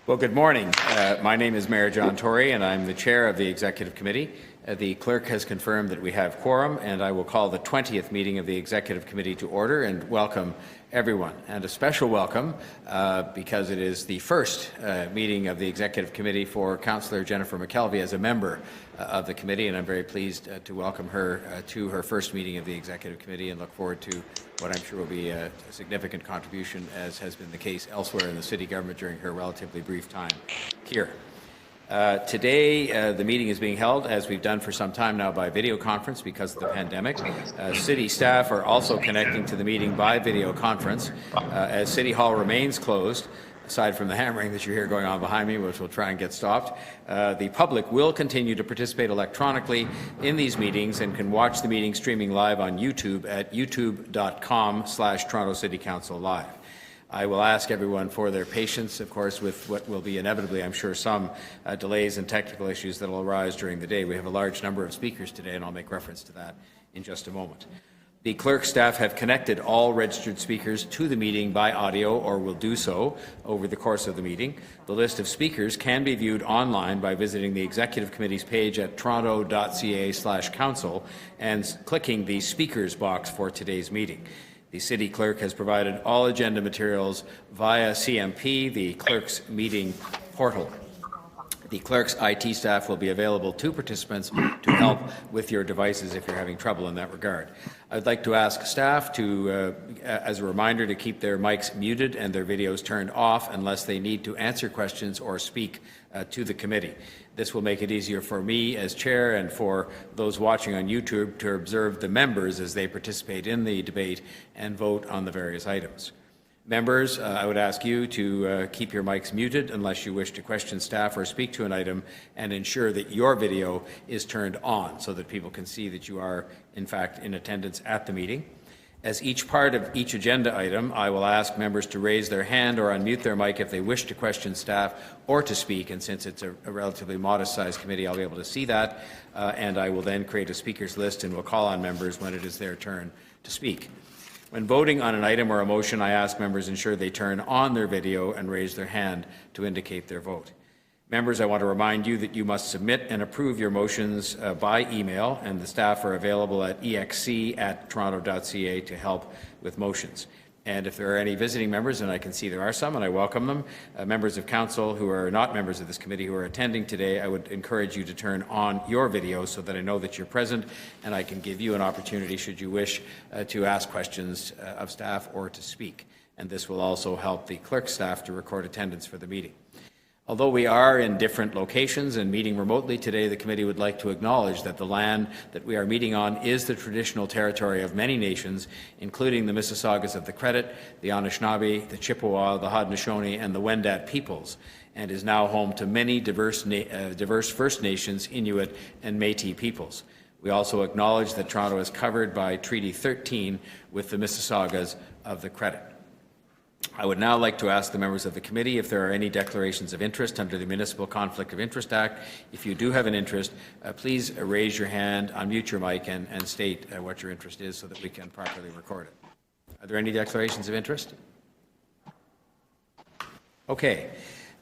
Well, good morning. My name is Mayor John Tory, and I'm the chair of the Executive Committee. The clerk has confirmed that we have quorum, and I will call the 20th meeting of the Executive Committee to order and welcome everyone. And a special welcome because it is the first meeting of the Executive Committee for Councillor Jennifer McKelvey as a member of the committee, and I'm very pleased to welcome her to her first meeting of the Executive Committee and look forward to what I'm sure will be a significant contribution, as has been the case elsewhere in the city government during her relatively brief time here. Today, the meeting is being held, as we've done for some time now, by video conference because of the pandemic. City staff are also connecting to the meeting by video conference. As City Hall remains closed, aside from the hammering that you hear going on behind me, which we'll try and get stopped, the public will continue to participate electronically in these meetings and can watch the meeting streaming live on YouTube at youtube.com/Toronto City Council Live. I will ask everyone for their patience, of course, with what will be inevitably, I'm sure, some delays and technical issues that will arise during the day. We have a large number of speakers today, and I'll make reference to that in just a moment. The clerk staff have connected all registered speakers to the meeting by audio or will do so over the course of the meeting. The list of speakers can be viewed online by visiting the Executive Committee's page at toronto.ca/council and clicking the speakers box for today's meeting. The City Clerk has provided all agenda materials via CMP, the Clerk's meeting portal. The Clerk's IT staff will be available to participants to help with your devices if you're having trouble in that regard. I'd like to ask staff to, as a reminder, to keep their mics muted and their videos turned off unless they need to answer questions or speak to the committee. This will make it easier for me as chair and for those watching on YouTube to observe the members as they participate in the debate and vote on the various items. Members, I would ask you to keep your mics muted unless you wish to question staff or speak to an item, and ensure that your video is turned on so that people can see that you are, in fact, in attendance at the meeting. As each part of each agenda item, I will ask members to raise their hand or unmute their mic if they wish to question staff or to speak, and since it's a relatively modest-sized committee, I'll be able to see that, and I will then create a speakers list and will call on members when it is their turn to speak. When voting on an item or a motion, I ask members ensure they turn on their video and raise their hand to indicate their vote. Members, I want to remind you that you must submit and approve your motions by email, and the staff are available at exc@toronto.ca to help with motions. And if there are any visiting members, and I can see there are some, and I welcome them, members of council who are not members of this committee who are attending today, I would encourage you to turn on your video so that I know that you're present, and I can give you an opportunity, should you wish, to ask questions of staff or to speak. And this will also help the clerk staff to record attendance for the meeting. Although we are in different locations and meeting remotely today, the committee would like to acknowledge that the land that we are meeting on is the traditional territory of many nations, including the Mississaugas of the Credit, the Anishinaabe, the Chippewa, the Haudenosaunee, and the Wendat peoples, and is now home to many diverse First Nations, Inuit, and Métis peoples. We also acknowledge that Toronto is covered by Treaty 13 with the Mississaugas of the Credit. I would now like to ask the members of the committee if there are any declarations of interest under the Municipal Conflict of Interest Act. If you do have an interest, please raise your hand, unmute your mic, and state what your interest is so that we can properly record it. Are there any declarations of interest? Okay.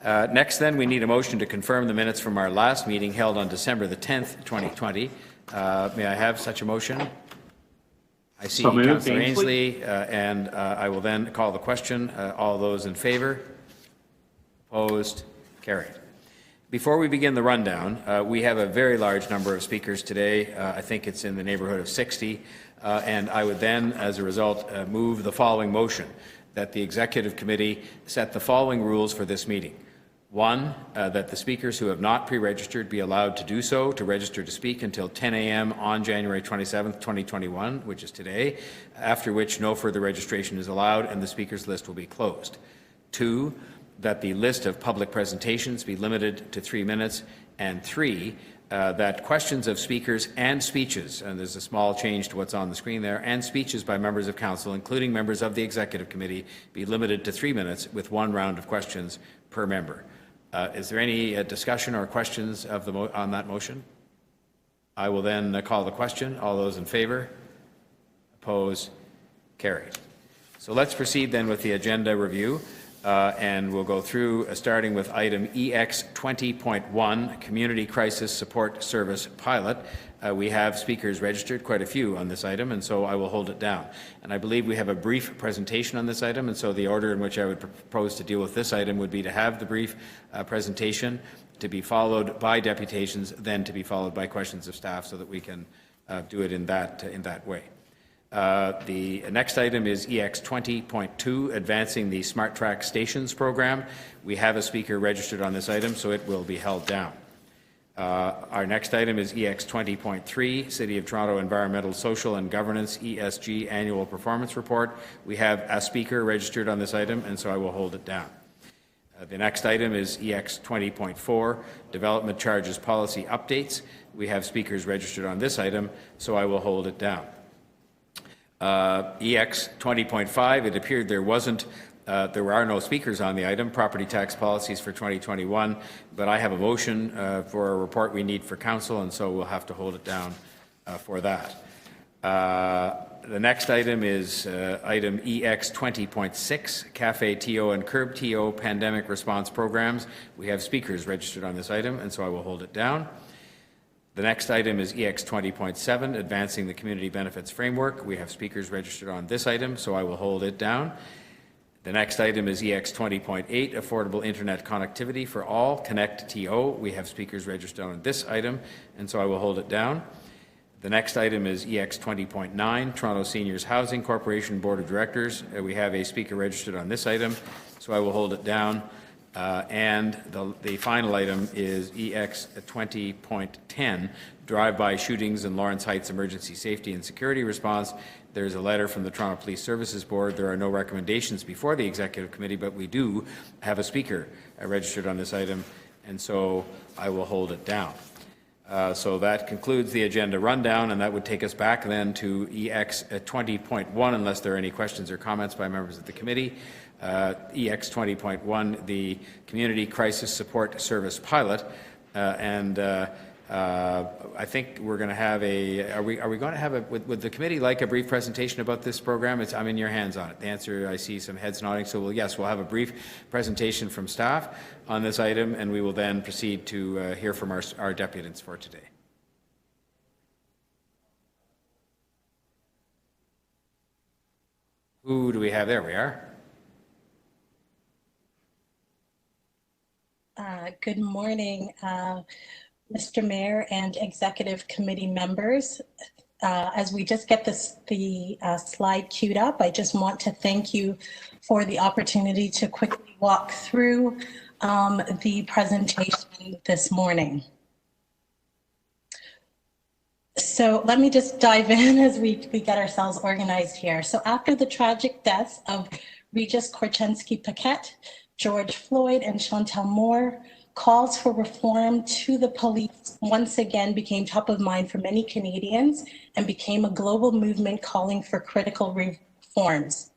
Next, then, we need a motion to confirm the minutes from our last meeting held on December the 10th, 2020. May I have such a motion? I see Councillor Ainsley, and I will then call the question. All those in favour? Opposed? Carried. Before we begin the rundown, we have a very large number of speakers today. I think it's in the neighbourhood of 60, and I would then, as a result, move the following motion, that the Executive Committee set the following rules for this meeting. One, that the speakers who have not pre-registered be allowed to do so, to register to speak until 10 a.m. on January 27th, 2021, which is today, after which no further registration is allowed and the speakers list will be closed. Two, that the list of public presentations be limited to 3 minutes. And three, that questions of speakers and speeches, and there's a small change to what's on the screen there, and speeches by members of council, including members of the Executive Committee, be limited to 3 minutes with one round of questions per member. Is there any discussion or questions of on that motion? I will then call the question. All those in favour? Opposed? Carried. So let's proceed then with the agenda review. and we'll go through starting with item EX 20.1, Community Crisis Support Service Pilot. We have speakers registered, quite a few on this item, and so I will hold it down. And I believe we have a brief presentation on this item, and so the order in which I would propose to deal with this item would be to have the brief presentation, to be followed by deputations, then to be followed by questions of staff, so that we can do it in that way. The next item is EX 20.2, Advancing the Smart Track Stations Program. We have a speaker registered on this item, so it will be held down. Our next item is EX 20.3, City of Toronto Environmental, Social and Governance ESG Annual Performance Report. We have a speaker registered on this item, and so I will hold it down. The next item is EX 20.4, Development Charges Policy Updates. We have speakers registered on this item, so I will hold it down. EX 20.5, it appeared there are no speakers on the item, Property Tax Policies for 2021, but I have a motion for a report we need for Council, and so we'll have to hold it down for that. The next item is item EX 20.6, Cafe TO and Curb TO Pandemic Response Programs. We have speakers registered on this item, and so I will hold it down. The next item is EX 20.7, Advancing the Community Benefits Framework. We have speakers registered on this item, so I will hold it down. The next item is EX 20.8, Affordable Internet Connectivity for All, Connect TO. We have speakers registered on this item, and so I will hold it down. The next item is EX 20.9, Toronto Seniors Housing Corporation Board of Directors. We have a speaker registered on this item, so I will hold it down. And the final item is EX 20.10, Drive-by Shootings in Lawrence Heights Emergency Safety and Security Response. There's a letter from the Toronto Police Services Board. There are no recommendations before the Executive Committee, but we do have a speaker registered on this item, and so I will hold it down. So that concludes the agenda rundown, and that would take us back then to EX 20.1, unless there are any questions or comments by members of the committee. EX 20.1, the Community Crisis Support Service Pilot, and I think we're going to have a. Are we going to have a? Would the committee like a brief presentation about this program? I'm in your hands on it. The answer, I see some heads nodding. So yes, we'll have a brief presentation from staff on this item, and we will then proceed to hear from our deputants for today. Who do we have there? We are. Good morning, Mr. Mayor and Executive Committee members. As we just get the slide queued up, I just want to thank you for the opportunity to quickly walk through the presentation this morning. So let me just dive in as we get ourselves organized here. So after the tragic deaths of Regis Korchenski-Paquette, George Floyd, and Chantel Moore, calls for reform to the police once again became top of mind for many Canadians and became a global movement calling for critical reforms.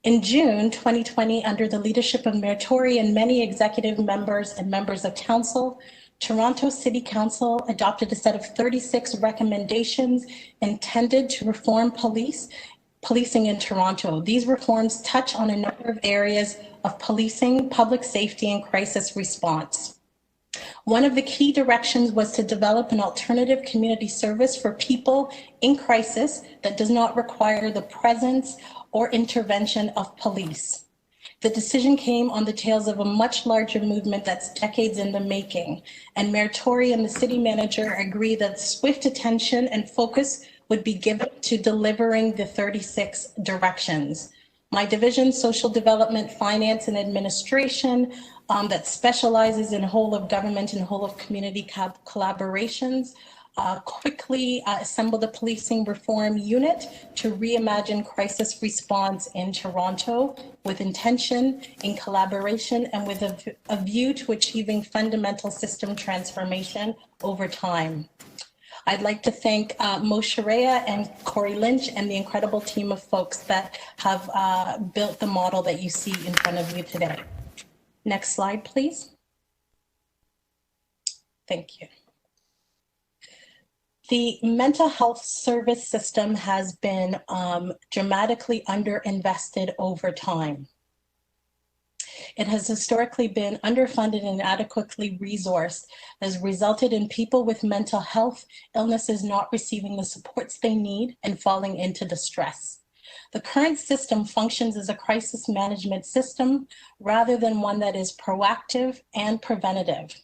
In June 2020, under the leadership of Mayor Tory and many executive members and members of council, Toronto City Council adopted a set of 36 recommendations intended to reform policing in Toronto. These reforms touch on a number of areas of policing, public safety, and crisis response. One of the key directions was to develop an alternative community service for people in crisis that does not require the presence or intervention of police. The decision came on the tails of a much larger movement that's decades in the making, and Mayor Tory and the city manager agree that swift attention and focus would be given to delivering the 36 directions. My division, Social Development, Finance, and Administration, that specializes in whole of government and whole of community collaborations, quickly assembled a policing reform unit to reimagine crisis response in Toronto with intention, in collaboration, and with a view to achieving fundamental system transformation over time. I'd like to thank Mo Sharia and Corey Lynch and the incredible team of folks that have built the model that you see in front of you today. Next slide, please. Thank you. The mental health service system has been dramatically underinvested over time. It has historically been underfunded and inadequately resourced, has resulted in people with mental health illnesses not receiving the supports they need and falling into distress. The current system functions as a crisis management system rather than one that is proactive and preventative.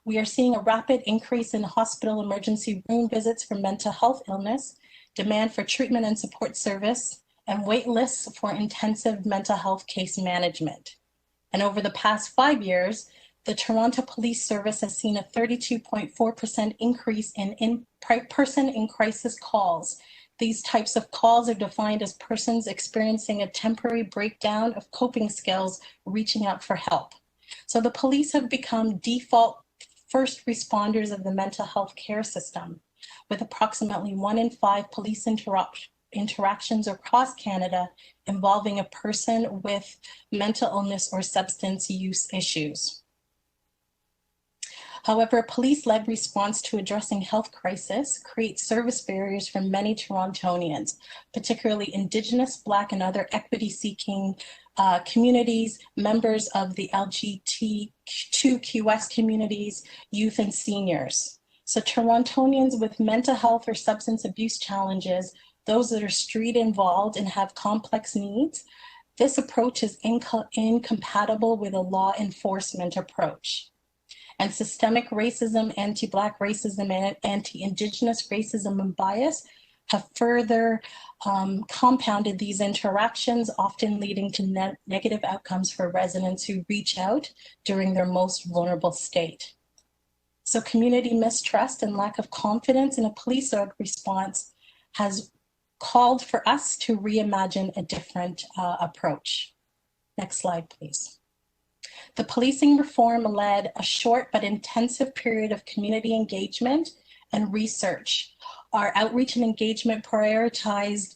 We are seeing a rapid increase in hospital emergency room visits for mental health illness, demand for treatment and support service, and wait lists for intensive mental health case management. And over the past 5 years, the Toronto Police Service has seen a 32.4% increase in person in crisis calls. These types of calls are defined as persons experiencing a temporary breakdown of coping skills reaching out for help. So the police have become default first responders of the mental health care system, with approximately 1 in 5 police interactions across Canada involving a person with mental illness or substance use issues. However, a police-led response to addressing health crisis creates service barriers for many Torontonians, particularly Indigenous, Black, and other equity-seeking communities, members of the LGBTQS communities, youth, and seniors. So Torontonians with mental health or substance abuse challenges, those that are street involved and have complex needs, this approach is incompatible with a law enforcement approach. And systemic racism, anti-Black racism, and anti-Indigenous racism and bias have further compounded these interactions, often leading to negative outcomes for residents who reach out during their most vulnerable state. So community mistrust and lack of confidence in a police-led response has called for us to reimagine a different approach. Next slide, please. The policing reform led a short but intensive period of community engagement and research. Our outreach and engagement prioritized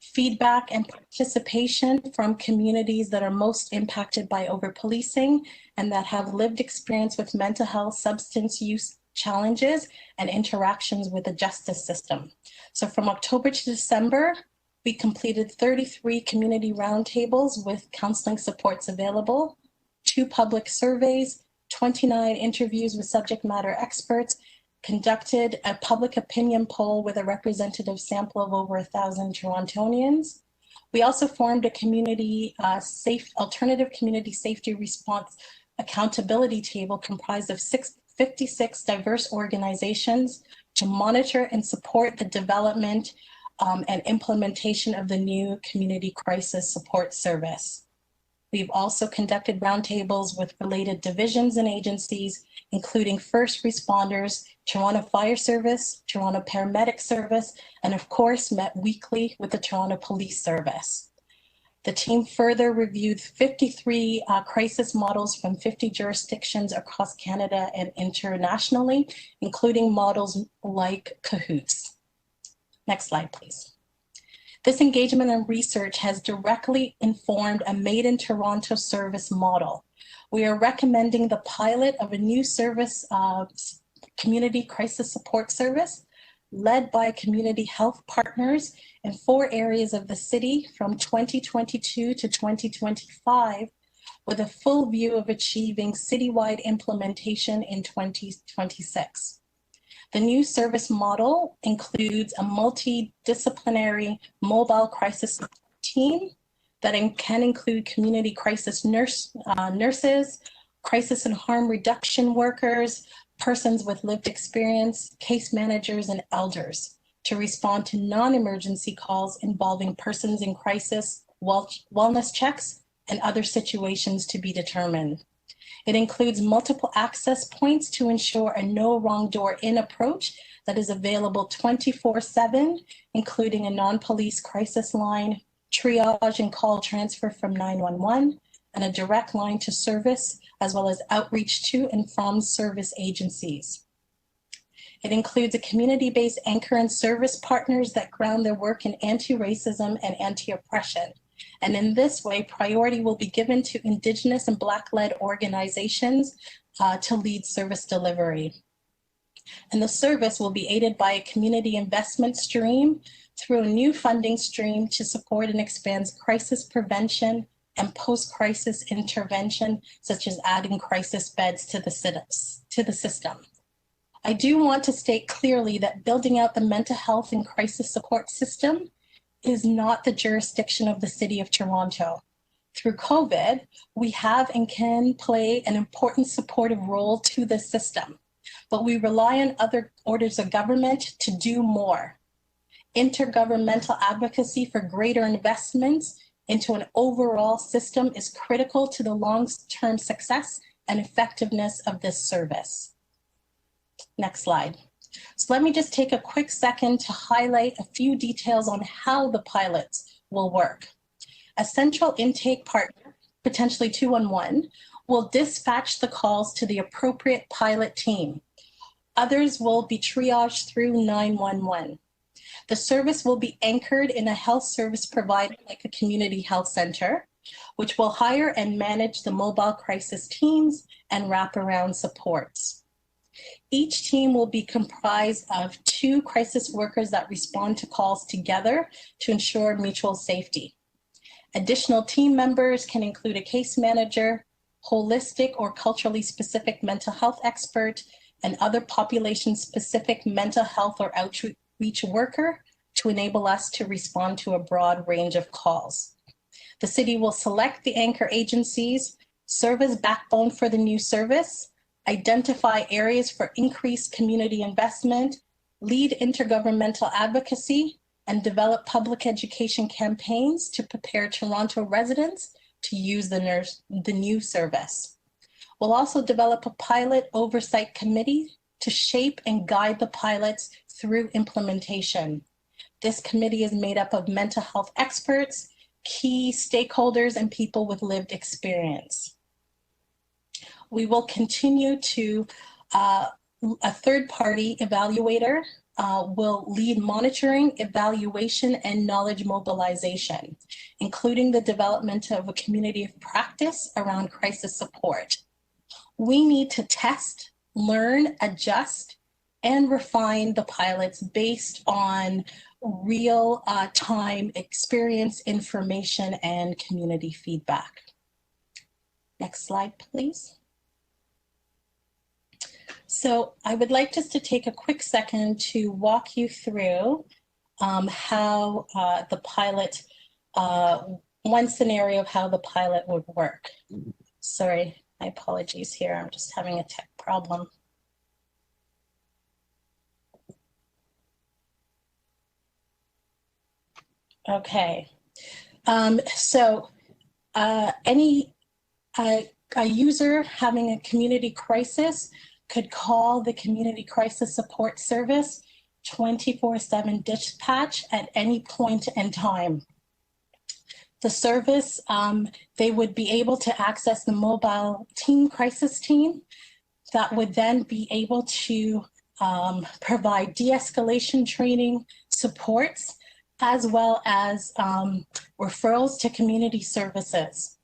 feedback and participation from communities that are most impacted by over-policing and that have lived experience with mental health, substance use challenges, and interactions with the justice system. So from October to December, we completed 33 community roundtables with counseling supports available, 2 public surveys, 29 interviews with subject matter experts, conducted a public opinion poll with a representative sample of over 1,000 Torontonians. We also formed a community alternative community safety response accountability table comprised of 56 diverse organizations to monitor and support the development and implementation of the new community crisis support service. We've also conducted roundtables with related divisions and agencies, including first responders, Toronto Fire Service, Toronto Paramedic Service, and of course, met weekly with the Toronto Police Service. The team further reviewed 53 crisis models from 50 jurisdictions across Canada and internationally, including models like Cahoots. Next slide, please. This engagement and research has directly informed a Made in Toronto service model. We are recommending the pilot of a new service, community crisis support service, led by community health partners in 4 areas of the city from 2022 to 2025, with a full view of achieving citywide implementation in 2026. The new service model includes a multidisciplinary mobile crisis team that can include community crisis nurses, crisis and harm reduction workers, persons with lived experience, case managers, and elders to respond to non-emergency calls involving persons in crisis, wellness checks, and other situations to be determined. It includes multiple access points to ensure a no wrong door in approach that is available 24/7, including a non-police crisis line, triage and call transfer from 911, and a direct line to service, as well as outreach to and from service agencies. It includes a community-based anchor and service partners that ground their work in anti-racism and anti-oppression. And in this way, priority will be given to Indigenous and Black-led organizations to lead service delivery. And the service will be aided by a community investment stream through a new funding stream to support and expand crisis prevention, and post-crisis intervention, such as adding crisis beds to the system. I do want to state clearly that building out the mental health and crisis support system is not the jurisdiction of the City of Toronto. Through COVID, we have and can play an important supportive role to the system, but we rely on other orders of government to do more. Intergovernmental advocacy for greater investments into an overall system is critical to the long-term success and effectiveness of this service. Next slide. So let me just take a quick second to highlight a few details on how the pilots will work. A central intake partner, potentially 211, will dispatch the calls to the appropriate pilot team. Others will be triaged through 911. The service will be anchored in a health service provider like a community health center, which will hire and manage the mobile crisis teams and wraparound supports. Each team will be comprised of 2 crisis workers that respond to calls together to ensure mutual safety. Additional team members can include a case manager, holistic or culturally specific mental health expert, and other population-specific mental health or outreach worker to enable us to respond to a broad range of calls. The city will select the anchor agencies, serve as backbone for the new service, identify areas for increased community investment, lead intergovernmental advocacy, and develop public education campaigns to prepare Toronto residents to use the new service. We'll also develop a pilot oversight committee to shape and guide the pilots through implementation. This committee is made up of mental health experts, key stakeholders, and people with lived experience. We will continue to, a third-party evaluator will lead monitoring, evaluation, and knowledge mobilization, including the development of a community of practice around crisis support. We need to test, learn, adjust, and refine the pilots based on real time experience, information, and community feedback. Next slide, please. So I would like just to take a quick second to walk you through how the pilot, one scenario of how the pilot would work. Sorry, my apologies here. I'm just having a tech problem. Okay, so a user having a community crisis could call the community crisis support service 24/7 dispatch at any point in time. The service, they would be able to access the mobile team crisis team that would then be able to provide de-escalation training supports, as well as referrals to community services.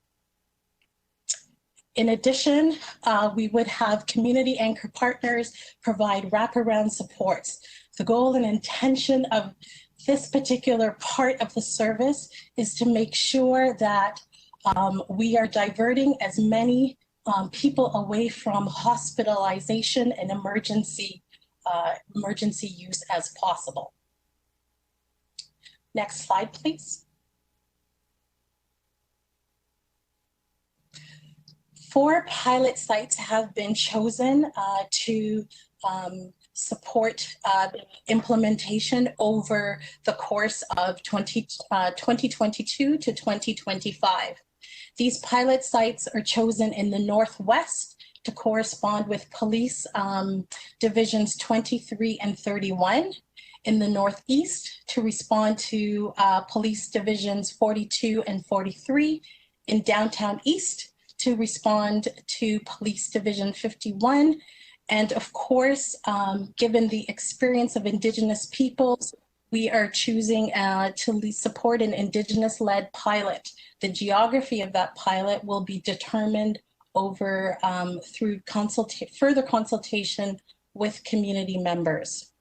In addition, we would have community anchor partners provide wraparound supports. The goal and intention of this particular part of the service is to make sure that we are diverting as many people away from hospitalization and emergency use as possible. Next slide, please. 4 pilot sites have been chosen to support implementation over the course of 2022 to 2025. These pilot sites are chosen in the Northwest to correspond with police divisions 23 and 31, in the Northeast to respond to police divisions 42 and 43, in downtown East to respond to police division 51, and of course, given the experience of Indigenous peoples, we are choosing to support an Indigenous-led pilot. The geography of that pilot will be determined over through further consultation with community members.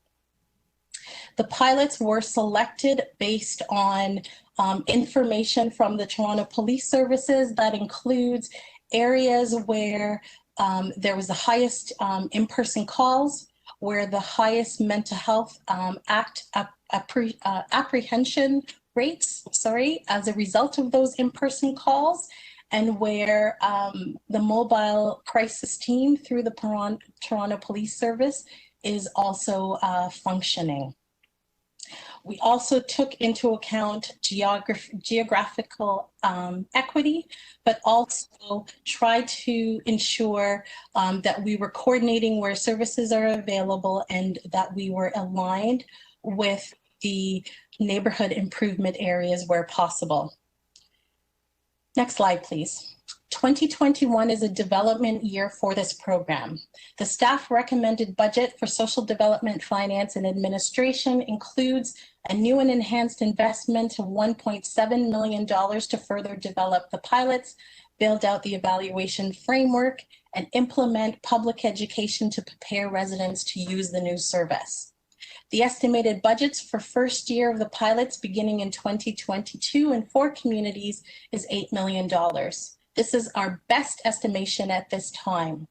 The pilots were selected based on information from the Toronto Police Services that includes areas where there was the highest in-person calls, where the highest mental health apprehension rates, as a result of those in-person calls, and where the mobile crisis team through the Toronto Police Service is also functioning. We also took into account geographical equity, but also tried to ensure that we were coordinating where services are available and that we were aligned with the neighborhood improvement areas where possible. Next slide, please. 2021 is a development year for this program. The staff recommended budget for social development, finance, and administration includes a new and enhanced investment of $1.7 million to further develop the pilots, build out the evaluation framework, and implement public education to prepare residents to use the new service. The estimated budgets for first year of the pilots beginning in 2022 in 4 communities is $8 million. This is our best estimation at this time.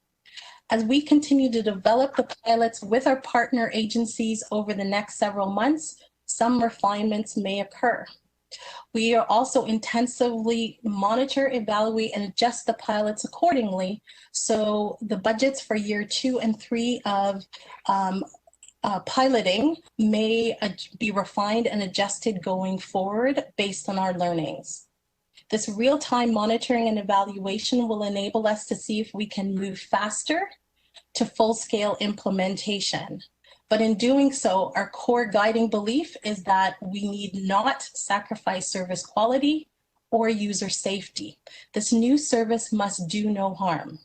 As we continue to develop the pilots with our partner agencies over the next several months, some refinements may occur. We are also intensively monitor, evaluate, and adjust the pilots accordingly. So the budgets for year 2 and 3 of piloting may be refined and adjusted going forward based on our learnings. This real-time monitoring and evaluation will enable us to see if we can move faster to full-scale implementation. But in doing so, our core guiding belief is that we need not sacrifice service quality or user safety. This new service must do no harm.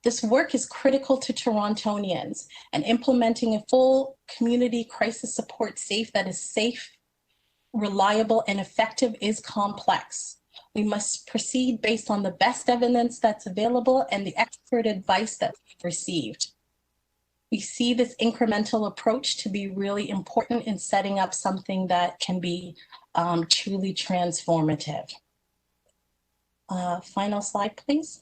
This work is critical to Torontonians, and implementing a full community crisis support that is safe, reliable, and effective is complex. We must proceed based on the best evidence that's available and the expert advice that we've received. We see this incremental approach to be really important in setting up something that can be truly transformative. Final slide, please.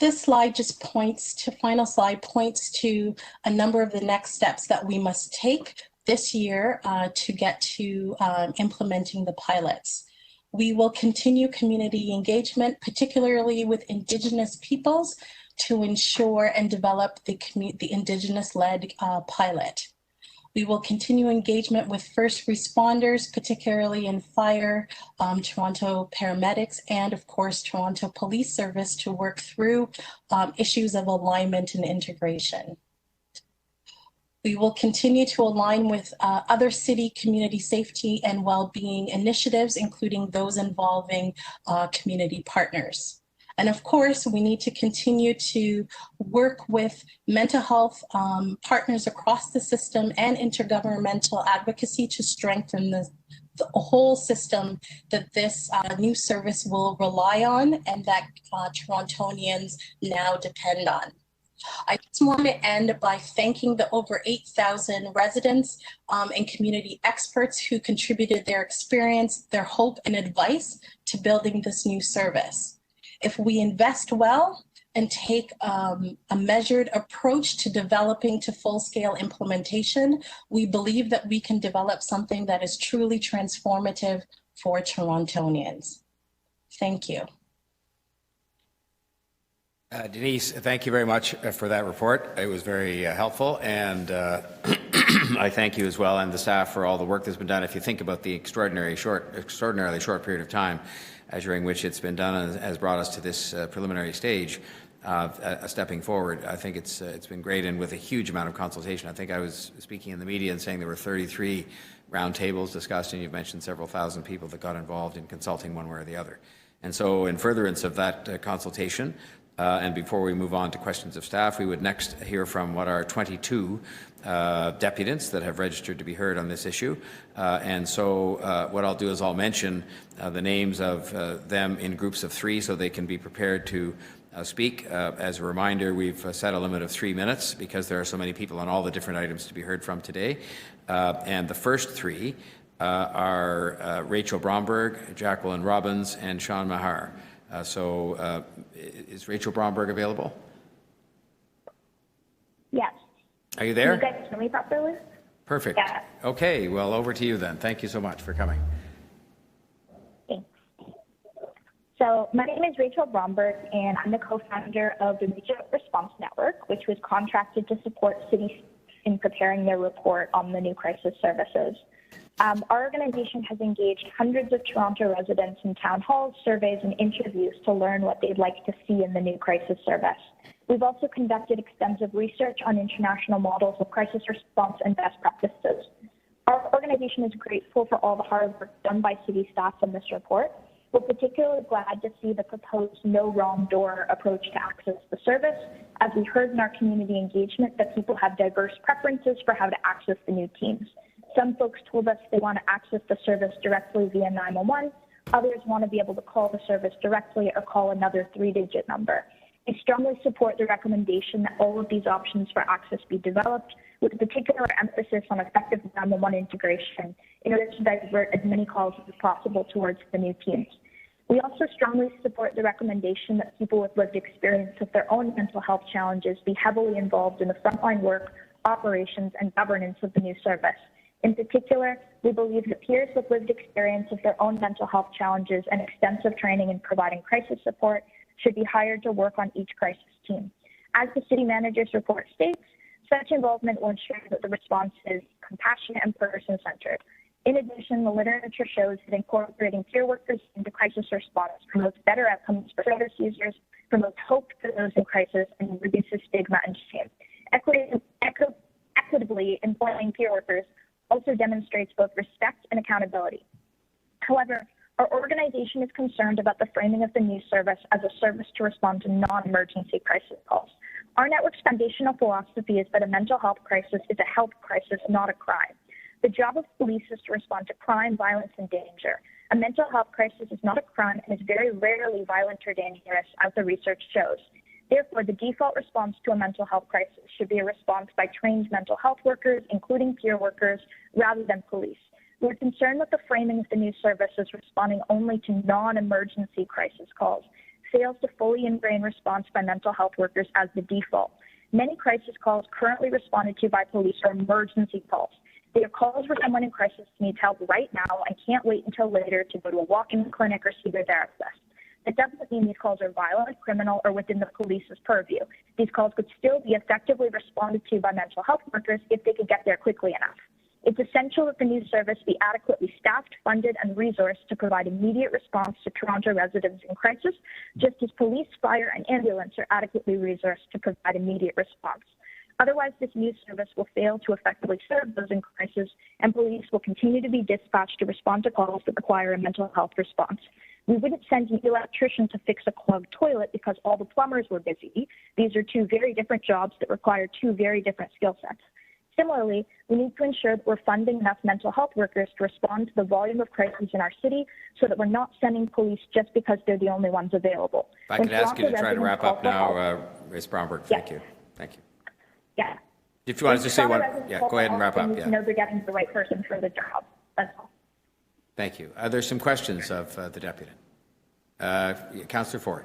This slide just points to a number of the next steps that we must take this year to get to implementing the pilots. We will continue community engagement, particularly with Indigenous peoples, to ensure and develop the Indigenous-led pilot. We will continue engagement with first responders, particularly in fire, Toronto paramedics, and of course, Toronto Police Service to work through issues of alignment and integration. We will continue to align with other city community safety and well-being initiatives, including those involving community partners. And of course, we need to continue to work with mental health partners across the system and intergovernmental advocacy to strengthen the whole system that this new service will rely on and that Torontonians now depend on. I just want to end by thanking the over 8,000 residents and community experts who contributed their experience, their hope, and advice to building this new service. If we invest well and take a measured approach to developing to full-scale implementation, we believe that we can develop something that is truly transformative for Torontonians. Thank you. Denise, thank you very much for that report. It was very helpful, and I thank you as well and the staff for all the work that's been done. If you think about the extraordinarily short period of time during which it's been done and has brought us to this preliminary stage, stepping forward, I think it's been great, and with a huge amount of consultation. I think I was speaking in the media and saying there were 33 roundtables discussed, and you've mentioned several thousand people that got involved in consulting one way or the other. And so in furtherance of that consultation, and before we move on to questions of staff, we would next hear from what are 22 deputants that have registered to be heard on this issue. And so what I'll do is I'll mention the names of them in groups of 3 so they can be prepared to speak. As a reminder, we've set a limit of 3 minutes because there are so many people on all the different items to be heard from today. And the first three are Rachel Bromberg, Jacqueline Robbins, and Sean Mahar. Is Rachel Bromberg available? Yes. Are you there? Can you guys hear me properly? Perfect. Yeah. Okay, well, over to you then. Thank you so much for coming. Thanks. So my name is Rachel Bromberg, and I'm the co-founder of the Immediate Response Network, which was contracted to support cities in preparing their report on the new crisis services. Our organization has engaged hundreds of Toronto residents in town halls, surveys, and interviews to learn what they'd like to see in the new crisis service. We've also conducted extensive research on international models of crisis response and best practices. Our organization is grateful for all the hard work done by city staff in this report. We're particularly glad to see the proposed no wrong door approach to access the service, as we heard in our community engagement that people have diverse preferences for how to access the new teams. Some folks told us they want to access the service directly via 911. Others want to be able to call the service directly or call another 3-digit number. We strongly support the recommendation that all of these options for access be developed, with a particular emphasis on effective 911 integration in order to divert as many calls as possible towards the new teams. We also strongly support the recommendation that people with lived experience of their own mental health challenges be heavily involved in the frontline work, operations, and governance of the new service. In particular, we believe that peers with lived experience of their own mental health challenges and extensive training in providing crisis support should be hired to work on each crisis team. As the city manager's report states, such involvement will ensure that the response is compassionate and person-centered. In addition, the literature shows that incorporating peer workers into crisis response promotes better outcomes for service users, promotes hope for those in crisis, and reduces stigma and shame. Equitably employing peer workers also demonstrates both respect and accountability. However, our organization is concerned about the framing of the new service as a service to respond to non-emergency crisis calls. Our network's foundational philosophy is that a mental health crisis is a health crisis, not a crime. The job of police is to respond to crime, violence, and danger. A mental health crisis is not a crime and is very rarely violent or dangerous, as the research shows. Therefore, the default response to a mental health crisis should be a response by trained mental health workers, including peer workers, rather than police. We're concerned that the framing of the new service is responding only to non-emergency crisis calls, fails to fully ingrain response by mental health workers as the default. Many crisis calls currently responded to by police are emergency calls. They are calls where someone in crisis needs help right now and can't wait until later to go to a walk-in clinic or see their therapist. That doesn't mean these calls are violent, criminal, or within the police's purview. These calls could still be effectively responded to by mental health workers if they could get there quickly enough. It's essential that the new service be adequately staffed, funded, and resourced to provide immediate response to Toronto residents in crisis, just as police, fire, and ambulance are adequately resourced to provide immediate response. Otherwise, this new service will fail to effectively serve those in crisis, and police will continue to be dispatched to respond to calls that require a mental health response. We wouldn't send an electrician to fix a clogged toilet because all the plumbers were busy. These are two very different jobs that require two very different skill sets. Similarly, we need to ensure that we're funding enough mental health workers to respond to the volume of crises in our city so that we're not sending police just because they're the only ones available. If I could ask you to try to wrap up now, Ms. Bromberg, thank you. Thank you. Yeah. If you want to just say one, yeah, go ahead and wrap up. Yeah. Know they're getting the right person for the job. That's all. Thank you. There's some questions of the deputy. Councillor Ford.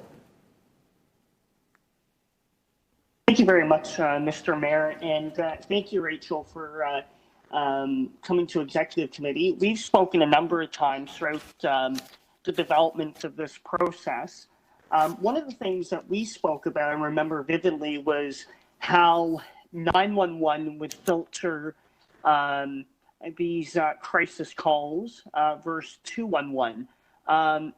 Thank you very much, Mr. Mayor, and thank you, Rachel, for coming to Executive Committee. We've spoken a number of times throughout the development of this process. One of the things that we spoke about and remember vividly was how 911 would filter these crisis calls versus 211.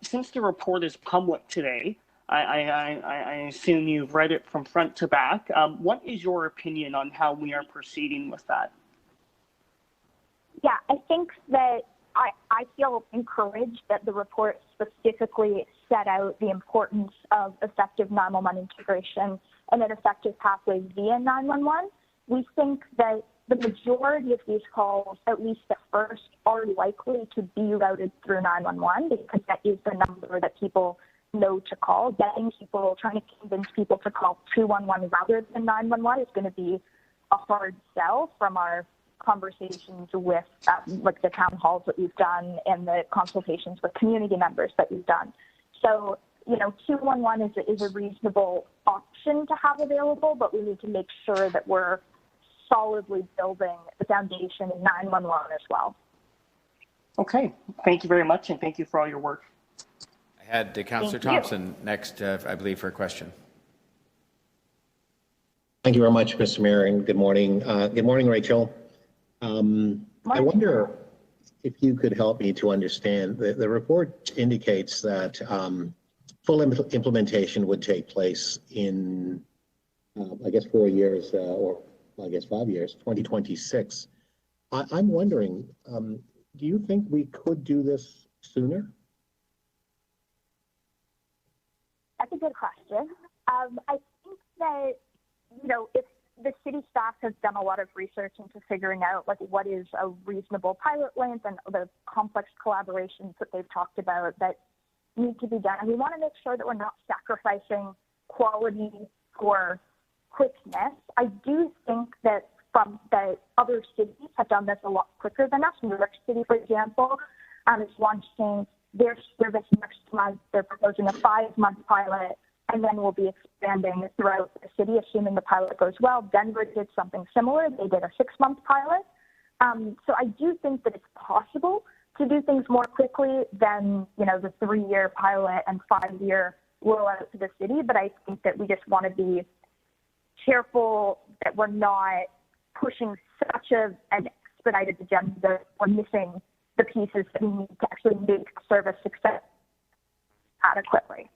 Since the report is public today, I assume you've read it from front to back. What is your opinion on how we are proceeding with that? Yeah, I think that I feel encouraged that the report specifically set out the importance of effective 911 integration and an effective pathway via 911. We think that the majority of these calls, at least at first, are likely to be routed through 911 because that is the number that people know to call. Trying to convince people to call 211 rather than 911 is going to be a hard sell from our conversations with like the town halls that we've done and the consultations with community members that we've done. So, 211 is a reasonable option to have available, but we need to make sure that we're solidly building the foundation in 911 as well. Okay, thank you very much, and thank you for all your work. I had Councillor Thompson next, I believe, for a question. Thank you very much, Mr. Mayor, and good morning. Good morning, Rachel. I wonder if you could help me to understand. The report indicates that full implementation would take place in, I guess, 4 years, or I guess 5 years, 2026. I'm wondering, do you think we could do this sooner? That's a good question. I think that, if the city staff has done a lot of research into figuring out like what is a reasonable pilot length and the complex collaborations that they've talked about that need to be done. And we want to make sure that we're not sacrificing quality for quickness. I do think that other cities have done this a lot quicker than us. New York City, for example, is launching their service next month. They're proposing a 5-month pilot, and then we'll be expanding throughout the city, assuming the pilot goes well. Denver did something similar. They did a 6-month pilot. So I do think that it's possible to do things more quickly than, the 3-year pilot and 5-year rollout to the city. But I think that we just want to be careful that we're not pushing such an expedited agenda that we're missing the pieces that we need to actually make service success adequately.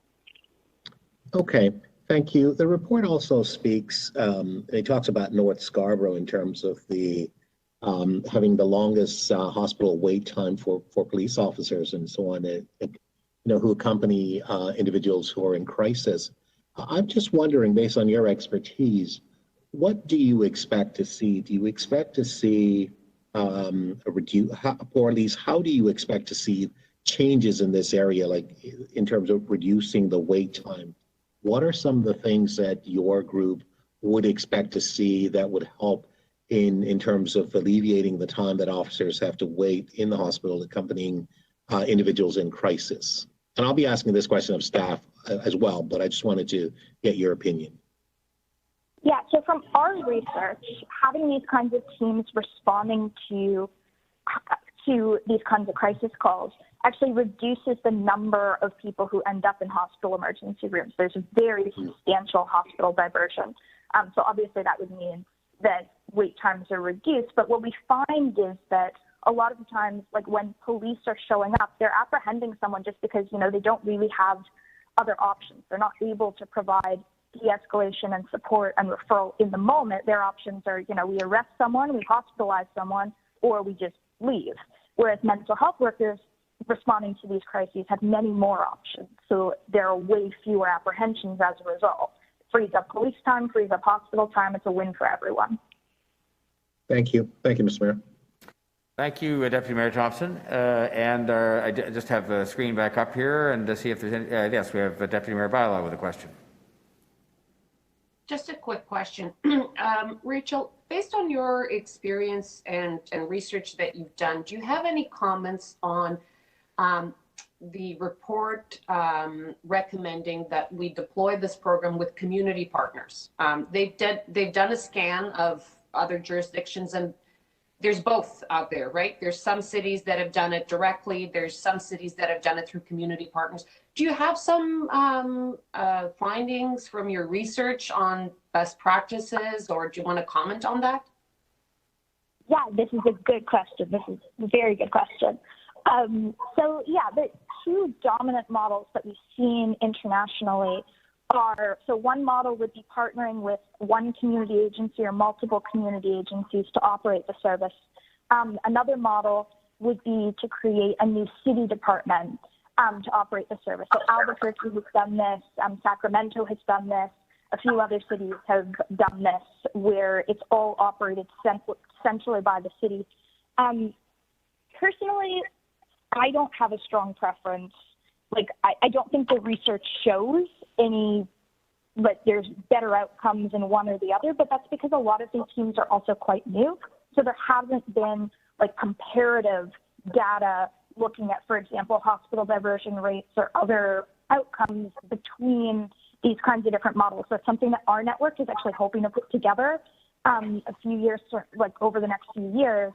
Okay, thank you. The report also speaks, it talks about North Scarborough in terms of the having the longest hospital wait time for police officers and so on, who accompany individuals who are in crisis. I'm just wondering, based on your expertise, what do you expect to see? Do you expect to see or at least how do you expect to see changes in this area, like in terms of reducing the wait time? What are some of the things that your group would expect to see that would help in terms of alleviating the time that officers have to wait in the hospital accompanying individuals in crisis? And I'll be asking this question of staff as well, but I just wanted to get your opinion. Yeah, so from our research, having these kinds of teams responding to these kinds of crisis calls actually reduces the number of people who end up in hospital emergency rooms. There's a very substantial hospital diversion. So obviously that would mean that wait times are reduced. But what we find is that a lot of the times, like when police are showing up, they're apprehending someone just because, they don't really have other options. They're not able to provide de-escalation and support and referral in the moment. Their options are, we arrest someone, we hospitalize someone, or we just leave. Whereas mental health workers responding to these crises have many more options. So there are way fewer apprehensions as a result. It frees up police time, frees up hospital time. It's a win for everyone. Thank you. Thank you, Mr. Mayor. Thank you, Deputy Mayor Thompson. I just have the screen back up here and to see if there's any, yes, we have Deputy Mayor Bylaw with a question. Just a quick question. Rachel, based on your experience and research that you've done, do you have any comments on the report recommending that we deploy this program with community partners? They've done a scan of other jurisdictions, and there's both out there, right? There's some cities that have done it directly. There's some cities that have done it through community partners. Do you have some findings from your research on best practices, or do you want to comment on that? Yeah, this is a good question. This is a very good question. So yeah, the two dominant models that we've seen internationally are, so one model would be partnering with one community agency or multiple community agencies to operate the service. Another model would be to create a new city department to operate the service. So Albuquerque has done this, Sacramento has done this, a few other cities have done this, where it's all operated centrally by the city. Personally, I don't have a strong preference like, I don't think the research shows any, like, there's better outcomes in one or the other, but that's because a lot of these teams are also quite new. So there hasn't been like comparative data looking at, for example, hospital diversion rates or other outcomes between these kinds of different models. So it's something that our network is actually hoping to put together a few years, like over the next few years,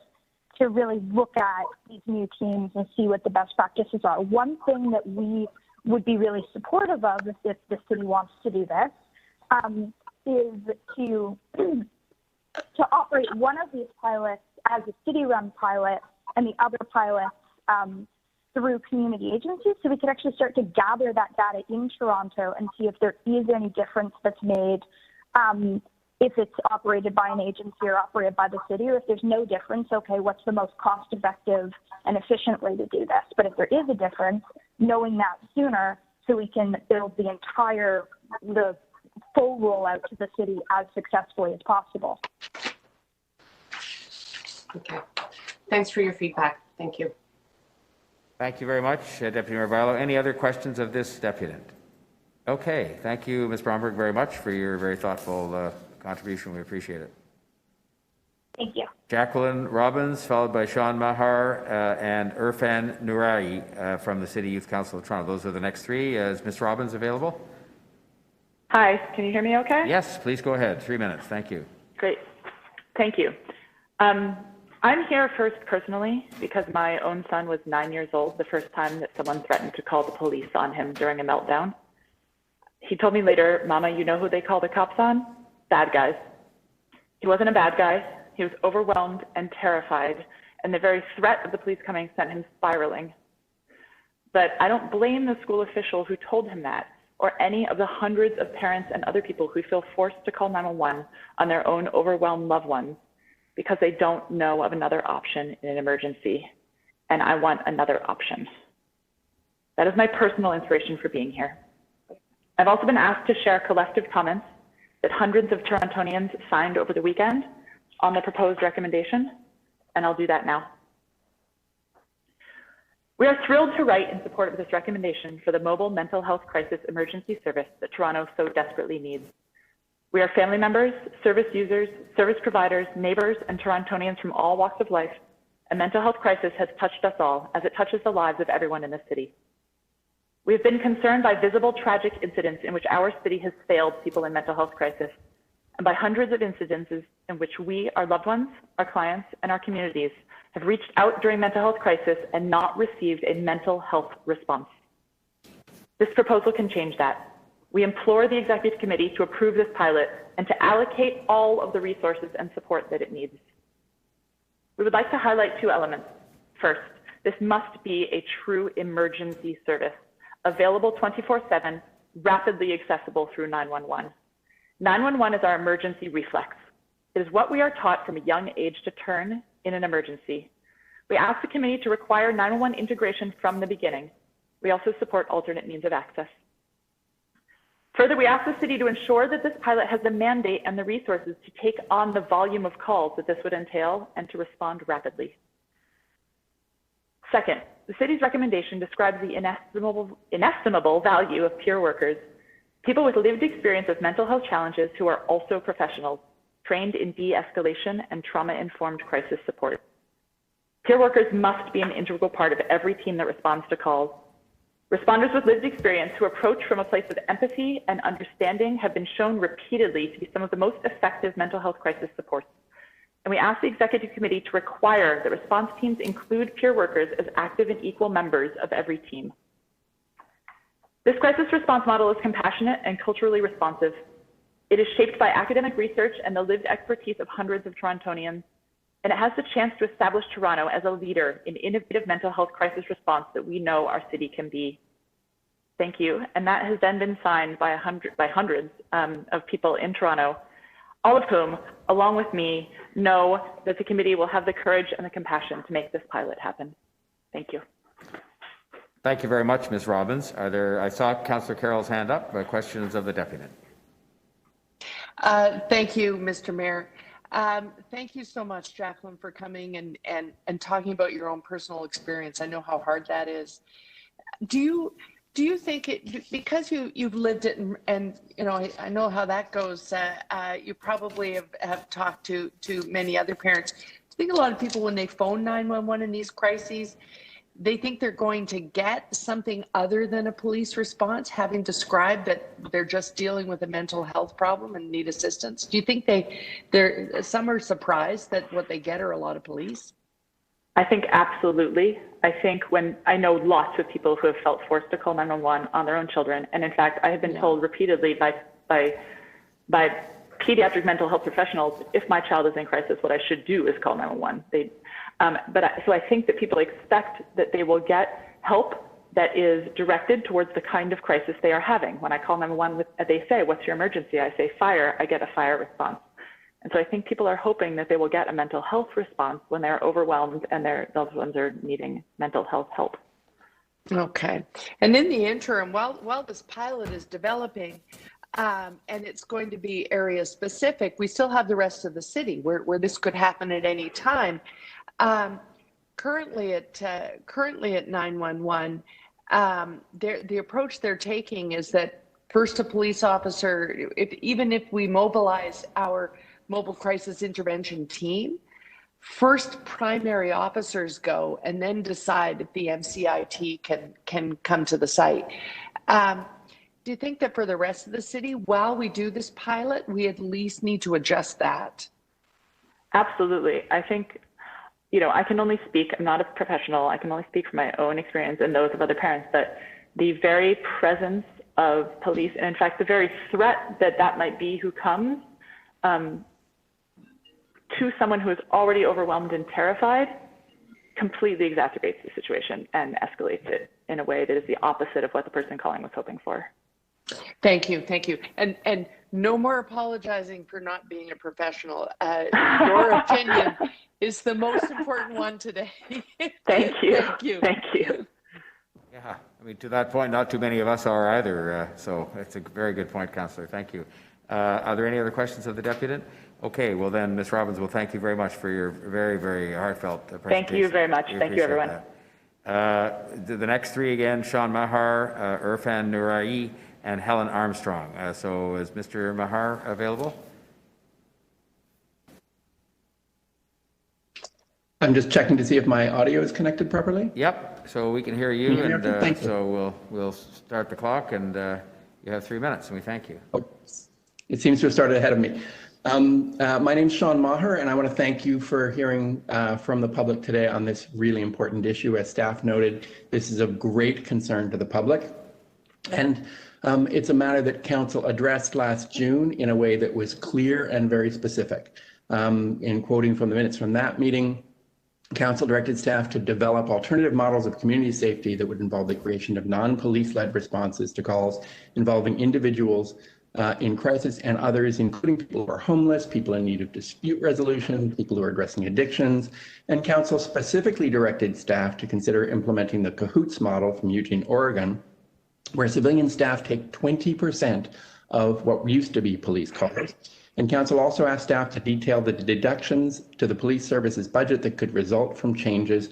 to really look at these new teams and see what the best practices are. One thing that we would be really supportive of if the city wants to do this is to operate one of these pilots as a city-run pilot and the other pilots through community agencies, so we could actually start to gather that data in Toronto and see if there is any difference that's made if it's operated by an agency or operated by the city, or if there's no difference, okay, what's the most cost-effective and efficient way to do this? But if there is a difference, knowing that sooner so we can build the full rollout to the city as successfully as possible. Okay. Thanks for your feedback. Thank you. Thank you very much, Deputy Mayor Barlow. Any other questions of this deputant? Okay, thank you, Ms. Bromberg, very much for your very thoughtful contribution. We appreciate it. Thank you. Jacqueline Robbins, followed by Sean Mahar and Irfan Nurai from the City Youth Council of Toronto. Those are the next three. Is Ms. Robbins available? Hi, can you hear me okay? Yes, please go ahead. 3 minutes. Thank you. Great. Thank you. I'm here first personally because my own son was 9 years old the first time that someone threatened to call the police on him during a meltdown. He told me later, Mama, you know who they call the cops on? Bad guys. He wasn't a bad guy. He was overwhelmed and terrified, and the very threat of the police coming sent him spiraling. But I don't blame the school official who told him that, or any of the hundreds of parents and other people who feel forced to call 911 on their own overwhelmed loved ones because they don't know of another option in an emergency. And I want another option. That is my personal inspiration for being here. I've also been asked to share collective comments that hundreds of Torontonians signed over the weekend on the proposed recommendation, and I'll do that now. We are thrilled to write in support of this recommendation for the mobile mental health crisis emergency service that Toronto so desperately needs. We are family members, service users, service providers, neighbors, and Torontonians from all walks of life. A mental health crisis has touched us all as it touches the lives of everyone in this city. We have been concerned by visible tragic incidents in which our city has failed people in mental health crisis, and by hundreds of incidences in which we, our loved ones, our clients, and our communities have reached out during mental health crisis and not received a mental health response. This proposal can change that. We implore the Executive Committee to approve this pilot and to allocate all of the resources and support that it needs. We would like to highlight two elements. First, this must be a true emergency service, available 24/7, rapidly accessible through 911. 911 is our emergency reflex. It is what we are taught from a young age to turn in an emergency. We ask the committee to require 911 integration from the beginning. We also support alternate means of access. Further, we ask the city to ensure that this pilot has the mandate and the resources to take on the volume of calls that this would entail and to respond rapidly. Second, the city's recommendation describes the inestimable value of peer workers, people with lived experience of mental health challenges who are also professionals, trained in de-escalation and trauma-informed crisis support. Peer workers must be an integral part of every team that responds to calls. Responders with lived experience who approach from a place of empathy and understanding have been shown repeatedly to be some of the most effective mental health crisis supports. And we ask the Executive Committee to require that response teams include peer workers as active and equal members of every team. This crisis response model is compassionate and culturally responsive. It is shaped by academic research and the lived expertise of hundreds of Torontonians, and it has the chance to establish Toronto as a leader in innovative mental health crisis response that we know our city can be. Thank you. And that has then been signed by hundreds of people in Toronto, all of whom, along with me, know that the committee will have the courage and the compassion to make this pilot happen. Thank you. Thank you very much, Ms. Robbins. I saw Councillor Carroll's hand up. Questions of the deputant? Thank you, Mr. Mayor. Thank you so much, Jacqueline, for coming and talking about your own personal experience. I know how hard that is. Do you think because you've lived it and you know, I know how that goes, you probably have talked to many other parents. Do you think a lot of people, when they phone 911 in these crises, they think they're going to get something other than a police response, having described that they're just dealing with a mental health problem and need assistance? Do you think some are surprised that what they get are a lot of police? I think absolutely. I think when I know lots of people who have felt forced to call 911 on their own children. And in fact, I have been told repeatedly by pediatric mental health professionals, if my child is in crisis, what I should do is call 911. So I think that people expect that they will get help that is directed towards the kind of crisis they are having. When I call 911, they say, "What's your emergency?" I say, "Fire." I get a fire response. And so I think people are hoping that they will get a mental health response when they're overwhelmed and their loved ones are needing mental health help. Okay. And in the interim, while this pilot is developing, and it's going to be area specific, we still have the rest of the city where this could happen at any time. Currently at 911, the approach they're taking is that first a police officer, even if we mobilize our mobile crisis intervention team, first primary officers go and then decide if the MCIT can come to the site. Do you think that for the rest of the city, while we do this pilot, we at least need to adjust that? Absolutely. I think, I can only speak, I'm not a professional, I can only speak from my own experience and those of other parents, but the very presence of police, and in fact, the very threat that might be who comes, to someone who is already overwhelmed and terrified, completely exacerbates the situation and escalates it in a way that is the opposite of what the person calling was hoping for. Thank you. And no more apologizing for not being a professional. Your opinion is the most important one today. Thank you. Thank you. Thank you. Yeah, I mean, to that point, not too many of us are either. So it's a very good point, Councillor. Thank you. Are there any other questions of the deputant? Okay, well then, Ms. Robbins, well, thank you very much for your very, very heartfelt presentation. Thank you very much. Thank you, everyone. The next three again, Sean Mahar, Irfan Nurai, and Helen Armstrong. So is Mr. Mahar available? I'm just checking to see if my audio is connected properly. Yep, so we can hear you, and Thank you. so we'll start the clock, and you have 3 minutes, and we thank you. Oh, it seems to have started ahead of me. My name's Sean Maher, and I want to thank you for hearing from the public today on this really important issue. As staff noted, this is of great concern to the public, and it's a matter that Council addressed last June in a way that was clear and very specific. In quoting from the minutes from that meeting, Council directed staff to develop alternative models of community safety that would involve the creation of non-police-led responses to calls involving individuals in crisis and others, including people who are homeless, people in need of dispute resolution, people who are addressing addictions. And Council specifically directed staff to consider implementing the CAHOOTS model from Eugene, Oregon, where civilian staff take 20% of what used to be police calls. And Council also asked staff to detail the deductions to the police services budget that could result from changes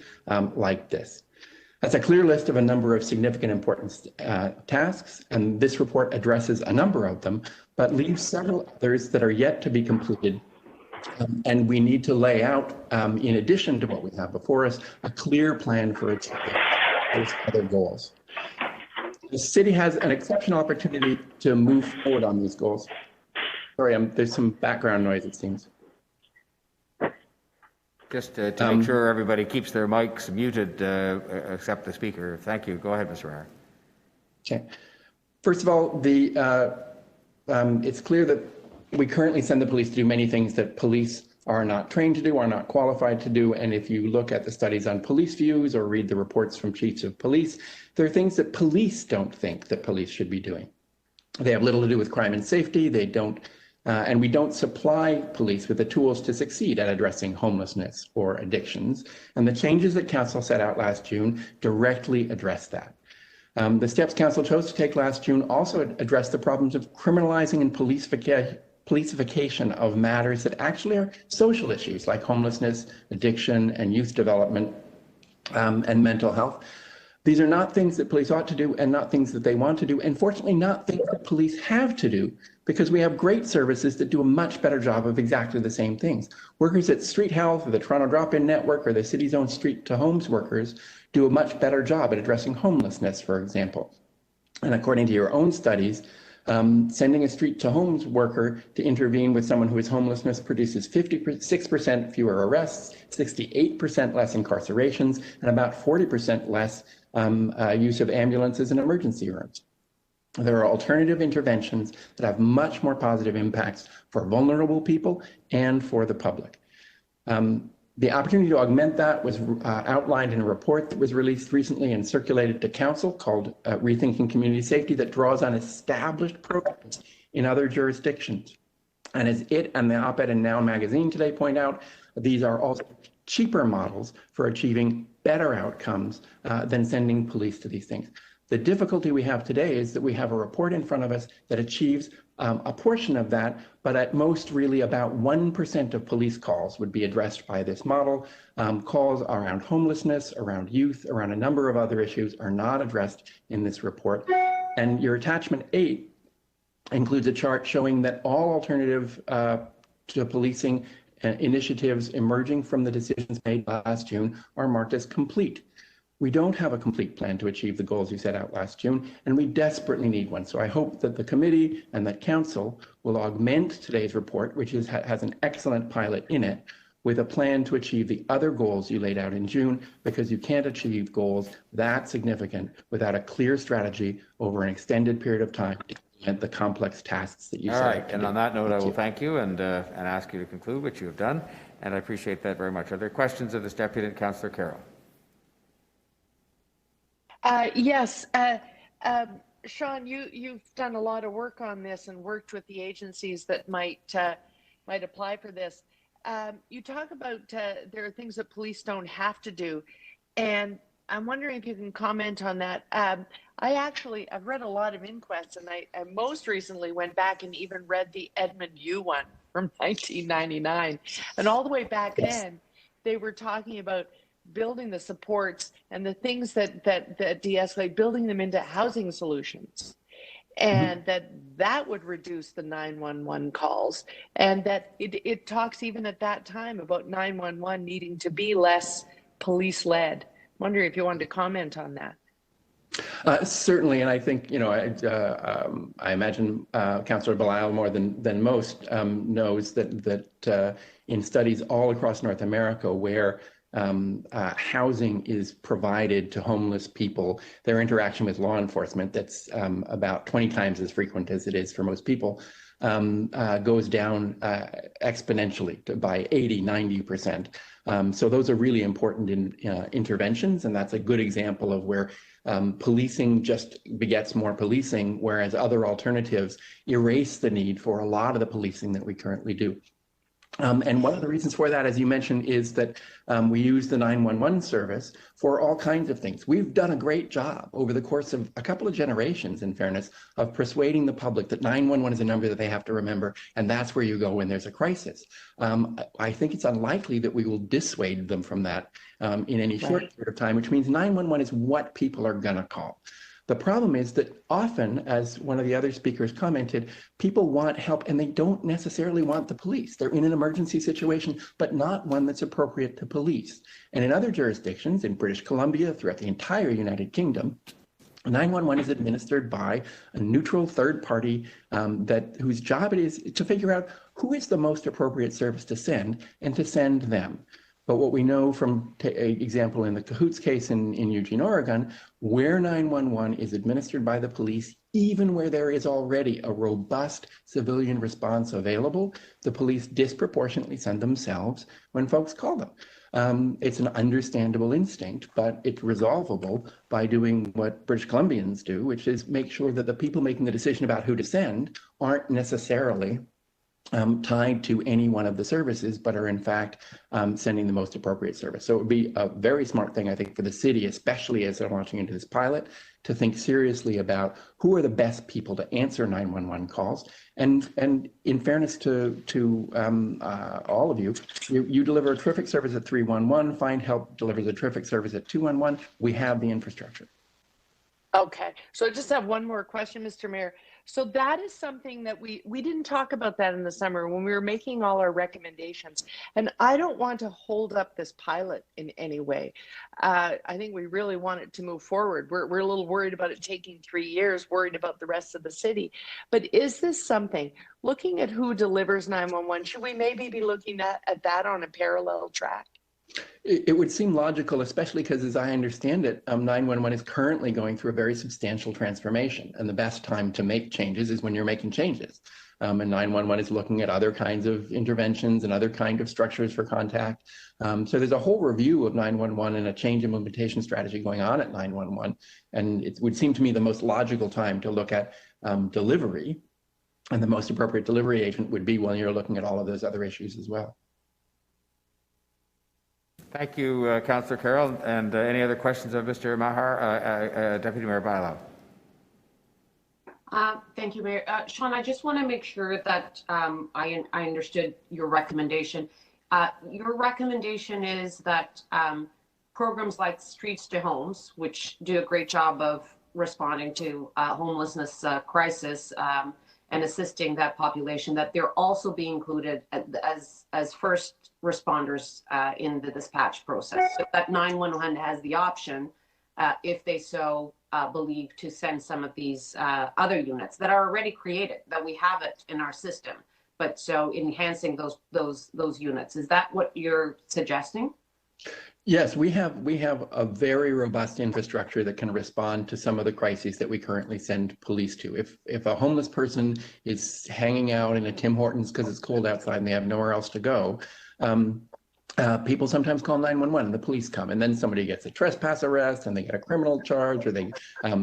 like this. That's a clear list of a number of significant important tasks, and this report addresses a number of them, but leaves several others that are yet to be completed. And we need to lay out, in addition to what we have before us, a clear plan for achieving those other goals. The city has an exceptional opportunity to move forward on these goals. Sorry, there's some background noise, it seems. Just to make sure everybody keeps their mics muted, except the speaker. Thank you. Go ahead, Mr. Maher. Okay. First of all, it's clear that we currently send the police to do many things that police are not trained to do, are not qualified to do. And if you look at the studies on police views or read the reports from chiefs of police, there are things that police don't think that police should be doing. They have little to do with crime and safety. They don't, and we don't supply police with the tools to succeed at addressing homelessness or addictions. And the changes that Council set out last June directly address that. The steps Council chose to take last June also address the problems of criminalizing and policification of matters that actually are social issues like homelessness, addiction, and youth development, and mental health. These are not things that police ought to do and not things that they want to do, and fortunately not things that police have to do, because we have great services that do a much better job of exactly the same things. Workers at Street Health or the Toronto Drop-In Network or the city's own Street to Homes workers do a much better job at addressing homelessness, for example. And according to your own studies, sending a street to homes worker to intervene with someone who is homelessness produces 56% fewer arrests, 68% less incarcerations, and about 40% less use of ambulances and emergency rooms. There are alternative interventions that have much more positive impacts for vulnerable people and for the public. The opportunity to augment that was outlined in a report that was released recently and circulated to council called Rethinking Community Safety, that draws on established programs in other jurisdictions. And as it and the op-ed in Now magazine today point out, these are also cheaper models for achieving better outcomes than sending police to these things. The difficulty we have today is that we have a report in front of us that achieves a portion of that, but at most really about 1% of police calls would be addressed by this model. Calls around homelessness, around youth, around a number of other issues are not addressed in this report. And your attachment 8 includes a chart showing that all alternative to policing initiatives emerging from the decisions made last June are marked as complete. We don't have a complete plan to achieve the goals you set out last June, and we desperately need one. So I hope that the committee and that council will augment today's report, which has an excellent pilot in it, with a plan to achieve the other goals you laid out in June, because you can't achieve goals that significant without a clear strategy over an extended period of time to implement the complex tasks that you set out to do. All right, and on that note, I will thank you and ask you to conclude, which you have done, and I appreciate that very much. Are there questions of this deputy, Councillor Carroll? Yes, Sean, you've done a lot of work on this and worked with the agencies that might apply for this. You talk about there are things that police don't have to do, and I'm wondering if you can comment on that. I've read a lot of inquests, and I most recently went back and even read the Edmund Yu one from 1999, and all the way back then, they were talking about building the supports and the things that de-escalate, building them into housing solutions, and that would reduce the 911 calls, and that it talks even at that time about 911 needing to be less police-led. I'm wondering if you wanted to comment on that. Certainly, and I think, I imagine Councillor Belisle more than most knows that in studies all across North America where housing is provided to homeless people, their interaction with law enforcement, that's about 20 times as frequent as it is for most people, goes down exponentially by 80–90%. So those are really important interventions, and that's a good example of where policing just begets more policing, whereas other alternatives erase the need for a lot of the policing that we currently do. And one of the reasons for that, as you mentioned, is that we use the 911 service for all kinds of things. We've done a great job over the course of a couple of generations, in fairness, of persuading the public that 911 is a number that they have to remember, and that's where you go when there's a crisis. I think it's unlikely that we will dissuade them from that in any short period of time, which means 911 is what people are going to call. The problem is that often, as one of the other speakers commented, people want help and they don't necessarily want the police. They're in an emergency situation, but not one that's appropriate to police. And in other jurisdictions, in British Columbia, throughout the entire United Kingdom, 911 is administered by a neutral third party whose job it is to figure out who is the most appropriate service to send and to send them. But what we know from example in the Cahoots case in Eugene, Oregon, where 911 is administered by the police, even where there is already a robust civilian response available, the police disproportionately send themselves when folks call them. It's an understandable instinct, but it's resolvable by doing what British Columbians do, which is make sure that the people making the decision about who to send aren't necessarily tied to any one of the services, but are in fact sending the most appropriate service. So it would be a very smart thing, I think, for the city, especially as they're launching into this pilot, to think seriously about who are the best people to answer 911 calls. And in fairness to all of you, you deliver a terrific service at 311, Find Help delivers a terrific service at 211. We have the infrastructure. Okay, so I just have one more question, Mr. Mayor. So that is something that we didn't talk about that in the summer when we were making all our recommendations. And I don't want to hold up this pilot in any way. I think we really want it to move forward. We're a little worried about it taking 3 years, worried about the rest of the city. But is this something, looking at who delivers 911, should we maybe be looking at that on a parallel track? It would seem logical, especially because, as I understand it, 911 is currently going through a very substantial transformation. And the best time to make changes is when you're making changes. And 911 is looking at other kinds of interventions and other kind of structures for contact. So there's a whole review of 911 and a change implementation strategy going on at 911. And it would seem to me the most logical time to look at delivery, and the most appropriate delivery agent would be when you're looking at all of those other issues as well. Thank you, Councillor Carroll. And any other questions of Mr. Maher, Deputy Mayor Bailão? Thank you, Mayor. Sean, I just want to make sure that I understood your recommendation. Your recommendation is that programs like Streets to Homes, which do a great job of responding to homelessness crisis and assisting that population, that they're also be included as first responders in the dispatch process. So that 911 has the option, if they so believe, to send some of these other units that are already created, that we have it in our system. But so enhancing those units, is that what you're suggesting? Yes, we have a very robust infrastructure that can respond to some of the crises that we currently send police to. If a homeless person is hanging out in a Tim Hortons because it's cold outside and they have nowhere else to go, people sometimes call 911 and the police come, and then somebody gets a trespass arrest and they get a criminal charge, or they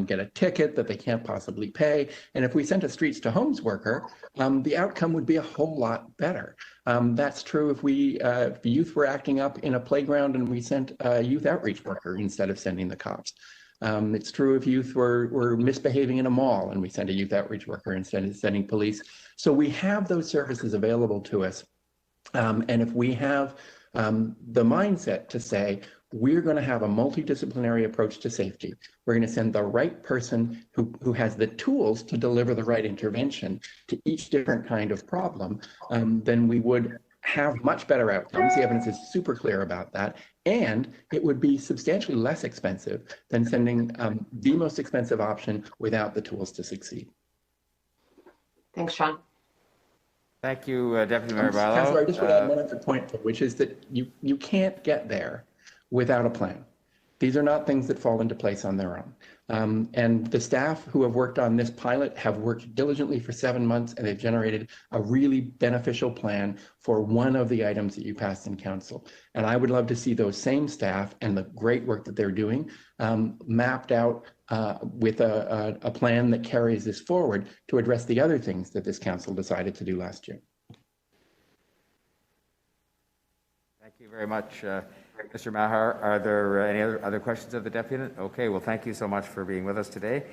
get a ticket that they can't possibly pay. And if we sent a Streets to Homes worker, the outcome would be a whole lot better. That's true if the youth were acting up in a playground and we sent a youth outreach worker instead of sending the cops. It's true if youth were misbehaving in a mall and we sent a youth outreach worker instead of sending police. So we have those services available to us. And if we have the mindset to say, we're going to have a multidisciplinary approach to safety, we're going to send the right person who has the tools to deliver the right intervention to each different kind of problem, then we would have much better outcomes. The evidence is super clear about that. And it would be substantially less expensive than sending the most expensive option without the tools to succeed. Thanks, Sean. Thank you, Deputy Mayor Bailão. Councillor, I just would add one other point, which is that you can't get there without a plan. These are not things that fall into place on their own. And the staff who have worked on this pilot have worked diligently for 7 months, and they've generated a really beneficial plan for one of the items that you passed in council. And I would love to see those same staff and the great work that they're doing mapped out with a plan that carries this forward to address the other things that this council decided to do last year. Thank you very much, Mr. Maher. Are there any other questions of the deputy? Okay, well, thank you so much for being with us today.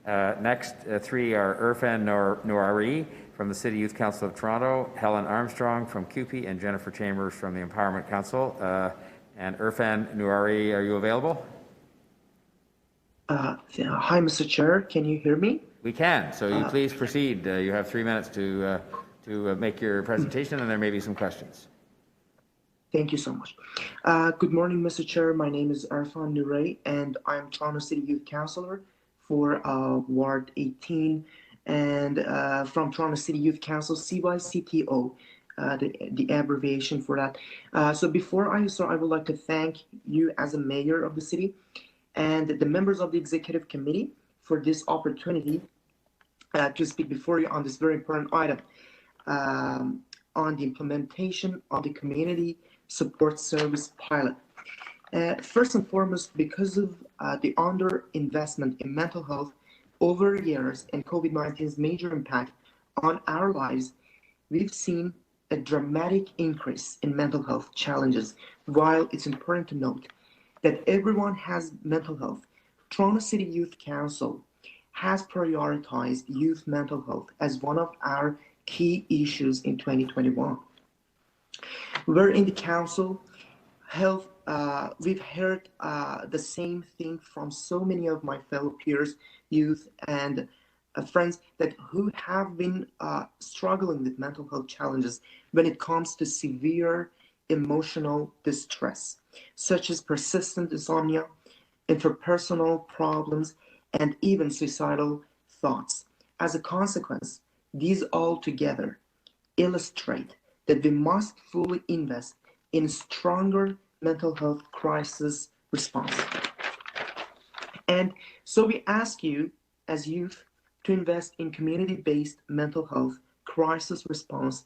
Next three are Irfan Nouri from the City Youth Council of Toronto, Helen Armstrong from CUPE, and Jennifer Chambers from the Empowerment Council. And Irfan Nouri, are you available? Hi, Mr. Chair. Can you hear me? We can. So you please proceed. You have 3 minutes to make your presentation, and there may be some questions. Thank you so much. Good morning, Mr. Chair. My name is Irfan Nouri, and I'm Toronto City Youth Councillor for Ward 18, and from Toronto City Youth Council, CYCTO, the abbreviation for that. So before I start, I would like to thank you as a mayor of the city and the members of the executive committee for this opportunity to speak before you on this very important item on the implementation of the community support service pilot. First and foremost, because of the underinvestment in mental health over years and COVID-19's major impact on our lives, we've seen a dramatic increase in mental health challenges. While it's important to note that everyone has mental health, Toronto City Youth Council has prioritized youth mental health as one of our key issues in 2021. We're in the council health. We've heard the same thing from so many of my fellow peers, youth, and friends that who have been struggling with mental health challenges when it comes to severe emotional distress, such as persistent insomnia, interpersonal problems, and even suicidal thoughts. As a consequence, these all together illustrate that we must fully invest in stronger mental health crisis response. And so we ask you as youth to invest in community-based mental health crisis response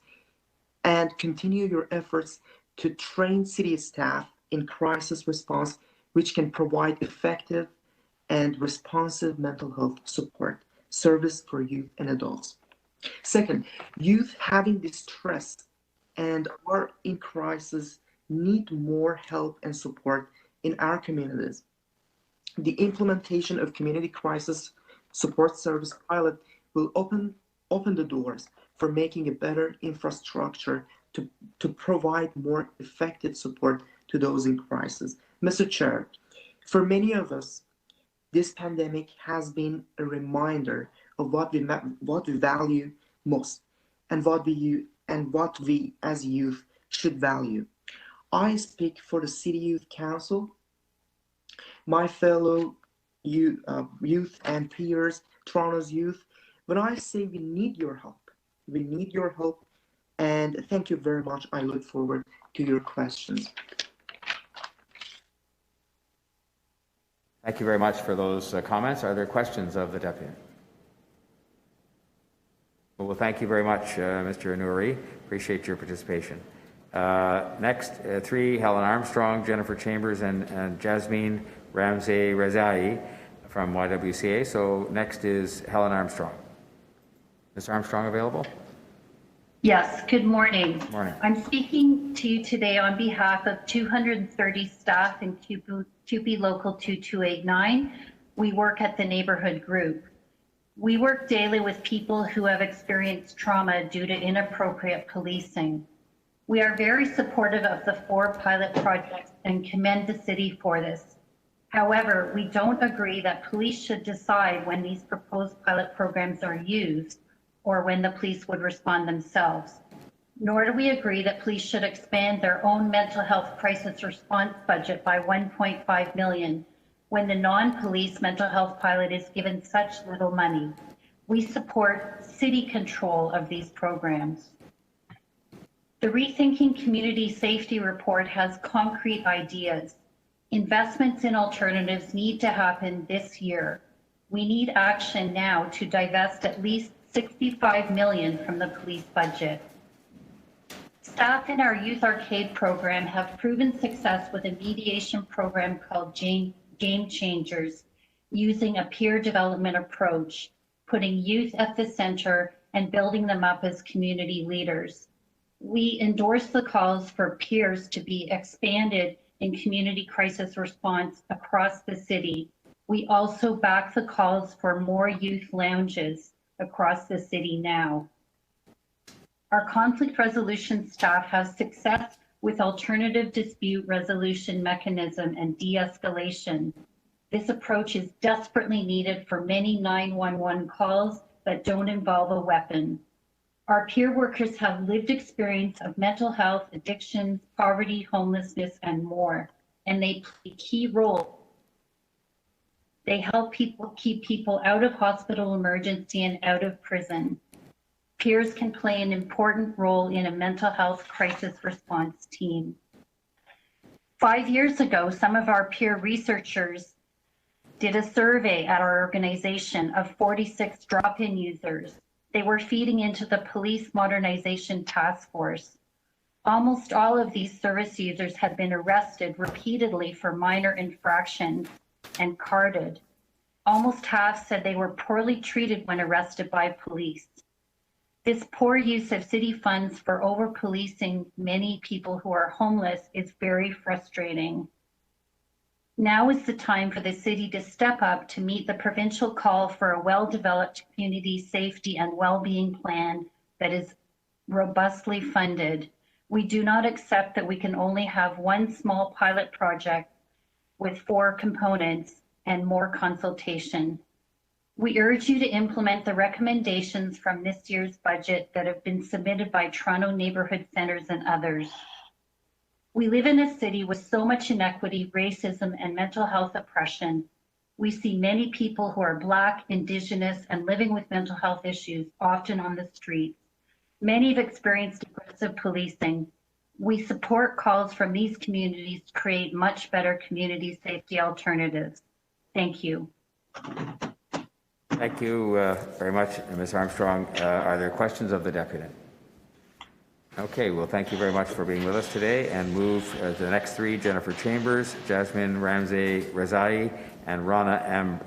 and continue your efforts to train city staff in crisis response, which can provide effective and responsive mental health support service for youth and adults. Second, youth having distress and are in crisis need more help and support in our communities. The implementation of community crisis support service pilot will open the doors for making a better infrastructure to provide more effective support to those in crisis. Mr. Chair, for many of us, this pandemic has been a reminder of what we value most and what we as youth should value. I speak for the City Youth Council, my fellow youth and peers, Toronto's youth, when I say we need your help. We need your help, and thank you very much. I look forward to your questions. Thank you very much for those comments. Are there questions of the Deputy? Well, thank you very much, Mr. Nouri. Appreciate your participation. Next, 3, Helen Armstrong, Jennifer Chambers, and Jasmine Ramsey Rezai from YWCA. So next is Helen Armstrong. Ms. Armstrong available? Yes, good morning. Morning. I'm speaking to you today on behalf of 230 staff in CUPE Local 2289. We work at the neighborhood group. We work daily with people who have experienced trauma due to inappropriate policing. We are very supportive of the 4 pilot projects and commend the city for this. However, we don't agree that police should decide when these proposed pilot programs are used or when the police would respond themselves. Nor do we agree that police should expand their own mental health crisis response budget by 1.5 million when the non-police mental health pilot is given such little money. We support city control of these programs. The Rethinking Community Safety Report has concrete ideas. Investments in alternatives need to happen this year. We need action now to divest at least 65 million from the police budget. Staff in our Youth Arcade program have proven success with a mediation program called Game Changers, using a peer development approach, putting youth at the center and building them up as community leaders. We endorse the calls for peers to be expanded in community crisis response across the city. We also back the calls for more youth lounges across the city now. Our conflict resolution staff has success with alternative dispute resolution mechanism and de-escalation. This approach is desperately needed for many 911 calls that don't involve a weapon. Our peer workers have lived experience of mental health, addictions, poverty, homelessness, and more, and they play a key role. They help keep people out of hospital emergency and out of prison. Peers can play an important role in a mental health crisis response team. 5 years ago, some of our peer researchers did a survey at our organization of 46 drop-in users. They were feeding into the Police Modernization Task Force. Almost all of these service users had been arrested repeatedly for minor infractions and carded. Almost half said they were poorly treated when arrested by police. This poor use of city funds for over-policing many people who are homeless is very frustrating. Now is the time for the city to step up to meet the provincial call for a well-developed community safety and well-being plan that is robustly funded. We do not accept that we can only have one small pilot project with 4 components and more consultation. We urge you to implement the recommendations from this year's budget that have been submitted by Toronto Neighbourhood Centres and others. We live in a city with so much inequity, racism, and mental health oppression. We see many people who are Black, Indigenous, and living with mental health issues often on the streets. Many have experienced aggressive policing. We support calls from these communities to create much better community safety alternatives. Thank you. Thank you very much, Ms. Armstrong. Are there questions of the deputy? Okay, well, thank you very much for being with us today, and move to the next 3, Jennifer Chambers, Jasmine Rezai, and Rana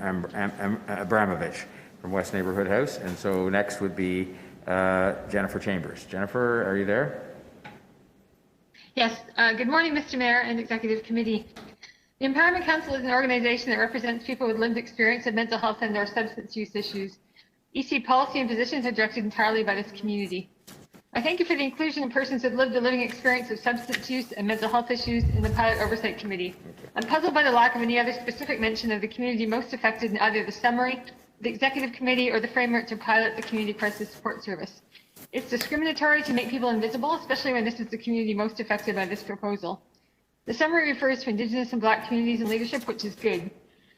Abramovich from West Neighbourhood House. And so next would be Jennifer Chambers. Jennifer, are you there? Yes. Good morning, Mr. Mayor and Executive Committee. The Empowerment Council is an organization that represents people with lived experience of mental health and their substance use issues. EC policy and positions are directed entirely by this community. I thank you for the inclusion of persons with lived or living experience of substance use and mental health issues in the Pilot Oversight Committee. I'm puzzled by the lack of any other specific mention of the community most affected in either the summary, the Executive Committee, or the framework to pilot the Community Crisis Support Service. It's discriminatory to make people invisible, especially when this is the community most affected by this proposal. The summary refers to Indigenous and Black communities in leadership, which is good.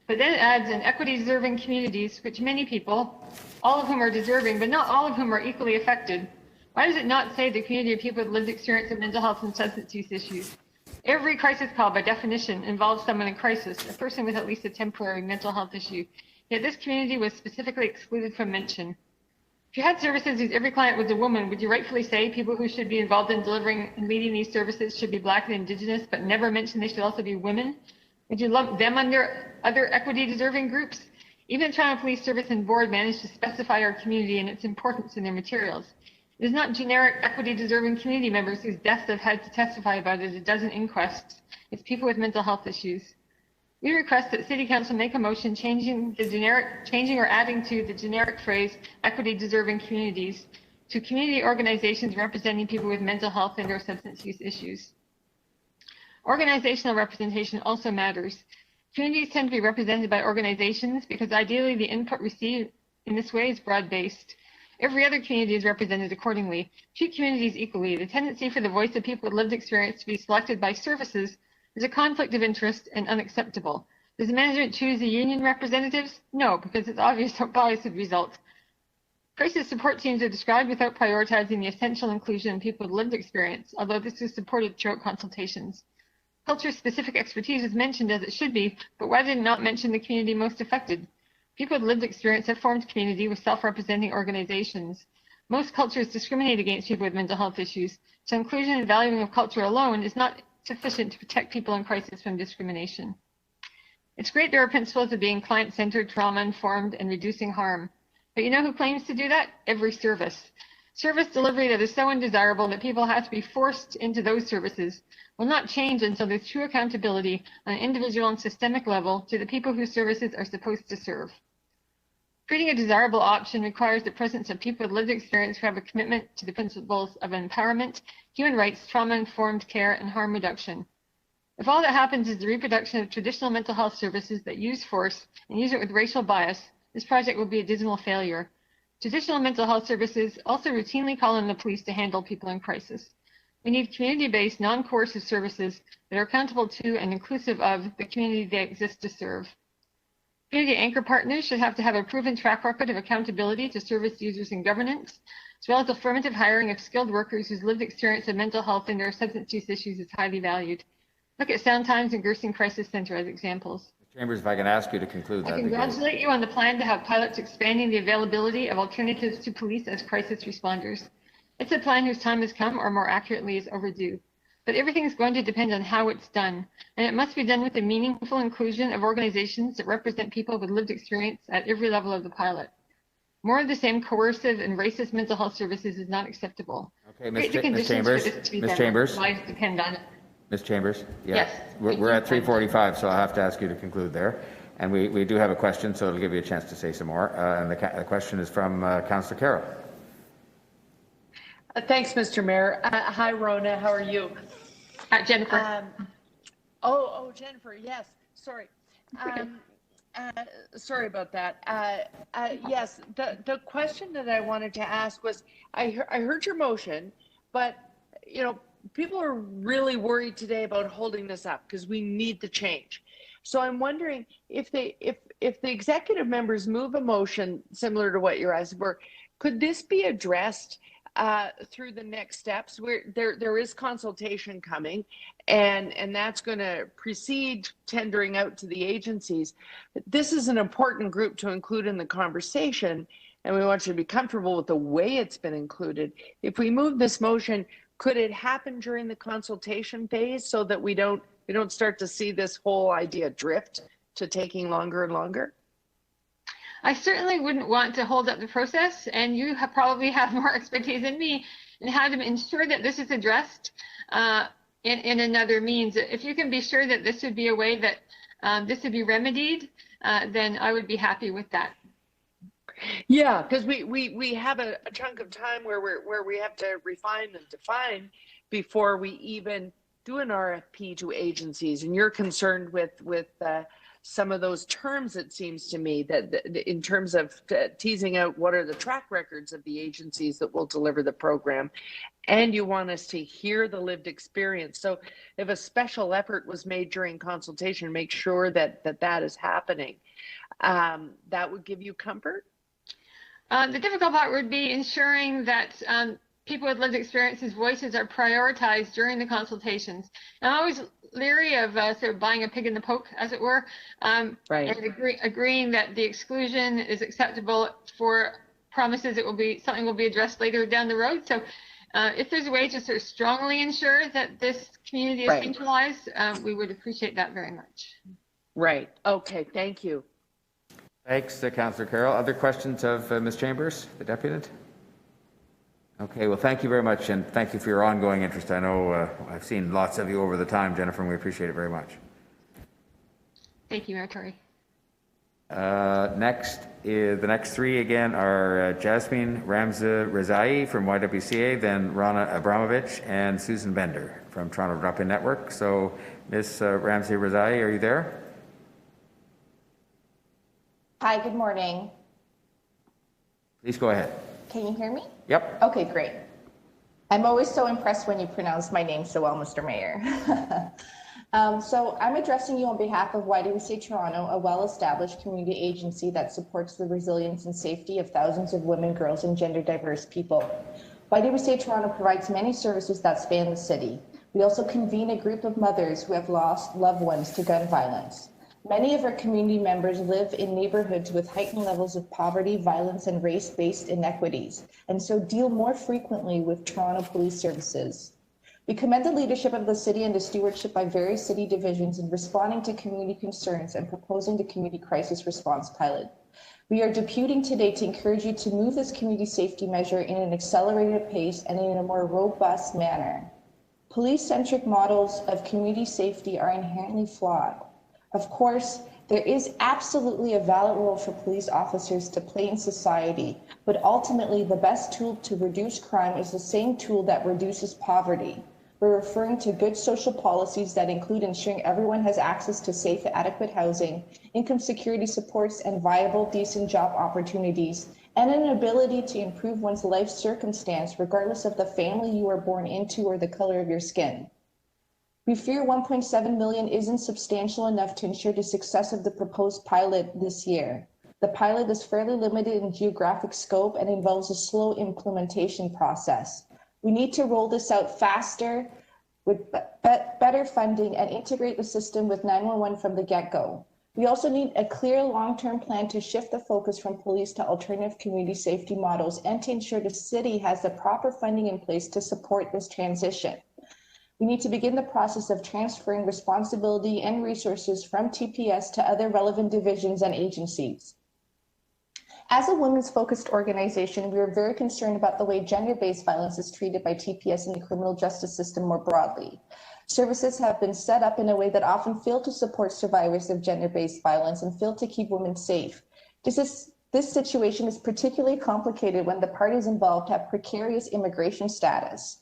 But then it adds an equity-deserving communities, which many people, all of whom are deserving, but not all of whom are equally affected. Why does it not say the community of people with lived experience of mental health and substance use issues? Every crisis call, by definition, involves someone in crisis, a person with at least a temporary mental health issue. Yet this community was specifically excluded from mention. If you had services whose every client was a woman, would you rightfully say people who should be involved in delivering and leading these services should be Black and Indigenous, but never mention they should also be women? Would you lump them under other equity-deserving groups? Even the Toronto Police Service and Board managed to specify our community and its importance in their materials. It is not generic equity-deserving community members whose deaths have had to testify about it at a dozen inquests. It's people with mental health issues. We request that City Council make a motion changing or adding to the generic phrase equity-deserving communities to community organizations representing people with mental health and or substance use issues. Organizational representation also matters. Communities tend to be represented by organizations because ideally the input received in this way is broad-based. Every other community is represented accordingly. Treat communities equally. The tendency for the voice of people with lived experience to be selected by services is a conflict of interest and unacceptable. Does the management choose the union representatives? No, because it's obvious how bias would result. Crisis support teams are described without prioritizing the essential inclusion of people with lived experience, although this is supported throughout consultations. Culture-specific expertise is mentioned as it should be, but why did it not mention the community most affected? People with lived experience have formed community with self-representing organizations. Most cultures discriminate against people with mental health issues, so inclusion and valuing of culture alone is not sufficient to protect people in crisis from discrimination. It's great there are principles of being client-centered, trauma-informed, and reducing harm. But you know who claims to do that? Every service. Service delivery that is so undesirable that people have to be forced into those services will not change until there's true accountability on an individual and systemic level to the people whose services are supposed to serve. Creating a desirable option requires the presence of people with lived experience who have a commitment to the principles of empowerment, human rights, trauma-informed care, and harm reduction. If all that happens is the reproduction of traditional mental health services that use force and use it with racial bias, this project will be a dismal failure. Traditional mental health services also routinely call on the police to handle people in crisis. We need community-based, non-coercive services that are accountable to and inclusive of the community they exist to serve. Community anchor partners should have to have a proven track record of accountability to service users and governance, as well as affirmative hiring of skilled workers whose lived experience of mental health and their substance use issues is highly valued. Look at Soundtimes and Gerson Crisis Center as examples. Chambers, if I can ask you to conclude that. I congratulate you on the plan to have pilots expanding the availability of alternatives to police as crisis responders. It's a plan whose time has come, or more accurately is overdue. But everything is going to depend on how it's done, and it must be done with a meaningful inclusion of organizations that represent people with lived experience at every level of the pilot. More of the same coercive and racist mental health services is not acceptable. Okay, Create the Ms. conditions Chambers, for this to be Ms. done. Chambers, Lives depend on it. Ms. Chambers, yeah. Yes. We're at 3:45, so I'll have to ask you to conclude there. And we do have a question, so it'll give you a chance to say some more. And the question is from Councillor Carroll. Thanks, Mr. Mayor. Hi, Rona. How are you? Jennifer. Jennifer. Yes. Sorry. Sorry about that. Yes, the question that I wanted to ask was, I heard your motion, but you know, people are really worried today about holding this up because we need the change. So I'm wondering if the executive members move a motion similar to what you're asking for, could this be addressed through the next steps? Where there is consultation coming, and that's going to precede tendering out to the agencies. This is an important group to include in the conversation, and we want you to be comfortable with the way it's been included. If we move this motion, could it happen during the consultation phase so that we don't start to see this whole idea drift to taking longer and longer? I certainly wouldn't want to hold up the process, and you probably have more expertise than me in how to ensure that this is addressed in another means. If you can be sure that this would be a way that this would be remedied, then I would be happy with that. Yeah, because we have a chunk of time where we have to refine and define before we even do an RFP to agencies, and you're concerned with some of those terms, it seems to me, that in terms of teasing out what are the track records of the agencies that will deliver the program, and you want us to hear the lived experience. So if a special effort was made during consultation, make sure that is happening. That would give you comfort? The difficult part would be ensuring that people with lived experiences' voices are prioritized during the consultations. And I'm always leery of sort of buying a pig in the poke, as it were, Right. and agreeing that the exclusion is acceptable for promises that something will be addressed later down the road. So if there's a way to sort of strongly ensure that this community is Right. centralized, we would appreciate that very much. Right. Okay. Thank you. Thanks, Councillor Carroll. Other questions of Ms. Chambers, the deputant? Okay, well, thank you very much, and thank you for your ongoing interest. I know I've seen lots of you over the time, Jennifer, and we appreciate it very much. Thank you, Mayor Tory. Next, the next three again are Jasmine Ramza-Rezai from YWCA, then Rana Abramovich, and Susan Bender from Toronto Drop-In Network. So, Ms. Ramza-Rezai, are you there? Hi, good morning. Please go ahead. Can you hear me? Yep. Okay, great. I'm always so impressed when you pronounce my name so well, Mr. Mayor. So I'm addressing you on behalf of YWCA Toronto, a well-established community agency that supports the resilience and safety of thousands of women, girls, and gender diverse people. YWCA Toronto provides many services that span the city. We also convene a group of mothers who have lost loved ones to gun violence. Many of our community members live in neighborhoods with heightened levels of poverty, violence, and race-based inequities, and so deal more frequently with Toronto Police Services. We commend the leadership of the city and the stewardship by various city divisions in responding to community concerns and proposing the community crisis response pilot. We are deputing today to encourage you to move this community safety measure in an accelerated pace and in a more robust manner. Police-centric models of community safety are inherently flawed. Of course, there is absolutely a valid role for police officers to play in society, but ultimately the best tool to reduce crime is the same tool that reduces poverty. We're referring to good social policies that include ensuring everyone has access to safe and adequate housing, income security supports, and viable, decent job opportunities, and an ability to improve one's life circumstance regardless of the family you were born into or the color of your skin. We fear 1.7 million isn't substantial enough to ensure the success of the proposed pilot this year. The pilot is fairly limited in geographic scope and involves a slow implementation process. We need to roll this out faster with better funding and integrate the system with 911 from the get-go. We also need a clear long-term plan to shift the focus from police to alternative community safety models and to ensure the city has the proper funding in place to support this transition. We need to begin the process of transferring responsibility and resources from TPS to other relevant divisions and agencies. As a women's focused organization, we are very concerned about the way gender-based violence is treated by TPS in the criminal justice system more broadly. Services have been set up in a way that often fail to support survivors of gender-based violence and fail to keep women safe. This situation is particularly complicated when the parties involved have precarious immigration status.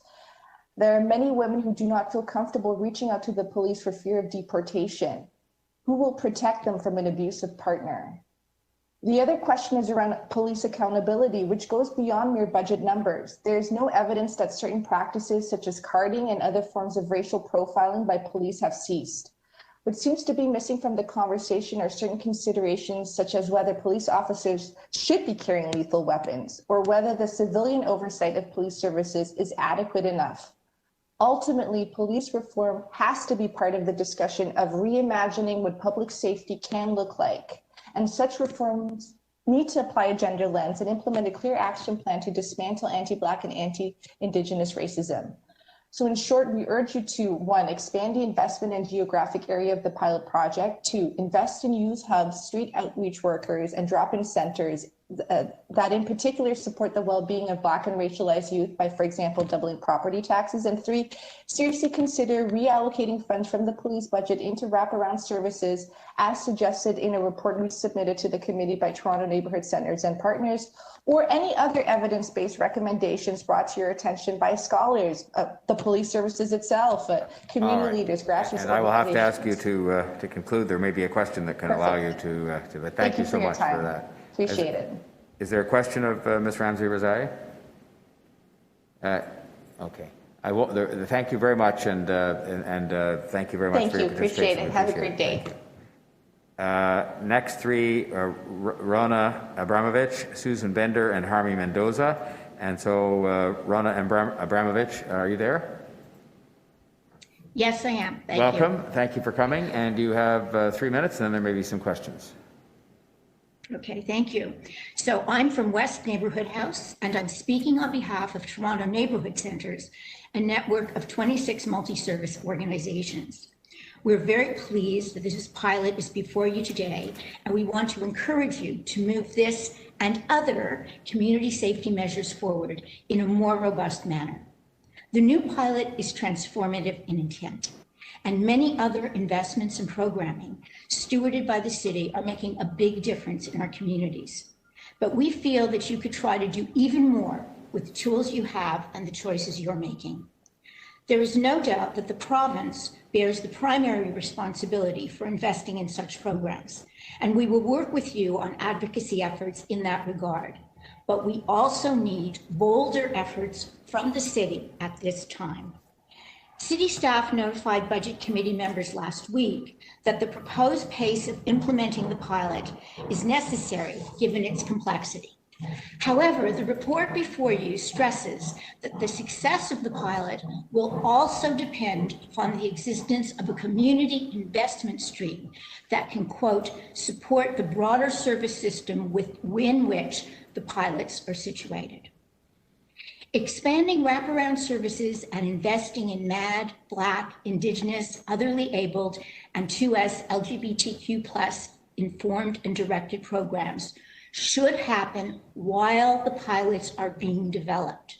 There are many women who do not feel comfortable reaching out to the police for fear of deportation. Who will protect them from an abusive partner? The other question is around police accountability, which goes beyond mere budget numbers. There is no evidence that certain practices such as carding and other forms of racial profiling by police have ceased. What seems to be missing from the conversation are certain considerations such as whether police officers should be carrying lethal weapons or whether the civilian oversight of police services is adequate enough. Ultimately, police reform has to be part of the discussion of reimagining what public safety can look like. And such reforms need to apply a gender lens and implement a clear action plan to dismantle anti-Black and anti-Indigenous racism. So in short, we urge you to, 1, expand the investment and geographic area of the pilot project, 2, invest in youth hubs, street outreach workers, and drop-in centers that in particular support the well-being of Black and racialized youth by, for example, doubling property taxes, and 3, seriously consider reallocating funds from the police budget into wraparound services as suggested in a report we submitted to the committee by Toronto Neighbourhood Centres and Partners, or any other evidence-based recommendations brought to your attention by scholars, the police services itself, community leaders, grassroots. And I will have to ask you to conclude. There may be a question that can allow you to, but thank you so much for that. Appreciate it. Is there a question of Ms. Ramsey-Razai? Okay. I will. Thank you very much, and thank you very much for your participation. Appreciate it. Have a great day. Next 3 are Rona Abramovich, Susan Bender, and Harmy Mendoza. And so, Rona Abramovich, are you there? Yes, I am. Thank you. Welcome. Thank you for coming. And you have 3 minutes, and then there may be some questions. Okay, thank you. So I'm from West Neighborhood House, and I'm speaking on behalf of Toronto Neighborhood Centres, a network of 26 multi-service organizations. We're very pleased that this pilot is before you today, and we want to encourage you to move this and other community safety measures forward in a more robust manner. The new pilot is transformative in intent, and many other investments and programming stewarded by the city are making a big difference in our communities. But we feel that you could try to do even more with the tools you have and the choices you're making. There is no doubt that the province bears the primary responsibility for investing in such programs, and we will work with you on advocacy efforts in that regard. But we also need bolder efforts from the city at this time. City staff notified Budget Committee members last week that the proposed pace of implementing the pilot is necessary given its complexity. However, the report before you stresses that the success of the pilot will also depend upon the existence of a community investment stream that can, quote, support the broader service system within which the pilots are situated. Expanding wraparound services and investing in MAD, Black, Indigenous, otherly abled, and 2S LGBTQ+ informed and directed programs should happen while the pilots are being developed.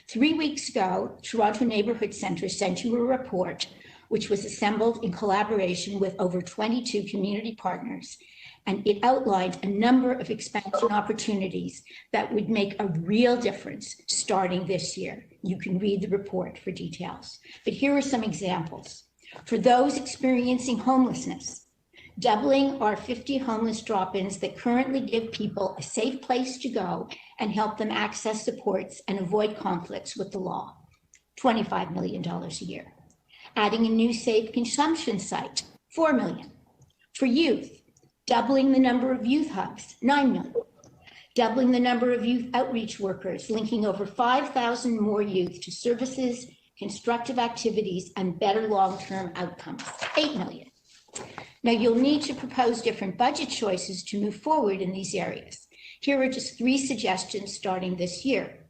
3 weeks ago, Toronto Neighbourhood Centre sent you a report which was assembled in collaboration with over 22 community partners, and it outlined a number of expansion opportunities that would make a real difference starting this year. You can read the report for details, but here are some examples. For those experiencing homelessness, doubling our 50 homeless drop-ins that currently give people a safe place to go and help them access supports and avoid conflicts with the law, $25 million a year. Adding a new safe consumption site, $4 million. For youth, doubling the number of youth hubs, $9 million. Doubling the number of youth outreach workers, linking over 5,000 more youth to services, constructive activities, and better long-term outcomes, $8 million. Now, you'll need to propose different budget choices to move forward in these areas. Here are just 3 suggestions starting this year.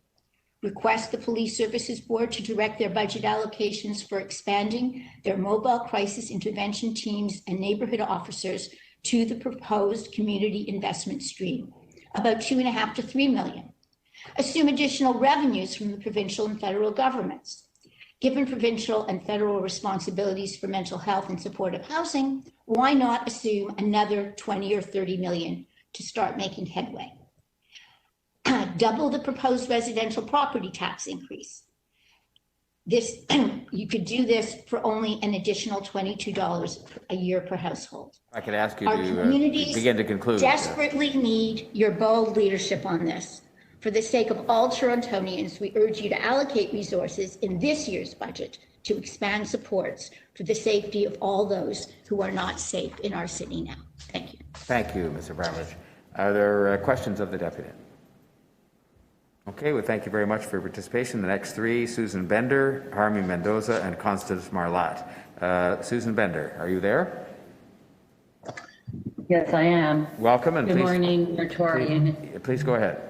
Request the Police Services Board to direct their budget allocations for expanding their mobile crisis intervention teams and neighborhood officers to the proposed community investment stream. about 2.5 to 3 million. Assume additional revenues from the provincial and federal governments. Given provincial and federal responsibilities for mental health and supportive housing, why not assume another 20 or 30 million to start making headway? Double the proposed residential property tax increase. This, you could do this for only an additional $22 a year per household. I could ask you Our to communities begin to conclude. desperately need your bold leadership on this. For the sake of all Torontonians, we urge you to allocate resources in this year's budget to expand supports for the safety of all those who are not safe in our city now. Thank you. Thank you, Mr. Bramlage. Are there questions of the deputy? Okay, well, thank you very much for your participation. The next three, Susan Bender, Harmy Mendoza, and Constance Marlatt. Susan Bender, are you there? Yes, I am. Welcome, and Good morning, Victorian. Please go ahead.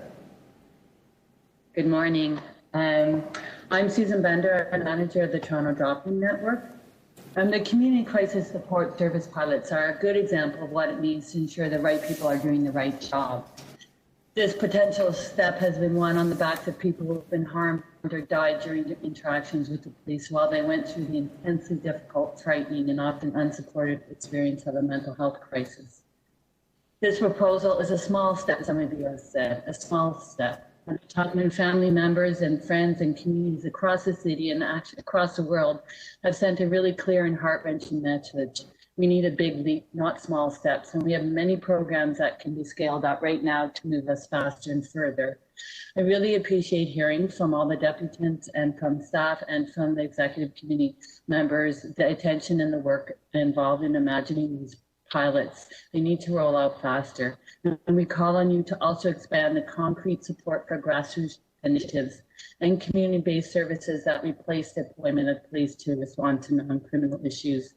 Good morning. I'm Susan Bender, I'm manager of the Toronto Drop-In Network. The Community Crisis Support Service pilots are a good example of what it means to ensure the right people are doing the right job. This potential step has been won on the backs of people who have been harmed or died during their interactions with the police while they went through the intensely difficult, frightening, and often unsupported experience of a mental health crisis. This proposal is a small step, some of you have said, a small step. Talking to family members and friends and communities across the city and actually across the world have sent a really clear and heart-wrenching message. We need a big leap, not small steps. And we have many programs that can be scaled up right now to move us faster and further. I really appreciate hearing from all the deputants and from staff and from the executive committee members the attention and the work involved in imagining these pilots. They need to roll out faster. And we call on you to also expand the concrete support for grassroots initiatives and community-based services that replace deployment of police to respond to non-criminal issues.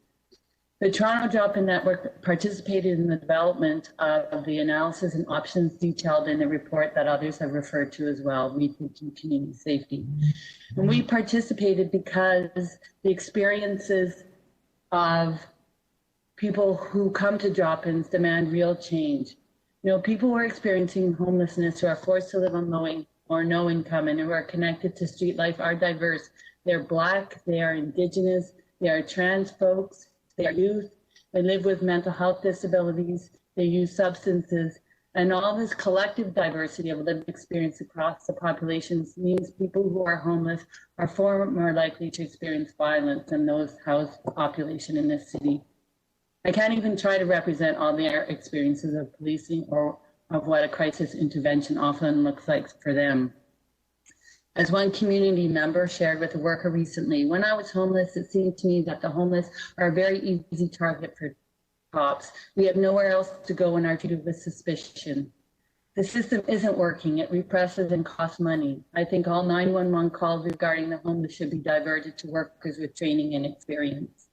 The Toronto Drop-In Network participated in the development of the analysis and options detailed in a report that others have referred to as well, Rethinking Community Safety. And we participated because the experiences of people who come to drop-ins demand real change. You know, people who are experiencing homelessness, who are forced to live on low or no income, and who are connected to street life are diverse. They're Black, they are Indigenous, they are trans folks, they are youth, they live with mental health disabilities, they use substances, and all this collective diversity of lived experience across the populations means people who are homeless are far more likely to experience violence than those housed population in this city. I can't even try to represent all their experiences of policing or of what a crisis intervention often looks like for them. As one community member shared with a worker recently, when I was homeless, it seemed to me that the homeless are a very easy target for cops. We have nowhere else to go and are treated with suspicion. The system isn't working. It represses and costs money. I think all 911 calls regarding the homeless should be diverted to workers with training and experience.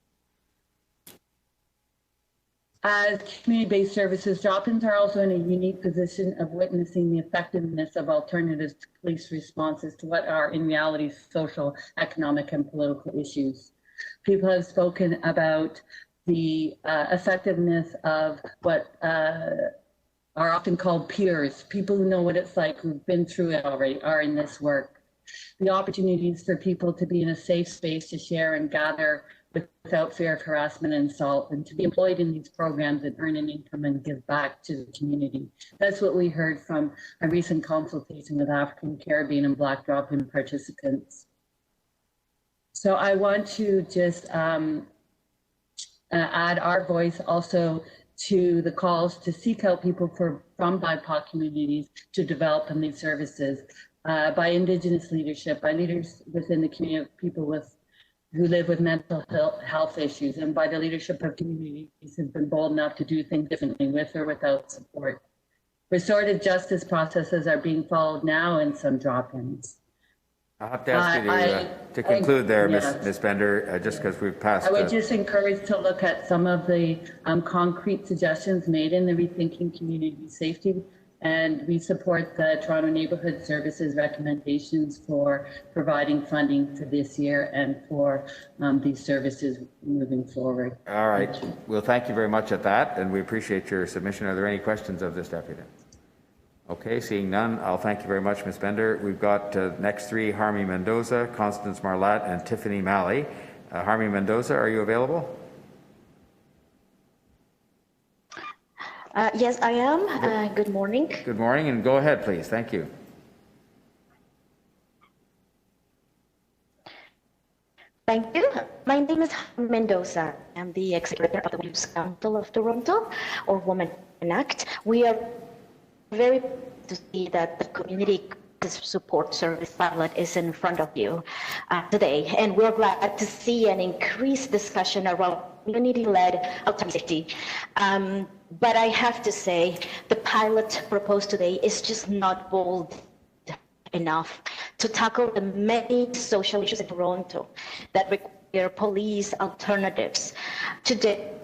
As community-based services, drop-ins are also in a unique position of witnessing the effectiveness of alternatives to police responses to what are in reality social, economic, and political issues. People have spoken about the effectiveness of what are often called peers, people who know what it's like, who've been through it already, are in this work. The opportunities for people to be in a safe space to share and gather without fear of harassment and assault, and to be employed in these programs and earn an income and give back to the community. That's what we heard from a recent consultation with African, Caribbean, and Black drop-in participants. So I want to just add our voice also to the calls to seek out people from BIPOC communities to develop in these services by Indigenous leadership, by leaders within the community, people who live with mental health issues, and by the leadership of communities who've been bold enough to do things differently with or without support. Restorative justice processes are being followed now in some drop-ins. I'll have to ask you to conclude there, Ms. Bender, just because we've passed. I would just encourage to look at some of the concrete suggestions made in the Rethinking Community Safety, and we support the Toronto Neighbourhood Services recommendations for providing funding for this year and for these services moving forward. All right. Well, thank you very much at that, and we appreciate your submission. Are there any questions of this deputy? Okay, seeing none, I'll thank you very much, Ms. Bender. We've got next three, Harmy Mendoza, Constance Marlatt, and Tiffany Malley. Harmy Mendoza, are you available? Yes, I am. Good morning. Good morning, and go ahead, please. Thank you. Thank you. My name is Mendoza. I'm the executive of the Women's Council of Toronto, or Women Enact. We are very pleased to see that the community support service pilot is in front of you today, and we're glad to see an increased discussion around community-led outcome safety. But I have to say, the pilot proposed today is just not bold enough to tackle the many social issues in Toronto that require police alternatives. Today,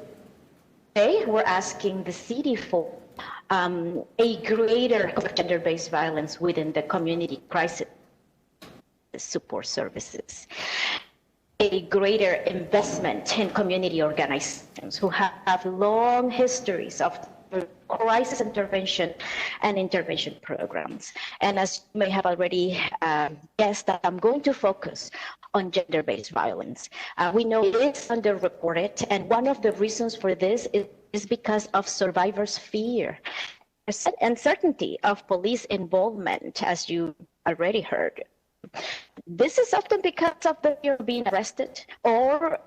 we're asking the city for a greater gender-based violence within the community crisis support services, a greater investment in community organizations who have long histories of crisis intervention and intervention programs. And as you may have already guessed, that I'm going to focus on gender-based violence. We know it is underreported, and one of the reasons for this is because of survivors' fear, uncertainty of police involvement, as you already heard. This is often because of the fear of being arrested or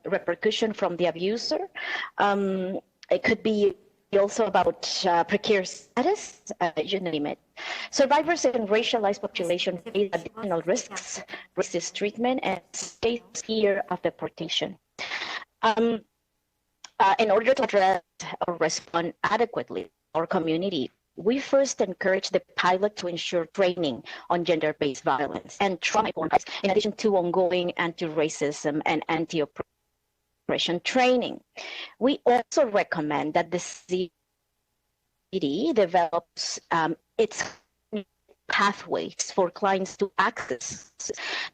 repercussion from the abuser. It could be also about precarious status, you name it. Survivors in racialized population face additional risks, racist treatment, and fear of deportation. In order to address or respond adequately to our community, we first encourage the pilot to ensure training on gender-based violence and trauma-informed rights, in addition to ongoing anti-racism and anti-oppression training. We also recommend that the city develops its pathways for clients to access.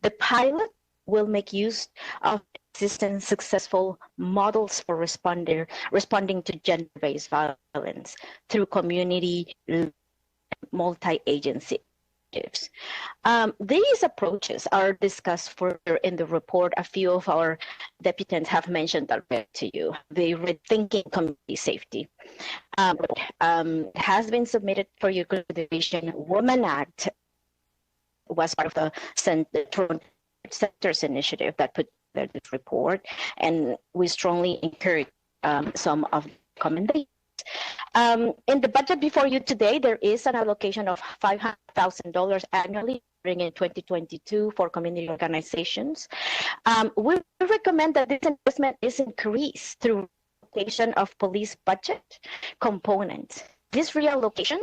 The pilot will make use of existing successful models for responding to gender-based violence through community multi-agency initiatives. These approaches are discussed further in the report. A few of our deputants have mentioned already to you. The Rethinking Community Safety has been submitted for your consideration. Women Act was part of the Toronto Centers Initiative that put together this report, and we strongly encourage some of the recommendations. In the budget before you today, there is an allocation of $500,000 annually during in 2022 for community organizations. We recommend that this investment is increased through reallocation of police budget components. This reallocation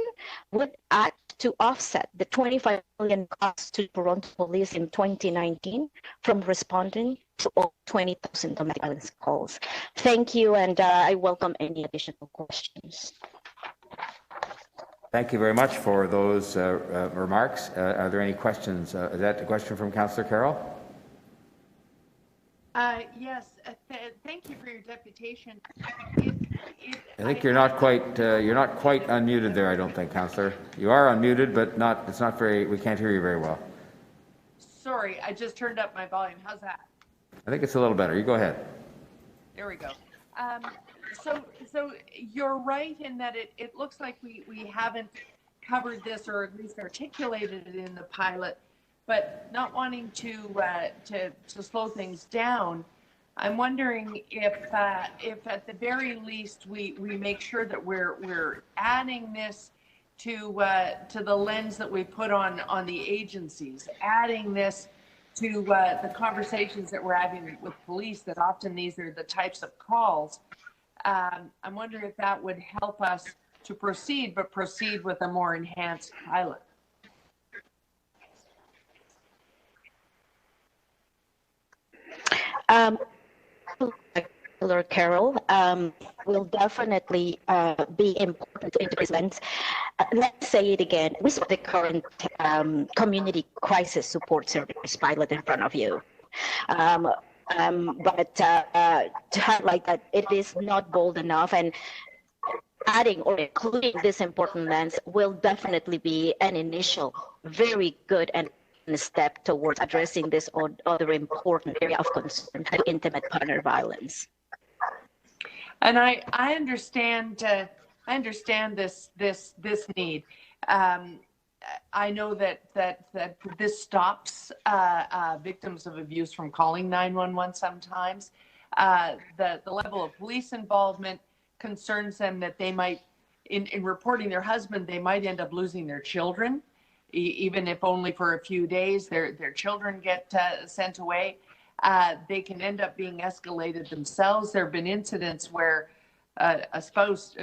would act to offset the $25 million cost to Toronto Police in 2019 from responding to all 20,000 domestic violence calls. Thank you, and I welcome any additional questions. Thank you very much for those remarks. Are there any questions? Is that a question from Councillor Carroll? Yes, thank you for your deputation. I think you're not quite unmuted there, I don't think, Councillor. You are unmuted, but it's not very, we can't hear you very well. Sorry, I just turned up my volume. How's that? I think it's a little better. You go ahead. There we go. So you're right in that it looks like we haven't covered this, or at least articulated it in the pilot, but not wanting to slow things down. I'm wondering if at the very least we make sure that we're adding this to the lens that we put on the agencies, adding this to the conversations that we're having with police, that often these are the types of calls. I'm wondering if that would help us to proceed, but proceed with a more enhanced pilot. Carol, will definitely be important to implement. Let's say it again. We saw the current community crisis support service pilot in front of you. But to highlight that it is not bold enough, and adding or including this important lens will definitely be an initial, very good and step towards addressing this other important area of concern, intimate partner violence. And I understand this need. I know that this stops victims of abuse from calling 911 sometimes. The level of police involvement concerns them that they might, in reporting their husband, they might end up losing their children, even if only for a few days. Their children get sent away. They can end up being escalated themselves. There have been incidents where a spouse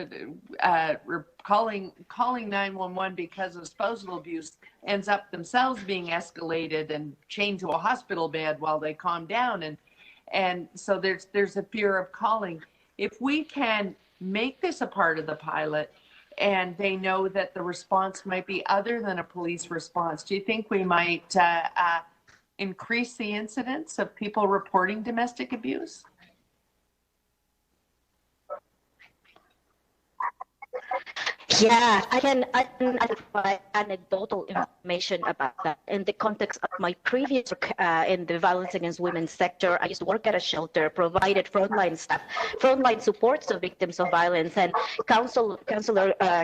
calling 911 because of spousal abuse ends up themselves being escalated and chained to a hospital bed while they calm down, and so there's a fear of calling. If we can make this a part of the pilot and they know that the response might be other than a police response, do you think we might increase the incidence of people reporting domestic abuse? Yeah, I can provide anecdotal information about that. In the context of my previous work in the violence against women sector, I used to work at a shelter, provided frontline staff, frontline supports to victims of violence. And Councillor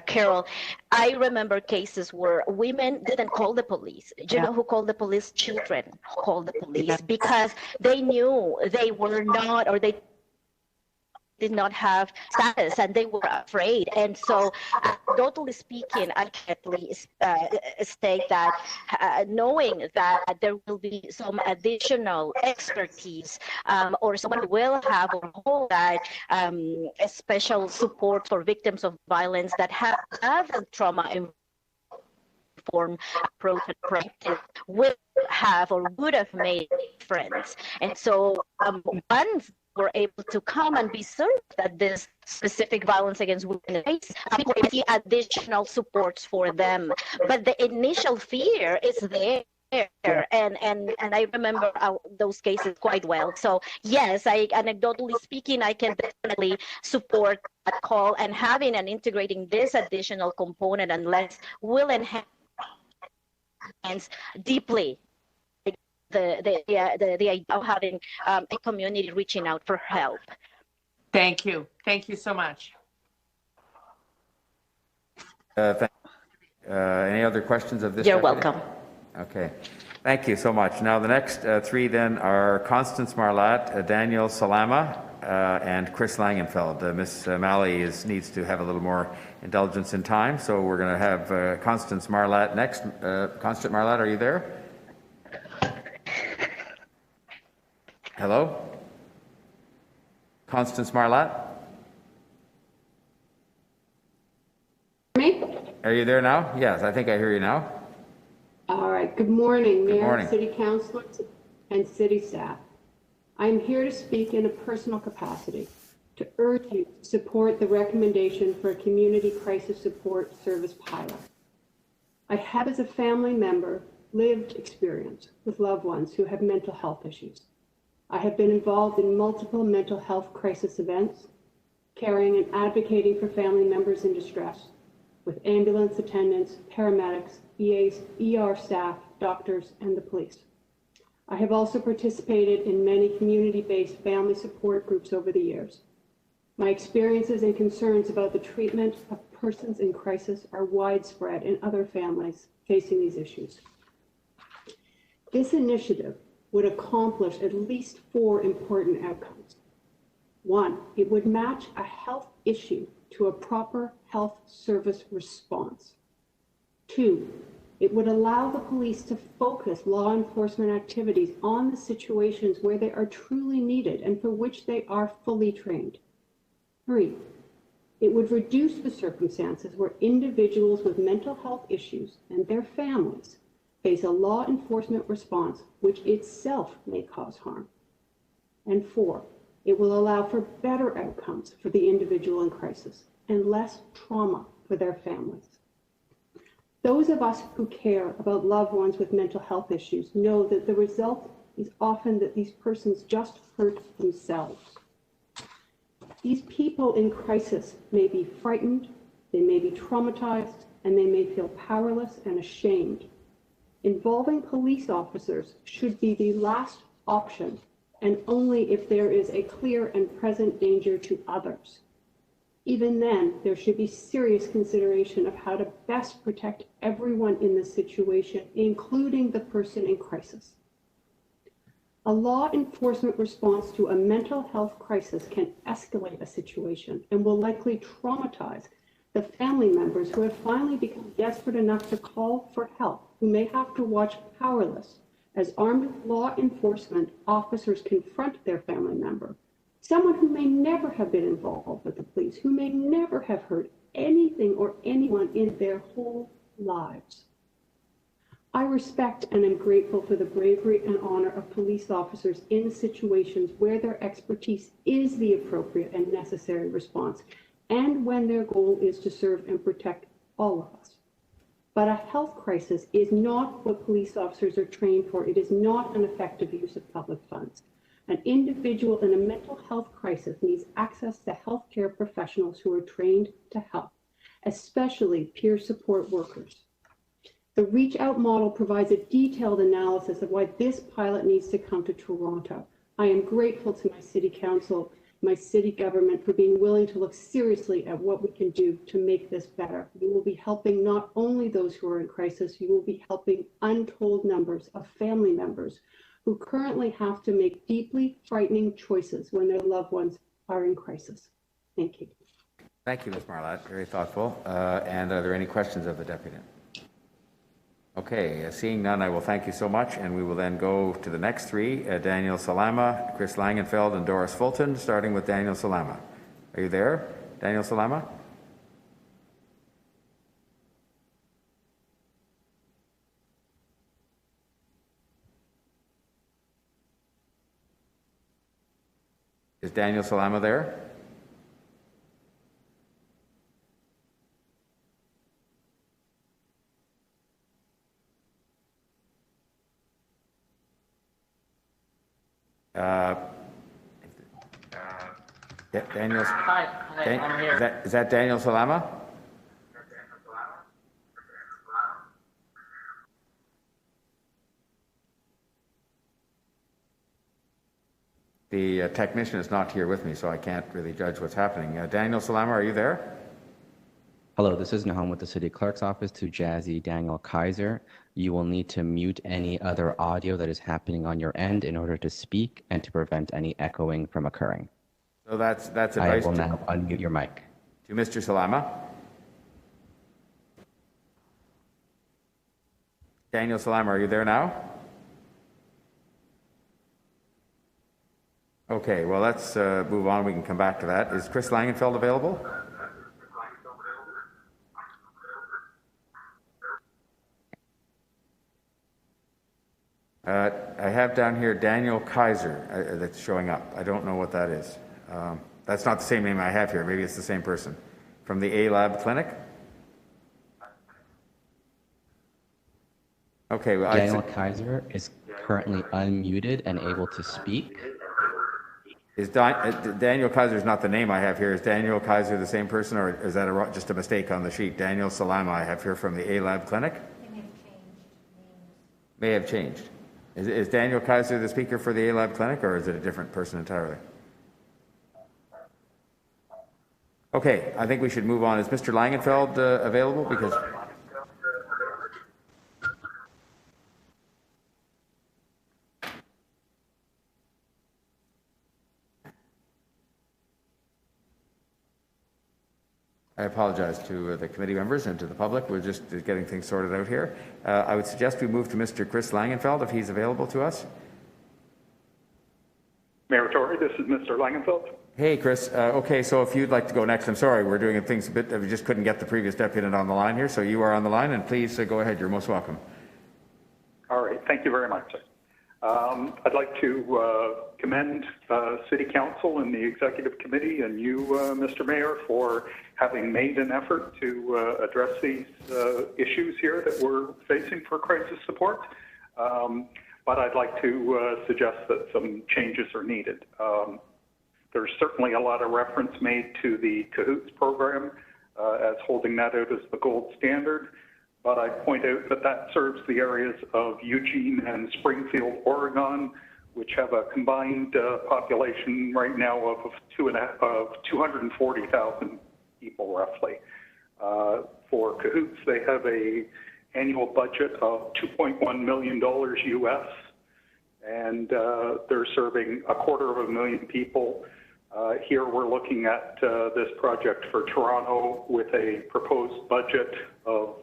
Carroll, I remember cases where women didn't call the police. Do you know who called the police? Children called the police because they knew they were not, or they did not have status and they were afraid. And so totally speaking, I can at least state that knowing that there will be some additional expertise or someone who will have or hold that special support for victims of violence that have a trauma informed approach and practice will have or would have made friends. And so once were able to come and be served at this specific violence against women case, people see additional supports for them. But the initial fear is there. And I remember those cases quite well. So yes, anecdotally speaking, I can definitely support that call, and having and integrating this additional component and lens will enhance deeply the idea of having a community reaching out for help. Thank you so much. Any other questions of this? You're welcome. Okay, thank you so much. Now the next three then are Constance Marlatt, Daniel Salama, and Chris Langenfeld. Ms. Malley needs to have a little more indulgence in time, so we're going to have Constance Marlatt next. Constance Marlatt, are you there? Hello? Constance Marlatt? Me? Are you there now? Yes, I think I hear you now. All right. Good morning, Mayor, morning. City Councilors, and City staff. I'm here to speak in a personal capacity to urge you to support the recommendation for a community crisis support service pilot. I have, as a family member, lived experience with loved ones who have mental health issues. I have been involved in multiple mental health crisis events, caring and advocating for family members in distress, with ambulance attendants, paramedics, EAs, ER staff, doctors, and the police. I have also participated in many community-based family support groups over the years. My experiences and concerns about the treatment of persons in crisis are widespread in other families facing these issues. This initiative would accomplish at least 4 important outcomes. 1, it would match a health issue to a proper health service response. 2, it would allow the police to focus law enforcement activities on the situations where they are truly needed and for which they are fully trained. 3, it would reduce the circumstances where individuals with mental health issues and their families face a law enforcement response which itself may cause harm. And 4, it will allow for better outcomes for the individual in crisis and less trauma for their families. Those of us who care about loved ones with mental health issues know that the result is often that these persons just hurt themselves. These people in crisis may be frightened, they may be traumatized, and they may feel powerless and ashamed. Involving police officers should be the last option, and only if there is a clear and present danger to others. Even then, there should be serious consideration of how to best protect everyone in the situation, including the person in crisis. A law enforcement response to a mental health crisis can escalate a situation and will likely traumatize the family members who have finally become desperate enough to call for help, who may have to watch powerless as armed law enforcement officers confront their family member, someone who may never have been involved with the police, who may never have heard anything or anyone in their whole lives. I respect and am grateful for the bravery and honor of police officers in situations where their expertise is the appropriate and necessary response, and when their goal is to serve and protect all of us. But a health crisis is not what police officers are trained for. It is not an effective use of public funds. An individual in a mental health crisis needs access to healthcare professionals who are trained to help, especially peer support workers. The Reach Out model provides a detailed analysis of why this pilot needs to come to Toronto. I am grateful to my city council, my city government for being willing to look seriously at what we can do to make this better. You will be helping not only those who are in crisis, you will be helping untold numbers of family members who currently have to make deeply frightening choices when their loved ones are in crisis. Thank you. Thank you, Ms. Marlatt. Very thoughtful. And are there any questions of the deputy? Okay, seeing none, I will thank you so much, and we will then go to the next three, Daniel Salama, Chris Langenfeld, and Doris Fulton, starting with Daniel Salama. Are you there, Daniel Salama? Is Daniel Salama there? Daniel. Hi, I'm here. Is that Daniel Salama? The technician is not here with me, so I can't really judge what's happening. Daniel Salama, are you there? Hello, this is Nahum with the City Clerk's Office to Jazzy Daniel Kaiser. You will need to mute any other audio that is happening on your end in order to speak and to prevent any echoing from occurring. So that's advice. I will now unmute your mic. To Mr. Salama. Daniel Salama, are you there now? Okay, well, let's move on. We can come back to that. Is Chris Langenfeld available? I have down here Daniel Kaiser that's showing up. I don't know what that is. That's not the same name I have here. Maybe it's the same person. From the A-Lab Clinic? Okay. Well, Daniel Kaiser is currently unmuted and able to speak. Is Daniel Kaiser is not the name I have here. Is Daniel Kaiser the same person, or is that just a mistake on the sheet? Daniel Salama I have here from the A-Lab Clinic? May have changed. Is Daniel Kaiser the speaker for the A-Lab Clinic, or is it a different person entirely? Okay, I think we should move on. Is Mr. Langenfeld available? Because I apologize to the committee members and to the public. We're just getting things sorted out here. I would suggest we move to Mr. Chris Langenfeld if he's available to us. Mayor Tory, this is Mr. Langenfeld. Hey, Chris. Okay, so if you'd like to go next, I'm sorry, we're doing things a bit, we just couldn't get the previous deputy on the line here, so you are on the line, and please go ahead. You're most welcome. All right, thank you very much. I'd like to commend City Council and the Executive Committee and you, Mr. Mayor, for having made an effort to address these issues here that we're facing for crisis support. But I'd like to suggest that some changes are needed. There's certainly a lot of reference made to the CAHOOTS program as holding that out as the gold standard, but I point out that that serves the areas of Eugene and Springfield, Oregon, which have a combined population right now of 240,000 people roughly. For CAHOOTS, they have a annual budget of $2.1 million US, and they're serving 250,000 people. Here we're looking at this project for Toronto with a proposed budget of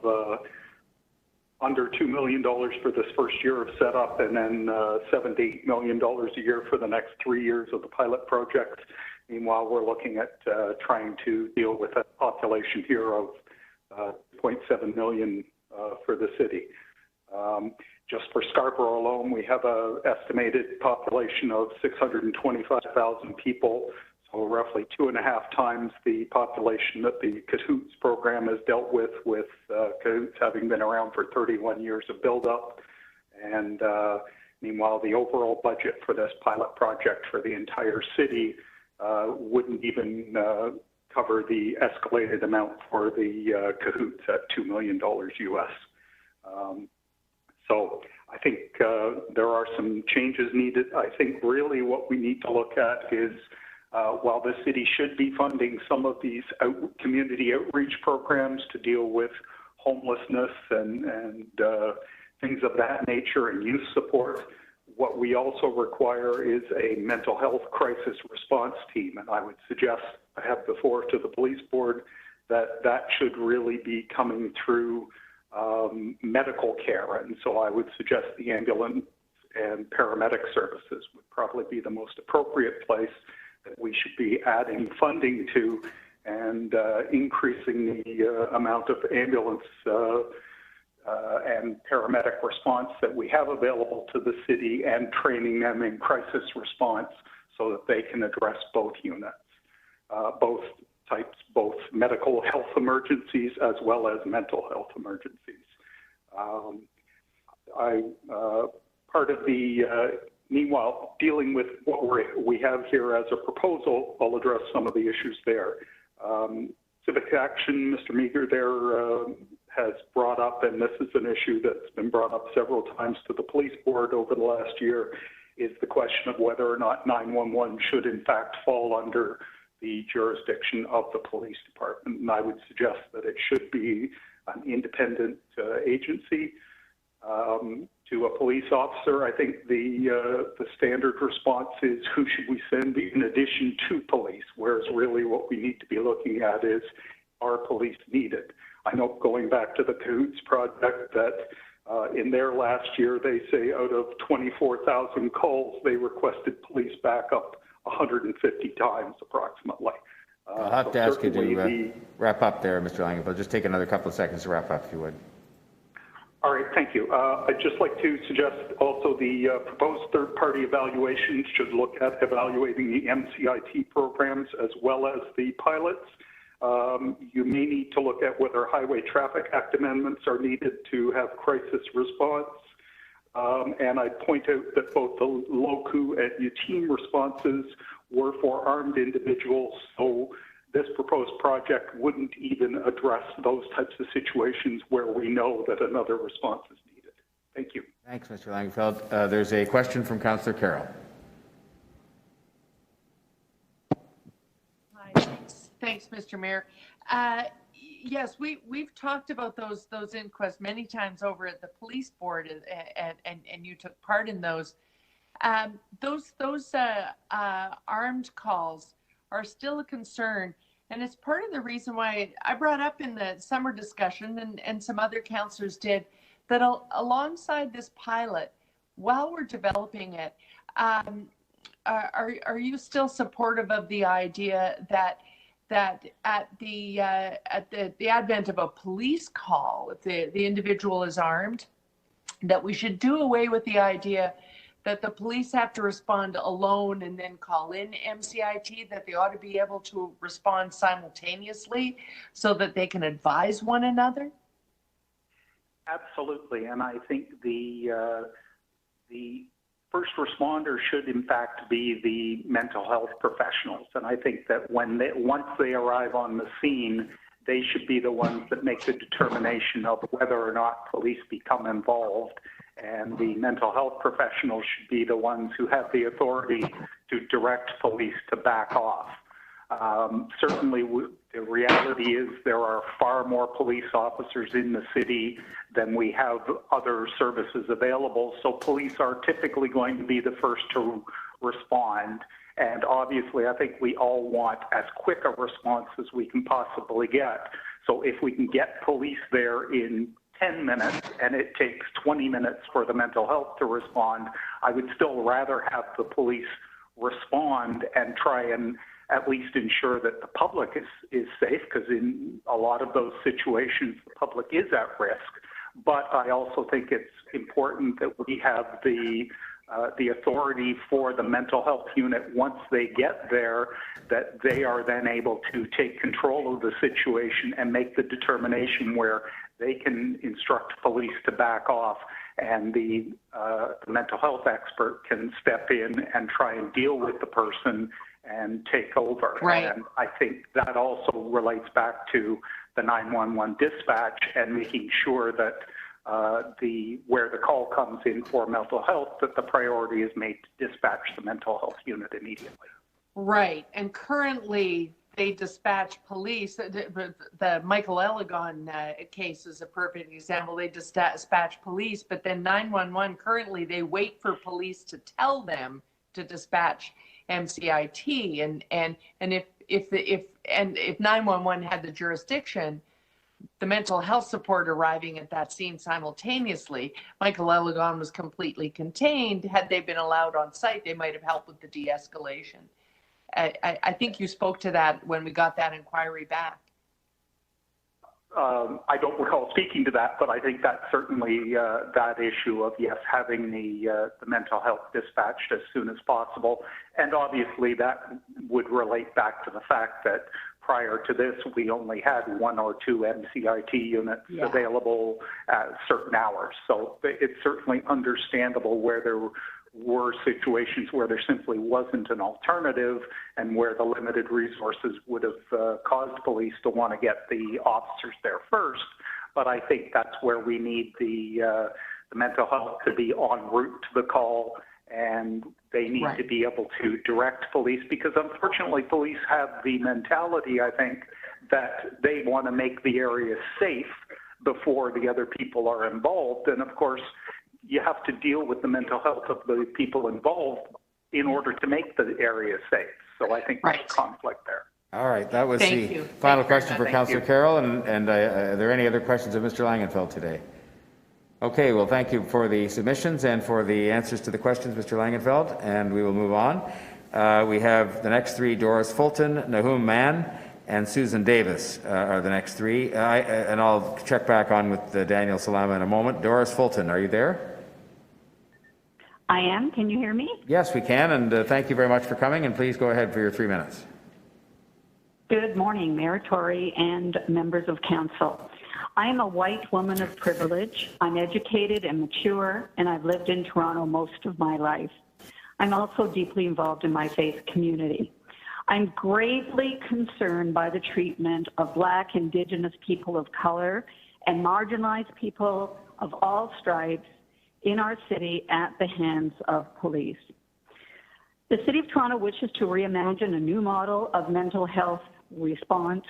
under $2 million for this first year of setup, and then $7 to $8 million a year for the next 3 years of the pilot project. Meanwhile, we're looking at trying to deal with a population here of 0.7 million for the city. Just for Scarborough alone, we have an estimated population of 625,000 people, so roughly 2.5 times the population that the CAHOOTS program has dealt with CAHOOTS having been around for 31 years of build-up. And meanwhile, the overall budget for this pilot project for the entire city wouldn't even cover the escalated amount for the CAHOOTS at $2 million US. So I think there are some changes needed. I think really what we need to look at is while the city should be funding some of these community outreach programs to deal with homelessness and things of that nature and youth support, what we also require is a mental health crisis response team. And I would suggest, I have before to the police board, that that should really be coming through medical care. And so I would suggest the ambulance and paramedic services would probably be the most appropriate place that we should be adding funding to and increasing the amount of ambulance and paramedic response that we have available to the city, and training them in crisis response so that they can address both units, both types, both medical health emergencies as well as mental health emergencies. Part of the, meanwhile, dealing with what we have here as a proposal, I'll address some of the issues there. Civic Action, Mr. Meager there has brought up, and this is an issue that's been brought up several times to the police board over the last year, is the question of whether or not 911 should in fact fall under the jurisdiction of the police department. And I would suggest that it should be an independent agency. To a police officer, I think the standard response is, who should we send in addition to police? Whereas really what we need to be looking at is, are police needed? I know, going back to the CAHOOTS project, that in their last year, they say out of 24,000 calls, they requested police backup 150 times approximately. I'll have to ask you to wrap up there, Mr. Langenfeld. Just take another couple of seconds to wrap up, if you would. All right, thank you. I'd just like to suggest also the proposed third-party evaluations should look at evaluating the MCIT programs as well as the pilots. You may need to look at whether Highway Traffic Act amendments are needed to have crisis response. And I'd point out that both the LOCU and UTEAM responses were for armed individuals, so this proposed project wouldn't even address those types of situations where we know that another response is needed. Thank you. Thanks, Mr. Langenfeld. There's a question from Councillor Carroll. Hi, thanks, Mr. Mayor. Yes, we've talked about those inquests many times over at the police board, and you took part in those. Those armed calls are still a concern, and it's part of the reason why I brought up in the summer discussion, and some other councillors did, that alongside this pilot, while we're developing it, are you still supportive of the idea that at the advent of a police call, if the individual is armed, that we should do away with the idea that the police have to respond alone and then call in MCIT, that they ought to be able to respond simultaneously so that they can advise one another? Absolutely, and I think the first responders should in fact be the mental health professionals. And I think that once they arrive on the scene, they should be the ones that make the determination of whether or not police become involved. And the mental health professionals should be the ones who have the authority to direct police to back off. Certainly, the reality is there are far more police officers in the city than we have other services available. So police are typically going to be the first to respond. And obviously, I think we all want as quick a response as we can possibly get. So if we can get police there in 10 minutes and it takes 20 minutes for the mental health to respond, I would still rather have the police respond and try and at least ensure that the public is safe, because in a lot of those situations, the public is at risk. But I also think it's important that we have the authority for the mental health unit once they get there, that they are then able to take control of the situation and make the determination where they can instruct police to back off, and the mental health expert can step in and try and deal with the person and take over. Right. And I think that also relates back to the 911 dispatch and making sure that where the call comes in for mental health, that the priority is made to dispatch the mental health unit immediately. Right. And currently they dispatch police. The Michael Ellegon case is a perfect example. They dispatch police, but then 911 currently they wait for police to tell them to dispatch MCIT. And if 911 had the jurisdiction, the mental health support arriving at that scene simultaneously, Michael Ellegon was completely contained. Had they been allowed on site, they might have helped with the de-escalation. I think you spoke to that when we got that inquiry back. I don't recall speaking to that, but I think that's certainly that issue of, yes, having the mental health dispatched as soon as possible. And obviously that would relate back to the fact that prior to this, we only had 1 or 2 MCIT units available at certain hours. So it's certainly understandable where there were situations where there simply wasn't an alternative and where the limited resources would have caused police to want to get the officers there first. But I think that's where we need the mental health to be en route to the call, and they need to be able to direct police, because unfortunately police have the mentality, I think, that they want to make the area safe before the other people are involved. And of course, you have to deal with the mental health of the people involved in order to make the area safe. So I think there's conflict there. All right, that was the final question for Councillor Carroll. And are there any other questions of Mr. Langenfeld today? Okay, well, thank you for the submissions and for the answers to the questions, Mr. Langenfeld, and we will move on. We have the next 3, Doris Fulton, Nahum Mann, and Susan Davis are the next 3. And I'll check back on with Daniel Salama in a moment. Doris Fulton, are you there? I am. Can you hear me? Yes, we can, and thank you very much for coming, and please go ahead for your 3 minutes. Good morning, Mayor Tory and members of council. I am a white woman of privilege. I'm educated and mature, and I've lived in Toronto most of my life. I'm also deeply involved in my faith community. I'm gravely concerned by the treatment of Black, Indigenous people of color, and marginalized people of all stripes in our city at the hands of police. The City of Toronto wishes to reimagine a new model of mental health response,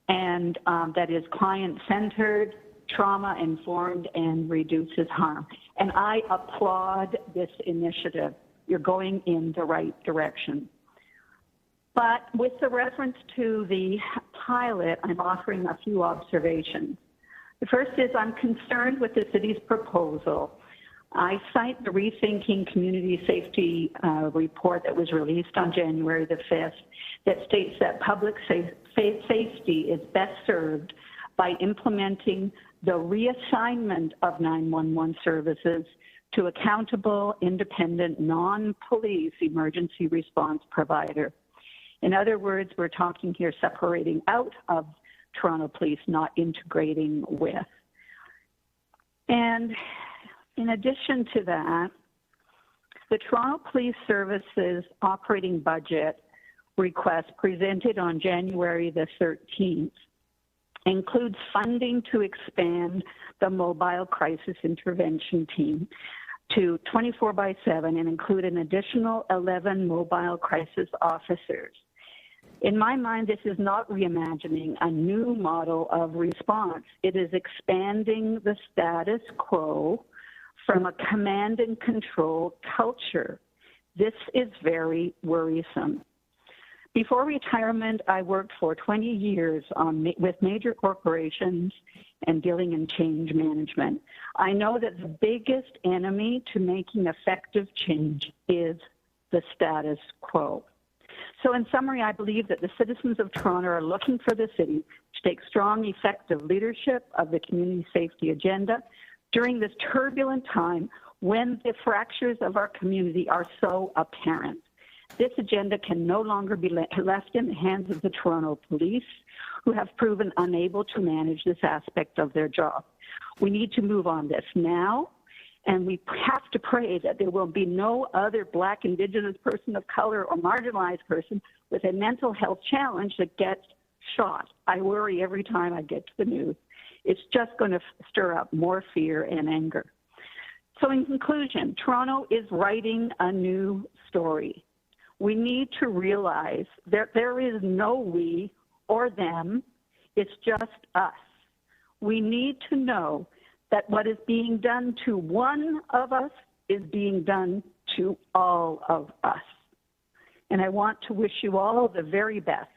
and that is client-centered, trauma-informed, and reduces harm. And I applaud this initiative. You're going in the right direction. But with the reference to the pilot, I'm offering a few observations. The first is I'm concerned with the city's proposal. I cite the Rethinking Community Safety report that was released on January the 5th that states that public safety is best served by implementing the reassignment of 911 services to accountable, independent, non-police emergency response provider. In other words, we're talking here separating out of Toronto Police, not integrating with. And in addition to that, The Toronto Police Service's operating budget request presented on January the 13th includes funding to expand the mobile crisis intervention team to 24/7 and include an additional 11 mobile crisis officers. In my mind, this is not reimagining a new model of response. It is expanding the status quo from a command and control culture. This is very worrisome. Before retirement, I worked for 20 years with major corporations and dealing in change management. I know that the biggest enemy to making effective change is the status quo. So in summary, I believe that the citizens of Toronto are looking for the city to take strong, effective leadership of the community safety agenda during this turbulent time when the fractures of our community are so apparent. This agenda can no longer be left in the hands of the Toronto police, who have proven unable to manage this aspect of their job. We need to move on this now, and we have to pray that there will be no other Black, Indigenous person of color or marginalized person with a mental health challenge that gets shot. I worry every time I get to the news. It's just going to stir up more fear and anger. So in conclusion, Toronto is writing a new story. We need to realize that there is no we or them, it's just us. We need to know that what is being done to one of us is being done to all of us. And I want to wish you all the very best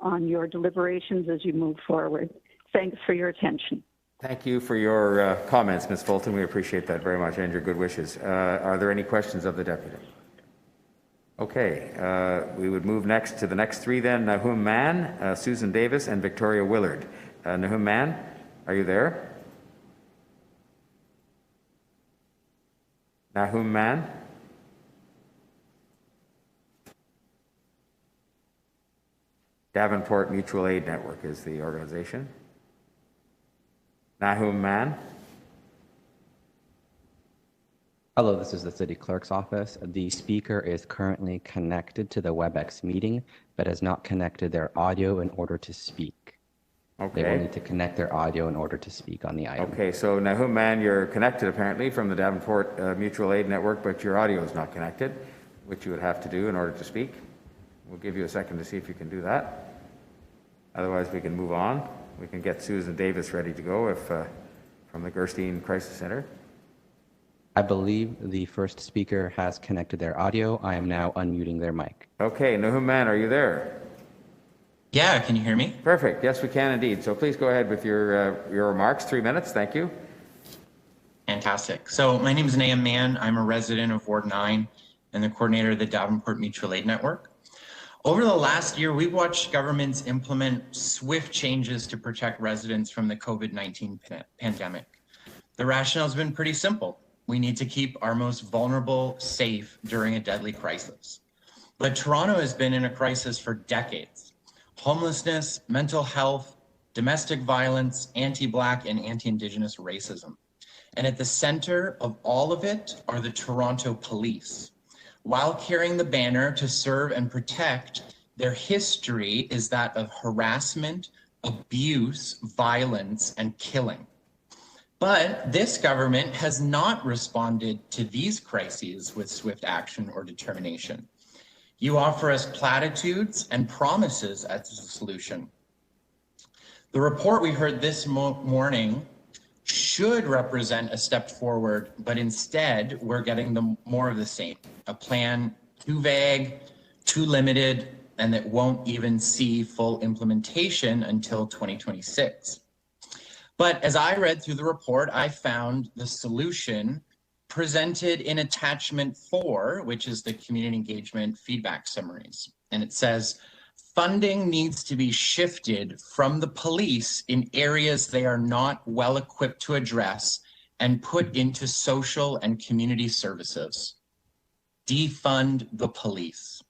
on your deliberations as you move forward. Thanks for your attention. Thank you for your comments, Ms. Fulton. We appreciate that very much and your good wishes. Are there any questions of the deputy? Okay, we would move next to the next three then. Nahum Mann, Susan Davis, and Victoria Willard. Nahum Mann, are you there? Nahum Mann? Davenport Mutual Aid Network is the organization. Nahum Mann? Hello, this is the City Clerk's office. The speaker is currently connected to the WebEx meeting, but has not connected their audio in order to speak. Okay. They will need to connect their audio in order to speak on the item. Okay, so Nahum Mann, you're connected apparently from the Davenport Mutual Aid Network, but your audio is not connected, which you would have to do in order to speak. We'll give you a second to see if you can do that. Otherwise, we can move on. We can get Susan Davis ready to go from the Gerstein Crisis Center. I believe the first speaker has connected their audio. I am now unmuting their mic. Okay, Nahum Mann, are you there? Yeah, can you hear me? Perfect. Yes, we can indeed. So please go ahead with your remarks. 3 minutes. Thank you. Fantastic. So my name is Nahum Mann. I'm a resident of Ward 9 and the coordinator of the Davenport Mutual Aid Network. Over the last year, we've watched governments implement swift changes to protect residents from the COVID-19 pandemic. The rationale has been pretty simple. We need to keep our most vulnerable safe during a deadly crisis. But Toronto has been in a crisis for decades. Homelessness, mental health, domestic violence, anti-Black and anti-Indigenous racism. And at the center of all of it are the Toronto police. While carrying the banner to serve and protect, their history is that of harassment, abuse, violence, and killing. But this government has not responded to these crises with swift action or determination. You offer us platitudes and promises as a solution. The report we heard this morning should represent a step forward, but instead we're getting more of the same. A plan too vague, too limited, and that won't even see full implementation until 2026. But as I read through the report, I found the solution presented in attachment 4, which is the community engagement feedback summaries. And it says, funding needs to be shifted from the police in areas they are not well equipped to address and put into social and community services. Defund the police.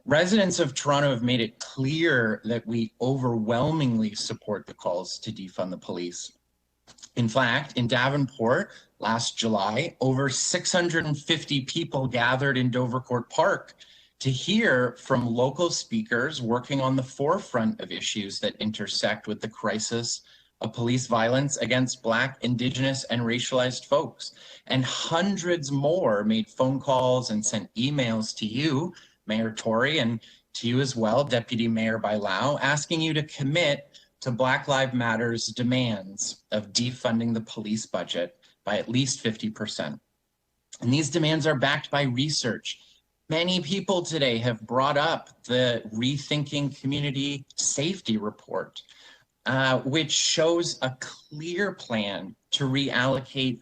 Residents of Toronto have made it clear that we overwhelmingly support the calls to defund the police. In fact, in Davenport last July, over 650 people gathered in Dovercourt Park to hear from local speakers working on the forefront of issues that intersect with the crisis of police violence against Black, Indigenous, and racialized folks. And hundreds more made phone calls and sent emails to you, Mayor Tory, and to you as well, Deputy Mayor Bailao, asking you to commit to Black Lives Matter's demands of defunding the police budget by at least 50%. And these demands are backed by research. Many people today have brought up the Rethinking Community Safety Report, which shows a clear plan to reallocate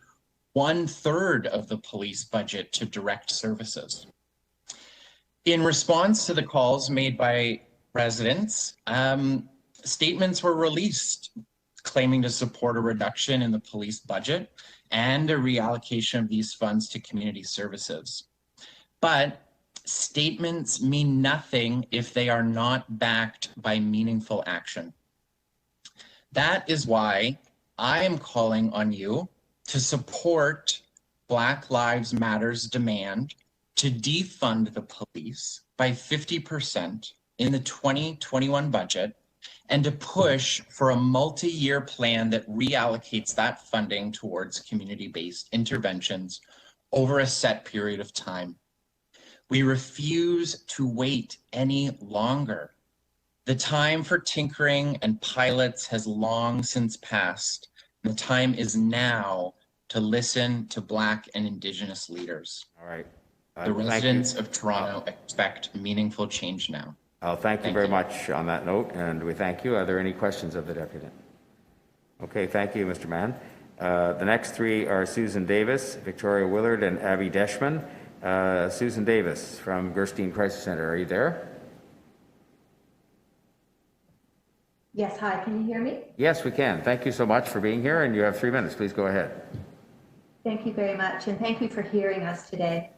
1/3 of the police budget to direct services. In response to the calls made by residents, statements were released claiming to support a reduction in the police budget and a reallocation of these funds to community services. But statements mean nothing if they are not backed by meaningful action. That is why I am calling on you to support Black Lives Matter's demand to defund the police by 50% in the 2021 budget and to push for a multi-year plan that reallocates that funding towards community-based interventions over a set period of time. We refuse to wait any longer. The time for tinkering and pilots has long since passed. The time is now to listen to Black and Indigenous leaders. All right. The residents of Toronto expect meaningful change now. Thank you very much on that note, and we thank you. Are there any questions of the deputy? Okay, thank you, Mr. Mann. The next three are Susan Davis, Victoria Willard, and Abby Deschman. Susan Davis from Gerstein Crisis Center, are you there? Yes, hi, can you hear me? Yes, we can. Thank you so much for being here, and you have 3 minutes. Please go ahead. Thank you very much, and thank you for hearing us today.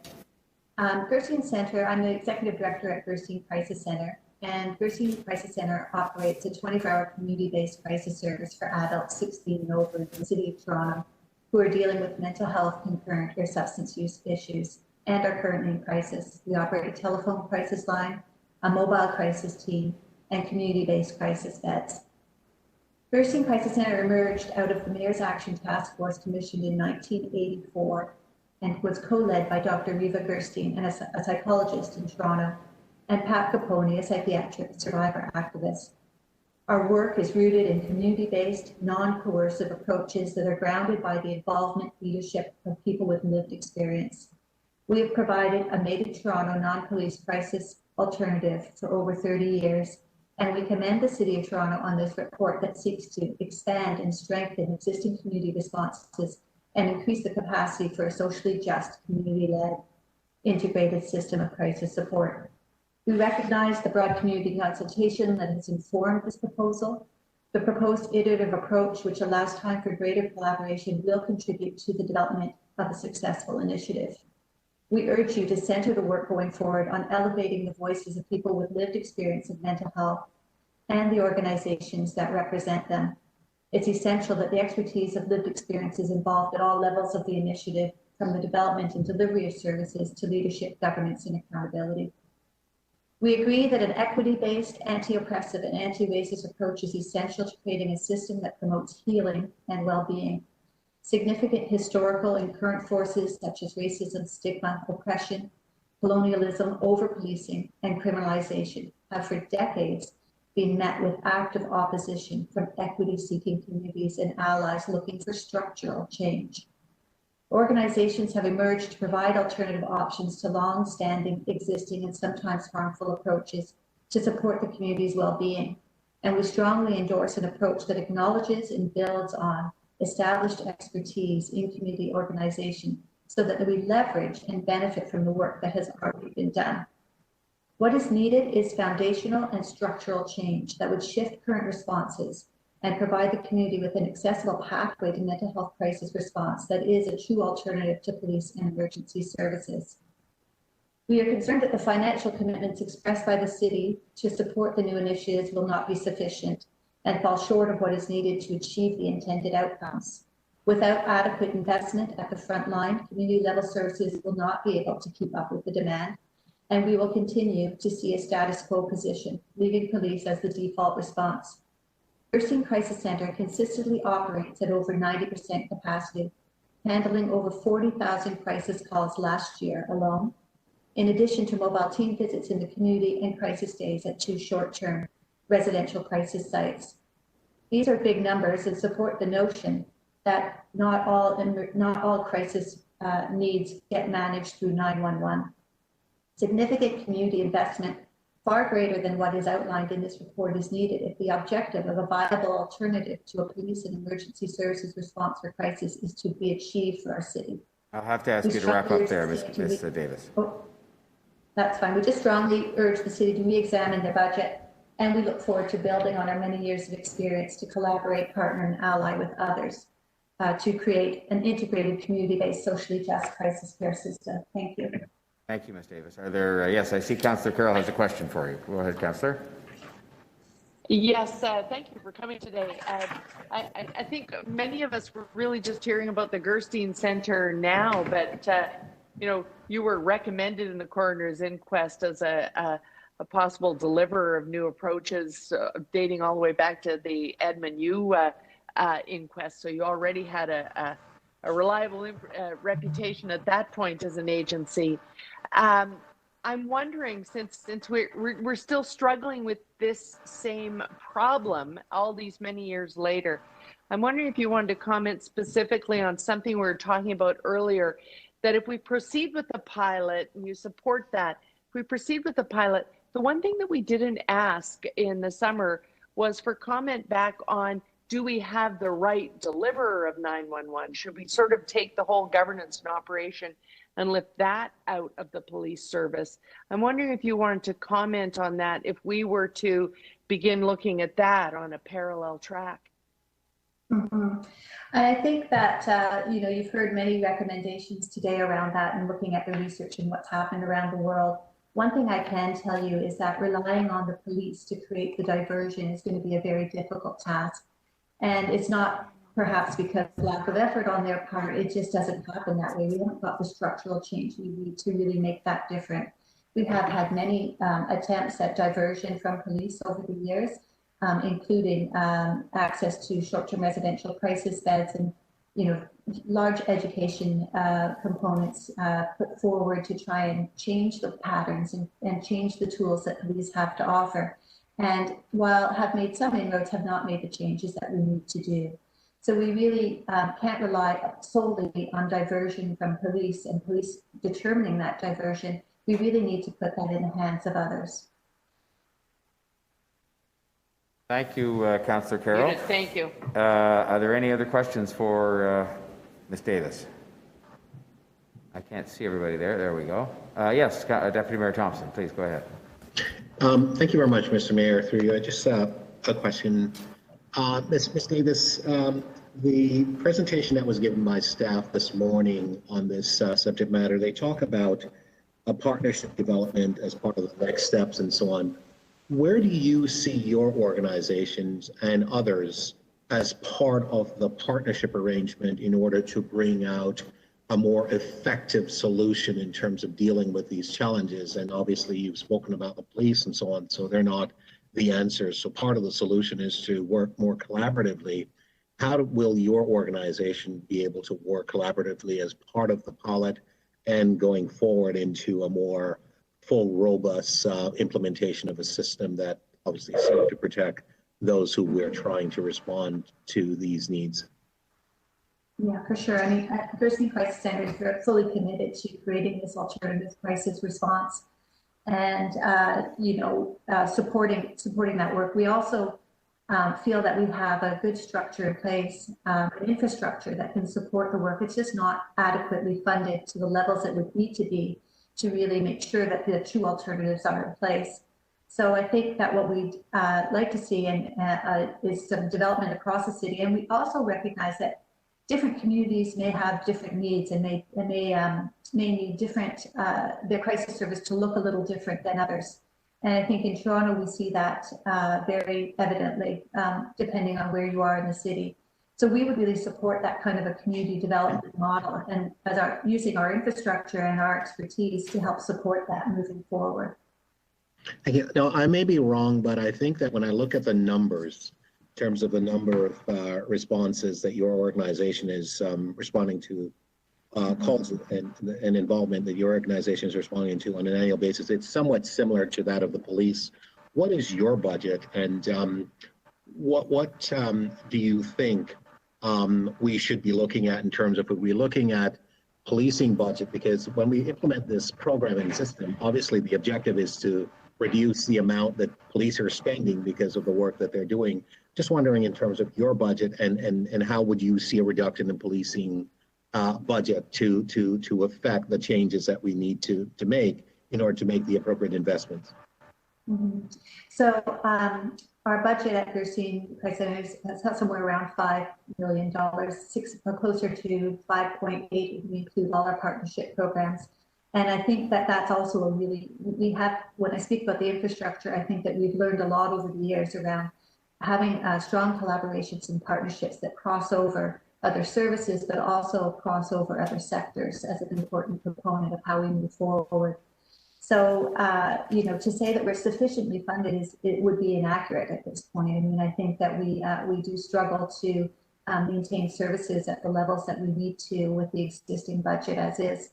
Gerstein Center, I'm the Executive Director at Gerstein Crisis Center, and Gerstein Crisis Center operates a 24-hour community-based crisis service for adults 16 and over in the City of Toronto who are dealing with mental health, concurrent or substance use issues and are currently in crisis. We operate a telephone crisis line, a mobile crisis team, and community-based crisis beds. Gerstein Crisis Center emerged out of the Mayor's Action Task Force commissioned in 1984 and was co-led by Dr. Riva Gerstein, a psychologist in Toronto, and Pat Capone, a psychiatric survivor activist. Our work is rooted in community-based, non-coercive approaches that are grounded by the involvement leadership of people with lived experience. We have provided a Made in Toronto non-police crisis alternative for over 30 years, and we commend the City of Toronto on this report that seeks to expand and strengthen existing community responses and increase the capacity for a socially just, community-led, integrated system of crisis support. We recognize the broad community consultation that has informed this proposal. The proposed iterative approach, which allows time for greater collaboration, will contribute to the development of a successful initiative. We urge you to center the work going forward on elevating the voices of people with lived experience of mental health and the organizations that represent them. It's essential that the expertise of lived experience is involved at all levels of the initiative, from the development and delivery of services to leadership, governance, and accountability. We agree that an equity-based, anti-oppressive, and anti-racist approach is essential to creating a system that promotes healing and well-being. Significant historical and current forces such as racism, stigma, oppression, colonialism, over-policing, and criminalization have for decades been met with active opposition from equity-seeking communities and allies looking for structural change. Organizations have emerged to provide alternative options to long-standing, existing, and sometimes harmful approaches to support the community's well-being, and we strongly endorse an approach that acknowledges and builds on established expertise in community organization so that we leverage and benefit from the work that has already been done. What is needed is foundational and structural change that would shift current responses and provide the community with an accessible pathway to mental health crisis response that is a true alternative to police and emergency services. We are concerned that the financial commitments expressed by the city to support the new initiatives will not be sufficient, and fall short of what is needed to achieve the intended outcomes. Without adequate investment at the front line, community level services will not be able to keep up with the demand, and we will continue to see a status quo position, leaving police as the default response. Nursing Crisis Center consistently operates at over 90% capacity, handling over 40,000 crisis calls last year alone, in addition to mobile team visits in the community and crisis days at 2 short-term residential crisis sites. These are big numbers and support the notion that not all crisis needs get managed through 911. Significant community investment, far greater than what is outlined in this report, is needed if the objective of a viable alternative to a police and emergency services response for crisis is to be achieved for our city. I'll have to ask you to wrap up there, Ms. Davis. Oh, that's fine. We just strongly urge the city to re-examine their budget, and we look forward to building on our many years of experience to collaborate, partner, and ally with others to create an integrated, community-based, socially just crisis care system. Thank you. Thank you, Ms. Davis. Are there, yes, I see Councillor Carroll has a question for you. Go ahead, Councillor. Yes, thank you for coming today. I think many of us were really just hearing about the Gerstein Center now, but you know, you were recommended in the coroner's inquest as a possible deliverer of new approaches dating all the way back to the Edmund Yu inquest. So you already had a reliable reputation at that point as an agency. I'm wondering, since we're still struggling with this same problem all these many years later, I'm wondering if you wanted to comment specifically on something we were talking about earlier, that if we proceed with the pilot, and you support that, if we proceed with the pilot, the one thing that we didn't ask in the summer was for comment back on, do we have the right deliverer of 911? Should we sort of take the whole governance and operation and lift that out of the police service? I'm wondering if you wanted to comment on that, if we were to begin looking at that on a parallel track. Mm-hmm. And I think that, you know, you've heard many recommendations today around that and looking at the research and what's happened around the world. One thing I can tell you is that relying on the police to create the diversion is going to be a very difficult task. And it's not perhaps because of lack of effort on their part, it just doesn't happen that way. We haven't got the structural change we need to really make that different. We have had many attempts at diversion from police over the years, including access to short-term residential crisis beds and, you know, large education components put forward to try and change the patterns and change the tools that police have to offer. And while have made some inroads, have not made the changes that we need to do. So we really can't rely solely on diversion from police and police determining that diversion. We really need to put that in the hands of others. Thank you, Councillor Carroll. Judith, thank you. Are there any other questions for Ms. Davis? I can't see everybody there. There we go. Yes, Deputy Mayor Thompson, please go ahead. Thank you very much, Mr. Mayor. Through you, just a question. Ms. Davis, the presentation that was given by staff this morning on this subject matter, they talk about a partnership development as part of the next steps and so on. Where do you see your organizations and others as part of the partnership arrangement in order to bring out a more effective solution in terms of dealing with these challenges? And obviously you've spoken about the police and so on, so they're not the answers. So part of the solution is to work more collaboratively. How will your organization be able to work collaboratively as part of the pilot and going forward into a more full, robust implementation of a system that obviously serves to protect those who we're trying to respond to these needs? Yeah, for sure. I mean, Gerstein Crisis Center is fully committed to creating this alternative crisis response and, you know, supporting that work. We also feel that we have a good structure in place, an infrastructure that can support the work. It's just not adequately funded to the levels it would need to be to really make sure that the true alternatives are in place. So I think that what we'd like to see is some development across the city. And we also recognize that different communities may have different needs and may need different, their crisis service to look a little different than others. And I think in Toronto, we see that very evidently, depending on where you are in the city. So we would really support that kind of a community development model, and using our infrastructure and our expertise to help support that moving forward. Now, I may be wrong, but I think that when I look at the numbers, in terms of the number of responses that your organization is responding to, calls and involvement that your organization is responding to on an annual basis, it's somewhat similar to that of the police. What is your budget, and what do you think we should be looking at in terms of, are we looking at policing budget? Because when we implement this programming system, obviously the objective is to reduce the amount that police are spending because of the work that they're doing. Just wondering in terms of your budget and how would you see a reduction in policing budget to affect the changes that we need to make in order to make the appropriate investments? Mm-hmm. So our budget at Gerstein Price Centers has somewhere around $5 million, closer to 5.8 if we include all our partnership programs. And I think that that's also a really, when I speak about the infrastructure, I think that we've learned a lot over the years around having strong collaborations and partnerships that cross over other services, but also cross over other sectors as an important component of how we move forward. So, to say that we're sufficiently funded it would be inaccurate at this point. I mean, I think that we do struggle to maintain services at the levels that we need to with the existing budget as is.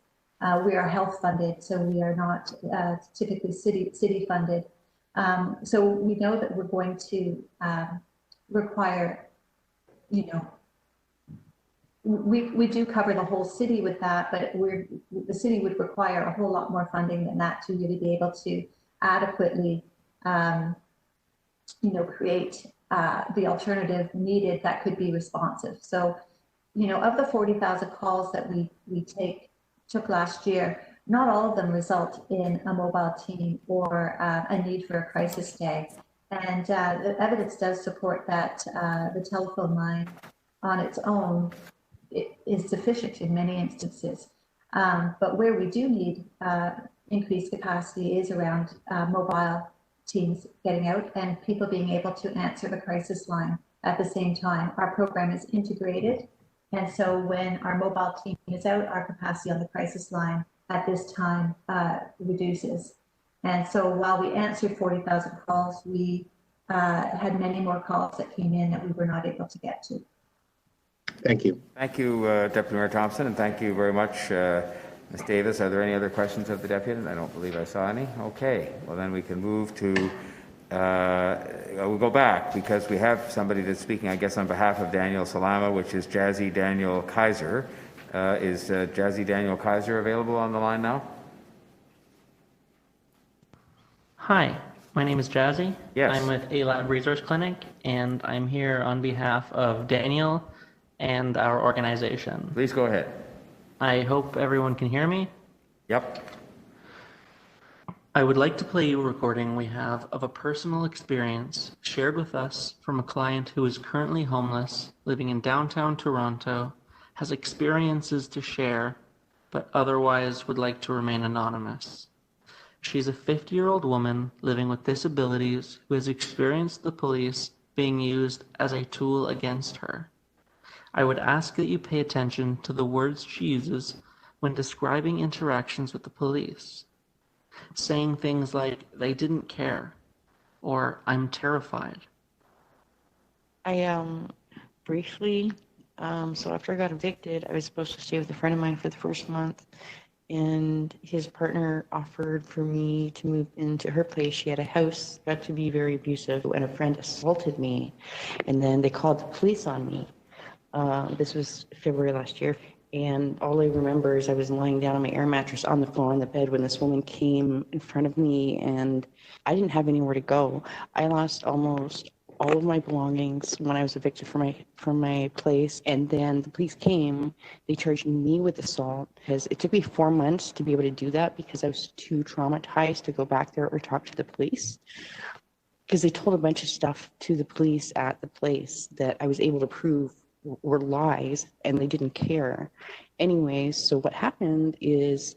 We are health funded, so we are not typically city funded. So we know that we're going to require, we do cover the whole city with that, but the city would require a whole lot more funding than that to really be able to adequately, create the alternative needed that could be responsive. So, of the 40,000 calls that we took last year, not all of them result in a mobile team or a need for a crisis day. And the evidence does support that the telephone line on its own is sufficient in many instances. But where we do need increased capacity is around mobile teams getting out and people being able to answer the crisis line at the same time. Our program is integrated. And so when our mobile team is out, our capacity on the crisis line at this time reduces. And so while we answered 40,000 calls, we had many more calls that came in that we were not able to get to. Thank you. Thank you, Deputy Mayor Thompson, and thank you very much, Ms. Davis. Are there any other questions of the Deputy? I don't believe I saw any. Okay, well then we can move to, we'll go back because we have somebody that's speaking, I guess, on behalf of Daniel Salama, which is Jazzy Daniel Kaiser. Is Jazzy Daniel Kaiser available on the line now? Hi, my name is Jazzy. Yes. I'm with A-Lab Resource Clinic, and I'm here on behalf of Daniel and our organization. Please go ahead. I hope everyone can hear me. Yep. I would like to play you a recording we have of a personal experience shared with us from a client who is currently homeless, living in downtown Toronto, has experiences to share, but otherwise would like to remain anonymous. She's a 50-year-old woman living with disabilities who has experienced the police being used as a tool against her. I would ask that you pay attention to the words she uses when describing interactions with the police, saying things like, "they didn't care," or "I'm terrified." I briefly, so after I got evicted, I was supposed to stay with a friend of mine for the first month, and his partner offered for me to move into her place. She had a house, got to be very abusive, and a friend assaulted me, and then they called the police on me. This was February last year, and all I remember is I was lying down on my air mattress on the floor in the bed when this woman came in front of me, and I didn't have anywhere to go. I lost almost all of my belongings when I was evicted from my place, and then the police came. They charged me with assault because it took me 4 months to be able to do that because I was too traumatized to go back there or talk to the police, because they told a bunch of stuff to the police at the place that I was able to prove were lies and they didn't care. Anyways, so what happened is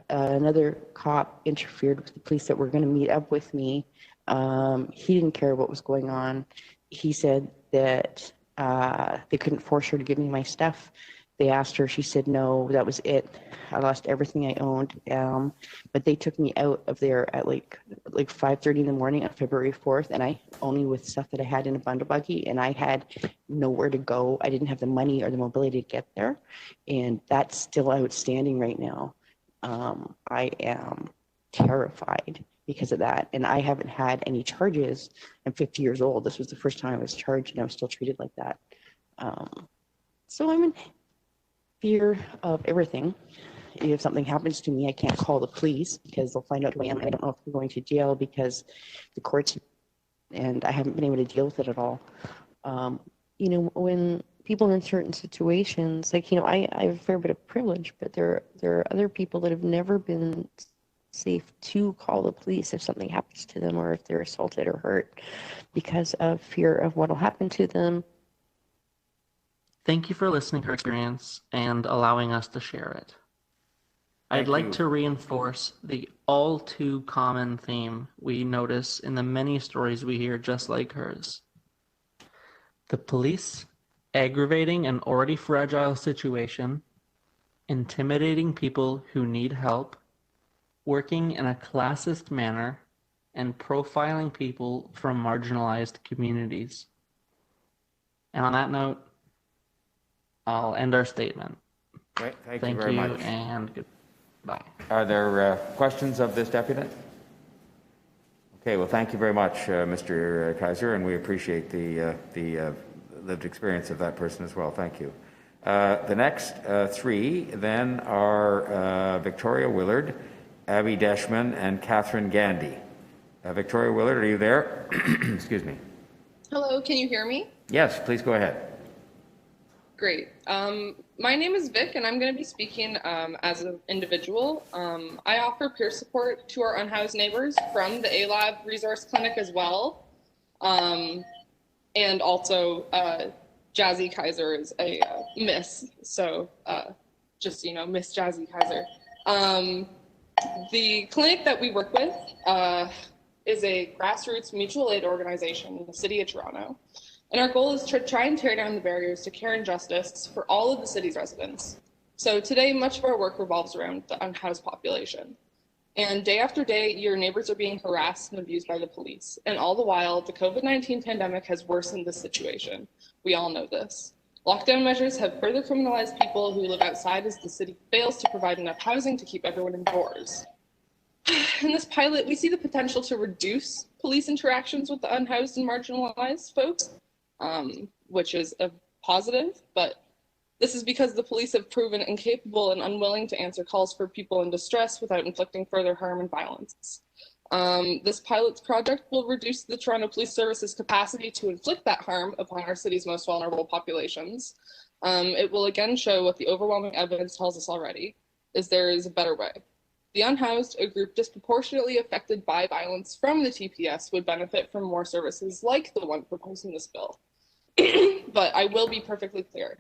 another cop interfered with the police that were going to meet up with me. He didn't care what was going on. He said that they couldn't force her to give me my stuff. They asked her, she said no, that was it. I lost everything I owned. But they took me out of there at like 5:30 in the morning on February 4th, and I only with stuff that I had in a bundle buggy, and I had nowhere to go. I didn't have the money or the mobility to get there, and that's still outstanding right now. I am terrified because of that, and I haven't had any charges. I'm 50 years old. This was the first time I was charged, and I was still treated like that. So I'm in fear of everything. If something happens to me, I can't call the police because they'll find out who I am. I don't know if I'm going to jail because the courts, and I haven't been able to deal with it at all. When people are in certain situations, like, I have a fair bit of privilege, but there are other people that have never been safe to call the police if something happens to them or if they're assaulted or hurt because of fear of what will happen to them. Thank you for listening to our experience and allowing us to share it. I'd like to reinforce the all too common theme we notice in the many stories we hear just like hers. The police aggravating an already fragile situation, intimidating people who need help, working in a classist manner, and profiling people from marginalized communities. And on that note, I'll end our statement. Right, thank you very much. And goodbye. Are there questions of this deputy? Okay, well, thank you very much, Mr. Kaiser, and we appreciate the lived experience of that person as well. Thank you. The next three then are Victoria Willard, Abby Deschman, and Catherine Gandy. Victoria Willard, are you there? Excuse me. Hello, can you hear me? Yes, please go ahead. Great. My name is Vic, and I'm going to be speaking as an individual. I offer peer support to our unhoused neighbors from the A-Lab Resource Clinic as well. And also, Jazzy Kaiser is a miss. So just, Miss Jazzy Kaiser. The clinic that we work with is a grassroots mutual aid organization in the city of Toronto. And our goal is to try and tear down the barriers to care and justice for all of the city's residents. So today, much of our work revolves around the unhoused population. And day after day, your neighbors are being harassed and abused by the police. And all the while, the COVID-19 pandemic has worsened this situation. We all know this. Lockdown measures have further criminalized people who live outside as the city fails to provide enough housing to keep everyone indoors. In this pilot, we see the potential to reduce police interactions with the unhoused and marginalized folks, which is a positive, but this is because the police have proven incapable and unwilling to answer calls for people in distress without inflicting further harm and violence. This pilot's project will reduce the Toronto Police Service's capacity to inflict that harm upon our city's most vulnerable populations. It will again show what the overwhelming evidence tells us already, is there is a better way. The unhoused, a group disproportionately affected by violence from the TPS, would benefit from more services like the one proposed in this bill. But I will be perfectly clear.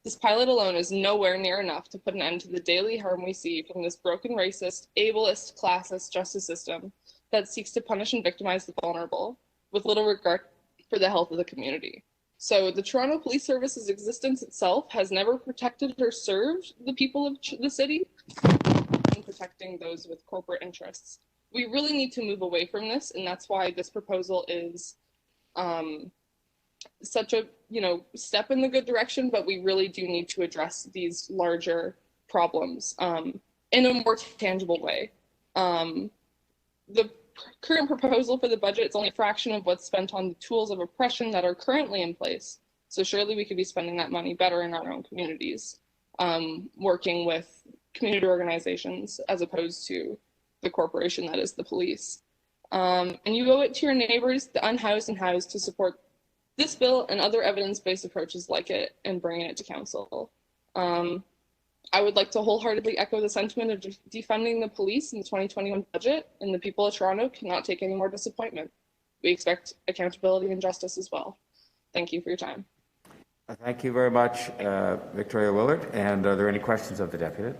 This pilot alone is nowhere near enough to put an end to the daily harm we see from this broken, racist, ableist, classist justice system that seeks to punish and victimize the vulnerable with little regard for the health of the community. So the Toronto Police Service's existence itself has never protected or served the people of the city, and protecting those with corporate interests. We really need to move away from this, and that's why this proposal is such a step in the good direction, but we really do need to address these larger problems in a more tangible way. The current proposal for the budget is only a fraction of what's spent on the tools of oppression that are currently in place. So surely we could be spending that money better in our own communities, working with community organizations as opposed to the corporation that is the police. And you owe it to your neighbors, the unhoused and housed, to support this bill and other evidence-based approaches like it and bringing it to council. I would like to wholeheartedly echo the sentiment of defunding the police in the 2021 budget, and the people of Toronto cannot take any more disappointment. We expect accountability and justice as well. Thank you for your time. Thank you very much, Victoria Willard. And are there any questions of the deputy?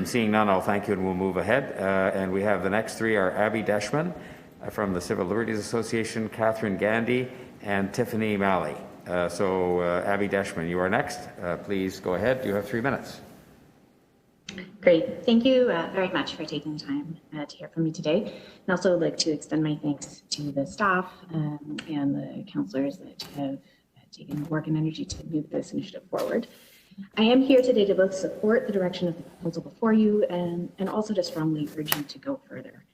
Seeing none, I'll thank you and we'll move ahead. And we have the next three are Abby Deschman from the Civil Liberties Association, Catherine Gandy, and Tiffany Malley. Abby Deschman, you are next. Please go ahead. You have 3 minutes. Great. Thank you very much for taking the time to hear from me today. And also like to extend my thanks to the staff and the councillors that have taken work and energy to move this initiative forward. I am here today to both support the direction of the proposal before you and also to strongly urge you to go further.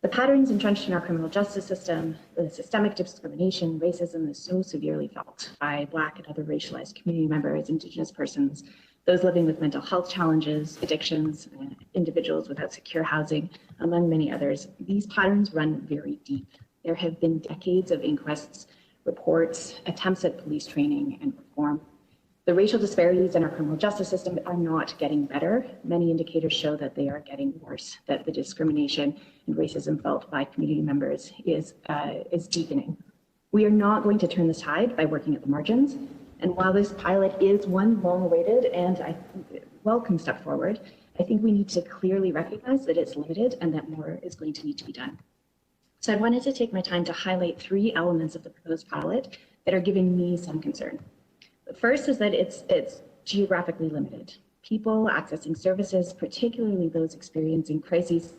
The patterns entrenched in our criminal justice system, the systemic discrimination, racism is so severely felt by Black and other racialized community members, Indigenous persons, those living with mental health challenges, addictions, individuals without secure housing, among many others. These patterns run very deep. There have been decades of inquests, reports, attempts at police training and reform. The racial disparities in our criminal justice system are not getting better. Many indicators show that they are getting worse, that the discrimination and racism felt by community members is deepening. We are not going to turn the tide by working at the margins. And while this pilot is one long-awaited and I welcome step forward, I think we need to clearly recognize that it's limited and that more is going to need to be done. So I wanted to take my time to highlight 3 elements of the proposed pilot that are giving me some concern. The first is that it's geographically limited. People accessing services, particularly those experiencing crises,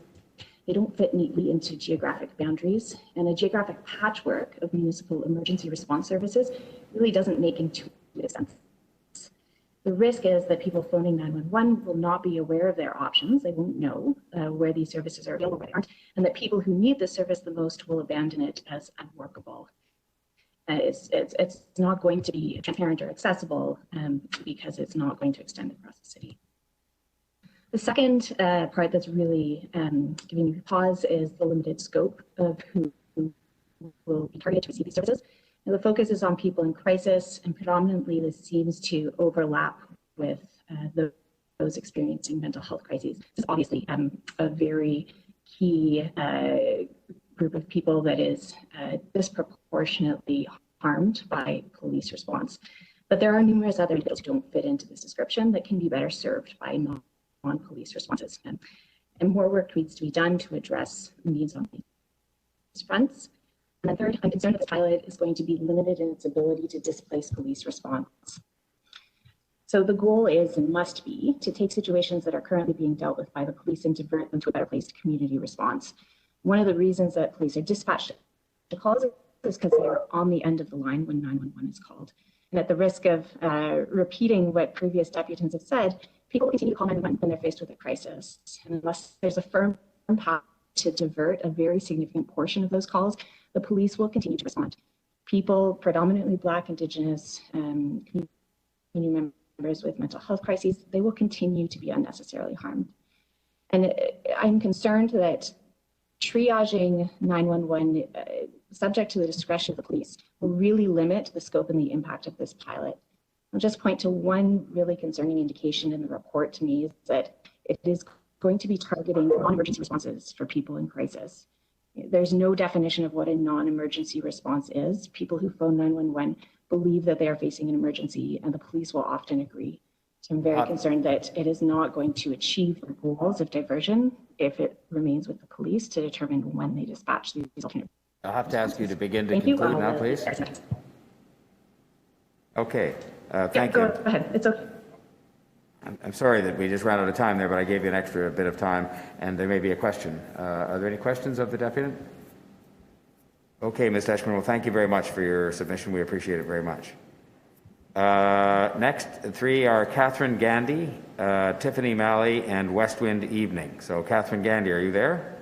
they don't fit neatly into geographic boundaries, and a geographic patchwork of municipal emergency response services really doesn't make intuitive sense. The risk is that people phoning 911 will not be aware of their options. They won't know where these services are available, and that people who need the service the most will abandon it as unworkable. It's not going to be transparent or accessible because it's not going to extend across the city. The second part that's really giving me pause is the limited scope of who will be targeted to receive these services. Now, the focus is on people in crisis, and predominantly this seems to overlap with those experiencing mental health crises. This is obviously a very key group of people that is disproportionately harmed by police response. But there are numerous other individuals who don't fit into this description that can be better served by non-police responses. And more work needs to be done to address needs on these fronts. And then third, I'm concerned that this pilot is going to be limited in its ability to displace police response. So the goal is and must be to take situations that are currently being dealt with by the police and divert them to a better placed community response. One of the reasons that police are dispatched to calls is because they are on the end of the line when 911 is called. And at the risk of repeating what previous deputants have said, people continue to call 911 when they're faced with a crisis. And unless there's a firm path to divert a very significant portion of those calls, the police will continue to respond. People, predominantly Black, Indigenous, community members with mental health crises, they will continue to be unnecessarily harmed. And I'm concerned that triaging 911 subject to the discretion of the police will really limit the scope and the impact of this pilot. I'll just point to one really concerning indication in the report to me is that it is going to be targeting non-emergency responses for people in crisis. There's no definition of what a non-emergency response is. People who phone 911 believe that they are facing an emergency, and the police will often agree. So I'm very concerned that it is not going to achieve the goals of diversion if it remains with the police to determine when they dispatch these alternate. I'll have to ask you to begin to conclude now, please. Okay, thank you. Go ahead, it's okay. I'm sorry that we just ran out of time there, but I gave you an extra bit of time, and there may be a question. Are there any questions of the deputy? Okay, Ms. Deschman, well, thank you very much for your submission. We appreciate it very much. Next three are Catherine Gandy, Tiffany Malley, and Westwind Evening. So, Catherine Gandy, are you there?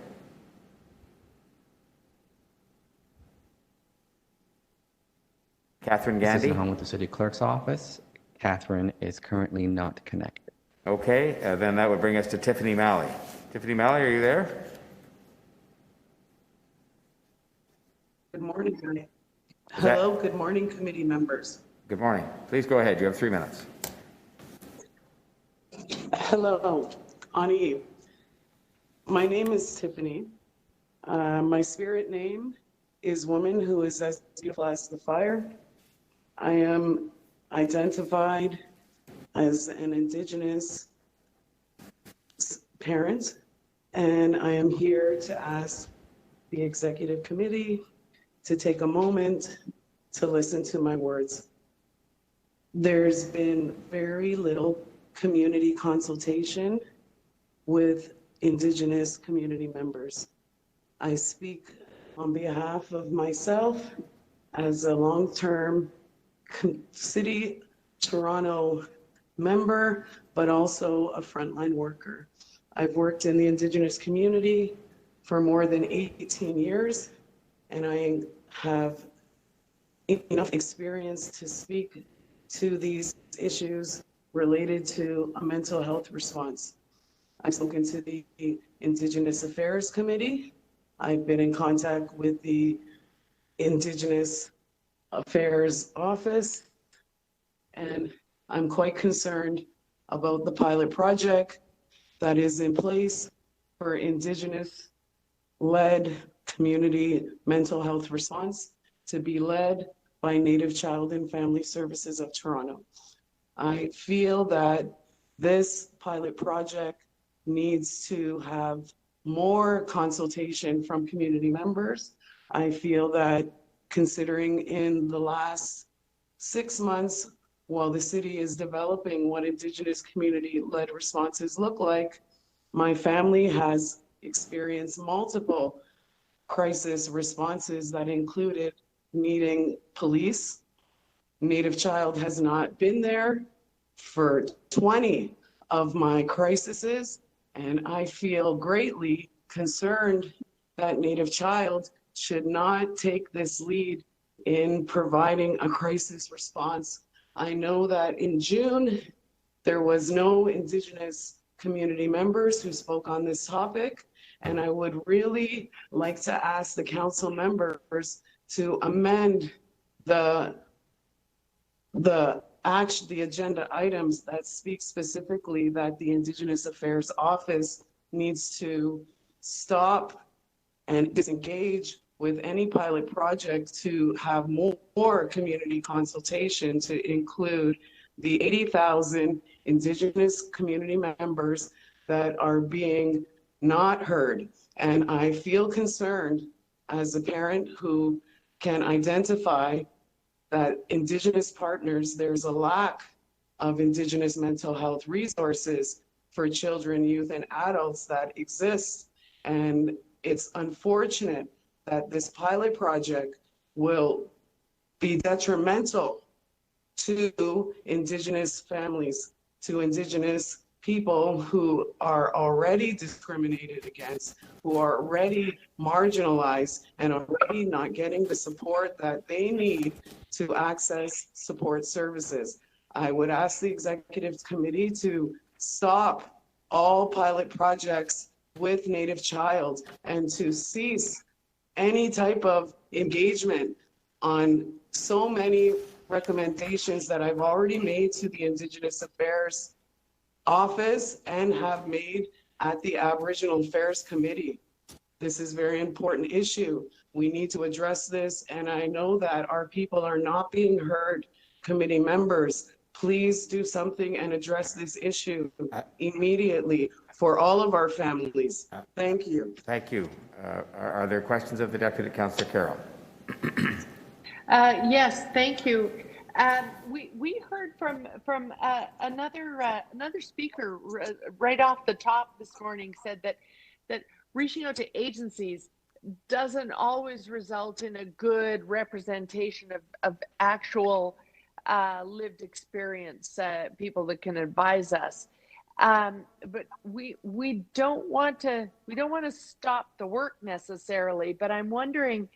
Catherine Gandy? This is Nahum with the City Clerk's office. Catherine is currently not connected. Okay, then that would bring us to Tiffany Malley. Tiffany Malley, are you there? Good morning. Hello, good morning, committee members. Good morning. Please go ahead. You have 3 minutes. Hello, Ani. My name is Tiffany. My spirit name is woman who is as beautiful as the fire. I am identified as an Indigenous parent, and I am here to ask the Executive Committee to take a moment to listen to my words. There's been very little community consultation with Indigenous community members. I speak on behalf of myself as a long-term City Toronto member, but also a frontline worker. I've worked in the Indigenous community for more than 18 years, and I have enough experience to speak to these issues related to a mental health response. I've spoken to the Indigenous Affairs Committee. I've been in contact with the Indigenous Affairs Office, and I'm quite concerned about the pilot project that is in place for Indigenous-led community mental health response to be led by Native Child and Family Services of Toronto. I feel that this pilot project needs to have more consultation from community members. I feel that considering in the last 6 months, while the city is developing what Indigenous community-led responses look like, my family has experienced multiple crisis responses that included needing police. Native Child has not been there for 20 of my crises, and I feel greatly concerned that Native Child should not take this lead in providing a crisis response. I know that in June, there was no Indigenous community members who spoke on this topic, and I would really like to ask the council members to amend the agenda items that speak specifically that the Indigenous Affairs Office needs to stop and disengage with any pilot project to have more community consultation to include the 80,000 Indigenous community members that are being not heard. And I feel concerned as a parent who can identify that Indigenous partners, there's a lack of Indigenous mental health resources for children, youth, and adults that exist. And it's unfortunate that this pilot project will be detrimental to Indigenous families, to Indigenous people who are already discriminated against, who are already marginalized and already not getting the support that they need to access support services. I would ask the Executive Committee to stop all pilot projects with Native Child and to cease any type of engagement on so many recommendations that I've already made to the Indigenous Affairs Office and have made at the Aboriginal Affairs Committee. This is a very important issue. We need to address this, and I know that our people are not being heard. Committee members, please do something and address this issue immediately for all of our families. Thank you. Thank you. Are there questions of the Deputy Councillor Carroll? Yes, thank you. We heard from another speaker right off the top this morning said that reaching out to agencies doesn't always result in a good representation of actual lived experience, people that can advise us. But we don't want to stop the work necessarily, but I'm wondering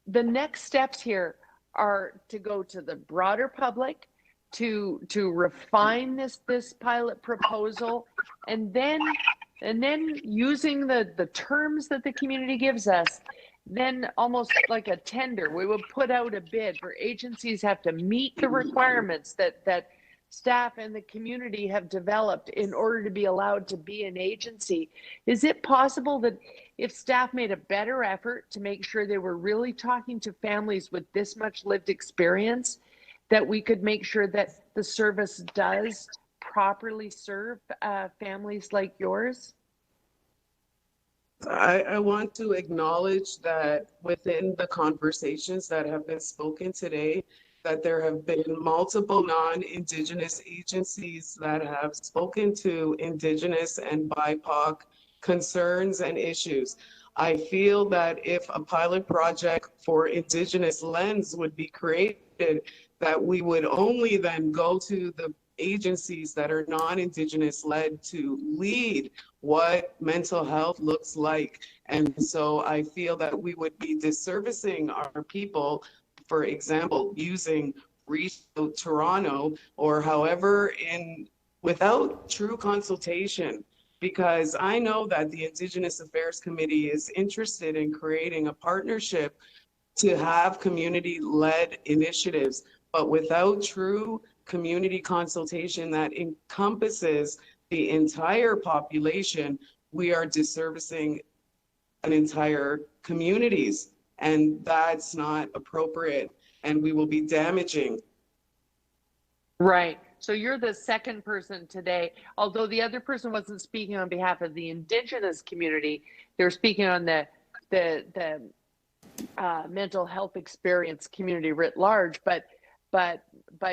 the next steps here are to go to the broader public, to refine this pilot proposal, and then using the terms that the community gives us, then almost like a tender, we will put out a bid where agencies have to meet the requirements that staff and the community have developed in order to be allowed to be an agency. Is it possible that if staff made a better effort to make sure they were really talking to families with this much lived experience, that we could make sure that the service does properly serve families like yours? I want to acknowledge that within the conversations that have been spoken today, that there have been multiple non-Indigenous agencies that have spoken to Indigenous and BIPOC concerns and issues. I feel that if a pilot project for Indigenous lens would be created, that we would only then go to the agencies that are non-Indigenous led to lead what mental health looks like. And so I feel that we would be disservicing our people, for example, using Reach Out Toronto or however without true consultation, because I know that the Indigenous Affairs Committee is interested in creating a partnership to have community-led initiatives, but without true community consultation that encompasses the entire population, we are disservicing an entire communities, and that's not appropriate, and we will be damaging. Right. So you're the second person today, although the other person wasn't speaking on behalf of the Indigenous community. They were speaking on the mental health experience community writ large. But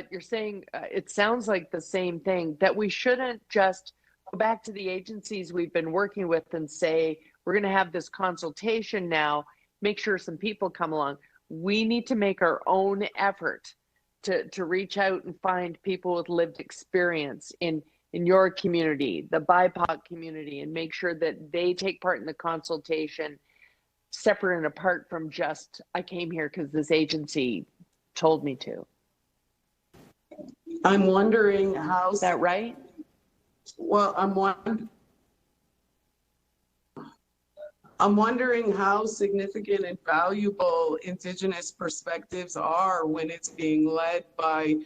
you're saying it sounds like the same thing, that we shouldn't just go back to the agencies we've been working with and say, we're going to have this consultation now, make sure some people come along. We need to make our own effort to reach out and find people with lived experience in your community, the BIPOC community, and make sure that they take part in the consultation, separate and apart from just, I came here because this agency told me to. I'm wondering how... Is that right? Well, I'm wondering how significant and valuable Indigenous perspectives are when it's being led by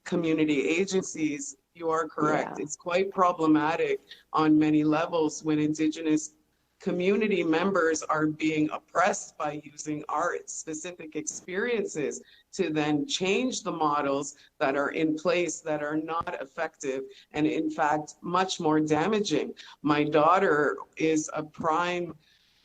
community agencies. You are correct. Yeah. It's quite problematic on many levels when Indigenous community members are being oppressed by using our specific experiences to then change the models that are in place that are not effective and in fact much more damaging. My daughter is a prime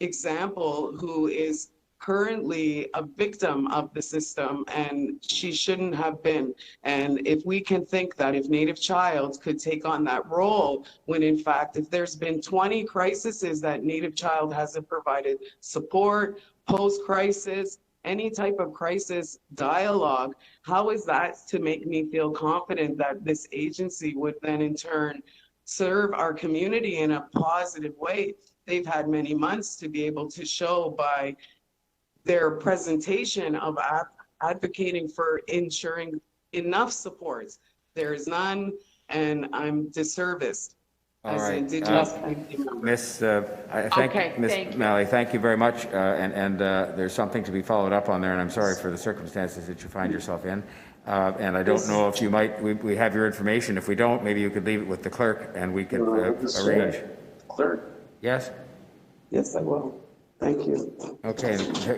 example who is currently a victim of the system, and she shouldn't have been. And if we can think that if Native Child could take on that role, when in fact, if there's been 20 crises that Native Child hasn't provided support, post-crisis, any type of crisis dialogue, how is that to make me feel confident that this agency would then in turn serve our community in a positive way? They've had many months to be able to show by their presentation of advocating for ensuring enough supports. There is none, and I'm disserviced as an Indigenous community member. Miss Malley, thank you very much. And there's something to be followed up on there, and I'm sorry for the circumstances that you find yourself in. And I don't know if you might, we have your information. If we don't, maybe you could leave it with the clerk and we could arrange. Clerk? Yes? Yes, I will. Thank you. Okay,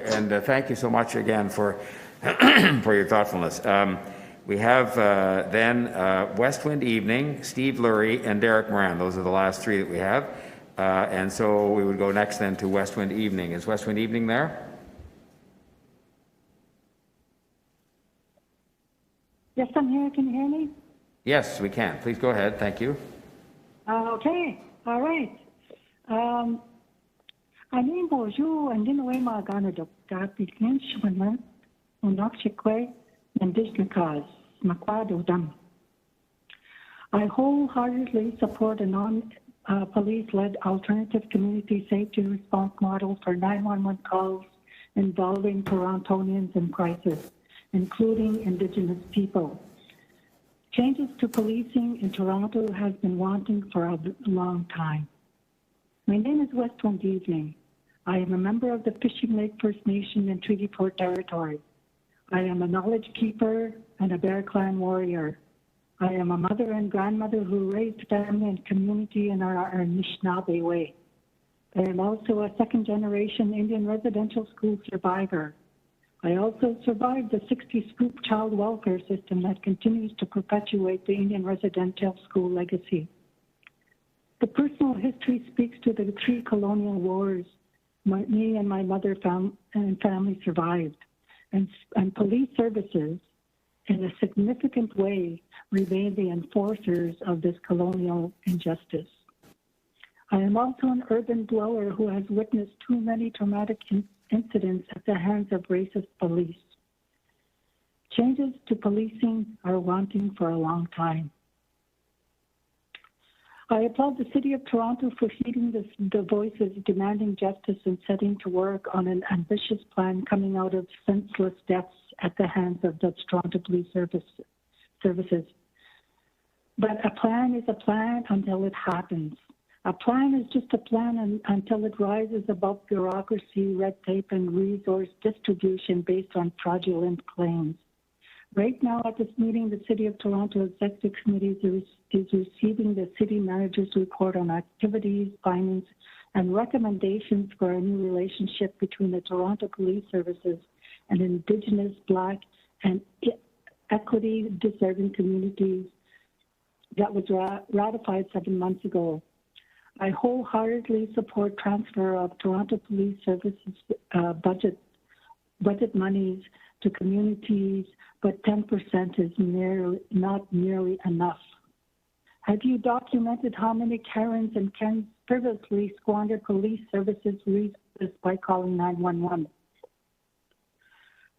and thank you so much again for for your thoughtfulness. We have then West Wind Evening, Steve Lurie, and Derek Moran. Those are the last three that we have. And so we would go next then to West Wind Evening. Is West Wind Evening there? Yes, I'm here. Can you hear me? Yes, we can. Please go ahead. Thank you. Okay. All right. Ani bonjour and in way magana do kapitlen shwana unokchikwe and disneycause makwado dam. I wholeheartedly support a non-police-led alternative community safety response model for 911 calls involving Torontonians in crisis, including Indigenous people. Changes to policing in Toronto has been wanting for a long time. My name is West Wind Evening. I am a member of the Fishing Lake First Nation in Treaty Port Territory. I am a knowledge keeper and a Bear Clan warrior. I am a mother and grandmother who raised family and community in our Anishinaabe way. I am also a second-generation Indian residential school survivor. I also survived the 60-scoop child welfare system that continues to perpetuate the Indian residential school legacy. The personal history speaks to the 3 colonial wars me and my mother and family survived, and police services in a significant way remain the enforcers of this colonial injustice. I am also an urban dweller who has witnessed too many traumatic incidents at the hands of racist police. Changes to policing are wanting for a long time. I applaud the City of Toronto for heeding the voices demanding justice and setting to work on an ambitious plan coming out of senseless deaths at the hands of the Toronto Police Services. But a plan is a plan until it happens. A plan is just a plan until it rises above bureaucracy, red tape, and resource distribution based on fraudulent claims. Right now at this meeting, the City of Toronto Executive Committee is receiving the City Manager's report on activities, findings, and recommendations for a new relationship between the Toronto Police Services and Indigenous, Black, and equity-deserving communities that was ratified 7 months ago. I wholeheartedly support transfer of Toronto Police Services budget monies to communities, but 10% is not nearly enough. Have you documented how many Karens and Kens previously squandered police services resources by calling 911?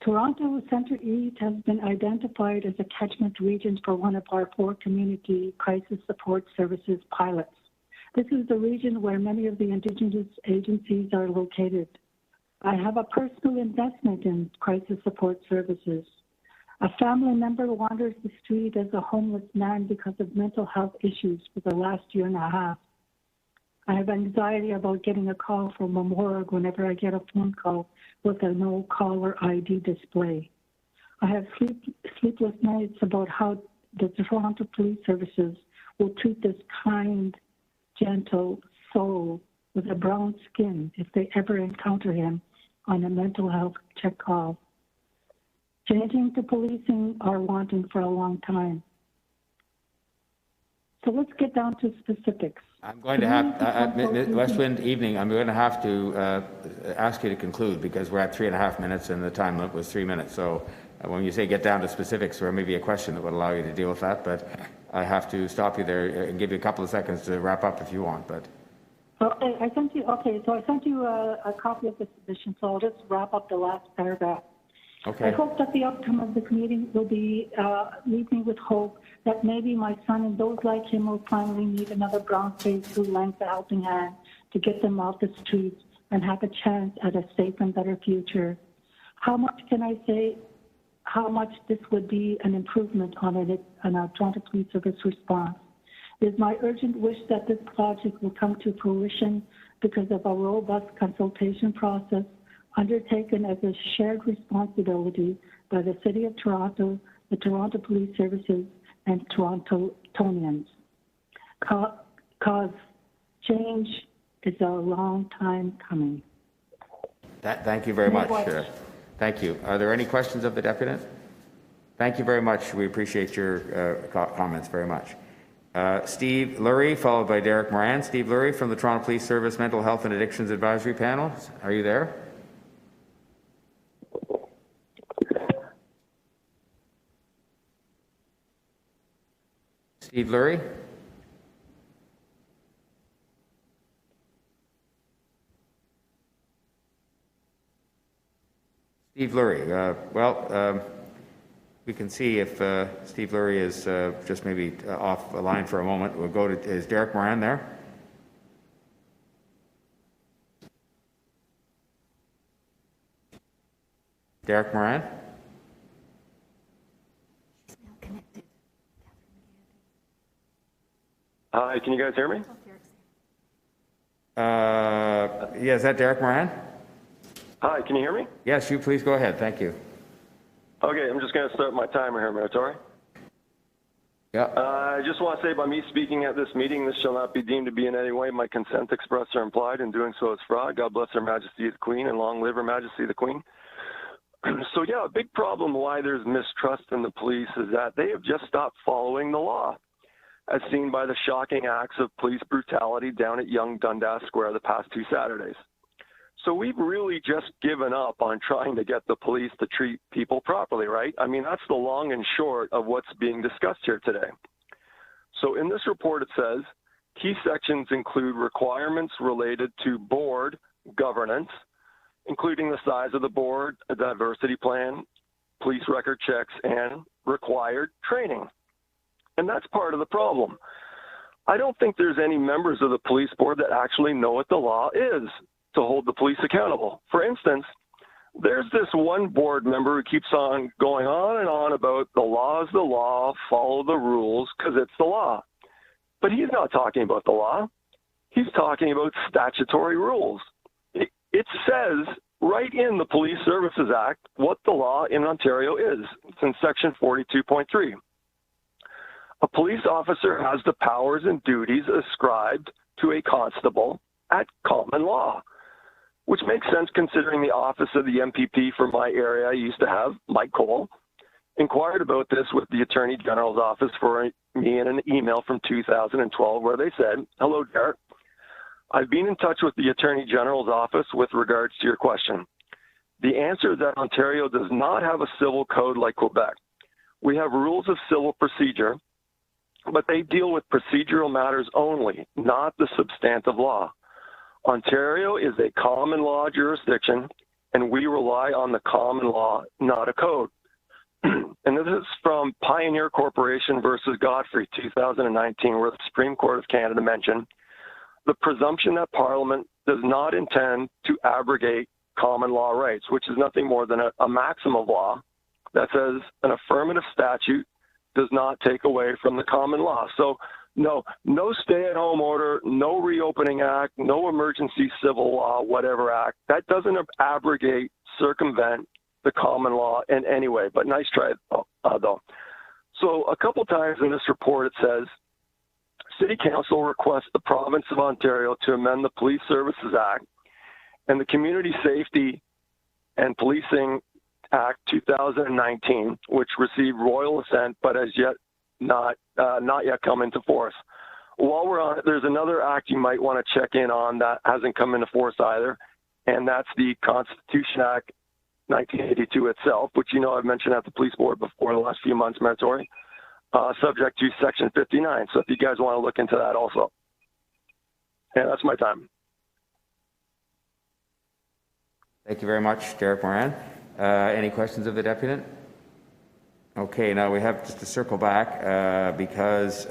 Toronto Centre East has been identified as a catchment region for one of our 4 community crisis support services pilots. This is the region where many of the Indigenous agencies are located. I have a personal investment in crisis support services. A family member wanders the street as a homeless man because of mental health issues for the last year and a half. I have anxiety about getting a call from a morgue whenever I get a phone call with a no caller ID display. I have sleepless nights about how the Toronto Police Services will treat this kind, gentle soul with a brown skin if they ever encounter him on a mental health check call. Changing to policing are wanting for a long time. So let's get down to specifics. I'm going to have, West Wind Evening, I'm going to have to ask you to conclude because we're at 3.5 minutes and the time limit was 3 minutes. So when you say get down to specifics, there may be a question that would allow you to deal with that, but I have to stop you there and give you a couple of seconds to wrap up if you want. But okay, I sent you a copy of the submission, so I'll just wrap up the last paragraph. Okay. I hope that the outcome of this meeting will be leave me with hope that maybe my son and those like him will finally need another brown face who lends a helping hand to get them off the streets and have a chance at a safe and better future. How much can I say? How much this would be an improvement on our Toronto Police Service response? It is my urgent wish that this project will come to fruition because of a robust consultation process undertaken as a shared responsibility by the City of Toronto, the Toronto Police Services, and Torontonians. Cause change is a long time coming. Thank you very much. Thank you. Are there any questions of the Deputant? Thank you very much. We appreciate your comments very much. Steve Lurie, followed by Derek Moran. Steve Lurie from the Toronto Police Service Mental Health and Addictions Advisory Panel. Are you there? Steve Lurie? Steve Lurie. We can see if Steve Lurie is just maybe off the line for a moment. We'll go to, is Derek Moran there? Derek Moran? Hi, can you guys hear me? Yeah, is that Derek Moran? Hi, can you hear me? Yes, you please go ahead. Thank you. Okay, I'm just going to start my timer here, Meritori. Yeah. I just want to say by me speaking at this meeting, this shall not be deemed to be in any way my consent expressed or implied, and doing so is fraud. God bless Her Majesty the Queen, and long live Her Majesty the Queen. So yeah, a big problem why there's mistrust in the police is that they have just stopped following the law, as seen by the shocking acts of police brutality down at Yonge Dundas Square the past 2 Saturdays. So we've really just given up on trying to get the police to treat people properly, right? I mean, that's the long and short of what's being discussed here today. So in this report, it says, key sections include requirements related to board governance, including the size of the board, a diversity plan, police record checks, and required training. And that's part of the problem. I don't think there's any members of the police board that actually know what the law is to hold the police accountable. For instance, there's this one board member who keeps on going on and on about the law is the law, follow the rules, because it's the law. But he's not talking about the law. He's talking about statutory rules. It says right in the Police Services Act what the law in Ontario is. It's in section 42.3. A police officer has the powers and duties ascribed to a constable at common law, which makes sense considering the office of the MPP for my area I used to have, Mike Cole, inquired about this with the Attorney General's office for me in an email from 2012 where they said, "Hello, Derek. I've been in touch with the Attorney General's office with regards to your question. The answer is that Ontario does not have a civil code like Quebec. We have rules of civil procedure, but they deal with procedural matters only, not the substantive law. Ontario is a common law jurisdiction, and we rely on the common law, not a code." And this is from Pioneer Corporation versus Godfrey, 2019, where the Supreme Court of Canada mentioned the presumption that Parliament does not intend to abrogate common law rights, which is nothing more than a maxim of law that says an affirmative statute does not take away from the common law. So no stay-at-home order, no reopening act, no emergency civil law, whatever act. That doesn't abrogate, circumvent the common law in any way. But nice try, though. So a couple times in this report, it says, City Council requests the Province of Ontario to amend the Police Services Act and the Community Safety and Policing Act 2019, which received royal assent but has yet not yet come into force. While we're on it, there's another act you might want to check in on that hasn't come into force either, and that's the Constitution Act 1982 itself, which I've mentioned at the police board before the last few months, Meritori, subject to Section 59. So if you guys want to look into that also. Yeah, that's my time. Thank you very much, Derek Moran. Any questions of the deputant? Okay, now we have just to circle back because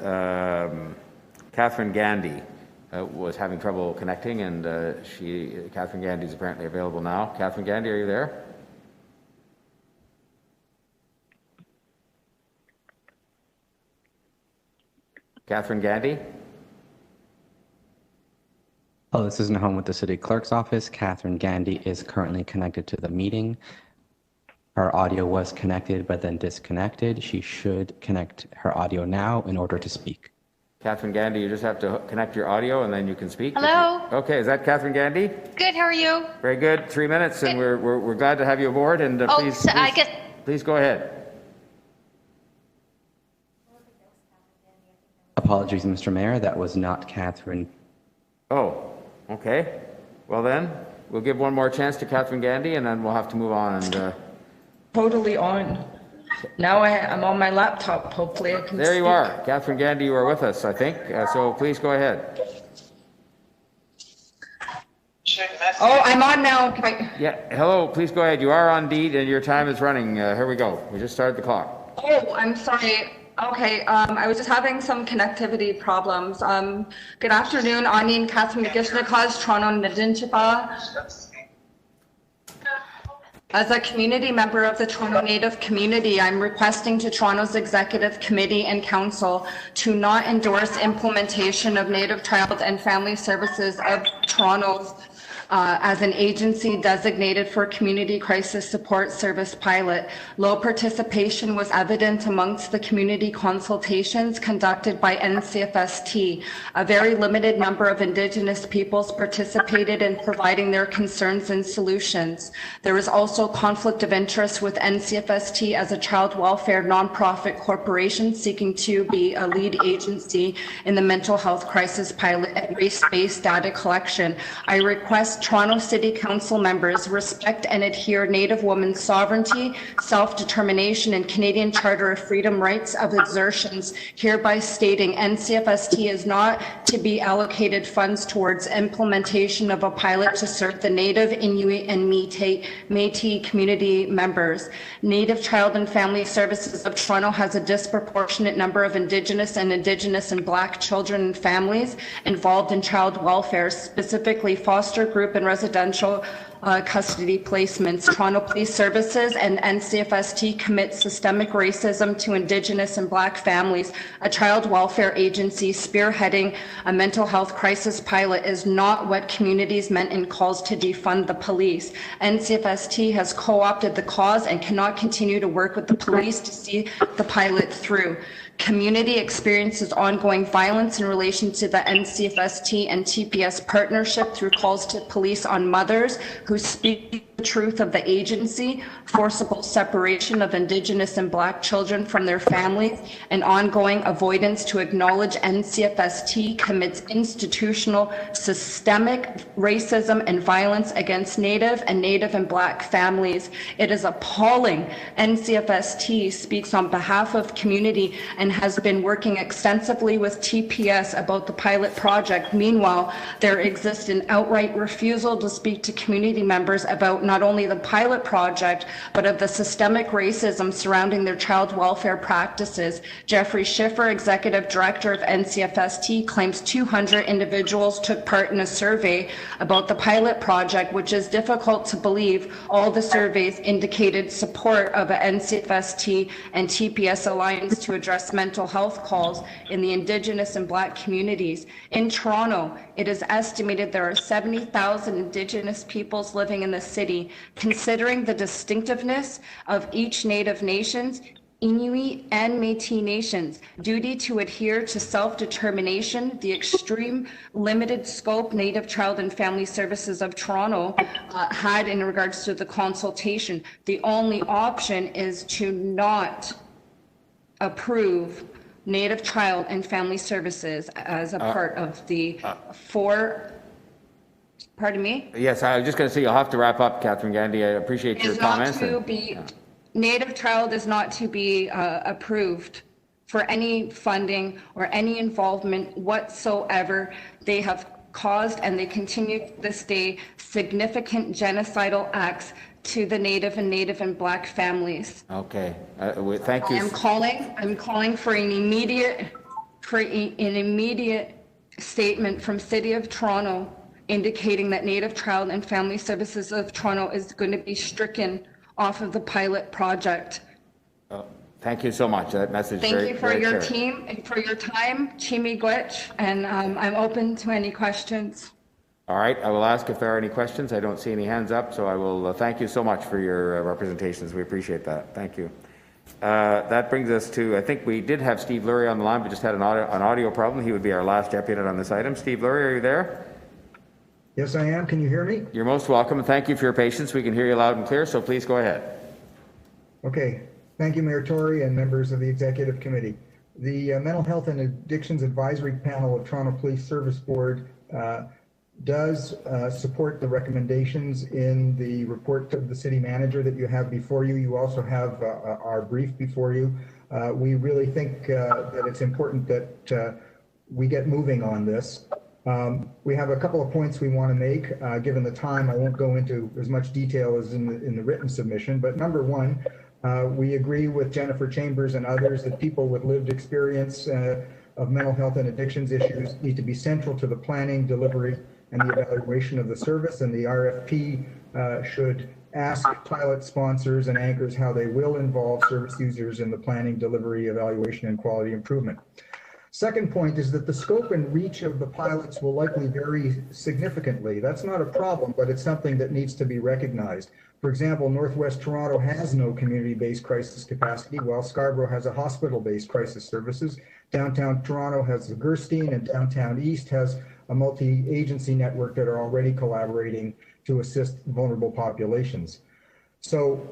Catherine Gandy was having trouble connecting, and Catherine Gandy is apparently available now. Catherine Gandy, are you there? Catherine Gandy? Hello, this is Nahum with the City Clerk's office. Catherine Gandy is currently connected to the meeting. Her audio was connected but then disconnected. She should connect her audio now in order to speak. Catherine Gandy, you just have to connect your audio and then you can speak. Hello. Okay, is that Catherine Gandy? Good, how are you? Very good. 3 minutes, and we're glad to have you aboard. And please go ahead. Apologies, Mr. Mayor, that was not Catherine. Oh, okay. Well then, we'll give one more chance to Catherine Gandy, and then we'll have to move on. And Totally on. Now I'm on my laptop, hopefully I can there you speak. are. Catherine Gandy, you are with us, I think. So please go ahead. Oh, I'm on now. Yeah, hello, please go ahead. You are on deed and your time is running. Here we go. We just started the clock. Oh, I'm sorry. Okay, I was just having some connectivity problems. Good afternoon, Anin Catherine McGishnikaz, Toronto Nadinchipa. As a community member of the Toronto Native community, I'm requesting to Toronto's Executive Committee and Council to not endorse implementation of Native Child and Family Services of Toronto's as an agency designated for Community Crisis Support Service pilot. Low participation was evident amongst the community consultations conducted by NCFST. A very limited number of Indigenous peoples participated in providing their concerns and solutions. There was also conflict of interest with NCFST as a child welfare nonprofit corporation seeking to be a lead agency in the mental health crisis pilot and race-based data collection. I request Toronto City Council members respect and adhere Native women's sovereignty, self-determination, and Canadian Charter of Freedom rights of exertions, hereby stating NCFST is not to be allocated funds towards implementation of a pilot to serve the Native, Inuit, and Métis community members. Native Child and Family Services of Toronto has a disproportionate number of Indigenous and Black children and families involved in child welfare, specifically foster group and residential custody placements. Toronto Police Services and NCFST commit systemic racism to Indigenous and Black families. A child welfare agency spearheading a mental health crisis pilot is not what communities meant in calls to defund the police. NCFST has co-opted the cause and cannot continue to work with the police to see the pilot through. Community experiences ongoing violence in relation to the NCFST and TPS partnership through calls to police on mothers who speak the truth of the agency, forcible separation of Indigenous and Black children from their families, and ongoing avoidance to acknowledge NCFST commits institutional systemic racism and violence against Native and Black families. It is appalling. NCFST speaks on behalf of community and has been working extensively with TPS about the pilot project. Meanwhile, there exists an outright refusal to speak to community members about not only the pilot project, but of the systemic racism surrounding their child welfare practices. Jeffrey Schiffer, Executive Director of NCFST, claims 200 individuals took part in a survey about the pilot project, which is difficult to believe. All the surveys indicated support of a NCFST and TPS alliance to address mental health calls in the Indigenous and Black communities. In Toronto, it is estimated there are 70,000 Indigenous peoples living in the city. Considering the distinctiveness of each Native nations, Inuit and Métis nations, duty to adhere to self-determination, the extreme limited scope Native Child and Family Services of Toronto had in regards to the consultation, the only option is to not approve Native Child and Family Services as a part of the pardon me? Yes, I was just going to say you'll have to wrap up, Catherine Gandy. I appreciate your comments. Native Child is not to be approved for any funding or any involvement whatsoever. They have caused, and they continue to this day, significant genocidal acts to the Native and Black families. Okay, thank you. I'm calling for an immediate statement from City of Toronto indicating that Native Child and Family Services of Toronto is going to be stricken off of the pilot project. Thank you so much. That message. Thank you for your team and for your time, Chimi Glitch, and I'm open to any questions. All right, I will ask if there are any questions. I don't see any hands up, so I will thank you so much for your representations. We appreciate that. Thank you. That brings us to, I think we did have Steve Lurie on the line, but just had an audio problem. He would be our last deputy on this item. Steve Lurie, are you there? Yes, I am. Can you hear me? You're most welcome, and thank you for your patience. We can hear you loud and clear, so please go ahead. Okay. Thank you, Mayor Tory and members of the Executive Committee. The Mental Health and Addictions Advisory Panel of Toronto Police Service Board does support the recommendations in the report of the city manager that you have before you. You also have our brief before you. We really think that it's important that we get moving on this. We have a couple of points we want to make. Given the time, I won't go into as much detail as in the written submission, but number one, we agree with Jennifer Chambers and others that people with lived experience of mental health and addictions issues need to be central to the planning, delivery, and the evaluation of the service, and the RFP should ask pilot sponsors and anchors how they will involve service users in the planning, delivery, evaluation, and quality improvement. Second point is that the scope and reach of the pilots will likely vary significantly. That's not a problem, but it's something that needs to be recognized. For example, Northwest Toronto has no community-based crisis capacity, while Scarborough has a hospital-based crisis services. Downtown Toronto has the Gerstein, and Downtown East has a multi-agency network that are already collaborating to assist vulnerable populations. So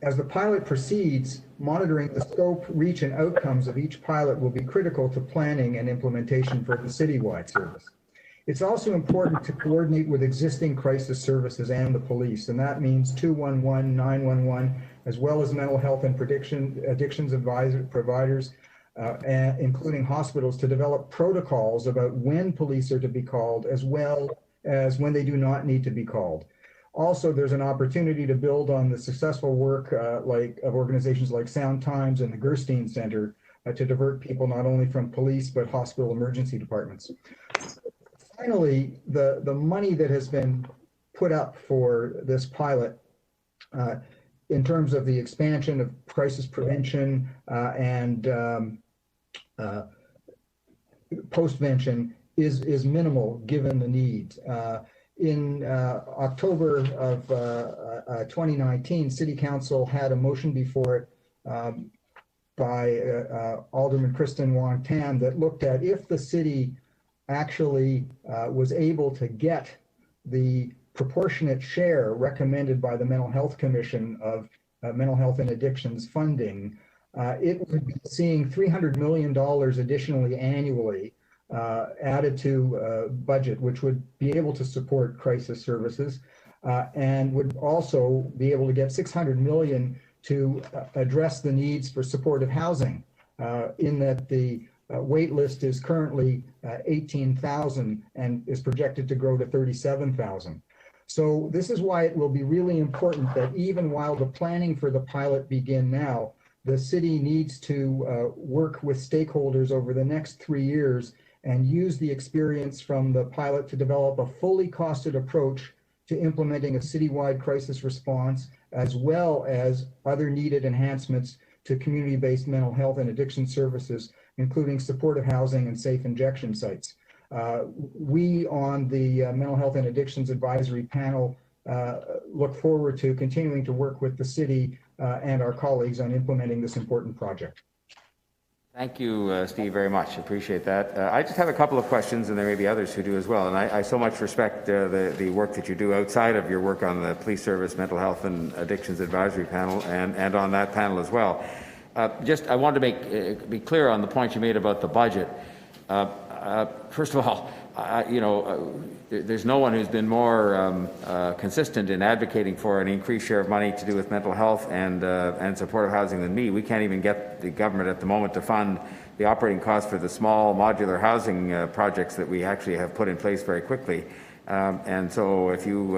as the pilot proceeds, monitoring the scope, reach, and outcomes of each pilot will be critical to planning and implementation for the citywide service. It's also important to coordinate with existing crisis services and the police, and that means 211, 911, as well as mental health and addictions providers, including hospitals, to develop protocols about when police are to be called, as well as when they do not need to be called. Also, there's an opportunity to build on the successful work of organizations like Sound Times and the Gerstein Center to divert people not only from police but hospital emergency departments. Finally, the money that has been put up for this pilot in terms of the expansion of crisis prevention and postvention is minimal given the need. In October of 2019, City Council had a motion before it by Alderman Kristen Wong-Tam that looked at if the city actually was able to get the proportionate share recommended by the Mental Health Commission of mental health and addictions funding, it would be seeing $300 million additionally annually added to budget, which would be able to support crisis services and would also be able to get $600 million to address the needs for supportive housing, in that the wait list is currently 18,000 and is projected to grow to 37,000. So this is why it will be really important that even while the planning for the pilot begin now, the city needs to work with stakeholders over the next 3 years and use the experience from the pilot to develop a fully costed approach to implementing a citywide crisis response, as well as other needed enhancements to community-based mental health and addiction services, including supportive housing and safe injection sites. We on the Mental Health and Addictions Advisory Panel look forward to continuing to work with the city and our colleagues on implementing this important project. Thank you, Steve, very much. Appreciate that. I just have a couple of questions, and there may be others who do as well. And I so much respect the work that you do outside of your work on the Police Service Mental Health and Addictions Advisory Panel and on that panel as well. I wanted to be clear on the point you made about the budget. First of all, there's no one who's been more consistent in advocating for an increased share of money to do with mental health and supportive housing than me. We can't even get the government at the moment to fund the operating costs for the small modular housing projects that we actually have put in place very quickly. And so if you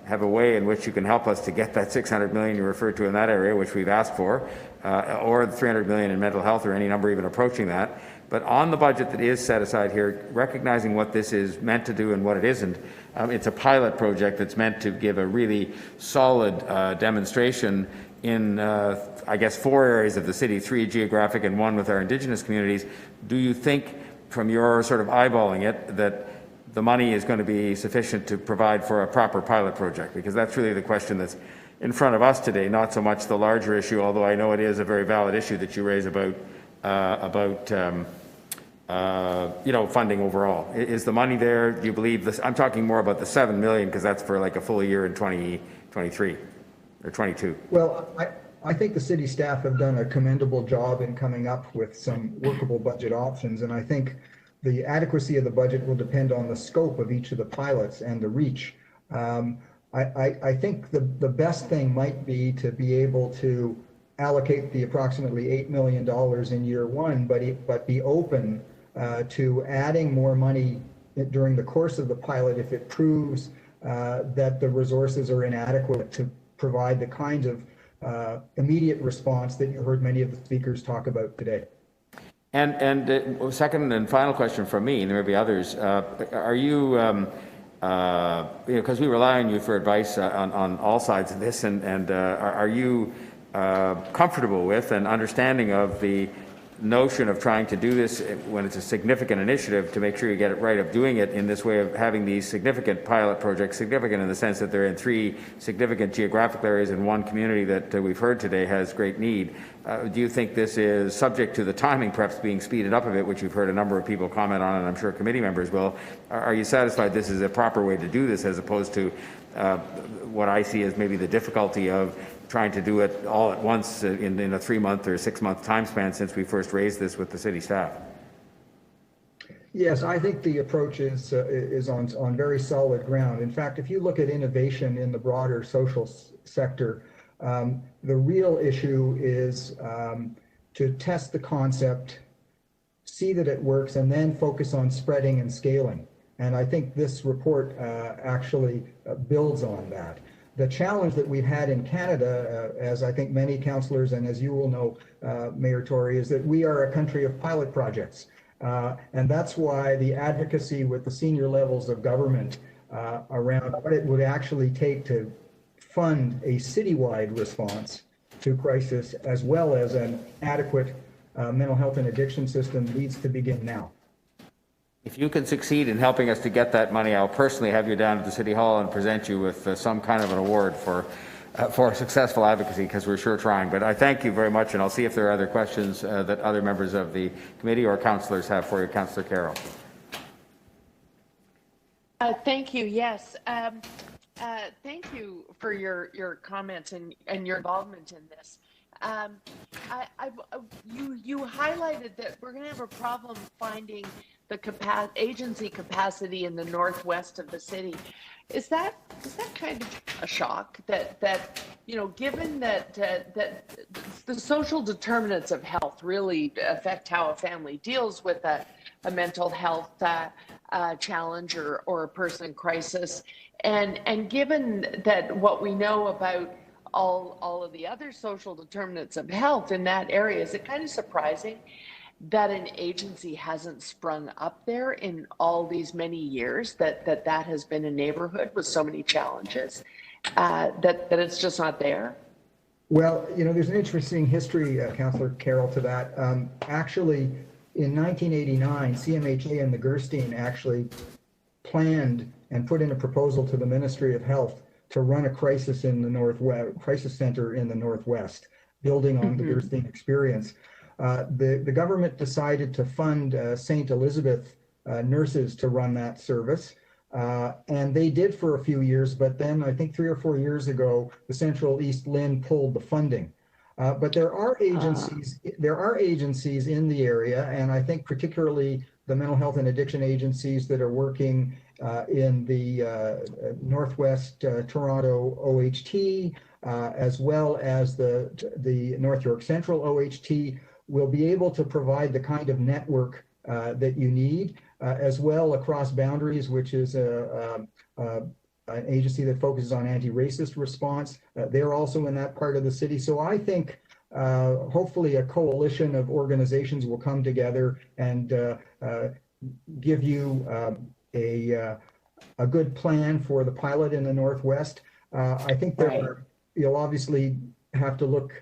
have a way in which you can help us to get that $600 million you referred to in that area, which we've asked for, or the $300 million in mental health, or any number even approaching that. But on the budget that is set aside here, recognizing what this is meant to do and what it isn't, it's a pilot project that's meant to give a really solid demonstration in, I guess, 4 areas of the city, 3 geographic and 1 with our Indigenous communities. Do you think, from your sort of eyeballing it, that the money is going to be sufficient to provide for a proper pilot project? Because that's really the question that's in front of us today, not so much the larger issue, although I know it is a very valid issue that you raise about funding overall. Is the money there? Do you believe this? I'm talking more about the $7 million, because that's for like a full year in 2023 or 22. Well, I think the city staff have done a commendable job in coming up with some workable budget options, and I think the adequacy of the budget will depend on the scope of each of the pilots and the reach. I think the best thing might be to be able to allocate the approximately $8 million in year 1, but be open to adding more money during the course of the pilot if it proves that the resources are inadequate to provide the kinds of immediate response that you heard many of the speakers talk about today. And second and final question from me, and there may be others, are you, because we rely on you for advice on all sides of this, and are you comfortable with and understanding of the notion of trying to do this when it's a significant initiative, to make sure you get it right, of doing it in this way, of having these significant pilot projects, significant in the sense that they're in 3 significant geographical areas in one community that we've heard today has great need. Do you think this is subject to the timing perhaps being speeded up a bit, which you've heard a number of people comment on, and I'm sure committee members will? Are you satisfied this is a proper way to do this, as opposed to what I see as maybe the difficulty of trying to do it all at once in a 3-month or 6-month time span since we first raised this with the city staff? Yes, I think the approach is on very solid ground. In fact, if you look at innovation in the broader social sector, the real issue is to test the concept, see that it works, and then focus on spreading and scaling. And I think this report actually builds on that. The challenge that we've had in Canada, as I think many councillors and as you will know, Mayor Tory, is that we are a country of pilot projects. And that's why the advocacy with the senior levels of government around what it would actually take to fund a citywide response to crisis, as well as an adequate mental health and addiction system, needs to begin now. If you can succeed in helping us to get that money, I'll personally have you down at the City Hall and present you with some kind of an award for successful advocacy, because we're sure trying. But I thank you very much, and I'll see if there are other questions that other members of the committee or councillors have for you. Councillor Carroll. Thank you. Yes. Thank you for your comments and your involvement in this. You highlighted that we're going to have a problem finding the agency capacity in the northwest of the city. Is that kind of a shock that given that the social determinants of health really affect how a family deals with a mental health challenge or a person in crisis, and given that what we know about all of the other social determinants of health in that area, is it kind of surprising that an agency hasn't sprung up there in all these many years, that has been a neighborhood with so many challenges, that it's just not there? Well, there's an interesting history, Councillor Carroll, to that. Actually, in 1989, CMHA and the Gerstein actually planned and put in a proposal to the Ministry of Health to run a crisis in the Northwest, crisis center in the Northwest, building on the Gerstein experience. The government decided to fund St. Elizabeth nurses to run that service. And they did for a few years, but then I think 3 or 4 years ago, the Central East Lynn pulled the funding. But there are agencies in the area, and I think particularly the mental health and addiction agencies that are working in the Northwest Toronto OHT, as well as the North York Central OHT, will be able to provide the kind of network that you need, as well across boundaries, which is an agency that focuses on anti-racist response. They're also in that part of the city. So I think hopefully a coalition of organizations will come together and give you a good plan for the pilot in the Northwest. I think you'll obviously have to look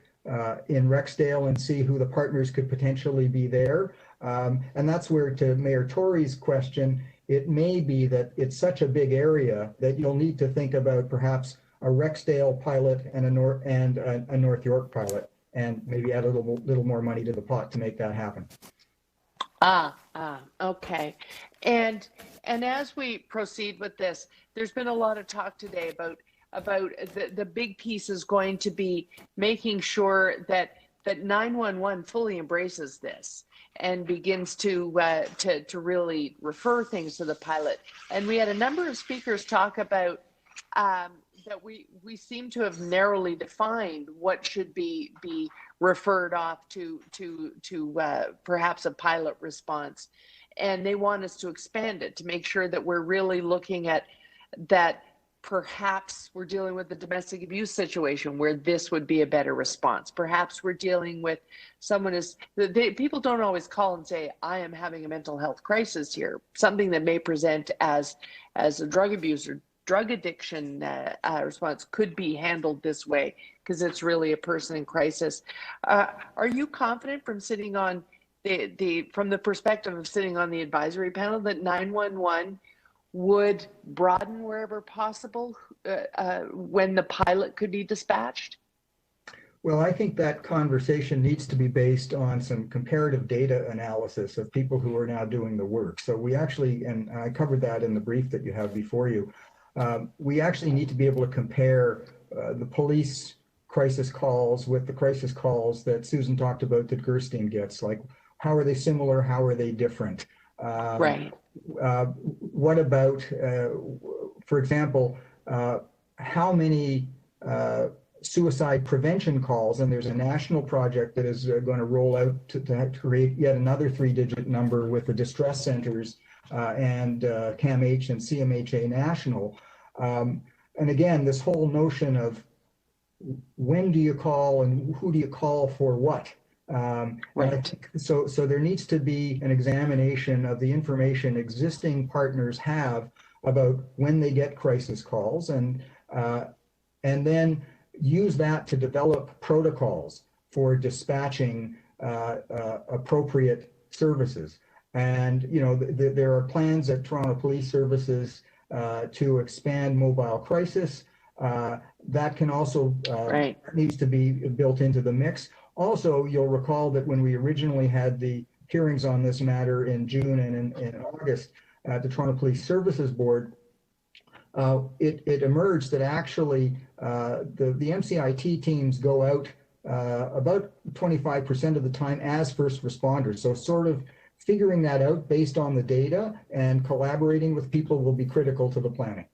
in Rexdale and see who the partners could potentially be there. And that's where, to Mayor Tory's question, it may be that it's such a big area that you'll need to think about perhaps a Rexdale pilot and a North York pilot, and maybe add a little more money to the pot to make that happen. Okay. And as we proceed with this, there's been a lot of talk today about the big piece is going to be making sure that 911 fully embraces this and begins to really refer things to the pilot. And we had a number of speakers talk about that we seem to have narrowly defined what should be referred off to perhaps a pilot response. And they want us to expand it to make sure that we're really looking at that. Perhaps we're dealing with the domestic abuse situation where this would be a better response. Perhaps we're dealing with someone people don't always call and say, I am having a mental health crisis here. Something that may present as a drug abuse or drug addiction response could be handled this way because it's really a person in crisis. Are you confident from sitting on from the perspective of sitting on the advisory panel, that 911 would broaden wherever possible when the pilot could be dispatched? Well, I think that conversation needs to be based on some comparative data analysis of people who are now doing the work. So we actually, and I covered that in the brief that you have before you, we actually need to be able to compare the police crisis calls with the crisis calls that Susan talked about that Gerstein gets. Like, how are they similar? How are they different? Right. What about, for example, how many suicide prevention calls, and there's a national project that is going to roll out to create yet another 3-digit number with the distress centers and CAMH and CMHA National. And again, this whole notion of when do you call and who do you call for what? Right. So there needs to be an examination of the information existing partners have about when they get crisis calls, and then use that to develop protocols for dispatching appropriate services. And there are plans at Toronto Police Services to expand mobile crisis. That can also needs to be built into the mix. Also, you'll recall that when we originally had the hearings on this matter in June and in August at the Toronto Police Services Board, it emerged that actually the MCIT teams go out about 25% of the time as first responders. So sort of figuring that out based on the data and collaborating with people will be critical to the planning.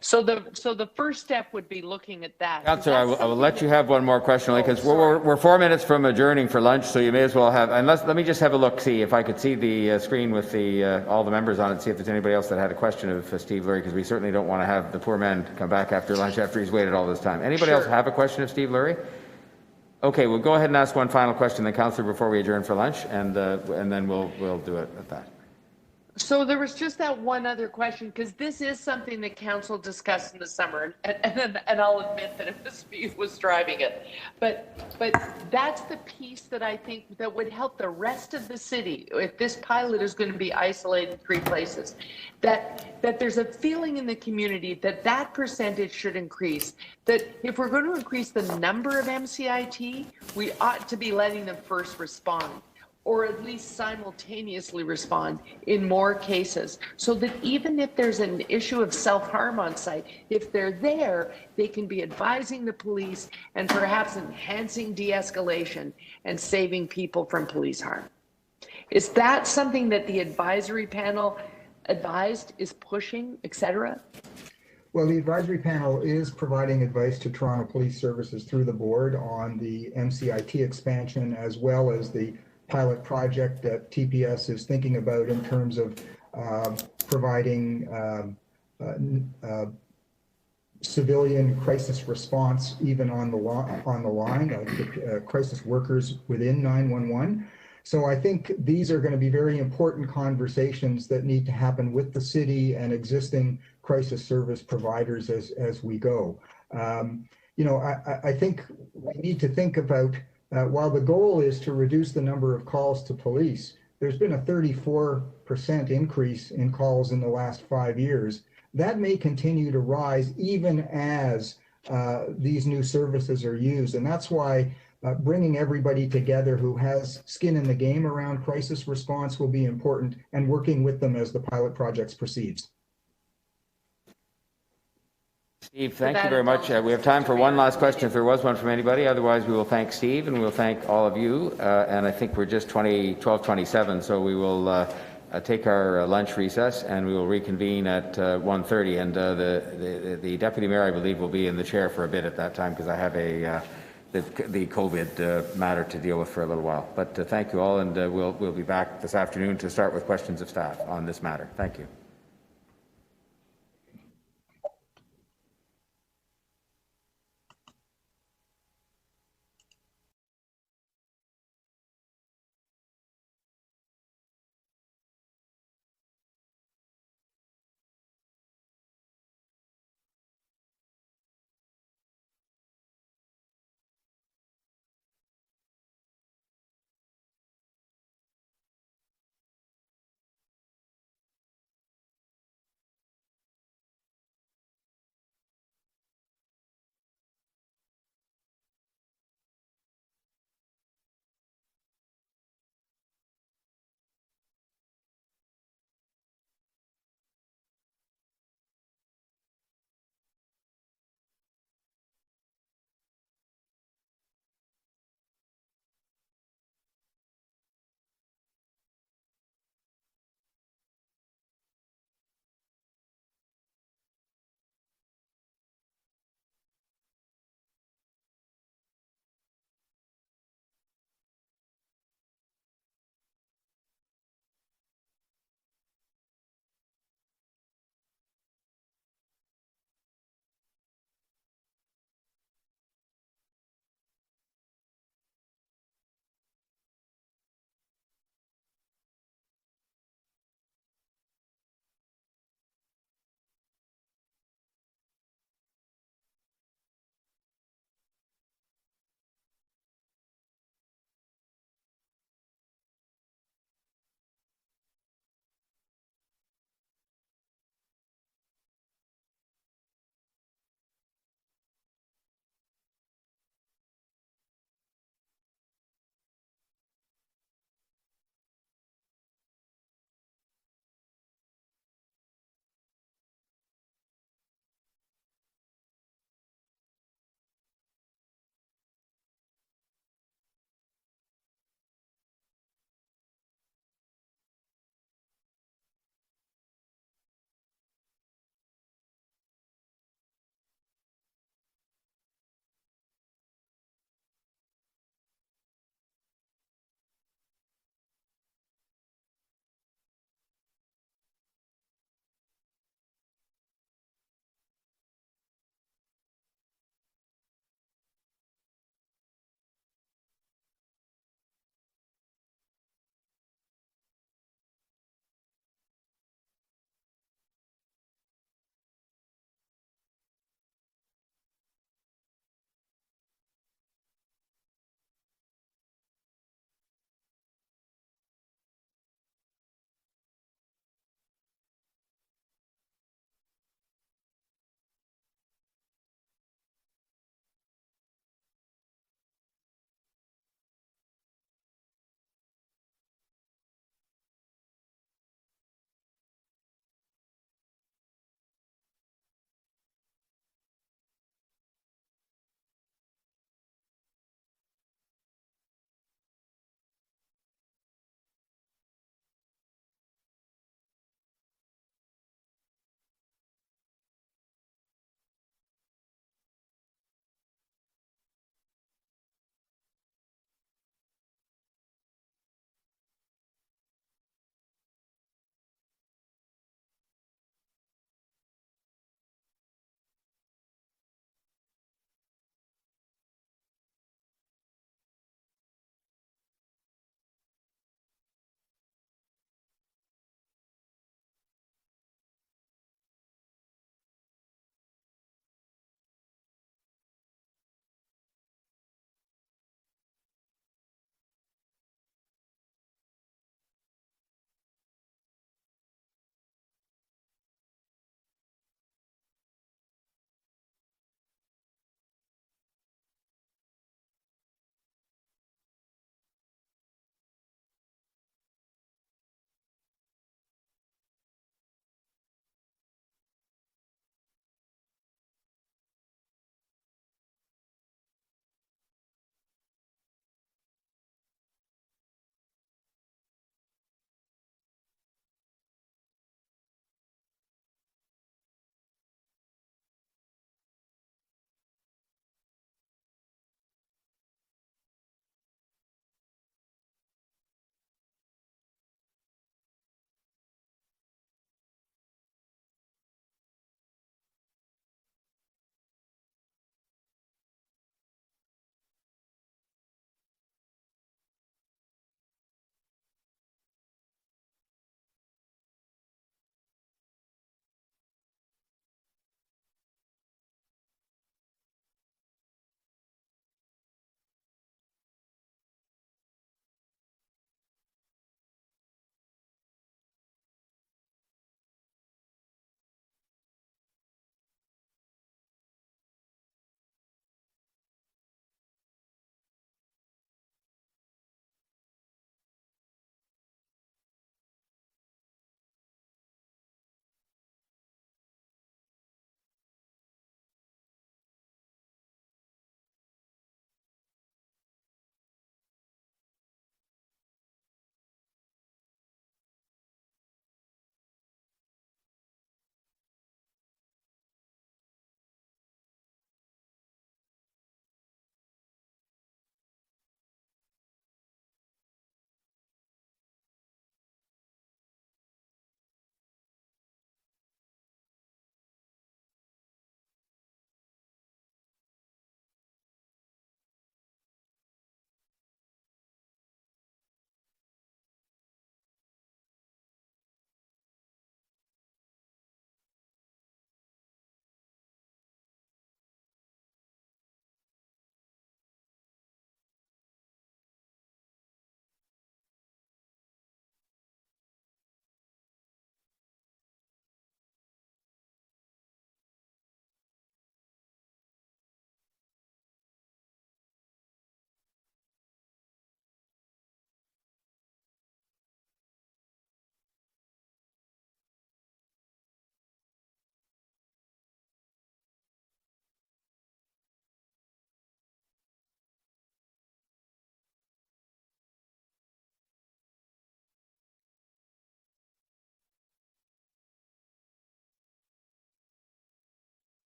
So the first step would be looking at that. Councillor, I will let you have one more question, because we're 4 minutes from adjourning for lunch, so you may as well have, let me just have a look, see if I could see the screen with the all the members on it, see if there's anybody else that had a question of Steve Lurie, because we certainly don't want to have the poor man come back after lunch after he's waited all this time. Anybody else have a question of Steve Lurie? Okay, we'll go ahead and ask one final question, then Councillor, before we adjourn for lunch, and then we'll do it at that. So there was just that one other question, because this is something that council discussed in the summer, and I'll admit that it was me who was driving it. But that's the piece that I think that would help the rest of the city, if this pilot is going to be isolated in 3 places, that there's a feeling in the community that percentage should increase. That if we're going to increase the number of MCIT, we ought to be letting them first respond, or at least simultaneously respond in more cases, so that even if there's an issue of self-harm on site, if they're there, they can be advising the police and perhaps enhancing de-escalation and saving people from police harm. Is that something that the advisory panel advised, is pushing, etc.? Well, the advisory panel is providing advice to Toronto Police Services through the board on the MCIT expansion, as well as the pilot project that TPS is thinking about in terms of providing civilian crisis response even on the line, crisis workers within 911. So I think these are going to be very important conversations that need to happen with the city and existing crisis service providers as we go. I think we need to think about, while the goal is to reduce the number of calls to police, there's been a 34% increase in calls in the last 5 years. That may continue to rise even as these new services are used. And that's why bringing everybody together who has skin in the game around crisis response will be important, and working with them as the pilot projects proceeds. Steve, thank you very much. We have time for one last question if there was one from anybody. Otherwise, we will thank Steve and we'll thank all of you. And I think we're just 12:27, so we will take our lunch recess and we will reconvene at 1:30. And the Deputy Mayor, I believe, will be in the chair for a bit at that time, because I have the COVID matter to deal with for a little while. But thank you all, and we'll be back this afternoon to start with questions of staff on this matter. Thank you.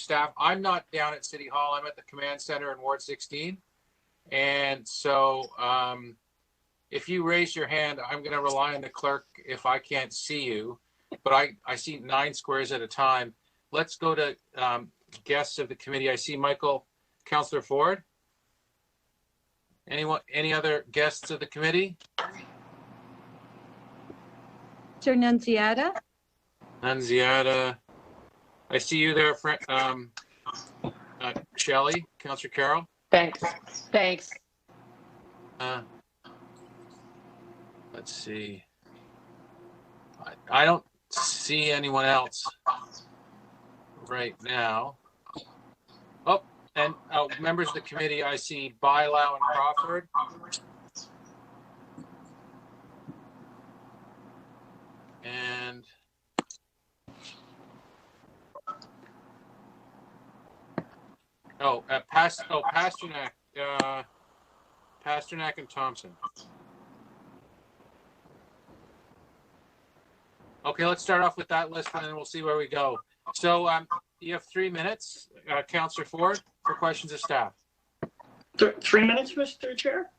staff. I'm not down at City Hall. I'm at the command center in Ward 16. And so if you raise your hand, I'm going to rely on the clerk if I can't see you. But I see 9 squares at a time. Let's go to guests of the committee. I see Michael, Councillor Ford. Anyone? Any other guests of the committee? Mr. Nunziata. Nunziata. I see you there, Shelley, Councillor Carroll. Thanks. Thanks. Let's see. I don't see anyone else right now. Oh, and members of the committee, I see Bylau and Crawford. And Pasternak, Pasternak and Thompson. Okay, let's start off with that list and then we'll see where we go. So you have 3 minutes, Councillor Ford, for questions of staff. 3 minutes, Mr. Chair?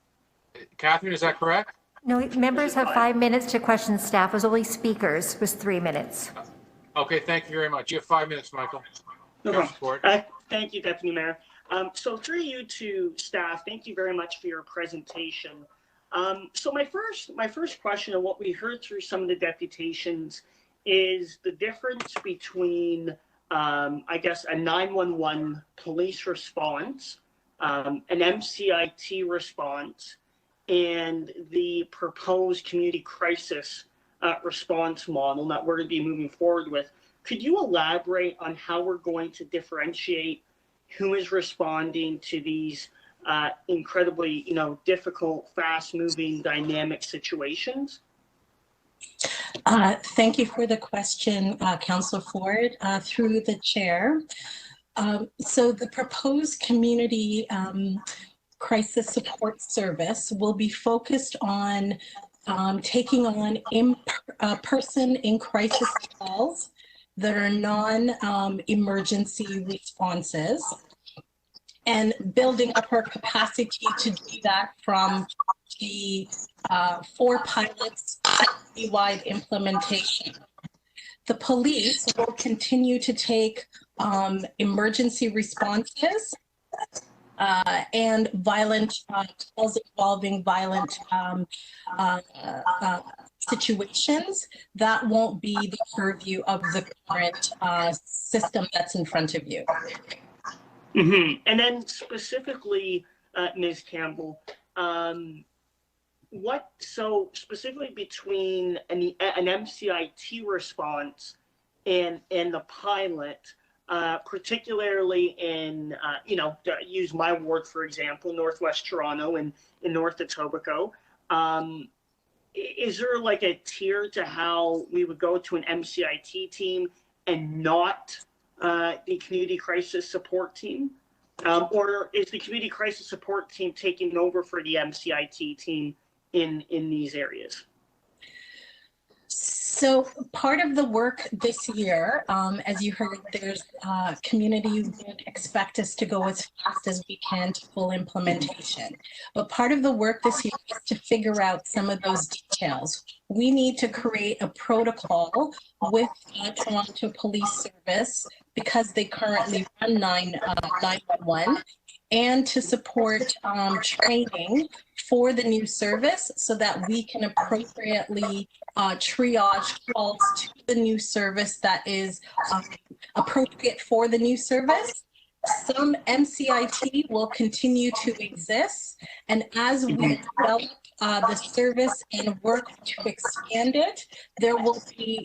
Catherine, is that correct? No, members have 5 minutes to question staff. It was only speakers was 3 minutes. Okay, thank you very much. You have 5 minutes, Michael. No problem. Thank you, Deputy Mayor. So through you to staff, thank you very much for your presentation. So my first question, and what we heard through some of the deputations, is the difference between, I guess, a 911 police response, an MCIT response, and the proposed community crisis response model that we're going to be moving forward with. Could you elaborate on how we're going to differentiate who is responding to these incredibly, difficult, fast-moving, dynamic situations? Thank you for the question, Councillor Ford, through the chair. So the proposed community crisis support service will be focused on taking on in-person in crisis calls that are non-emergency responses, and building up our capacity to do that from the 4 pilots city-wide implementation. The police will continue to take emergency responses and violent calls involving violent situations. That won't be the purview of the current system that's in front of you. Mm-hmm. And then specifically, Ms. Campbell, so specifically between an MCIT response and the pilot, particularly in, use my ward, for example, Northwest Toronto and in North Etobicoke, is there like a tier to how we would go to an MCIT team and not the community crisis support team? Or is the community crisis support team taking over for the MCIT team in these areas? So part of the work this year, as you heard, there's community would expect us to go as fast as we can to full implementation. But part of the work this year is to figure out some of those details. We need to create a protocol with Toronto Police Service, because they currently run 911, and to support training for the new service so that we can appropriately triage calls to the new service that is appropriate for the new service. Some MCIT will continue to exist, and as we develop the service and work to expand it, there will be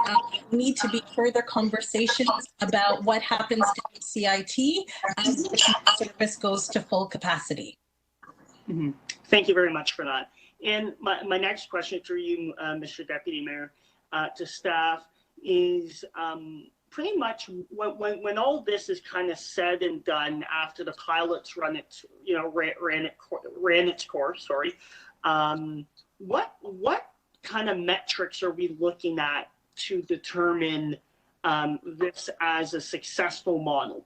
need to be further conversations about what happens to MCIT as the service goes to full capacity. Mm-hmm. Thank you very much for that. And my next question through you, Mr. Deputy Mayor, to staff is pretty much when all this is kind of said and done after the pilots ran its course. Sorry, what kind of metrics are we looking at to determine this as a successful model?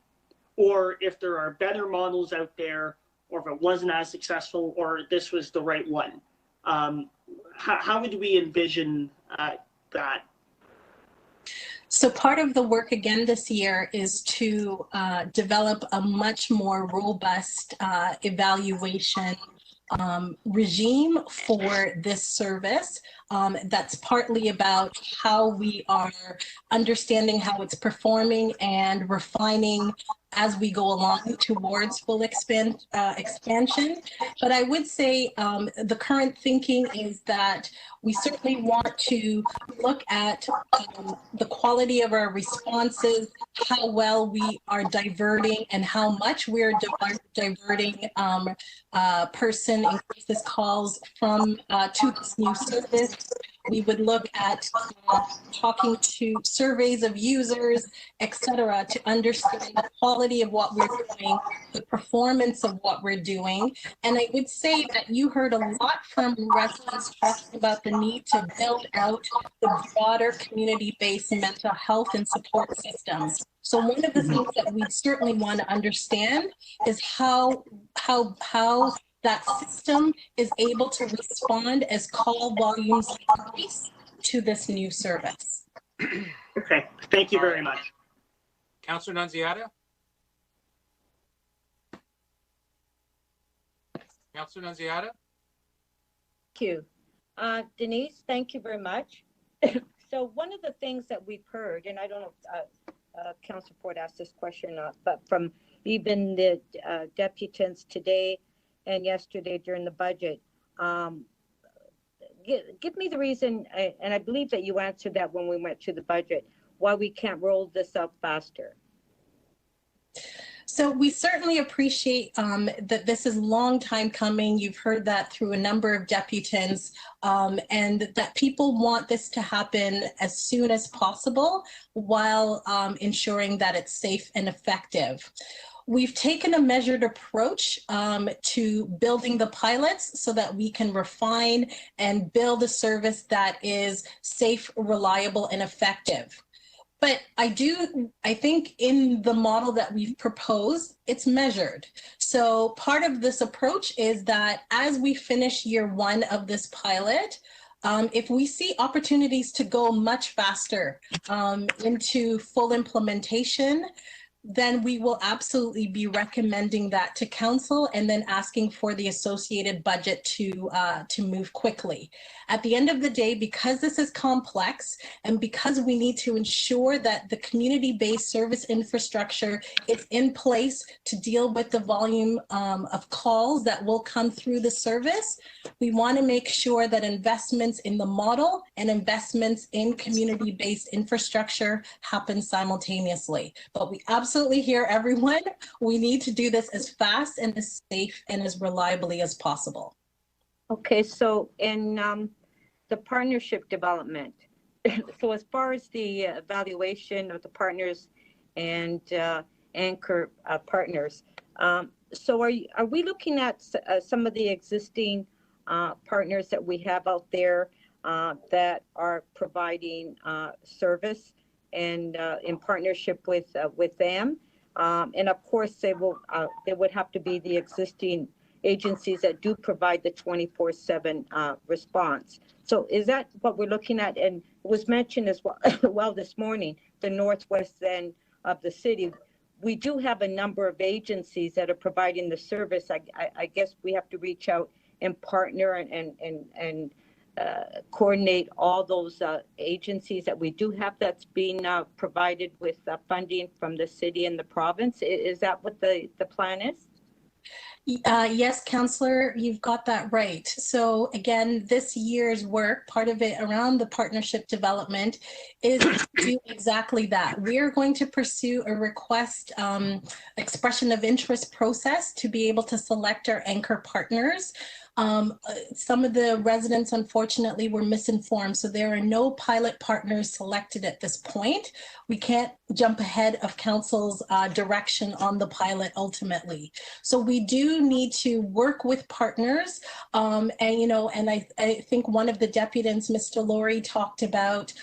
or if there are better models out there, or if it wasn't as successful, or this was the right one. How would we envision that? So part of the work again this year is to develop a much more robust evaluation regime for this service. That's partly about how we are understanding how it's performing and refining as we go along towards full expansion. But I would say the current thinking is that we certainly want to look at the quality of our responses, how well we are diverting and how much we're diverting person in crisis calls from to this new service. We would look at talking to surveys of users, et cetera, to understand the quality of what we're doing, the performance of what we're doing. And I would say that you heard a lot from residents talking about the need to build out the broader community-based mental health and support systems. So one of the things that we certainly want to understand is how that system is able to respond as call volumes increase to this new service. Okay, thank you very much. Councillor Nunziata? Councillor Nunziata? Thank you. Denise, thank you very much. So one of the things that we've heard, and I don't know if Councillor Ford asked this question or not, but from even the deputants today and yesterday during the budget, give me the reason, and I believe that you answered that when we went to the budget, why we can't roll this out faster. So we certainly appreciate that this is a long time coming. You've heard that through a number of deputants, and that people want this to happen as soon as possible while ensuring that it's safe and effective. We've taken a measured approach to building the pilots so that we can refine and build a service that is safe, reliable, and effective. But I think in the model that we've proposed, it's measured. So part of this approach is that as we finish year one of this pilot, if we see opportunities to go much faster into full implementation, then we will absolutely be recommending that to council and then asking for the associated budget to move quickly. At the end of the day, because this is complex and because we need to ensure that the community-based service infrastructure is in place to deal with the volume of calls that will come through the service, we want to make sure that investments in the model and investments in community-based infrastructure happen simultaneously. But we absolutely hear everyone. We need to do this as fast and as safe and as reliably as possible. Okay, so in the partnership development, so as far as the evaluation of the partners and anchor partners, so are we looking at some of the existing partners that we have out there that are providing service and in partnership with them, and of course they would have to be the existing agencies that do provide the 24/7 response. So is that what we're looking at? And it was mentioned as well this morning, the northwest end of the city. We do have a number of agencies that are providing the service. I guess we have to reach out and partner and coordinate all those agencies that we do have that's being provided with funding from the city and the province. Is that what the plan is? Yes, Councillor, you've got that right. So again, this year's work, part of it around the partnership development is to do exactly that. We're going to pursue a request expression of interest process to be able to select our anchor partners. Some of the residents, unfortunately, were misinformed. So there are no pilot partners selected at this point. We can't jump ahead of council's direction on the pilot ultimately. So we do need to work with partners. And I think one of the deputants, Mr. Laurie, talked about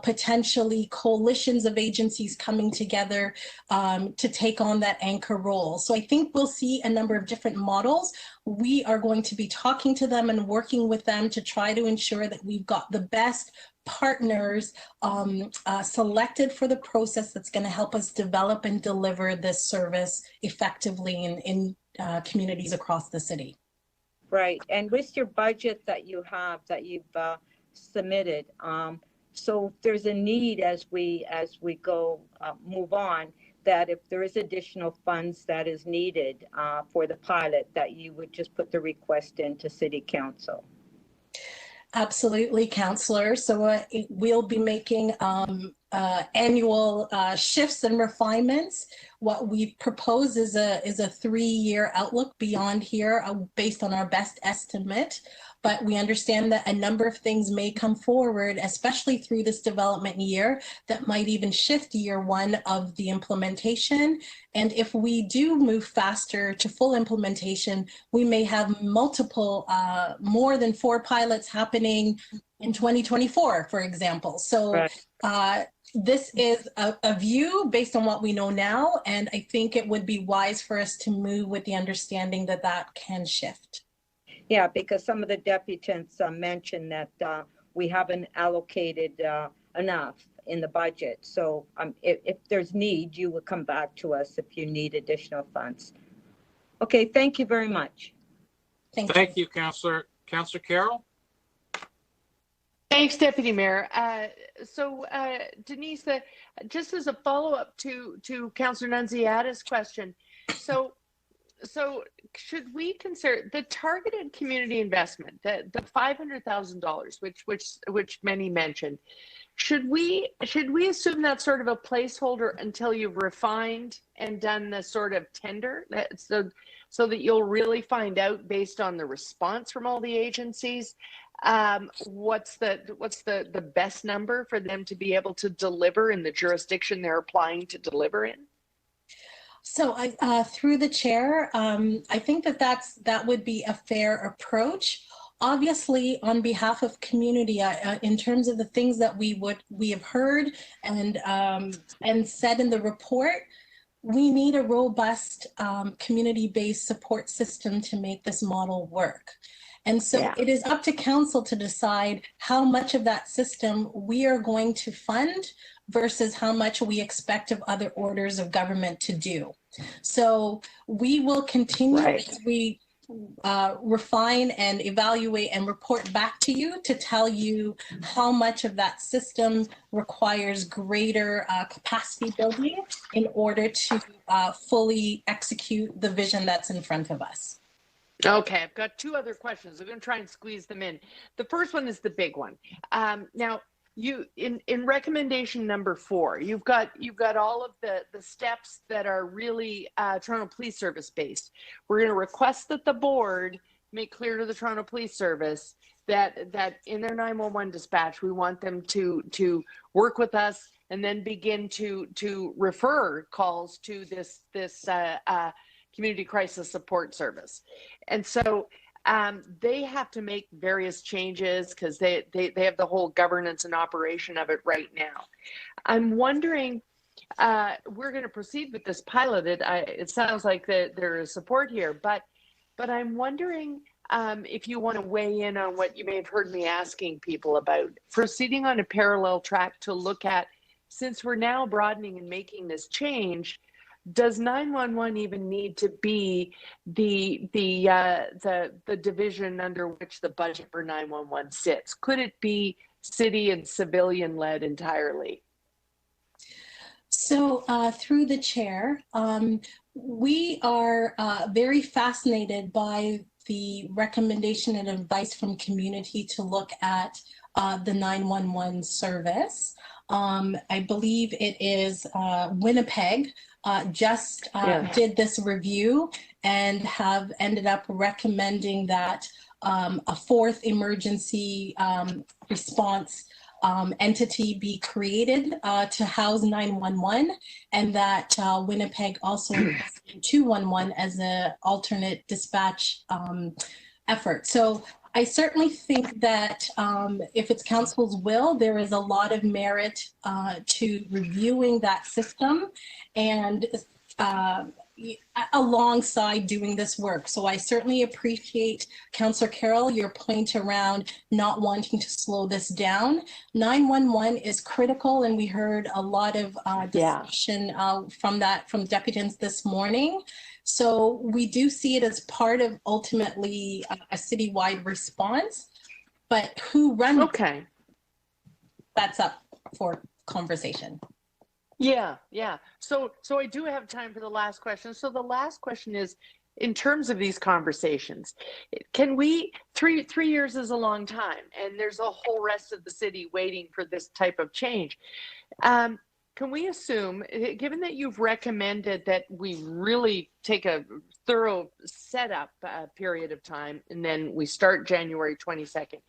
potentially coalitions of agencies coming together to take on that anchor role. So I think we'll see a number of different models. We are going to be talking to them and working with them to try to ensure that we've got the best partners selected for the process that's going to help us develop and deliver this service effectively in communities across the city. Right, and with your budget that you have, that you've submitted, so there's a need as we go move on, that if there is additional funds that is needed for the pilot, that you would just put the request into City Council. Absolutely, Councillor. So we'll be making annual shifts and refinements. What we propose is a 3-year outlook beyond here based on our best estimate. But we understand that a number of things may come forward, especially through this development year, that might even shift year 1 of the implementation. And if we do move faster to full implementation, we may have multiple, more than 4 pilots happening in 2024, for example. So this is a view based on what we know now. And I think it would be wise for us to move with the understanding that that can shift. Yeah, because some of the deputants mentioned that we haven't allocated enough in the budget. So if there's need, you will come back to us if you need additional funds. Okay, thank you very much. Thank you, Councillor. Councillor Carroll? Thanks, Deputy Mayor. Denise, just as a follow-up to Councillor Nunziata's question, so should we consider the targeted community investment, the $500,000, which many mentioned? Should we assume that's sort of a placeholder until you've refined and done the sort of tender, so that you'll really find out based on the response from all the agencies what's the best number for them to be able to deliver in the jurisdiction they're applying to deliver in? So through the chair, I think that would be a fair approach. Obviously, on behalf of community, in terms of the things that we have heard and said in the report, we need a robust community-based support system to make this model work. And so it is up to council to decide how much of that system we are going to fund versus how much we expect of other orders of government to do. So we will continue as we refine and evaluate and report back to you to tell you how much of that system requires greater capacity building in order to fully execute the vision that's in front of us. Okay, I've got 2 other questions. I'm going to try and squeeze them in. The first one is the big one. Now, you in recommendation number 4, you've got all of the steps that are really Toronto Police Service based. We're going to request that the board make clear to the Toronto Police Service that in their 911 dispatch, we want them to work with us and then begin to refer calls to this community crisis support service. And so they have to make various changes because they have the whole governance and operation of it right now. I'm wondering, we're going to proceed with this pilot. It sounds like that there is support here, but I'm wondering if you want to weigh in on what you may have heard me asking people about proceeding on a parallel track to look at, since we're now broadening and making this change, does 911 even need to be the division under which the budget for 911 sits? Could it be city and civilian led entirely? So through the chair, we are very fascinated by the recommendation and advice from community to look at the 911 service. I believe it is Winnipeg just did this review and have ended up recommending that a fourth emergency response entity be created to house 911, and that Winnipeg also 211 as an alternate dispatch effort. So I certainly think that if it's council's will, there is a lot of merit to reviewing that system and alongside doing this work. So I certainly appreciate, Councillor Carroll, your point around not wanting to slow this down. 911 is critical, and we heard a lot of discussion from deputants this morning. So we do see it as part of ultimately a citywide response, but who runs it? That's up for conversation. Yeah. So I do have time for the last question. So the last question is, in terms of these conversations, can we, three years is a long time, and there's a whole rest of the city waiting for this type of change. Can we assume, given that you've recommended that we really take a thorough setup period of time, and then we start January 22nd,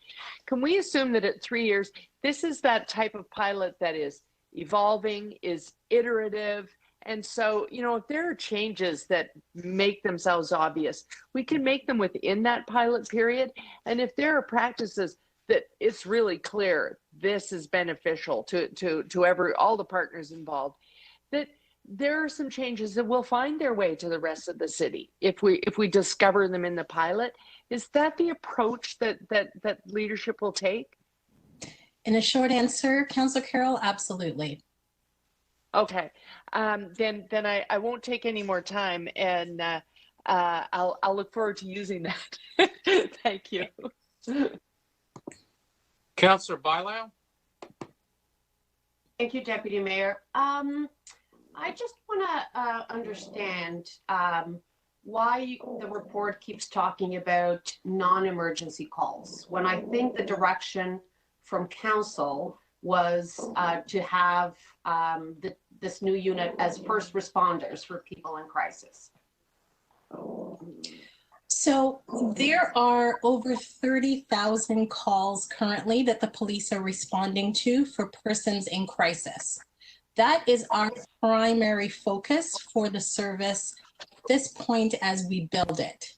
can we assume that at 3 years, this is that type of pilot that is evolving, is iterative, and so, you know, if there are changes that make themselves obvious, we can make them within that pilot period, and if there are practices that it's really clear this is beneficial to all the partners involved, that there are some changes that will find their way to the rest of the city if we discover them in the pilot. Is that the approach that leadership will take? In a short answer, Councillor Carroll, absolutely. Okay, then I won't take any more time, and I'll look forward to using that. Thank you. Councillor Bailão. Thank you, Deputy Mayor. I just want to understand why the report keeps talking about non-emergency calls, when I think the direction from council was to have this new unit as first responders for people in crisis. So there are over 30,000 calls currently that the police are responding to for persons in crisis. That is our primary focus for the service at this point as we build it.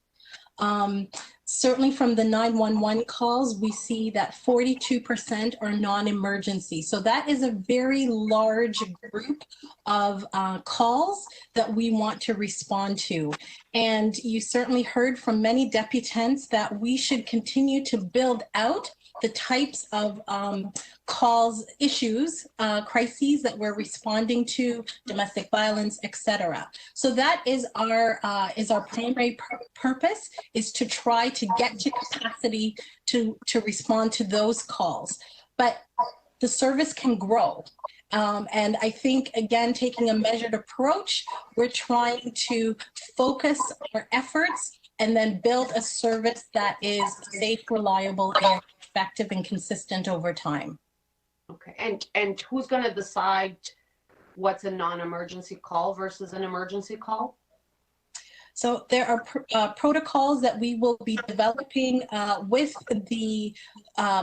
Certainly from the 911 calls, we see that 42% are non-emergency. So that is a very large group of calls that we want to respond to. And you certainly heard from many deputants that we should continue to build out the types of calls, issues, crises that we're responding to, domestic violence, etc. So that is our primary purpose, is to try to get to capacity to respond to those calls. But the service can grow. And I think, again, taking a measured approach, we're trying to focus our efforts and then build a service that is safe, reliable, and effective and consistent over time. Okay, and who's going to decide what's a non-emergency call versus an emergency call? So there are protocols that we will be developing with the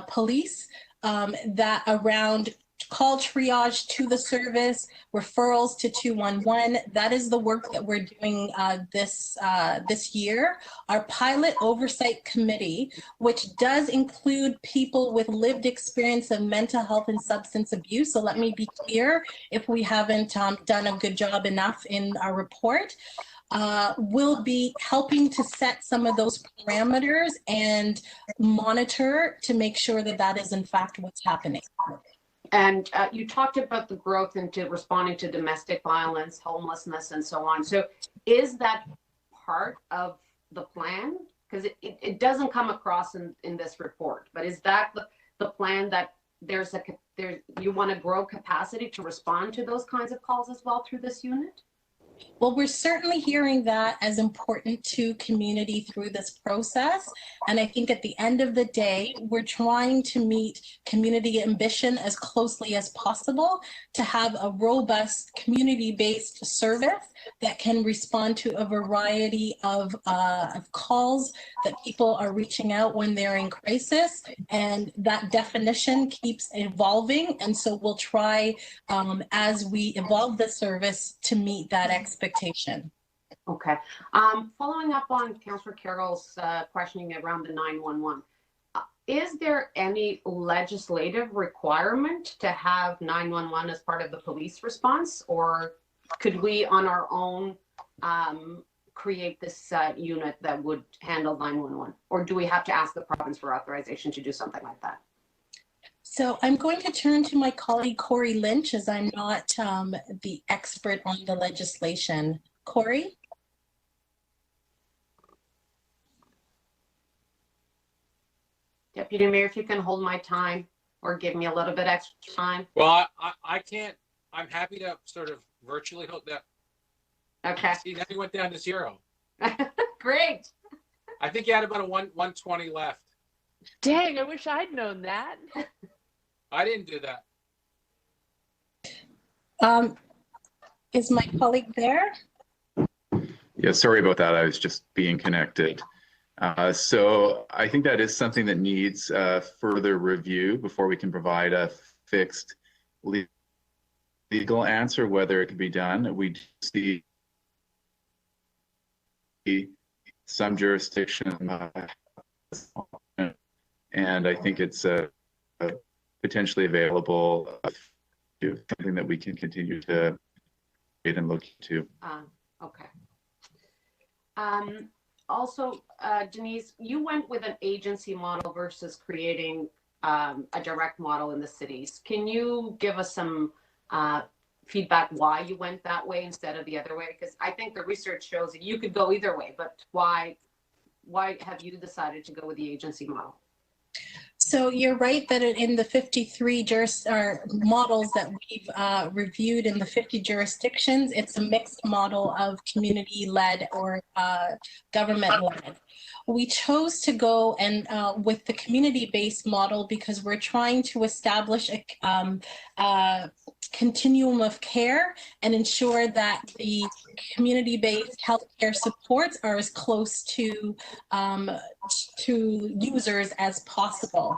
police that around call triage to the service, referrals to 211. That is the work that we're doing this year. Our pilot oversight committee, which does include people with lived experience of mental health and substance abuse. So let me be clear, if we haven't done a good job enough in our report, will be helping to set some of those parameters and monitor to make sure that that is in fact what's happening. And you talked about the growth into responding to domestic violence, homelessness, and so on. So is that part of the plan? Because it doesn't come across in this report, but is that the plan, that you want to grow capacity to respond to those kinds of calls as well through this unit? Well, we're certainly hearing that as important to community through this process. And I think at the end of the day, we're trying to meet community ambition as closely as possible to have a robust community-based service that can respond to a variety of calls that people are reaching out when they're in crisis. And that definition keeps evolving. And so we'll try as we evolve the service to meet that expectation. Okay. Following up on Councillor Carroll's questioning around the 911, is there any legislative requirement to have 911 as part of the police response, or could we on our own create this unit that would handle 911, or do we have to ask the province for authorization to do something like that? So I'm going to turn to my colleague Corey Lynch, as I'm not the expert on the legislation. Corey? Deputy Mayor, if you can hold my time or give me a little bit extra time. Well, I can't. I'm happy to sort of virtually hold that. Okay. See, now you went down to 0. Great. I think you had about a 120 left. Dang, I wish I'd known that. I didn't do that. Is my colleague there? Yeah, sorry about that. I was just being connected. So I think that is something that needs further review before we can provide a fixed legal answer whether it could be done. We do see some jurisdiction, and I think it's potentially available, something that we can continue to read and look into. Okay. Also, Denise, you went with an agency model versus creating a direct model in the cities. Can you give us some feedback why you went that way instead of the other way? Because I think the research shows that you could go either way, but why have you decided to go with the agency model? So you're right that in the 53 models that we've reviewed in the 50 jurisdictions, it's a mixed model of community-led or government-led. We chose to go and with the community-based model because we're trying to establish a continuum of care and ensure that the community-based healthcare supports are as close to users as possible.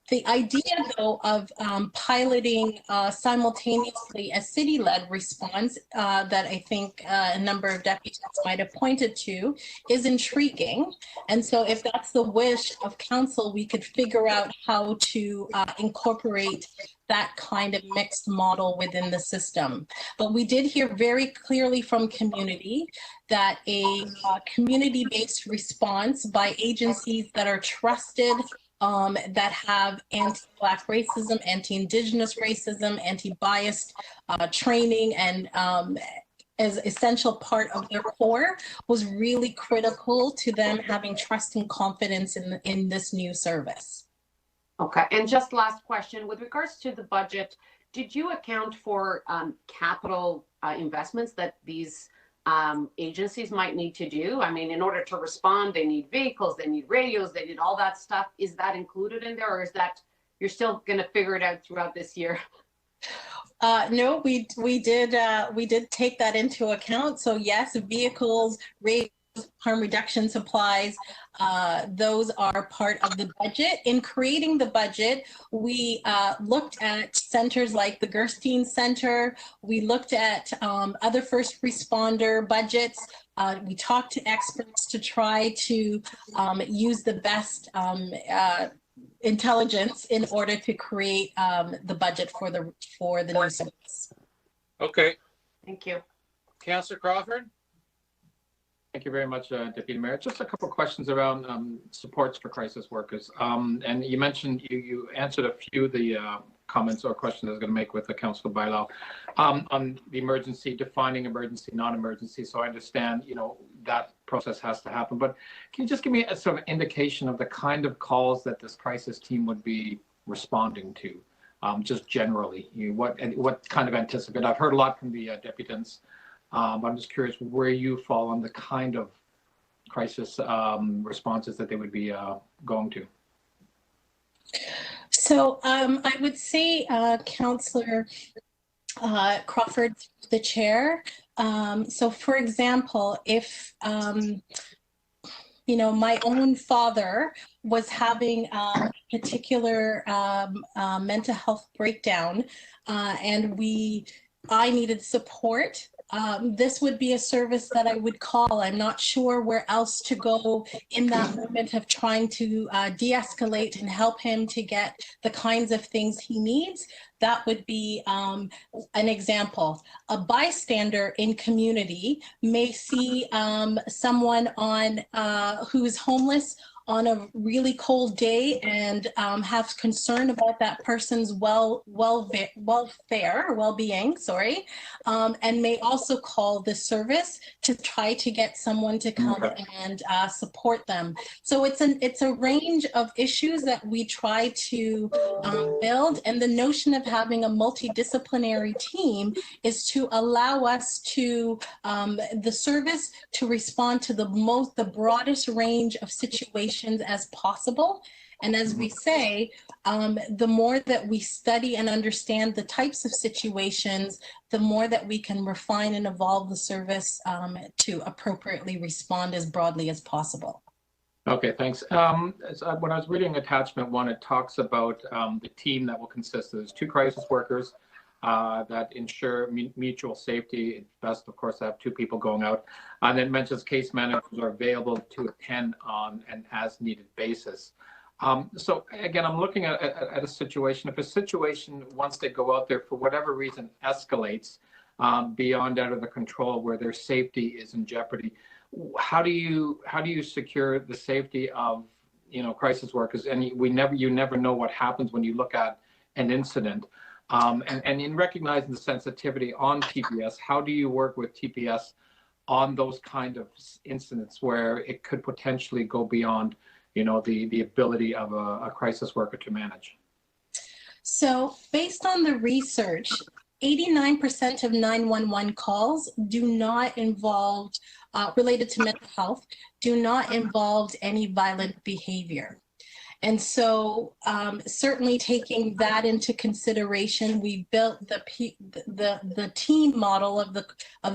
The idea, though, of piloting simultaneously a city-led response that I think a number of deputies might have pointed to is intriguing. And so if that's the wish of council, we could figure out how to incorporate that kind of mixed model within the system. But we did hear very clearly from community that a community-based response by agencies that are trusted, that have anti-Black racism, anti-Indigenous racism, anti-biased training, and as essential part of their core was really critical to them having trust and confidence in this new service. Okay, and just last question, with regards to the budget, did you account for capital investments that these agencies might need to do? I mean, in order to respond, they need vehicles, they need radios, they need all that stuff. Is that included in there, or is that you're still going to figure it out throughout this year? No, we did take that into account. So yes, vehicles, radios, harm reduction supplies, those are part of the budget. In creating the budget, we looked at centers like the Gerstein Center. We looked at other first responder budgets. We talked to experts to try to use the best intelligence in order to create the budget for the new service. Okay. Thank you. Councillor Crawford? Thank you very much, Deputy Mayor. Just a couple of questions around supports for crisis workers. And you mentioned, you answered a few of the comments or questions I was going to make with the council bylaw on the emergency, defining emergency, non-emergency. So I understand, that process has to happen. But can you just give me a sort of indication of the kind of calls that this crisis team would be responding to, just generally? What kind of anticipate? I've heard a lot from the deputants But I'm just curious where you fall on the kind of crisis responses that they would be going to. So I would say, Councillor Crawford, the chair. So for example, if my own father was having a particular mental health breakdown, and I needed support. This would be a service that I would call. I'm not sure where else to go in that moment of trying to de-escalate and help him to get the kinds of things he needs. That would be an example. A bystander in community may see someone who's homeless on a really cold day and have concern about that person's well-being, and may also call the service to try to get someone to come and support them. So it's a range of issues that we try to build, and the notion of having a multidisciplinary team is to allow us to the service to respond to the broadest range of situations as possible. And as we say, the more that we study and understand the types of situations, the more that we can refine and evolve the service to appropriately respond as broadly as possible. Okay, thanks. When I was reading attachment 1, it talks about the team that will consist of those 2 crisis workers that ensure mutual safety. It's best, of course, to have 2 people going out. And then it mentions case managers are available to attend on an as-needed basis. So again, I'm looking at a situation. If a situation, once they go out there, for whatever reason, escalates beyond out of the control where their safety is in jeopardy, how do you secure the safety of crisis workers? And you never know what happens when you look at an incident. And in recognizing the sensitivity on TPS, how do you work with TPS on those kind of incidents where it could potentially go beyond the ability of a crisis worker to manage? So based on the research, 89% of 911 calls do not involve, related to mental health, do not involve any violent behavior. And so certainly taking that into consideration, we built the team model of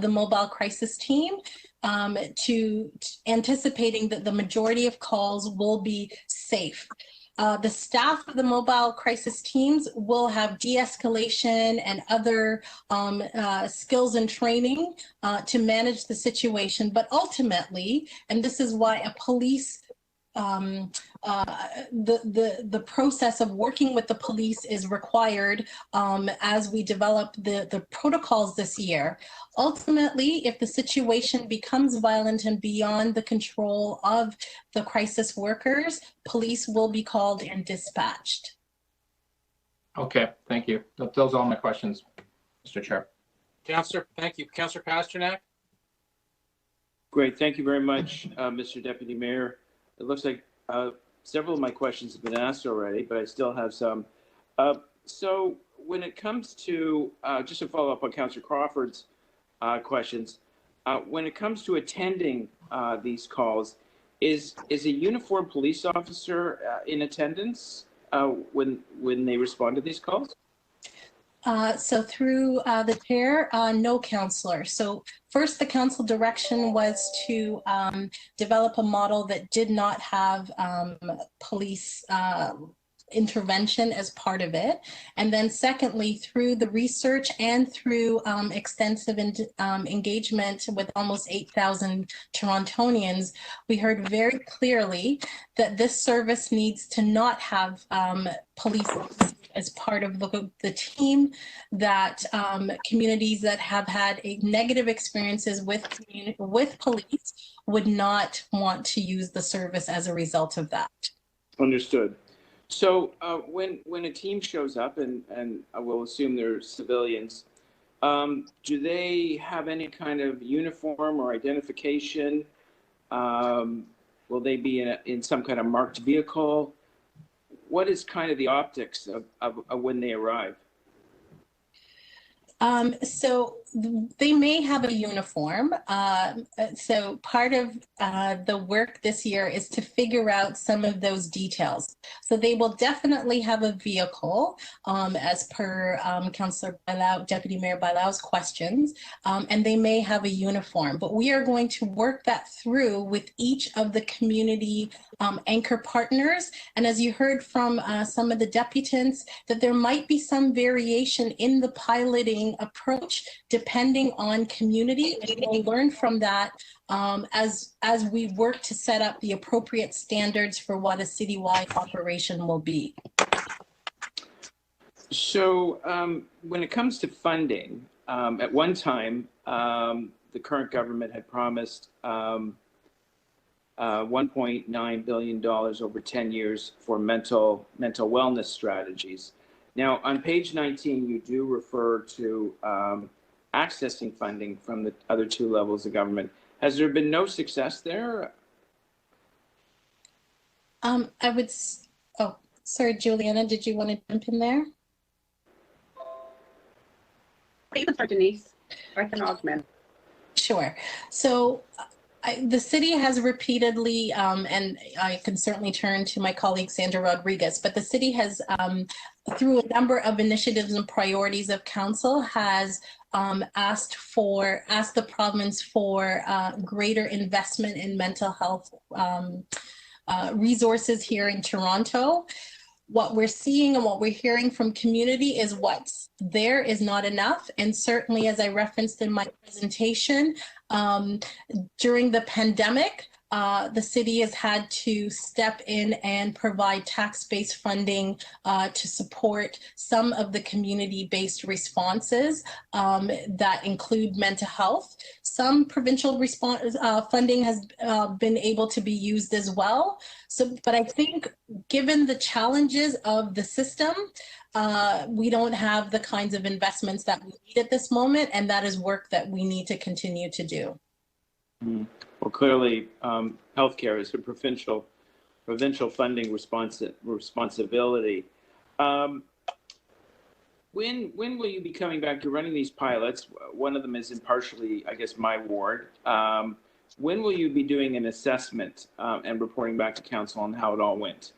the mobile crisis team to anticipating that the majority of calls will be safe. The staff of the mobile crisis teams will have de-escalation and other skills and training to manage the situation. But ultimately, and this is why a police the process of working with the police is required as we develop the protocols this year. Ultimately, if the situation becomes violent and beyond the control of the crisis workers, police will be called and dispatched. Okay, thank you. Those are all my questions, Mr. Chair. Councillor, thank you. Councillor Pasternak? Great, thank you very much, Mr. Deputy Mayor. It looks like several of my questions have been asked already, but I still have some. So when it comes to, just to follow up on Councillor Crawford's questions, when it comes to attending these calls, is a uniformed police officer in attendance when they respond to these calls? So through the chair, no, councillor. So first, the council direction was to develop a model that did not have police intervention as part of it. And then secondly, through the research and through extensive engagement with almost 8,000 Torontonians, we heard very clearly that this service needs to not have police as part of the team, that communities that have had negative experiences with police would not want to use the service as a result of that. Understood. So when a team shows up, and I will assume they're civilians, do they have any kind of uniform or identification? Will they be in some kind of marked vehicle? What is kind of the optics of when they arrive? So they may have a uniform. So part of the work this year is to figure out some of those details. So they will definitely have a vehicle, as per Councillor Bailao, Deputy Mayor Bailau's questions, and they may have a uniform. But we are going to work that through with each of the community anchor partners. And as you heard from some of the deputants, that there might be some variation in the piloting approach depending on community, and we'll learn from that as we work to set up the appropriate standards for what a citywide operation will be. So when it comes to funding, at one time, the current government had promised $1.9 billion over 10 years for mental wellness strategies. Now, on page 19, you do refer to accessing funding from the other two levels of government. Has there been no success there? Oh, sorry, Juliana, did you want to jump in there? You can start, Denise. I can augment. Sure. So the city has repeatedly, and I can certainly turn to my colleague Sandra Rodriguez, but the city has, through a number of initiatives and priorities of council, has asked the province for greater investment in mental health resources here in Toronto. What we're seeing and what we're hearing from community is what's there is not enough. And certainly, as I referenced in my presentation, during the pandemic, the city has had to step in and provide tax-based funding to support some of the community-based responses that include mental health. Some provincial funding has been able to be used as well. So, but I think given the challenges of the system, we don't have the kinds of investments that we need at this moment, and that is work that we need to continue to do. Well, clearly, healthcare is a provincial funding responsibility. When will you be coming back? You're running these pilots. One of them is in partially, I guess, my ward. When will you be doing an assessment and reporting back to council on how it all went?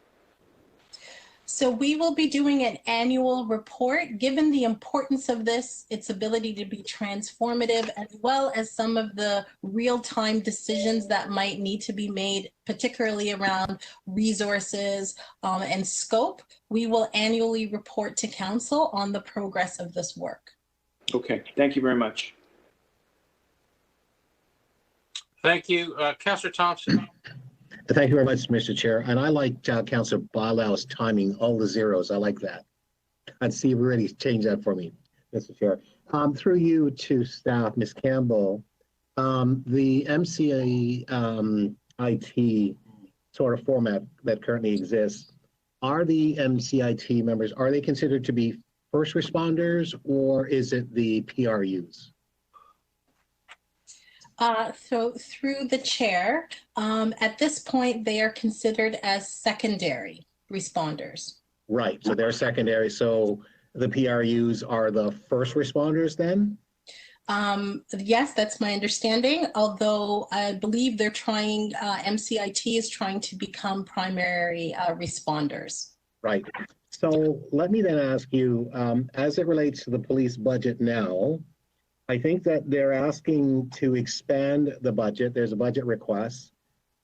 So we will be doing an annual report. Given the importance of this, its ability to be transformative, as well as some of the real-time decisions that might need to be made, particularly around resources and scope, we will annually report to council on the progress of this work. Okay, thank you very much. Thank you. Councillor Thompson. Thank you very much, Mr. Chair. And I like Councillor Bailau's timing, all the zeros. I like that. I'd see you've already changed that for me, Mr. Chair. Through you to staff, Ms. Campbell, the MCA IT sort of format that currently exists, are the MCIT members, are they considered to be first responders, or is it the PRUs? So through the chair, at this point, they are considered as secondary responders. Right, so they're secondary. So the PRUs are the first responders then? Yes, that's my understanding, although I believe they're trying, MCIT is trying to become primary responders. Right. So let me then ask you, as it relates to the police budget now, I think that they're asking to expand the budget. There's a budget request.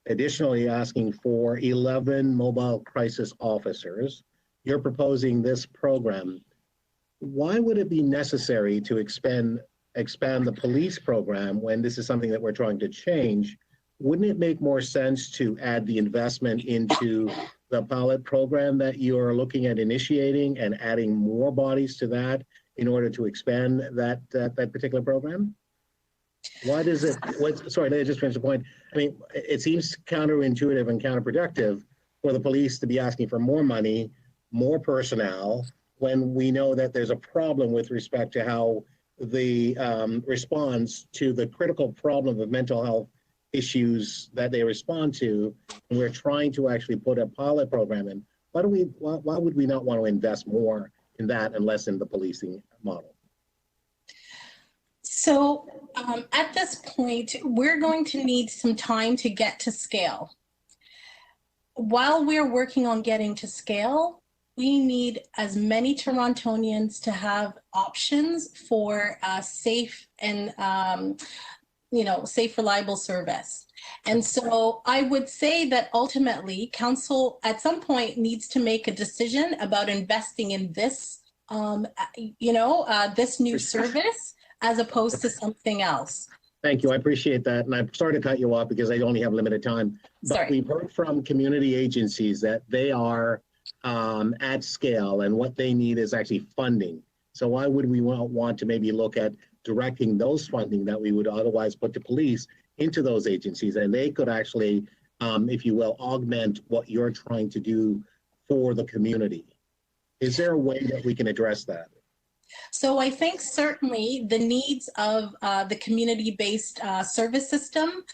Additionally, asking for 11 mobile crisis officers. You're proposing this program. Why would it be necessary to expand the police program when this is something that we're trying to change? Wouldn't it make more sense to add the investment into the pilot program that you're looking at initiating and adding more bodies to that in order to expand that particular program? Why does it, sorry, let me just finish the point. I mean, it seems counterintuitive and counterproductive for the police to be asking for more money, more personnel, when we know that there's a problem with respect to how the response to the critical problem of mental health issues that they respond to, and we're trying to actually put a pilot program in. Why would we not want to invest more in that and less in the policing model? So at this point, we're going to need some time to get to scale. While we're working on getting to scale, we need as many Torontonians to have options for safe and safe, reliable service. And so I would say that ultimately council at some point needs to make a decision about investing in this, this new service as opposed to something else. Thank you. I appreciate that. And I'm sorry to cut you off because I only have limited time. But Sorry. We've heard from community agencies that they are at scale and what they need is actually funding. So why would we want to maybe look at directing those funding that we would otherwise put to police into those agencies, and they could actually, if you will, augment what you're trying to do for the community? Is there a way that we can address that? So I think certainly the needs of the community-based service system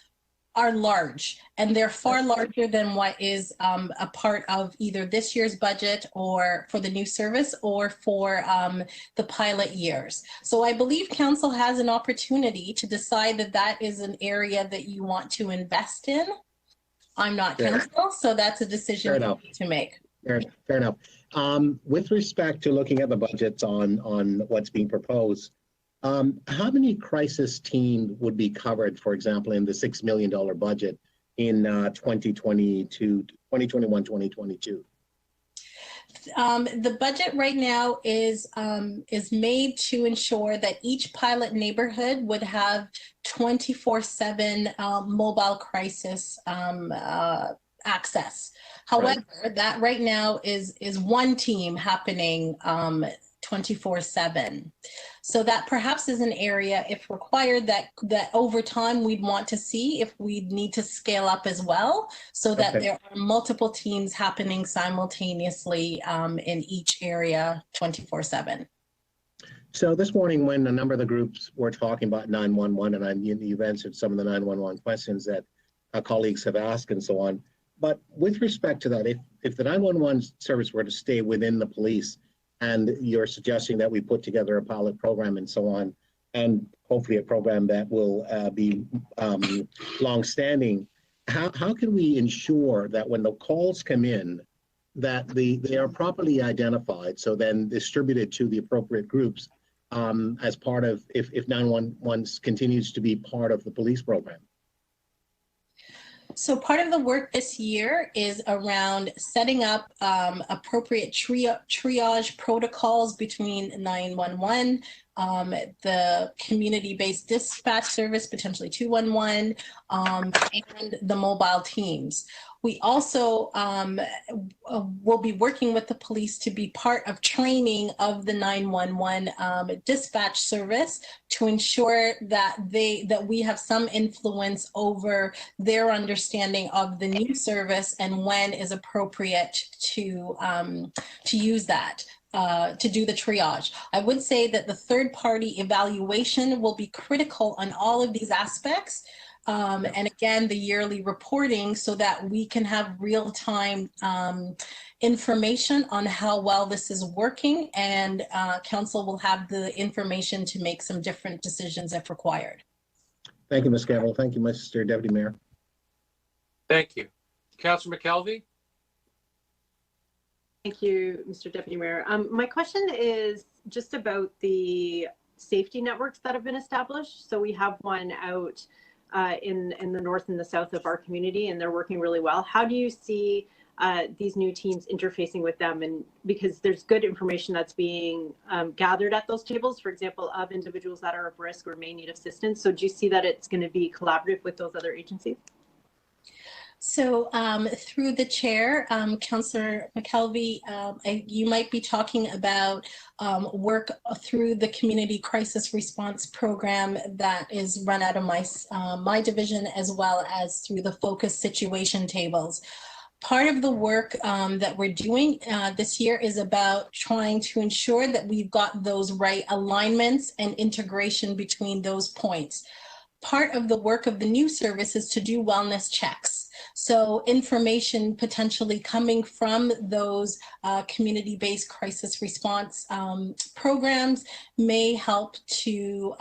are large, and they're far larger than what is a part of either this year's budget or for the new service or for the pilot years. So I believe council has an opportunity to decide that that is an area that you want to invest in. I'm not council, so that's a decision you need to make. Fair enough. With respect to looking at the budgets on what's being proposed, how many crisis teams would be covered, for example, in the $6 million budget in 2021, 2022? The budget right now is made to ensure that each pilot neighborhood would have 24/7 mobile crisis access. However, that right now is one team happening 24/7. So that perhaps is an area, if required, that over time we'd want to see if we need to scale up as well, so that there are multiple teams happening simultaneously in each area 24/7. So this morning, when a number of the groups were talking about 911, and you've answered some of the 911 questions that our colleagues have asked and so on, but with respect to that, if the 911 service were to stay within the police, and you're suggesting that we put together a pilot program and so on, and hopefully a program that will be long-standing, how can we ensure that when the calls come in, that they are properly identified, so then distributed to the appropriate groups as part of, if 911 continues to be part of the police program? So part of the work this year is around setting up appropriate triage protocols between 911, the community-based dispatch service, potentially 211, and the mobile teams. We also will be working with the police to be part of training of the 911 dispatch service to ensure that we have some influence over their understanding of the new service and when is appropriate to use that. To do the triage. I would say that the third-party evaluation will be critical on all of these aspects. And again, the yearly reporting, so that we can have real-time information on how well this is working, and council will have the information to make some different decisions if required. Thank you, Ms. Campbell. Thank you, Mr. Deputy Mayor. Thank you. Councillor McKelvey? Thank you, Mr. Deputy Mayor. My question is just about the safety networks that have been established. So we have one out in the north and the south of our community, and they're working really well. How do you see these new teams interfacing with them? And because there's good information that's being gathered at those tables, for example, of individuals that are at risk or may need assistance. So do you see that it's going to be collaborative with those other agencies? So through the chair, Councillor McKelvey, you might be talking about work through the Community Crisis Response Program that is run out of my division, as well as through the focus situation tables. Part of the work that we're doing this year is about trying to ensure that we've got those right alignments and integration between those points. Part of the work of the new service is to do wellness checks. So information potentially coming from those community-based crisis response programs may help to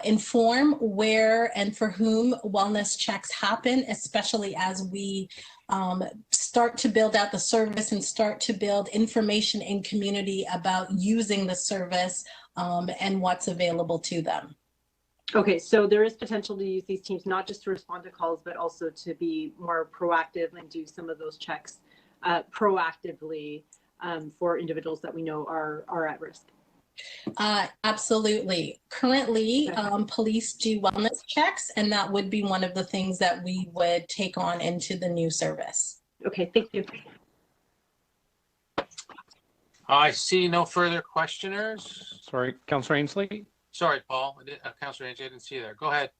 inform where and for whom wellness checks happen, especially as we start to build out the service and start to build information in community about using the service and what's available to them. Okay, so there is potential to use these teams not just to respond to calls, but also to be more proactive and do some of those checks proactively for individuals that we know are at risk. Absolutely. Currently, police do wellness checks, and that would be one of the things that we would take on into the new service. Okay, thank you. I see no further questioners. Sorry, Councillor Ainsley. Sorry, Paul. Councillor Ainsley, I didn't see you there. Go ahead.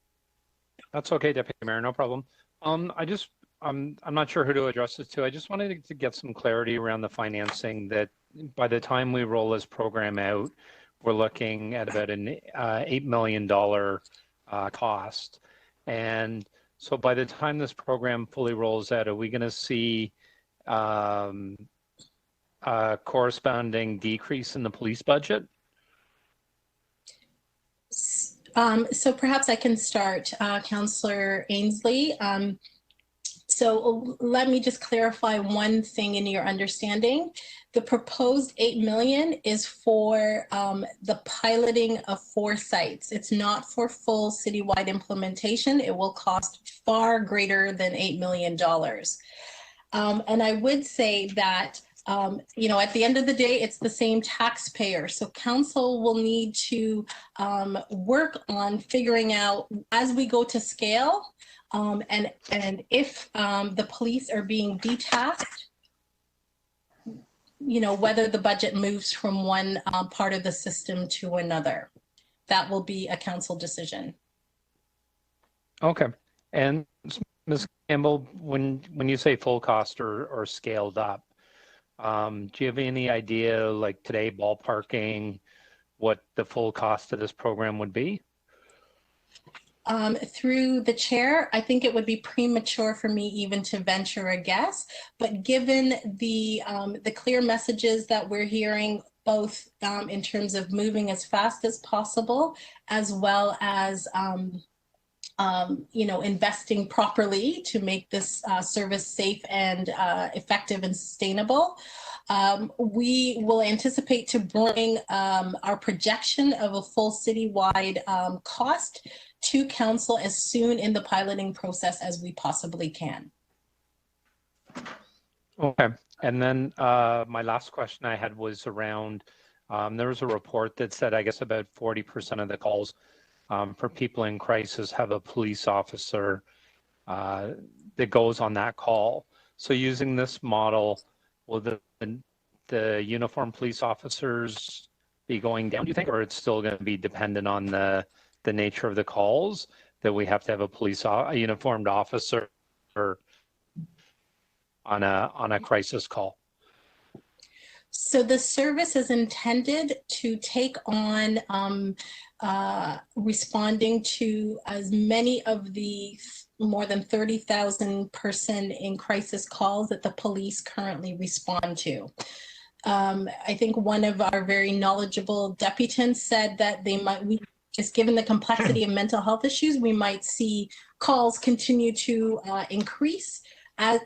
That's okay, Deputy Mayor, no problem. I'm not sure who to address this to. I just wanted to get some clarity around the financing that by the time we roll this program out, we're looking at about an $8 million cost. And so by the time this program fully rolls out, are we going to see a corresponding decrease in the police budget? So perhaps I can start, Councillor Ainsley. So let me just clarify one thing in your understanding. The proposed $8 million is for the piloting of 4 sites. It's not for full citywide implementation. It will cost far greater than $8 million. And I would say that you know, at the end of the day, it's the same taxpayer. So council will need to work on figuring out as we go to scale and if the police are being detasked, you know, whether the budget moves from one part of the system to another. That will be a council decision. Okay. And Ms. Campbell, when you say full cost or scaled up, do you have any idea, like today, ballparking what the full cost of this program would be? Through the chair, I think it would be premature for me even to venture a guess, but given the clear messages that we're hearing, both in terms of moving as fast as possible, as well as you know, investing properly to make this service safe and effective and sustainable. We will anticipate to bring our projection of a full citywide cost to council as soon in the piloting process as we possibly can. Okay. And then my last question I had was around, there was a report that said, I guess about 40% of the calls for people in crisis have a police officer that goes on that call. So using this model, will the uniformed police officers be going down, do you think, or it's still going to be dependent on the nature of the calls that we have to have a uniformed officer on a crisis call? So the service is intended to take on responding to as many of the more than 30,000 person in crisis calls that the police currently respond to. I think one of our very knowledgeable deputants said that just given the complexity of mental health issues, we might see calls continue to increase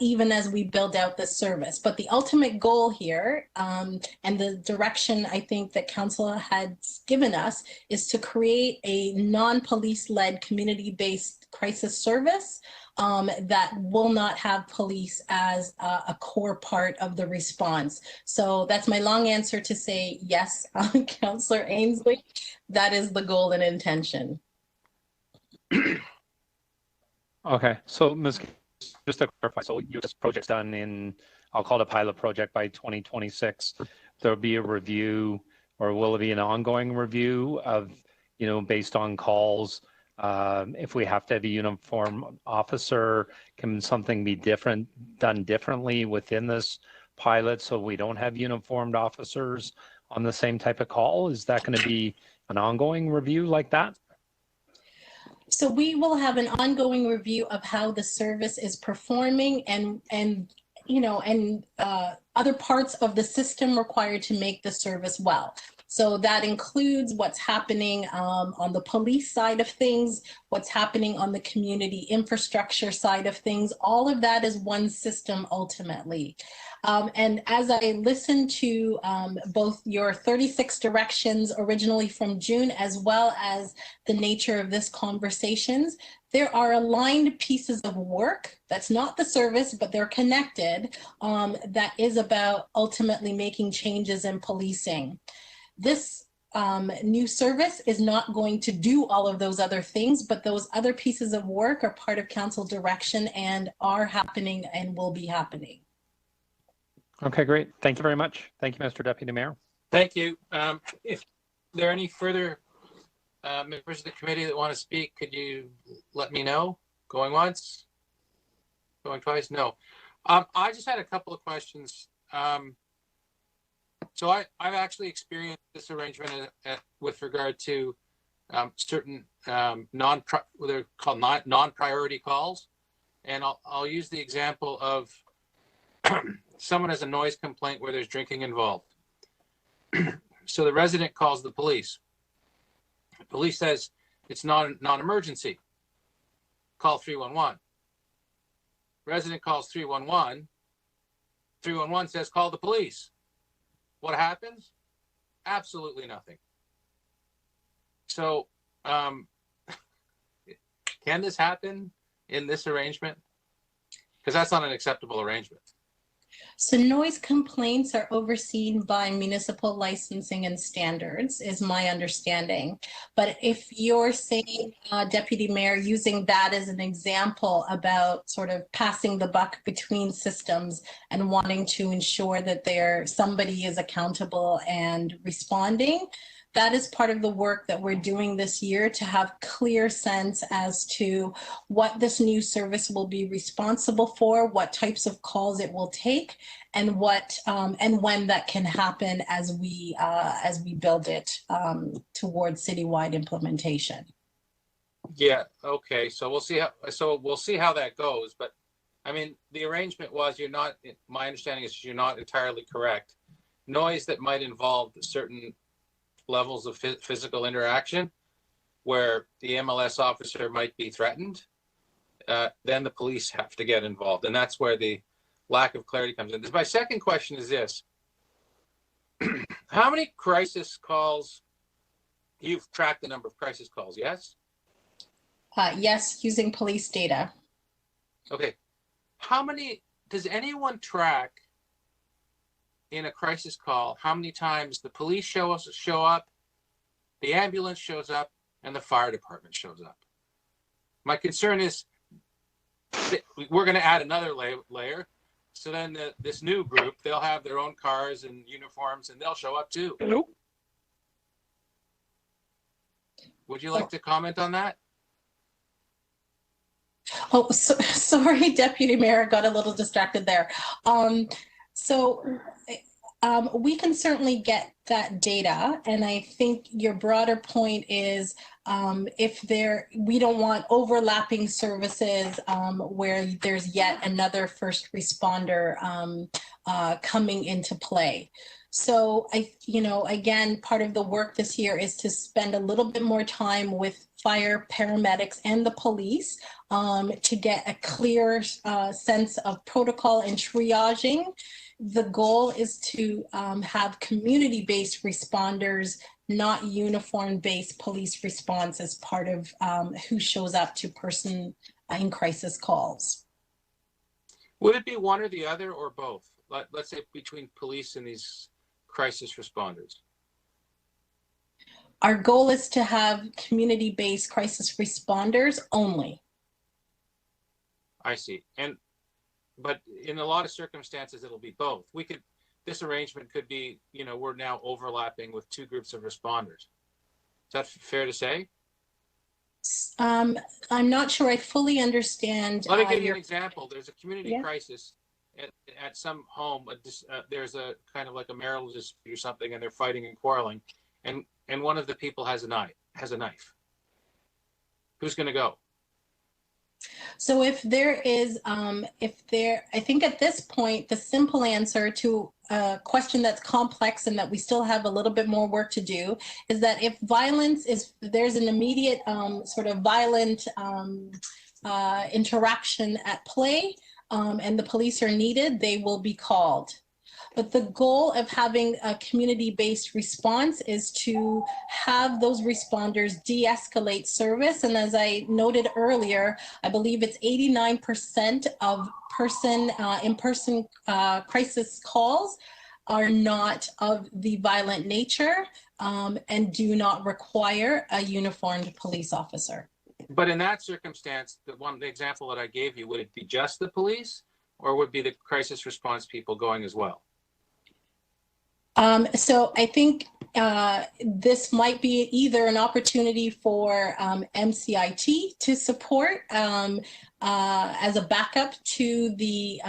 even as we build out this service. But the ultimate goal here and the direction I think that council had given us is to create a non-police led community-based crisis service that will not have police as a core part of the response. So that's my long answer to say yes, Councillor Ainsley, that is the goal and intention. Okay, so Ms. Just to clarify, so this project's done in, I'll call it a pilot project by 2026. There'll be a review, or will it be an ongoing review of, you know, based on calls? If we have to have a uniform officer, can something be done differently within this pilot so we don't have uniformed officers on the same type of call? Is that going to be an ongoing review like that? So we will have an ongoing review of how the service is performing and other parts of the system required to make the service well. So that includes what's happening on the police side of things, what's happening on the community infrastructure side of things. All of that is one system ultimately. And as I listened to both your 36 directions originally from June, as well as the nature of this conversations, there are aligned pieces of work that's not the service, but they're connected, that is about ultimately making changes in policing. This new service is not going to do all of those other things, but those other pieces of work are part of council direction and are happening and will be happening. Okay, great. Thank you very much. Thank you, Mr. Deputy Mayor. Thank you. If there are any further members of the committee that want to speak, could you let me know? Going once? Going twice? No. I just had a couple of questions. So I've actually experienced this arrangement with regard to certain they're called non-priority calls, and I'll use the example of someone has a noise complaint where there's drinking involved. So the resident calls the police. The police says it's non-emergency. Call 311. Resident calls 311. 311 says call the police. What happens? Absolutely nothing. So can this happen in this arrangement? Because that's not an acceptable arrangement. So noise complaints are overseen by municipal licensing and standards, is my understanding. But if you're saying, Deputy Mayor, using that as an example about sort of passing the buck between systems and wanting to ensure that somebody is accountable and responding, that is part of the work that we're doing this year to have clear sense as to what this new service will be responsible for, what types of calls it will take, and what and when that can happen as we build it towards citywide implementation. Yeah. Okay. So we'll see how that goes. But I mean, the arrangement was my understanding is you're not entirely correct. Noise that might involve certain levels of physical interaction where the MLS officer might be threatened, then the police have to get involved. And that's where the lack of clarity comes in. My second question is this. How many crisis calls, you've tracked the number of crisis calls, yes? Yes, using police data. Okay. How many, does anyone track in a crisis call how many times the police show up, the ambulance shows up, and the fire department shows up? My concern is we're going to add another layer. So then this new group, they'll have their own cars and uniforms, and they'll show up too. Hello. Would you like to comment on that? Oh, sorry, Deputy Mayor, got a little distracted there. We can certainly get that data, and I think your broader point is we don't want overlapping services where there's yet another first responder coming into play. So again, part of the work this year is to spend a little bit more time with fire, paramedics, and the police to get a clear sense of protocol and triaging. The goal is to have community-based responders, not uniform-based police response as part of who shows up to person in crisis calls. Would it be one or the other or both? Let's say between police and these crisis responders. Our goal is to have community-based crisis responders only. I see. But in a lot of circumstances, it'll be both. This arrangement could be, we're now overlapping with two groups of responders. Is that fair to say? I'm not sure I fully understand. Let me give you an example. There's a community crisis at some home. There's a kind of like a marital dispute or something, and they're fighting and quarreling, and one of the people has a knife. Who's going to go? So if there is, I think at this point, the simple answer to a question that's complex and that we still have a little bit more work to do is that if there's an immediate sort of violent interaction at play and the police are needed, they will be called. But the goal of having a community-based response is to have those responders de-escalate service. And as I noted earlier, I believe it's 89% of in-person crisis calls are not of the violent nature and do not require a uniformed police officer. But in that circumstance, the example that I gave you, would it be just the police, or would be the crisis response people going as well? So I think this might be either an opportunity for MCIT to support as a backup to the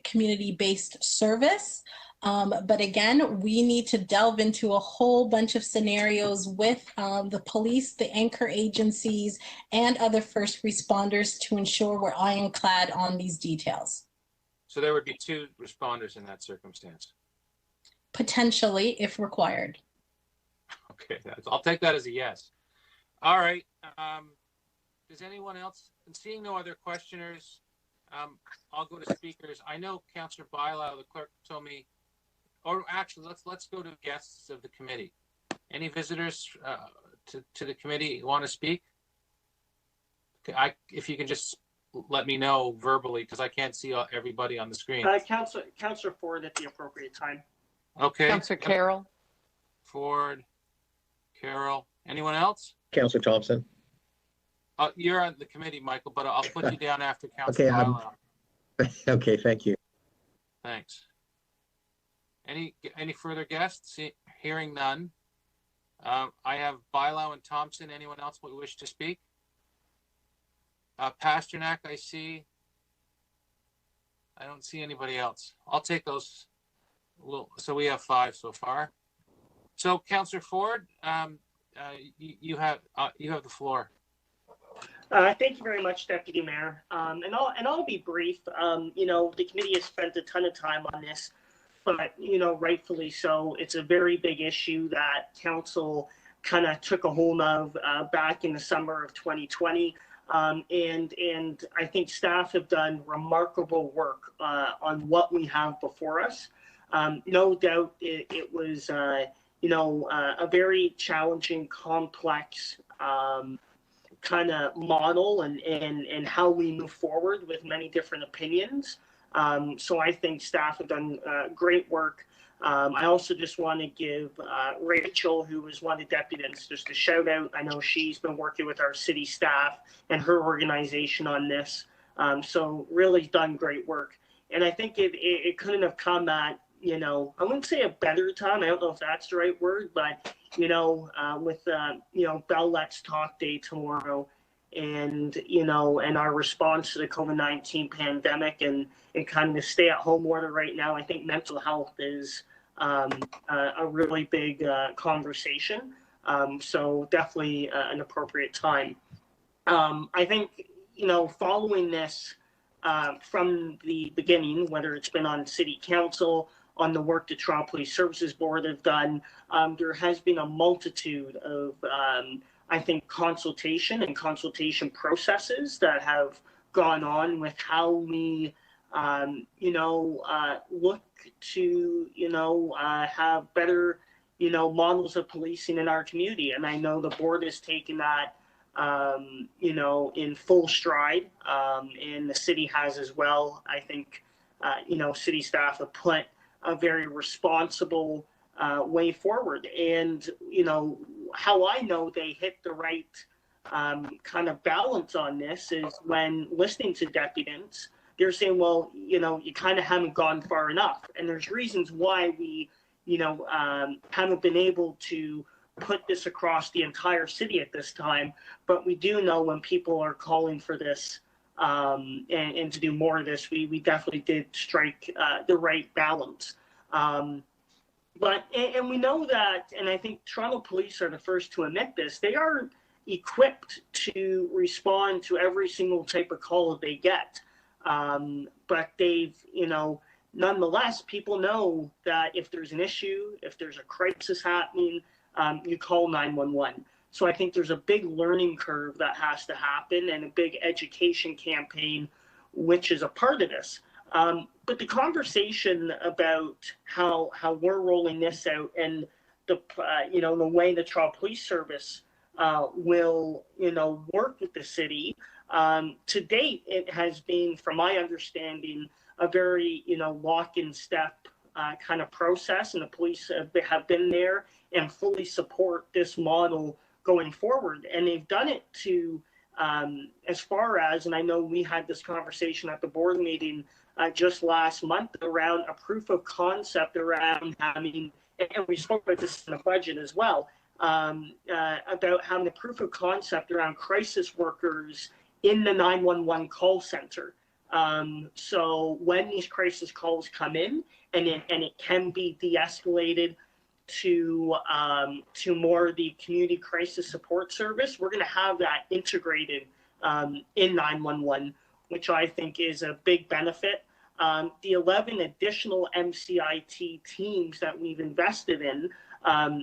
community-based service. But again, we need to delve into a whole bunch of scenarios with the police, the anchor agencies, and other first responders to ensure we're ironclad on these details. So there would be 2 responders in that circumstance. Potentially, if required. Okay, I'll take that as a yes. All right. Does anyone else? And seeing no other questioners, I'll go to speakers. I know Councillor Bilow, the clerk, told me, or actually, let's go to guests of the committee. Any visitors to the committee want to speak? Okay, if you can just let me know verbally, because I can't see everybody on the screen. Councillor Ford at the appropriate time. Okay. Councillor Carroll. Ford, Carroll. Anyone else? Councillor Thompson. You're on the committee, Michael, but I'll put you down after Councillor Bilow. Okay, thank you. Thanks. Any further guests? Hearing none. I have Bilow and Thompson. Anyone else would wish to speak? Pasternak, I see. I don't see anybody else. I'll take those. So we have 5 so far. So, Councillor Ford, you have the floor. Thank you very much, Deputy Mayor. And I'll be brief. The committee has spent a ton of time on this, but rightfully so. It's a very big issue that council kind of took a hold of back in the summer of 2020. And I think staff have done remarkable work on what we have before us. No doubt it was, a very challenging, complex kind of model and how we move forward with many different opinions. So I think staff have done great work. I also just want to give Rachel, who was one of the deputies, just a shout out. I know she's been working with our city staff and her organization on this. So really done great work. And I think it couldn't have come at, I wouldn't say a better time. I don't know if that's the right word, but, with, Bell Let's Talk Day tomorrow and, and our response to the COVID-19 pandemic and kind of stay at home order right now, I think mental health is a really big conversation. So definitely an appropriate time. I think, following this from the beginning, whether it's been on city council, on the work the Toronto Police Services Board have done, there has been a multitude of, I think, consultation processes that have gone on with how we, look to, have better, models of policing in our community. And I know the board has taken that, in full stride, and the city has as well. I think, city staff have put a very responsible way forward. And, how I know they hit the right kind of balance on this is when listening to deputants, they're saying, well, you kind of haven't gone far enough. And there's reasons why we, haven't been able to put this across the entire city at this time. But we do know when people are calling for this, and to do more of this, we definitely did strike the right balance. But we know that, and I think Toronto police are the first to admit this, they are, equipped to respond to every single type of call that they get. But they've, nonetheless, people know that if there's an issue, if there's a crisis happening, you call 911. So I think there's a big learning curve that has to happen and a big education campaign, which is a part of this. But the conversation about how we're rolling this out and the way the Toronto Police Service will work with the city. To date, it has been, from my understanding, a very lock and step kind of process, and the police have been there and fully support this model going forward. And they've done it to as far as, and I know we had this conversation at the board meeting just last month around a proof of concept around having, and we spoke about this in the budget as well, about having a proof of concept around crisis workers in the 911 call center. So when these crisis calls come in and it can be de-escalated to more of the community crisis support service, we're going to have that integrated in 911, which I think is a big benefit. The 11 additional MCIT teams that we've invested in,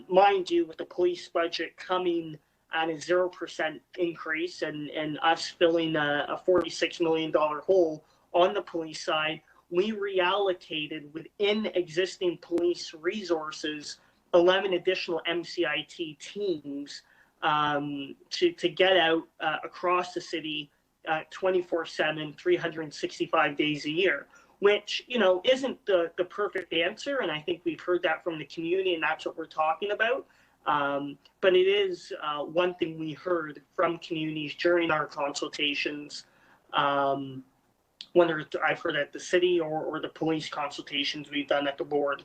mind you, with the police budget coming at a 0% increase and us filling a $46 million hole on the police side, we reallocated within existing police resources 11 additional MCIT teams to get out across the city 24/7, 365 days a year, which, isn't the perfect answer. And I think we've heard that from the community, and that's what we're talking about. But it is one thing we heard from communities during our consultations, whether I've heard at the city or the police consultations we've done at the board.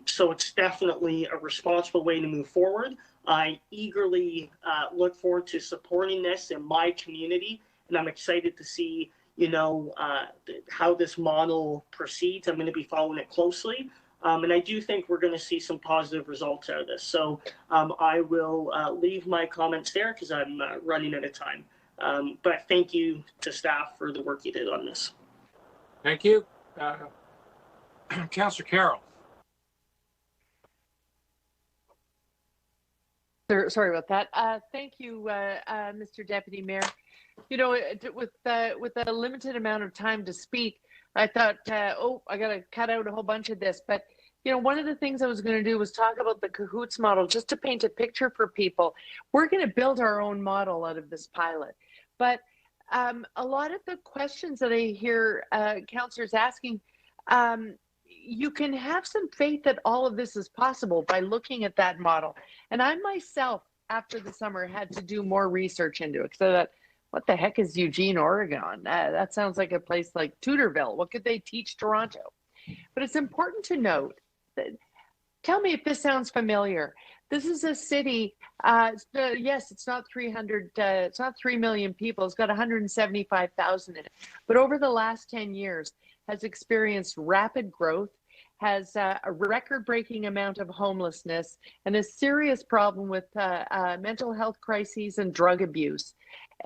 So it's definitely a responsible way to move forward. I eagerly look forward to supporting this in my community, and I'm excited to see, how this model proceeds. I'm going to be following it closely. And I do think we're going to see some positive results out of this. So I will leave my comments there because I'm running out of time. But thank you to staff for the work you did on this. Thank you. Councillor Carroll. Sorry about that. Thank you, Mr. Deputy Mayor. With a limited amount of time to speak, I thought, I got to cut out a whole bunch of this. But, one of the things I was going to do was talk about the CAHOOTS model, just to paint a picture for people. We're going to build our own model out of this pilot. But a lot of the questions that I hear councillors asking, you can have some faith that all of this is possible by looking at that model. And I myself, after the summer, had to do more research into it because I thought, what the heck is Eugene, Oregon? That sounds like a place like Tudorville. What could they teach Toronto? But it's important to note that, tell me if this sounds familiar. This is a city, yes, it's not 300, it's not 3 million people. It's got 175,000 in it. But over the last 10 years has experienced rapid growth, has a record-breaking amount of homelessness, and a serious problem with mental health crises and drug abuse.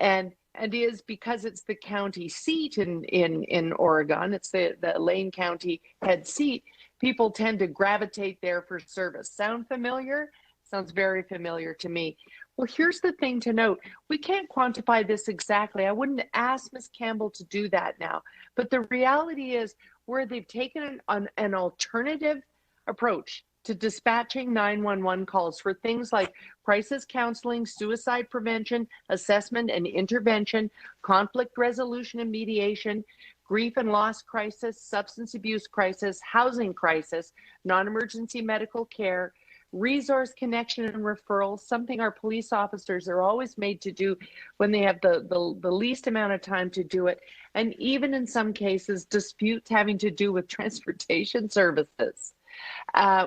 And is because it's the county seat in Oregon, it's the Lane County head seat, people tend to gravitate there for service. Sound familiar? Sounds very familiar to me. Well, here's the thing to note. We can't quantify this exactly. I wouldn't ask Ms. Campbell to do that now. But the reality is where they've taken an alternative approach to dispatching 911 calls for things like crisis counseling, suicide prevention, assessment and intervention, conflict resolution and mediation, grief and loss crisis, substance abuse crisis, housing crisis, non-emergency medical care, resource connection and referrals, something our police officers are always made to do when they have the least amount of time to do it, and even in some cases disputes having to do with transportation services,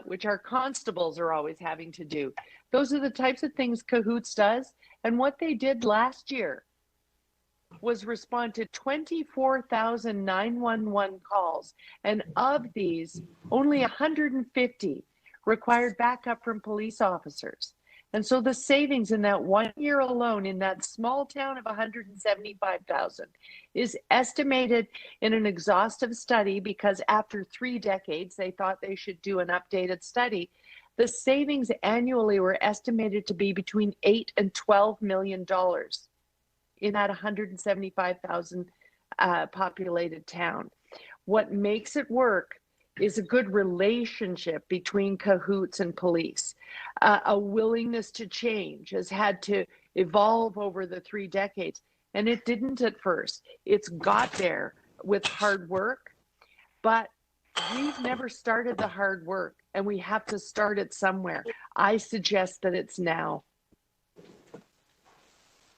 which our constables are always having to do. Those are the types of things CAHOOTS does, and what they did last year was respond to 24,000 911 calls, and of these, only 150 required backup from police officers. And so the savings in that 1 year alone in that small town of 175,000 is estimated in an exhaustive study, because after 3 decades, they thought they should do an updated study. The savings annually were estimated to be between $8 and $12 million in that 175,000 populated town. What makes it work is a good relationship between cahoots and police. A willingness to change has had to evolve over the 3 decades, and it didn't at first. It's got there with hard work, but we've never started the hard work, and we have to start it somewhere. I suggest that it's now.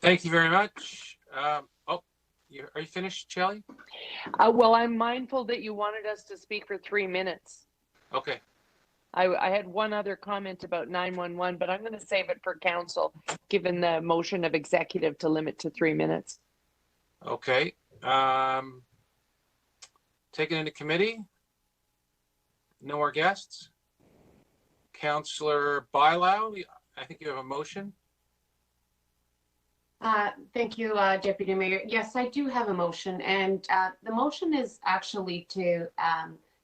Thank you very much. Are you finished, Shelley? Well, I'm mindful that you wanted us to speak for 3 minutes. Okay. I had one other comment about 911, but I'm going to save it for council, given the motion of executive to limit to 3 minutes. Okay. Take it into committee. No more guests. Councillor Bylau, I think you have a motion. Thank you, Deputy Mayor. Yes, I do have a motion, and the motion is actually to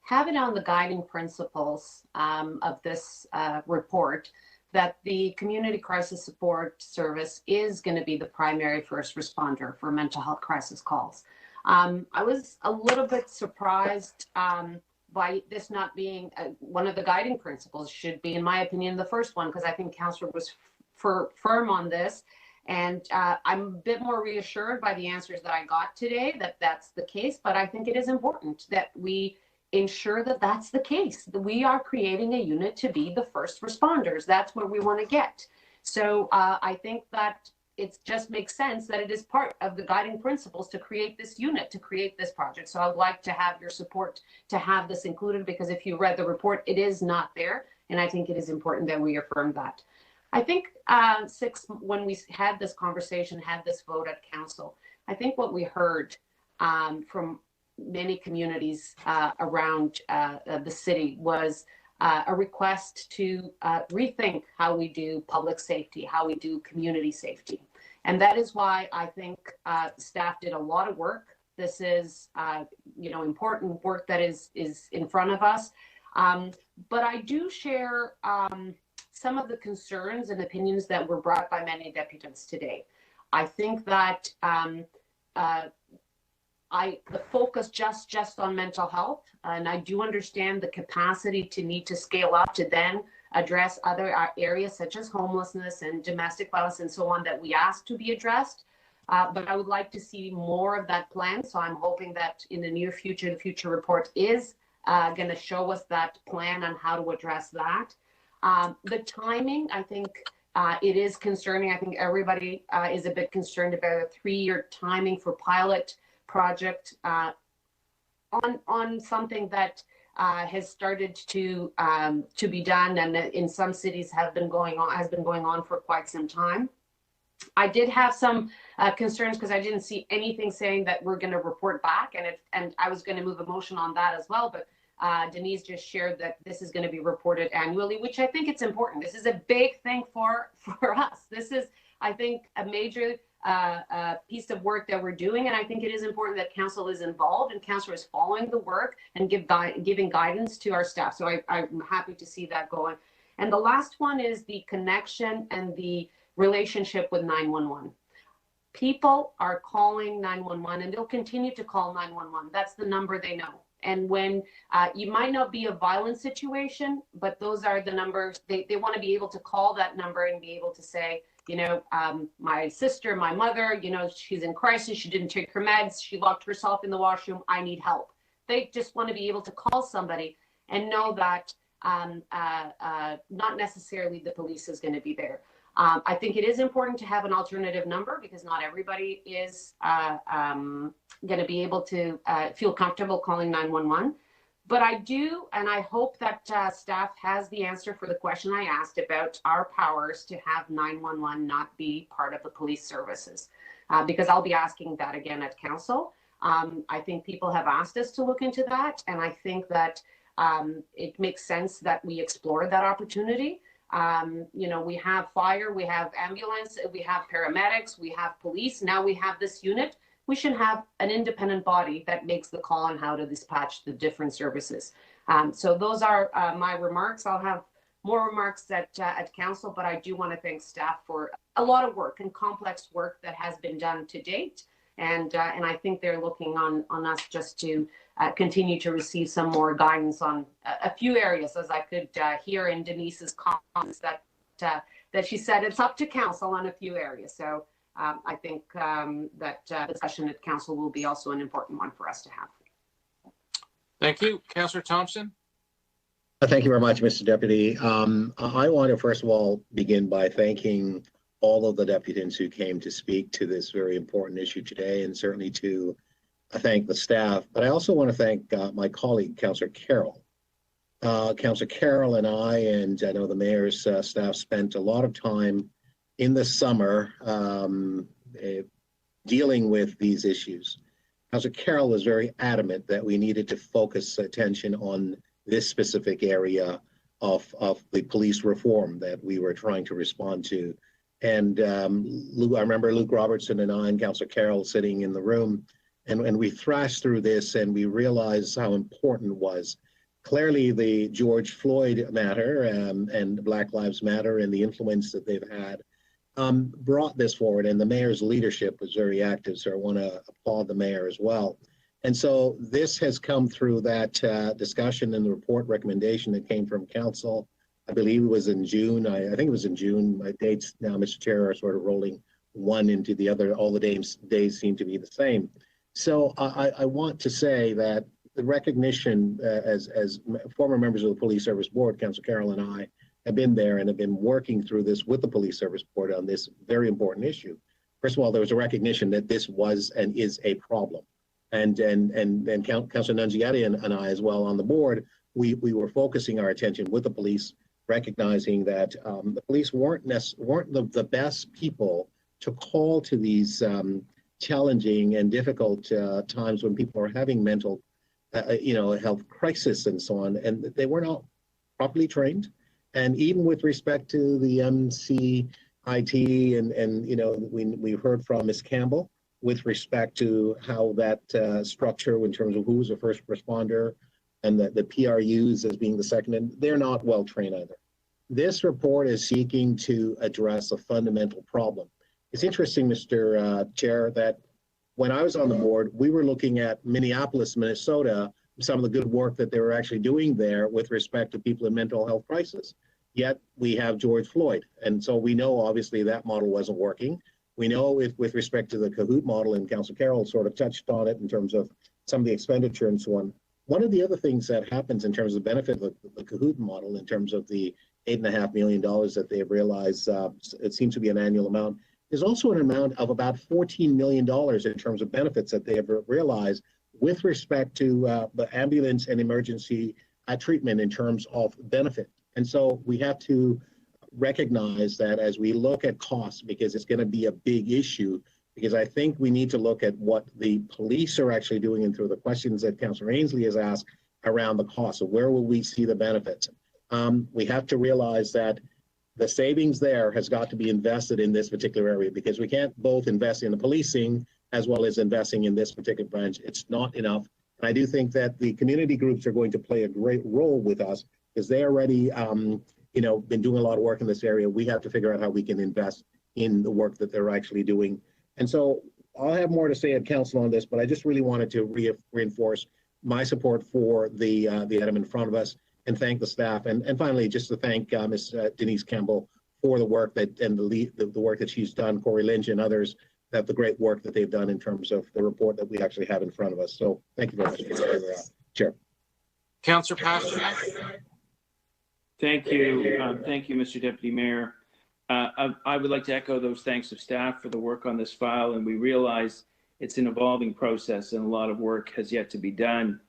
have it on the guiding principles of this report that the Community Crisis Support Service is going to be the primary first responder for mental health crisis calls. I was a little bit surprised by this not being one of the guiding principles. Should be, in my opinion, the first one, because I think Councillor was firm on this. And I'm a bit more reassured by the answers that I got today that that's the case, but I think it is important that we ensure that that's the case, that we are creating a unit to be the first responders. That's where we want to get. So I think that it just makes sense that it is part of the guiding principles to create this unit, to create this project. So I would like to have your support to have this included, because if you read the report, it is not there. And I think it is important that we affirm that. I think when we had this conversation, had this vote at council, I think what we heard from many communities around the city was a request to rethink how we do public safety, how we do community safety. And that is why I think staff did a lot of work. This is, important work that is in front of us. But I do share some of the concerns and opinions that were brought by many deputants today. I think that the focus just on mental health, and I do understand the capacity to need to scale up to then address other areas such as homelessness and domestic violence and so on that we asked to be addressed. But I would like to see more of that plan. So I'm hoping that in the near future, the future report is going to show us that plan on how to address that. The timing, I think it is concerning. I think everybody is a bit concerned about a 3-year timing for pilot project on something that has started to be done, and in some cities has been going on for quite some time. I did have some concerns because I didn't see anything saying that we're going to report back, and I was going to move a motion on that as well, but Denise just shared that this is going to be reported annually, which I think it's important. This is a big thing for us. This is, I think, a major piece of work that we're doing, and I think it is important that council is involved and council is following the work and giving guidance to our staff. So I'm happy to see that going. And the last one is the connection and the relationship with 911. People are calling 911 and they'll continue to call 911. That's the number they know. And when you might not be a violent situation, but those are the numbers, they want to be able to call that number and be able to say, my sister, my mother, she's in crisis. She didn't take her meds. She locked herself in the washroom. I need help. They just want to be able to call somebody and know that not necessarily the police is going to be there. I think it is important to have an alternative number because not everybody is going to be able to feel comfortable calling 911. But I do, and I hope that staff has the answer for the question I asked about our powers to have 911 not be part of the police services, because I'll be asking that again at council. I think people have asked us to look into that, and I think that it makes sense that we explore that opportunity. You know, we have fire, we have ambulance, we have paramedics, we have police. Now we have this unit. We should have an independent body that makes the call on how to dispatch the different services. So those are my remarks. I'll have more remarks at council, but I do want to thank staff for a lot of work and complex work that has been done to date. And I think they're looking on us just to continue to receive some more guidance on a few areas, as I could hear in Denise's comments that she said it's up to council on a few areas. So I think that discussion at council will be also an important one for us to have. Thank you. Councillor Thompson. Thank you very much, Mr. Deputy. I want to first of all begin by thanking all of the deputants who came to speak to this very important issue today, and certainly to thank the staff. But I also want to thank my colleague, Councillor Carroll. Councillor Carroll and I know the mayor's staff spent a lot of time in the summer dealing with these issues. Councillor Carroll was very adamant that we needed to focus attention on this specific area of the police reform that we were trying to respond to. And I remember Luke Robertson and I and Councillor Carroll sitting in the room, and we thrashed through this, and we realized how important it was. Clearly, the George Floyd matter and Black Lives Matter and the influence that they've had brought this forward, and the mayor's leadership was very active, so I want to applaud the mayor as well. And so this has come through that discussion and the report recommendation that came from council. I believe it was in June. I think it was in June. My dates now, Mr. Chair, are sort of rolling one into the other. All the days seem to be the same. So I want to say that the recognition as former members of the Police Service Board, Councillor Carroll and I, have been there and have been working through this with the Police Service Board on this very important issue. First of all, there was a recognition that this was and is a problem. And Councillor Nunziata and I as well on the board, we were focusing our attention with the police, recognizing that the police weren't the best people to call to these challenging and difficult times when people are having mental, health crisis and so on, and they were not properly trained. And even with respect to the MCIT, and we heard from Ms. Campbell with respect to how that structure in terms of who's a first responder and the PRUs as being the second, and they're not well trained either. This report is seeking to address a fundamental problem. It's interesting, Mr. Chair, that when I was on the board, we were looking at Minneapolis, Minnesota, some of the good work that they were actually doing there with respect to people in mental health crisis. Yet we have George Floyd. And so we know obviously that model wasn't working. We know with respect to the Kahoot model, and Councillor Carroll sort of touched on it in terms of some of the expenditure and so on. One of the other things that happens in terms of the benefit of the Kahoot model, in terms of the $8.5 million that they have realized, it seems to be an annual amount, is also an amount of about $14 million in terms of benefits that they have realized with respect to the ambulance and emergency treatment in terms of benefit. And so we have to recognize that as we look at costs, because it's going to be a big issue, because I think we need to look at what the police are actually doing, and through the questions that Councillor Ainsley has asked around the cost of where will we see the benefits. We have to realize that the savings there has got to be invested in this particular area, because we can't both invest in the policing as well as investing in this particular branch. It's not enough. And I do think that the community groups are going to play a great role with us, because they already been doing a lot of work in this area. We have to figure out how we can invest in the work that they're actually doing. And so I'll have more to say at council on this, but I just really wanted to reinforce my support for the item in front of us, and thank the staff. And finally, just to thank Ms. Denise Campbell for the work that and the work that she's done, Corey Lynch and others, that the great work that they've done in terms of the report that we actually have in front of us. So thank you very much, Mr. Chair. Councillor Pasternak. Thank you. Thank you, Mr. Deputy Mayor. I would like to echo those thanks of staff for the work on this file, and we realize it's an evolving process and a lot of work has yet to be done.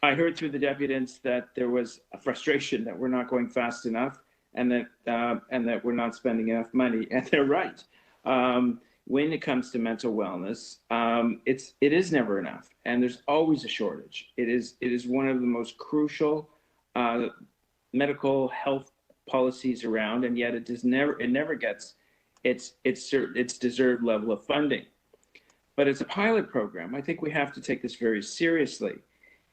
I heard through the deputants that there was a frustration that we're not going fast enough, and that we're not spending enough money, and they're right. When it comes to mental wellness, it is never enough, and there's always a shortage. It is one of the most crucial medical health policies around, and yet it never gets its deserved level of funding. But as a pilot program, I think we have to take this very seriously.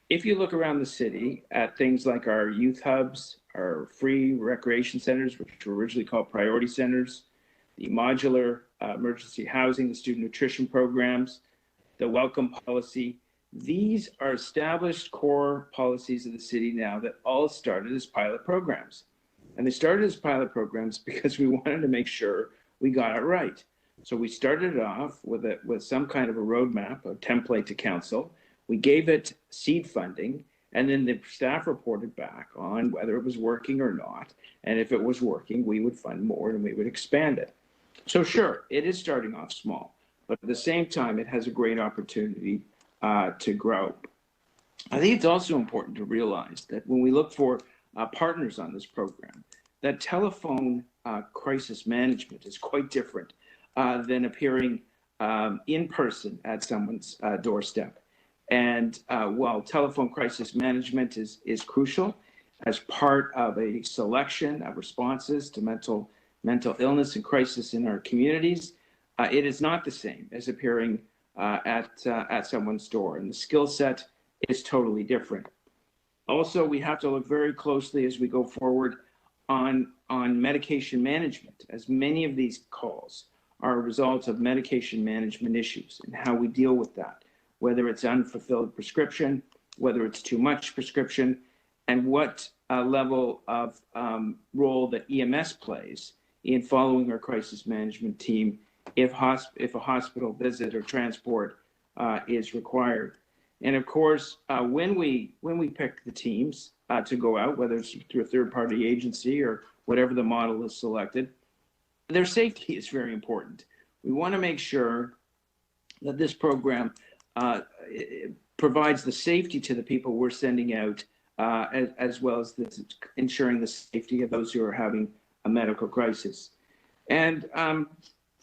If you look around the city at things like our youth hubs, our free recreation centers, which were originally called priority centers, the modular emergency housing, the student nutrition programs, the welcome policy, these are established core policies of the city now that all started as pilot programs. And they started as pilot programs because we wanted to make sure we got it right. So we started it off with some kind of a roadmap, a template to council. We gave it seed funding, and then the staff reported back on whether it was working or not. And if it was working, we would fund more and we would expand it. So sure, it is starting off small, but at the same time, it has a great opportunity to grow. I think it's also important to realize that when we look for partners on this program, that telephone crisis management is quite different than appearing in person at someone's doorstep. And while telephone crisis management is crucial as part of a selection of responses to mental illness and crisis in our communities, it is not the same as appearing at someone's door, and the skill set is totally different. Also, we have to look very closely as we go forward on medication management, as many of these calls are a result of medication management issues and how we deal with that, whether it's unfulfilled prescription, whether it's too much prescription, and what level of role that EMS plays in following our crisis management team if a hospital visit or transport is required. And of course, when we pick the teams to go out, whether it's through a third-party agency or whatever the model is selected, their safety is very important. We want to make sure that this program provides the safety to the people we're sending out, as well as ensuring the safety of those who are having a medical crisis. And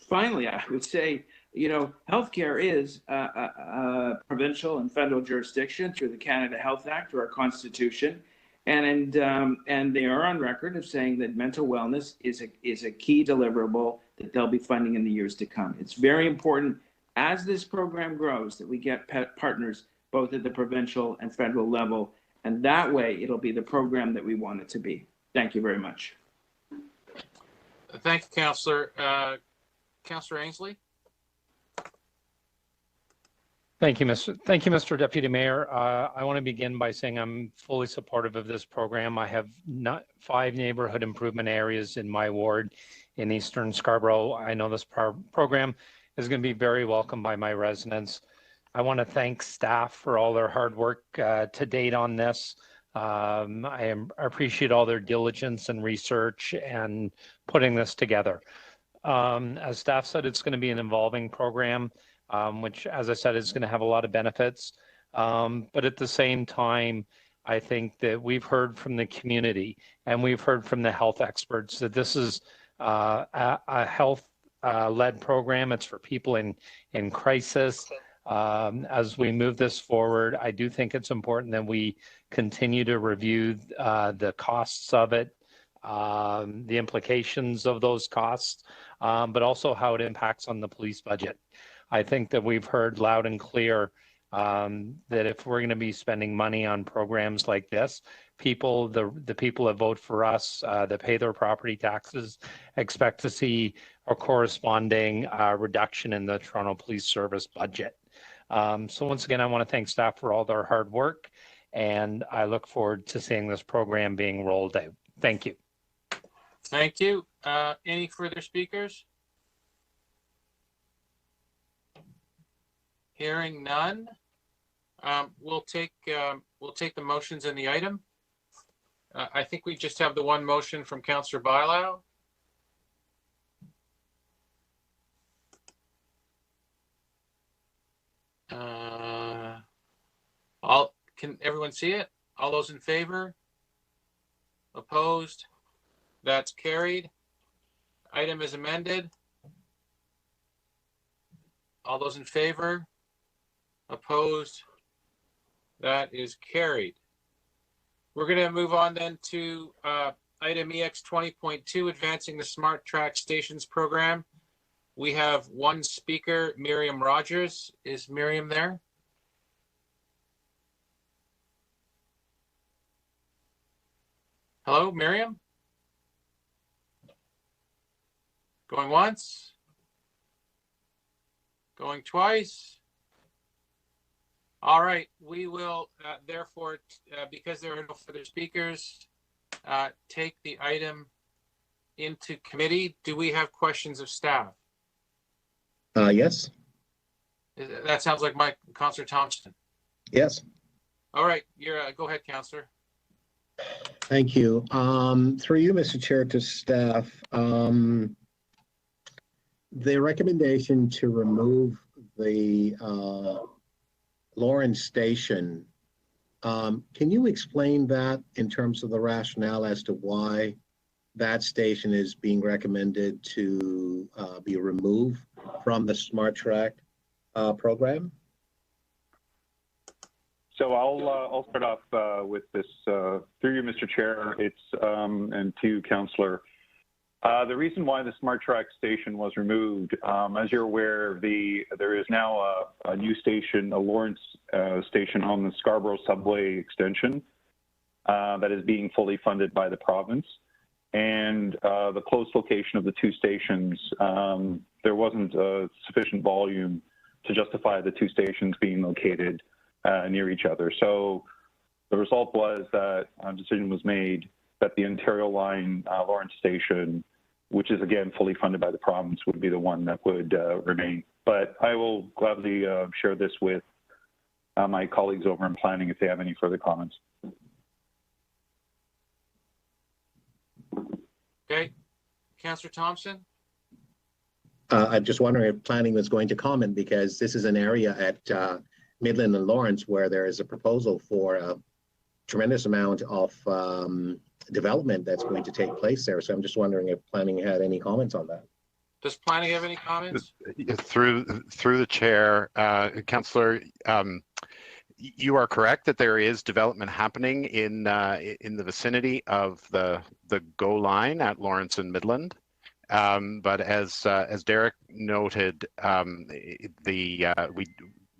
finally, I would say, healthcare is a provincial and federal jurisdiction through the Canada Health Act, through our Constitution, and they are on record of saying that mental wellness is a key deliverable that they'll be funding in the years to come. It's very important as this program grows that we get partners both at the provincial and federal level, and that way it'll be the program that we want it to be. Thank you very much. Thank you, Councillor. Councillor Ainsley? Thank you, Mr. Deputy Mayor. I want to begin by saying I'm fully supportive of this program. I have 5 neighborhood improvement areas in my ward in Eastern Scarborough. I know this program is going to be very welcome by my residents. I want to thank staff for all their hard work to date on this. I appreciate all their diligence and research and putting this together. As staff said, it's going to be an evolving program, which, as I said, is going to have a lot of benefits. But at the same time, I think that we've heard from the community and we've heard from the health experts that this is a health-led program. It's for people in crisis. As we move this forward, I do think it's important that we continue to review the costs of it, the implications of those costs, but also how it impacts on the police budget. I think that we've heard loud and clear that if we're going to be spending money on programs like this, the people that vote for us, that pay their property taxes, expect to see a corresponding reduction in the Toronto Police Service budget. So once again, I want to thank staff for all their hard work, and I look forward to seeing this program being rolled out. Thank you. Thank you. Any further speakers? Hearing none, we'll take the motions in the item. I think we just have the one motion from Councillor Bailão. Can everyone see it? All those in favor? Opposed? That's carried. Item is amended. All those in favor? Opposed? That is carried. We're going to move on then to item EX 20.2, advancing the Smart Track Stations program. We have one speaker, Miriam Rogers. Is Miriam there? Hello, Miriam? Going once? Going twice? All right, we will therefore, because there are no further speakers, take the item into committee. Do we have questions of staff? Yes. That sounds like Councillor Thompson. Yes. All right, go ahead, Councillor. Thank you. Through you, Mr. Chair, to staff, the recommendation to remove the Lawrence Station, can you explain that in terms of the rationale as to why that station is being recommended to be removed from the Smart Track program? So I'll start off with this through you, Mr. Chair. It's and to Councillor. The reason why the Smart Track station was removed, as you're aware, there is now a new station, a Lawrence station on the Scarborough subway extension that is being fully funded by the province. And the close location of the two stations, there wasn't sufficient volume to justify the two stations being located near each other. So the result was that a decision was made that the Ontario Line Lawrence Station, which is again fully funded by the province, would be the one that would remain. But I will gladly share this with my colleagues over in planning if they have any further comments. Okay, Councillor Thompson. I'm just wondering if planning was going to comment, because this is an area at Midland and Lawrence where there is a proposal for a tremendous amount of development that's going to take place there. So I'm just wondering if planning had any comments on that. Does planning have any comments? Through the chair, Councillor, you are correct that there is development happening in the vicinity of the GO line at Lawrence and Midland. But as Derek noted,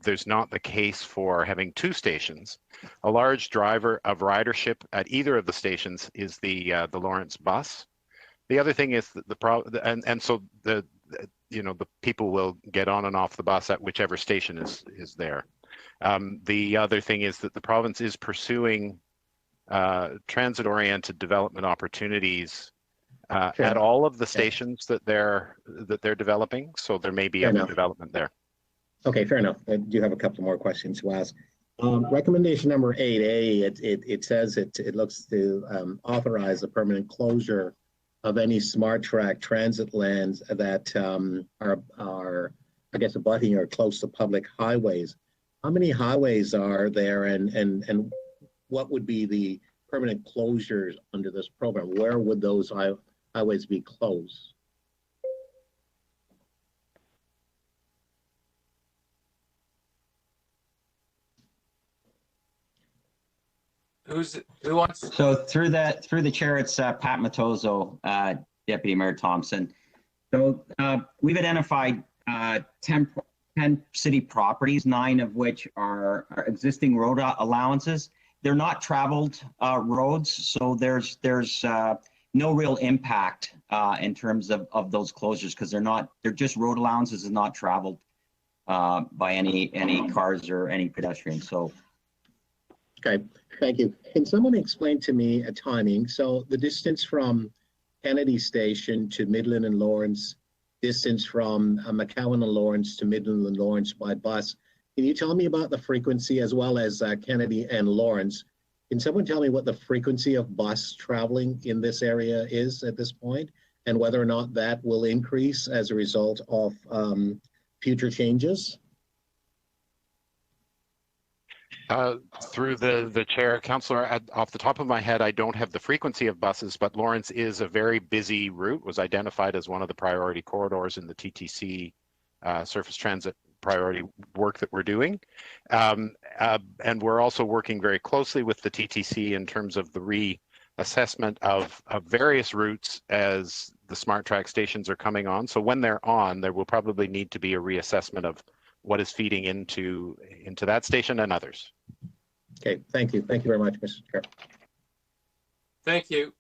there's not the case for having two stations. A large driver of ridership at either of the stations is the Lawrence bus. The other thing is that so the people will get on and off the bus at whichever station is there. The other thing is that the province is pursuing transit-oriented development opportunities at all of the stations that they're developing. So there may be other development there. Okay, fair enough. I do have a couple more questions to ask. Recommendation number 8A, it says it looks to authorize the permanent closure of any Smart Track transit lands that are, I guess, abutting or close to public highways. How many highways are there, and what would be the permanent closures under this program? Where would those highways be closed? Who wants? So through the chair, it's Pat Matozo, Deputy Mayor Thompson. So we've identified 10 city properties, 9 of which are existing road allowances. They're not traveled roads, so there's no real impact in terms of those closures, because they're just road allowances and not traveled by any cars or any pedestrians. So. Okay, thank you. Can someone explain to me a timing? So the distance from Kennedy Station to Midland and Lawrence, distance from McCowan and Lawrence to Midland and Lawrence by bus. Can you tell me about the frequency, as well as Kennedy and Lawrence? Can someone tell me what the frequency of bus traveling in this area is at this point, and whether or not that will increase as a result of future changes? Through the chair, Councillor, off the top of my head, I don't have the frequency of buses, but Lawrence is a very busy route, was identified as one of the priority corridors in the TTC surface transit priority work that we're doing. And we're also working very closely with the TTC in terms of the assessment of various routes as the smart track stations are coming on. So when they're on, there will probably need to be a reassessment of what is feeding into that station and others. Okay, thank you. Thank you very much, Mr. Chair. Thank you.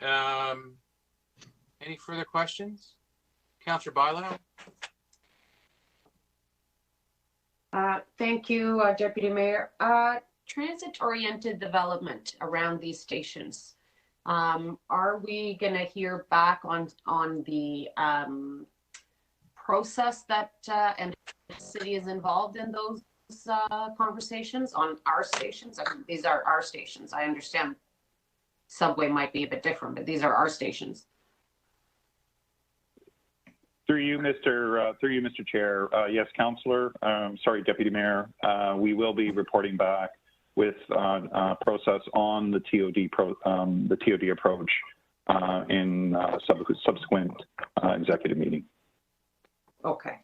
Any further questions? Councillor Bailão? Thank you, Deputy Mayor. Transit-oriented development around these stations. Are we going to hear back on the process that and the city is involved in those conversations on our stations? I mean, these are our stations. I understand subway might be a bit different, but these are our stations. Through you, Mr. Chair. Yes, Councillor. Sorry, Deputy Mayor. We will be reporting back with process on the TOD approach in subsequent executive meeting. Okay.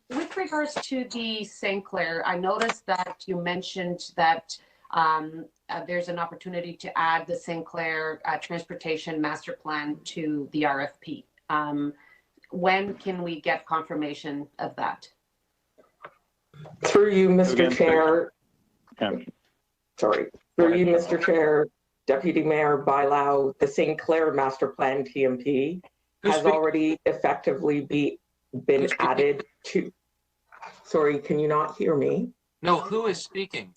With regards to the St. Clair, I noticed that you mentioned that there's an opportunity to add the St. Clair Transportation Master Plan to the RFP. When can we get confirmation of that? Through you, Mr. Chair. Sorry. Through you, Mr. Chair, Deputy Mayor Bailão, the St. Clair Master Plan TMP has already effectively been added to. Sorry, can you not hear me? No, who is speaking?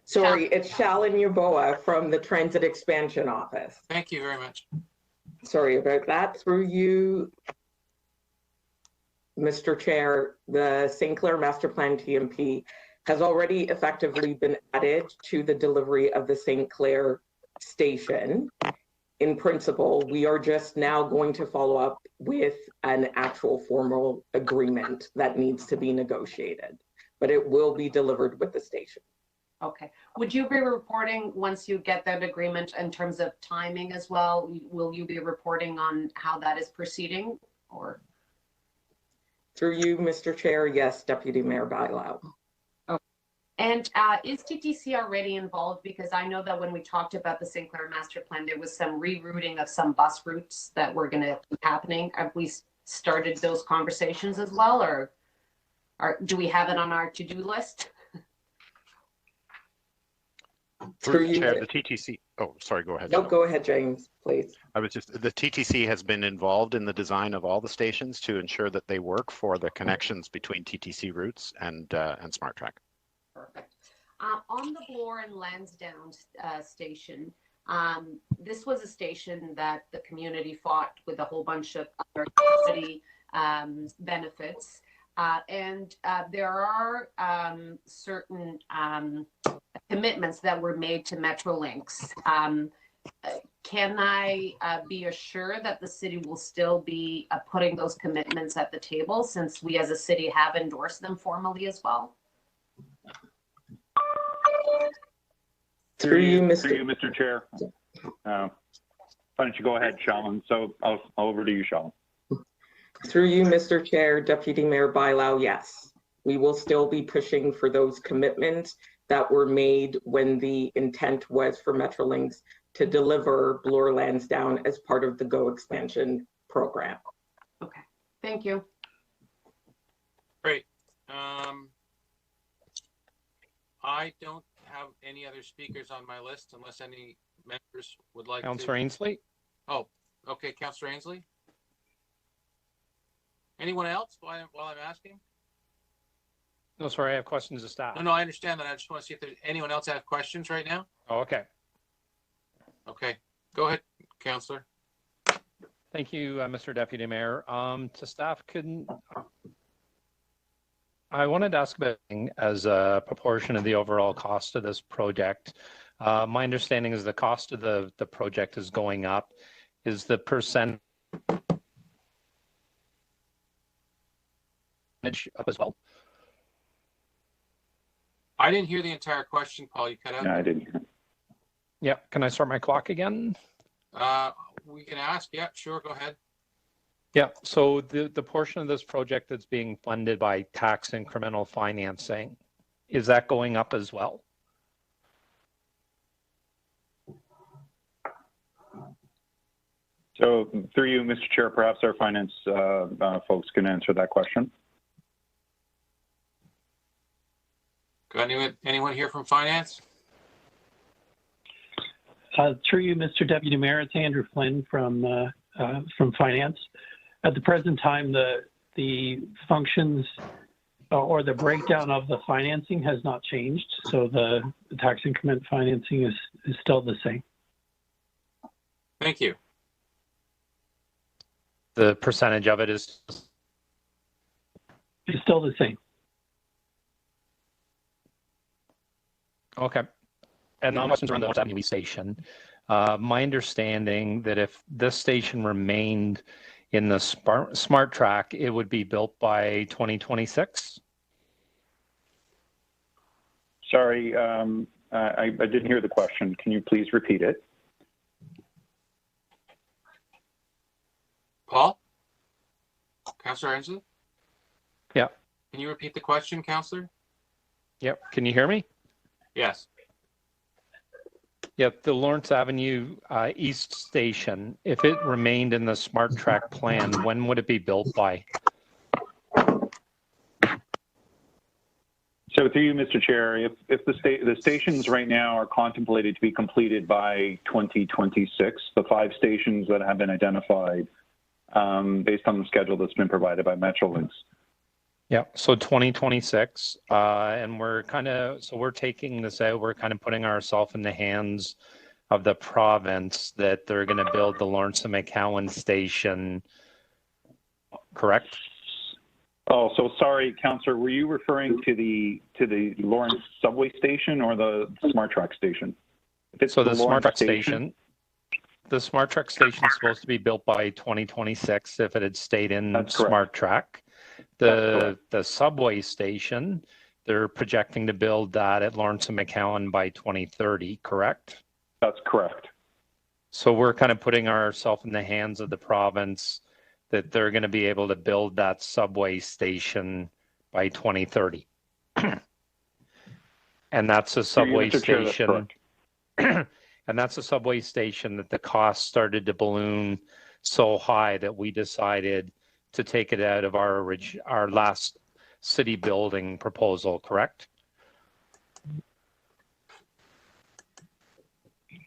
Sorry, it's Shalin Yaboa from the Transit Expansion Office. Thank you very much. Sorry about that. Through you, Mr. Chair, the St. Clair Master Plan TMP has already effectively been added to the delivery of the St. Clair station. In principle, we are just now going to follow up with an actual formal agreement that needs to be negotiated, but it will be delivered with the station. Okay. Would you be reporting once you get that agreement in terms of timing as well? Will you be reporting on how that is proceeding, or? Through you, Mr. Chair, yes, Deputy Mayor Bailão. Oh. And is TTC already involved? Because I know that when we talked about the St. Clair Master Plan, there was some rerouting of some bus routes that were going to be happening. Have we started those conversations as well, or do we have it on our to-do list? Through the chair, the TTC. Oh, sorry. Go ahead. No, go ahead, James, please. The TTC has been involved in the design of all the stations to ensure that they work for the connections between TTC routes and Smart Track. Perfect. On the Bloor and Lansdowne station, this was a station that the community fought with a whole bunch of other city benefits. And there are certain commitments that were made to Metrolinx. Can I be assured that the city will still be putting those commitments at the table, since we as a city have endorsed them formally as well? Through you, Mr. Chair. Why don't you go ahead, Shalin? So I'll over to you, Shalin. Through you, Mr. Chair, Deputy Mayor Bailão, yes. We will still be pushing for those commitments that were made when the intent was for Metrolinx to deliver Bloor Lansdowne as part of the GO expansion program. Okay, thank you. Great. I don't have any other speakers on my list unless any members would like Councillor Ainsley? Oh, okay, Councillor Ainsley. Anyone else while I'm asking? No, sorry, I have questions of staff. No, I understand that. I just want to see if there's anyone else have questions right now. Oh, okay. Okay, go ahead, Councillor. Thank you, Mr. Deputy Mayor. To staff, I wanted to ask about as a proportion of the overall cost of this project. My understanding is the cost of the project is going up. Is the percent up as well? I didn't hear the entire question, Paul. You cut out. No, I didn't hear. Yeah, can I start my clock again? We can ask. Yeah, sure. Go ahead. Yeah, so the portion of this project that's being funded by tax incremental financing, is that going up as well? So through you, Mr. Chair, perhaps our finance folks can answer that question. Got anyone here from finance? Through you, Mr. Deputy Mayor, it's Andrew Flynn from Finance. At the present time, the functions or the breakdown of the financing has not changed, so the tax increment financing is still the same. Thank you. The percentage of it is It's still the same. okay. And the questions around the Lawrence Avenue station. My understanding that if this station remained in the smart track, it would be built by 2026. Sorry, I didn't hear the question. Can you please repeat it? Paul? Councillor Ainslie? Yeah. Can you repeat the question, Councillor? Yep. Can you hear me? Yes. Yep. The Lawrence Avenue East Station, if it remained in the smart track plan, when would it be built by? So through you, Mr. Chair, if the stations right now are contemplated to be completed by 2026, the 5 stations that have been identified based on the schedule that's been provided by Metrolinx. Yeah, so 2026, and we're taking this out, we're kind of putting ourselves in the hands of the province that they're going to build the Lawrence and McCowan station, correct? Oh, so sorry, Councillor, were you referring to the Lawrence subway station or the Smart Track station? So the Smart Track station, the Smart Track station is supposed to be built by 2026 if it had stayed in Smart Track. The subway station, they're projecting to build that at Lawrence and McCowan by 2030, correct? That's correct. So we're kind of putting ourselves in the hands of the province that they're going to be able to build that subway station by 2030. And that's a subway station. And that's a subway station that the cost started to balloon so high that we decided to take it out of our last city building proposal, correct?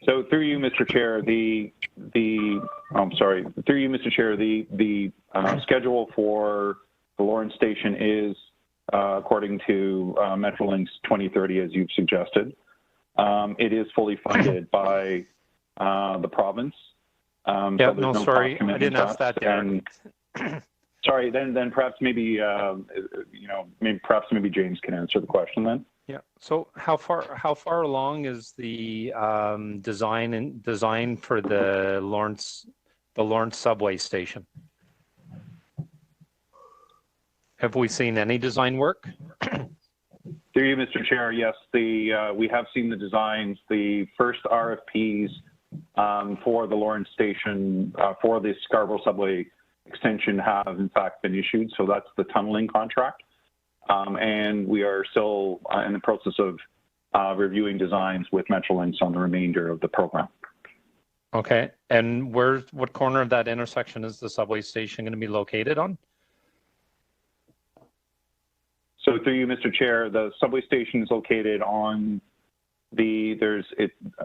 So through you, Mr. Chair, the schedule for the Lawrence station is according to Metrolinx 2030, as you've suggested. It is fully funded by the province. Yeah, so no, sorry, I didn't ask that, Darren. Sorry, then perhaps maybe maybe James can answer the question then. Yeah. So how far along is the design for the Lawrence subway station? Have we seen any design work? Through you, Mr. Chair, yes, we have seen the designs. The first RFPs for the Lawrence station for the Scarborough subway extension have in fact been issued. So that's the tunneling contract. And we are still in the process of reviewing designs with Metrolinx on the remainder of the program. Okay. And what corner of that intersection is the subway station going to be located on? So through you, Mr. Chair, the subway station is located on the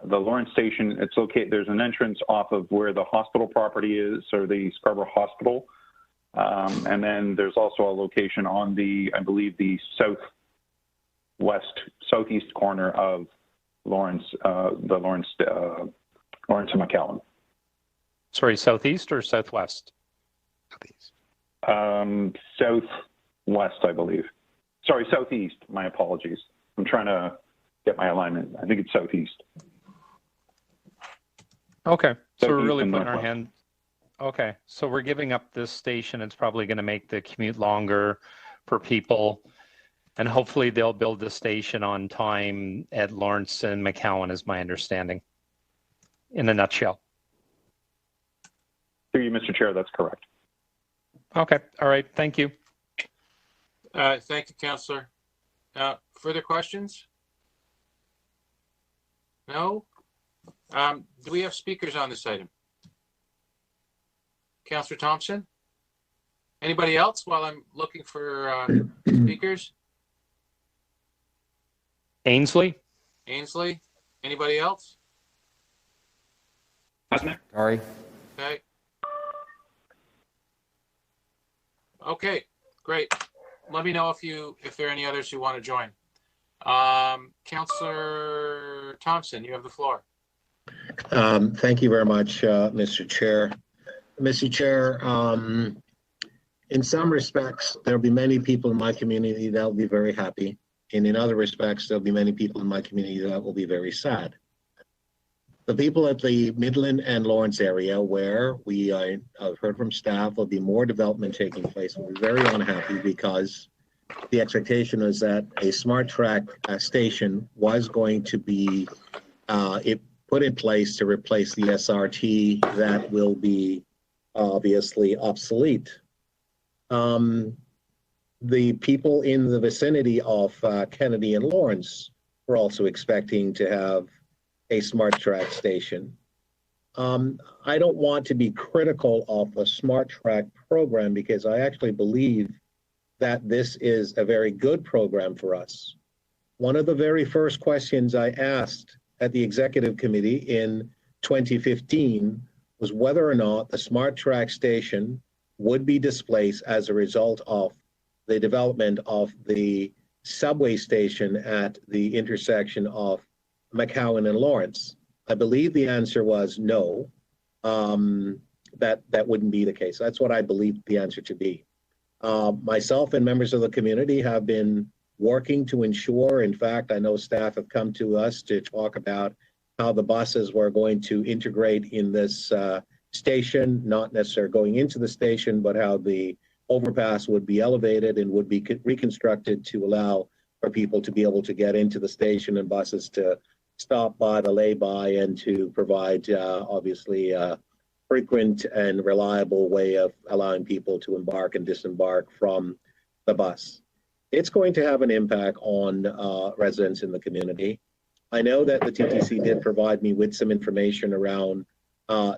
Lawrence station. It's located. There's an entrance off of where the hospital property is, or the Scarborough Hospital, and then there's also a location on I believe, the southeast corner of Lawrence, the Lawrence and McCowan. Sorry, southeast or southwest? Southwest, I believe. Sorry, southeast. My apologies. I'm trying to get my alignment. I think it's southeast. Okay, so we're really putting our hand. Okay, so we're giving up this station. It's probably going to make the commute longer for people, and hopefully they'll build the station on time at Lawrence and McCowan, is my understanding. In a nutshell. Through you, Mr. Chair, that's correct. Okay, all right, thank you. Thank you, Councillor. Further questions? No? Do we have speakers on this item? Councillor Thompson. Anybody else while I'm looking for speakers? Ainsley? Ainsley? Anybody else? Sorry. Okay. Okay, great. Let me know if there are any others who want to join. Councillor Thompson, you have the floor. Thank you very much, Mr. Chair. Mr. Chair, in some respects, there'll be many people in my community that will be very happy. And in other respects, there'll be many people in my community that will be very sad. The people at the Midland and Lawrence area where I've heard from staff will be more development taking place will be very unhappy because the expectation is that a smart track station was going to be put in place to replace the SRT that will be obviously obsolete. The people in the vicinity of Kennedy and Lawrence were also expecting to have a smart track station. I don't want to be critical of a smart track program because I actually believe that this is a very good program for us. One of the very first questions I asked at the executive committee in 2015 was whether or not the smart track station would be displaced as a result of the development of the subway station at the intersection of McCowan and Lawrence. I believe the answer was no, that wouldn't be the case. That's what I believe the answer to be. Myself and members of the community have been working to ensure, in fact, I know staff have come to us to talk about how the buses were going to integrate in this station, not necessarily going into the station, but how the overpass would be elevated and would be reconstructed to allow for people to be able to get into the station and buses to stop by, to lay by, and to provide obviously a frequent and reliable way of allowing people to embark and disembark from the bus. It's going to have an impact on residents in the community. I know that the TTC did provide me with some information around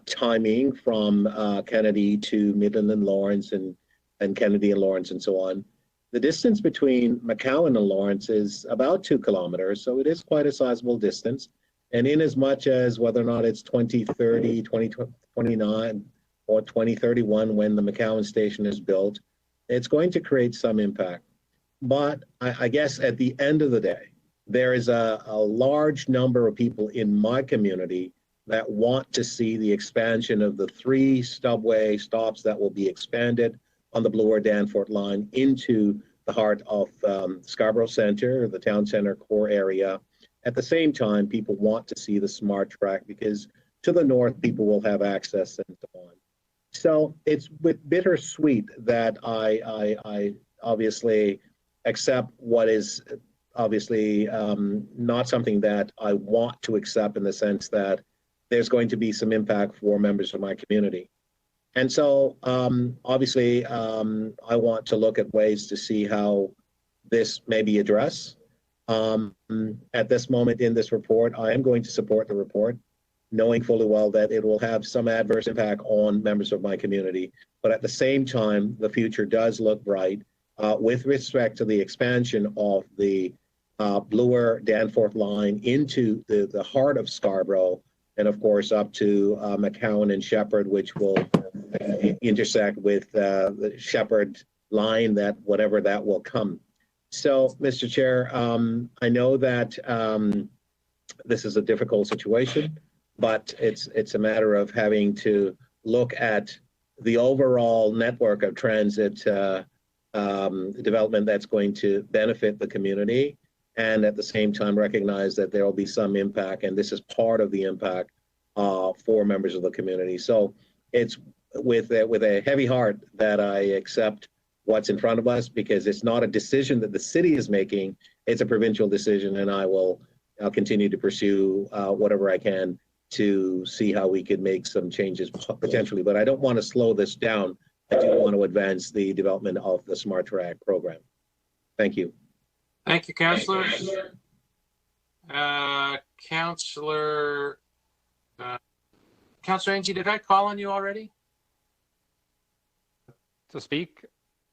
timing from Kennedy to Midland and Lawrence and Kennedy and Lawrence and so on. The distance between McCowan and Lawrence is about 2 kilometers, so it is quite a sizable distance. And in as much as whether or not it's 2030, 2029, or 2031 when the McCowan station is built, it's going to create some impact. But I guess at the end of the day, there is a large number of people in my community that want to see the expansion of the 3 subway stops that will be expanded on the Bloor Danforth line into the heart of Scarborough Centre, the town centre core area. At the same time, people want to see the smart track because to the north, people will have access and so on. So it's with bittersweet that I obviously accept what is obviously not something that I want to accept in the sense that there's going to be some impact for members of my community. And so obviously I want to look at ways to see how this may be addressed. At this moment in this report, I am going to support the report, knowing fully well that it will have some adverse impact on members of my community. But at the same time, the future does look bright with respect to the expansion of the Bloor Danforth line into the heart of Scarborough, and of course up to McCowan and Shepherd, which will intersect with the Shepherd line, that whatever that will come. So, Mr. Chair, I know that this is a difficult situation, but it's a matter of having to look at the overall network of transit development that's going to benefit the community, and at the same time recognize that there will be some impact, and this is part of the impact for members of the community. So it's with a heavy heart that I accept what's in front of us, because it's not a decision that the city is making, it's a provincial decision, and I'll continue to pursue whatever I can to see how we could make some changes potentially. But I don't want to slow this down. I do want to advance the development of the Smart Track program. Thank you. Thank you, Councillor. Councillor Angie, did I call on you already? to speak?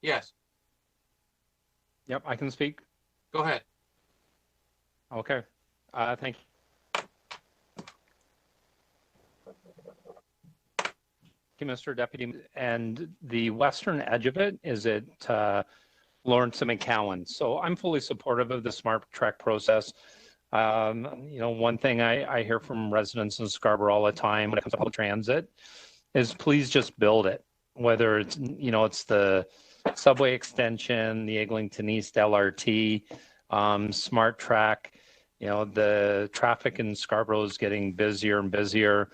Yes, Yep, I can speak. go ahead. Okay. Thank you, Mr. Deputy. And the western edge of it is at Lawrence and McCowan. So I'm fully supportive of the smart track process. One thing I hear from residents in Scarborough all the time when it comes to public transit is please just build it. Whether it's, it's the subway extension, the Eglinton East LRT, smart track, the traffic in Scarborough is getting busier and busier.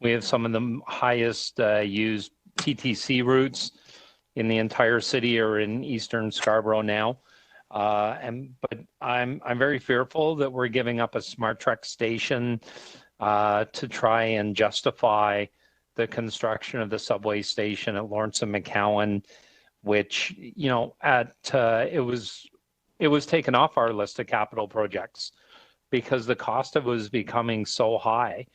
We have some of the highest used TTC routes in the entire city or in eastern Scarborough now. But I'm very fearful that we're giving up a smart track station to try and justify the construction of the subway station at Lawrence and McCowan, which it was taken off our list of capital projects because the cost of it was becoming so high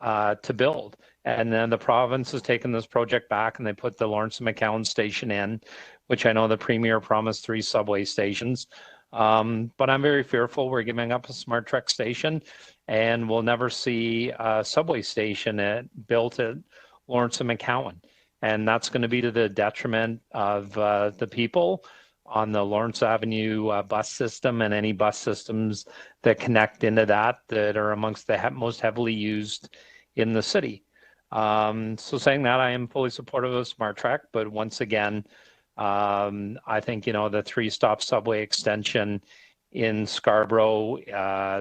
to build. And then the province has taken this project back and they put the Lawrence and McCowan station in, which I know the Premier promised 3 subway stations. But I'm very fearful we're giving up a smart track station and we'll never see a subway station built at Lawrence and McCowan. And that's going to be to the detriment of the people on the Lawrence Avenue bus system and any bus systems that connect into that are amongst the most heavily used in the city. So saying that, I am fully supportive of smart track, but once again, I think, the 3-stop subway extension in Scarborough,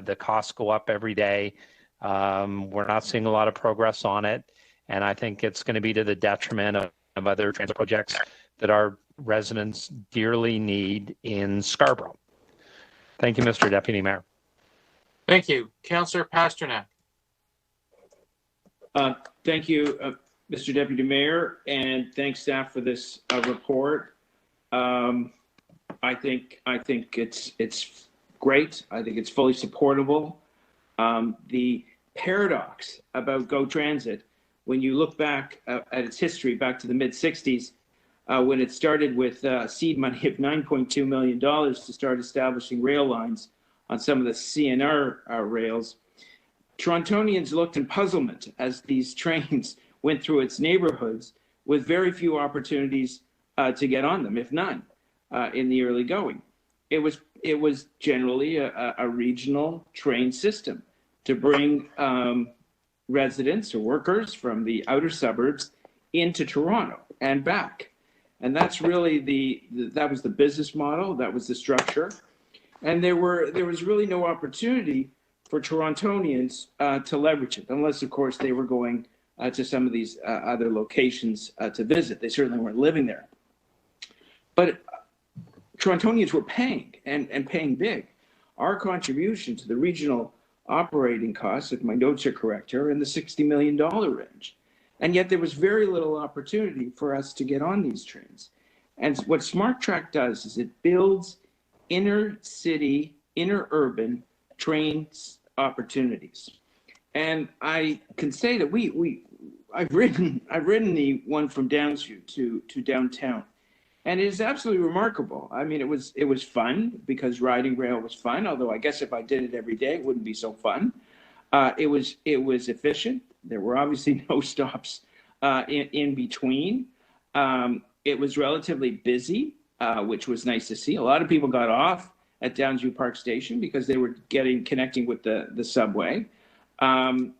the costs go up every day. We're not seeing a lot of progress on it. And I think it's going to be to the detriment of other transit projects that our residents dearly need in Scarborough. Thank you, Mr. Deputy Mayor. Thank you. Councillor Pasternak. Thank you, Mr. Deputy Mayor, and thanks staff for this report. I think it's great. I think it's fully supportable. The paradox about GO Transit, when you look back at its history, back to the mid-'60s, when it started with seed money of $9.2 million to start establishing rail lines on some of the CNR rails, Torontonians looked in puzzlement as these trains went through its neighborhoods with very few opportunities to get on them, if none, in the early going. It was generally a regional train system to bring residents or workers from the outer suburbs into Toronto and back. And that's really that was the business model, that was the structure. And there was really no opportunity for Torontonians to leverage it, unless of course they were going to some of these other locations to visit. They certainly weren't living there. But Torontonians were paying and paying big. Our contribution to the regional operating costs, if my notes are correct here, are in the $60 million range. And yet there was very little opportunity for us to get on these trains. And what Smart Track does is it builds inner city, inner urban train opportunities. And I can say that I've ridden the one from Downsview to downtown. And it is absolutely remarkable. I mean, it was fun because riding rail was fun, although I guess if I did it every day, it wouldn't be so fun. It was efficient. There were obviously no stops in between. It was relatively busy, which was nice to see. A lot of people got off at Downsview Park Station because they were connecting with the subway. It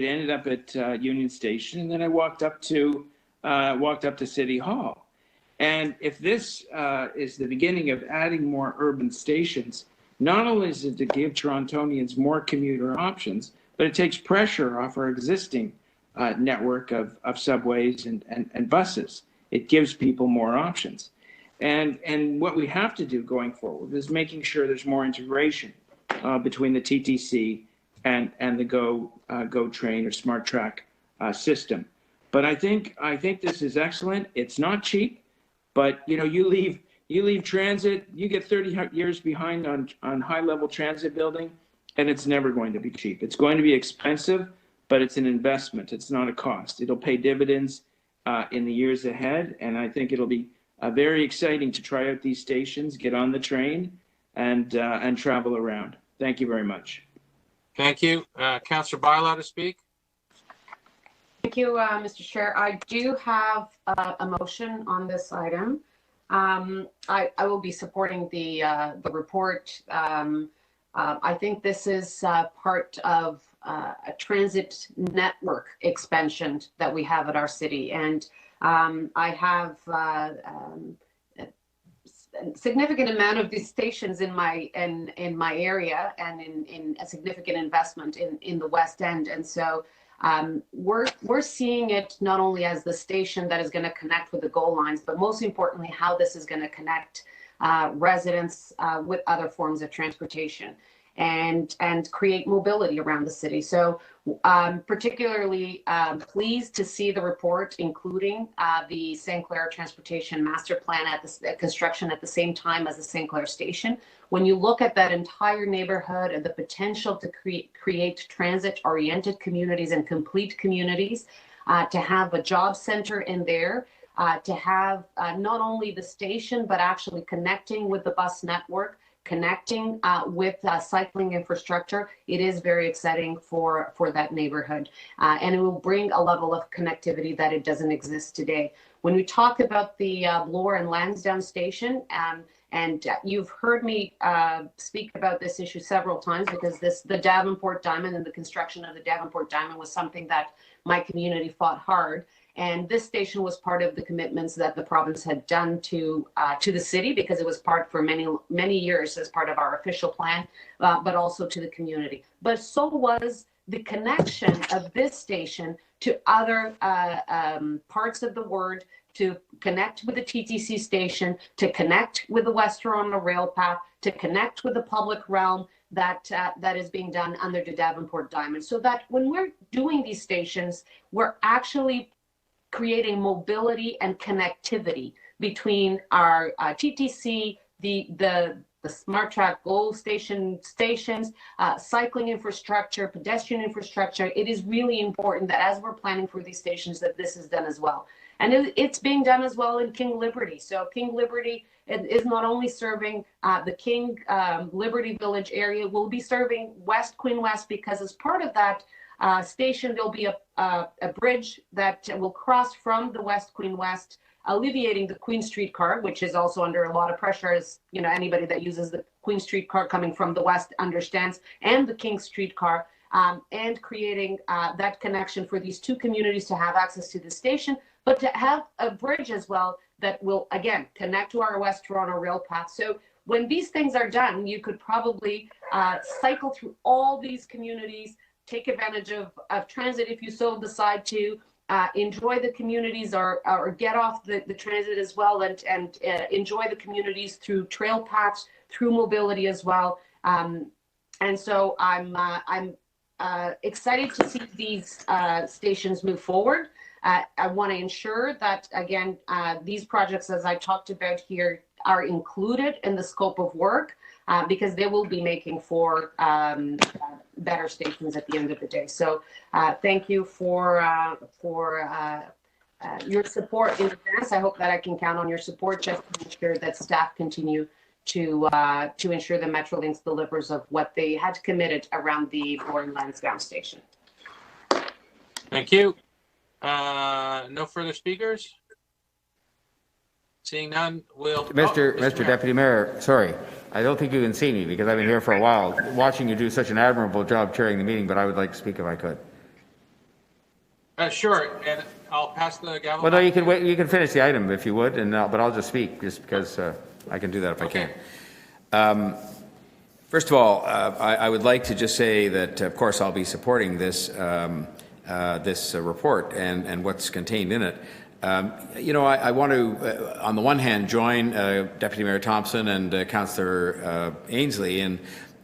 ended up at Union Station, and then I walked up to City Hall. And if this is the beginning of adding more urban stations, not only is it to give Torontonians more commuter options, but it takes pressure off our existing network of subways and buses. It gives people more options. And what we have to do going forward is making sure there's more integration between the TTC and the Go Train or Smart Track system. But I think this is excellent. It's not cheap. But you leave transit, you get 30 years behind on high-level transit building, and it's never going to be cheap. It's going to be expensive, but it's an investment. It's not a cost. It'll pay dividends in the years ahead, and I think it'll be Very exciting to try out these stations, get on the train, and travel around. Thank you very much. Thank you. Councillor Bylaw to speak. Thank you, Mr. Chair. I do have a motion on this item. I will be supporting the report. I think this is part of a transit network expansion that we have at our city, and I have a significant amount of these stations in my area, and in a significant investment in the West End, and so we're seeing it not only as the station that is going to connect with the GO lines, but most importantly, how this is going to connect residents with other forms of transportation and create mobility around the city. So particularly pleased to see the report, including the St. Clair Transportation Master Plan at the construction at the same time as the St. Clair Station. When you look at that entire neighborhood and the potential to create transit-oriented communities and complete communities, to have a job center in there, to have not only the station, but actually connecting with the bus network, connecting with cycling infrastructure, it is very exciting for that neighborhood. And it will bring a level of connectivity that it doesn't exist today. When we talk about the Bloor and Lansdowne station, and you've heard me speak about this issue several times, because the Davenport Diamond and the construction of the Davenport Diamond was something that my community fought hard. And this station was part of the commitments that the province had done to the city, because it was part for many years as part of our official plan, but also to the community. But so was the connection of this station to other parts of the ward, to connect with the TTC station, to connect with the West Toronto rail path, to connect with the public realm that is being done under the Davenport Diamond. So that when we're doing these stations, we're actually creating mobility and connectivity between our TTC, the Smart Track GO stations, cycling infrastructure, pedestrian infrastructure. It is really important that as we're planning for these stations, that this is done as well. And it's being done as well in King Liberty. So King Liberty is not only serving the King Liberty Village area, will be serving West Queen West, because as part of that station, there'll be a bridge that will cross from the West Queen West, alleviating the Queen Streetcar, which is also under a lot of pressure, as you know, anybody that uses the Queen Streetcar coming from the west understands, and the King Streetcar, and creating that connection for these two communities to have access to the station, but to have a bridge as well that will, again, connect to our West Toronto rail path. So when these things are done, you could probably cycle through all these communities, take advantage of transit if you so decide to, enjoy the communities, or get off the transit as well, and enjoy the communities through trail paths, through mobility as well. And so I'm excited to see these stations move forward. I want to ensure that, again, these projects, as I talked about here, are included in the scope of work, because they will be making for better stations at the end of the day. So thank you for your support in advance. I hope that I can count on your support, just to ensure that staff continue to ensure the Metrolinx delivers of what they had committed around the Bloor and Lansdowne station. Thank you. No further speakers? Seeing none, Mr. Deputy Mayor, sorry, I don't think you can see me because I've been here for a while, watching you do such an admirable job chairing the meeting, but I would like to speak if I could. Sure, and I'll pass the gavel. Well, no, you can wait. You can finish the item if you would, and but I'll just speak just because I can do that if I can. First of all, I would like to just say that, of course, I'll be supporting this this report and what's contained in it. You know, I want to, on the one hand, join Deputy Mayor Thompson and Councillor Ainsley in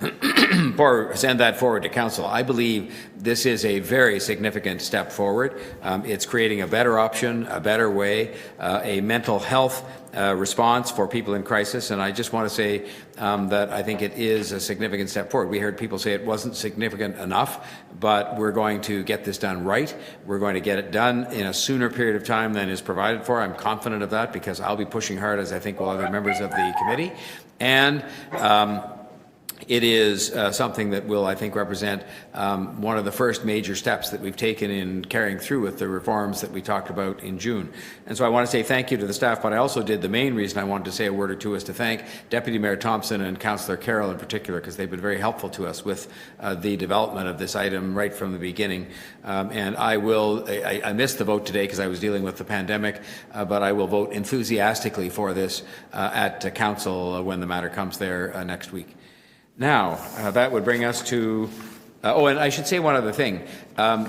send that forward to council. I believe this is a very significant step forward. It's creating a better option, a better way, a mental health response for people in crisis. And I just want to say that I think it is a significant step forward. We heard people say it wasn't significant enough, but we're going to get this done right. We're going to get it done in a sooner period of time than is provided for. I'm confident of that because I'll be pushing hard, as I think will other members of the committee. And it is something that will, I think, represent one of the first major steps that we've taken in carrying through with the reforms that we talked about in June. And so I want to say thank you to the staff, but I also did the main reason I wanted to say a word or two is to thank Deputy Mayor Thompson and Councillor Carroll in particular, because they've been very helpful to us with the development of this item right from the beginning. And I missed the vote today because I was dealing with the pandemic, but I will vote enthusiastically for this at Council when the matter comes there next week. Now, that would bring us to, and I should say one other thing.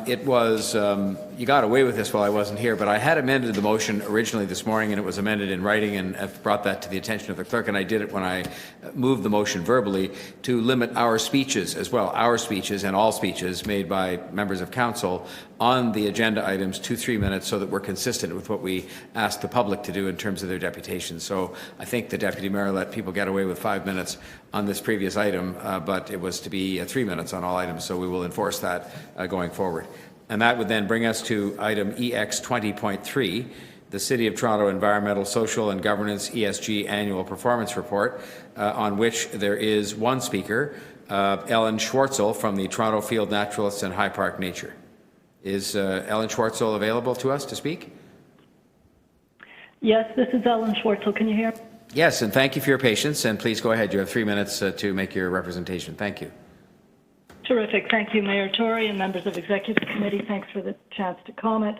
It was, you got away with this while I wasn't here, but I had amended the motion originally this morning, and it was amended in writing, and I've brought that to the attention of the clerk, and I did it when I moved the motion verbally to limit our speeches as well, our speeches and all speeches made by members of council on the agenda items to 3 minutes so that we're consistent with what we asked the public to do in terms of their deputations. So I think the Deputy Mayor let people get away with 5 minutes on this previous item, but it was to be 3 minutes on all items, so we will enforce that going forward. And that would then bring us to item EX 20.3, the City of Toronto Environmental, Social and Governance ESG Annual Performance Report, on which there is one speaker, Ellen Schwartzel from the Toronto Field Naturalists and High Park Nature. Is Ellen Schwartzel available to us to speak? Yes, this is Ellen Schwartzel. Can you hear? Yes, and thank you for your patience, and please go ahead. You have 3 minutes to make your representation. Thank you. Terrific. Thank you, Mayor Tory and members of Executive Committee. Thanks for the chance to comment.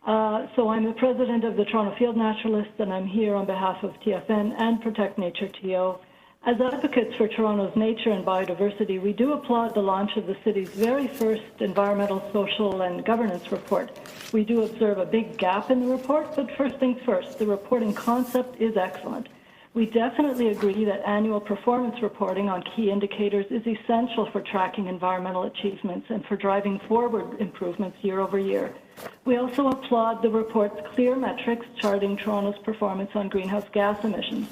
So I'm the president of the Toronto Field Naturalists, and I'm here on behalf of TFN and Protect Nature TO. As advocates for Toronto's nature and biodiversity, we do applaud the launch of the city's very first environmental, social and governance report. We do observe a big gap in the report, but first things first, the reporting concept is excellent. We definitely agree that annual performance reporting on key indicators is essential for tracking environmental achievements and for driving forward improvements year over year. We also applaud the report's clear metrics charting Toronto's performance on greenhouse gas emissions.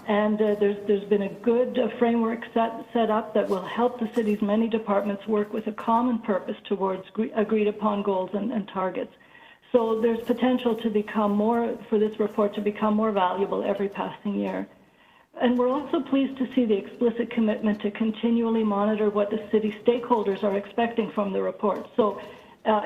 And there's been a good framework set up that will help the city's many departments work with a common purpose towards agreed upon goals and targets. So there's potential to become for this report to become more valuable every passing year. And we're also pleased to see the explicit commitment to continually monitor what the city stakeholders are expecting from the report. So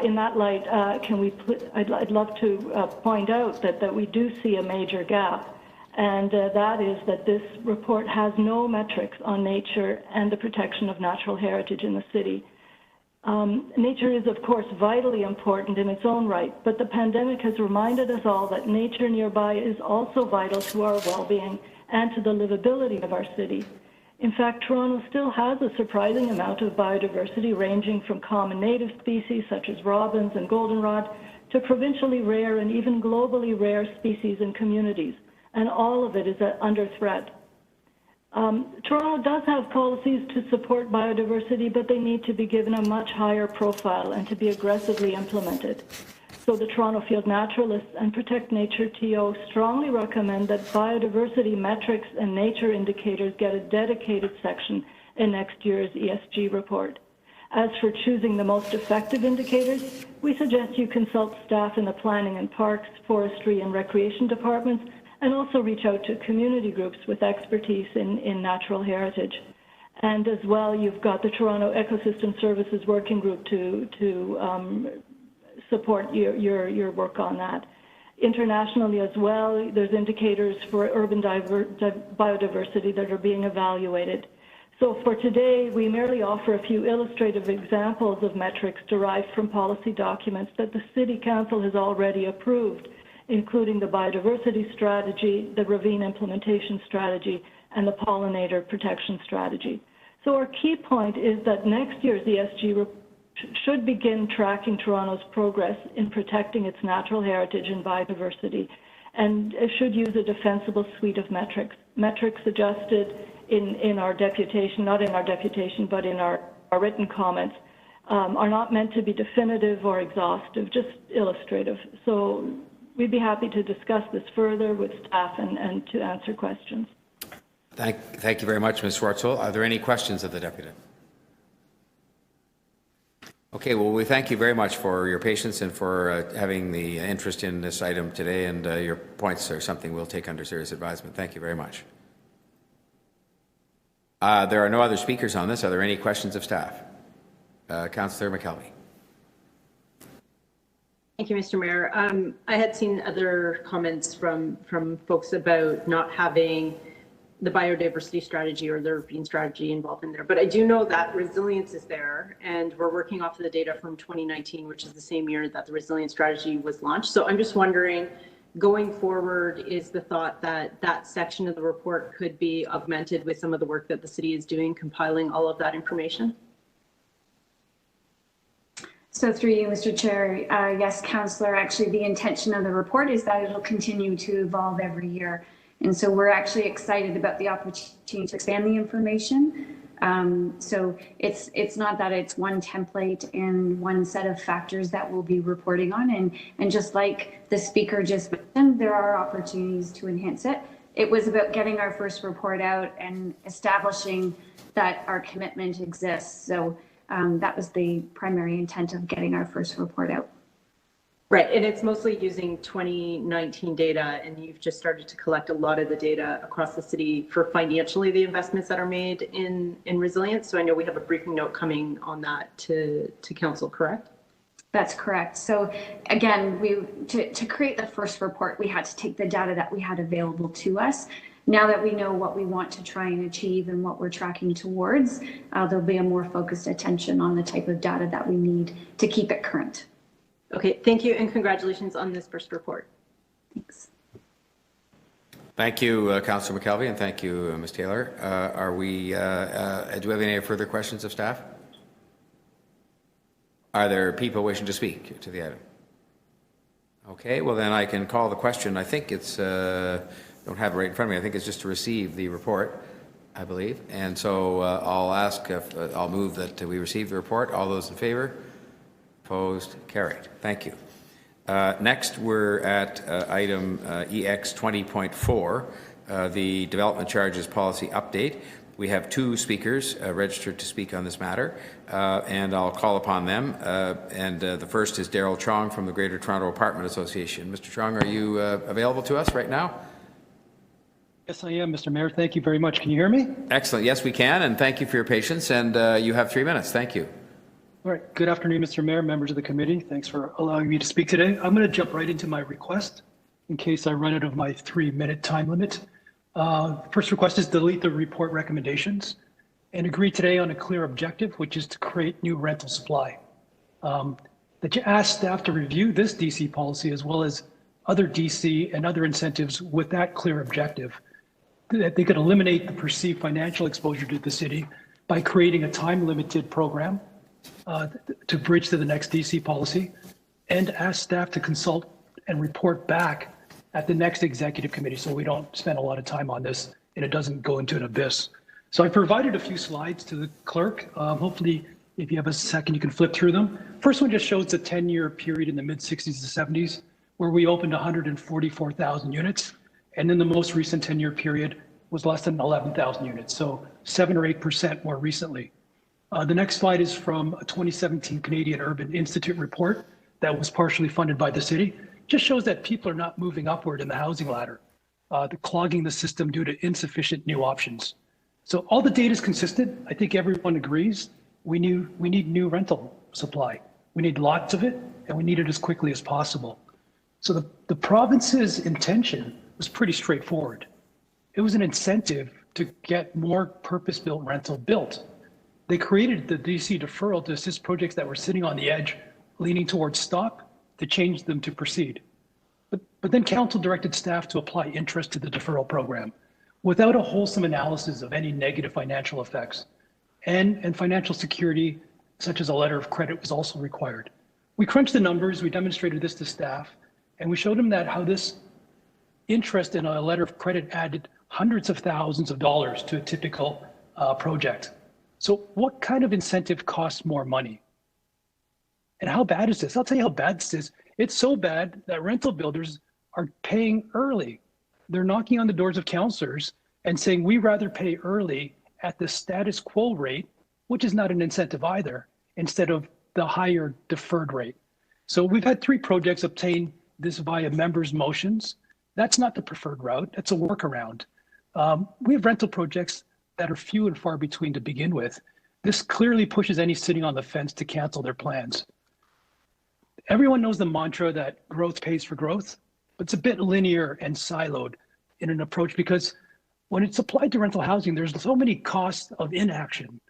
in that light, I'd love to point out that we do see a major gap. And that is that this report has no metrics on nature and the protection of natural heritage in the city. Nature is, of course, vitally important in its own right, but the pandemic has reminded us all that nature nearby is also vital to our well-being and to the livability of our city. In fact, Toronto still has a surprising amount of biodiversity, ranging from common native species such as robins and goldenrod to provincially rare and even globally rare species and communities, and all of it is under threat. Toronto does have policies to support biodiversity, but they need to be given a much higher profile and to be aggressively implemented. So the Toronto Field Naturalists and Protect Nature TO strongly recommend that biodiversity metrics and nature indicators get a dedicated section in next year's ESG report. As for choosing the most effective indicators, we suggest you consult staff in the planning and parks, forestry and recreation departments, and also reach out to community groups with expertise in natural heritage. And as well, you've got the Toronto Ecosystem Services Working Group to support your work on that. Internationally as well, there's indicators for urban biodiversity that are being evaluated. So for today, we merely offer a few illustrative examples of metrics derived from policy documents that the City Council has already approved, including the biodiversity strategy, the ravine implementation strategy, and the pollinator protection strategy. So our key point is that next year's ESG should begin tracking Toronto's progress in protecting its natural heritage and biodiversity, and it should use a defensible suite of metrics adjusted in our deputation, not in our deputation, but in our written comments, are not meant to be definitive or exhaustive, just illustrative. So we'd be happy to discuss this further with staff and to answer questions. Thank you very much, Ms. Schwartzel. Are there any questions of the deputy? Okay, well, we thank you very much for your patience and for having the interest in this item today, and your points are something we'll take under serious advisement. Thank you very much. There are no other speakers on this. Are there any questions of staff? Councillor McKelvey. Thank you, Mr. Mayor. I had seen other comments from folks about not having the biodiversity strategy or the being strategy involved in there. But I do know that resilience is there, and we're working off of the data from 2019, which is the same year that the resilience strategy was launched. So I'm just wondering, going forward, is the thought that that section of the report could be augmented with some of the work that the city is doing, compiling all of that information? So through you, Mr. Chair, yes, Councillor, actually the intention of the report is that it'll continue to evolve every year. And so we're actually excited about the opportunity to expand the information. So it's not that it's one template and one set of factors that we'll be reporting on. And just like the speaker just mentioned, there are opportunities to enhance it. It was about getting our first report out and establishing that our commitment exists. So that was the primary intent of getting our first report out. Right, and it's mostly using 2019 data, and you've just started to collect a lot of the data across the city for financially the investments that are made in resilience. So I know we have a briefing note coming on that to council, correct? That's correct. So again, to create the first report, we had to take the data that we had available to us. Now that we know what we want to try and achieve and what we're tracking towards, there'll be a more focused attention on the type of data that we need to keep it current. Okay, thank you, and congratulations on this first report. Thanks. Thank you, Councillor McKelvey, and thank you, Ms. Taylor. Do we have any further questions of staff? Are there people wishing to speak to the item? Okay, well then I can call the question. I think it's, don't have it right in front of me, I think it's just to receive the report, I believe. And so I'll move that we receive the report. All those in favor? Opposed? Carried. Thank you. Next, we're at item EX 20.4, the Development Charges Policy Update. We have two speakers registered to speak on this matter, and I'll call upon them. The first is Daryl Chong from the Greater Toronto Apartment Association. Mr. Chong, are you available to us right now? Yes, I am, Mr. Mayor. Thank you very much. Can you hear me? Excellent. Yes, we can, and thank you for your patience. And you have 3 minutes. Thank you. All right. Good afternoon, Mr. Mayor, members of the committee. Thanks for allowing me to speak today. I'm going to jump right into my request in case I run out of my 3-minute time limit. First request is delete the report recommendations and agree today on a clear objective, which is to create new rental supply. That you ask staff to review this DC policy as well as other DC and other incentives with that clear objective. That they could eliminate the perceived financial exposure to the city by creating a time-limited program to bridge to the next DC policy, and ask staff to consult and report back at the next executive committee so we don't spend a lot of time on this and it doesn't go into an abyss. So I provided a few slides to the clerk. Hopefully, if you have a second, you can flip through them. First one just shows the 10-year period in the mid-60s to 70s where we opened 144,000 units. And then the most recent 10-year period was less than 11,000 units, so 7 or 8% more recently. The next slide is from a 2017 Canadian Urban Institute report that was partially funded by the city. Just shows that people are not moving upward in the housing ladder, clogging the system due to insufficient new options. So all the data is consistent. I think everyone agrees we need new rental supply. We need lots of it, and we need it as quickly as possible. So the province's intention was pretty straightforward. It was an incentive to get more purpose-built rental built. They created the DC deferral to assist projects that were sitting on the edge, leaning towards stop, to change them to proceed. But then council directed staff to apply interest to the deferral program without a wholesome analysis of any negative financial effects. And financial security, such as a letter of credit, was also required. We crunched the numbers, we demonstrated this to staff, and we showed them that how this interest in a letter of credit added hundreds of thousands of dollars to a typical project. So what kind of incentive costs more money? And how bad is this? I'll tell you how bad this is. It's so bad that rental builders are paying early. They're knocking on the doors of councillors and saying, we rather pay early at the status quo rate, which is not an incentive either, instead of the higher deferred rate. So we've had 3 projects obtain this via members' motions. That's not the preferred route. That's a workaround. We have rental projects that are few and far between to begin with. This clearly pushes any sitting on the fence to cancel their plans. Everyone knows the mantra that growth pays for growth, but it's a bit linear and siloed in an approach because when it's applied to rental housing, there's so many costs of inaction.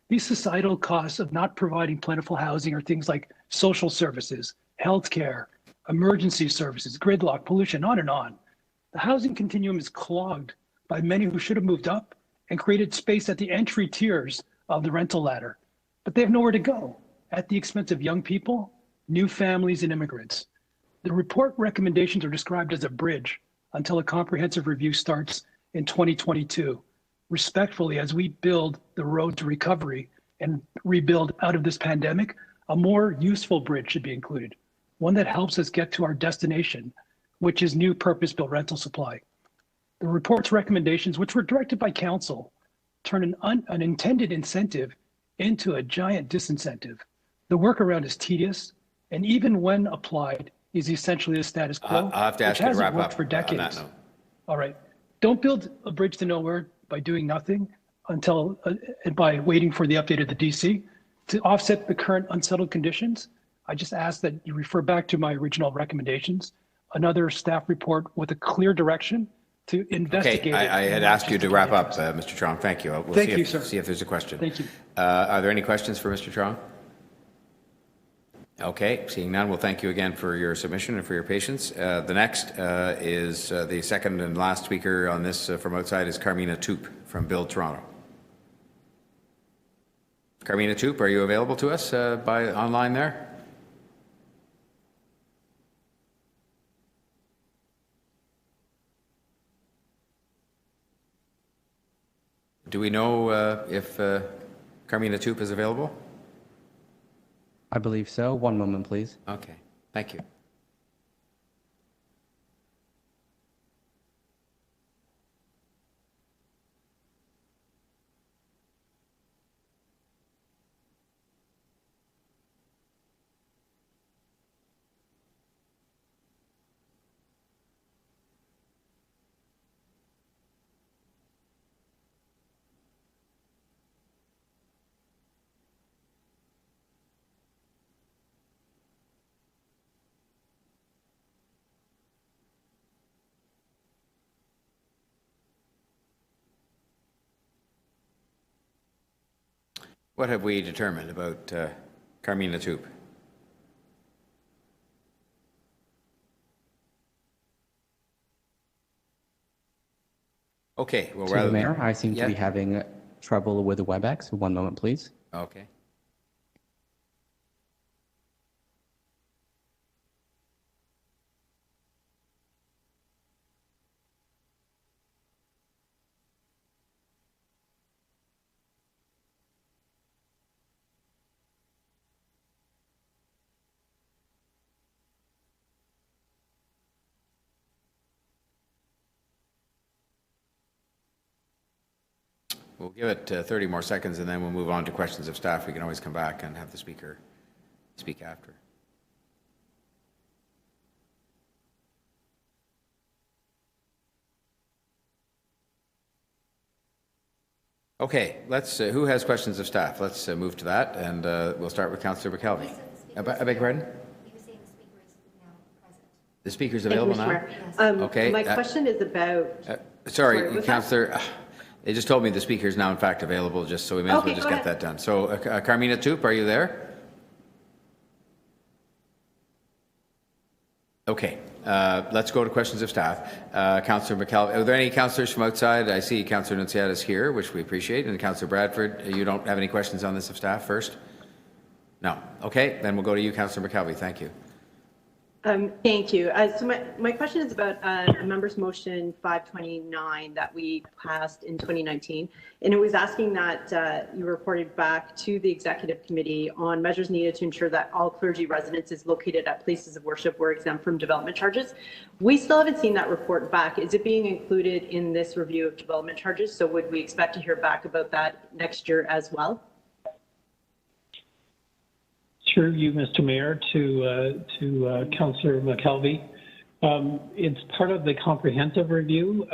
These societal costs of not providing plentiful housing are things like social services, healthcare, emergency services, gridlock, pollution, on and on. The housing continuum is clogged by many who should have moved up and created space at the entry tiers of the rental ladder, but they have nowhere to go at the expense of young people, new families, and immigrants. The report recommendations are described as a bridge until a comprehensive review starts in 2022. Respectfully, as we build the road to recovery and rebuild out of this pandemic, a more useful bridge should be included, one that helps us get to our destination, which is new purpose-built rental supply. The report's recommendations, which were directed by council, turn an intended incentive into a giant disincentive. The workaround is tedious, and even when applied, is essentially a status quo, I'll have to ask which you to hasn't wrap worked up for on that decades. note. All right. Don't build a bridge to nowhere by doing nothing until by waiting for the update of the DC. To offset the current unsettled conditions, I just ask that you refer back to my original recommendations, another staff report with a clear direction to investigate. Okay, I had asked you to wrap up, Mr. Trong. Thank you. We'll Thank you, sir. See if there's a question. Thank you. Are there any questions for Mr. Trong? Okay, seeing none, we'll thank you again for your submission and for your patience. The next is the second and last speaker on this from outside is Carmina Toop from Build Toronto. Carmina Toop, are you available to us by online there? Do we know if Carmina Toop is available? I believe so. One moment, please. Okay, thank you. What have we determined about Carmina Toop? Okay, well, To the Mayor, I seem to be having trouble with the WebEx. One moment, please. Okay. We'll give it 30 more seconds and then we'll move on to questions of staff. We can always come back and have the speaker speak after. Okay, let's. Who has questions of staff? Let's move to that, and we'll start with Councillor McKelvey. I beg your pardon? The speaker's available now? Okay. My question is about... sorry, Councillor. They just told me the speaker is now, in fact, available, just so we may as well just get that done. So, Carmina Toop, are you there? Okay. Let's go to questions of staff. Councillor McKelvey, are there any councillors from outside? I see Councillor Nunziata is here, which we appreciate, and Councillor Bradford, you don't have any questions on this of staff first? No. Okay, then we'll go to you, Councillor McKelvey. Thank you. Thank you. So my question is about a member's motion 529 that we passed in 2019. And it was asking that you reported back to the executive committee on measures needed to ensure that all clergy residences located at places of worship were exempt from development charges. We still haven't seen that report back. Is it being included in this review of development charges? So would we expect to hear back about that next year as well? Through you, Mr. Mayor, to Councillor McKelvey. It's part of the comprehensive review.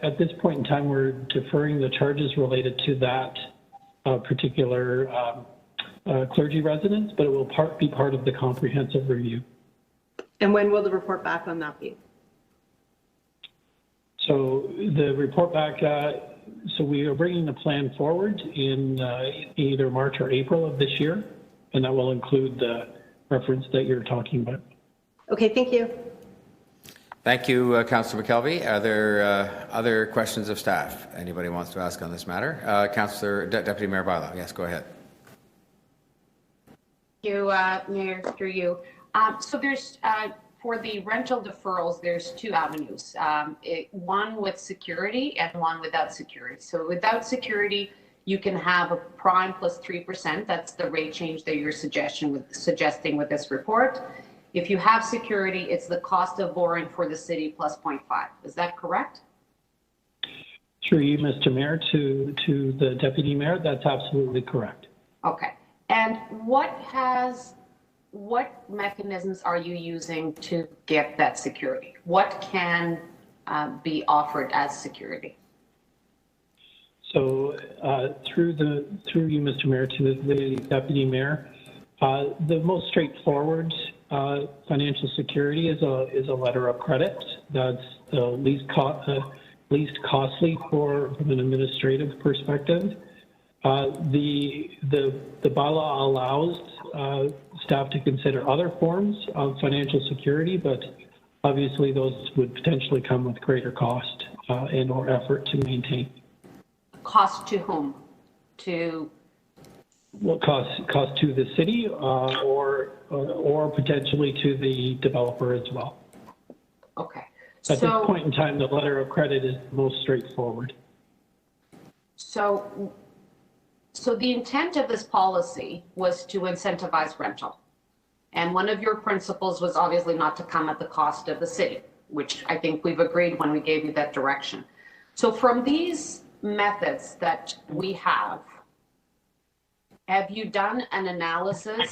At this point in time, we're deferring the charges related to that particular clergy residence, but it will be part of the comprehensive review. And when will the report back on that be? So the report back, so we are bringing the plan forward in either March or April of this year. And that will include the reference that you're talking about. Okay, thank you. Thank you, Councillor McKelvey. Are there other questions of staff anybody wants to ask on this matter? Councillor Deputy Mayor Bilo, yes, go ahead. Thank you, Mayor, through you. So there's, for the rental deferrals, there's two avenues. One with security and one without security. So without security, you can have a prime plus 3%. That's the rate change that you're suggesting with this report. If you have security, it's the cost of borrowing for the city plus 0.5. Is that correct? Through you, Mr. Mayor, to the Deputy Mayor, that's absolutely correct. Okay. And what mechanisms are you using to get that security? What can be offered as security? So through you, Mr. Mayor, to the Deputy Mayor, the most straightforward financial security is a letter of credit. That's the least costly from an administrative perspective. The bylaw allows staff to consider other forms of financial security, but obviously those would potentially come with greater cost and or effort to maintain. Cost to whom? To Well, cost to the city or potentially to the developer as well. Okay. At this point in time, the letter of credit is the most straightforward. So the intent of this policy was to incentivize rental. And one of your principles was obviously not to come at the cost of the city, which I think we've agreed when we gave you that direction. So from these methods that we have you done an analysis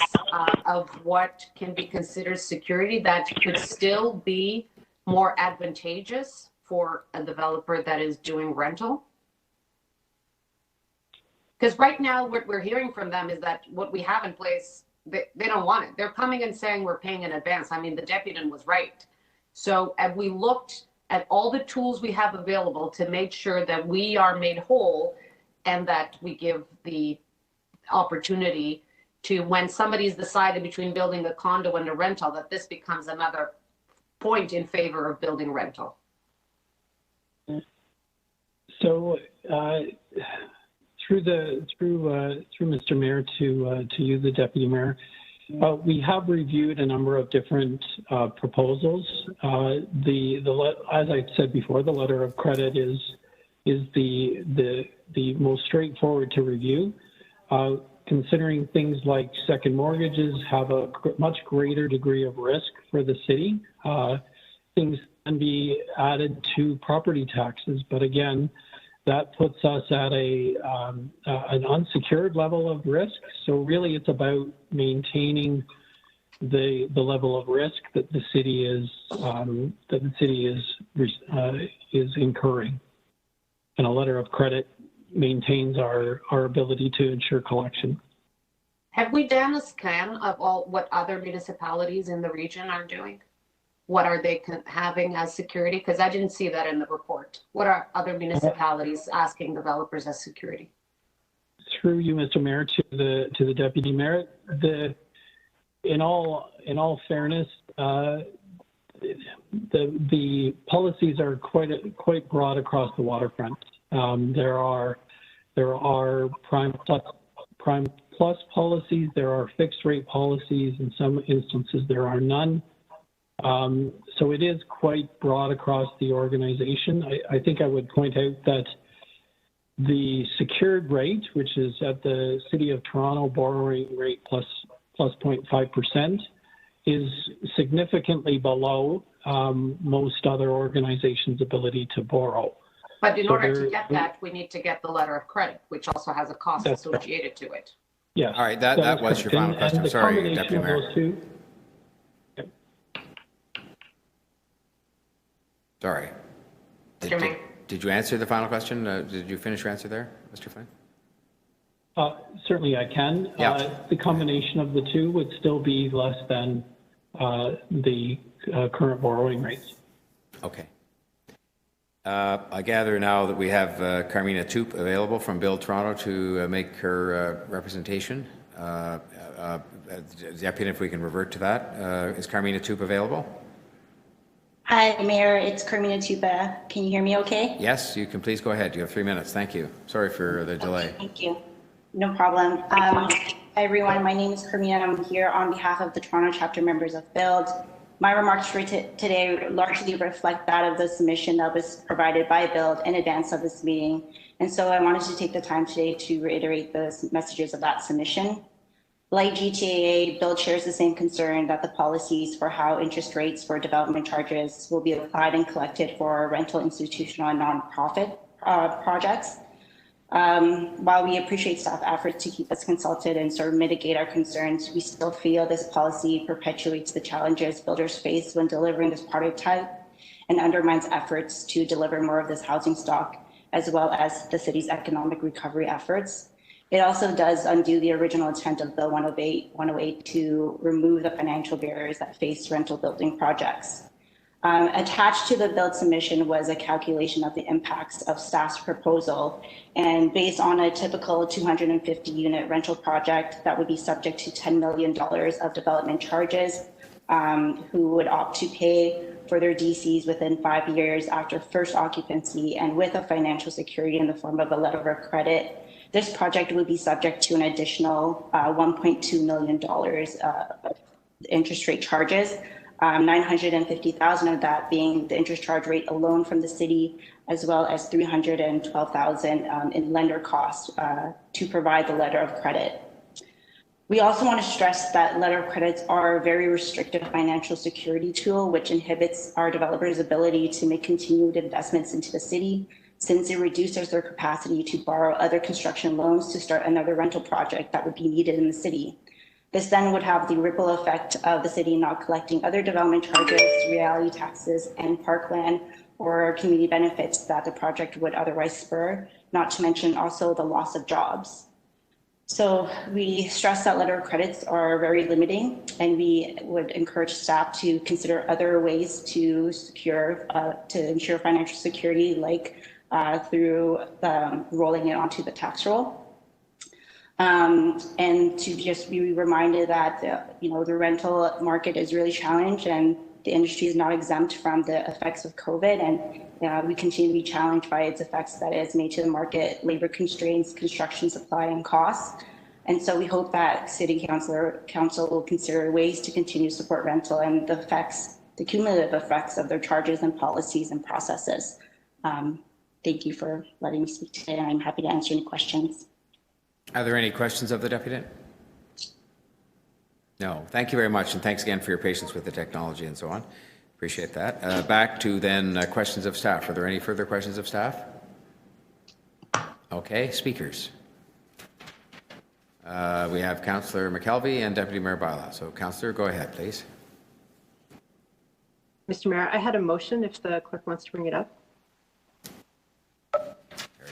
of what can be considered security that could still be more advantageous for a developer that is doing rental? Because right now what we're hearing from them is that what we have in place, they don't want it. They're coming and saying we're paying in advance. I mean, the deputy was right. So have we looked at all the tools we have available to make sure that we are made whole and that we give the opportunity to, when somebody's decided between building a condo and a rental, that this becomes another point in favor of building rental? So through Mr. Mayor to you, the Deputy Mayor, we have reviewed a number of different proposals. As I said before, the letter of credit is the most straightforward to review. Considering things like second mortgages have a much greater degree of risk for the city, things can be added to property taxes, but again, that puts us at an unsecured level of risk. So really, it's about maintaining the level of risk that the city is incurring, and a letter of credit maintains our ability to ensure collection. Have we done a scan of all what other municipalities in the region are doing? What are they having as security? Because I didn't see that in the report. What are other municipalities asking developers as security? Through you, Mr. Mayor, to the Deputy Mayor, in all fairness, the policies are quite broad across the waterfront. There are prime plus policies. There are fixed rate policies. In some instances, there are none. So it is quite broad across the organization. I think I would point out that the secured rate, which is at the City of Toronto borrowing rate plus 0.5%, is significantly below most other organizations' ability to borrow. But in order to get that, we need to get the letter of credit, which also has a cost associated to it. Yes. All right, that was your final question. Sorry, Deputy Mayor. Sorry. Did you answer the final question? Did you finish your answer there, Mr. Flynn? Certainly I can. The combination of the two would still be less than the current borrowing rates. Okay. I gather now that we have Carmina Toop available from Build Toronto to make her representation. Deputy, if we can revert to that. Is Carmina Toop available? Hi, Mayor. It's Carmina Tupa. Can you hear me okay? Yes, you can. Please go ahead. You have 3 minutes. Thank you. Sorry for the delay. Thank you. No problem. Hi, everyone. My name is Carmina, and I'm here on behalf of the Toronto chapter members of Build. My remarks for today largely reflect that of the submission that was provided by Build in advance of this meeting. And so I wanted to take the time today to reiterate the messages of that submission. Like GTAA, Build shares the same concern that the policies for how interest rates for development charges will be applied and collected for rental, institutional, and nonprofit projects. While we appreciate staff efforts to keep us consulted and sort of mitigate our concerns, we still feel this policy perpetuates the challenges builders face when delivering this prototype and undermines efforts to deliver more of this housing stock, as well as the city's economic recovery efforts. It also does undo the original intent of Bill 108 to remove the financial barriers that face rental building projects. Attached to the Build submission was a calculation of the impacts of staff's proposal, and based on a typical 250 unit rental project that would be subject to $10 million of development charges, who would opt to pay for their DCs within 5 years after first occupancy and with a financial security in the form of a letter of credit. This project would be subject to an additional $1.2 million interest rate charges, $950,000 of that being the interest charge rate alone from the city, as well as $312,000 in lender costs to provide the letter of credit. We also want to stress that letter of credits are a very restrictive financial security tool, which inhibits our developers' ability to make continued investments into the city, since it reduces their capacity to borrow other construction loans to start another rental project that would be needed in the city. This then would have the ripple effect of the city not collecting other development charges, reality taxes, and parkland or community benefits that the project would otherwise spur, not to mention also the loss of jobs. So we stress that letter of credits are very limiting, and we would encourage staff to consider other ways to ensure financial security, like through rolling it onto the tax roll. And to just be reminded that the rental market is really challenged, and the industry is not exempt from the effects of COVID, and we continue to be challenged by its effects that it has made to the market, labor constraints, construction supply, and costs. And so we hope that City Council will consider ways to continue to support rental and the cumulative effects of their charges and policies and processes. Thank you for letting me speak today, and I'm happy to answer any questions. Are there any questions of the deputy? No. Thank you very much, and thanks again for your patience with the technology and so on. Appreciate that. Back to then questions of staff. Are there any further questions of staff? Okay, speakers. We have Councillor McKelvey and Deputy Mayor Bylaw. So, Councillor, go ahead, please. Mr. Mayor, I had a motion if the clerk wants to bring it up.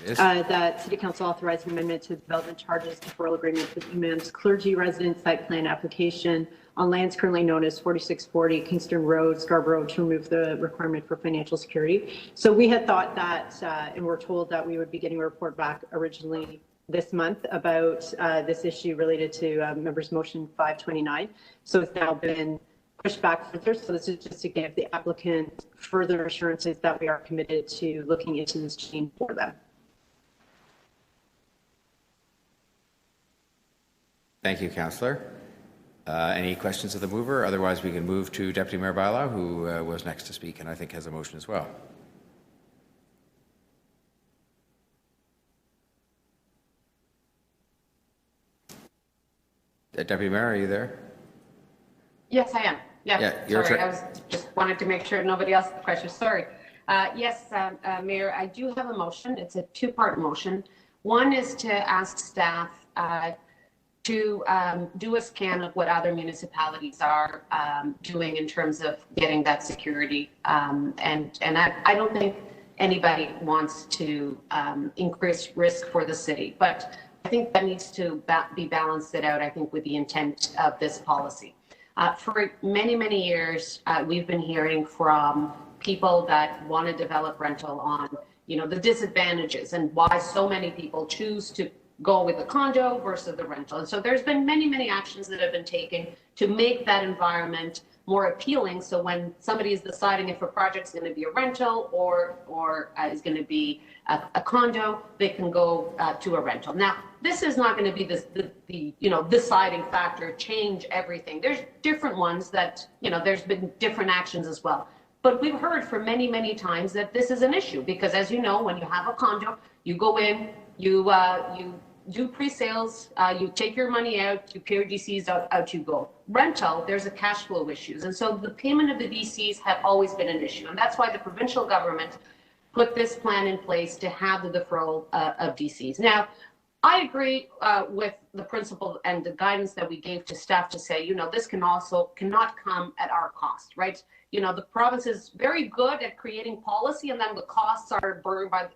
That City Council authorize an amendment to the development charges deferral agreement with EMAM's clergy resident site plan application on lands currently known as 4640 Kingston Road, Scarborough, to remove the requirement for financial security. So we had thought that, and we're told that we would be getting a report back originally this month about this issue related to members' motion 529. So it's now been pushed back further. So this is just to give the applicant further assurances that we are committed to looking into this change for them. Thank you, Councillor. Any questions of the mover? Otherwise, we can move to Deputy Mayor Bylaw, who was next to speak and I think has a motion as well. Deputy Mayor, are you there? Yes, I am. Yes. Yeah, you're sorry, I was just wanted to make sure nobody else had questions. Sorry. Yes, Mayor, I do have a motion. It's a two-part motion. One is to ask staff to do a scan of what other municipalities are doing in terms of getting that security. And I don't think anybody wants to increase risk for the city, but I think that needs to be balanced out, I think, with the intent of this policy. For many, many years, we've been hearing from people that want to develop rental on, the disadvantages and why so many people choose to go with the condo versus the rental. And so there's been many, many actions that have been taken to make that environment more appealing. So when somebody is deciding if a project is going to be a rental or is going to be a condo, they can go to a rental. Now, this is not going to be the deciding factor, change everything. There's different ones that, there's been different actions as well. But we've heard for many, many times that this is an issue because, as you know, when you have a condo, you go in, you do pre-sales, you take your money out, you pay your DCs, out you go. Rental, there's a cash flow issues. And so the payment of the DCs have always been an issue. And that's why the provincial government put this plan in place to have the deferral of DCs. Now, I agree with the principle and the guidance that we gave to staff to say, this cannot come at our cost, right? The province is very good at creating policy and then the costs are borne by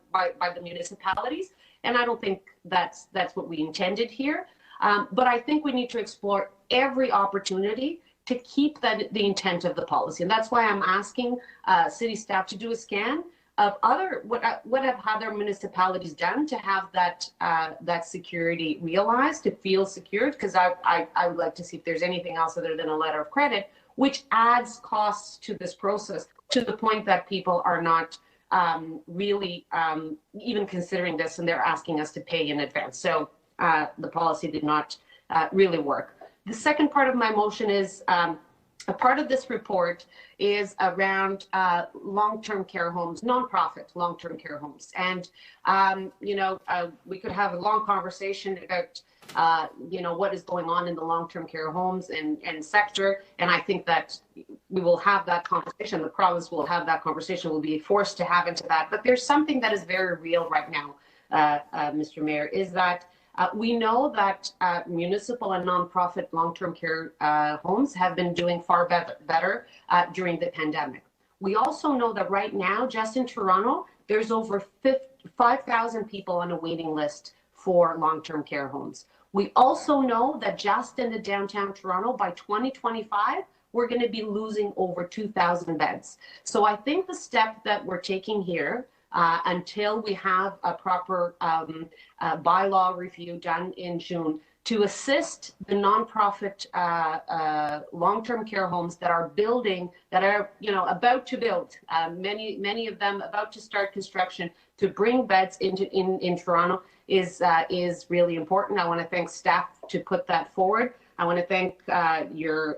the municipalities. And I don't think that's what we intended here. But I think we need to explore every opportunity to keep the intent of the policy. And that's why I'm asking city staff to do a scan of what have other municipalities done to have that security realized, to feel secured, because I would like to see if there's anything else other than a letter of credit, which adds costs to this process to the point that people are not really even considering this and they're asking us to pay in advance. So the policy did not really work. The second part of my motion is a part of this report is around long-term care homes, nonprofit long-term care homes. And, we could have a long conversation about, what is going on in the long-term care homes and sector. And I think that we will have that conversation. The province will have that conversation. We'll be forced to have into that. But there's something that is very real right now, Mr. Mayor, is that we know that municipal and nonprofit long-term care homes have been doing far better during the pandemic. We also know that right now, just in Toronto, there's over 5,000 people on a waiting list for long-term care homes. We also know that just in the downtown Toronto, by 2025, we're going to be losing over 2,000 beds. So I think the step that we're taking here, until we have a proper bylaw review done in June, to assist the nonprofit long-term care homes that are building, that are about to build, many of them about to start construction, to bring beds in Toronto is really important. I want to thank staff to put that forward. I want to thank your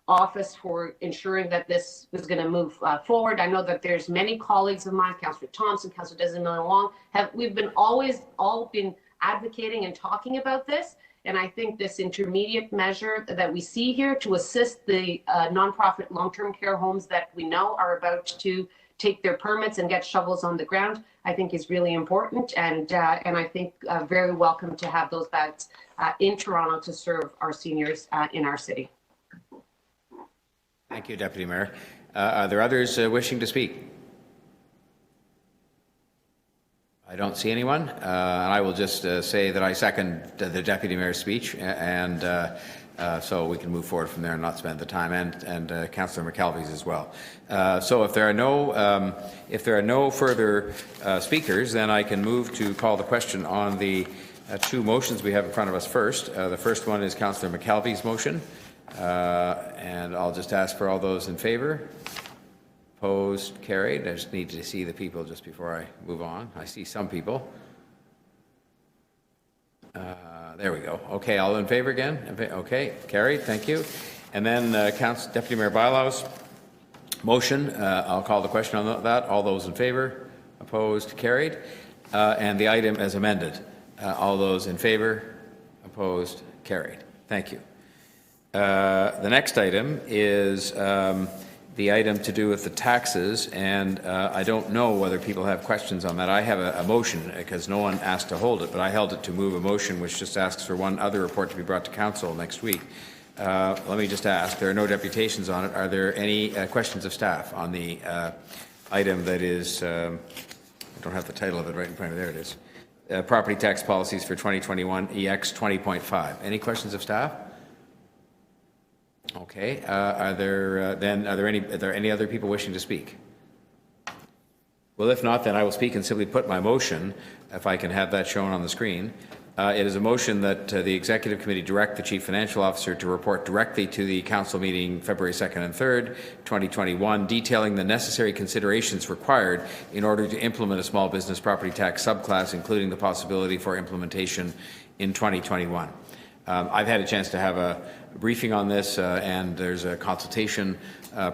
office for ensuring that this was going to move forward. I know that there's many colleagues of mine, Councillor Thompson, Councillor Desmond Wong, we've been all been advocating and talking about this. And I think this intermediate measure that we see here to assist the nonprofit long-term care homes that we know are about to take their permits and get shovels on the ground, I think is really important. And I think very welcome to have those beds in Toronto to serve our seniors in our city. Thank you, Deputy Mayor. Are there others wishing to speak? I don't see anyone. And I will just say that I second the Deputy Mayor's speech, and so we can move forward from there and not spend the time, and Councillor McKelvey's as well. So if there are no further speakers, then I can move to call the question on the two motions we have in front of us first. The first one is Councillor McKelvey's motion. And I'll just ask for all those in favor. Opposed, carried. I just need to see the people just before I move on. I see some people. There we go. Okay, all in favor again? Okay, carried. Thank you. And then Deputy Mayor Bylaws motion. I'll call the question on that. All those in favor? Opposed? Carried. And the item as amended. All those in favor? Opposed? Carried. Thank you. The next item is the item to do with the taxes, and I don't know whether people have questions on that. I have a motion because no one asked to hold it, but I held it to move a motion which just asks for one other report to be brought to council next week. Let me just ask, there are no deputations on it. Are there any questions of staff on the item that is, I don't have the title of it right in front of me. There it is. Property tax policies for 2021 EX 20.5. Any questions of staff? Okay. Are there any other people wishing to speak? Well, if not, then I will speak and simply put my motion, if I can have that shown on the screen. It is a motion that the Executive Committee direct the Chief Financial Officer to report directly to the Council meeting February 2nd and 3rd, 2021, detailing the necessary considerations required in order to implement a small business property tax subclass, including the possibility for implementation in 2021. I've had a chance to have a briefing on this, and there's a consultation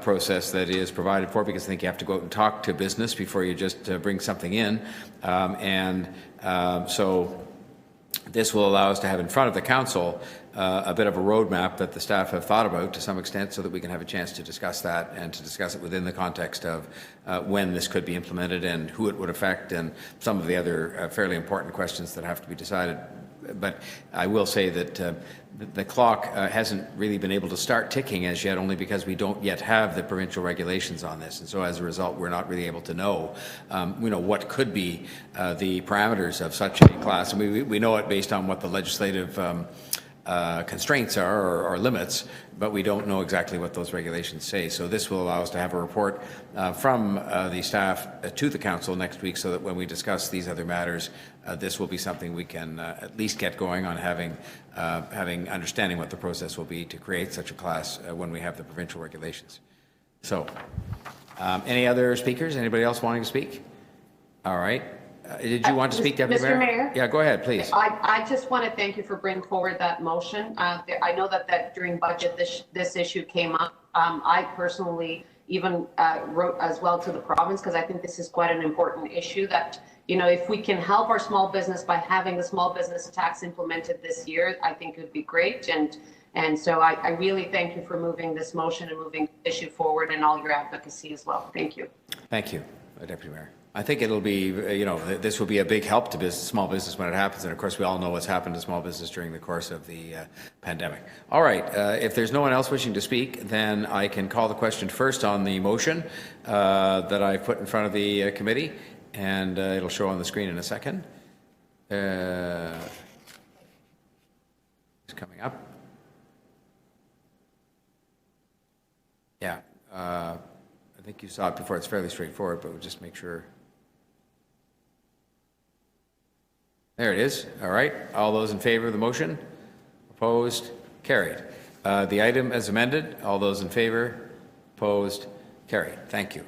process that is provided for, because I think you have to go out and talk to business before you just bring something in. So this will allow us to have in front of the council a bit of a roadmap that the staff have thought about to some extent, so that we can have a chance to discuss that and to discuss it within the context of when this could be implemented and who it would affect, and some of the other fairly important questions that have to be decided. But I will say that the clock hasn't really been able to start ticking as yet, only because we don't yet have the provincial regulations on this, and so as a result, we're not really able to know, what could be the parameters of such a class. And we know it based on what the legislative constraints are or limits, but we don't know exactly what those regulations say. So this will allow us to have a report from the staff to the council next week, so that when we discuss these other matters, this will be something we can at least get going on, having understanding what the process will be to create such a class when we have the provincial regulations. So any other speakers? Anybody else wanting to speak? All right. Did you want to speak, Deputy Mayor? Mr. Mayor? Yeah, go ahead, please. I just want to thank you for bringing forward that motion. I know that during budget this issue came up. I personally even wrote as well to the province, because I think this is quite an important issue, that if we can help our small business by having the small business tax implemented this year, I think it would be great. And so I really thank you for moving this motion and moving the issue forward, and all your advocacy as well. Thank you. Thank you, Deputy Mayor. I think it'll be, this will be a big help to small business when it happens. And of course, we all know what's happened to small business during the course of the pandemic. All right. If there's no one else wishing to speak, then I can call the question first on the motion that I've put in front of the committee, and it'll show on the screen in a second. It's coming up. Yeah. I think you saw it before. It's fairly straightforward, but we'll just make sure. There it is. All right. All those in favor of the motion? Opposed? Carried. The item as amended. All those in favor? Opposed? Carried. Thank you.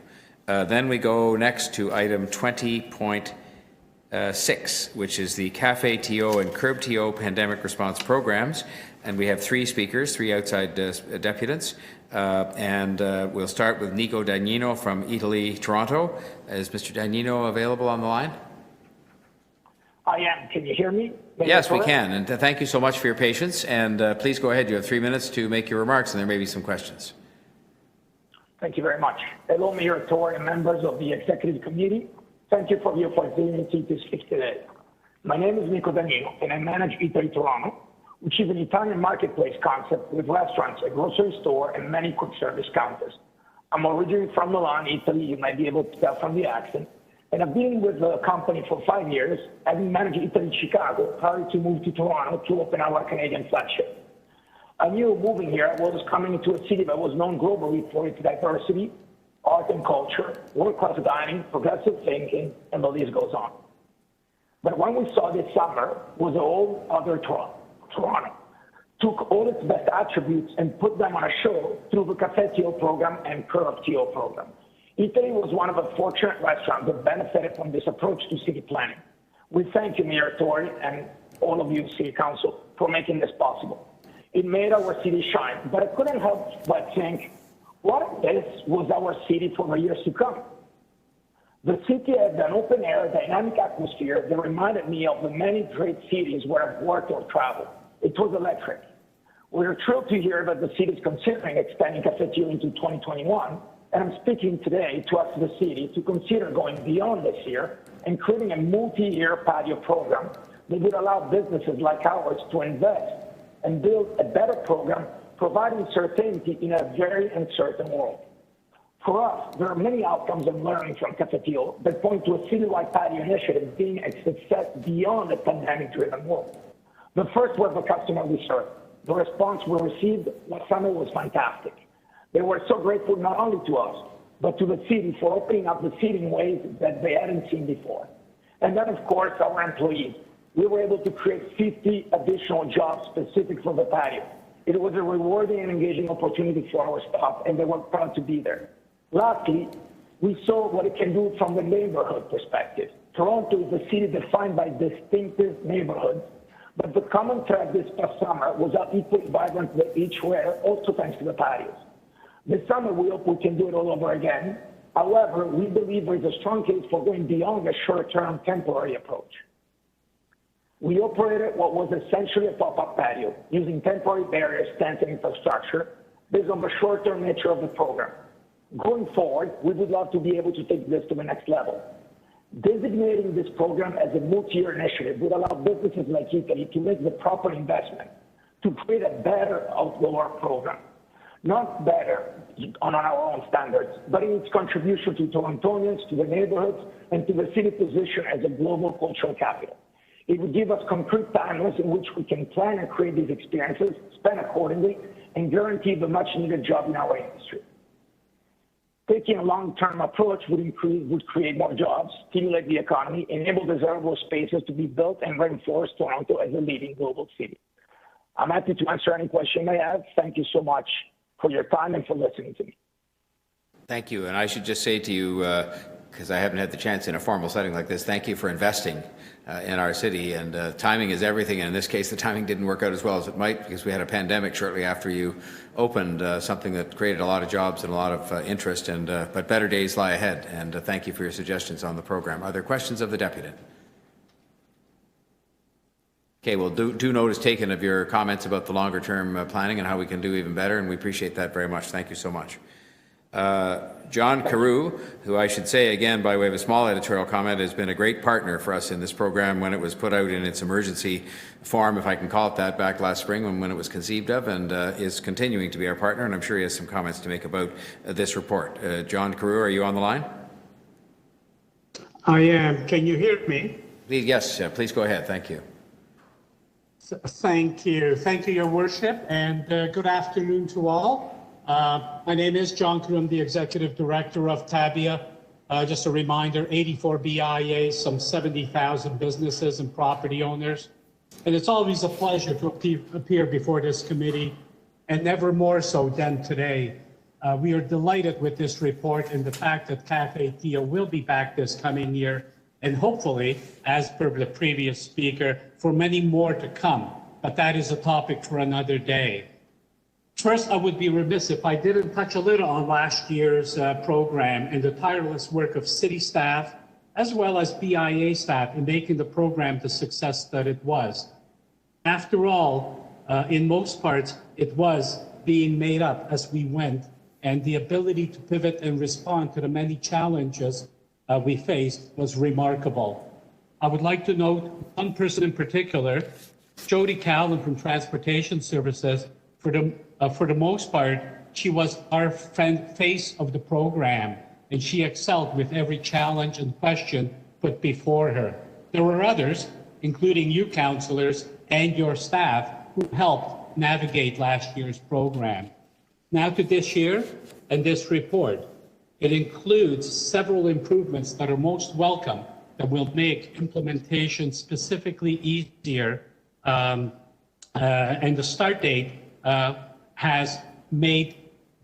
Then we go next to item 20.6, which is the Cafe TO and Curb TO pandemic response programs. And we have three speakers, three outside deputants. We'll start with Nico Dagnino from Italy, Toronto. Is Mr. Dagnino available on the line? I am. Can you hear me? Yes, we can. And thank you so much for your patience. And please go ahead. You have 3 minutes to make your remarks, and there may be some questions. Thank you very much. Hello, Mayor Tory and members of the Executive Committee. Thank you for the opportunity to speak today. My name is Nico Dagnino, and I manage Italy, Toronto, which is an Italian marketplace concept with restaurants, a grocery store, and many quick service counters. I'm originally from Milan, Italy. You might be able to tell from the accent. And I've been with the company for 5 years, having managed Italy, Chicago, prior to move to Toronto to open our Canadian flagship. I knew moving here I was coming into a city that was known globally for its diversity, art and culture, world-class dining, progressive thinking, and the list goes on. But when we saw this summer was a whole other Toronto took all its best attributes and put them on a show through the Cafe TO program and Curb TO program. Italy was one of the fortunate restaurants that benefited from this approach to city planning. We thank you, Mayor Tory, and all of you, City Council, for making this possible. It made our city shine, but I couldn't help but think, what if this was our city for the years to come? The city had an open-air, dynamic atmosphere that reminded me of the many great cities where I've worked or traveled. It was electric. We're thrilled to hear that the city is considering expanding Cafeteria into 2021, and I'm speaking today to ask the city to consider going beyond this year and creating a multi-year patio program that would allow businesses like ours to invest and build a better program, providing certainty in a very uncertain world. For us, there are many outcomes and learning from Cafeteria that point to a citywide patio initiative being a success beyond a pandemic-driven world. The first was the customer we served. The response we received last summer was fantastic. They were so grateful not only to us, but to the city for opening up the city in ways that they hadn't seen before. And then, of course, our employees. We were able to create 50 additional jobs specific for the patio. It was a rewarding and engaging opportunity for our staff, and they were proud to be there. Lastly, we saw what it can do from the neighborhood perspective. Toronto is a city defined by distinctive neighborhoods, but the common thread this past summer was how equally vibrant they each were, also thanks to the patios. This summer, we hope we can do it all over again. However, we believe there is a strong case for going beyond a short-term temporary approach. We operated what was essentially a pop-up patio, using temporary barriers, tents, and infrastructure based on the short-term nature of the program. Going forward, we would love to be able to take this to the next level. Designating this program as a multi-year initiative would allow businesses like Italy to make the proper investment to create a better outdoor program. Not better on our own standards, but in its contribution to Torontonians, to the neighborhoods, and to the city position as a global cultural capital. It would give us concrete timelines in which we can plan and create these experiences, spend accordingly, and guarantee the much-needed job in our industry. Taking a long-term approach would create more jobs, stimulate the economy, enable desirable spaces to be built, and reinforce Toronto as a leading global city. I'm happy to answer any question you may have. Thank you so much for your time and for listening to me. Thank you. And I should just say to you, because I haven't had the chance in a formal setting like this, thank you for investing in our city. And timing is everything. And in this case, the timing didn't work out as well as it might because we had a pandemic shortly after you opened, something that created a lot of jobs and a lot of interest. But better days lie ahead. And thank you for your suggestions on the program. Are there questions of the deputy? Okay, well, do notice taken of your comments about the longer term planning and how we can do even better, and we appreciate that very much. Thank you so much. John Carew, who I should say again by way of a small editorial comment, has been a great partner for us in this program when it was put out in its emergency form, if I can call it that, back last spring when it was conceived of, and is continuing to be our partner, and I'm sure he has some comments to make about this report. John Carew, are you on the line? I am. Can you hear me? Yes, please go ahead. Thank you. Thank you. Thank you, Your Worship, and good afternoon to all. My name is John Carew. I'm the Executive Director of TABIA. Just a reminder, 84 BIAs, some 70,000 businesses and property owners. And it's always a pleasure to appear before this committee, and never more so than today. We are delighted with this report and the fact that Cafe Tia will be back this coming year, and hopefully, as per the previous speaker, for many more to come. But that is a topic for another day. First, I would be remiss if I didn't touch a little on last year's program and the tireless work of city staff, as well as BIA staff in making the program the success that it was. After all, in most parts, it was being made up as we went, and the ability to pivot and respond to the many challenges we faced was remarkable. I would like to note one person in particular, Jody Callan from Transportation Services. For the most part, she was our face of the program, and she excelled with every challenge and question put before her. There were others, including you councillors and your staff, who helped navigate last year's program. Now to this year and this report. It includes several improvements that are most welcome that will make implementation specifically easier, and the start date has made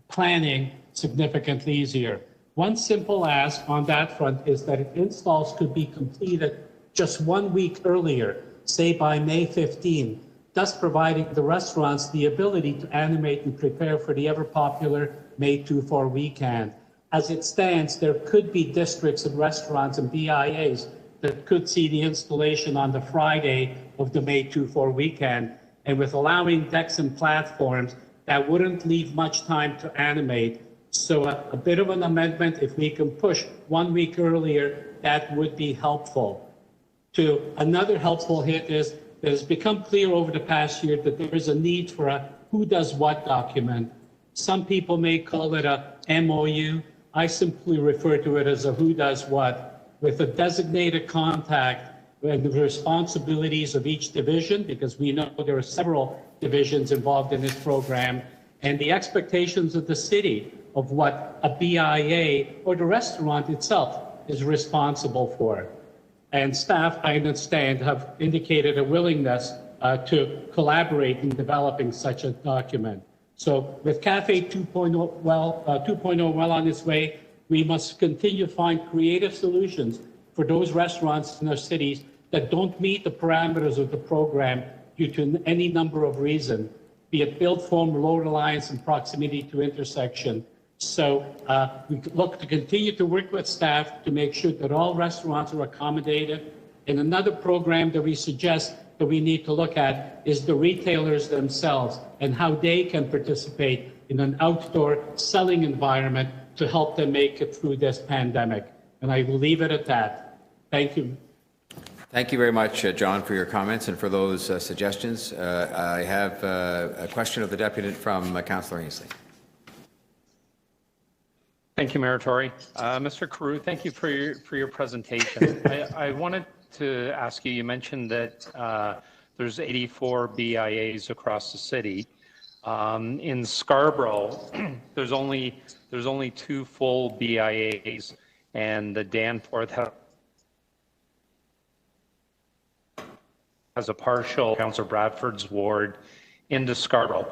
planning significantly easier. One simple ask on that front is that installs could be completed just 1 week earlier say by May 15, thus providing the restaurants the ability to animate and prepare for the ever-popular May 2-4 weekend. As it stands, there could be districts and restaurants and BIAs that could see the installation on the Friday of the May 2-4 weekend. And with allowing decks and platforms, that wouldn't leave much time to animate. So a bit of an amendment, if we can push 1 week earlier, that would be helpful. Another helpful hit is it has become clear over the past year that there is a need for a who does what document. Some people may call it a MOU. I simply refer to it as a who does what, with a designated contact and the responsibilities of each division, because we know there are several divisions involved in this program, and the expectations of the city of what a BIA or the restaurant itself is responsible for. And staff, I understand, have indicated a willingness to collaborate in developing such a document. So with Cafe 2.0 well on its way, we must continue to find creative solutions for those restaurants in our cities that don't meet the parameters of the program due to any number of reasons, be it build form, low reliance, and proximity to intersection. So we look to continue to work with staff to make sure that all restaurants are accommodated. And another program that we suggest that we need to look at is the retailers themselves and how they can participate in an outdoor selling environment to help them make it through this pandemic. And I will leave it at that. Thank you. Thank you very much, John, for your comments and for those suggestions. I have a question of the deputy from Councillor Ainsley. Thank you, Mayor Tory. Mr. Carew, thank you for your presentation. I wanted to ask you, you mentioned that there's 84 BIAs across the city. In Scarborough, there's only 2 full BIAs, and the Danforth has a partial, Councillor Bradford's ward into Scarborough.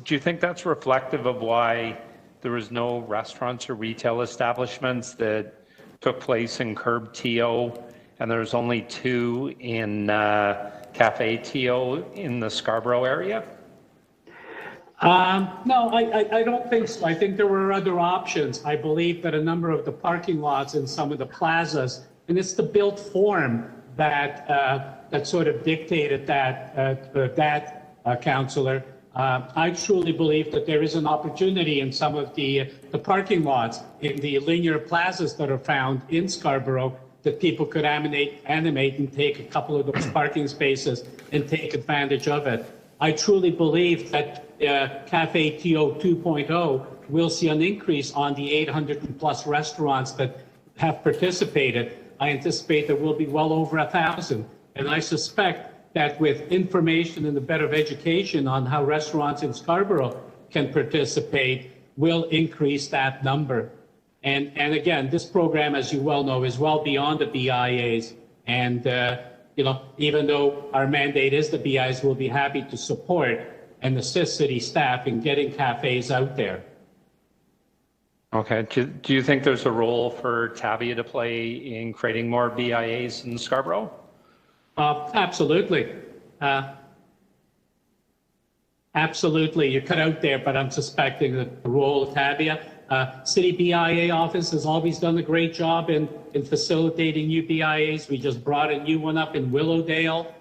Do you think that's reflective of why there was no restaurants or retail establishments that took place in Curb TO, and there's only 2 in Cafe TO in the Scarborough area? No, I don't think so. I think there were other options. I believe that a number of the parking lots in some of the plazas, and it's the built form that that sort of dictated that, Councillor. I truly believe that there is an opportunity in some of the parking lots in the linear plazas that are found in Scarborough that people could animate and take a couple of those parking spaces and take advantage of it. I truly believe that Cafe TO 2.0 will see an increase on the 800 plus restaurants that have participated. I anticipate there will be well over 1,000. And I suspect that with information and a better education on how restaurants in Scarborough can participate will increase that number. And again, this program, as you well know, is well beyond the BIAs. And, even though our mandate is the BIAs will be happy to support and assist city staff in getting cafes out there. Okay. Do you think there's a role for Tabia to play in creating more BIAs in Scarborough? Absolutely. Absolutely. You cut out there, but I'm suspecting that the role of Tabia. City BIA office has always done a great job in facilitating new BIAs. We just brought a new one up in Willowdale.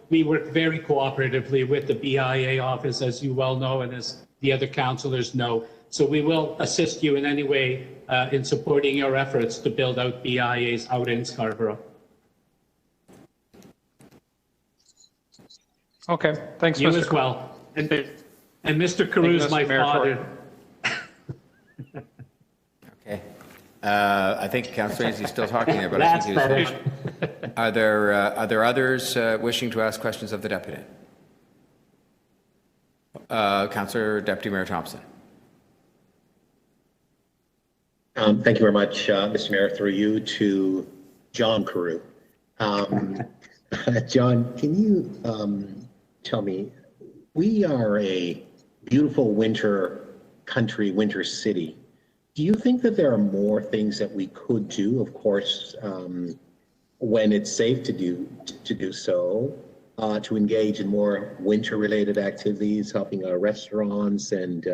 We work very cooperatively with the BIA office, as you well know, and as the other councillors know. So we will assist you in any way in supporting your efforts to build out BIAs out in Scarborough. Okay, thanks, you Mr. as well. And Mr. Carew is my father. Okay. I think Councillor Ainsley is still talking there, but That's I think better. Are there others wishing to ask questions of the deputy? Councillor Deputy Mayor Thompson. Thank you very much, Mr. Mayor, through you to John Carew. John, can you tell me, we are a beautiful winter country, winter city. Do you think that there are more things that we could do? Of course, when it's safe to do so, to engage in more winter-related activities, helping our restaurants and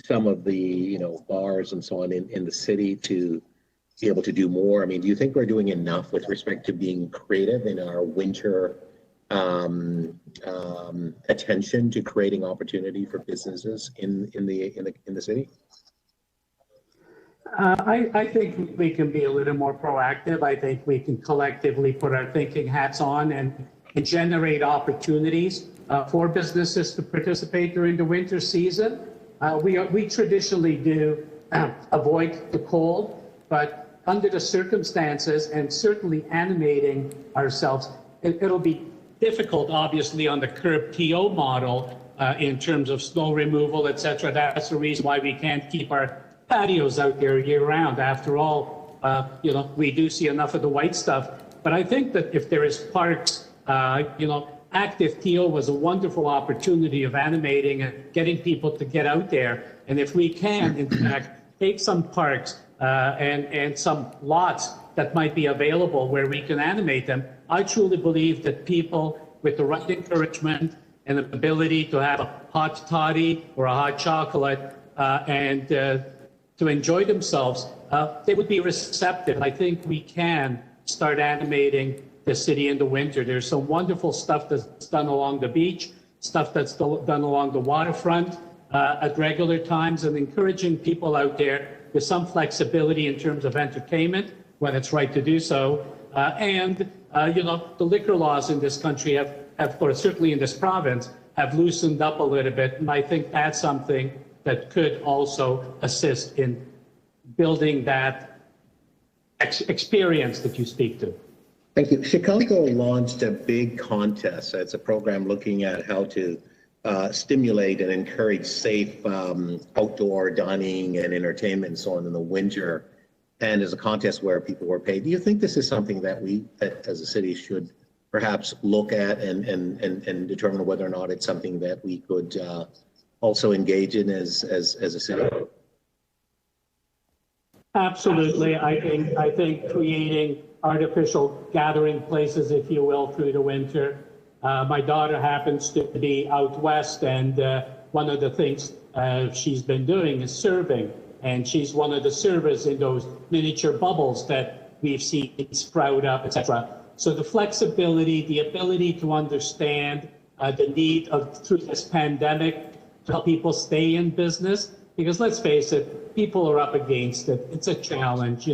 some of the bars and so on in the city to be able to do more? I mean, do you think we're doing enough with respect to being creative in our winter attention to creating opportunity for businesses in the city? I think we can be a little more proactive. I think we can collectively put our thinking hats on and generate opportunities for businesses to participate during the winter season. We traditionally do avoid the cold, but under the circumstances and certainly animating ourselves, it'll be difficult, obviously, on the curb TO model in terms of snow removal, et cetera. That's the reason why we can't keep our patios out there year round. After all, we do see enough of the white stuff. But I think that if there is parks, active TO was a wonderful opportunity of animating and getting people to get out there. And if we can, in fact, take some parks and some lots that might be available where we can animate them, I truly believe that people with the right encouragement and the ability to have a hot toddy or a hot chocolate and to enjoy themselves, they would be receptive. I think we can start animating the city in the winter. There's some wonderful stuff that's done along the beach, stuff that's done along the waterfront at regular times, and encouraging people out there with some flexibility in terms of entertainment when it's right to do so. The liquor laws in this country have, or certainly in this province, have loosened up a little bit. And I think that's something that could also assist in building that experience that you speak to. Thank you. Chicago launched a big contest. It's a program looking at how to stimulate and encourage safe outdoor dining and entertainment and so on in the winter. And as a contest where people were paid. Do you think this is something that we, as a city, should perhaps look at and determine whether or not it's something that we could also engage in as a city? Absolutely. I think creating artificial gathering places, if you will, through the winter. My daughter happens to be out west, and one of the things she's been doing is serving. And she's one of the servers in those miniature bubbles that we've seen sprout up, etc. So the flexibility, the ability to understand the need through this pandemic to help people stay in business, because let's face it, people are up against it. It's a challenge,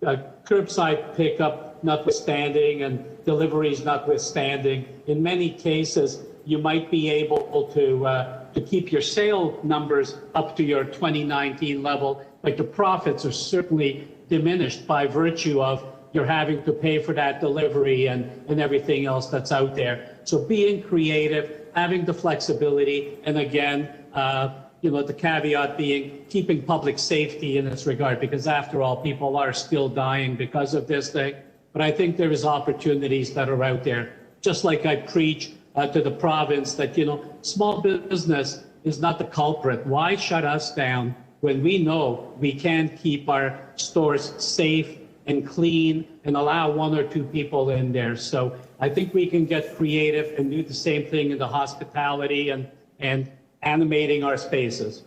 curbside pickup notwithstanding and deliveries notwithstanding. In many cases, you might be able to keep your sale numbers up to your 2019 level, but the profits are certainly diminished by virtue of you're having to pay for that delivery and everything else that's out there. So being creative, having the flexibility, and again, the caveat being keeping public safety in this regard, because after all, people are still dying because of this thing. But I think there is opportunities that are out there. Just like I preach to the province that, small business is not the culprit. Why shut us down when we know we can keep our stores safe and clean and allow one or two people in there? So I think we can get creative and do the same thing in the hospitality and animating our spaces.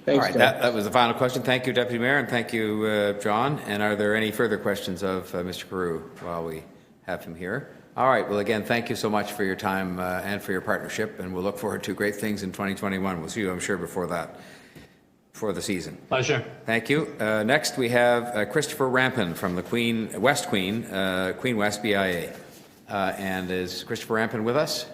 All right, that was the final question. Thank you, Deputy Mayor, and thank you, John. And are there any further questions of Mr. Carew while we have him here? All right, well, again, thank you so much for your time and for your partnership, and we'll look forward to great things in 2021. We'll see you, I'm sure, before the season. Pleasure. Thank you. Next, we have Christopher Rampin from the Queen West BIA. And is Christopher Rampin with us?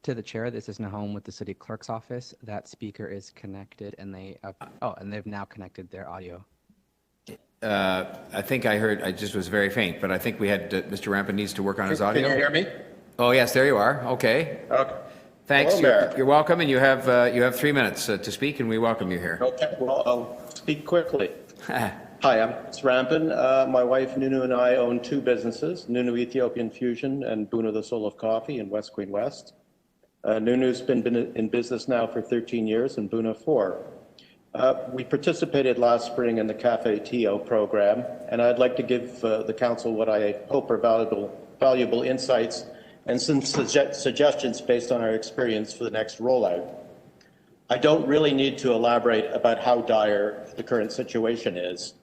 To the chair, this is Nahom with the city clerk's office. That speaker is connected, and they've now connected their audio. I think I heard, I just was very faint, but I think we had, Mr. Rampin needs to work on his audio. Can you hear me? Oh, yes, there you are. Okay. Okay. Thanks. Hello, You're welcome, and you have 3 minutes to speak, and we welcome you here. Okay, well, I'll speak quickly. Hi, I'm Chris Rampin. My wife, Nunu, and I own two businesses, Nunu Ethiopian Fusion and Buna the Soul of Coffee in West Queen West. Nunu's been in business now for 13 years and Buna 4. We participated last spring in the Cafe TO program, and I'd like to give the council what I hope are valuable insights and some suggestions based on our experience for the next rollout. I don't really need to elaborate about how dire the current situation is.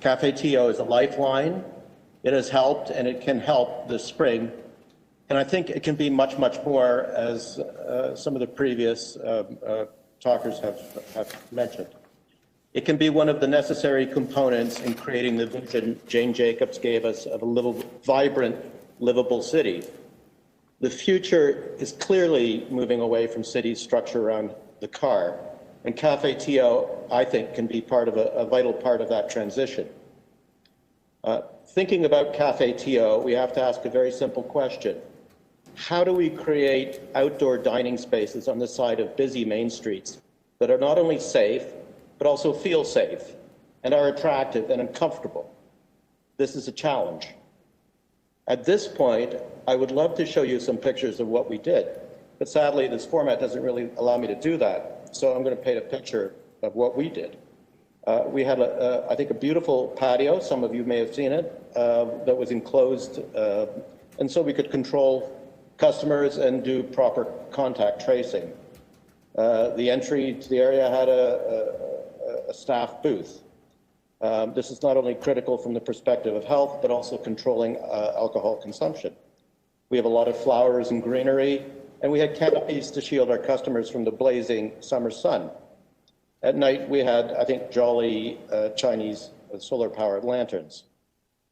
Cafe TO is a lifeline. It has helped, and it can help this spring. And I think it can be much, much more, as some of the previous talkers have mentioned. It can be one of the necessary components in creating the vision Jane Jacobs gave us of a vibrant, livable city. The future is clearly moving away from cities structured around the car, and Cafe TO, I think, can be part of a vital part of that transition. Thinking about Cafe TO, we have to ask a very simple question. How do we create outdoor dining spaces on the side of busy main streets that are not only safe, but also feel safe and are attractive and comfortable? This is a challenge. At this point, I would love to show you some pictures of what we did, but sadly, this format doesn't really allow me to do that. So I'm going to paint a picture of what we did. We had, I think, a beautiful patio. Some of you may have seen it, that was enclosed, and so we could control customers and do proper contact tracing. The entry to the area had a staff booth. This is not only critical from the perspective of health, but also controlling alcohol consumption. We have a lot of flowers and greenery, and we had canopies to shield our customers from the blazing summer sun. At night, we had, I think, jolly Chinese solar-powered lanterns.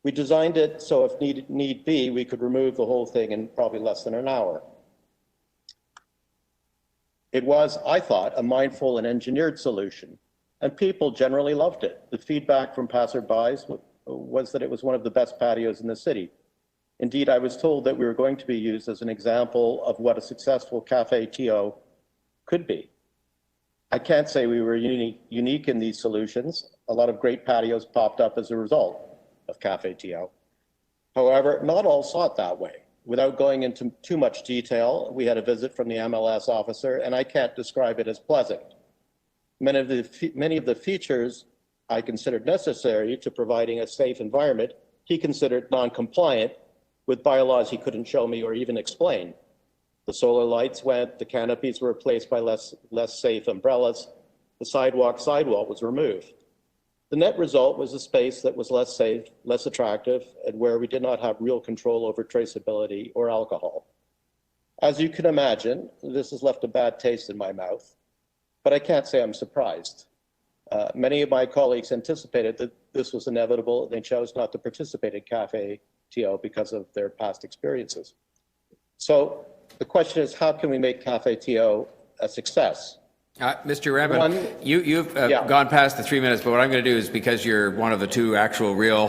We designed it so if need be, we could remove the whole thing in probably less than an hour. It was, I thought, a mindful and engineered solution, and people generally loved it. The feedback from passerbys was that it was one of the best patios in the city. Indeed, I was told that we were going to be used as an example of what a successful Cafe TO could be. I can't say we were unique in these solutions. A lot of great patios popped up as a result of Cafe TO. However, not all saw it that way. Without going into too much detail, we had a visit from the MLS officer, and I can't describe it as pleasant. Many of the features I considered necessary to providing a safe environment, he considered non-compliant with bylaws he couldn't show me or even explain. The solar lights went, the canopies were replaced by less safe umbrellas, the sidewall was removed. The net result was a space that was less safe, less attractive, and where we did not have real control over traceability or alcohol. As you can imagine, this has left a bad taste in my mouth, but I can't say I'm surprised. Many of my colleagues anticipated that this was inevitable, and they chose not to participate in Cafe TO because of their past experiences. So the question is, how can we make Cafe TO a success? Mr. Rampin, you've gone past the 3 minutes, but what I'm going to do is, because you're one of the two actual real,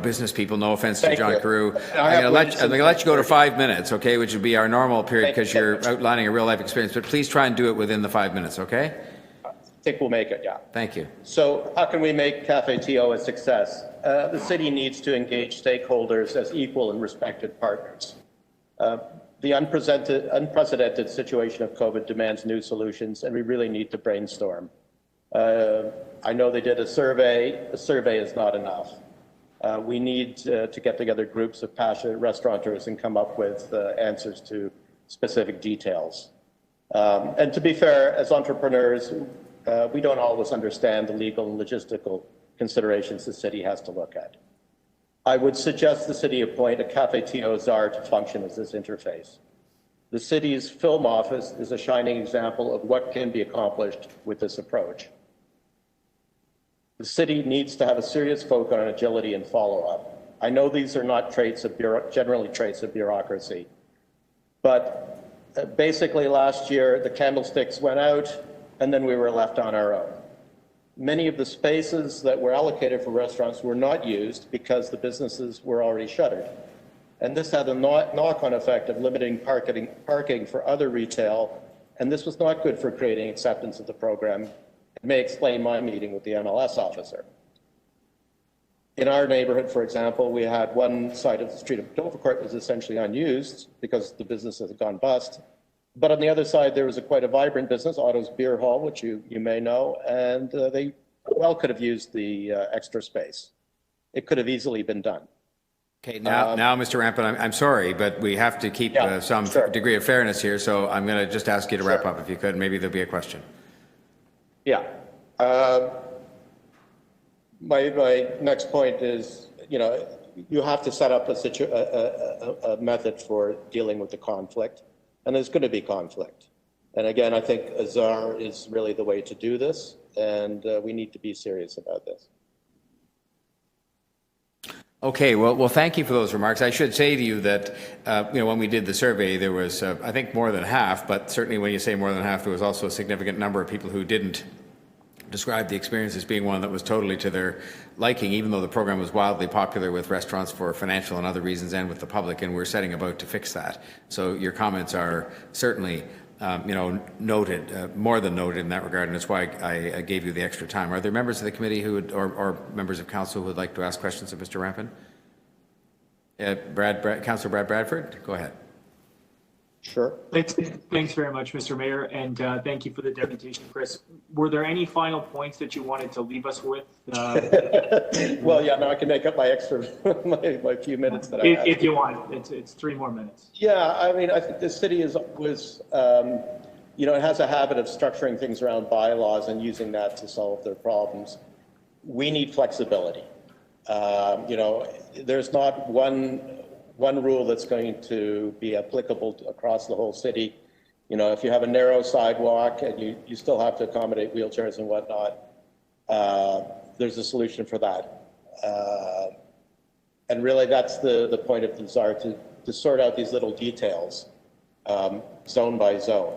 business people, no offense to John Carew, I'm going to let you go to 5 minutes, okay, which would be our normal period because you're outlining a real life experience, but please try and do it within the 5 minutes, okay? I think we'll make it, yeah. Thank you. So how can we make Cafe TO a success? The city needs to engage stakeholders as equal and respected partners. The unprecedented situation of COVID demands new solutions, and we really need to brainstorm. I know they did a survey. A survey is not enough. We need to get together groups of passionate restaurateurs and come up with answers to specific details. And to be fair, as entrepreneurs, we don't always understand the legal and logistical considerations the city has to look at. I would suggest the city appoint a Cafe TO czar to function as this interface. The city's film office is a shining example of what can be accomplished with this approach. The city needs to have a serious focus on agility and follow-up. I know these are not generally traits of bureaucracy, but basically last year the candlesticks went out and then we were left on our own. Many of the spaces that were allocated for restaurants were not used because the businesses were already shuttered. And this had a knock-on effect of limiting parking for other retail, and this was not good for creating acceptance of the program. It may explain my meeting with the MLS officer. In our neighborhood, for example, we had one side of the street of Dovercourt was essentially unused because the businesses had gone bust. But on the other side, there was quite a vibrant business, Otto's Beer Hall, which you may know, and they well could have used the extra space. It could have easily been done. Okay, now, Mr. Rampin, I'm sorry, but we have to keep some degree of fairness here, so I'm going to just ask you to wrap up if you could. Maybe there'll be a question. Yeah. My next point is, you have to set up a method for dealing with the conflict, and there's going to be conflict. And again, I think Azar is really the way to do this, and we need to be serious about this. Okay, well, thank you for those remarks. I should say to you that, when we did the survey, there was, I think, more than half, but certainly when you say more than half, there was also a significant number of people who didn't describe the experience as being one that was totally to their liking, even though the program was wildly popular with restaurants for financial and other reasons and with the public, and we're setting about to fix that. So your comments are certainly noted, more than noted in that regard, and that's why I gave you the extra time. Are there members of the committee who would, or members of council who would like to ask questions of Mr. Rampin? Councillor Brad Bradford, go ahead. Sure. Thanks very much, Mr. Mayor, and thank you for the deputation, Chris. Were there any final points that you wanted to leave us with? Well, yeah, now I can make up my extra, my few minutes that I have. If you want, it's 3 more minutes. Yeah, I mean, I think the city it has a habit of structuring things around bylaws and using that to solve their problems. We need flexibility. There's not one rule that's going to be applicable across the whole city. If you have a narrow sidewalk and you still have to accommodate wheelchairs and whatnot, there's a solution for that. And really that's the point of the Azar, to sort out these little details, zone by zone.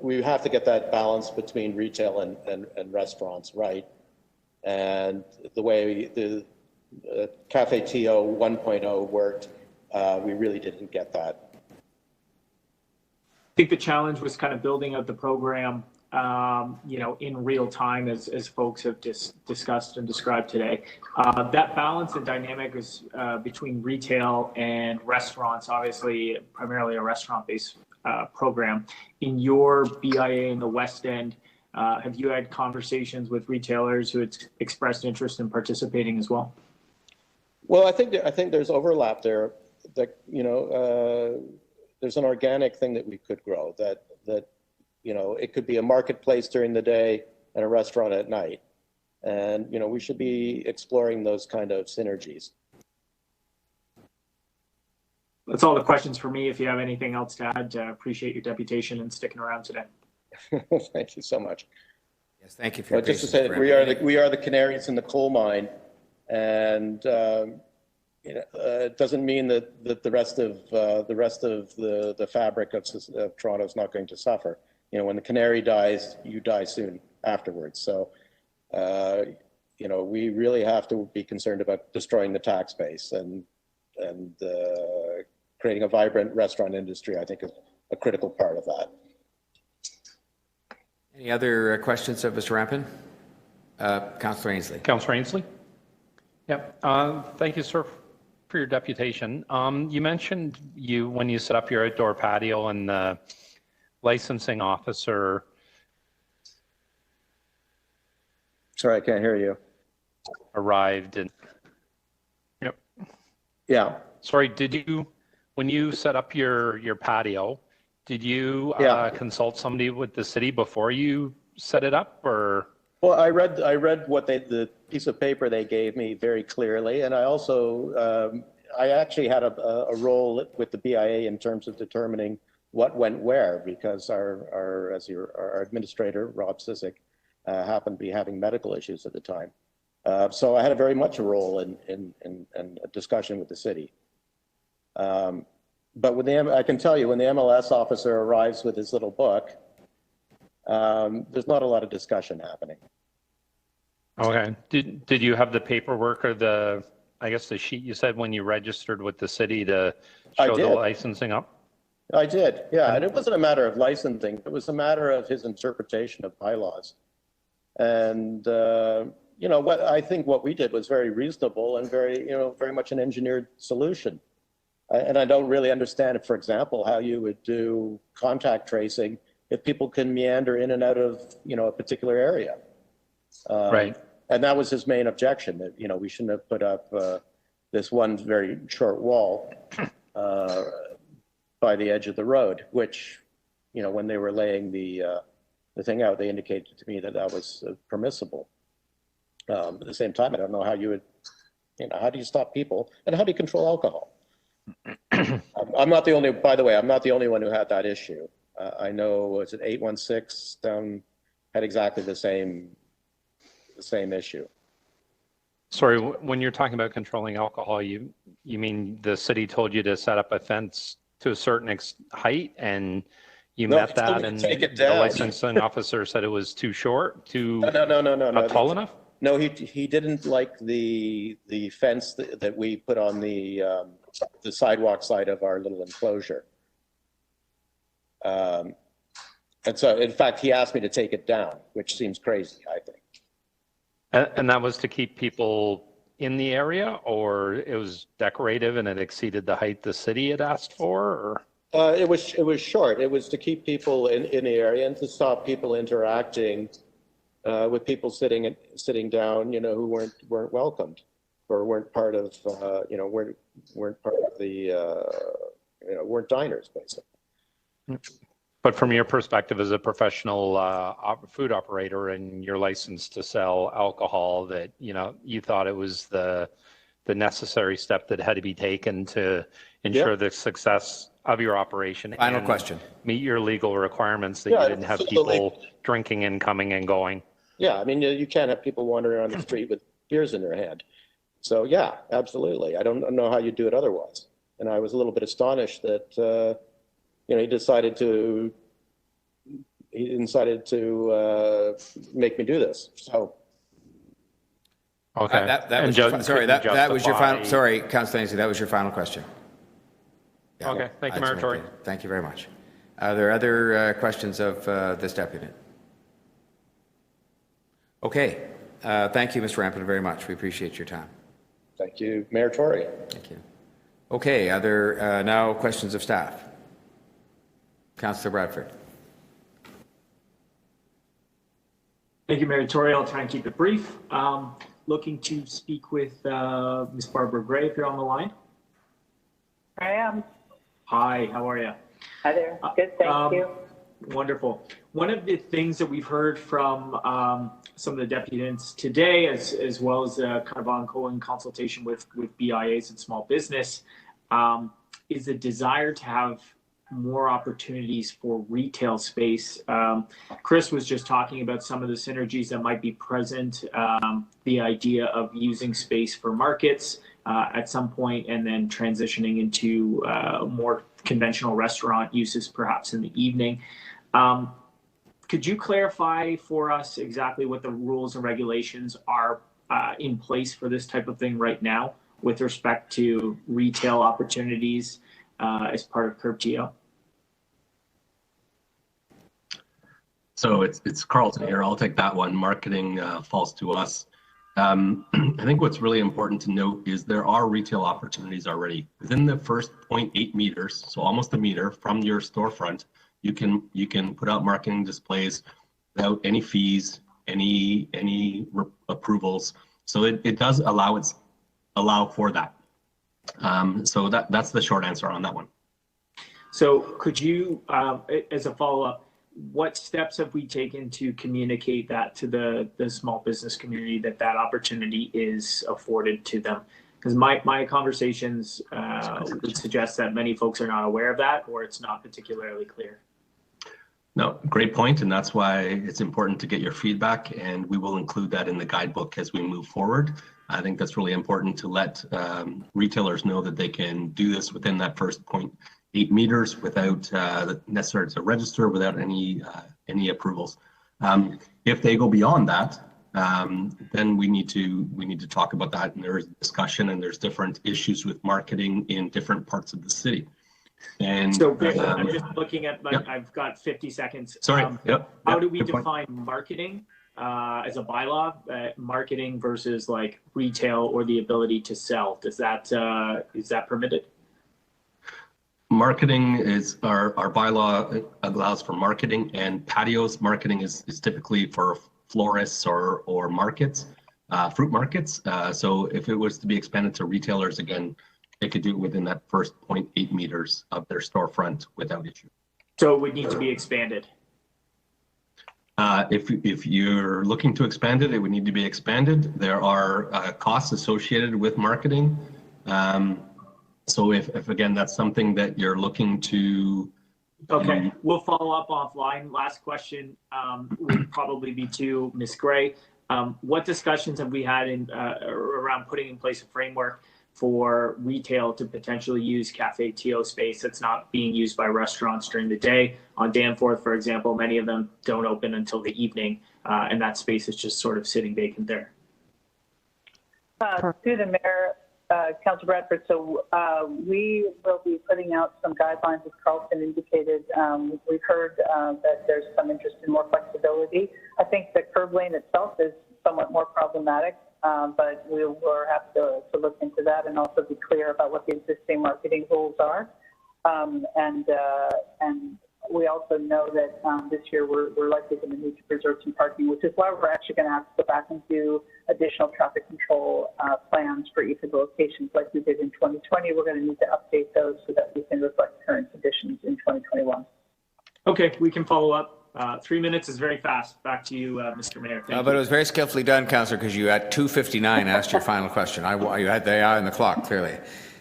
We have to get that balance between retail and restaurants right. And the way the Cafe TO 1.0 worked, we really didn't get that. I think the challenge was kind of building out the program, in real time, as folks have discussed and described today. That balance and dynamic is between retail and restaurants, obviously primarily a restaurant-based program. In your BIA in the West End, have you had conversations with retailers who had expressed interest in participating as well? Well, I think there's overlap there. That there's an organic thing that we could grow. That it could be a marketplace during the day and a restaurant at night, and we should be exploring those kind of synergies. That's all the questions for me. If you have anything else to add, appreciate your deputation and sticking around today. Thank you so much. Yes, thank you for your just to patience, say that we are the canaries in the coal mine, and it doesn't mean that the rest of the fabric of Toronto is not going to suffer. When the canary dies, you die soon afterwards. So we really have to be concerned about destroying the tax base, and creating a vibrant restaurant industry, I think, is a critical part of that. Any other questions of Mr. Rampin? Councillor Ainsley. Councillor Ainsley? Yep. Thank you, sir, for your deputation. You mentioned when you set up your outdoor patio and the licensing officer. Sorry, I can't hear you. Arrived and. Yep. Yeah. Sorry, when you set up your patio, did you consult somebody with the city before you set it up, or? Well, I read what the piece of paper they gave me very clearly, and I also I actually had a role with the BIA in terms of determining what went where, because our administrator Rob Sisek happened to be having medical issues at the time, so I had very much a role in a discussion with the city. But I can tell you, when the MLS officer arrives with his little book, there's not a lot of discussion happening. Okay. Did you have the paperwork or the sheet you said when you registered with the city to show the licensing up? I did, yeah. And it wasn't a matter of licensing. It was a matter of his interpretation of bylaws. And, I think what we did was very reasonable and very much an engineered solution. And I don't really understand, for example, how you would do contact tracing if people can meander in and out of, a particular area. Right. And that was his main objection, that, we shouldn't have put up this one very short wall by the edge of the road, which, when they were laying the thing out, they indicated to me that that was permissible. At the same time, I don't know how you would, how do you stop people and how do you control alcohol? I'm not the only, by the way, I'm not the only one who had that issue. I know, was it 816 down, had exactly the same issue. Sorry, when you're talking about controlling alcohol, you mean the city told you to set up a fence to a certain height and you met that and the licensing officer said it was too short, not tall enough? No, he didn't like the fence that we put on the sidewalk side of our little enclosure. And so, in fact, he asked me to take it down, which seems crazy, I think. And that was to keep people in the area, or it was decorative and it exceeded the height the city had asked for? Or? It was short. It was to keep people in the area and to stop people interacting with people sitting down, who weren't welcomed or weren't part of, weren't part of the, weren't diners, basically. But from your perspective as a professional food operator and your license to sell alcohol, that you thought it was the necessary step that had to be taken to ensure the success of your operation. Final and question. Meet your legal requirements that you didn't have people drinking and coming and going. Yeah, I mean, you can't have people wandering around the street with beers in their hand. So yeah, absolutely. I don't know how you do it otherwise. And I was a little bit astonished that he decided to make me do this. So. Okay. That was your final. Sorry, Councillor Ainsley, that was your final question. Yeah, okay. Thank you, Mayor Tory. Thank you very much. Are there other questions of this deputy? Okay. Thank you, Mr. Rampton, very much. We appreciate your time. Thank you, Mayor Tory. Thank you. Okay. Are there now questions of staff? Councillor Bradford. Thank you, Mayor Tory. I'll try and keep it brief. Looking to speak with Ms. Barbara Gray, if you're on the line. I am. Hi, how are you? Hi there. Good, thank you. Wonderful. One of the things that we've heard from some of the deputies today, as well as kind of ongoing consultation with BIAs and small business, is the desire to have more opportunities for retail space. Chris was just talking about some of the synergies that might be present, the idea of using space for markets at some point and then transitioning into more conventional restaurant uses perhaps in the evening. Could you clarify for us exactly what the rules and regulations are in place for this type of thing right now with respect to retail opportunities as part of CurbTO? So it's Carlton here. I'll take that one. Marketing falls to us. I think what's really important to note is there are retail opportunities already. Within the first 0.8 meters, so almost a meter from your storefront, you can put out marketing displays without any fees, any approvals. So it does allow for that. So that's the short answer on that one. So could you, as a follow-up, what steps have we taken to communicate that to the small business community that opportunity is afforded to them? Because my conversations would suggest that many folks are not aware of that, or it's not particularly clear. No, great point, and that's why it's important to get your feedback, and we will include that in the guidebook as we move forward. I think that's really important to let retailers know that they can do this within that first 0.8 meters without necessary to register, without any approvals. If they go beyond that, then we need to talk about that, and there is discussion, and there's different issues with marketing in different parts of the city. And so I'm just looking at I've got 50 seconds. Sorry. How do we define marketing as a bylaw? Marketing versus like retail or the ability to sell. Is that permitted? marketing is our bylaw allows for marketing and patios. Marketing is typically for florists or markets, fruit markets. So if it was to be expanded to retailers, again, they could do it within that first 0.8 meters of their storefront without issue. So it would need to be expanded. If you're looking to expand it, it would need to be expanded. There are costs associated with marketing. So if again, that's something that you're looking to. Okay, we'll follow up offline. Last question would probably be to Ms. Gray. What discussions have we had around putting in place a framework for retail to potentially use Cafe TO space that's not being used by restaurants during the day? On Danforth, for example, many of them don't open until the evening, and that space is just sort of sitting vacant there. Through the mayor, Councilor Bradford, so we will be putting out some guidelines, as Carlton indicated. We've heard that there's some interest in more flexibility. I think the curb lane itself is somewhat more problematic, but we will have to look into that and also be clear about what the existing marketing rules are. And we also know that this year we're likely going to need to preserve some parking, which is why we're actually going to have to go back and do additional traffic control plans for each of the locations like we did in 2020. We're going to need to update those so that we can reflect current conditions in 2021. Okay, we can follow up. 3 minutes is very fast. Back to you, Mr. Mayor. Thank you. But it was very skillfully done, Councillor, because you at 2:59 asked your final question. You had the eye on the clock, clearly,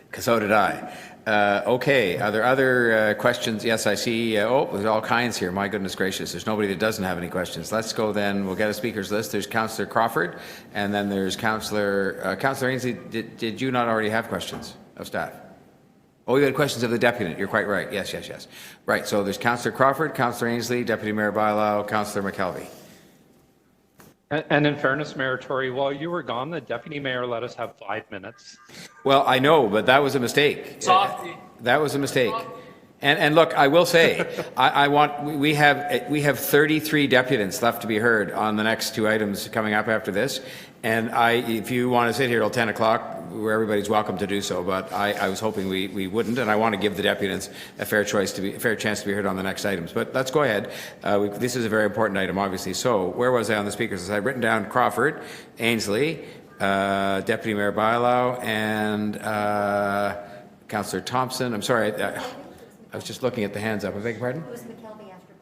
because so did I. Okay, are there other questions? Yes, I see. There's all kinds here. My goodness gracious, there's nobody that doesn't have any questions. Let's go then. We'll get a speakers list. There's Councillor Crawford, and then there's Councillor Ainsley. Did you not already have questions of staff? Oh, you had questions of the deputy. You're quite right. Yes. Right. So there's Councillor Crawford, Councillor Ainsley, Deputy Mayor Bylaw, Councillor McKelvey. And in fairness, Mayor Tory, while you were gone, the deputy mayor let us have 5 minutes. Well, I know, but that was a mistake. That was a mistake. And look, I will say, we have 33 deputants left to be heard on the next two items coming up after this. And if you want to sit here till 10 o'clock, where everybody's welcome to do so, but I was hoping we wouldn't, and I want to give the deputants a fair chance to be heard on the next items. But let's go ahead. This is a very important item, obviously. So where was I on the speakers? I've written down Crawford, Ainsley, Deputy Mayor Bylaw, and Councillor Thompson. I'm sorry, I was just looking at the hands up. I beg your pardon? It was McKelvey after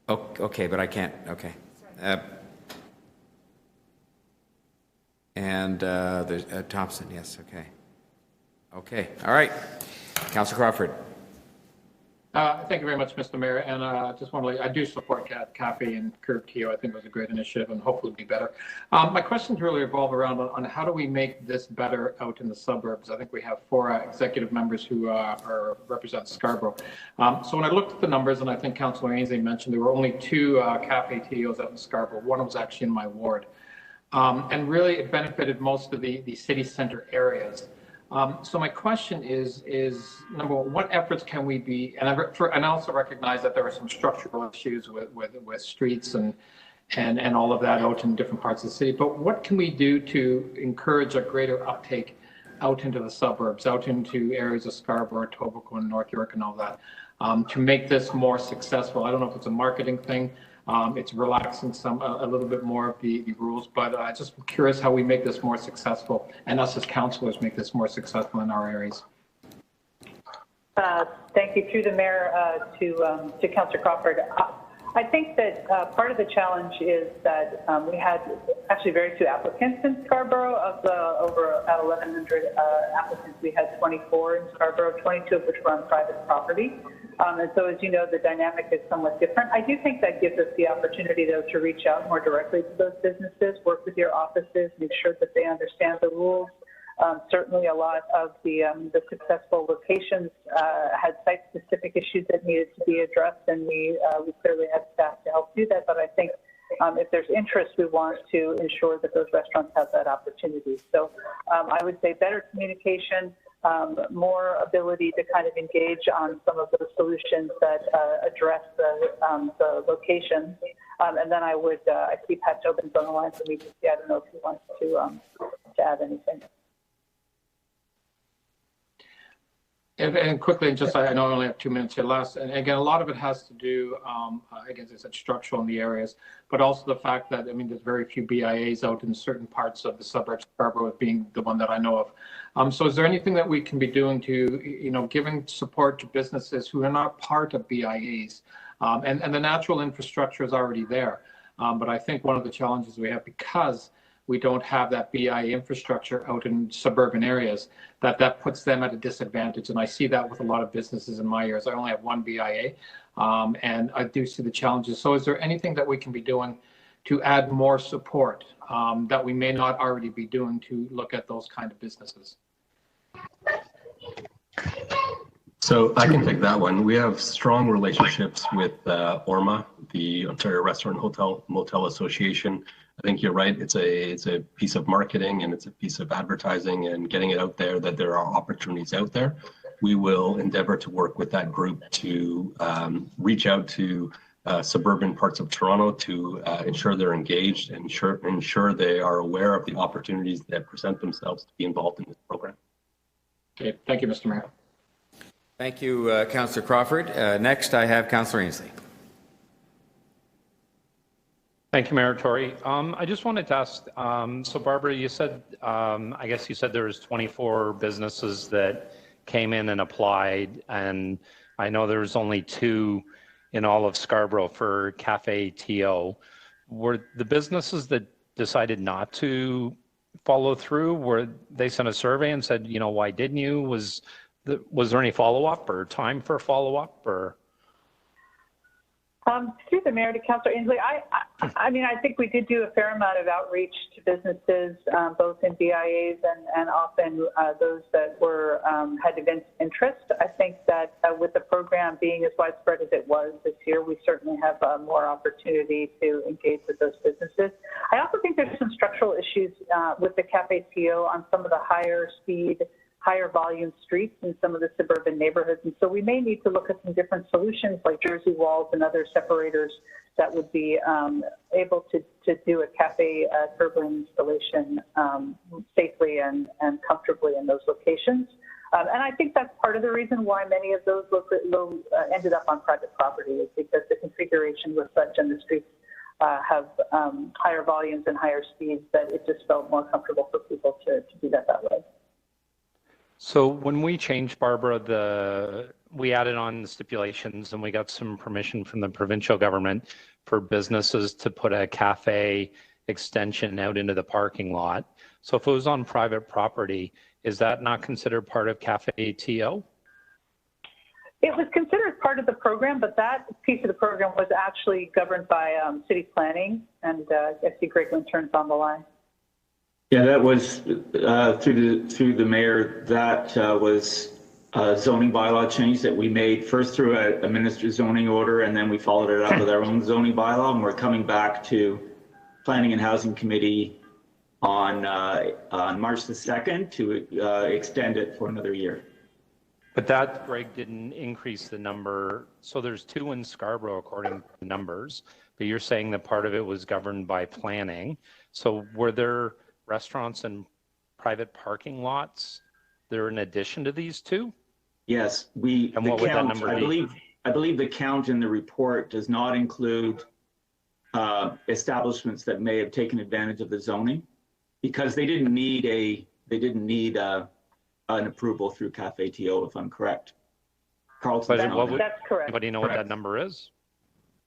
Bylaw. Oh, okay, but I can't. Okay. And there's Thompson, yes, okay. Okay, all right. Councillor Crawford. Thank you very much, Mr. Mayor. And just want to I do support Cafe and Curb TO. I think it was a great initiative and hopefully it'll be better. My questions really revolve around on how do we make this better out in the suburbs. I think we have 4 executive members who represent Scarborough. So when I looked at the numbers, and I think Councillor Ainsley mentioned there were only 2 Cafe TOs out in Scarborough. One was actually in my ward. And really it benefited most of the city center areas. So my question is number one, what efforts can we be, and I also recognize that there are some structural issues with streets and all of that out in different parts of the city, but what can we do to encourage a greater uptake out into the suburbs, out into areas of Scarborough, Etobicoke, and North York and all that, to make this more successful? I don't know if it's a marketing thing. It's relaxing a little bit more of the rules, but I just curious how we make this more successful, and us as councillors make this more successful in our areas. Thank you. Through the mayor to Councillor Crawford. I think that part of the challenge is that we had actually very few applicants in Scarborough. Of the over 1,100 applicants, we had 24 in Scarborough, 22 of which were on private property. And so, as you know, the dynamic is somewhat different. I do think that gives us the opportunity, though, to reach out more directly to those businesses, work with your offices, make sure that they understand the rules. Certainly, a lot of the successful locations had site-specific issues that needed to be addressed, and we clearly had staff to help do that. But I think if there's interest, we want to ensure that those restaurants have that opportunity. So I would say better communication. More ability to kind of engage on some of those solutions that address the locations. And then I see Pat Tobin's on the line for me to see. I don't know if he wants to add anything. And quickly, just I know I only have 2 minutes here left. And again, a lot of it has to do, again, as I said, structural in the areas, but also the fact that, I mean, there's very few BIAs out in certain parts of the suburbs, Scarborough being the one that I know of. So is there anything that we can be doing to, giving support to businesses who are not part of BIAs? And the natural infrastructure is already there. But I think one of the challenges we have, because we don't have that BIA infrastructure out in suburban areas, that puts them at a disadvantage. And I see that with a lot of businesses in my areas. I only have one BIA, and I do see the challenges. So is there anything that we can be doing to add more support that we may not already be doing to look at those kind of businesses? So I can take that one. We have strong relationships with ORMA, the Ontario Restaurant Hotel Motel Association. I think you're right. It's a piece of marketing and it's a piece of advertising and getting it out there that there are opportunities out there. We will endeavor to work with that group to reach out to suburban parts of Toronto to ensure they're engaged and ensure they are aware of the opportunities that present themselves to be involved in this program. Okay, thank you, Mr. Mayor. Thank you, Councillor Crawford. Next, I have Councillor Ainsley. Thank you, Mayor Tory. I just wanted to ask, so Barbara, you said, I guess you said there was 24 businesses that came in and applied, and I know there was only 2 in all of Scarborough for Cafe TO. Were the businesses that decided not to follow through, were they sent a survey and said, why didn't you? Was there any follow-up or time for follow-up or? Through the mayor to Councillor Ainsley, I mean, I think we did do a fair amount of outreach to businesses, both in BIAs and often those that were had event interest. I think that with the program being as widespread as it was this year, we certainly have more opportunity to engage with those businesses. I also think there's some structural issues with the Cafe TO on some of the higher speed, higher volume streets in some of the suburban neighborhoods. And so we may need to look at some different solutions like Jersey walls and other separators that would be able to do a cafe turbine installation safely and comfortably in those locations. And I think that's part of the reason why many of those ended up on private property, is because the configuration was such and the streets have higher volumes and higher speeds that it just felt more comfortable for people to do that way. So when we changed, Barbara, we added on the stipulations and we got some permission from the provincial government for businesses to put a cafe extension out into the parking lot. So if it was on private property, is that not considered part of Cafe TO? It was considered part of the program, but that piece of the program was actually governed by city planning, and I see Greg Lintern's on the line. Yeah, that was through the mayor. That was a zoning bylaw change that we made first through a minister's zoning order, and then we followed it up with our own zoning bylaw. And we're coming back to Planning and Housing Committee on March the 2nd to extend it for another year. But that, Greg, didn't increase the number. So there's 2 in Scarborough according to the numbers, but you're saying that part of it was governed by planning. So were there restaurants and private parking lots there in addition to these 2? Yes, and what would that number be? I believe the count in the report does not include establishments that may have taken advantage of the zoning, because they didn't need an approval through Cafe TO, if I'm correct. Carlton, that's correct. Anybody know what that number is?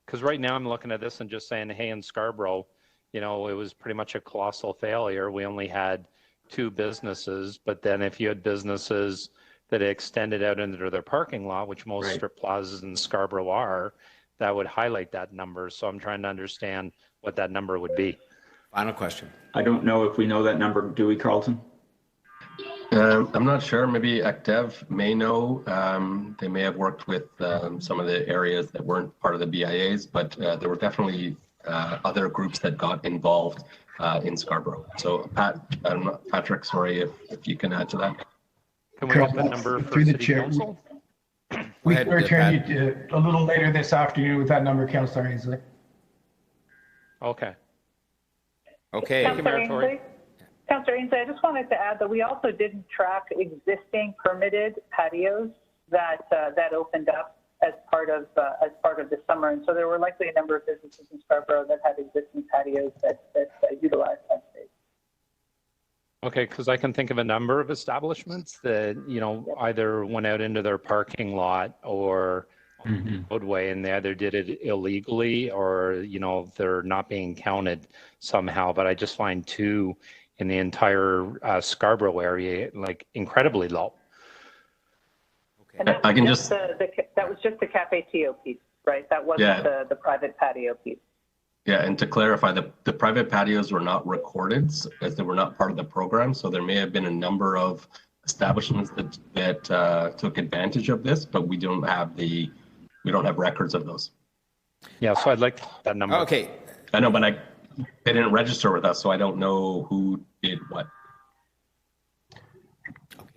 Because right now I'm looking at this and just saying, hey, in Scarborough, it was pretty much a colossal failure. We only had 2 businesses, but then if you had businesses that extended out into their parking lot, which most strip plazas in Scarborough are, that would highlight that number. So I'm trying to understand what that number would be. Final question. I don't know if we know that number. Do we, Carlton? I'm not sure. Maybe ACTEV may know. They may have worked with some of the areas that weren't part of the BIAs, but there were definitely other groups that got involved in Scarborough. So Patrick, sorry if you can add to that. Can we get the number for City Council? We can return you to a little later this afternoon with that number, Councillor Ainsley. Okay. Okay. Councillor Ainsley, I just wanted to add that we also didn't track existing permitted patios that opened up as part of the summer. And so there were likely a number of businesses in Scarborough that had existing patios that utilized that space. Okay, because I can think of a number of establishments that, you know, either went out into their parking lot or roadway and they either did it illegally or, you know, they're not being counted somehow. But I just find 2 in the entire Scarborough area like incredibly low. And that was just that was just the Cafe TO piece, right? That wasn't the private patio piece. Yeah, and to clarify, the private patios were not recorded as they were not part of the program. So there may have been a number of establishments that took advantage of this, but we don't have records of those. Yeah, so I'd like that number. Okay. I know, but they didn't register with us, so I don't know who did what.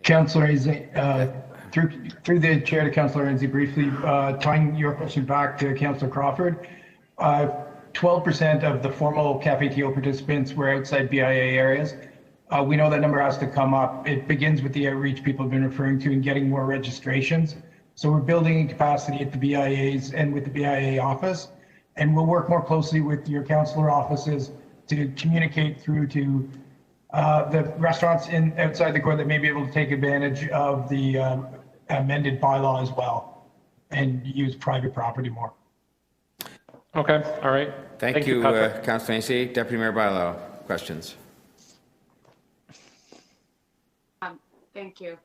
Councillor Enzi, through the chair to Councillor Enzi, briefly tying your question back to Councillor Crawford. 12% of the formal Cafe TO participants were outside BIA areas. We know that number has to come up. It begins with the outreach people have been referring to and getting more registrations. So we're building capacity at the BIAs and with the BIA office, and we'll work more closely with your councillor offices to communicate through to the restaurants outside the core that may be able to take advantage of the amended bylaw as well and use private property more. Okay, all right. Thank you, Councillor Enzi. Deputy Mayor Bylaw, questions? Thank you.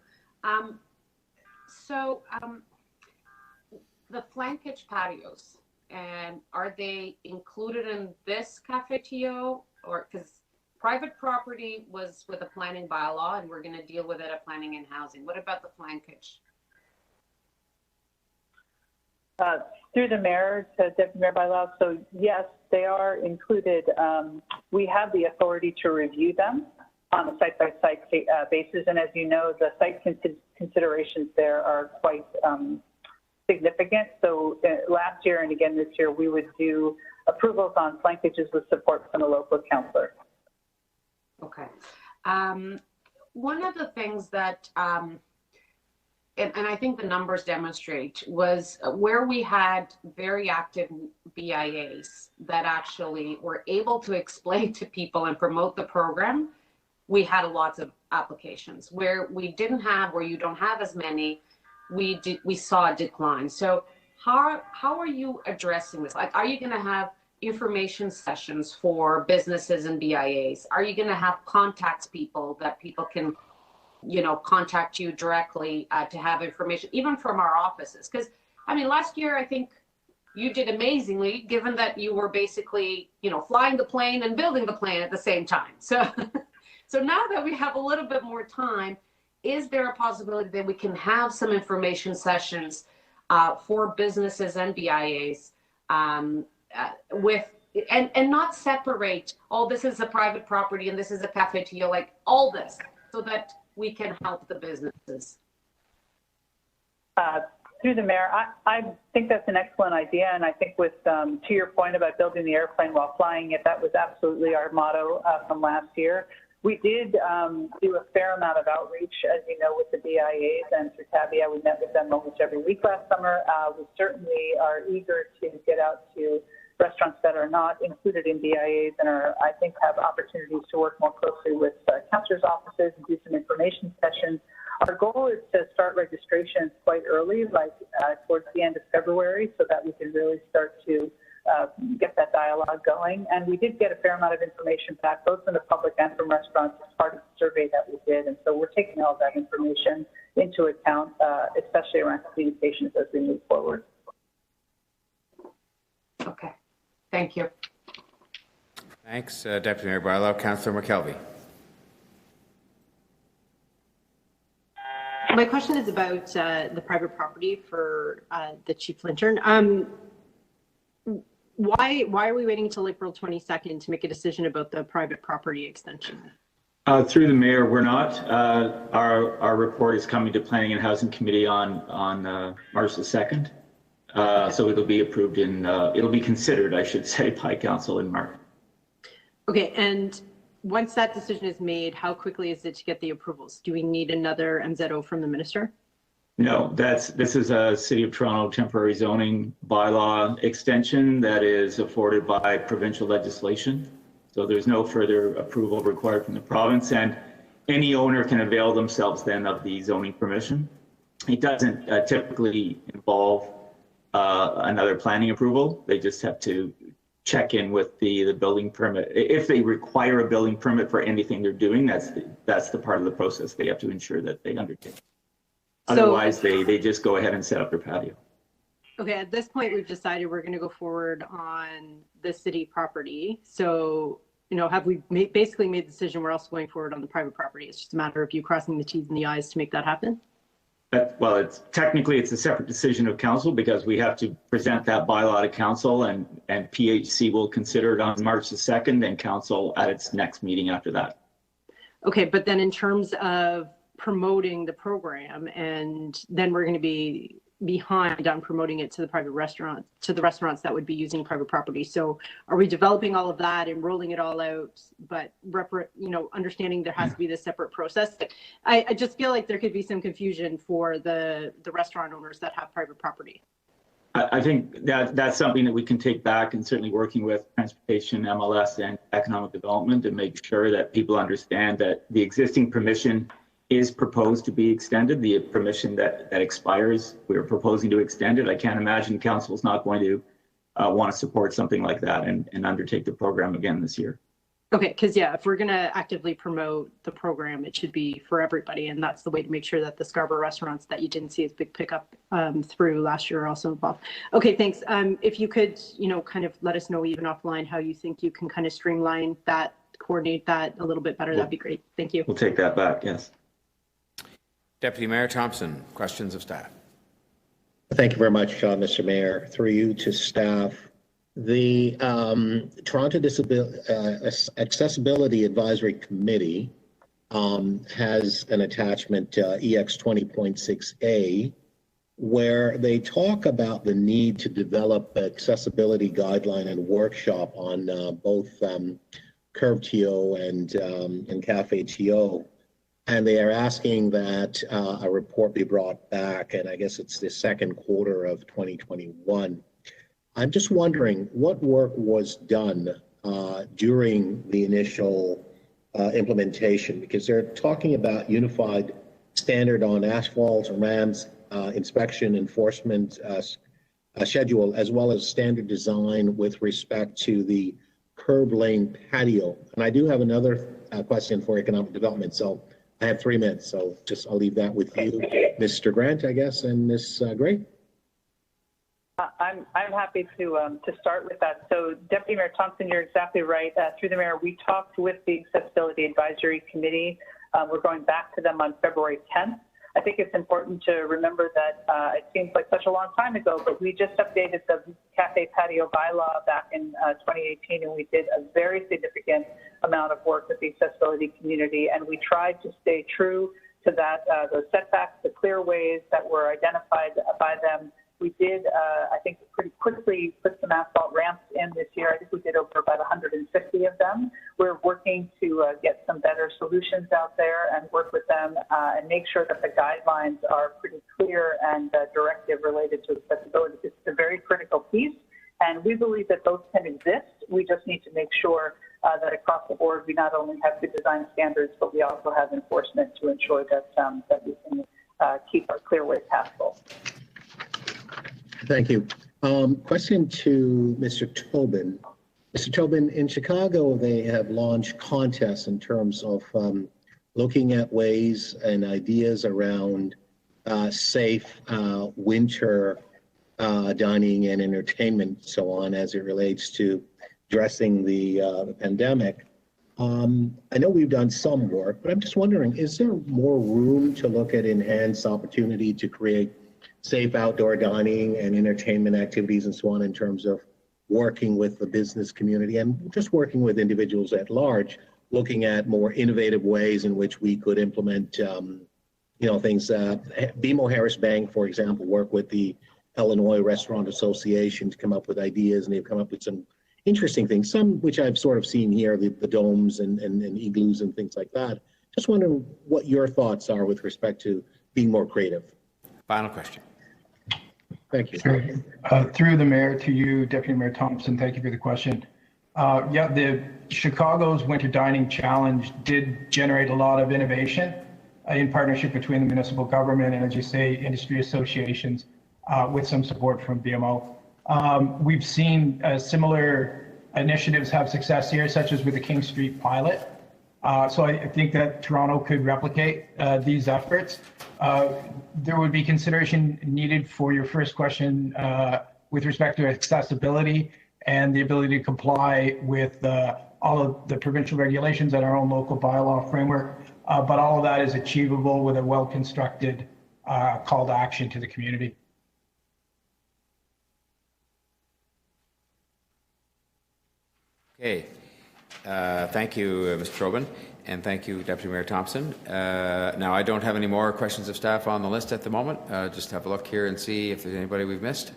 The flankage patios, and are they included in this Cafe TO, or because private property was with a planning bylaw and we're going to deal with it at planning and housing? What about the flankage? Through the mayor to Deputy Mayor Bylaw, so yes, they are included. We have the authority to review them on a site-by-site basis, and as you know, the site considerations there are quite significant. So last year and again this year, we would do approvals on flankages with support from the local councillor. Okay. One of the things that and I think the numbers demonstrate was where we had very active BIAs that actually were able to explain to people and promote the program, we had lots of applications. Where we didn't have, where you don't have as many, we saw a decline. So how are you addressing this? Like, are you going to have information sessions for businesses and BIAs? Are you going to have contacts people that people can, you know, contact you directly to have information, even from our offices? Because, I mean, last year, I think you did amazingly, given that you were basically, you know, flying the plane and building the plane at the same time. So, so now that we have a little bit more time, is there a possibility that we can have some information sessions for businesses and BIAs with, and not separate, oh, this is a private property and this is a Cafe TO, like all this, so that we can help the businesses? Through the mayor, I think that's an excellent idea, and I think with to your point about building the airplane while flying it, that was absolutely our motto from last year. We did do a fair amount of outreach, as you know, with the BIAs and through Tabia. We met with them almost every week last summer. We certainly are eager to get out to restaurants that are not included in BIAs and are, I think, have opportunities to work more closely with councillors' offices and do some information sessions. Our goal is to start registrations quite early, like towards the end of February, so that we can really start to get that dialogue going. And we did get a fair amount of information back, both from the public and from restaurants, as part of the survey that we did. And so we're taking all that information into account, especially around communications as we move forward. Okay, thank you. Thanks, Deputy Mayor Barlow. Councillor McKelvey. My question is about the private property for the Chief Lantern. Why are we waiting until April 22nd to make a decision about the private property extension? Through the mayor, we're not. Our report is coming to Planning and Housing Committee on March the 2nd. So it'll be approved it'll be considered, I should say, by council in March. Okay, and once that decision is made, how quickly is it to get the approvals? Do we need another MZO from the minister? No, this is a City of Toronto temporary zoning bylaw extension that is afforded by provincial legislation. So there's no further approval required from the province, and any owner can avail themselves then of the zoning permission. It doesn't typically involve another planning approval. They just have to check in with the building permit. If they require a building permit for anything they're doing, that's the part of the process they have to ensure that they undertake. Otherwise, they just go ahead and set up their patio. Okay, at this point, we've decided we're going to go forward on the city property. So, have we basically made the decision we're also going forward on the private property? It's just a matter of you crossing the T's and the I's to make that happen? Well, it's a separate decision of council because we have to present that bylaw to council, and PHC will consider it on March the 2nd, and council at its next meeting after that. Okay, but then in terms of promoting the program, and then we're going to be behind on promoting it to the private restaurants, to the restaurants that would be using private property. So are we developing all of that and rolling it all out, but understanding there has to be this separate process? I just feel like there could be some confusion for the restaurant owners that have private property. I think that's something that we can take back, and certainly working with transportation, MLS, and economic development to make sure that people understand that the existing permission is proposed to be extended. The permission that expires, we're proposing to extend it. I can't imagine council's not going to want to support something like that and undertake the program again this year. Okay, because if we're going to actively promote the program, it should be for everybody, and that's the way to make sure that the Scarborough restaurants that you didn't see as big pickup through last year are also involved. Okay, thanks. If you could, kind of let us know even offline how you think you can kind of streamline that, coordinate that a little bit better, that'd be great. Thank you. We'll take that back, yes. Deputy Mayor Thompson, questions of staff. Thank you very much, Mr. Mayor. Through you to staff. The Toronto Accessibility Advisory Committee has an attachment, EX 20.6A, where they talk about the need to develop accessibility guideline and workshop on both Curve TO and Cafe TO. And they are asking that a report be brought back, and I guess it's the second quarter of 2021. I'm just wondering what work was done during the initial implementation, because they're talking about unified standard on asphalt, ramps, inspection, enforcement schedule, as well as standard design with respect to the curb lane patio. And I do have another question for economic development. So I have 3 minutes, so I'll leave that with you, Mr. Grant, I guess, and Ms. Gray. I'm happy to start with that. So, Deputy Mayor Thompson, you're exactly right. Through the Mayor, we talked with the Accessibility Advisory Committee. We're going back to them on February 10th. I think it's important to remember that it seems like such a long time ago, but we just updated the cafe patio bylaw back in 2018, and we did a very significant amount of work with the accessibility community, and we tried to stay true to that, those setbacks, the clear ways that were identified by them. We did, I think, pretty quickly put some asphalt ramps in this year. I think we did over about 150 of them. We're working to get some better solutions out there and work with them and make sure that the guidelines are pretty clear and directive related to accessibility. It's a very critical piece, and we believe that those can exist. We just need to make sure that across the board we not only have good design standards, but we also have enforcement to ensure that, that we can keep our clear ways passable. Thank you. Question to Mr. Tobin. Mr. Tobin, in Chicago, they have launched contests in terms of looking at ways and ideas around safe winter dining and entertainment, so on, as it relates to addressing the pandemic. I know we've done some work, but I'm just wondering, is there more room to look at enhanced opportunity to create safe outdoor dining and entertainment activities and so on, in terms of working with the business community and just working with individuals at large, looking at more innovative ways in which we could implement, things. BMO Harris Bank, for example, work with the Illinois Restaurant Association to come up with ideas, and they've come up with some interesting things, some which I've sort of seen here, the domes and igloos and things like that. Just wondering what your thoughts are with respect to being more creative. Final question. Thank you. Sure. Through the mayor to you, Deputy Mayor Thompson, thank you for the question. Yeah, the Chicago's Winter Dining Challenge did generate a lot of innovation in partnership between the municipal government and, as you say, industry associations with some support from BMO. We've seen similar initiatives have success here, such as with the King Street pilot. So I think that Toronto could replicate these efforts. There would be consideration needed for your first question with respect to accessibility and the ability to comply with all of the provincial regulations and our own local bylaw framework. But all of that is achievable with a well-constructed call to action to the community. Okay. Thank you, Mr. Trobin, and thank you, Deputy Mayor Thompson. Now, I don't have any more questions of staff on the list at the moment. Just have a look here and see if there's anybody we've missed.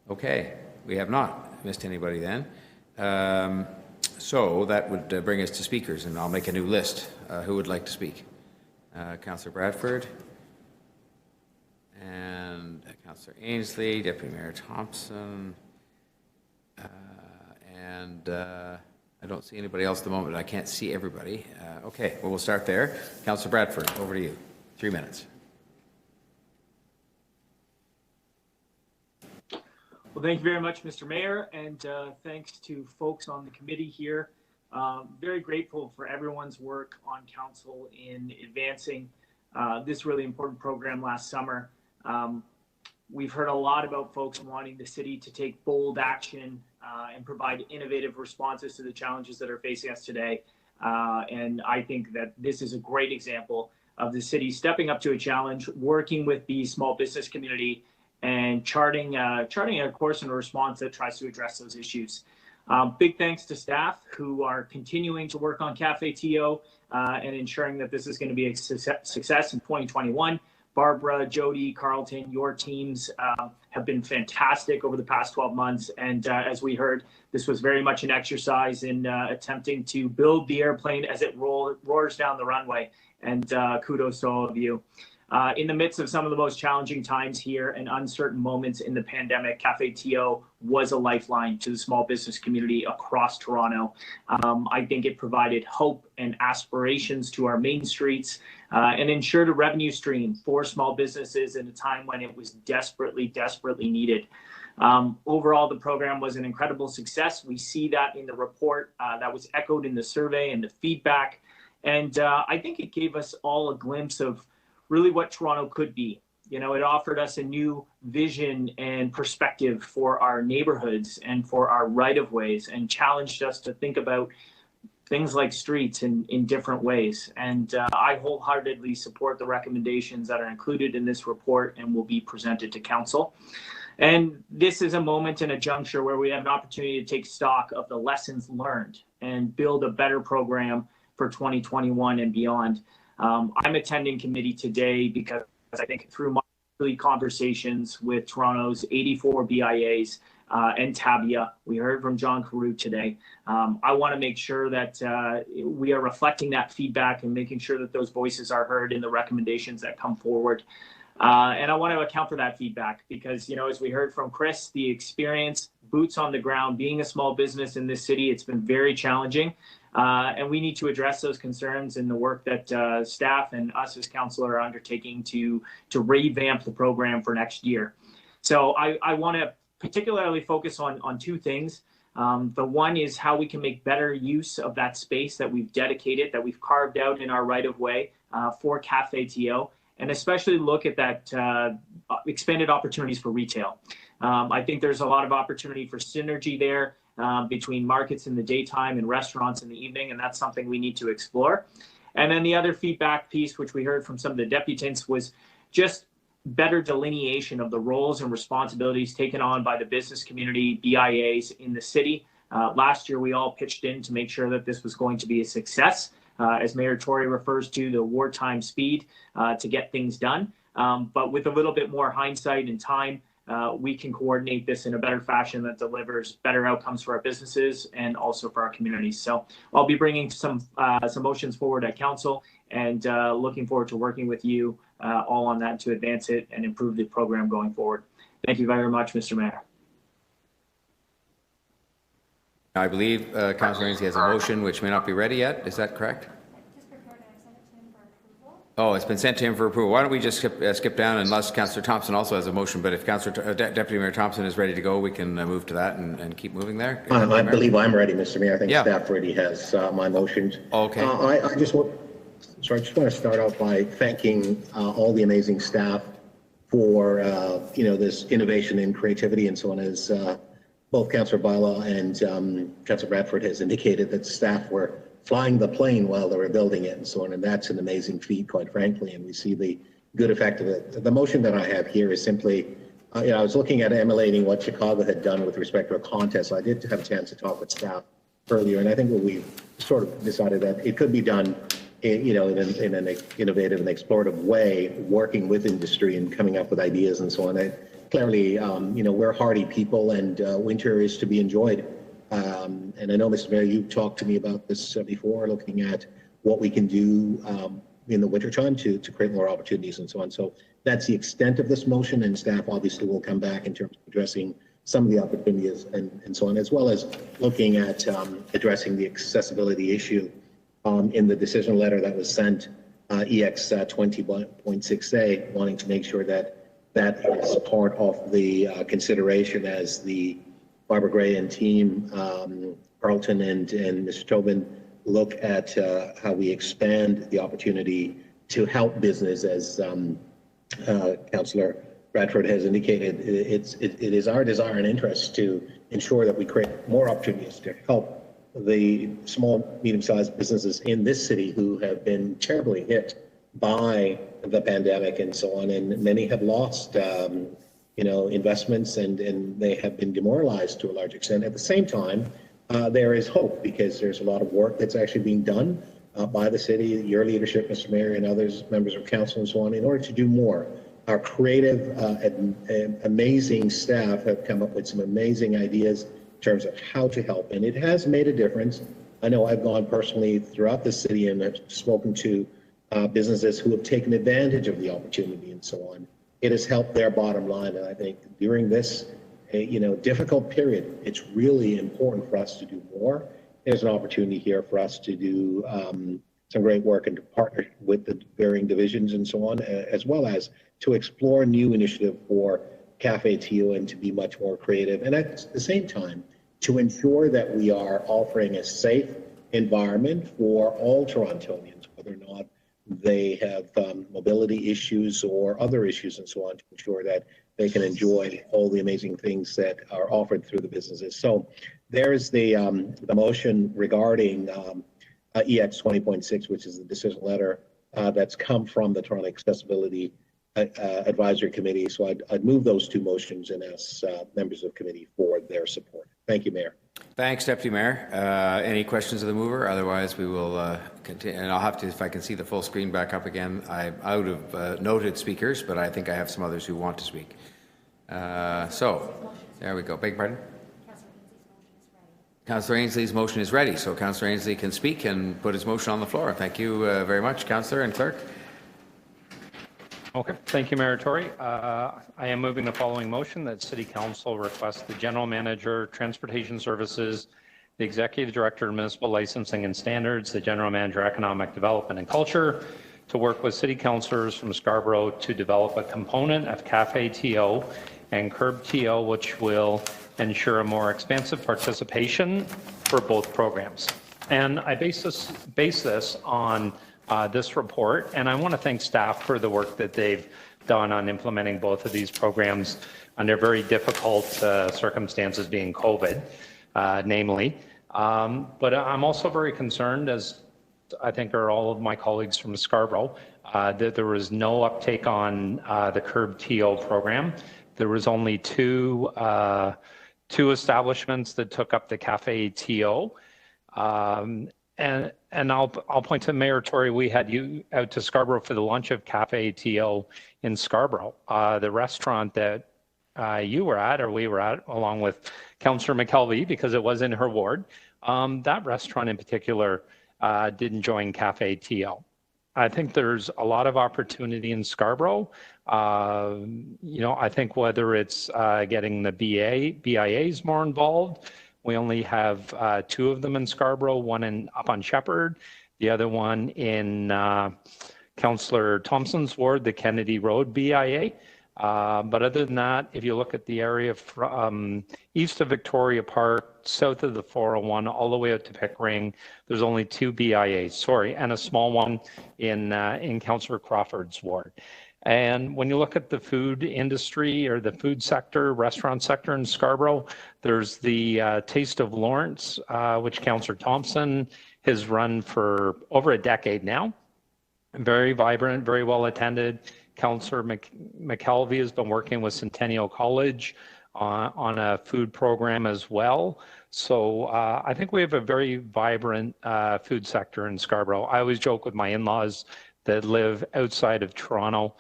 Okay, we have not missed anybody then. So that would bring us to speakers, and I'll make a new list. Who would like to speak? Councillor Bradford, and Councillor Ainsley, Deputy Mayor Thompson, and I don't see anybody else at the moment. I can't see everybody. Okay, well, we'll start there. Councillor Bradford, over to you. 3 minutes. Well, thank you very much, Mr. Mayor, and thanks to folks on the committee here. Very grateful for everyone's work on council in advancing this really important program last summer. We've heard a lot about folks wanting the city to take bold action and provide innovative responses to the challenges that are facing us today. And I think that this is a great example of the city stepping up to a challenge, working with the small business community, and charting a course and a response that tries to address those issues. Big thanks to staff who are continuing to work on Cafe TO and ensuring that this is going to be a success in 2021. Barbara, Jody, Carlton, your teams have been fantastic over the past 12 months. And as we heard, this was very much an exercise in attempting to build the airplane as it roars down the runway. And kudos to all of you. In the midst of some of the most challenging times here and uncertain moments in the pandemic, Cafe TO was a lifeline to the small business community across Toronto. I think it provided hope and aspirations to our main streets and ensured a revenue stream for small businesses in a time when it was desperately, desperately needed. Overall, the program was an incredible success. We see that in the report that was echoed in the survey and the feedback. And I think it gave us all a glimpse of really what Toronto could be. You know, it offered us a new vision and perspective for our neighborhoods and for our right-of-ways, and challenged us to think about things like streets in different ways. And I wholeheartedly support the recommendations that are included in this report and will be presented to council. And this is a moment and a juncture where we have an opportunity to take stock of the lessons learned and build a better program for 2021 and beyond. I'm attending committee today because I think through my early conversations with Toronto's 84 BIAs and Tabia, we heard from John Carew today. I want to make sure that we are reflecting that feedback and making sure that those voices are heard in the recommendations that come forward. And I want to account for that feedback because, you know, as we heard from Chris, the experience, boots on the ground, being a small business in this city, it's been very challenging. And we need to address those concerns in the work that staff and us as council are undertaking to revamp the program for next year. So I want to particularly focus on two things. The one is how we can make better use of that space that we've dedicated, that we've carved out in our right-of-way for Cafe TO, and especially look at that expanded opportunities for retail. I think there's a lot of opportunity for synergy there between markets in the daytime and restaurants in the evening, and that's something we need to explore. And then the other feedback piece, which we heard from some of the deputants, was just better delineation of the roles and responsibilities taken on by the business community, BIAs in the city. Last year, we all pitched in to make sure that this was going to be a success. As Mayor Tory refers to, the wartime speed to get things done. But with a little bit more hindsight and time, we can coordinate this in a better fashion that delivers better outcomes for our businesses and also for our communities. So I'll be bringing some motions forward at council and looking forward to working with you all on that to advance it and improve the program going forward. Thank you very much, Mr. Mayor. I believe Councillor Ainsley has a motion which may not be ready yet. Is that correct? Oh, it's been sent to him for approval. Why don't we just skip down, unless Councillor Thompson also has a motion, but if Deputy Mayor Thompson is ready to go, we can move to that and keep moving there. I believe I'm ready, Mr. Mayor. I think staff already has my motions. Okay. I just want to start off by thanking all the amazing staff for this innovation and creativity and so on. As both Councillor Bylaw and Councillor Bradford has indicated, that staff were flying the plane while they were building it and so on, and that's an amazing feat, quite frankly, and we see the good effect of it. The motion that I have here is simply, I was looking at emulating what Chicago had done with respect to a contest. I did have a chance to talk with staff earlier, and I think what we sort of decided that it could be done in an innovative and explorative way, working with industry and coming up with ideas and so on. Clearly, we're hardy people, and winter is to be enjoyed. And I know, Mr. Mayor, you talked to me about this before, looking at what we can do in the wintertime to create more opportunities and so on. So that's the extent of this motion, and staff obviously will come back in terms of addressing some of the opportunities and so on, as well as looking at addressing the accessibility issue in the decision letter that was sent, EX 20.6A, wanting to make sure that that is part of the consideration as the Barbara Gray and team, Carlton and Mr. Tobin, look at how we expand the opportunity to help business. As Councillor Bradford has indicated, it is our desire and interest to ensure that we create more opportunities to help the small, medium-sized businesses in this city who have been terribly hit by the pandemic and so on, and many have lost investments and they have been demoralized to a large extent. At the same time, there is hope, because there's a lot of work that's actually being done by the city, your leadership, Mr. Mayor, and others, members of council and so on, in order to do more. Our creative, amazing staff have come up with some amazing ideas in terms of how to help, and it has made a difference. I know I've gone personally throughout the city and have spoken to businesses who have taken advantage of the opportunity and so on. It has helped their bottom line, and I think during this difficult period, it's really important for us to do more. There's an opportunity here for us to do some great work and to partner with the varying divisions and so on, as well as to explore new initiative for Cafe Tio and to be much more creative. And at the same time, to ensure that we are offering a safe environment for all Torontonians, whether or not they have mobility issues or other issues and so on, to ensure that they can enjoy all the amazing things that are offered through the businesses. So there's the motion regarding EX 20.6, which is the decision letter that's come from the Toronto Accessibility Advisory Committee. So I'd move those two motions and ask members of committee for their support. Thank you, Mayor. Thanks, Deputy Mayor. Any questions of the mover? Otherwise, we will continue. And I'll have to, if I can see the full screen back up again. I'm out of noted speakers, but I think I have some others who want to speak. So there we go. Beg your pardon? Councillor Ainsley's motion is ready, so Councillor Ainsley can speak and put his motion on the floor. Thank you very much, Councillor and Clerk. Okay, thank you, Mayor Tory. I am moving the following motion that City Council requests the General Manager, Transportation Services, the Executive Director of Municipal Licensing and Standards, the General Manager, Economic Development and Culture, to work with City Councillors from Scarborough to develop a component of Cafe TO and Curb TO, which will ensure a more expansive participation for both programs. And I base this on this report, and I want to thank staff for the work that they've done on implementing both of these programs under very difficult circumstances, being COVID, namely. But I'm also very concerned, as I think are all of my colleagues from Scarborough, that there was no uptake on the Curb TO program. There was only two establishments that took up the Cafe TO. And I'll point to Mayor Tory. We had you out to Scarborough for the launch of Cafe TO in Scarborough. The restaurant that you were at, or we were at, along with Councillor McKelvey, because it was in her ward, that restaurant in particular didn't join Cafe TO. I think there's a lot of opportunity in Scarborough. I think whether it's getting the BIAs more involved, we only have 2 of them in Scarborough, one up on Shepherd, the other one in Councillor Thompson's ward, the Kennedy Road BIA. But other than that, if you look at the area from east of Victoria Park, south of the 401, all the way out to Pickering, there's only 2 BIAs, and a small one in Councillor Crawford's ward. And when you look at the food industry or the food sector, restaurant sector in Scarborough, there's the Taste of Lawrence, which Councillor Thompson has run for over a decade now. Very vibrant, very well attended. Councillor McKelvey has been working with Centennial College on a food program as well. So I think we have a very vibrant food sector in Scarborough. I always joke with my in-laws that live outside of Toronto.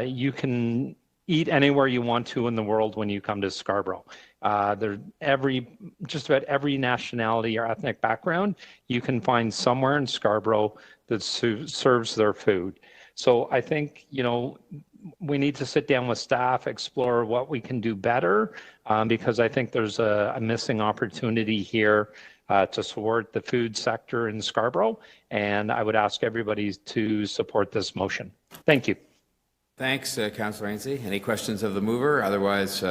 You can eat anywhere you want to in the world when you come to Scarborough. Just about every nationality or ethnic background, you can find somewhere in Scarborough that serves their food. So I think, we need to sit down with staff, explore what we can do better, because I think there's a missing opportunity here to support the food sector in Scarborough. And I would ask everybody to support this motion. Thank you. Thanks, Councillor Ainslie. Any questions of the mover? Otherwise,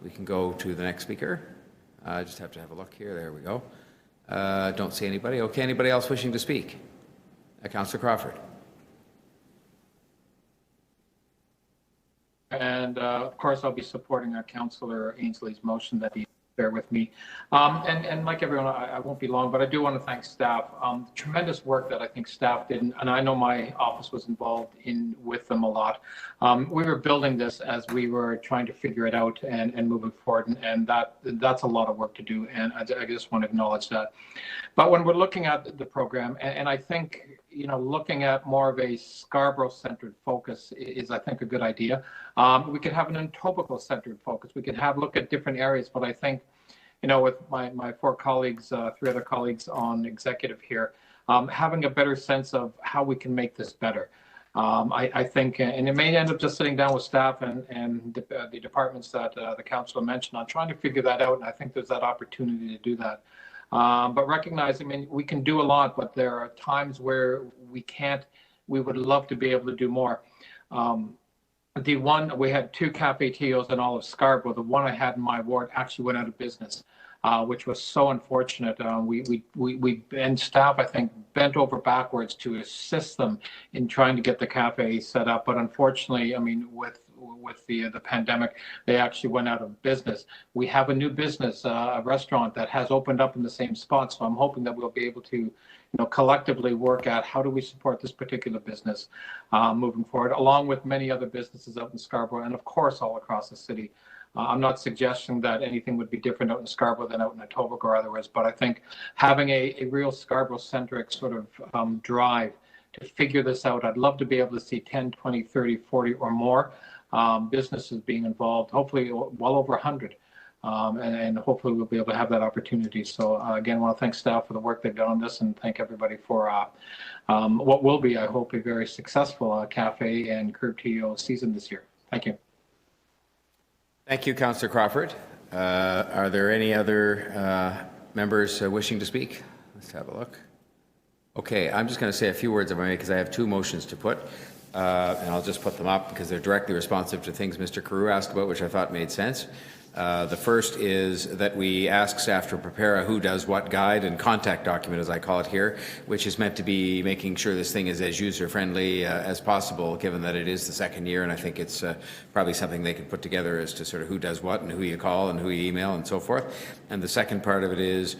we can go to the next speaker. I just have to have a look here. There we go. Don't see anybody. Okay, anybody else wishing to speak? Councillor Crawford. And of course, I'll be supporting Councillor Ainslie's motion that he bear with me. And like everyone, I won't be long, but I do want to thank staff. The tremendous work that I think staff did, and I know my office was involved with them a lot. We were building this as we were trying to figure it out and moving forward, and that's a lot of work to do, and I just want to acknowledge that. But when we're looking at the program, and I think, looking at more of a Scarborough-centered focus is, I think, a good idea. We could have an Etobicoke-centered focus. We could look at different areas, but I think, with my 4 colleagues, 3 other colleagues on executive here, having a better sense of how we can make this better. I think, and it may end up just sitting down with staff and the departments that the council mentioned on trying to figure that out, and I think there's that opportunity to do that. But recognizing, we can do a lot, but there are times where we can't. We would love to be able to do more. We had 2 Cafe Tios in all of Scarborough. The one I had in my ward actually went out of business, which was so unfortunate. We and staff, I think, bent over backwards to assist them in trying to get the cafe set up. But unfortunately, with the pandemic, they actually went out of business. We have a new business, a restaurant that has opened up in the same spot. So I'm hoping that we'll be able to, collectively work out how do we support this particular business moving forward, along with many other businesses out in Scarborough and of course all across the city. I'm not suggesting that anything would be different out in Scarborough than out in Etobicoke or otherwise, but I think having a real Scarborough-centric sort of drive to figure this out, I'd love to be able to see 10, 20, 30, 40 or more businesses being involved, hopefully well over 100. And hopefully we'll be able to have that opportunity. So again, I want to thank staff for the work they've done on this and thank everybody for what will be, I hope, a very successful cafe and curb TO season this year. Thank you. Thank you, Councillor Crawford. Are there any other members wishing to speak? Let's have a look. Okay, I'm just going to say a few words if I may, because I have 2 motions to put. And I'll just put them up because they're directly responsive to things Mr. Carew asked about, which I thought made sense. The first is that we ask staff to prepare a who does what guide and contact document, as I call it here, which is meant to be making sure this thing is as user-friendly as possible, given that it is the 2nd year, and I think it's probably something they can put together as to sort of who does what and who you call and who you email and so forth. And the second part of it is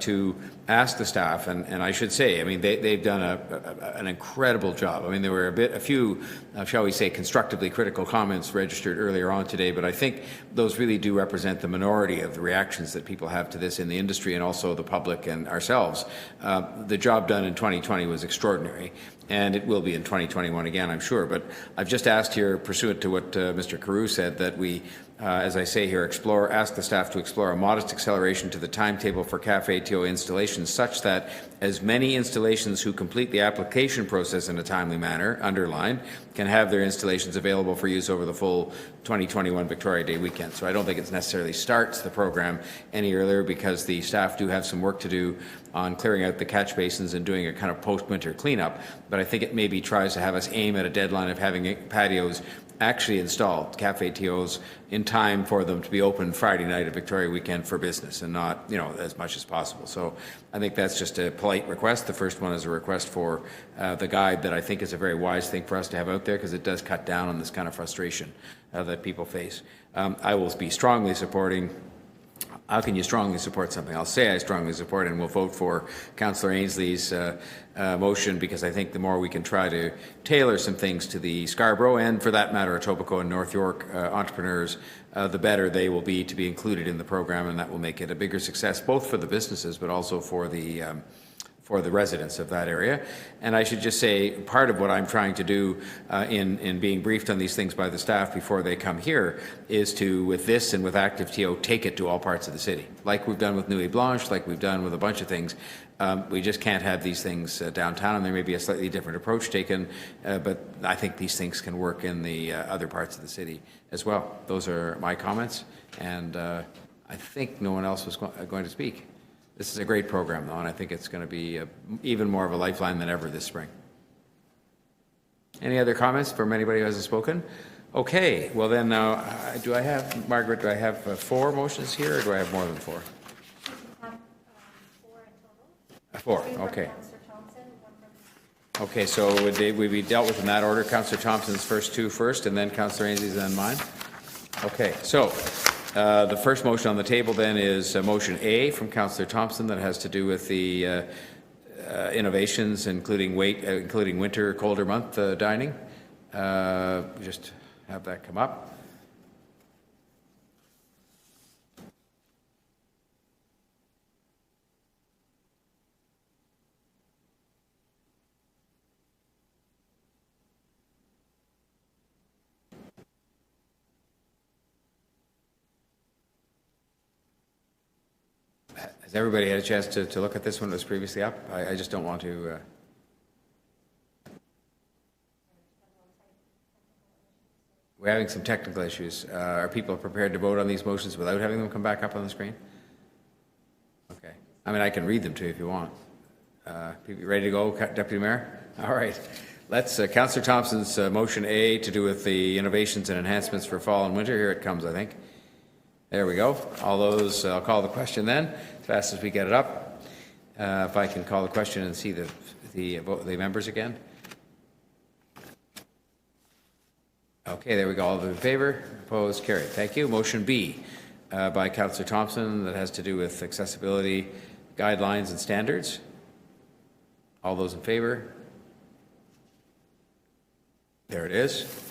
to ask the staff, and I should say, they've done an incredible job. There were a few, shall we say, constructively critical comments registered earlier on today, but I think those really do represent the minority of the reactions that people have to this in the industry and also the public and ourselves. The job done in 2020 was extraordinary, and it will be in 2021 again, I'm sure. But I've just asked here, pursuant to what Mr. Carew said, that we as I say here, ask the staff to explore a modest acceleration to the timetable for Cafe TO installations such that as many installations who complete the application process in a timely manner, underlined, can have their installations available for use over the full 2021 Victoria Day weekend. So I don't think it necessarily starts the program any earlier, because the staff do have some work to do on clearing out the catch basins and doing a kind of post-winter cleanup. But I think it maybe tries to have us aim at a deadline of having patios actually installed, Cafe TOs, in time for them to be open Friday night of Victoria weekend for business, and not, as much as possible. So I think that's just a polite request. The first one is a request for the guide that I think is a very wise thing for us to have out there, because it does cut down on this kind of frustration that people face. I will be strongly supporting. How can you strongly support something? I'll say I strongly support it, and we'll vote for Councillor Ainsley's motion, because I think the more we can try to tailor some things to the Scarborough, and for that matter, Etobicoke and North York entrepreneurs, the better they will be to be included in the program, and that will make it a bigger success, both for the businesses but also for the residents of that area. And I should just say, part of what I'm trying to do in being briefed on these things by the staff before they come here is to, with this and with Active TO, take it to all parts of the city, like we've done with Nuit Blanche, like we've done with a bunch of things. We just can't have these things downtown, and there may be a slightly different approach taken, but I think these things can work in the other parts of the city as well. Those are my comments, and I think no one else was going to speak. This is a great program, though, and I think it's going to be even more of a lifeline than ever this spring. Any other comments from anybody who hasn't spoken? Okay, well then, do I have, Margaret, do I have 4 motions here, or do I have more than 4? 4, okay. Okay, so would be dealt with in that order? Councillor Thompson's first 2 first, and then Councillor Ainsley's, and then mine? Okay, so the first motion on the table then is motion A from Councillor Thompson that has to do with the innovations, including winter, colder month dining. Just have that come up. Has everybody had a chance to look at this one that was previously up? I just don't want to... We're having some technical issues. Are people prepared to vote on these motions without having them come back up on the screen? Okay. I mean, I can read them to you if you want. People ready to go, Deputy Mayor? All right. Let's, Councillor Thompson's motion A to do with the innovations and enhancements for fall and winter. Here it comes, I think. There we go. All those, I'll call the question then, as fast as we get it up. If I can call the question and see the members again. Okay, there we go. All those in favor? Opposed? Carried. Thank you. Motion B by Councillor Thompson that has to do with accessibility guidelines and standards. All those in favor? There it is.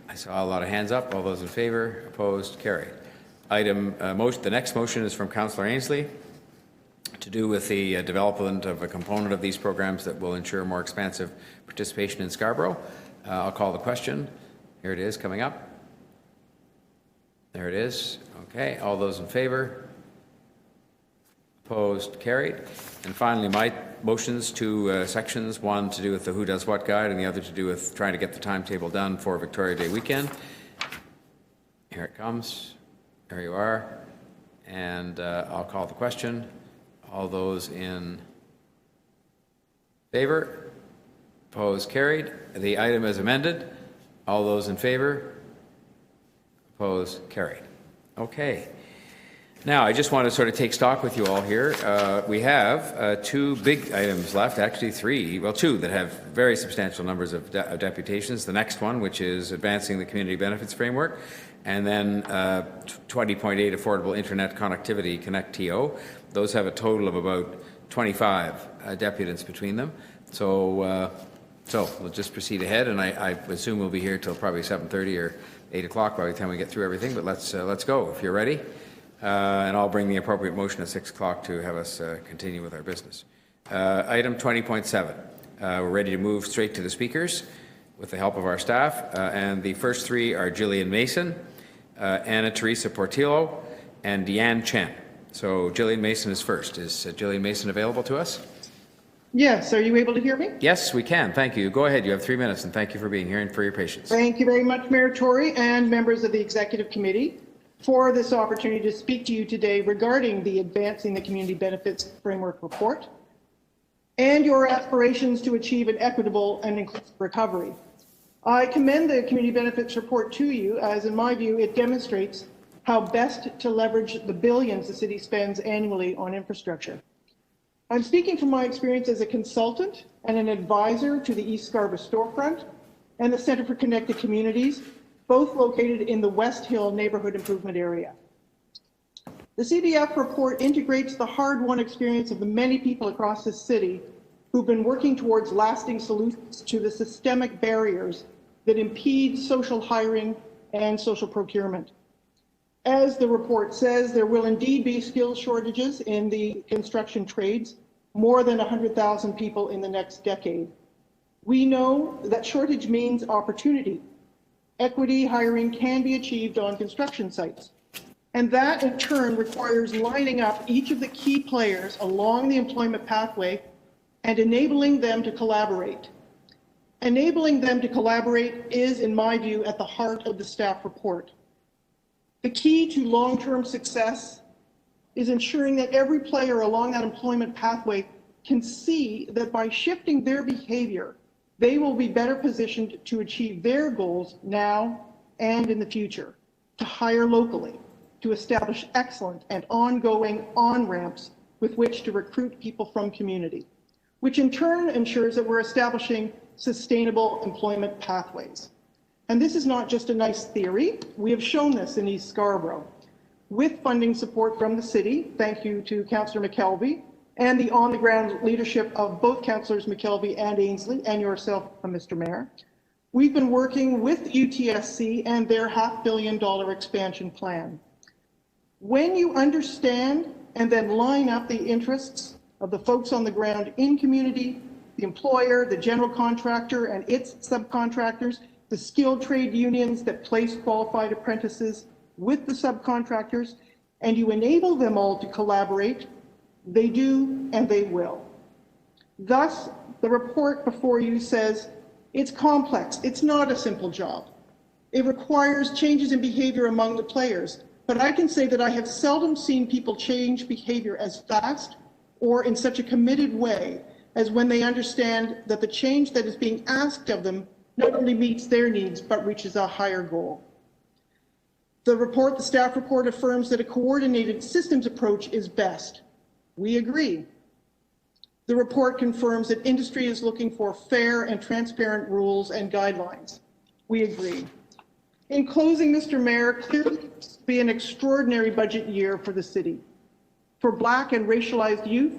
I saw a lot of hands up. All those in favor? Opposed? Carried. The next motion is from Councillor Ainsley to do with the development of a component of these programs that will ensure more expansive participation in Scarborough. I'll call the question. Here it is coming up. There it is. Okay, all those in favor? Opposed? Carried. And finally, my motions, 2 sections, one to do with the Who Does What guide and the other to do with trying to get the timetable done for Victoria Day weekend. Here it comes. There you are. And I'll call the question. All those in favor? Opposed? Carried. The item is amended. All those in favor? Opposed? Carried. Okay. Now, I just want to sort of take stock with you all here. We have 2 big items left, actually 3, well 2 that have very substantial numbers of deputations. The next one, which is advancing the community benefits framework, and then 20.8 affordable internet connectivity, Connect TO. Those have a total of about 25 deputants between them. So we'll just proceed ahead, and I assume we'll be here till probably 7:30 or 8 o'clock by the time we get through everything. But let's go if you're ready. And I'll bring the appropriate motion at 6 o'clock to have us continue with our business. Item 20.7. We're ready to move straight to the speakers with the help of our staff. And the first 3 are Gillian Mason, Anna Teresa Portillo, and Deanne Chen. So Jillian Mason is first. Is Jillian Mason available to us? Yes, are you able to hear me? Yes, we can. Thank you. Go ahead. You have 3 minutes, and thank you for being here and for your patience. Thank you very much, Mayor Tory and members of the Executive Committee, for this opportunity to speak to you today regarding the Advancing the Community Benefits Framework Report and your aspirations to achieve an equitable and inclusive recovery. I commend the Community Benefits Report to you, as in my view, it demonstrates how best to leverage the billions the city spends annually on infrastructure. I'm speaking from my experience as a consultant and an advisor to the East Scarborough Storefront and the Centre for Connected Communities, both located in the West Hill neighborhood improvement area. The CBF report integrates the hard-won experience of the many people across this city who've been working towards lasting solutions to the systemic barriers that impede social hiring and social procurement. As the report says, there will indeed be skill shortages in the construction trades, more than 100,000 people in the next decade. We know that shortage means opportunity. Equity hiring can be achieved on construction sites. And that in turn requires lining up each of the key players along the employment pathway and enabling them to collaborate. Enabling them to collaborate is, in my view, at the heart of the staff report. The key to long-term success is ensuring that every player along that employment pathway can see that by shifting their behavior, they will be better positioned to achieve their goals now and in the future, to hire locally, to establish excellent and ongoing on-ramps with which to recruit people from community, which in turn ensures that we're establishing sustainable employment pathways. And this is not just a nice theory. We have shown this in East Scarborough. With funding support from the city, thank you to Councillor McKelvey, and the on-the-ground leadership of both Councillors McKelvey and Ainsley, and yourself, Mr. Mayor, we've been working with UTSC and their $500 million expansion plan. When you understand and then line up the interests of the folks on the ground in community, the employer, the general contractor and its subcontractors, the skilled trade unions that place qualified apprentices with the subcontractors, and you enable them all to collaborate, they do and they will. Thus, the report before you says it's complex, it's not a simple job. It requires changes in behavior among the players, but I can say that I have seldom seen people change behavior as fast or in such a committed way as when they understand that the change that is being asked of them not only meets their needs, but reaches a higher goal. The staff report affirms that a coordinated systems approach is best. We agree. The report confirms that industry is looking for fair and transparent rules and guidelines. We agree. In closing, Mr. Mayor, clearly this will be an extraordinary budget year for the city. For Black and racialized youth,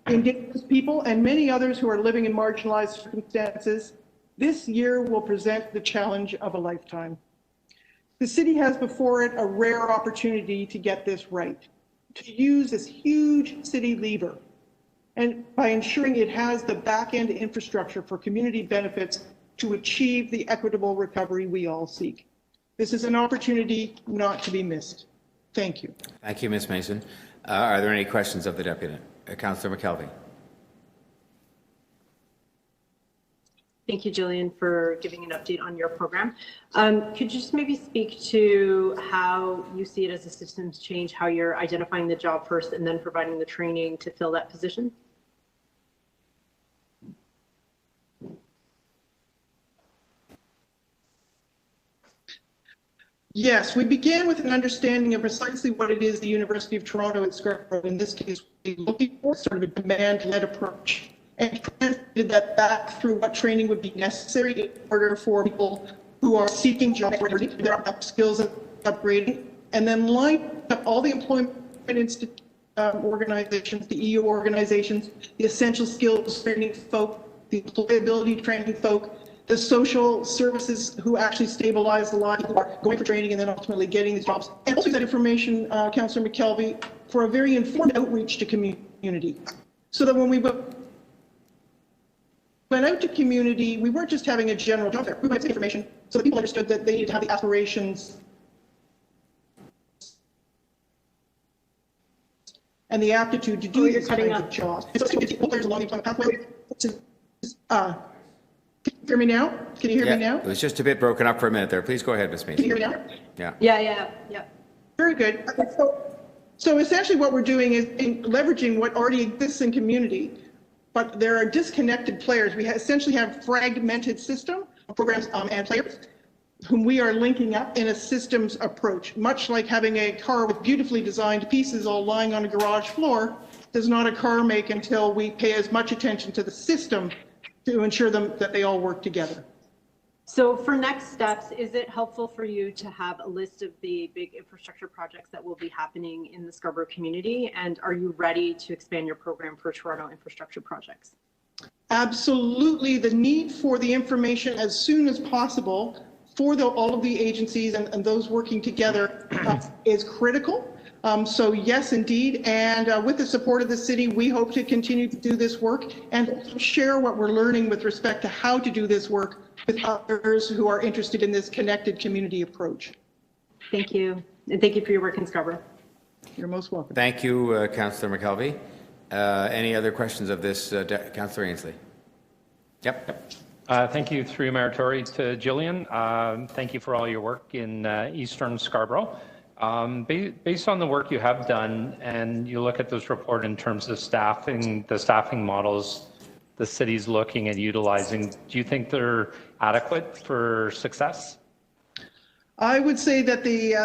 Indigenous people, and many others who are living in marginalized circumstances, this year will present the challenge of a lifetime. The city has before it a rare opportunity to get this right, to use this huge city lever, and by ensuring it has the back-end infrastructure for community benefits to achieve the equitable recovery we all seek. This is an opportunity not to be missed. Thank you. Thank you, Ms. Mason. Are there any questions of the deputy? Councillor McKelvey. Thank you, Jillian, for giving an update on your program. Could you just maybe speak to how you see it as a systems change, how you're identifying the job first and then providing the training to fill that position? Yes, we began with an understanding of precisely what it is the University of Toronto and Scarborough, in this case, we're looking for, sort of a demand-led approach, and translated that back through what training would be necessary in order for people who are seeking jobs, their skills and upgrading, and then lined up all the employment organizations, the EU organizations, the essential skills training folk, the employability training folk, the social services who actually stabilize the lives who are going for training and then ultimately getting these jobs. And also that information, Councillor McKelvey, for a very informed outreach to community. So that when we went out to community, we weren't just having a general job fair. We provided information so that people understood that they needed to have the aspirations and the aptitude to do these kinds of jobs. And so there's a long pathway. Can you hear me now? Can you hear me now? It was just a bit broken up for a minute there. Please go ahead, Ms. Mason. Can you hear me now? Yeah. Yeah. Very good. So essentially what we're doing is leveraging what already exists in community, but there are disconnected players. We essentially have fragmented system of programs and players whom we are linking up in a systems approach. Much like having a car with beautifully designed pieces all lying on a garage floor does not a car make until we pay as much attention to the system to ensure that they all work together. So for next steps, is it helpful for you to have a list of the big infrastructure projects that will be happening in the Scarborough community? And are you ready to expand your program for Toronto infrastructure projects? Absolutely. The need for the information as soon as possible for all of the agencies and those working together is critical. So yes, indeed. And with the support of the city, we hope to continue to do this work and share what we're learning with respect to how to do this work with others who are interested in this connected community approach. Thank you. And thank you for your work in Scarborough. You're most welcome. Thank you, Councillor McKelvey. Any other questions of this, Councillor Ainsley? Yep. Thank you, through Mayor Tory, to Gillian. Thank you for all your work in Eastern Scarborough. Based on the work you have done, and you look at this report in terms of staffing, the staffing models the city's looking at utilizing, do you think they're adequate for success? I would say that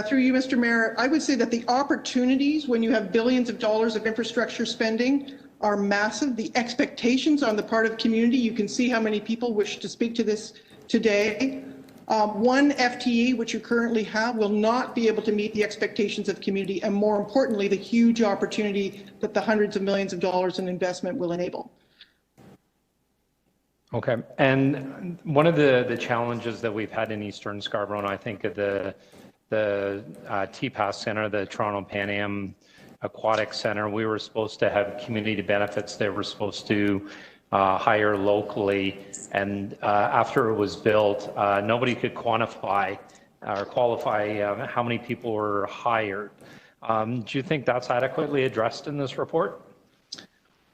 through you, Mr. Mayor, I would say that the opportunities when you have billions of dollars of infrastructure spending are massive. The expectations on the part of the community, you can see how many people wish to speak to this today. One FTE, which you currently have, will not be able to meet the expectations of community, and more importantly, the huge opportunity that the hundreds of millions of dollars in investment will enable. Okay, and one of the challenges that we've had in Eastern Scarborough, and I think of the TPAS Center, the Toronto Pan Am Aquatic Center, we were supposed to have community benefits they were supposed to hire locally, and after it was built, nobody could quantify or qualify how many people were hired. Do you think that's adequately addressed in this report?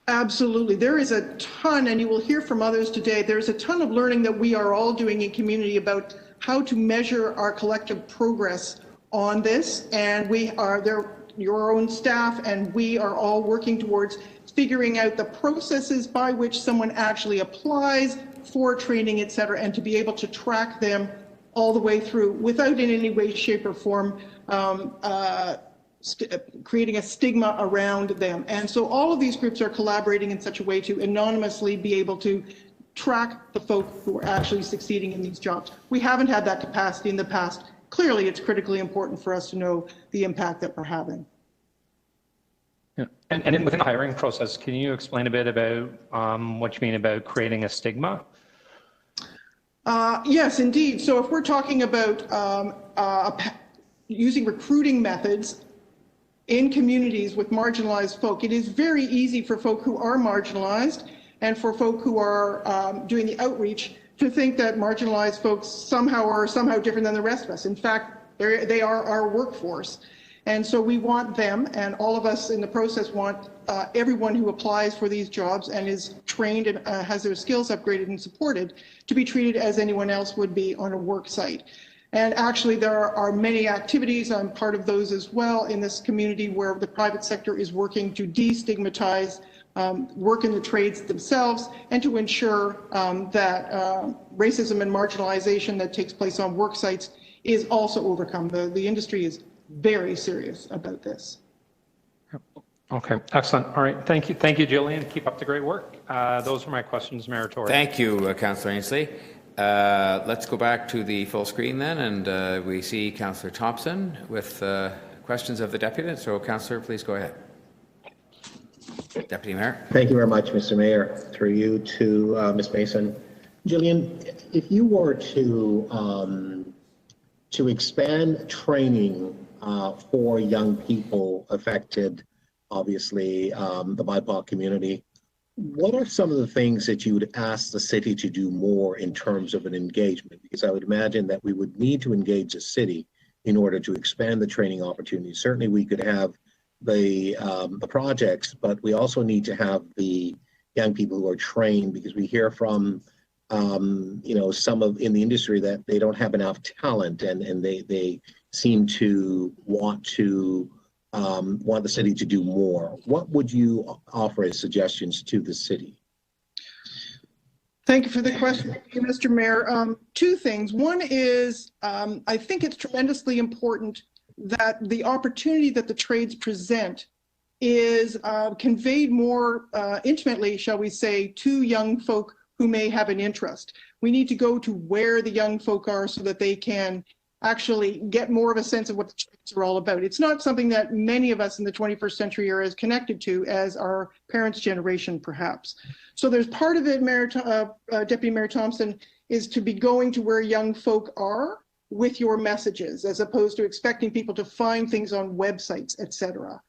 Absolutely. There is a ton, and you will hear from others today, there's a ton of learning that we are all doing in community about how to measure our collective progress on this. And we are there, your own staff, and we are all working towards figuring out the processes by which someone actually applies for training, et cetera, and to be able to track them all the way through without in any way, shape, or form creating a stigma around them. And so all of these groups are collaborating in such a way to anonymously be able to track the folk who are actually succeeding in these jobs. We haven't had that capacity in the past. Clearly, it's critically important for us to know the impact that we're having. Yeah. And within the hiring process, can you explain a bit about what you mean about creating a stigma? Yes, indeed. So if we're talking about using recruiting methods in communities with marginalized folk, it is very easy for folk who are marginalized and for folk who are doing the outreach to think that marginalized folks somehow are different than the rest of us. In fact, they are our workforce. And so we want them, and all of us in the process want everyone who applies for these jobs and is trained and has their skills upgraded and supported to be treated as anyone else would be on a work site. And actually, there are many activities, I'm part of those as well, in this community where the private sector is working to destigmatize work in the trades themselves and to ensure that racism and marginalization that takes place on work sites is also overcome. The industry is very serious about this. Okay, excellent. All right, thank you, Gillian. Keep up the great work. Those are my questions, Mayor Tory. Thank you, Councillor Ainsley. Let's go back to the full screen then, and we see Councillor Thompson with questions of the deputy. So, Councillor, please go ahead. Deputy Mayor. Thank you very much, Mr. Mayor. Through you to Ms. Mason. Gillian, if you were to expand training for young people affected, obviously, the BIPOC community, what are some of the things that you would ask the city to do more in terms of an engagement? Because I would imagine that we would need to engage the city in order to expand the training opportunities. Certainly we could have the projects, but we also need to have the young people who are trained, because we hear from some in the industry that they don't have enough talent, and they seem to want the city to do more. What would you offer as suggestions to the city? Thank you for the question, Mr. Mayor. Two things. One is I think it's tremendously important that the opportunity that the trades present is conveyed more intimately, shall we say, to young folk who may have an interest. We need to go to where the young folk are so that they can actually get more of a sense of what the trades are all about. It's not something that many of us in the 21st century are as connected to as our parents' generation, perhaps. So there's part of it, Deputy Mayor Thompson, is to be going to where young folk are with your messages, as opposed to expecting people to find things on websites, etc.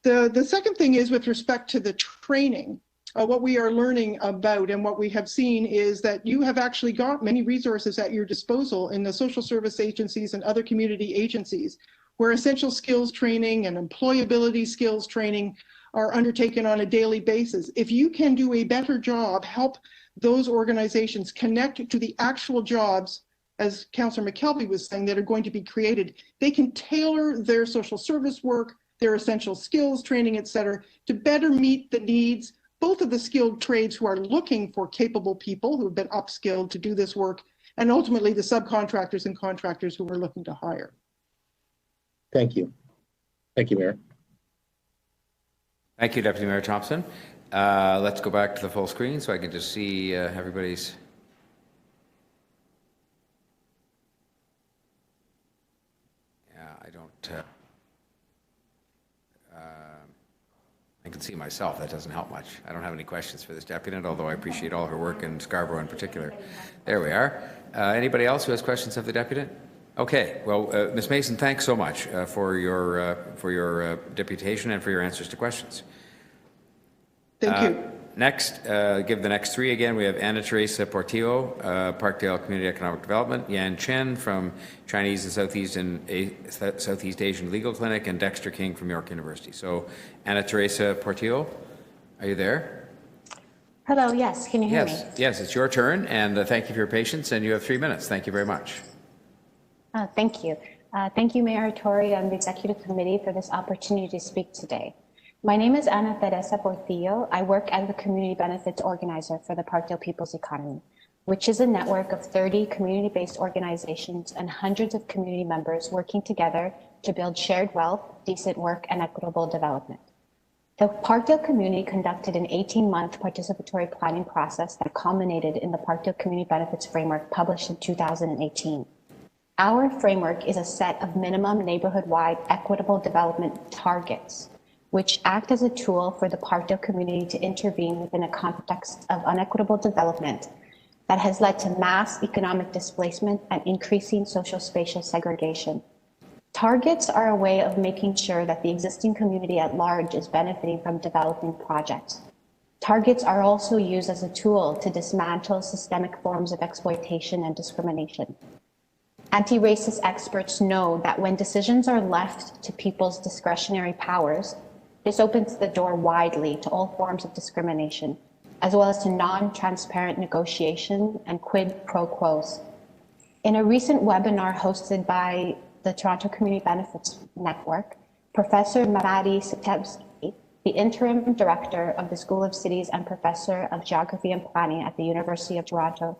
The second thing is with respect to the training. What we are learning about and what we have seen is that you have actually got many resources at your disposal in the social service agencies and other community agencies, where essential skills training and employability skills training are undertaken on a daily basis. If you can do a better job, help those organizations connect to the actual jobs, as Councillor McKelvey was saying, that are going to be created, they can tailor their social service work, their essential skills training, etc., to better meet the needs both of the skilled trades who are looking for capable people who have been upskilled to do this work, and ultimately the subcontractors and contractors who are looking to hire. Thank you. Thank you, Mayor. Thank you, Deputy Mayor Thompson. Let's go back to the full screen so I can just see everybody's. Yeah, I don't. I can see myself. That doesn't help much. I don't have any questions for this deputant, although I appreciate all her work in Scarborough in particular. There we are. Anybody else who has questions of the deputant? Okay. Well, Ms. Mason, thanks so much for your deputation and for your answers to questions. Thank you. Next, give the next three again. We have Ana Teresa Portillo, Parkdale Community Economic Development, Yan Chen from Chinese and Southeast Asian Legal Clinic, and Dexter King from York University. So, Ana Teresa Portillo, are you there? Hello, yes, can you hear me? Yes, it's your turn, and thank you for your patience, and you have 3 minutes. Thank you very much. Thank you. Thank you, Mayor Tory and the Executive Committee for this opportunity to speak today. My name is Ana Teresa Portillo. I work as the Community Benefits Organizer for the Parkdale People's Economy, which is a network of 30 community-based organizations and hundreds of community members working together to build shared wealth, decent work, and equitable development. The Parkdale community conducted an 18-month participatory planning process that culminated in the Parkdale Community Benefits Framework published in 2018. Our framework is a set of minimum neighborhood-wide equitable development targets, which act as a tool for the Parkdale community to intervene within a context of unequitable development that has led to mass economic displacement and increasing social spatial segregation. Targets are a way of making sure that the existing community at large is benefiting from developing projects. Targets are also used as a tool to dismantle systemic forms of exploitation and discrimination. Anti-racist experts know that when decisions are left to people's discretionary powers, this opens the door widely to all forms of discrimination, as well as to non-transparent negotiation and quid pro quos. In a recent webinar hosted by the Toronto Community Benefits Network, Professor Mari Sitebsky, the interim director of the School of Cities and professor of Geography and Planning at the University of Toronto,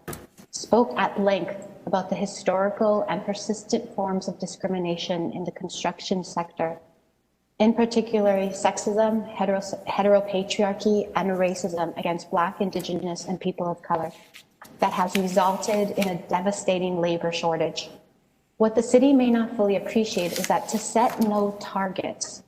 spoke at length about the historical and persistent forms of discrimination in the construction sector, in particular sexism, heteropatriarchy, and racism against Black, Indigenous, and people of color that has resulted in a devastating labor shortage. What the city may not fully appreciate is that to set no targets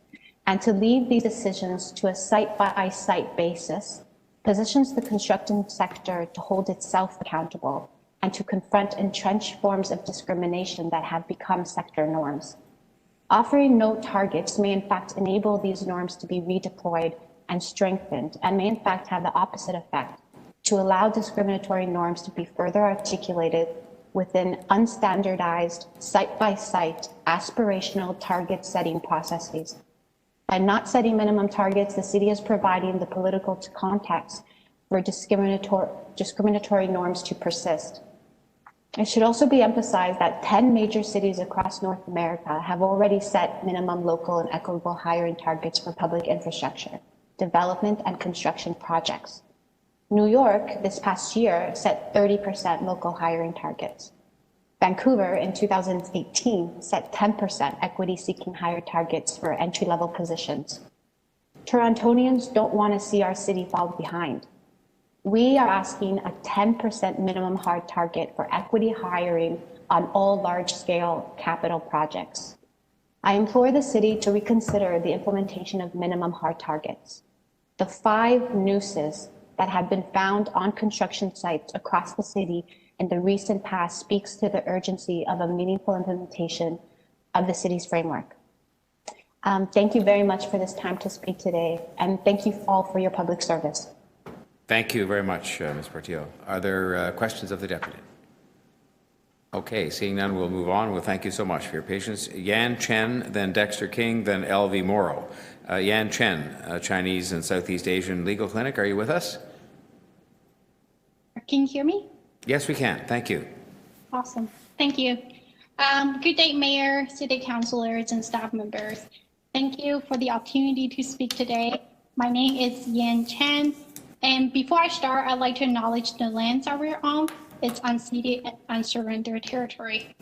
and to leave these decisions to a site-by-site basis positions the construction sector to hold itself accountable and to confront entrenched forms of discrimination that have become sector norms. Offering no targets may in fact enable these norms to be redeployed and strengthened, and may in fact have the opposite effect, to allow discriminatory norms to be further articulated within unstandardized, site-by-site, aspirational target setting processes. By not setting minimum targets, the city is providing the political context for discriminatory norms to persist. It should also be emphasized that 10 major cities across North America have already set minimum local and equitable hiring targets for public infrastructure, development, and construction projects. New York, this past year, set 30% local hiring targets. Vancouver, in 2018, set 10% equity-seeking hire targets for entry-level positions. Torontonians don't want to see our city fall behind. We are asking a 10% minimum hard target for equity hiring on all large-scale capital projects. I implore the city to reconsider the implementation of minimum hard targets. The 5 nooses that have been found on construction sites across the city in the recent past speaks to the urgency of a meaningful implementation of the city's framework. Thank you very much for this time to speak today, and thank you all for your public service. Thank you very much, Ms. Portillo. Are there questions of the deputy? Okay, seeing none, we'll move on. Well, thank you so much for your patience. Yan Chen, then Dexter King, then L.V. Morrow. Yan Chen, Chinese and Southeast Asian Legal Clinic, are you with us? Can you hear me? Yes, we can. Thank you. Awesome. Thank you. Good day, Mayor, City Councilors, and staff members. Thank you for the opportunity to speak today. My name is Yan Chen, and before I start, I'd like to acknowledge the lands that we're on. It's unceded and unsurrendered territory.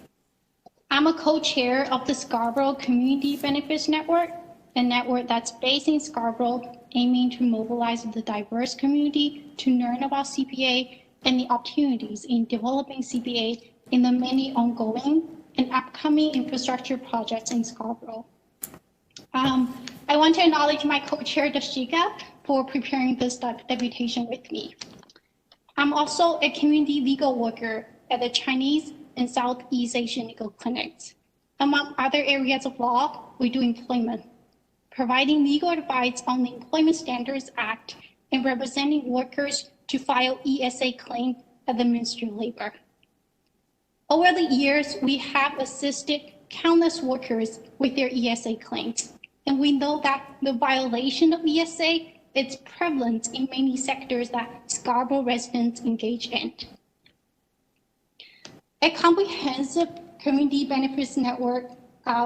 I'm a co-chair of the Scarborough Community Benefits Network, a network that's based in Scarborough, aiming to mobilize the diverse community to learn about CPA and the opportunities in developing CPA in the many ongoing and upcoming infrastructure projects in Scarborough. I want to acknowledge my co-chair, Dashika, for preparing this deputation with me. I'm also a community legal worker at the Chinese and Southeast Asian Legal Clinics. Among other areas of law, we do employment, providing legal advice on the Employment Standards Act and representing workers to file ESA claim at the Ministry of Labor. Over the years, we have assisted countless workers with their ESA claims, and we know that the violation of ESA is prevalent in many sectors that Scarborough residents engage in. A comprehensive community benefits network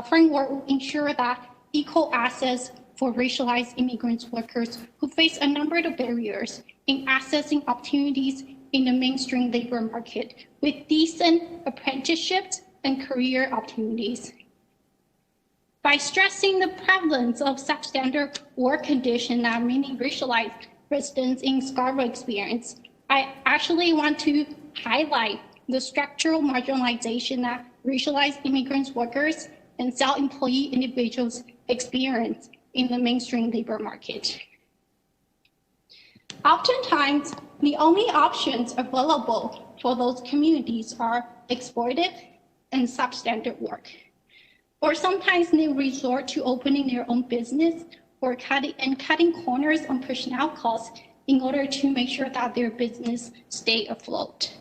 framework will ensure that equal access for racialized immigrant workers who face a number of barriers in accessing opportunities in the mainstream labor market with decent apprenticeships and career opportunities. By stressing the prevalence of substandard work conditions that many racialized residents in Scarborough experience, I actually want to highlight the structural marginalization that racialized immigrant workers and self-employed individuals experience in the mainstream labor market. Oftentimes, the only options available for those communities are exploitive and substandard work. Or sometimes they resort to opening their own business or cutting corners on personnel costs in order to make sure that their business stay afloat.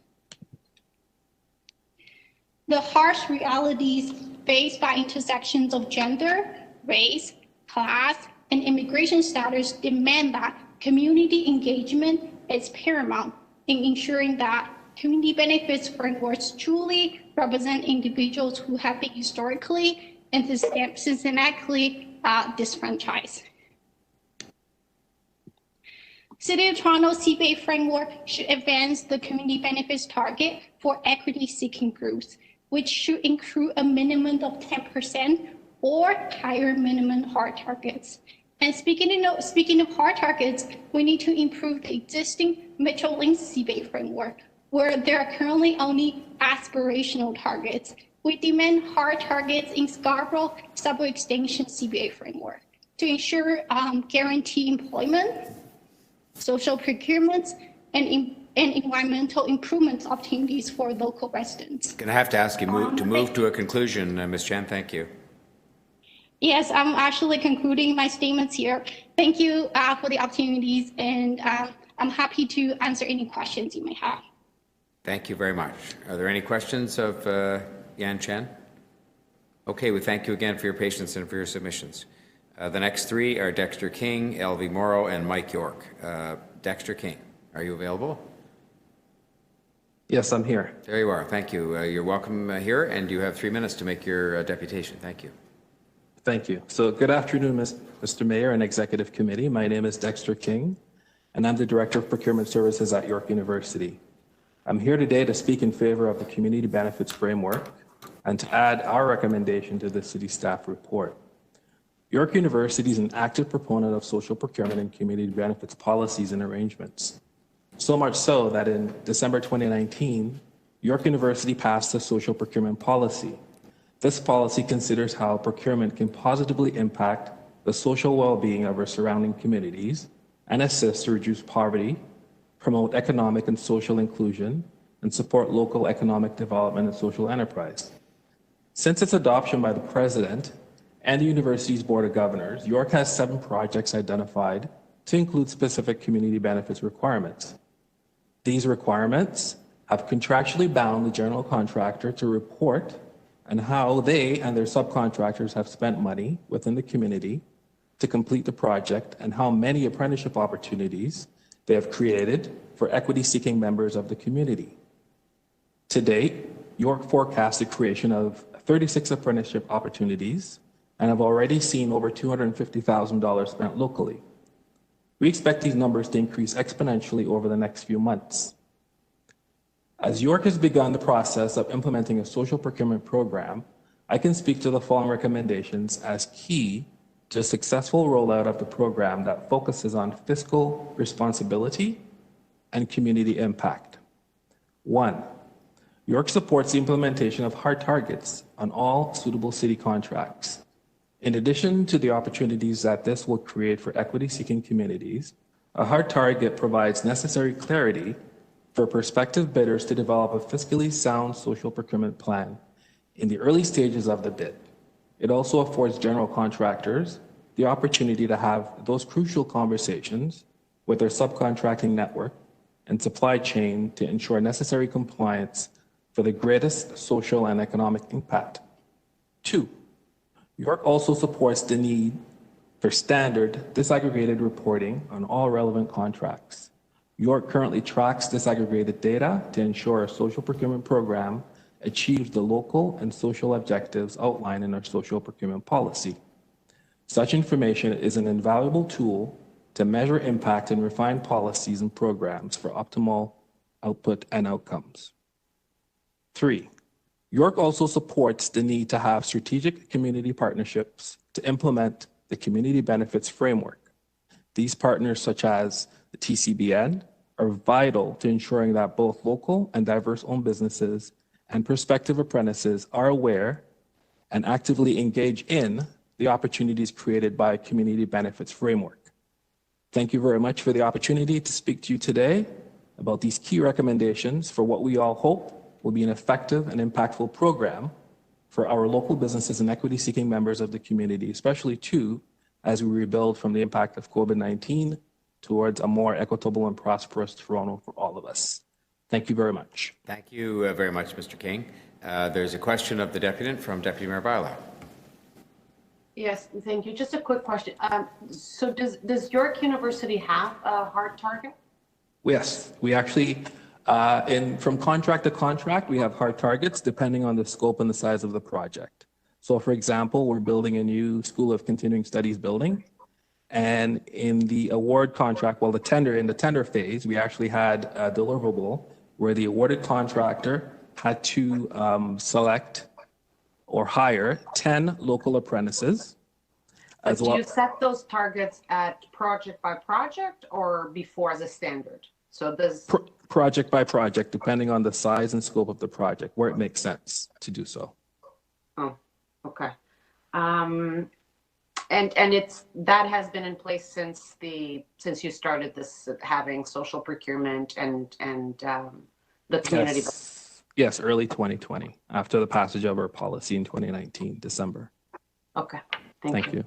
The harsh realities faced by intersections of gender, race, class, and immigration status demand that community engagement is paramount in ensuring that community benefits frameworks truly represent individuals who have been historically and systematically disfranchised. City of Toronto CPA framework should advance the community benefits target for equity-seeking groups, which should include a minimum of 10% or higher minimum hard targets. And speaking of hard targets, we need to improve the existing Metrolink CPA framework, where there are currently only aspirational targets. We demand hard targets in Scarborough Subway Extension CPA framework to ensure guaranteed employment, social procurements, and environmental improvement opportunities for local residents. Going to have to ask you to move to a conclusion, Ms. Chen. Thank you. Yes, I'm actually concluding my statements here. Thank you for the opportunities, and I'm happy to answer any questions you may have. Thank you very much. Are there any questions of Yan Chen? Okay, we thank you again for your patience and for your submissions. The next three are Dexter King, Elvie Morrow, and Mike York. Dexter King, are you available? Yes, I'm here. There you are. Thank you. You're welcome here, and you have 3 minutes to make your deputation. Thank you. Thank you. So good afternoon, Mr. Mayor and Executive Committee. My name is Dexter King, and I'm the Director of Procurement Services at York University. I'm here today to speak in favor of the Community Benefits Framework and to add our recommendation to the City Staff Report. York University is an active proponent of social procurement and community benefits policies and arrangements. So much so that in December 2019, York University passed a social procurement policy. This policy considers how procurement can positively impact the social well-being of our surrounding communities and assist to reduce poverty, promote economic and social inclusion, and support local economic development and social enterprise. Since its adoption by the President and the university's Board of Governors, York has 7 projects identified to include specific community benefits requirements. These requirements have contractually bound the general contractor to report on how they and their subcontractors have spent money within the community to complete the project and how many apprenticeship opportunities they have created for equity-seeking members of the community. To date, York forecasts the creation of 36 apprenticeship opportunities and have already seen over $250,000 spent locally. We expect these numbers to increase exponentially over the next few months. As York has begun the process of implementing a social procurement program, I can speak to the following recommendations as key to a successful rollout of the program that focuses on fiscal responsibility and community impact. 1, York supports the implementation of hard targets on all suitable city contracts. In addition to the opportunities that this will create for equity-seeking communities, a hard target provides necessary clarity for prospective bidders to develop a fiscally sound social procurement plan in the early stages of the bid. It also affords general contractors the opportunity to have those crucial conversations with their subcontracting network and supply chain to ensure necessary compliance for the greatest social and economic impact. 2, York also supports the need for standard disaggregated reporting on all relevant contracts. York currently tracks disaggregated data to ensure our social procurement program achieves the local and social objectives outlined in our social procurement policy. Such information is an invaluable tool to measure impact and refine policies and programs for optimal output and outcomes. 3, York also supports the need to have strategic community partnerships to implement the community benefits framework. These partners, such as the TCBN, are vital to ensuring that both local and diverse-owned businesses and prospective apprentices are aware and actively engage in the opportunities created by a community benefits framework. Thank you very much for the opportunity to speak to you today about these key recommendations for what we all hope will be an effective and impactful program for our local businesses and equity-seeking members of the community, especially too, as we rebuild from the impact of COVID-19 towards a more equitable and prosperous Toronto for all of us. Thank you very much. Thank you very much, Mr. King. There's a question of the deputant from Deputy Mayor Bylaw. Yes, thank you. Just a quick question. So does York University have a hard target? Yes, we actually, from contract to contract, we have hard targets depending on the scope and the size of the project. So for example, we're building a new School of Continuing Studies building. And in the award contract, well, in the tender phase, we actually had a deliverable where the awarded contractor had to select or hire 10 local apprentices. Do you set those targets at project by project or before as a standard? So does project by project, depending on the size and scope of the project, where it makes sense to do so. Oh, okay. And that has been in place since you started this, having social procurement and the community. Yes, early 2020, after the passage of our policy in 2019, December. Okay, thank you.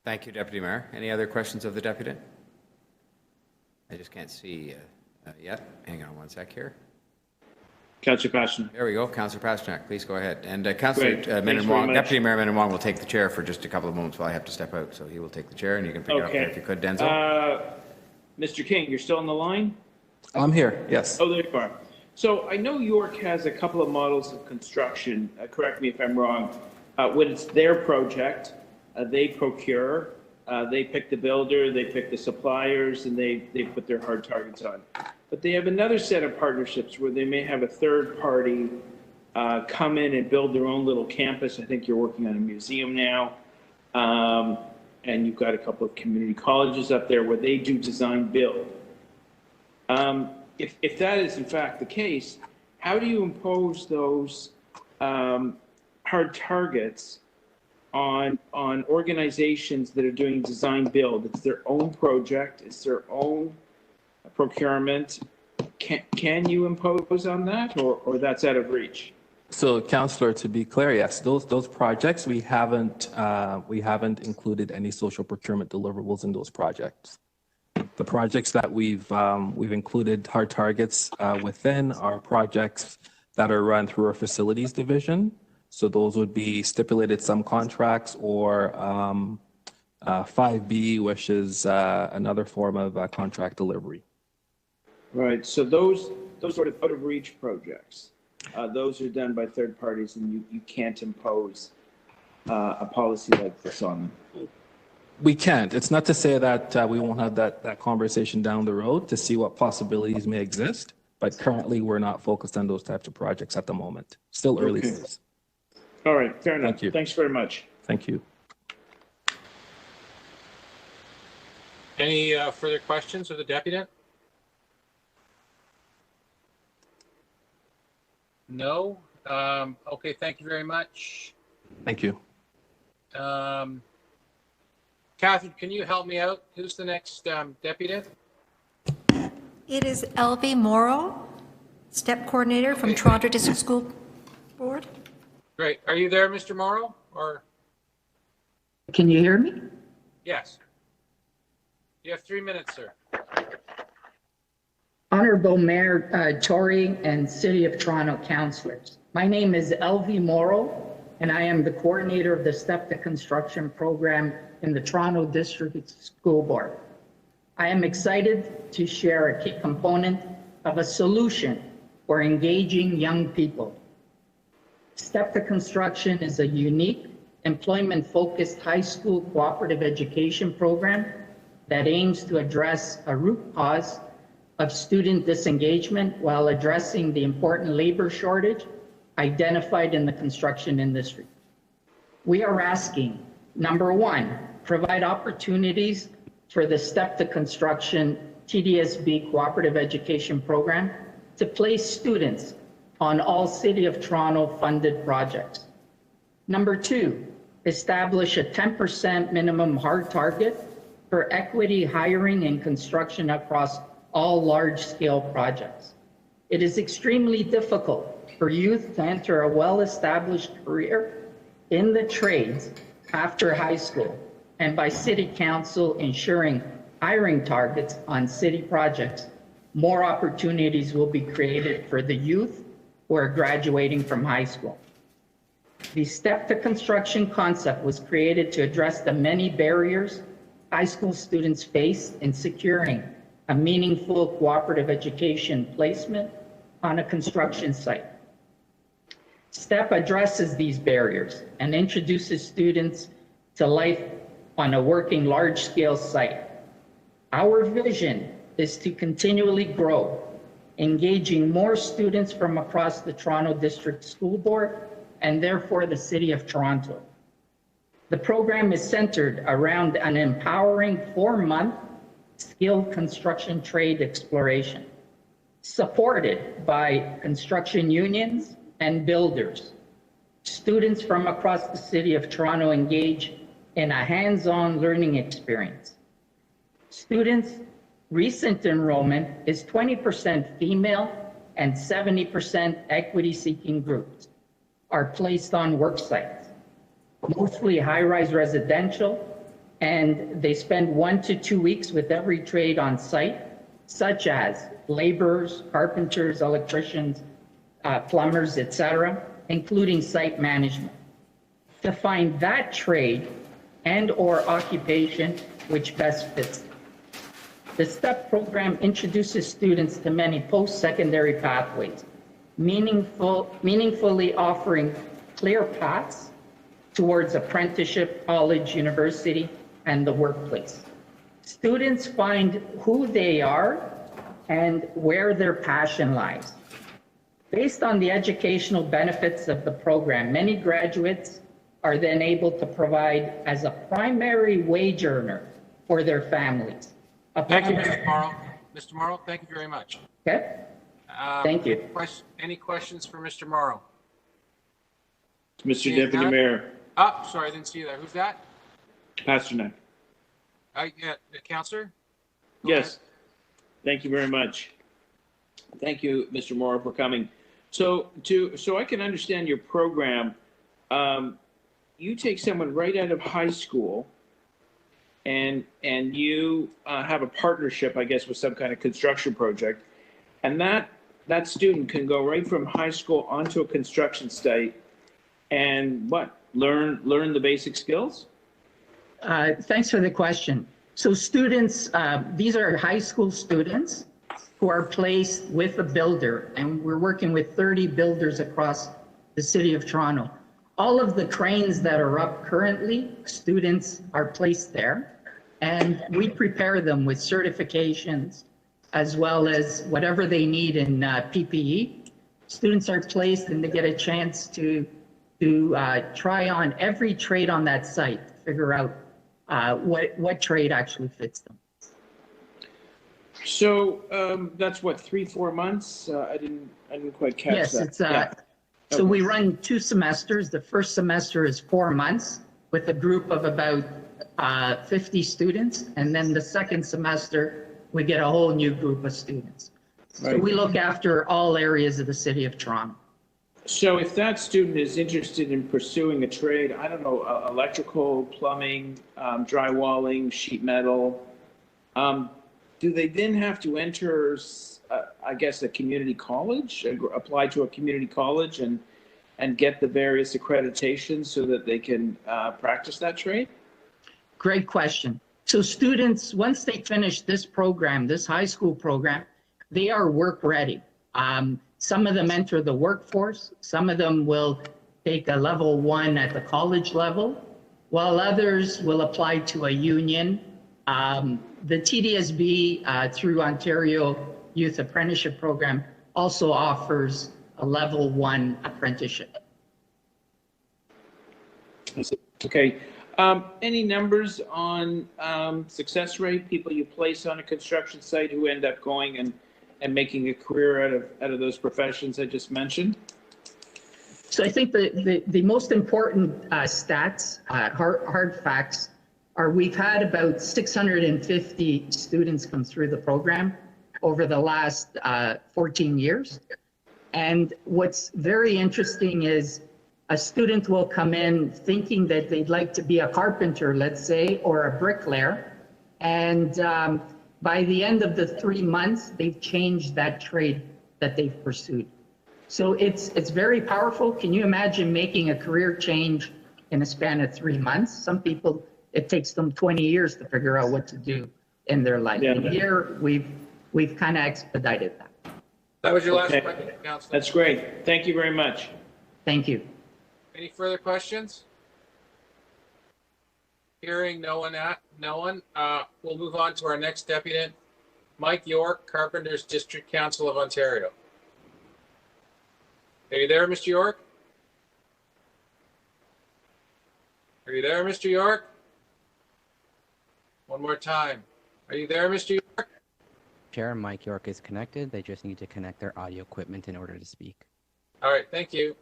Thank you, Deputy Mayor. Any other questions of the deputant? I just can't see yet. Hang on one sec here. Councillor Pasternak. There we go. Councillor Pasternak, please go ahead. And Councillor Great. Thanks Minnan very Wong, much. Deputy Mayor Minnan Wong will take the chair for just a couple of moments while I have to step out. So he will take the chair and you can pick it up there if you could, Denzel. Mr. King, you're still on the line? I'm here, yes. Oh, there you are. So I know York has a couple of models of construction, correct me if I'm wrong. When it's their project, they procure, they pick the builder, they pick the suppliers, and they put their hard targets on. But they have another set of partnerships where they may have a third party come in and build their own little campus. I think you're working on a museum now. And you've got a couple of community colleges up there where they do design build. If that is in fact the case, how do you impose those hard targets on organizations that are doing design build? It's their own project, it's their own procurement. Can you impose on that, or that's out of reach? So, Councillor, to be clear, yes, those projects we haven't included any social procurement deliverables in those projects. The projects that we've included hard targets within are projects that are run through our facilities division. So those would be stipulated sum contracts or 5B, which is another form of contract delivery. Right. So those sort of out of reach projects, those are done by third parties, and you can't impose a policy like this on them. We can't. It's not to say that we won't have that conversation down the road to see what possibilities may exist, but currently we're not focused on those types of projects at the moment. Still early days. All right, fair enough. Thank you. Thanks very much. Thank you. Any further questions of the deputy? No? Okay, thank you very much. Thank you. Catherine, can you help me out? Who's the next deputy? It is Elvie Morrow, STEP Coordinator from Toronto District School Board. Great. Are you there, Mr. Morrow? Or Can you hear me? yes? You have 3 minutes, sir. Honorable Mayor Tory and City of Toronto councillors. My name is Elvie Morrow, and I am the coordinator of the STEP to Construction program in the Toronto District School Board. I am excited to share a key component of a solution for engaging young people. STEP to Construction is a unique, employment-focused high school cooperative education program that aims to address a root cause of student disengagement while addressing the important labor shortage identified in the construction industry. We are asking, number one, provide opportunities for the STEP to Construction TDSB cooperative education program to place students on all City of Toronto funded projects. Number two, establish a 10% minimum hard target for equity hiring and construction across all large-scale projects. It is extremely difficult for youth to enter a well-established career in the trades after high school, and by City Council ensuring hiring targets on city projects, more opportunities will be created for the youth who are graduating from high school. The STEP to Construction concept was created to address the many barriers high school students face in securing a meaningful cooperative education placement on a construction site. STEP addresses these barriers and introduces students to life on a working large-scale site. Our vision is to continually grow, engaging more students from across the Toronto District School Board and therefore the City of Toronto. The program is centered around an empowering 4-month skilled construction trade exploration, supported by construction unions and builders. Students from across the City of Toronto engage in a hands-on learning experience. Students' recent enrollment is 20% female and 70% equity-seeking groups are placed on work sites, mostly high-rise residential, and they spend 1 to 2 weeks with every trade on site, such as laborers, carpenters, electricians, plumbers, etc., including site management, to find that trade and/or occupation which best fits them. The STEP program introduces students to many post-secondary pathways, meaningfully offering clear paths towards apprenticeship, college, university, and the workplace. Students find who they are and where their passion lies. Based on the educational benefits of the program, many graduates are then able to provide as a primary wage earner for their families. Thank you, Mr. Morrow. Mr. Morrow, thank you very much. Okay, thank you. Any questions for Mr. Morrow? Mr. Deputy Mayor, Oh, sorry, I didn't see you there. Who's that? Pasternak. Yeah, the counselor? Yes. Thank you very much. Thank you, Mr. Morrow, for coming. So I can understand your program, you take someone right out of high school and you have a partnership, I guess, with some kind of construction project, and that student can go right from high school onto a construction site and learn the basic skills? Thanks for the question. So students, these are high school students who are placed with a builder, and we're working with 30 builders across the city of Toronto. All of the cranes that are up currently, students are placed there, and we prepare them with certifications as well as whatever they need in PPE. Students are placed and they get a chance to try on every trade on that site, to figure out what trade actually fits them. So that's what, 3-4 months? I didn't quite catch yes, that. It's so we run 2 semesters. The first semester is 4 months with a group of about 50 students, and then the second semester we get a whole new group of students. So we look after all areas of the city of Toronto. So if that student is interested in pursuing a trade, I don't know, electrical, plumbing, drywalling, sheet metal, do they then have to enter, I guess, a community college, apply to a community college and get the various accreditations so that they can practice that trade? Great question. So students, once they finish this program, this high school program, they are work ready. Some of them enter the workforce. Some of them will take a level 1 at the college level, while others will apply to a union. The TDSB through Ontario Youth Apprenticeship Program also offers a level 1 apprenticeship. Okay. Any numbers on success rate, people you place on a construction site who end up going and making a career out of those professions I just mentioned? So I think the most important stats, hard facts, are we've had about 650 students come through the program over the last 14 years. And what's very interesting is a student will come in thinking that they'd like to be a carpenter, let's say, or a bricklayer. And by the end of the 3 months, they've changed that trade that they've pursued. So it's very powerful. Can you imagine making a career change in a span of 3 months? Some people, it takes them 20 years to figure out what to do in their life. Yeah. And here we've kind of expedited that. That was your last question, Councillor. That's great. Thank you very much. Thank you. Any further questions? Hearing no one, we'll move on to our next deputant, Mike York, Carpenters District Council of Ontario. Are you there, Mr. York? Are you there, Mr. York? One more time. Are you there, Mr. York? Chair, Mike York is connected. They just need to connect their audio equipment in order to speak. All right, thank you.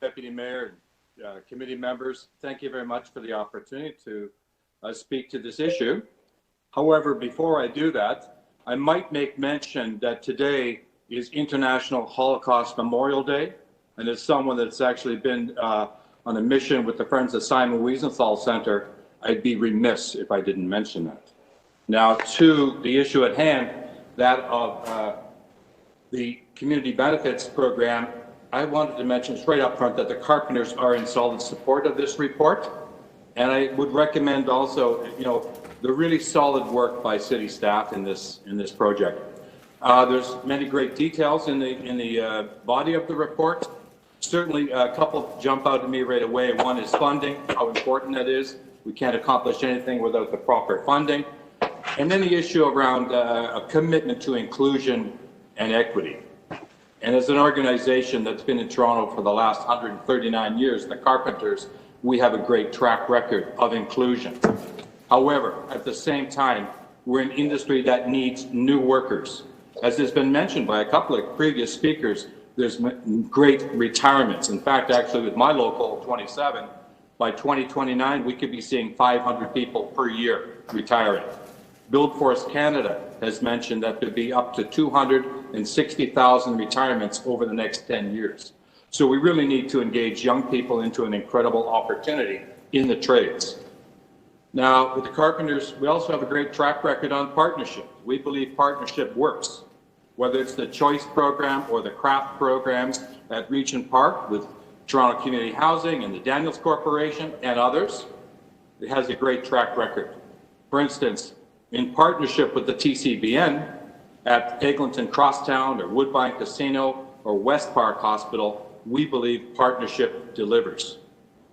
Deputy Mayor, committee members, thank you very much for the opportunity to speak to this issue. However, before I do that, I might make mention that today is International Holocaust Memorial Day, and as someone that's actually been on a mission with the Friends of Simon Wiesenthal Center, I'd be remiss if I didn't mention that. Now, to the issue at hand, that of the community benefits program, I wanted to mention straight up front that the carpenters are in solid support of this report. And I would recommend also, the really solid work by city staff in this project. There's many great details in the body of the report. Certainly, a couple jump out at me right away. One is funding, how important that is. We can't accomplish anything without the proper funding. And then the issue around a commitment to inclusion and equity. And as an organization that's been in Toronto for the last 139 years, the Carpenters, we have a great track record of inclusion. However, at the same time, we're an industry that needs new workers. As has been mentioned by a couple of previous speakers, there's great retirements. In fact, actually with my local 27, by 2029, we could be seeing 500 people per year retiring. BuildForce Canada has mentioned that there'd be up to 260,000 retirements over the next 10 years. So we really need to engage young people into an incredible opportunity in the trades. Now, with the Carpenters, we also have a great track record on partnership. We believe partnership works, whether it's the Choice program or the Craft programs at Regent Park with Toronto Community Housing and the Daniels Corporation and others. It has a great track record. For instance, in partnership with the TCBN at Eglinton Crosstown or Woodbine Casino or West Park Hospital, we believe partnership delivers.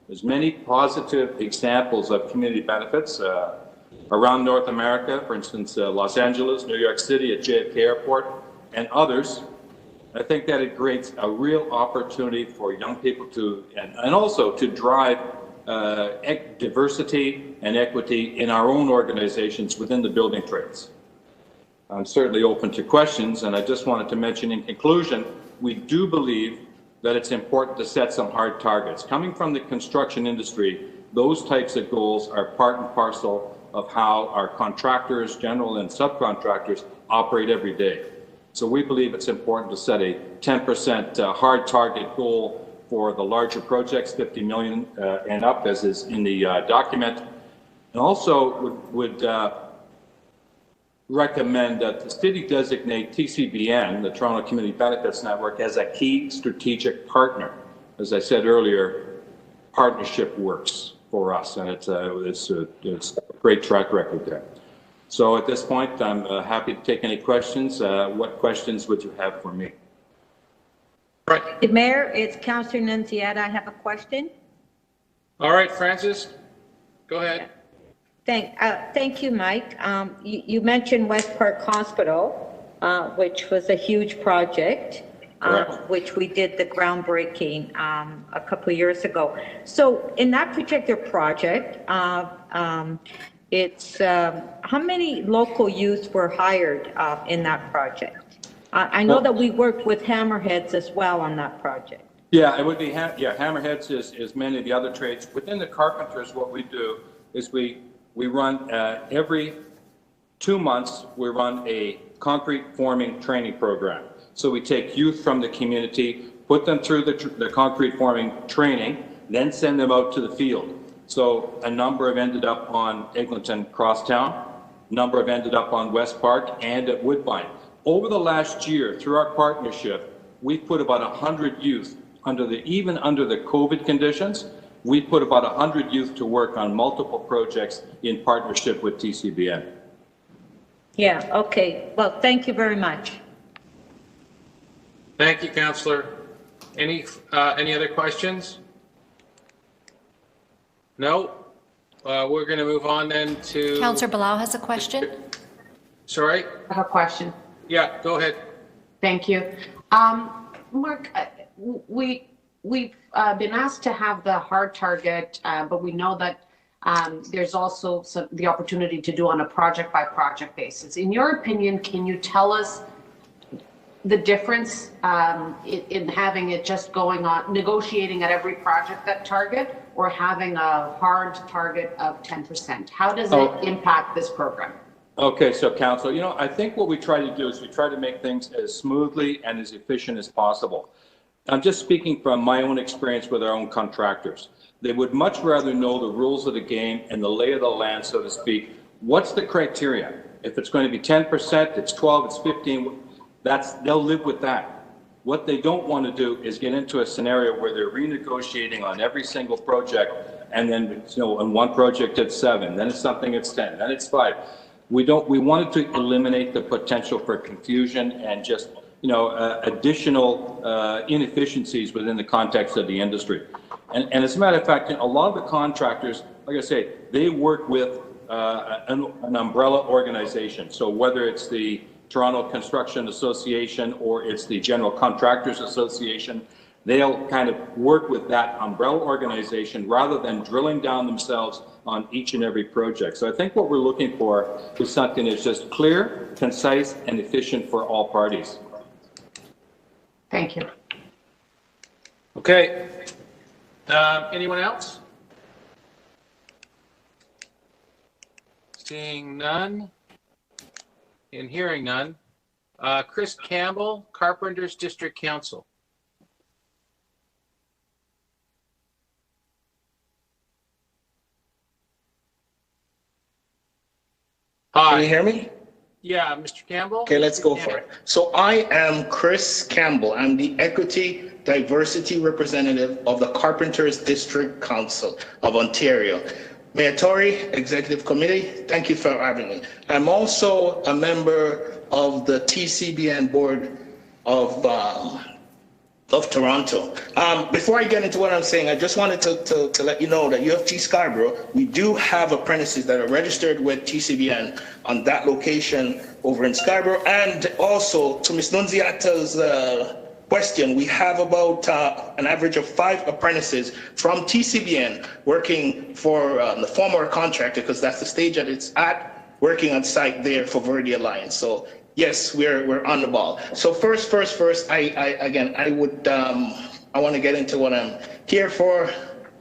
There's many positive examples of community benefits around North America, for instance, Los Angeles, New York City at JFK Airport, and others. I think that it creates a real opportunity for young people to, and also to drive diversity and equity in our own organizations within the building trades. I'm certainly open to questions, and I just wanted to mention in conclusion, we do believe that it's important to set some hard targets. Coming from the construction industry, those types of goals are part and parcel of how our contractors, general and subcontractors, operate every day. So we believe it's important to set a 10% hard target goal for the larger projects, 50 million and up, as is in the document. And also would recommend that the city designate TCBN, the Toronto Community Benefits Network, as a key strategic partner. As I said earlier, partnership works for us, and it's a great track record there. So at this point, I'm happy to take any questions. What questions would you have for me? Right. Mayor, it's Councillor Nunziata. I have a question. All right, Francis, go ahead. Thank you, Mike. You mentioned West Park Hospital, which was a huge project, which we did the groundbreaking a couple of years ago. So in that particular project, it's how many local youth were hired in that project? I know that we worked with Hammerheads as well on that project. Yeah, it would be, Hammerheads is many of the other trades. Within the Carpenters, what we do is we run every 2 months, we run a concrete forming training program. So we take youth from the community, put them through the concrete forming training, then send them out to the field. So a number have ended up on Eglinton Crosstown, a number have ended up on West Park and at Woodbine. Over the last year, through our partnership, we've put about 100 youth even under the COVID conditions. We put about 100 youth to work on multiple projects in partnership with TCBN. Yeah, okay. Well, thank you very much. Thank you, Councillor. Any other questions? No? We're going to move on then to... Councillor Bilal has a question. Sorry? I have a question. Yeah, go ahead. Thank you. Mark, we've been asked to have the hard target, but we know that there's also the opportunity to do on a project-by-project basis. In your opinion, can you tell us the difference in having it just going on, negotiating at every project that target, or having a hard target of 10%? How does it impact this program? Okay, so Council, I think what we try to do is we try to make things as smoothly and as efficient as possible. I'm just speaking from my own experience with our own contractors. They would much rather know the rules of the game and the lay of the land, so to speak. What's the criteria? If it's going to be 10%, it's 12, it's 15. they'll live with that. What they don't want to do is get into a scenario where they're renegotiating on every single project, and then, on one project it's 7, then it's something it's 10, then it's 5. We wanted to eliminate the potential for confusion and just, additional inefficiencies within the context of the industry. And as a matter of fact, a lot of the contractors, like I say, they work with an umbrella organization. So whether it's the Toronto Construction Association or it's the General Contractors Association, they'll kind of work with that umbrella organization rather than drilling down themselves on each and every project. So I think what we're looking for is something that's just clear, concise, and efficient for all parties. Thank you. Okay. Anyone else? Seeing none and hearing none. Chris Campbell, Carpenters District Council. Hi. Can you hear me? Yeah, Mr. Campbell. Okay, let's go for it. So I am Chris Campbell. I'm the Equity Diversity Representative of the Carpenters District Council of Ontario. Mayor Tory, Executive Committee, thank you for having me. I'm also a member of the TCBN Board of Toronto. Before I get into what I'm saying, I just wanted to let you know that UFT Scarborough, we do have apprentices that are registered with TCBN on that location over in Scarborough. And also, to Ms. Nunziata's question, we have about an average of 5 apprentices from TCBN working for the former contractor, because that's the stage that it's at, working on site there for Verde Alliance. So yes, we're on the ball. So first, I want to get into what I'm here for.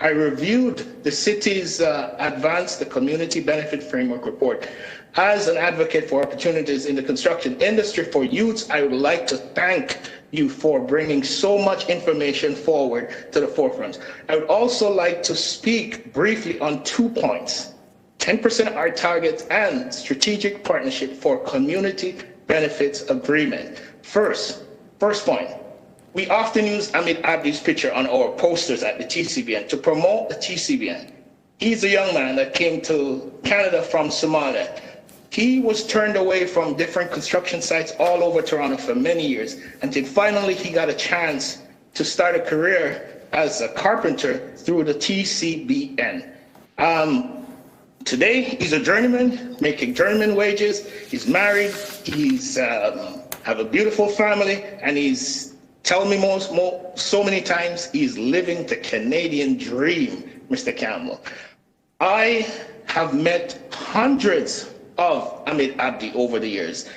I reviewed the city's the Community Benefit Framework Report. As an advocate for opportunities in the construction industry for youths, I would like to thank you for bringing so much information forward to the forefront. I would also like to speak briefly on 2 points: 10% our target and strategic partnership for community benefits agreement. First point, we often use Amit Abdi's picture on our posters at the TCBN to promote the TCBN. He's a young man that came to Canada from Somalia. He was turned away from different construction sites all over Toronto for many years until finally he got a chance to start a career as a carpenter through the TCBN. Today, he's a journeyman, making journeyman wages. He's married. He's have a beautiful family, and he's telling me so many times he's living the Canadian dream, Mr. Campbell. I have met hundreds of Amit Abdi over the years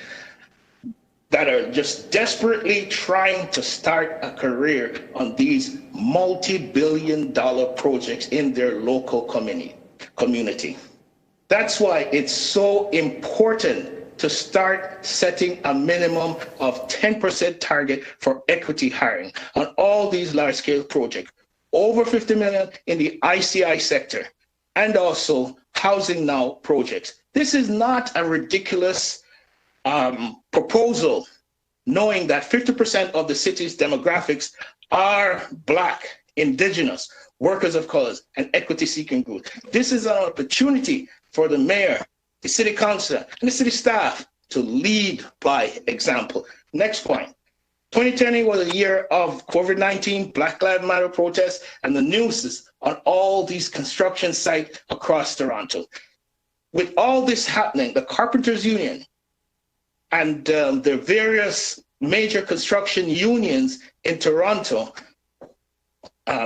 that are just desperately trying to start a career on these multi-billion-dollar projects in their local community. That's why it's so important to start setting a minimum of 10% target for equity hiring on all these large-scale projects, over 50 million in the ICI sector, and also Housing Now projects. This is not a ridiculous proposal, knowing that 50% of the city's demographics are Black, Indigenous, workers of colors, and equity-seeking groups. This is an opportunity for the mayor, the city council, and the city staff to lead by example. Next point. 2020 was a year of COVID-19, Black Lives Matter protests, and the news on all these construction sites across Toronto. With all this happening, the Carpenters Union and the various major construction unions in Toronto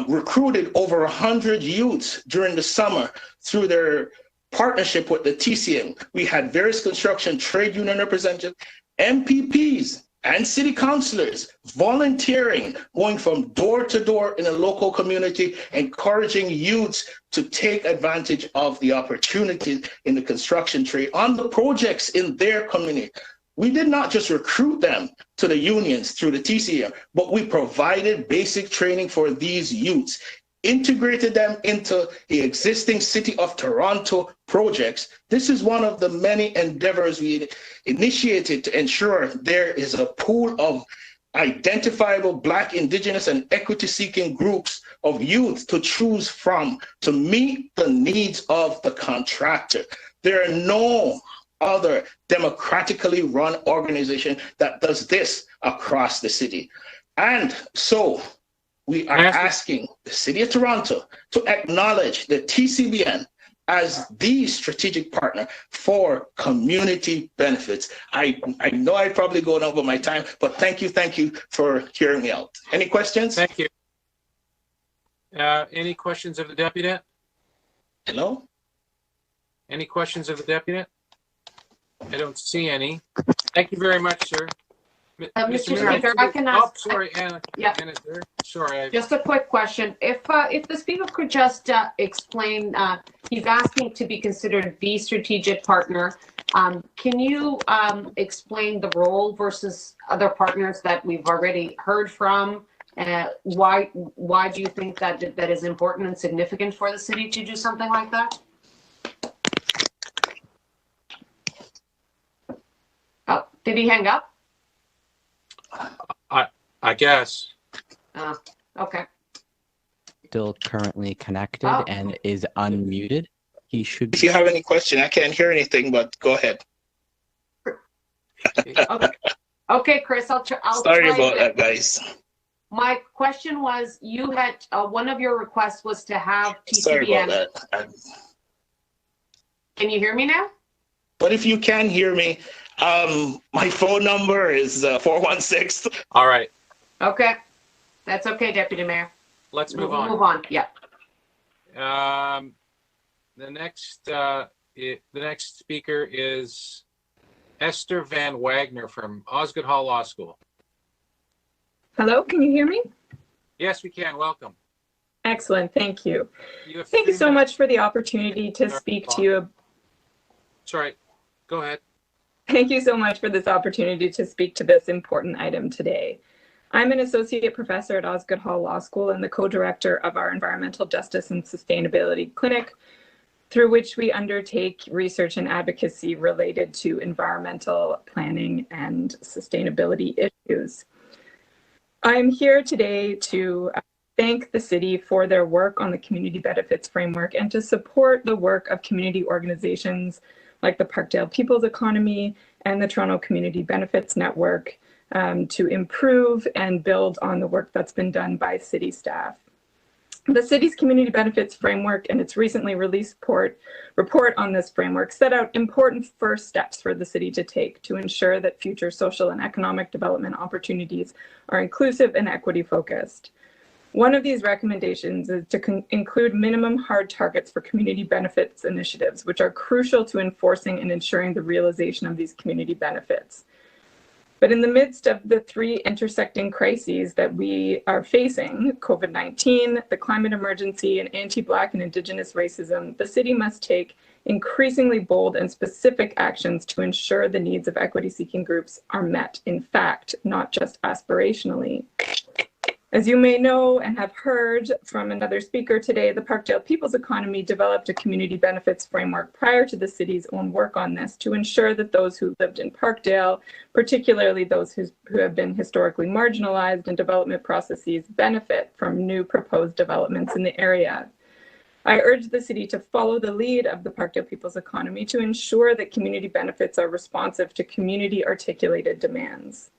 recruited over 100 youths during the summer through their partnership with the TCM. We had various construction trade union representatives, MPPs, and city councillors volunteering, going from door to door in a local community, encouraging youths to take advantage of the opportunities in the construction trade on the projects in their community. We did not just recruit them to the unions through the TCM, but we provided basic training for these youths. integrated them into the existing City of Toronto projects. This is one of the many endeavors we initiated to ensure there is a pool of identifiable Black, Indigenous, and equity-seeking groups of youth to choose from to meet the needs of the contractor. There are no other democratically run organization that does this across the city. And so we are asking the City of Toronto to acknowledge the TCBN as the strategic partner for community benefits. I know I probably gone over my time, but thank you for hearing me out. Any questions? Thank you. Any questions of the deputy? Hello? Any questions of the deputy? I don't see any. Thank you very much, sir. Mr. Speaker, I can ask. Oh, sorry, Anna. Yeah. Anna, sorry. Just a quick question. If the speaker could just explain, he's asking to be considered the strategic partner. Can you explain the role versus other partners that we've already heard from? Why do you think that is important and significant for the city to do something like that? Oh, did he hang up? I guess. Okay. Still currently connected and is unmuted. He should be. If you have any question, I can't hear anything, but go ahead. Okay, Chris, I'll Sorry try about it. that, guys. My question was, you had one of your requests was to have TCBN. Sorry about that. Can you hear me now? But if you can hear me, my phone number is 416. All right. Okay, that's okay, Deputy Mayor. Let's move on. Move on. Yeah. The next speaker is Esther Van Wagner from Osgoode Hall Law School. Hello, can you hear me? Yes, we can. Welcome. Excellent, thank you. You Thank you so much for the opportunity to speak to you. Sorry, go ahead. Thank you so much for this opportunity to speak to this important item today. I'm an associate professor at Osgoode Hall Law School and the co-director of our Environmental Justice and Sustainability Clinic, through which we undertake research and advocacy related to environmental planning and sustainability issues. I'm here today to thank the city for their work on the Community Benefits Framework and to support the work of community organizations like the Parkdale People's Economy and the Toronto Community Benefits Network to improve and build on the work that's been done by city staff. The city's Community Benefits Framework and its recently released report on this framework set out important first steps for the city to take to ensure that future social and economic development opportunities are inclusive and equity focused. One of these recommendations is to include minimum hard targets for community benefits initiatives, which are crucial to enforcing and ensuring the realization of these community benefits. But in the midst of the three intersecting crises that we are facing, COVID-19, the climate emergency, and anti-Black and Indigenous racism, the city must take increasingly bold and specific actions to ensure the needs of equity-seeking groups are met, in fact, not just aspirationally. As you may know and have heard from another speaker today, the Parkdale People's Economy developed a community benefits framework prior to the city's own work on this to ensure that those who lived in Parkdale, particularly those who have been historically marginalized in development processes, benefit from new proposed developments in the area. I urge the city to follow the lead of the Parkdale People's Economy to ensure that community benefits are responsive to community articulated demands.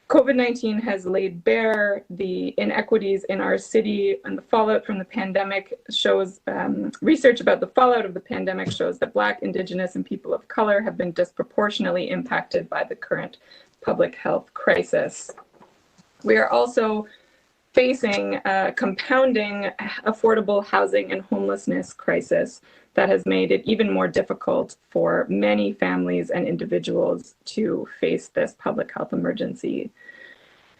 COVID-19 has laid bare the inequities in our city, and the fallout from the pandemic shows, research about the fallout of the pandemic shows that Black, Indigenous, and people of color have been disproportionately impacted by the current public health crisis. We are also facing a compounding affordable housing and homelessness crisis that has made it even more difficult for many families and individuals to face this public health emergency.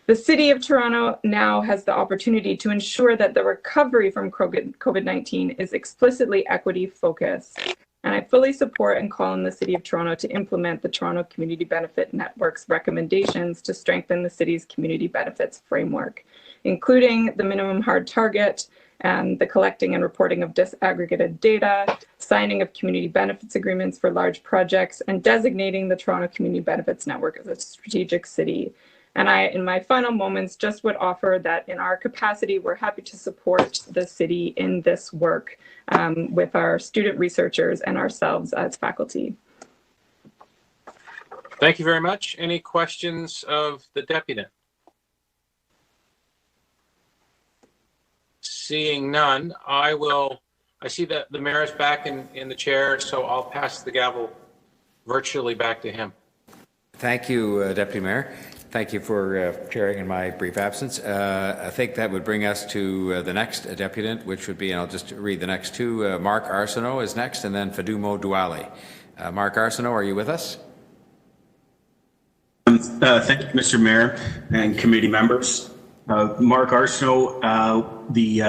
The City of Toronto now has the opportunity to ensure that the recovery from COVID-19 is explicitly equity focused. And I fully support and call on the City of Toronto to implement the Toronto Community Benefit Network's recommendations to strengthen the city's community benefits framework. including the minimum hard target and the collecting and reporting of disaggregated data, signing of community benefits agreements for large projects, and designating the Toronto Community Benefits Network as a strategic city. And I, in my final moments, just would offer that in our capacity, we're happy to support the city in this work with our student researchers and ourselves as faculty. Thank you very much. Any questions of the deputy? Seeing none, I see that the mayor is back in the chair, so I'll pass the gavel virtually back to him. Thank you, Deputy Mayor. Thank you for chairing in my brief absence. I think that would bring us to the next deputant, which would be, and I'll just read the next two, Mark Arsenault is next, and then Fadumo Duale. Mark Arsenault, are you with us? Thank you, Mr. Mayor and committee members. Mark Arsenault, the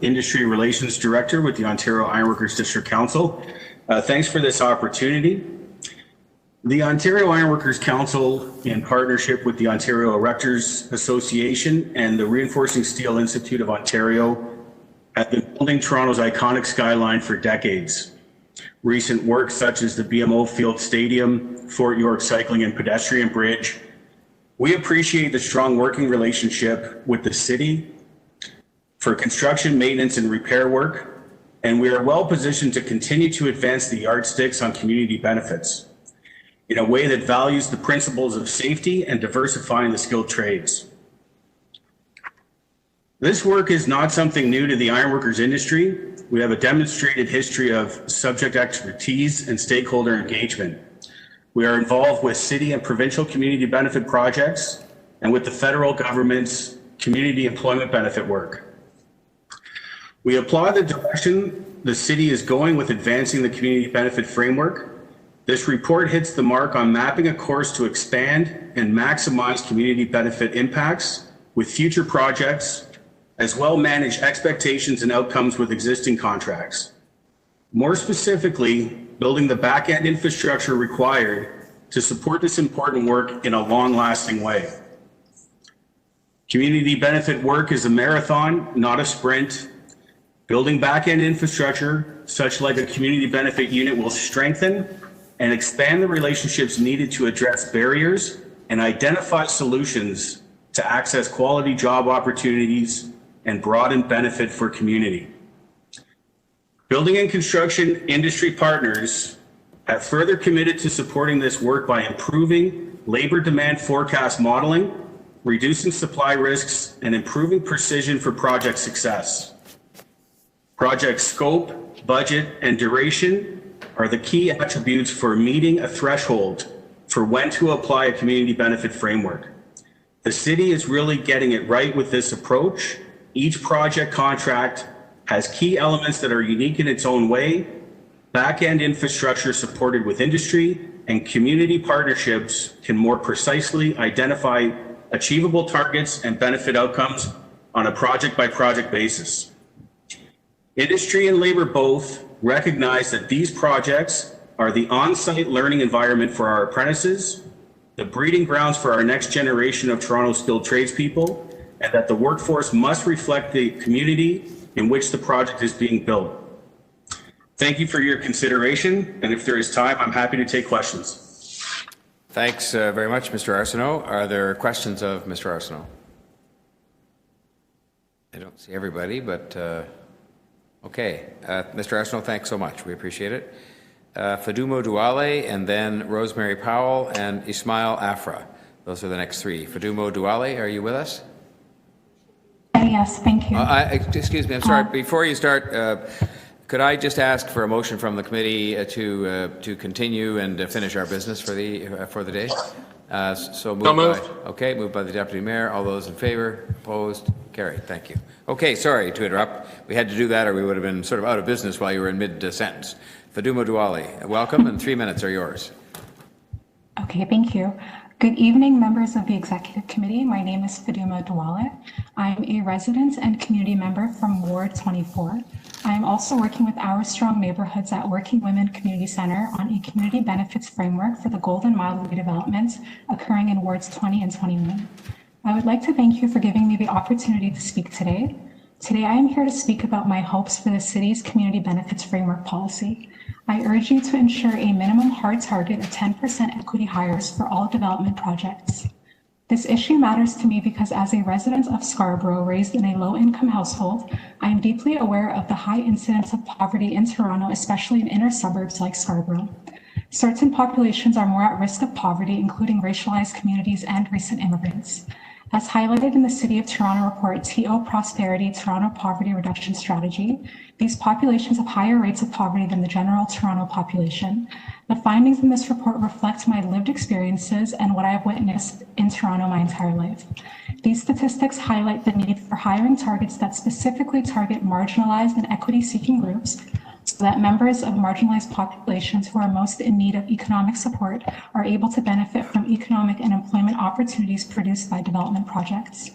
Industry Relations Director with the Ontario Ironworkers District Council. Thanks for this opportunity. The Ontario Ironworkers Council, in partnership with the Ontario Erectors Association and the Reinforcing Steel Institute of Ontario, have been building Toronto's iconic skyline for decades. Recent work such as the BMO Field Stadium, Fort York Cycling and Pedestrian Bridge. We appreciate the strong working relationship with the city for construction, maintenance, and repair work, and we are well positioned to continue to advance the yardsticks on community benefits in a way that values the principles of safety and diversifying the skilled trades. This work is not something new to the ironworkers industry. We have a demonstrated history of subject expertise and stakeholder engagement. We are involved with city and provincial community benefit projects and with the federal government's community employment benefit work. We applaud the direction the city is going with advancing the community benefit framework. This report hits the mark on mapping a course to expand and maximize community benefit impacts with future projects, as well manage expectations and outcomes with existing contracts. More specifically, building the back-end infrastructure required to support this important work in a long-lasting way. Community benefit work is a marathon, not a sprint. Building back-end infrastructure, such like a community benefit unit, will strengthen and expand the relationships needed to address barriers and identify solutions to access quality job opportunities and broaden benefit for community. Building and construction industry partners have further committed to supporting this work by improving labor demand forecast modeling, reducing supply risks, and improving precision for project success. Project scope, budget, and duration are the key attributes for meeting a threshold for when to apply a community benefit framework. The city is really getting it right with this approach. Each project contract has key elements that are unique in its own way, back-end infrastructure supported with industry, and community partnerships can more precisely identify achievable targets and benefit outcomes on a project-by-project basis. Industry and labor both recognize that these projects are the on-site learning environment for our apprentices, the breeding grounds for our next generation of Toronto skilled tradespeople, and that the workforce must reflect the community in which the project is being built. Thank you for your consideration, and if there is time, I'm happy to take questions. Thanks very much, Mr. Arsenault. Are there questions of Mr. Arsenault? I don't see everybody, but okay. Mr. Arsenault, thanks so much. We appreciate it. Fadumo Duale, and then Rosemary Powell and Ismail Afra. Those are the next three. Fadumo Duale, are you with us? Yes, thank you. Excuse me, I'm sorry. Before you start, could I just ask for a motion from the committee to continue and finish our business for the day? So moved. Moved by the Deputy Mayor. All those in favor? Opposed? Carried. Thank you. Okay, sorry to interrupt. We had to do that or we would have been sort of out of business while you were in mid-sentence. Fadumo Duale, welcome, and 3 minutes are yours. Okay, thank you. Good evening, members of the Executive Committee. My name is Fadumo Duale. I'm a resident and community member from Ward 24. I am also working with Our Strong Neighborhoods at Working Women Community Center on a community benefits framework for the Golden Mile redevelopment occurring in Wards 20 and 21. I would like to thank you for giving me the opportunity to speak today. Today, I am here to speak about my hopes for the city's community benefits framework policy. I urge you to ensure a minimum hard target of 10% equity hires for all development projects. This issue matters to me because as a resident of Scarborough raised in a low-income household, I am deeply aware of the high incidence of poverty in Toronto, especially in inner suburbs like Scarborough. Certain populations are more at risk of poverty, including racialized communities and recent immigrants. As highlighted in the City of Toronto report, TO Prosperity Toronto Poverty Reduction Strategy, these populations have higher rates of poverty than the general Toronto population. The findings in this report reflect my lived experiences and what I have witnessed in Toronto my entire life. These statistics highlight the need for hiring targets that specifically target marginalized and equity-seeking groups, so that members of marginalized populations who are most in need of economic support are able to benefit from economic and employment opportunities produced by development projects.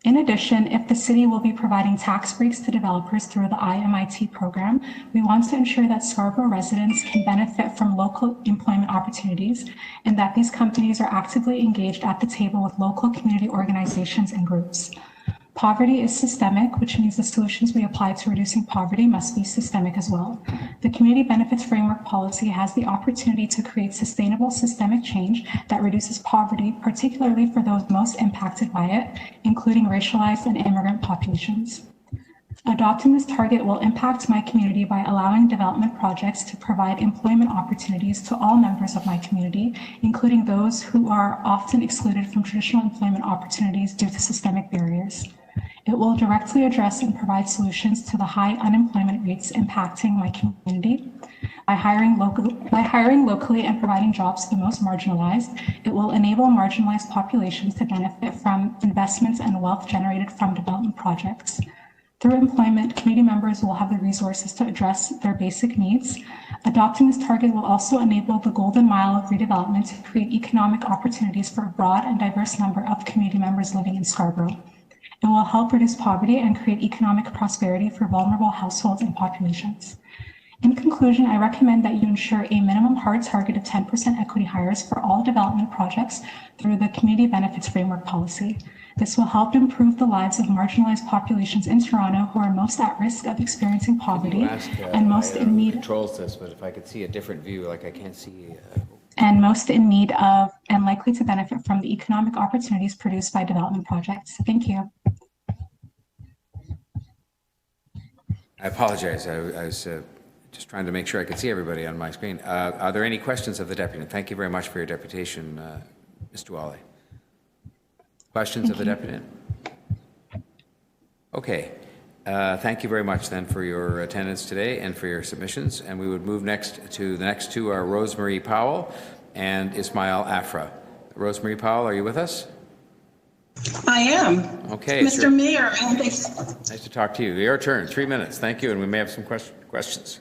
In addition, if the city will be providing tax breaks to developers through the IMIT program, we want to ensure that Scarborough residents can benefit from local employment opportunities and that these companies are actively engaged at the table with local community organizations and groups. Poverty is systemic, which means the solutions we apply to reducing poverty must be systemic as well. The Community Benefits Framework policy has the opportunity to create sustainable systemic change that reduces poverty, particularly for those most impacted by it, including racialized and immigrant populations. Adopting this target will impact my community by allowing development projects to provide employment opportunities to all members of my community, including those who are often excluded from traditional employment opportunities due to systemic barriers. It will directly address and provide solutions to the high unemployment rates impacting my community. By hiring locally and providing jobs to the most marginalized, it will enable marginalized populations to benefit from investments and wealth generated from development projects. Through employment, community members will have the resources to address their basic needs. Adopting this target will also enable the golden mile of redevelopment to create economic opportunities for a broad and diverse number of community members living in Scarborough. It will help reduce poverty and create economic prosperity for vulnerable households and populations. In conclusion, I recommend that you ensure a minimum hard target of 10% equity hires for all development projects through the Community Benefits Framework policy. This will help improve the lives of marginalized populations in Toronto who are most at risk of experiencing poverty and most in need. Controls this, but if I could see a different view, like I can't see. And most in need of and likely to benefit from the economic opportunities produced by development projects. Thank you. I apologize. I was just trying to make sure I could see everybody on my screen. Are there any questions of the deputy? Thank you very much for your deputation, Ms. Duale. Questions of the deputy? Okay. Thank you very much then for your attendance today and for your submissions. And we would move next to the next two are Rosemary Powell and Ismail Afra. Rosemary Powell, are you with us? I am. Okay. Mr. Mayor, nice to talk to you. Your turn, 3 minutes. Thank you. And we may have some questions.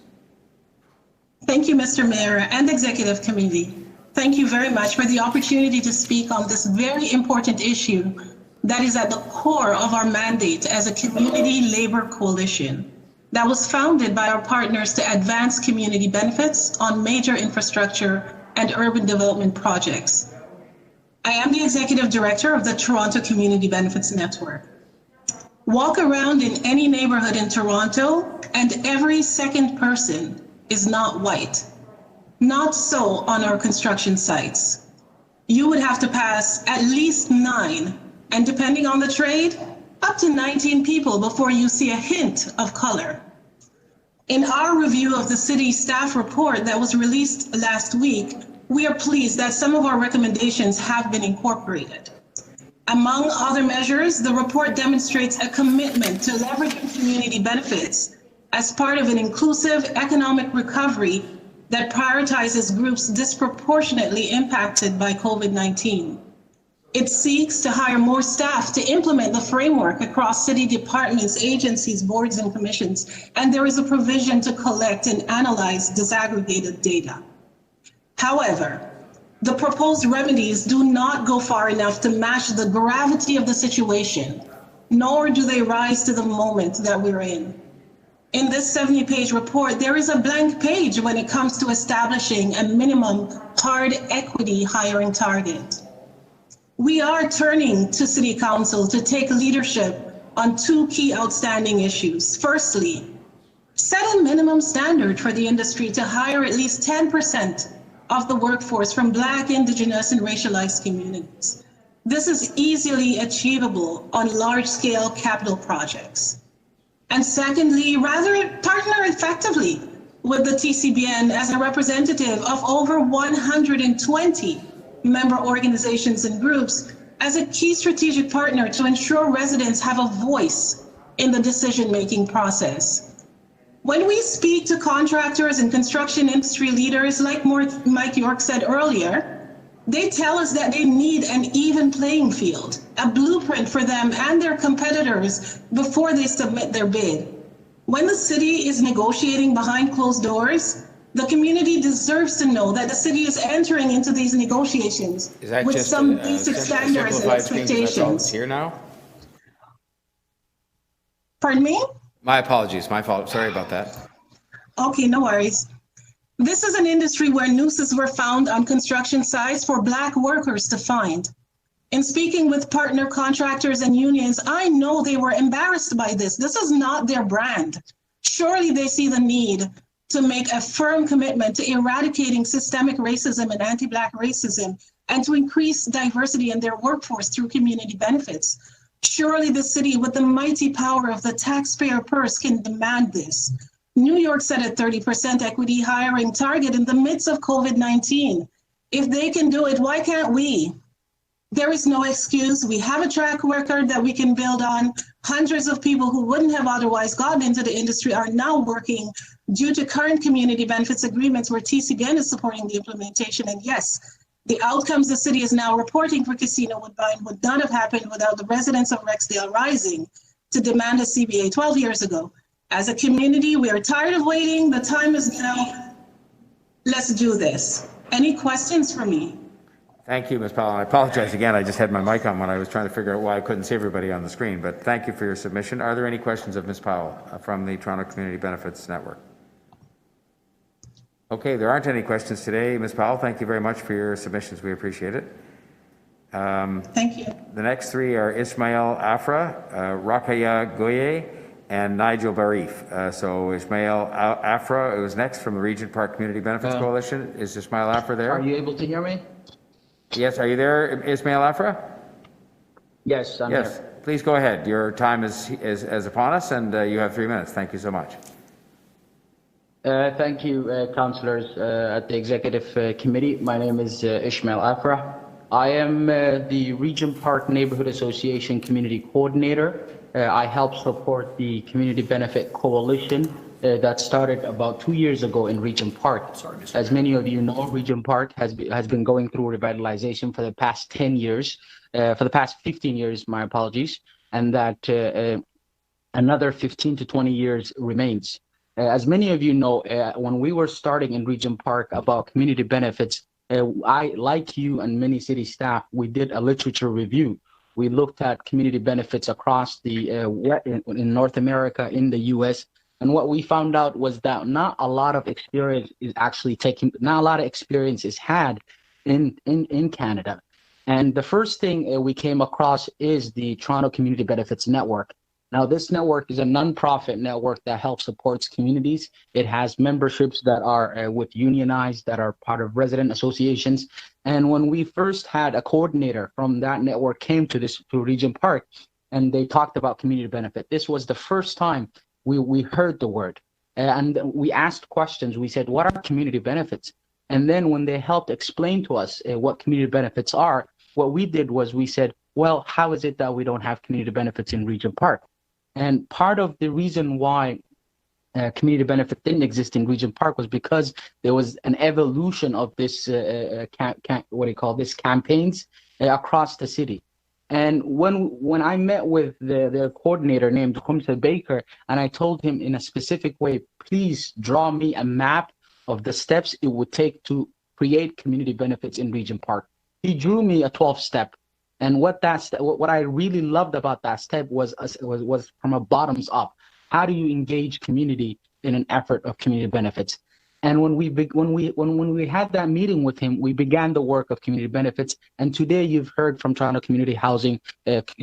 Thank you, Mr. Mayor and Executive Committee. Thank you very much for the opportunity to speak on this very important issue that is at the core of our mandate as a community labor coalition that was founded by our partners to advance community benefits on major infrastructure and urban development projects. I am the Executive Director of the Toronto Community Benefits Network. Walk around in any neighborhood in Toronto and every second person is not white. Not so on our construction sites. You would have to pass at least 9, and depending on the trade, up to 19 people before you see a hint of color. In our review of the city staff report that was released last week, we are pleased that some of our recommendations have been incorporated. Among other measures, the report demonstrates a commitment to leveraging community benefits as part of an inclusive economic recovery that prioritizes groups disproportionately impacted by COVID-19. It seeks to hire more staff to implement the framework across city departments, agencies, boards, and commissions, and there is a provision to collect and analyze disaggregated data. However, the proposed remedies do not go far enough to match the gravity of the situation, nor do they rise to the moment that we're in. In this 70-page report, there is a blank page when it comes to establishing a minimum hard equity hiring target. we are turning to City Council to take leadership on two key outstanding issues. Firstly, set a minimum standard for the industry to hire at least 10% of the workforce from Black, Indigenous, and racialized communities. This is easily achievable on large-scale capital projects. And secondly, rather partner effectively with the TCBN as a representative of over 120 member organizations and groups as a key strategic partner to ensure residents have a voice in the decision-making process. When we speak to contractors and construction industry leaders, like Mike York said earlier, they tell us that they need an even playing field, a blueprint for them and their competitors before they submit their bid. When the city is negotiating behind closed doors, the community deserves to know that the city is entering into these negotiations with some basic standards and expectations. Here now? Pardon me? My apologies, my fault. Sorry about that. Okay, no worries. This is an industry where nooses were found on construction sites for Black workers to find. In speaking with partner contractors and unions, I know they were embarrassed by this. This is not their brand. Surely they see the need to make a firm commitment to eradicating systemic racism and anti-Black racism and to increase diversity in their workforce through community benefits. Surely the city, with the mighty power of the taxpayer purse, can demand this. New York set a 30% equity hiring target in the midst of COVID-19. If they can do it, why can't we? There is no excuse. We have a track record that we can build on. Hundreds of people who wouldn't have otherwise gotten into the industry are now working due to current community benefits agreements where TCBN is supporting the implementation. And yes, the outcomes the city is now reporting for Casino Woodbine would not have happened without the residents of Rexdale rising to demand a CBA 12 years ago. As a community, we are tired of waiting. The time is now. Let's do this. Any questions for me? Thank you, Ms. Powell. I apologize again. I just had my mic on when I was trying to figure out why I couldn't see everybody on the screen. But thank you for your submission. Are there any questions of Ms. Powell from the Toronto Community Benefits Network? Okay, there aren't any questions today. Ms. Powell, thank you very much for your submissions. We appreciate it. Thank you. The next three are Ismail Afra, Rakaya Goye, and Nigel Barif. So Ismail Afra was next from the Regent Park Community Benefits Coalition. Is Ismail Afra there? Are you able to hear me? Yes, are you there, Ismail Afra? Yes, I'm yes. here. Please go ahead. Your time is upon us, and you have 3 minutes. Thank you so much. Thank you, councillors at the Executive Committee. My name is Ismail Afra. I am the Regent Park Neighborhood Association Community Coordinator. I help support the Community Benefit Coalition that started about 2 years ago in Regent Park. As many of you know, Regent Park has been going through revitalization for the past 10 years, for the past 15 years, my apologies, and that another 15 to 20 years remains. As many of you know, when we were starting in Regent Park about community benefits, I, like you and many city staff, we did a literature review. We looked at community benefits across the in North America, in the US, and what we found out was that not a lot of experience is actually taken, not a lot of experience is had in Canada. And the first thing we came across is the Toronto Community Benefits Network. Now, this network is a nonprofit network that helps supports communities. It has memberships that are with unionized, that are part of resident associations. And when we first had a coordinator from that network came to Regent Park, and they talked about community benefit, this was the first time we heard the word. And we asked questions. We said, what are community benefits? And then when they helped explain to us what community benefits are, what we did was we said, well, how is it that we don't have community benefits in Regent Park? And part of the reason why community benefit didn't exist in Regent Park was because there was an evolution of this, campaigns across the city. And when I met with the coordinator named Humsa Baker, and I told him in a specific way, please draw me a map of the steps it would take to create community benefits in Regent Park. He drew me a 12-step. And what I really loved about that step was from a bottoms up. How do you engage community in an effort of community benefits? And when we had that meeting with him, we began the work of community benefits. And today you've heard from Toronto Community Housing,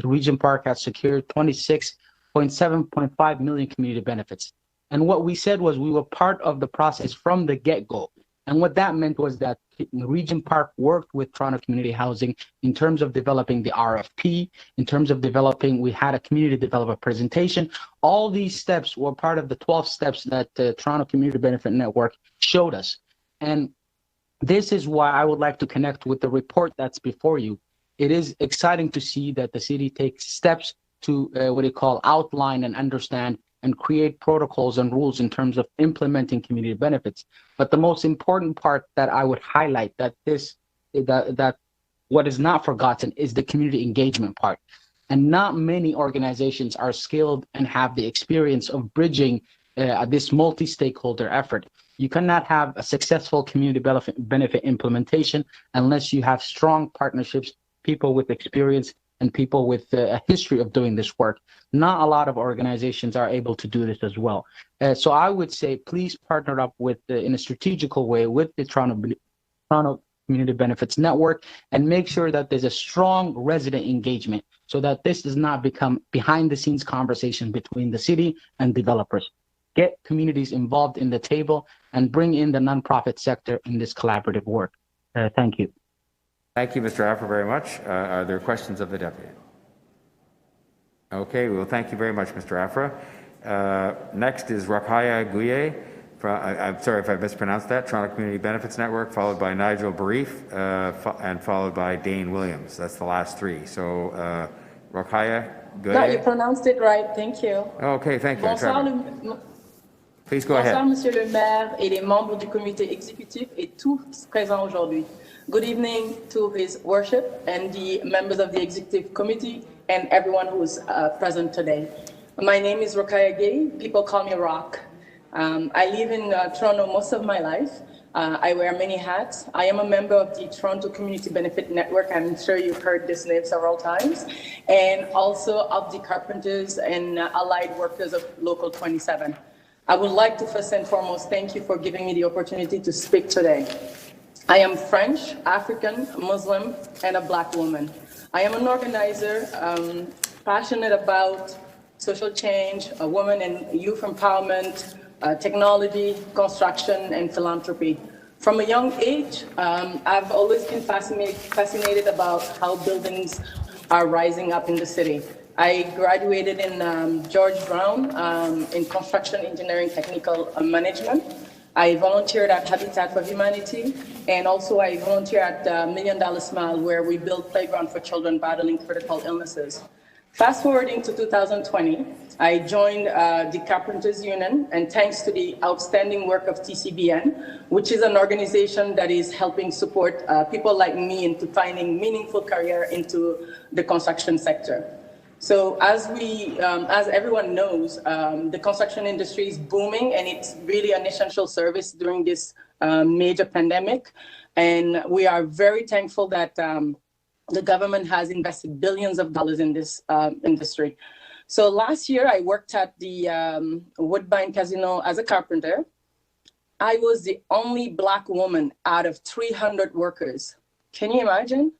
Regent Park has secured 26.7.5 million community benefits. And what we said was we were part of the process from the get-go. And what that meant was that Regent Park worked with Toronto Community Housing in terms of developing the RFP, in terms of developing, we had a community developer presentation. All these steps were part of the 12 steps that the Toronto Community Benefit Network showed us. And this is why I would like to connect with the report that's before you. It is exciting to see that the city takes steps to outline and understand and create protocols and rules in terms of implementing community benefits. But the most important part that I would highlight that what is not forgotten is the community engagement part. And not many organizations are skilled and have the experience of bridging this multi-stakeholder effort. You cannot have a successful community benefit implementation unless you have strong partnerships, people with experience, and people with a history of doing this work. Not a lot of organizations are able to do this as well. So I would say, please partner up with, in a strategical way, with the Toronto Community Benefits Network, and make sure that there's a strong resident engagement so that this does not become behind-the-scenes conversation between the city and developers. Get communities involved in the table and bring in the nonprofit sector in this collaborative work. Thank you. Thank you, Mr. Afra, very much. Are there questions of the deputy? Okay, well, thank you very much, Mr. Afra. Next is Rakaya Guye, I'm sorry if I mispronounced that, Toronto Community Benefits Network, followed by Nigel Barif, and followed by Dane Williams. That's the last three. So, Rakaya Guye. No, you pronounced it right. Thank you. Okay, thank you. Bonsoir, Please go Bonsoir, ahead. Monsieur le maire et les membres du comité exécutif et tous présents aujourd'hui. Good evening to His Worship and the members of the Executive Committee and everyone who is present today. My name is Rakaya Gay. People call me Rock. I live in Toronto most of my life. I wear many hats. I am a member of the Toronto Community Benefit Network. I'm sure you've heard this name several times. And also of the Carpenters and Allied Workers of Local 27. I would like to first and foremost thank you for giving me the opportunity to speak today. I am French, African, Muslim, and a Black woman. I am an organizer, passionate about social change, a woman and youth empowerment, technology, construction, and philanthropy. From a young age, I've always been fascinated about how buildings are rising up in the city. I graduated in George Brown in construction engineering technical management. I volunteered at Habitat for Humanity, and also I volunteer at $1 Million Smile, where we build playground for children battling critical illnesses. Fast forwarding to 2020, I joined the Carpenters Union, and thanks to the outstanding work of TCBN, which is an organization that is helping support people like me into finding meaningful career into the construction sector. So as everyone knows, the construction industry is booming, and it's really an essential service during this major pandemic. And we are very thankful that the government has invested billions of dollars in this industry. So last year, I worked at the Woodbine Casino as a carpenter. I was the only Black woman out of 300 workers. Can you imagine?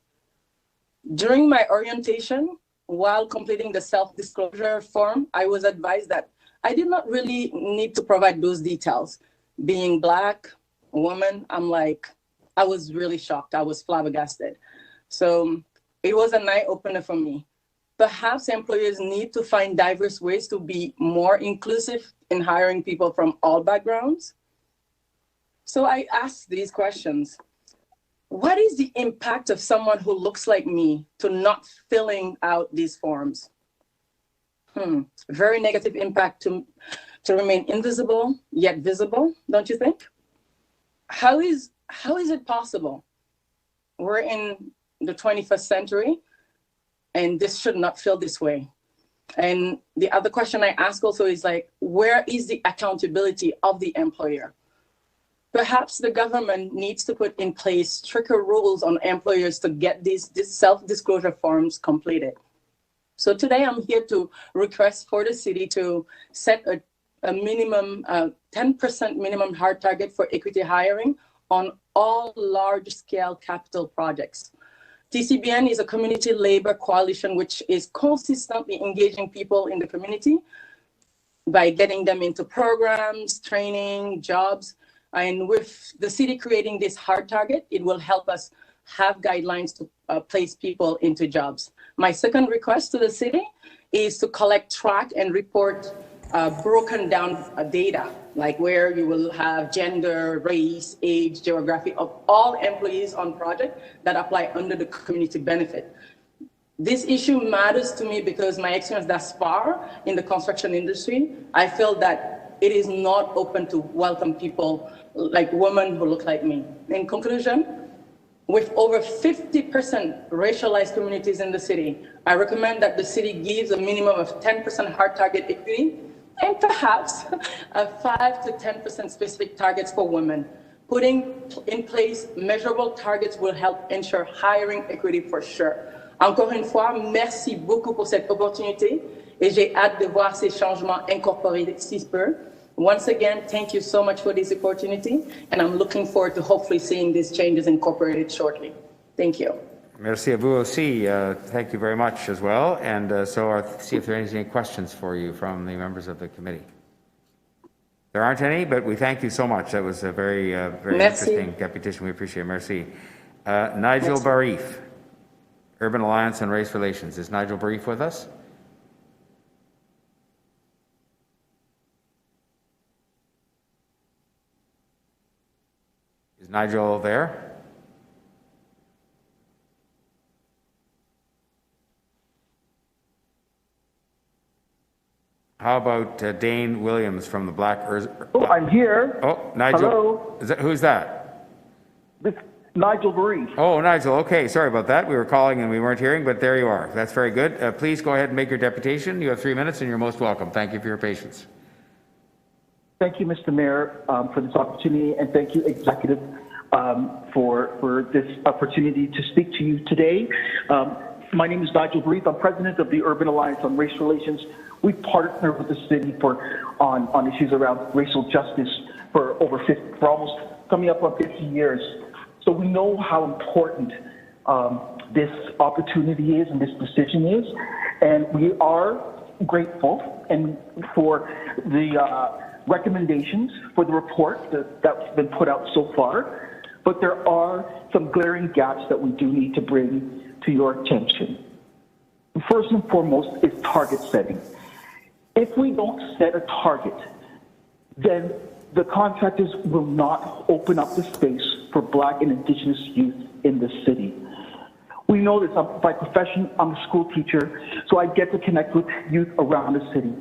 During my orientation, while completing the self-disclosure form, I was advised that I did not really need to provide those details. Being Black, a woman, I was really shocked. I was flabbergasted. So it was an eye-opener for me. Perhaps employers need to find diverse ways to be more inclusive in hiring people from all backgrounds. So I asked these questions. What is the impact of someone who looks like me to not filling out these forms? Very negative impact to remain invisible yet visible, don't you think? How is it possible? We're in the 21st century, and this should not feel this way. And the other question I ask also is where is the accountability of the employer? Perhaps the government needs to put in place stricter rules on employers to get these self-disclosure forms completed. So today I'm here to request for the city to set a minimum 10% minimum hard target for equity hiring on all large-scale capital projects. TCBN is a community labor coalition which is consistently engaging people in the community by getting them into programs, training, jobs. And with the city creating this hard target, it will help us have guidelines to place people into jobs. My second request to the city is to collect, track, and report broken down data, like where you will have gender, race, age, geography of all employees on project that apply under the community benefit. This issue matters to me because my experience thus far in the construction industry, I feel that it is not open to welcome people like women who look like me. In conclusion, with over 50% racialized communities in the city, I recommend that the city gives a minimum of 10% hard target equity and perhaps a 5 to 10% specific targets for women. Putting in place measurable targets will help ensure hiring equity for sure. Encore une fois, merci beaucoup pour cette opportunité et j'ai hâte de voir ces changements incorporés d'ici peu. Once again, thank you so much for this opportunity, and I'm looking forward to hopefully seeing these changes incorporated shortly. Thank you. Merci à vous aussi. Thank you very much as well. And so I'll see if there are any questions for you from the members of the committee. There aren't any, but we thank you so much. That was a very, very interesting deputation. We appreciate it. Merci. Nigel Barif, Urban Alliance on Race Relations. Is Nigel Barif with us? Is Nigel there? How about Dane Williams from the Black Earth? Oh, I'm here. Oh, Nigel. Hello. Who's that? This Nigel Barif. Oh, Nigel. Okay, sorry about that. We were calling and we weren't hearing, but there you are. That's very good. Please go ahead and make your deputation. You have 3 minutes and you're most welcome. Thank you for your patience. Thank you, Mr. Mayor, for this opportunity, and thank you, Executive, for this opportunity to speak to you today. My name is Nigel Barif. I'm president of the Urban Alliance on Race Relations. We partner with the city on issues around racial justice for almost coming up on 50 years. So we know how important this opportunity is and this decision is, and we are grateful and for the recommendations for the report that's been put out so far, but there are some glaring gaps that we do need to bring to your attention. First and foremost is target setting. If we don't set a target, then the contractors will not open up the space for Black and Indigenous youth in the city. We know this. By profession, I'm a school teacher, so I get to connect with youth around the city.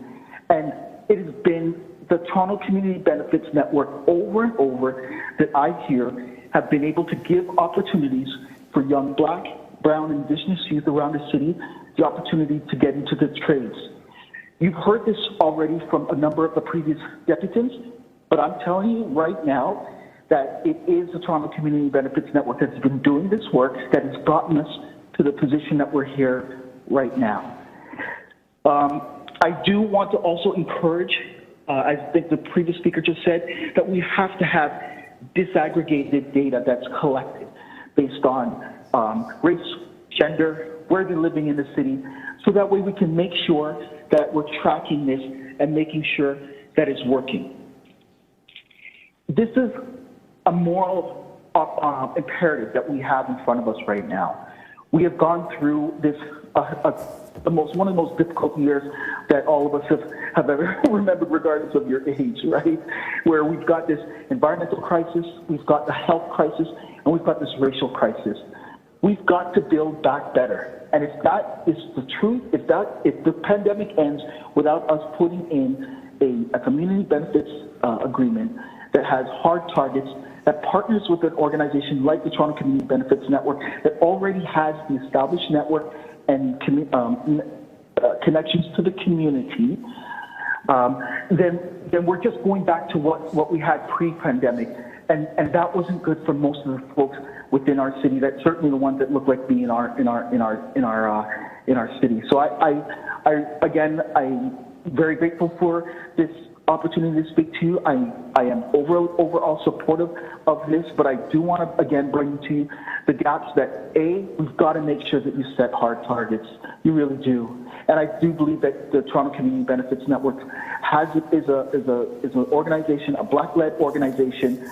And it has been the Toronto Community Benefits Network over and over that I hear have been able to give opportunities for young Black, Brown, and Indigenous youth around the city the opportunity to get into the trades. You've heard this already from a number of the previous deputants, but I'm telling you right now that it is the Toronto Community Benefits Network that's been doing this work that has gotten us to the position that we're here right now. I do want to also encourage, I think the previous speaker just said, that we have to have disaggregated data that's collected based on race, gender, where they're living in the city, so that way we can make sure that we're tracking this and making sure that it's working. This is a moral imperative that we have in front of us right now. We have gone through this, one of the most difficult years that all of us have ever remembered, regardless of your age, right? Where we've got this environmental crisis, we've got the health crisis, and we've got this racial crisis. We've got to build back better. And if that is the truth, if the pandemic ends without us putting in a community benefits agreement that has hard targets, that partners with an organization like the Toronto Community Benefits Network that already has the established network and connections to the community, then we're just going back to what we had pre-pandemic. And that wasn't good for most of the folks within our city. That's certainly the ones that look like me in our city. So I'm very grateful for this opportunity to speak to you. I am overall supportive of this, but I do want to again bring to you the gaps that we've got to make sure that you set hard targets. You really do, and I do believe that the Toronto Community Benefits Network is an organization, a Black-led organization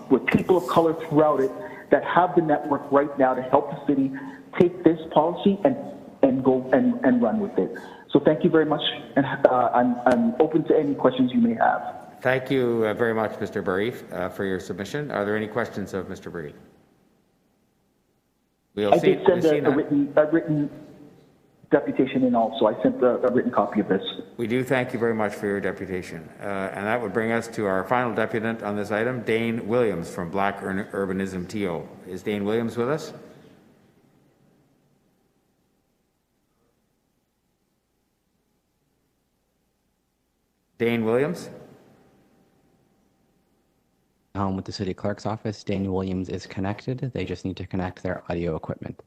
with people of color throughout it that have the network right now to help the city take this policy and go and run with it. So thank you very much, and I'm open to any questions you may have. Thank you very much, Mr. Barif, for your submission. Are there any questions of Mr. Barif? I did send a written deputation in also. I sent a written copy of this. We do thank you very much for your deputation. And that would bring us to our final deputant on this item, Dane Williams from Black Urbanism TO. Is Dane Williams with us? Dane Williams? Home with the city clerk's office. Dane Williams is connected. They just need to connect their audio equipment.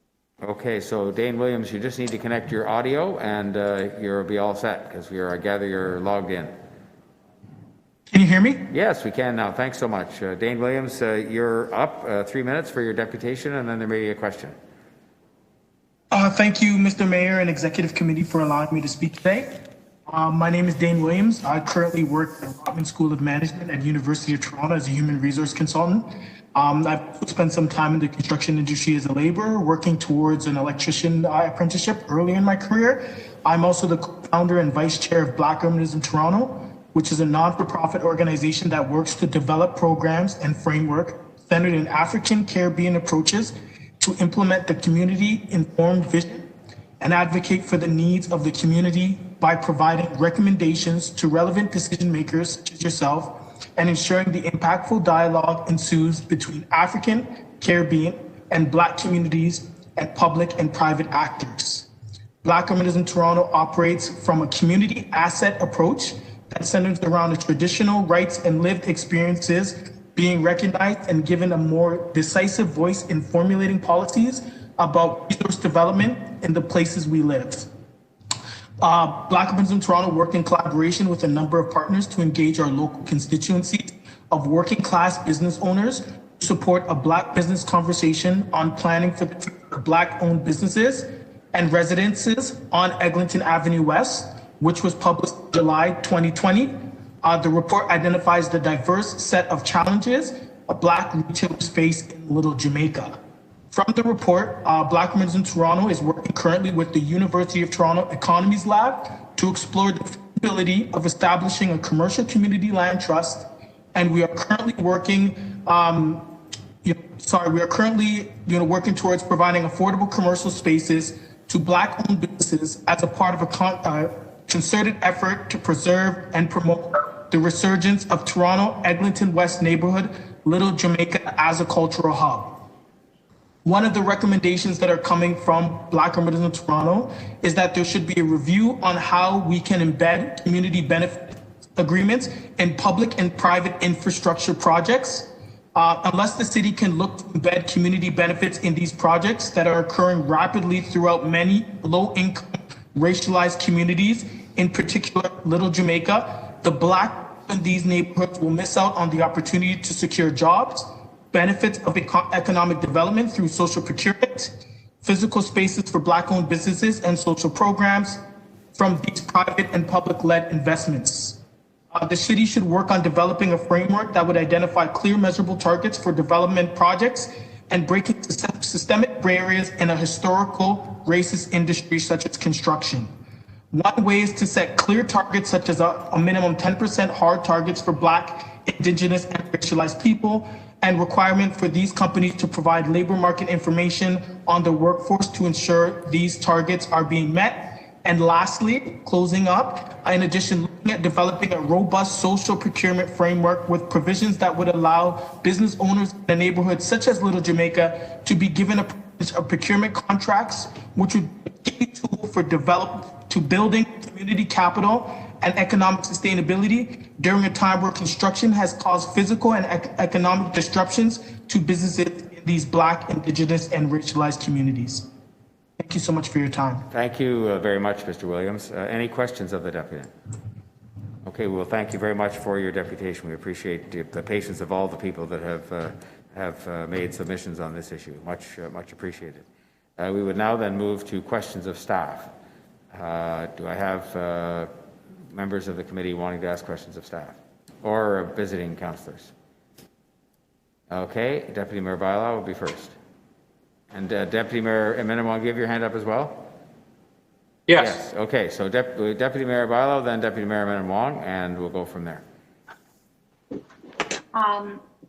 Okay, so Dane Williams, you just need to connect your audio and you'll be all set because I gather you're logged in. Can you hear me? Yes, we can now. Thanks so much. Dane Williams, you're up 3 minutes for your deputation and then there may be a question. Thank you, Mr. Mayor and Executive Committee for allowing me to speak today. My name is Dane Williams. I currently work at the Rotman School of Management at University of Toronto as a human resource consultant. I've spent some time in the construction industry as a laborer, working towards an electrician apprenticeship earlier in my career. I'm also the co-founder and vice chair of Black Urbanism Toronto, which is a non-for-profit organization that works to develop programs and framework centered in African Caribbean approaches to implement the community-informed vision and advocate for the needs of the community by providing recommendations to relevant decision makers such as yourself and ensuring the impactful dialogue ensues between African, Caribbean, and Black communities and public and private actors. Black Urbanism Toronto operates from a community asset approach that centers around the traditional rights and lived experiences being recognized and given a more decisive voice in formulating policies about resource development in the places we live. Black Urbanism Toronto work in collaboration with a number of partners to engage our local constituencies of working class business owners to support a Black business conversation on planning for the Black-owned businesses and residences on Eglinton Avenue West, which was published in July 2020. The report identifies the diverse set of challenges a Black retailers face in Little Jamaica. From the report, Black Urbanism Toronto is working currently with the University of Toronto Economies Lab to explore the feasibility of establishing a commercial community land trust, and we are currently working. Working towards providing affordable commercial spaces to Black-owned businesses as a part of a concerted effort to preserve and promote the resurgence of Toronto Eglinton West neighborhood, Little Jamaica as a cultural hub. One of the recommendations that are coming from Black Urbanism Toronto is that there should be a review on how we can embed community benefit agreements in public and private infrastructure projects. Unless the city can look to embed community benefits in these projects that are occurring rapidly throughout many low-income racialized communities, in particular Little Jamaica, the Black in these neighborhoods will miss out on the opportunity to secure jobs, benefits of economic development through social procurement, physical spaces for Black-owned businesses, and social programs from these private and public-led investments. The city should work on developing a framework that would identify clear measurable targets for development projects and breaking systemic barriers in a historical racist industry such as construction. One way is to set clear targets such as a minimum 10% hard targets for Black, Indigenous, and racialized people, and requirement for these companies to provide labor market information on the workforce to ensure these targets are being met. And lastly, closing up, in addition, looking at developing a robust social procurement framework with provisions that would allow business owners in a neighborhood such as Little Jamaica to be given a procurement contracts, which would be a key tool for building community capital and economic sustainability during a time where construction has caused physical and economic disruptions to businesses in these Black, Indigenous, and racialized communities. Thank you so much for your time. Thank you very much, Mr. Williams. Any questions of the deputy? Okay, well, thank you very much for your deputation. We appreciate the patience of all the people that have made submissions on this issue. Much appreciated. We would now then move to questions of staff. Do I have members of the committee wanting to ask questions of staff or visiting councillors? Okay, Deputy Mayor Bylaw will be first. And Deputy Mayor Minimum, give your hand up as well? Yes. Okay, so Deputy Mayor Bylaw, then Deputy Mayor Minimum, and we'll go from there.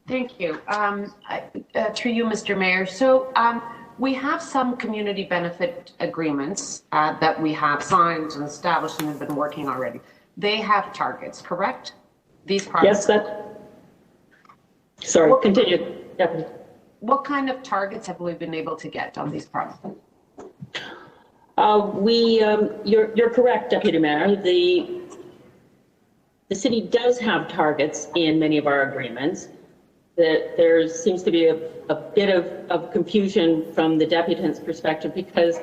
Thank you. Through you, Mr. Mayor. So we have some community benefit agreements that we have signed and established and have been working already. They have targets, correct? These projects? Yes, sorry, continue, Deputy. What kind of targets have we been able to get on these projects? You're correct, Deputy Mayor. The city does have targets in many of our agreements. That there seems to be a bit of confusion from the deputant's perspective, because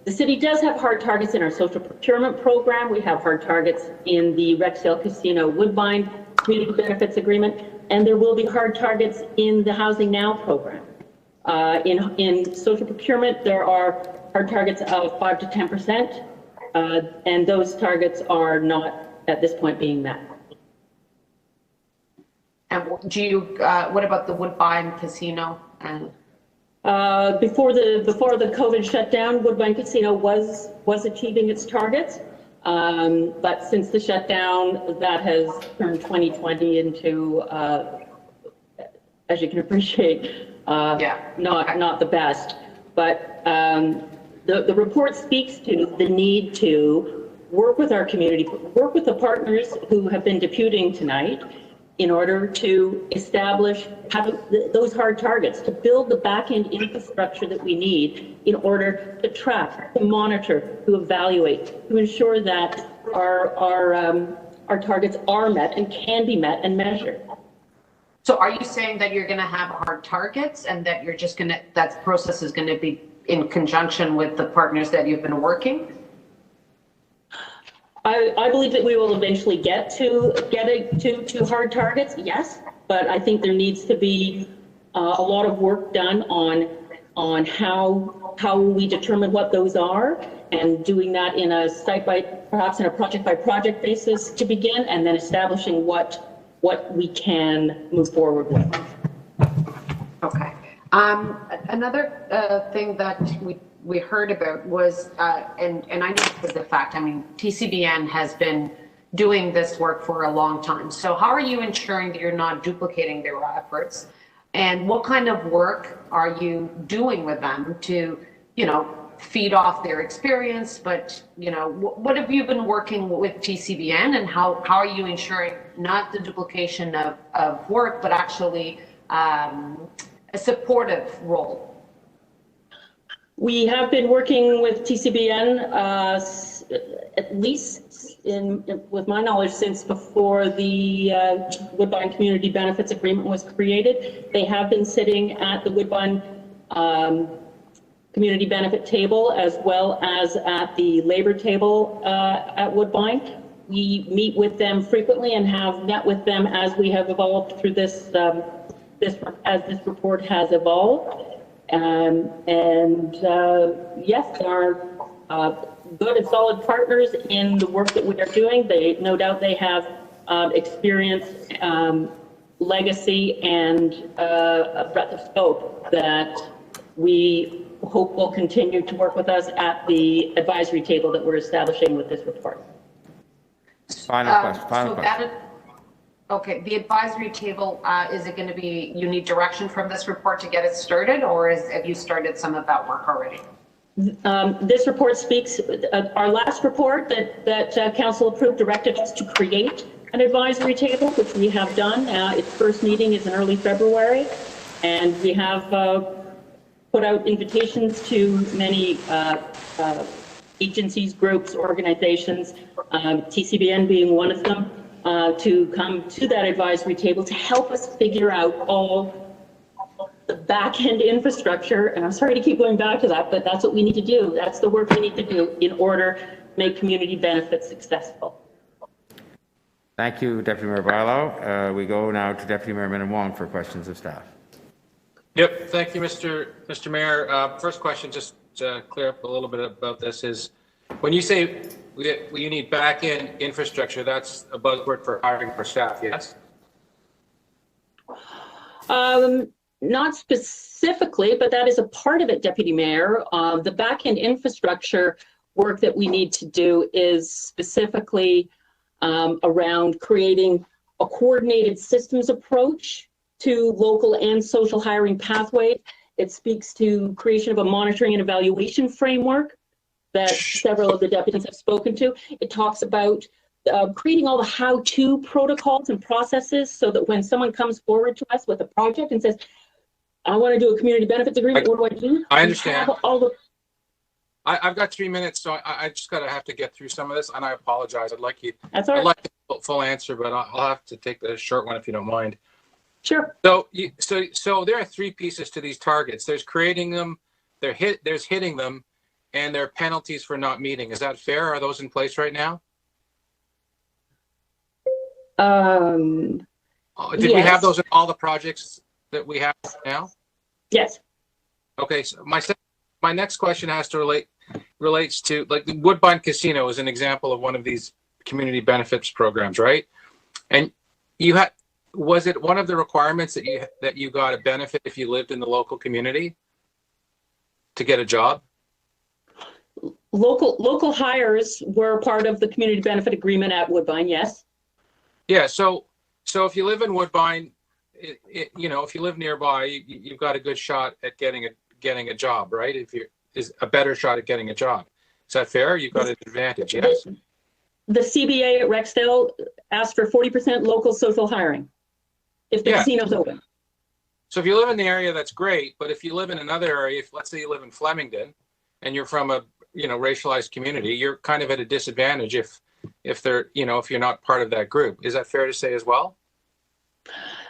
the city does have hard targets in our social procurement program. We have hard targets in the Rexdale Casino Woodbine Community Benefits Agreement, and there will be hard targets in the Housing Now program. In social procurement, there are hard targets of 5 to 10%, and those targets are not at this point being met. And do you, what about the Woodbine Casino? Before the COVID shutdown, Woodbine Casino was achieving its targets, but since the shutdown, that has turned 2020 into, as you can appreciate, not the best. But the report speaks to the need to work with our community, work with the partners who have been deputing tonight, in order to establish those hard targets, to build the back-end infrastructure that we need in order to track, to monitor, to evaluate, to ensure that our targets are met and can be met and measured. So are you saying that you're going to have hard targets and that you're just going to, that process is going to be in conjunction with the partners that you've been working? I believe that we will eventually get to hard targets, yes, but I think there needs to be a lot of work done on how we determine what those are, and doing that in a perhaps in a project by project basis to begin, and then establishing what we can move forward with. Okay. Another thing that we heard about was, and I know this is a fact, I mean, TCBN has been doing this work for a long time. So how are you ensuring that you're not duplicating their efforts? And what kind of work are you doing with them to, feed off their experience? But, what have you been working with TCBN, and how are you ensuring not the duplication of work, but actually a supportive role? We have been working with TCBN at least, with my knowledge, since before the Woodbine Community Benefits Agreement was created. They have been sitting at the Woodbine Community Benefit table, as well as at the labor table at Woodbine. We meet with them frequently and have met with them as we have evolved through this, as this report has evolved. Yes, they are good and solid partners in the work that we are doing. No doubt they have experience, legacy, and a breadth of scope that we hope will continue to work with us at the advisory table that we're establishing with this report. Final question. Okay, the advisory table, is it going to be, you need direction from this report to get it started, or have you started some of that work already? This report speaks, our last report that council approved directed us to create an advisory table, which we have done. Its first meeting is in early February, and we have put out invitations to many agencies, groups, organizations, TCBN being one of them, to come to that advisory table to help us figure out all the back-end infrastructure. And I'm sorry to keep going back to that, but that's what we need to do. That's the work we need to do in order to make community benefits successful. Thank you, Deputy Mayor Barlow. We go now to Deputy Mayor Minnan Wong for questions of staff. Yep, thank you, Mr. Mayor. First question, just to clear up a little bit about this, is when you say you need back-end infrastructure, that's a buzzword for hiring for staff, yes? Not specifically, but that is a part of it, Deputy Mayor. The back-end infrastructure work that we need to do is specifically around creating a coordinated systems approach to local and social hiring pathways. It speaks to creation of a monitoring and evaluation framework that several of the deputies have spoken to. It talks about creating all the how-to protocols and processes so that when someone comes forward to us with a project and says, I want to do a community benefits agreement, what do I do? I understand. All the I've got 3 minutes, so I just have to get through some of this, and I apologize. I'd like That's all right. I'd like the full answer, but I'll have to take the short one if you don't mind. Sure. So there are 3 pieces to these targets. There's creating them, there's hitting them, and there are penalties for not meeting. Is that fair? Are those in place right now? Did we have those in all the projects that we have now? Yes. Okay, so my next question has to relates to, like, the Woodbine Casino is an example of one of these community benefits programs, right? And was it one of the requirements that you got a benefit if you lived in the local community to get a job? Local hires were part of the community benefit agreement at Woodbine, yes. Yeah, so if you live in Woodbine, if you live nearby, you've got a good shot at getting a job, right? Is a better shot at getting a job. Is that fair? You've got an advantage, yes? The CBA at Rexdale asked for 40% local social hiring if the casino's open. So if you live in the area, that's great. But if you live in another area, let's say you live in Flemington and you're from a racialized community, you're kind of at a disadvantage if you're not part of that group. Is that fair to say as well?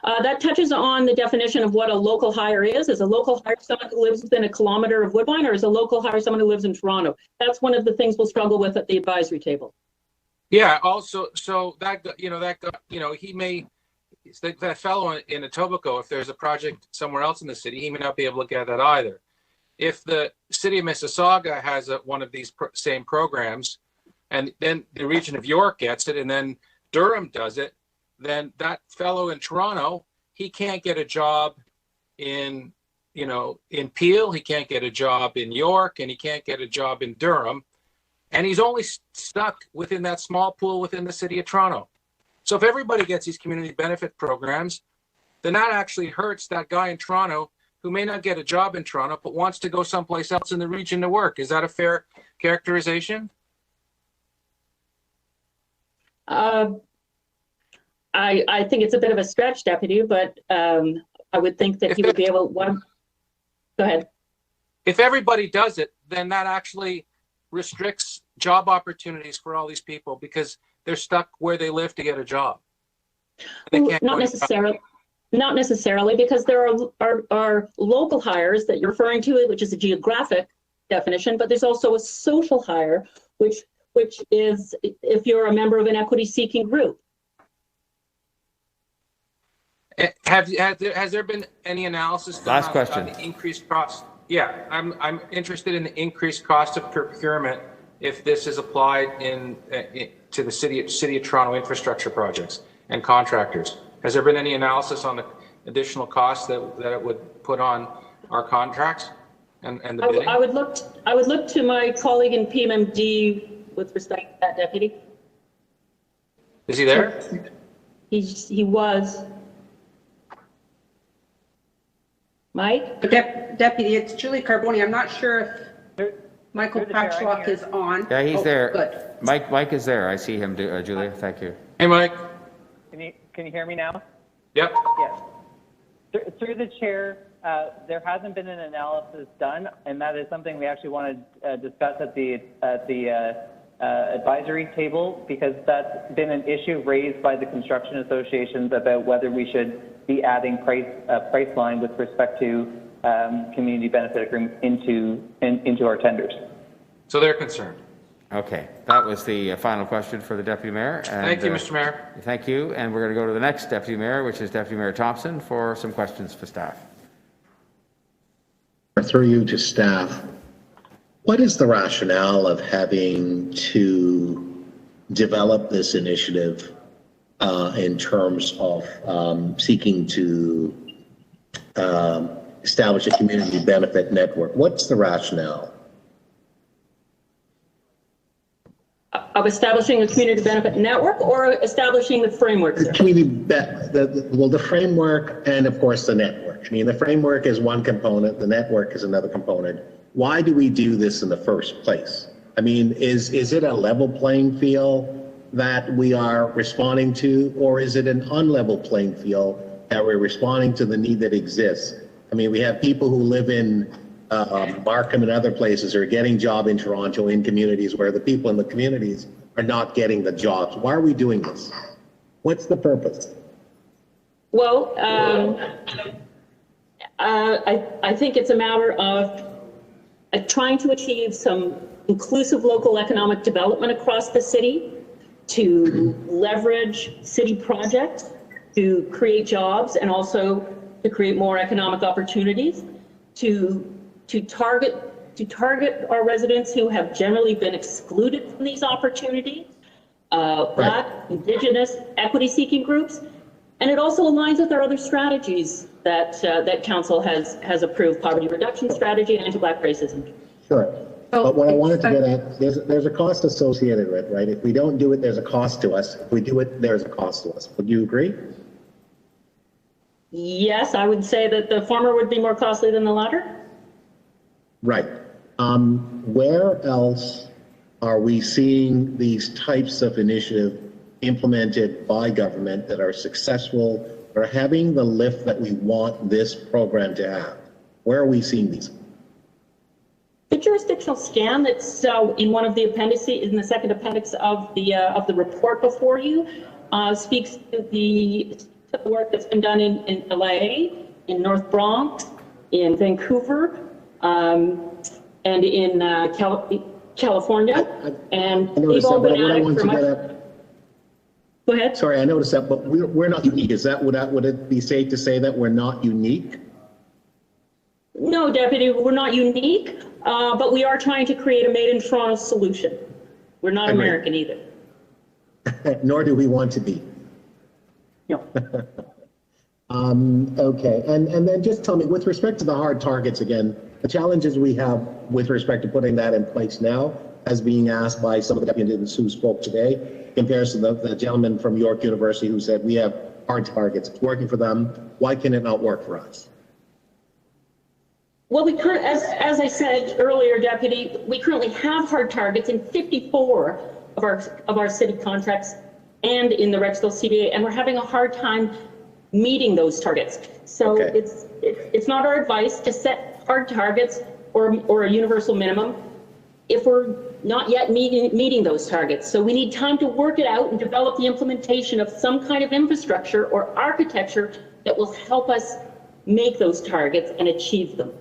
That touches on the definition of what a local hire is. Is a local hire someone who lives within a kilometer of Woodbine, or is a local hire someone who lives in Toronto? That's one of the things we'll struggle with at the advisory table. Yeah. Also, so that fellow in Etobicoke, if there's a project somewhere else in the city, he may not be able to get that either. If the city of Mississauga has one of these same programs, and then the region of York gets it, and then Durham does it, then that fellow in Toronto, he can't get a job in Peel, he can't get a job in York, and he can't get a job in Durham. And he's only stuck within that small pool within the city of Toronto. So if everybody gets these community benefit programs, then that actually hurts that guy in Toronto who may not get a job in Toronto, but wants to go someplace else in the region to work. Is that a fair characterization? I think it's a bit of a stretch, Deputy, but I would think that he would be able to. Go ahead. If everybody does it, then that actually restricts job opportunities for all these people because they're stuck where they live to get a job. Not necessarily, because there are local hires that you're referring to, which is a geographic definition, but there's also a social hire, which is if you're a member of an equity-seeking group. Has there been any analysis done Last question. on the increased cost? Yeah, I'm interested in the increased cost of procurement if this is applied to the city of Toronto infrastructure projects and contractors. Has there been any analysis on the additional costs that it would put on our contracts and the bidding? I would look to my colleague in PMMD with respect to that, Deputy. Is he there? He was. Mike? Deputy, it's Julie Carboni. I'm not sure if Michael Patchlock is on. Yeah, he's there. Good. Mike is there. I see him, Julia. Thank you. Hey, Mike. Can you hear me now? Yep. Yes. Through the chair, there hasn't been an analysis done, and that is something we actually want to discuss at the advisory table, because that's been an issue raised by the construction associations about whether we should be adding price line with respect to community benefit agreement into our tenders. So they're concerned. Okay, that was the final question for the Deputy Mayor. And, Thank you, Mr. Mayor. Thank you, and we're going to go to the next Deputy Mayor, which is Deputy Mayor Thompson, for some questions for staff. Through you to staff, what is the rationale of having to develop this initiative in terms of seeking to establish a community benefit network? What's the rationale? Of establishing a community benefit network or establishing the framework? The community, the framework and of course the network. I mean, the framework is one component, the network is another component. Why do we do this in the first place? I mean, is it a level playing field that we are responding to, or is it an unlevel playing field that we're responding to the need that exists? I mean, we have people who live in Markham and other places are getting job in Toronto in communities where the people in the communities are not getting the jobs. Why are we doing this? What's the purpose? Well, I think it's a matter of trying to achieve some inclusive local economic development across the city, to leverage city projects to create jobs and also to create more economic opportunities, to target our residents who have generally been excluded from these opportunities, Black, Indigenous, equity-seeking groups, and it also aligns with our other strategies that that Council has approved: poverty reduction strategy and anti-Black racism. Sure, but what I wanted to get at, there's a cost associated with it, right? If we don't do it, there's a cost to us. If we do it, there's a cost to us. Would you agree? Yes, I would say that the former would be more costly than the latter. Right. Where else are we seeing these types of initiatives implemented by government that are successful or having the lift that we want this program to have? Where are we seeing these? The jurisdictional scan that's in one of the appendices, in the second appendix of the report before you, speaks to the work that's been done in LA, in North Bronx, in Vancouver, and in California. And they've all been at it for much. Go ahead. Sorry, I noticed that, but we're not unique. Is that, would it be safe to say that we're not unique? No, Deputy, we're not unique, but we are trying to create a made in Toronto solution. We're not American either. Nor do we want to be. No. Okay, and then just tell me, with respect to the hard targets again, the challenges we have with respect to putting that in place now, as being asked by some of the deputies who spoke today, compares to the gentleman from York University who said we have hard targets. It's working for them. Why can it not work for us? Well, as I said earlier, Deputy, we currently have hard targets in 54 of our city contracts and in the Rexdale CDA, and we're having a hard time meeting those targets. So it's not our advice to set hard targets or a universal minimum if we're not yet meeting those targets. So we need time to work it out and develop the implementation of some kind of infrastructure or architecture that will help us make those targets and achieve them.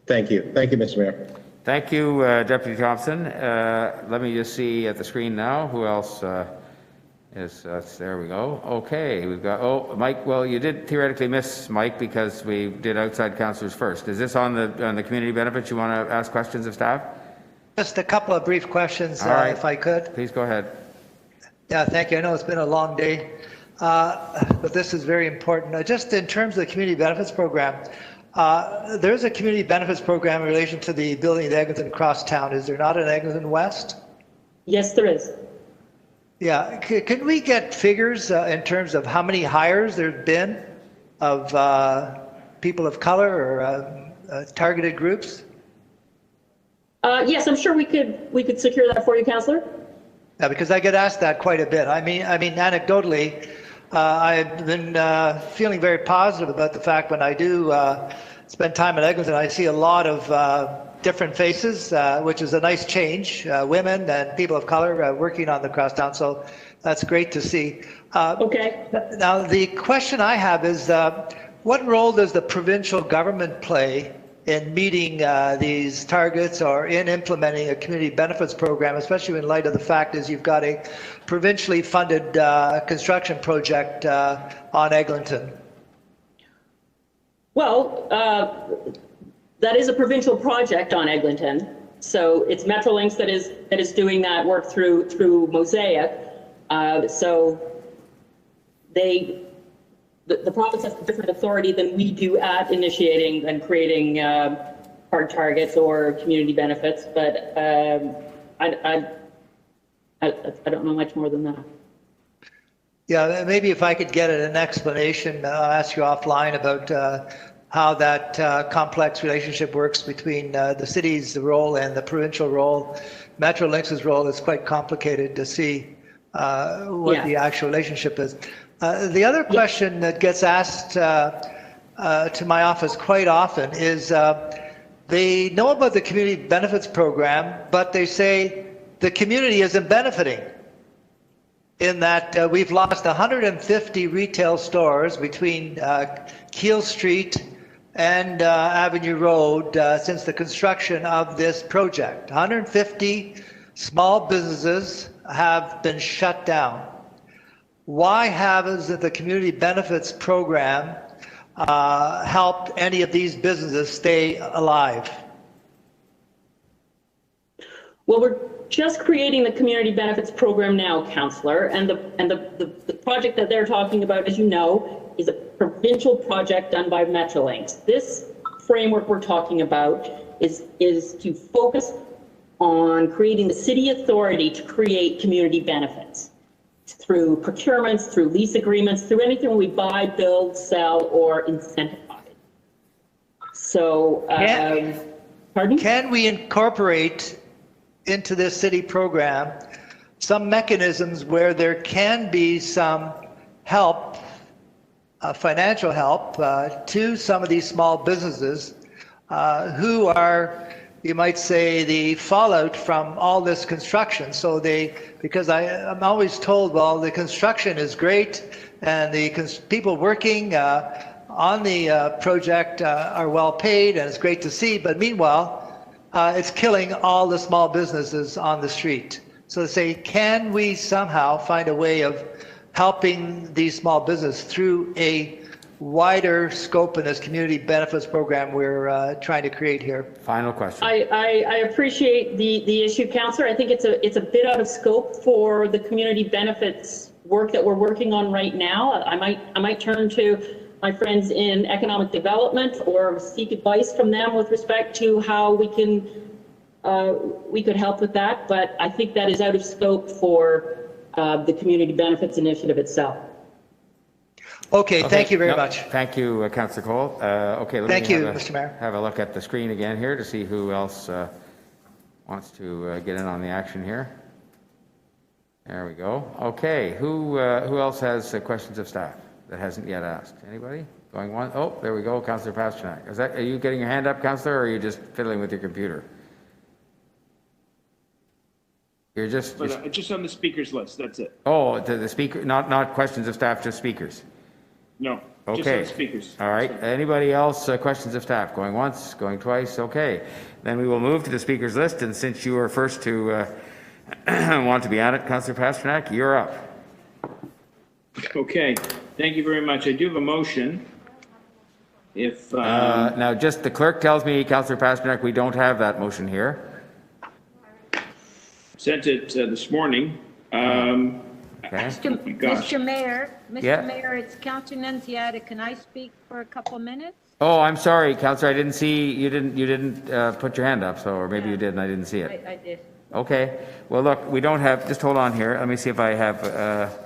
Thank you. Thank you, Mr. Mayor. Thank you, Deputy Thompson. Let me just see at the screen now who else there we go. Okay, we've got, Mike, well, you did theoretically miss Mike because we did outside councillors first. Is this on the community benefits? You want to ask questions of staff? Just a couple of brief questions, right. if I could. Please go ahead. Yeah, thank you. I know it's been a long day, but this is very important. Just in terms of the community benefits program, there's a community benefits program in relation to the building at Eglinton Crosstown. Is there not an Eglinton West? Yes, there is. Yeah, can we get figures in terms of how many hires there's been of people of color or targeted groups? Yes, I'm sure we could secure that for you, Councillor. Yeah, because I get asked that quite a bit. I mean, anecdotally, I've been feeling very positive about the fact when I do spend time at Eglinton, I see a lot of different faces, which is a nice change, women and people of color working on the crosstown, so that's great to see. Okay. Now, the question I have is, what role does the provincial government play in meeting these targets or in implementing a community benefits program, especially in light of the fact is you've got a provincially funded construction project on Eglinton? Well, that is a provincial project on Eglinton. So it's Metrolinx that is doing that work through Mosaic. So the province has a different authority than we do at initiating and creating hard targets or community benefits. But I don't know much more than that. Yeah, maybe if I could get an explanation, I'll ask you offline about how that complex relationship works between the city's role and the provincial role. Metrolinx's role is quite complicated to see what the actual relationship is. The other question that gets asked to my office quite often is they know about the community benefits program, but they say the community isn't benefiting, in that we've lost 150 retail stores between Keele Street and Avenue Road since the construction of this project. 150 small businesses have been shut down. Why hasn't the community benefits program helped any of these businesses stay alive? Well, we're just creating the community benefits program now, Councillor, and the project that they're talking about, as you know, is a provincial project done by Metrolinx. This framework we're talking about is to focus on creating the city authority to create community benefits through procurements, through lease agreements, through anything we buy, build, sell, or incentivize. So, pardon? Can we incorporate into this city program some mechanisms where there can be some help, financial help, to some of these small businesses who are, you might say, the fallout from all this construction? So because I'm always told, well, the construction is great and the people working on the project are well paid and it's great to see, but meanwhile, it's killing all the small businesses on the street. So they say, can we somehow find a way of helping these small businesses through a wider scope in this community benefits program we're trying to create here? Final question. I appreciate the issue, Councillor. I think it's a bit out of scope for the community benefits work that we're working on right now. I might turn to my friends in economic development or seek advice from them with respect to how we could help with that. But I think that is out of scope for the community benefits initiative itself. Okay, thank you very much. Thank you, Councillor Cole. Okay, thank you, Mr. Mayor. Have a look at the screen again here to see who else wants to get in on the action here. There we go. Okay, who else has questions of staff that hasn't yet asked? Anybody? Going one? Oh, there we go, Councillor Pasternak. Are you getting your hand up, Councillor, or are you just fiddling with your computer? You're just on the speakers list. That's it. Oh, the speaker, not questions of staff, just speakers. No. Okay. Just on the speakers. All right. Anybody else questions of staff? Going once, going twice. Okay. Then we will move to the speakers list, and since you were first to want to be on it, Councillor Pasternak, you're up. Okay. Thank you very much. I do have a motion. If now, just the clerk tells me, Councillor Pasternak, we don't have that motion here. Sent it this morning. Okay. Mr. Mayor, Yeah. Mayor, it's Councillor Nunziata. Can I speak for a couple minutes? Oh, I'm sorry, Councillor. I didn't see you didn't put your hand up, so or maybe you did and I didn't see it. I did. Okay. Well, look, we don't have. Just hold on here. Let me see if I have.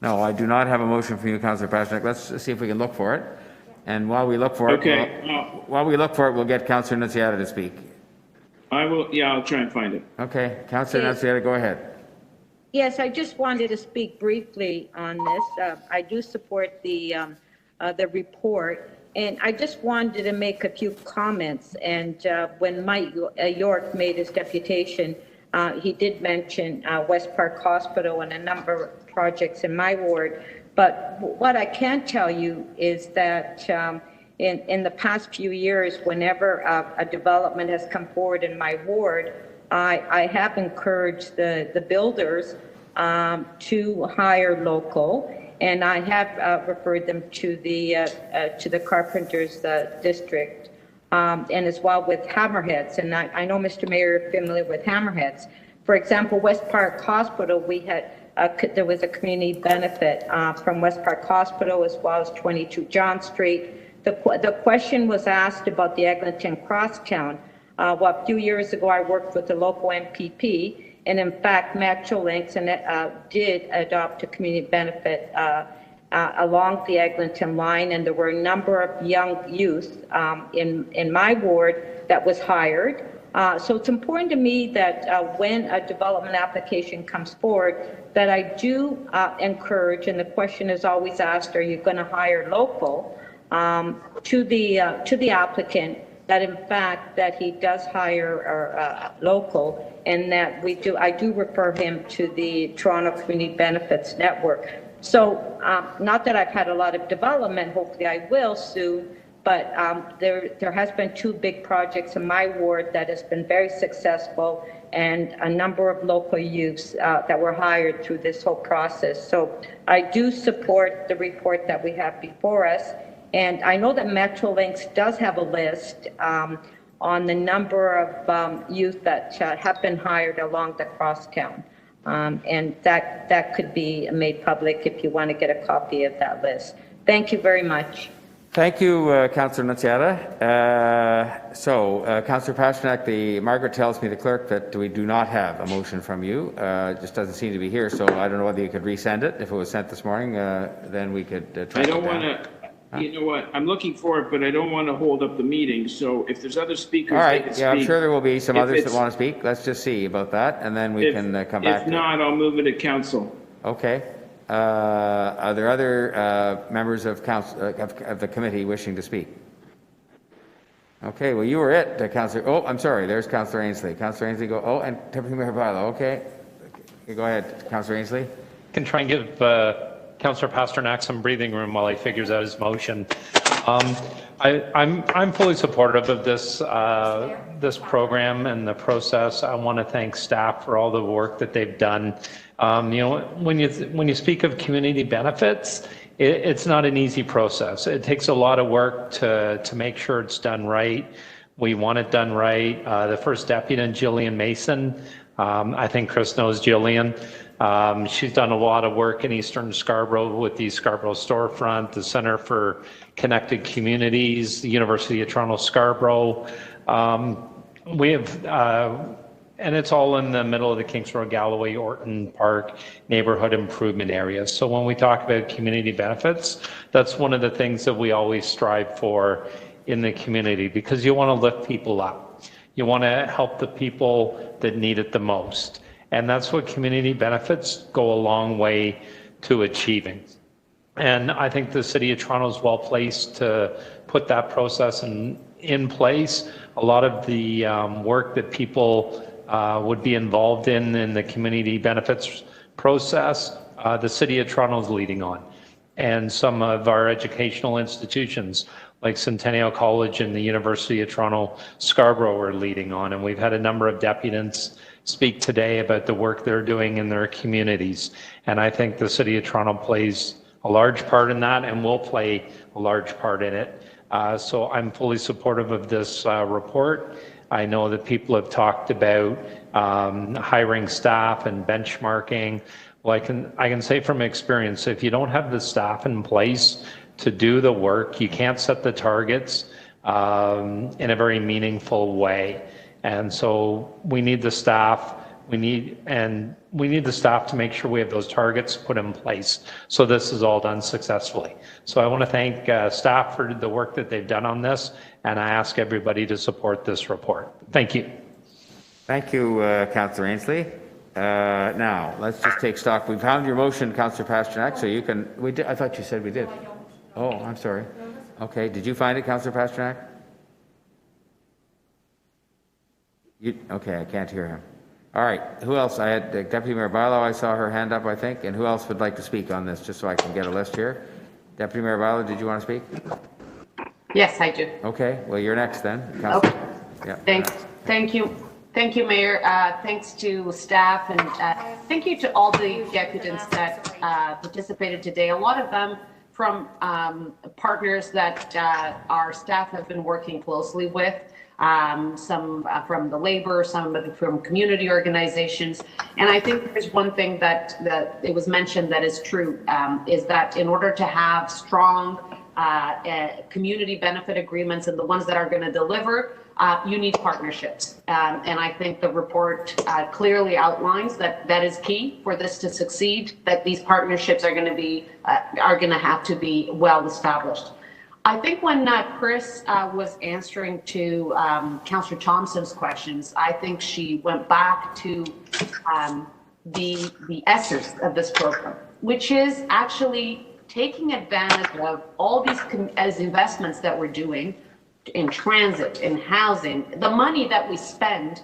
No, I do not have a motion from you, Councillor Pasternak. Let's see if we can look for it. And while we look for it, while we look for it, we'll get Councillor Nunziata to speak. I will. Yeah, I'll try and find it. Okay, Councillor Nunziata, go ahead. Yes, I just wanted to speak briefly on this. I do support the report, and I just wanted to make a few comments. And when Mike York made his deputation, he did mention West Park Hospital and a number of projects in my ward. But what I can tell you is that in the past few years, whenever a development has come forward in my ward, I have encouraged the builders to hire local, and I have referred them to the Carpenters District, and as well with Hammerheads. And I know, Mr. Mayor, you're familiar with Hammerheads. For example, West Park Hospital, we had there was a community benefit from West Park Hospital as well as 22 John Street. The question was asked about the Eglinton Crosstown. Well, a few years ago, I worked with the local MPP, and in fact, Metrolinx did adopt a community benefit along the Eglinton line, and there were a number of young youth in my ward that was hired. So it's important to me that when a development application comes forward, that I do encourage, and the question is always asked, are you going to hire local, to the applicant, that in fact that he does hire local, and that I do refer him to the Toronto Community Benefits Network. So not that I've had a lot of development, hopefully I will soon, but there has been 2 big projects in my ward that has been very successful, and a number of local youths that were hired through this whole process. So I do support the report that we have before us. And I know that Metrolinx does have a list on the number of youth that have been hired along the crosstown. And that could be made public if you want to get a copy of that list. Thank you very much. Thank you, Councillor Nunziata. Councillor Pasternak, Margaret tells me, the clerk, that we do not have a motion from you. It just doesn't seem to be here, so I don't know whether you could resend it. If it was sent this morning, then we could try. I don't want to. You know what? I'm looking for it, but I don't want to hold up the meeting. So if there's other speakers, all right. they can Yeah, speak. I'm sure there will be some others that want to speak. Let's just see about that, and then we can come back. If not, I'll move it to council. Okay. Are there other members of the committee wishing to speak? Okay. Well, you were it, Councillor. Oh, I'm sorry. There's Councillor Ainsley. Councillor Ainsley, go. Oh, and Deputy Mayor Barlow. Okay. Go ahead, Councillor Ainsley. Can try and give Councillor Pasternak some breathing room while he figures out his motion. I'm fully supportive of this program and the process. I want to thank staff for all the work that they've done. When you speak of community benefits, it's not an easy process. It takes a lot of work to make sure it's done right. We want it done right. The first deputy, Jillian Mason, I think Chris knows Jillian. She's done a lot of work in Eastern Scarborough with the Scarborough Storefront, the Centre for Connected Communities, the University of Toronto Scarborough. We have, and it's all in the middle of the Kings Road, Galloway, Orton Park neighborhood improvement areas. So when we talk about community benefits, that's one of the things that we always strive for in the community, because you want to lift people up. You want to help the people that need it the most. And that's what community benefits go a long way to achieving. And I think the City of Toronto is well placed to put that process in place. A lot of the work that people would be involved in the community benefits process, the City of Toronto is leading on. And some of our educational institutions like Centennial College and the University of Toronto Scarborough are leading on. And we've had a number of deputants speak today about the work they're doing in their communities. And I think the City of Toronto plays a large part in that and will play a large part in it. So I'm fully supportive of this report. I know that people have talked about hiring staff and benchmarking. Well, I can say from experience, if you don't have the staff in place to do the work, you can't set the targets in a very meaningful way. And so we need the staff. We need the staff to make sure we have those targets put in place, so this is all done successfully. So I want to thank staff for the work that they've done on this, and I ask everybody to support this report. Thank you. Thank you, Councillor Ainsley. Now, let's just take stock. We found your motion, Councillor Pasternak, so you can. We did. I thought you said we did. Oh, I'm sorry. Okay, did you find it, Councillor Pasternak? Okay, I can't hear him. All right, who else? I had Deputy Mayor Barlow, I saw her hand up, I think. And who else would like to speak on this, just so I can get a list here? Deputy Mayor Barlow, did you want to speak? Yes, I do. Okay, well, you're next then. Okay. Yeah. Thank you. Thank you, Mayor. Thanks to staff and thank you to all the deputants that participated today. A lot of them from partners that our staff have been working closely with. Some from the labor, some from community organizations. And I think there's one thing that it was mentioned that is true, is that in order to have strong community benefit agreements and the ones that are going to deliver, you need partnerships. And I think the report clearly outlines that that is key for this to succeed, that these partnerships are going to have to be well established. I think when Chris was answering to Councillor Thompson's questions, I think she went back to the essence of this program, which is actually taking advantage of all these as investments that we're doing in transit, in housing, the money that we spend,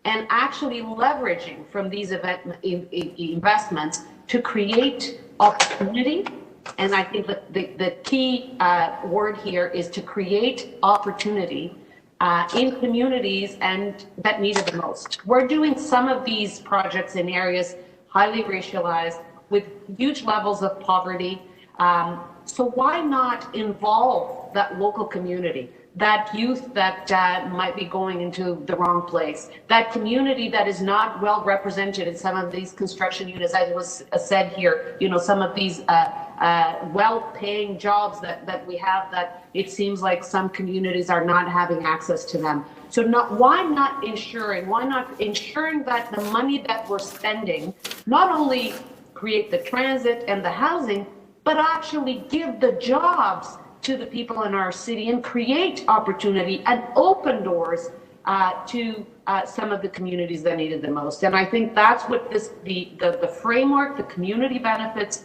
and actually leveraging from these investments to create opportunity. And I think that the key word here is to create opportunity in communities and that need it the most. We're doing some of these projects in areas highly racialized with huge levels of poverty. So why not involve that local community, that youth that might be going into the wrong place, that community that is not well represented in some of these construction units, as was said here, you know, some of these well-paying jobs that we have, that it seems like some communities are not having access to them. So why not ensuring that the money that we're spending not only create the transit and the housing, but actually give the jobs to the people in our city and create opportunity and open doors to some of the communities that need it the most. And I think that's what the framework, the community benefits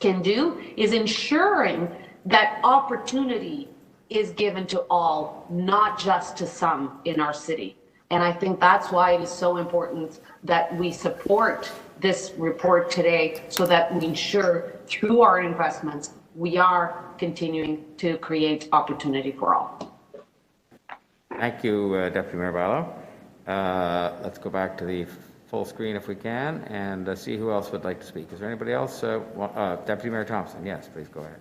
can do, is ensuring that opportunity is given to all, not just to some in our city. And I think that's why it is so important that we support this report today, so that we ensure through our investments we are continuing to create opportunity for all. Thank you, Deputy Mayor Barlow. Let's go back to the full screen if we can and see who else would like to speak. Is there anybody else? Deputy Mayor Thompson, yes, please go ahead.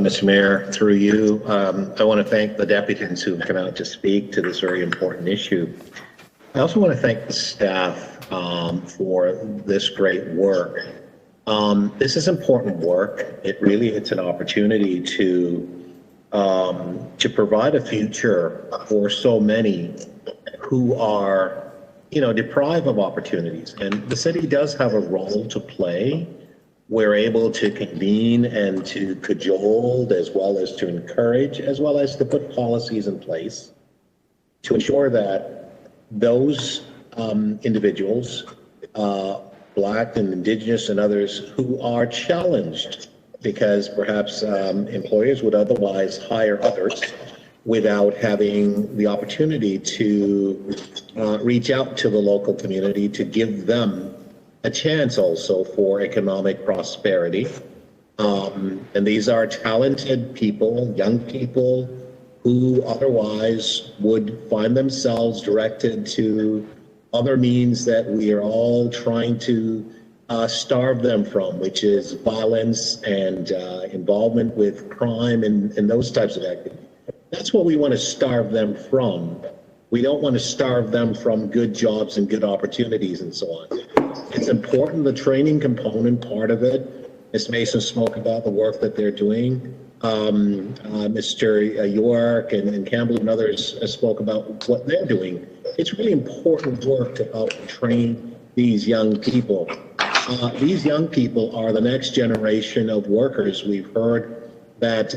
Mr. Mayor, through you, I want to thank the deputants who have come out to speak to this very important issue. I also want to thank the staff for this great work. This is important work. It's an opportunity to provide a future for so many who are, deprived of opportunities. And the city does have a role to play. We're able to convene and to cajole, as well as to encourage, as well as to put policies in place to ensure that those individuals, Black and Indigenous and others, who are challenged because perhaps employers would otherwise hire others without having the opportunity to reach out to the local community to give them a chance also for economic prosperity. And these are talented people, young people, who otherwise would find themselves directed to other means that we are all trying to starve them from, which is violence and involvement with crime and those types of activities. That's what we want to starve them from. We don't want to starve them from good jobs and good opportunities and so on. It's important, the training component part of it. Ms. Mason spoke about the work that they're doing. Mr. York and Campbell and others spoke about what they're doing. It's really important work to help train these young people. These young people are the next generation of workers. We've heard that,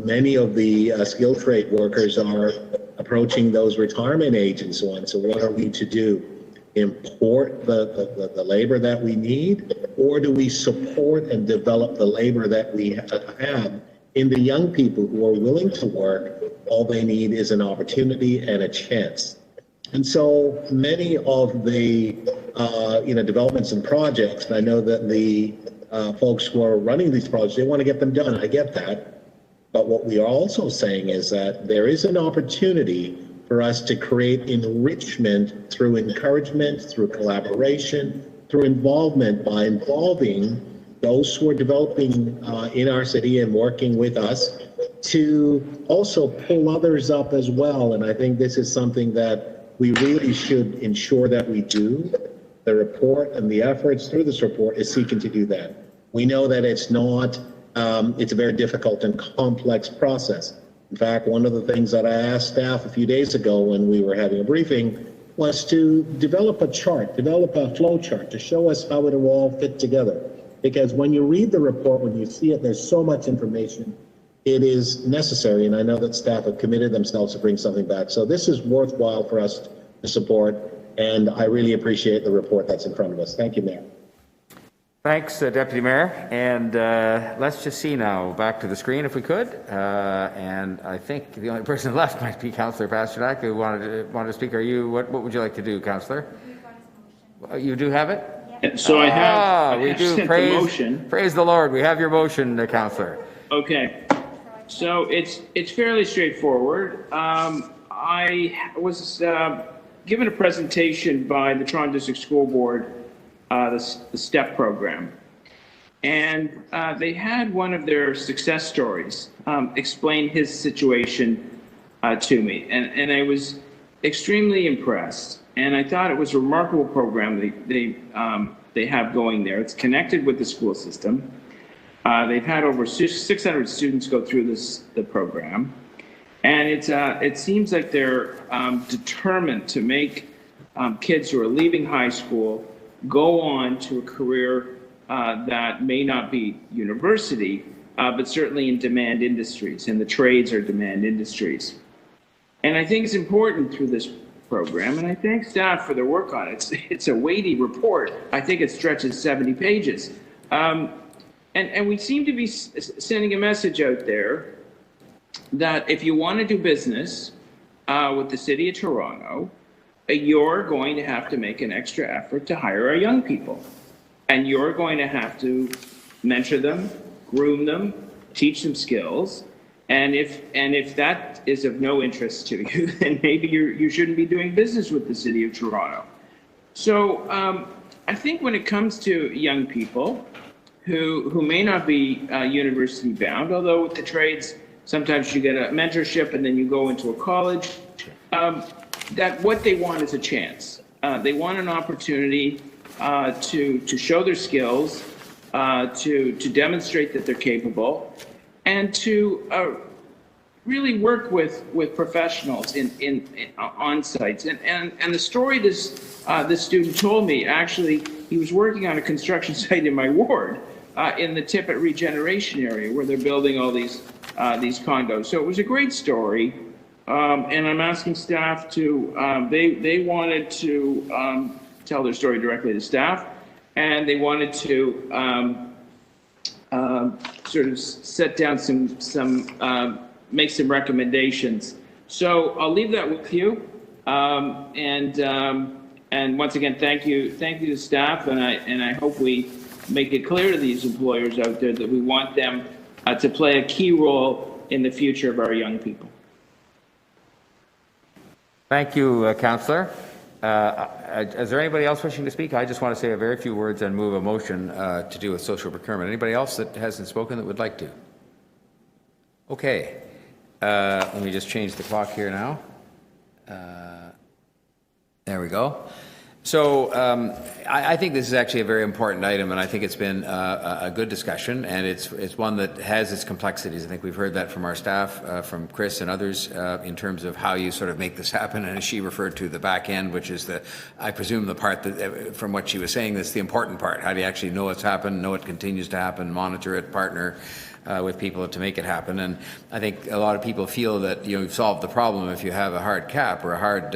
many of the skilled trade workers are approaching those retirement age and so on. So what are we to do? Import the labor that we need, or do we support and develop the labor that we have in the young people who are willing to work? All they need is an opportunity and a chance. And so many of the developments and projects, and I know that the folks who are running these projects, they want to get them done. I get that. But what we are also saying is that there is an opportunity for us to create enrichment through encouragement, through collaboration, through involvement by involving those who are developing in our city and working with us to also pull others up as well. And I think this is something that we really should ensure that we do. The report and the efforts through this report is seeking to do that. We know that it's not, it's a very difficult and complex process. In fact, one of the things that I asked staff a few days ago when we were having a briefing was to develop a chart, develop a flow chart to show us how it will all fit together. Because when you read the report, when you see it, there's so much information. It is necessary, and I know that staff have committed themselves to bring something back. So this is worthwhile for us to support, and I really appreciate the report that's in front of us. Thank you, Mayor. Thanks, Deputy Mayor. And let's just see now, back to the screen if we could. And I think the only person left might be Councillor Pasternak who wanted to speak. Are you? What would you like to do, Councillor? You do have it? So I have, we do. sent Praise, the motion. Praise the Lord. We have your motion, Councillor. Okay. So it's fairly straightforward. I was given a presentation by the Toronto District School Board, the STEP program. And they had one of their success stories explain his situation to me. And I was extremely impressed. And I thought it was a remarkable program they have going there. It's connected with the school system. They've had over 600 students go through the program. And it seems like they're determined to make kids who are leaving high school go on to a career that may not be university, but certainly in demand industries, and the trades are demand industries. And I think it's important through this program, and I thank staff for their work on it. It's a weighty report. I think it stretches 70 pages. And we seem to be sending a message out there that if you want to do business with the City of Toronto, you're going to have to make an extra effort to hire our young people. And you're going to have to mentor them, groom them, teach them skills. And if that is of no interest to you, then maybe you shouldn't be doing business with the City of Toronto. So I think when it comes to young people who may not be university bound, although with the trades, sometimes you get a mentorship and then you go into a college, that what they want is a chance. They want an opportunity to show their skills, to demonstrate that they're capable, and to really work with professionals on sites. And the story this student told me, actually, he was working on a construction site in my ward in the Tippett regeneration area where they're building all these condos. So it was a great story. And I'm asking staff to, they wanted to tell their story directly to staff, and they wanted to sort of set down make some recommendations. So I'll leave that with you. And once again, thank you to staff, and I hope we make it clear to these employers out there that we want them to play a key role in the future of our young people. Thank you, Councillor. Is there anybody else wishing to speak? I just want to say a very few words and move a motion to do with social procurement. Anybody else that hasn't spoken that would like to? Okay. Let me just change the clock here now. There we go. So I think this is actually a very important item, and I think it's been a good discussion, and it's one that has its complexities. I think we've heard that from our staff, from Chris and others, in terms of how you sort of make this happen. And as she referred to, the back end, which is I presume the part that, from what she was saying, that's the important part. How do you actually know it's happened, know it continues to happen, monitor it, partner with people to make it happen? And I think a lot of people feel that you've solved the problem if you have a hard cap or a hard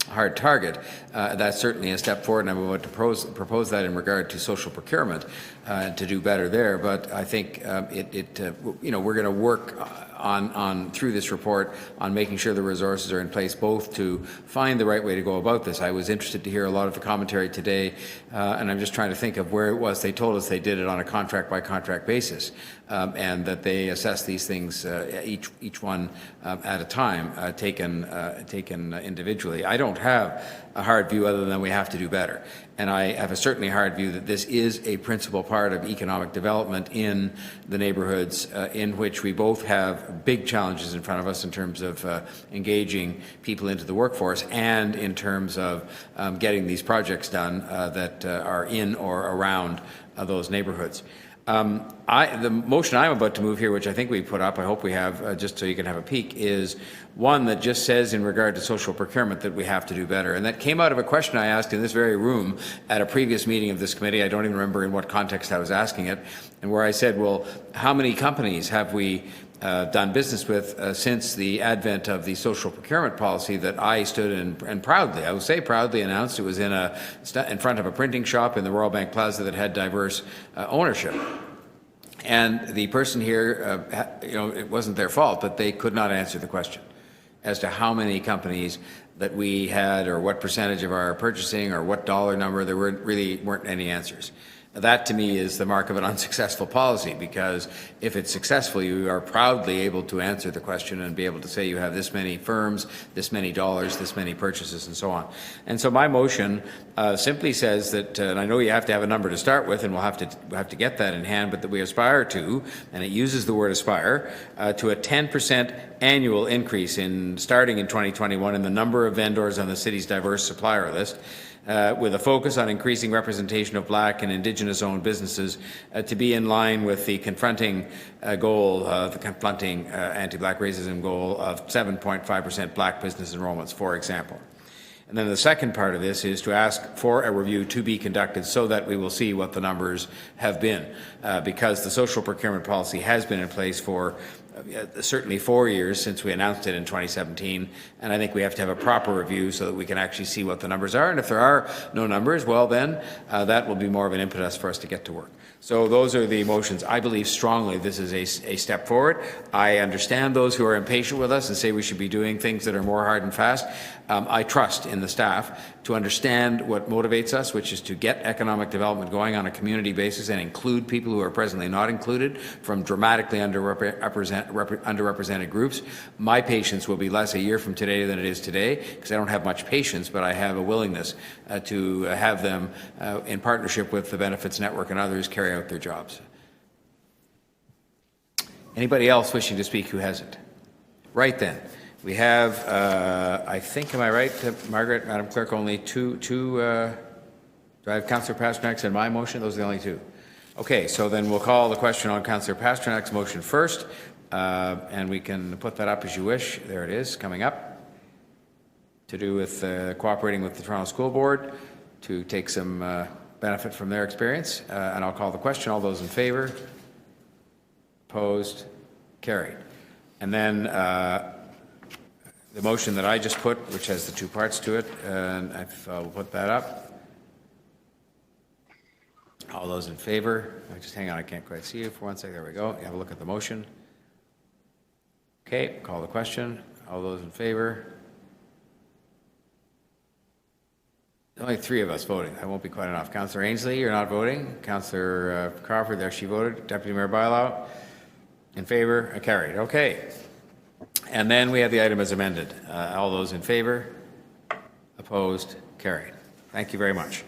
hard target. That's certainly a step forward, and I'm about to propose that in regard to social procurement to do better there. But I think we're going to work on through this report on making sure the resources are in place, both to find the right way to go about this. I was interested to hear a lot of the commentary today, and I'm just trying to think of where it was they told us they did it on a contract by contract basis, and that they assess these things each one at a time, taken individually. I don't have a hard view other than we have to do better. And I have a certainly hard view that this is a principal part of economic development in the neighborhoods in which we both have big challenges in front of us in terms of engaging people into the workforce and in terms of getting these projects done that are in or around those neighborhoods. The motion I'm about to move here, which I think we put up, I hope we have, just so you can have a peek, is one that just says in regard to social procurement that we have to do better. And that came out of a question I asked in this very room at a previous meeting of this committee. I don't even remember in what context I was asking it, and where I said, well, how many companies have we done business with since the advent of the social procurement policy that I stood and proudly, I would say proudly announced. It was in front of a printing shop in the Royal Bank Plaza that had diverse ownership. And the person here, it wasn't their fault, but they could not answer the question as to how many companies that we had or what percentage of our purchasing or what dollar number. There weren't any answers. That, to me, is the mark of an unsuccessful policy, because if it's successful, you are proudly able to answer the question and be able to say you have this many firms, this many dollars, this many purchases, and so on. And so my motion simply says that, and I know you have to have a number to start with, and we'll have to get that in hand, but that we aspire to, and it uses the word aspire, to a 10% annual increase starting in 2021 in the number of vendors on the city's diverse supplier list, with a focus on increasing representation of Black and Indigenous-owned businesses to be in line with the confronting anti-Black racism goal of 7.5% Black business enrollments, for example. And then the second part of this is to ask for a review to be conducted so that we will see what the numbers have been, because the social procurement policy has been in place for certainly 4 years since we announced it in 2017, and I think we have to have a proper review so that we can actually see what the numbers are. And if there are no numbers, well then that will be more of an impetus for us to get to work. So those are the motions. I believe strongly this is a step forward. I understand those who are impatient with us and say we should be doing things that are more hard and fast. I trust in the staff to understand what motivates us, which is to get economic development going on a community basis and include people who are presently not included from dramatically underrepresented groups. My patience will be less a year from today than it is today, because I don't have much patience, but I have a willingness to have them, in partnership with the Benefits Network and others, carry out their jobs. Anybody else wishing to speak who hasn't? Right then. We have, I think, am I right, Margaret, Madam Clerk, only two do I have Councillor Pasternak's and my motion? Those are the only two. Okay, so then we'll call the question on Councillor Pasternak's motion first, and we can put that up as you wish. There it is, coming up, to do with cooperating with the Toronto School Board to take some benefit from their experience, and I'll call the question. All those in favour? Opposed? Carried. And then the motion that I just put, which has the two parts to it, and I'll put that up. All those in favor? Just hang on, I can't quite see you for 1 second. There we go. You have a look at the motion. Okay, call the question. All those in favor? Only three of us voting. That won't be quite enough. Councillor Ainsley, you're not voting. Councillor Crawford, there she voted. Deputy Mayor Bylaw, in favor? Carried. Okay. And then we have the item as amended. All those in favor? Opposed? Carried. Thank you very much.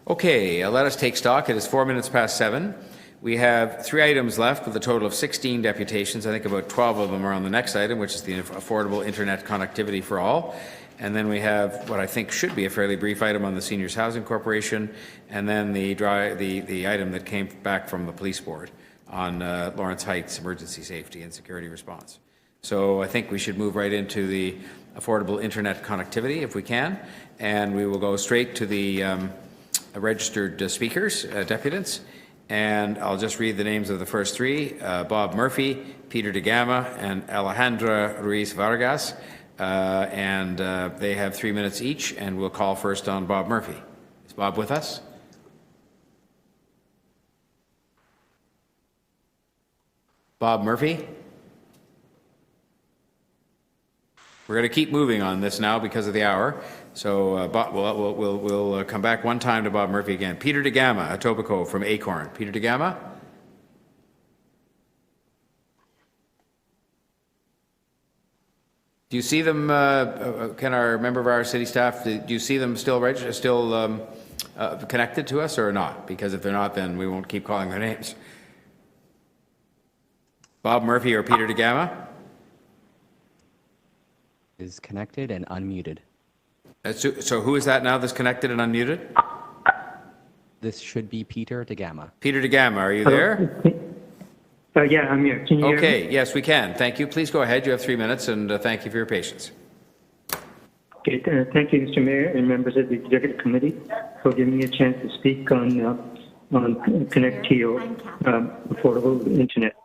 Okay, let us take stock. It is 4 minutes past 7. We have 3 items left with a total of 16 deputations. I think about 12 of them are on the next item, which is the affordable internet connectivity for all. And then we have what I think should be a fairly brief item on the Seniors Housing Corporation, and then the item that came back from the Police Board on Lawrence Heights emergency safety and security response. So I think we should move right into the affordable internet connectivity if we can, and we will go straight to the registered speakers, deputants, and I'll just read the names of the first 3, Bob Murphy, Peter DeGama, and Alejandra Ruiz Vargas. and they have 3 minutes each, and we'll call first on Bob Murphy. Is Bob with us? Bob Murphy? We're going to keep moving on this now because of the hour. So Bob, we'll come back one time to Bob Murphy again. Peter DeGama, Etobicoke from Acorn. Peter DeGama? Do you see them, can our member of our city staff, do you see them still connected to us or not? Because if they're not, then we won't keep calling their names. Bob Murphy or Peter DeGama? Is connected and unmuted. So who is that now that's connected and unmuted? This should be Peter DeGama. Peter DeGama, are you there? Yeah, I'm here. Can you hear Okay, me? yes, we can. Thank you. Please go ahead. You have 3 minutes, and thank you for your patience. Okay, thank you, Mr. Mayor and members of the Executive Committee for giving me a chance to speak on ConnectTO, affordable internet.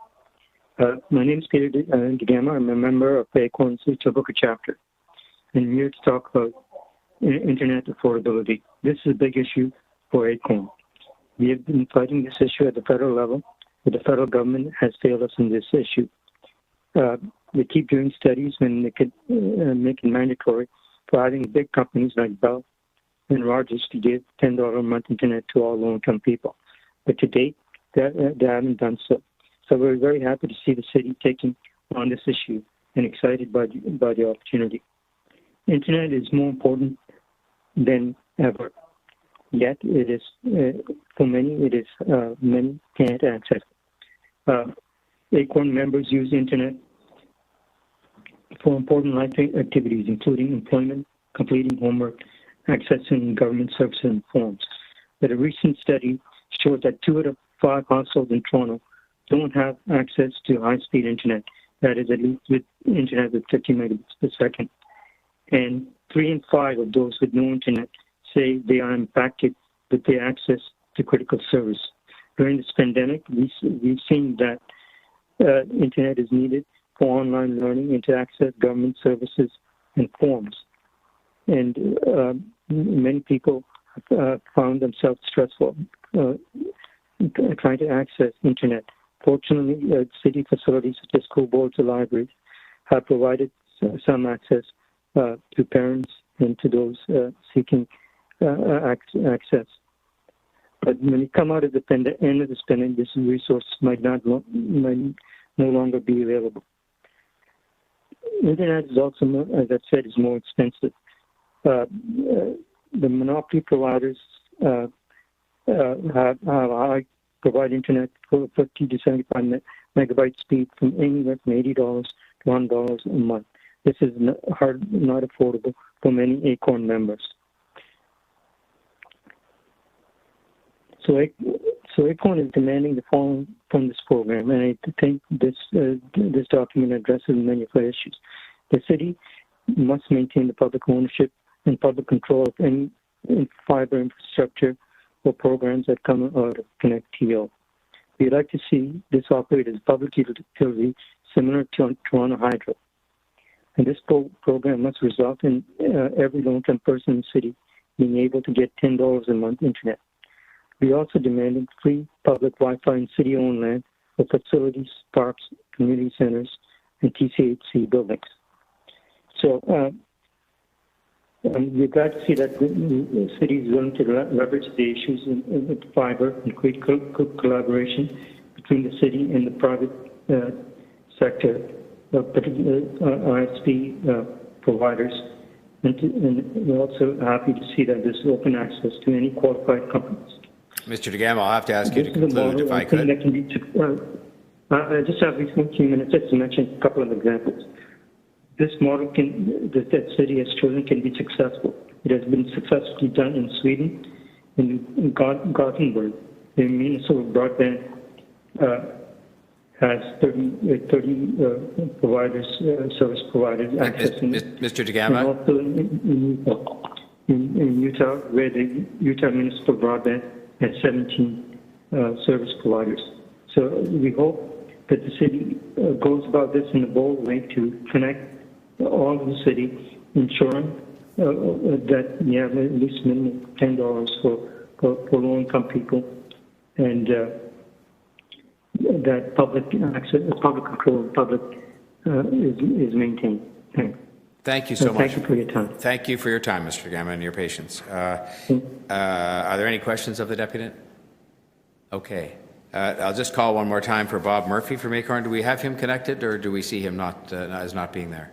My name is Peter DeGama. I'm a member of Acorn's Etobicoke chapter, and I'm here to talk about internet affordability. This is a big issue for Acorn. We have been fighting this issue at the federal level, but the federal government has failed us in this issue. They keep doing studies when they could make it mandatory for having big companies like Bell and Rogers to give $10 a month internet to all low-income people. But to date, they haven't done so. So we're very happy to see the city taking on this issue and excited by the opportunity. Internet is more important than ever. Yet it is, for many, many can't access. Acorn members use internet for important life activities, including employment, completing homework, accessing government services and forms. But a recent study showed that 2 out of 5 households in Toronto don't have access to high-speed internet, that is at least with internet with 50 megabits per second. And 3 in 5 of those with no internet say they are impacted with their access to critical service. During this pandemic, we've seen that internet is needed for online learning and to access government services and forms. And many people found themselves stressful trying to access internet. Fortunately, city facilities such as school boards or libraries have provided some access to parents and to those seeking access. But when you come out of the end of this pandemic, this resource might no longer be available. Internet is also, as I said, is more expensive. The monopoly providers provide internet for 50 to 75 megabyte speed from anywhere from $80 to $1 a month. This is not affordable for many Acorn members. So Acorn is demanding the following from this program, and I think this document addresses many of the issues. The city must maintain the public ownership and public control of any fiber infrastructure or programs that come out of ConnectTO. We'd like to see this operate as a public utility similar to Toronto Hydro. And this program must result in every low-income person in the city being able to get $10 a month internet. We also demanding free public Wi-Fi in city-owned land for facilities, parks, community centers, and TCHC buildings. So we're glad to see that the city is willing to leverage the issues in fiber and create collaboration between the city and the private sector, particularly ISP providers. And we're also happy to see that there's open access to any qualified companies. Mr. DeGama, I'll have to ask you to conclude if I could. I just have a few minutes just to mention a couple of examples. This model that city has chosen can be successful. It has been successfully done in Sweden, in Gothenburg. The Minnesota broadband has 30 providers, service providers accessing it. Mr. DeGama? And also in Utah, where the Utah Municipal Broadband has 17 service providers. So we hope that the city goes about this in a bold way to connect all of the city, ensuring that you have at least minimum $10 for low-income people, and that public access, public control, public is maintained. Thanks. Thank you so much. Thank you for your time. Thank you for your time, Mr. Gamma, and your patience. Are there any questions of the deputy? Okay. I'll just call one more time for Bob Murphy from Acorn. Do we have him connected, or do we see him not as not being there?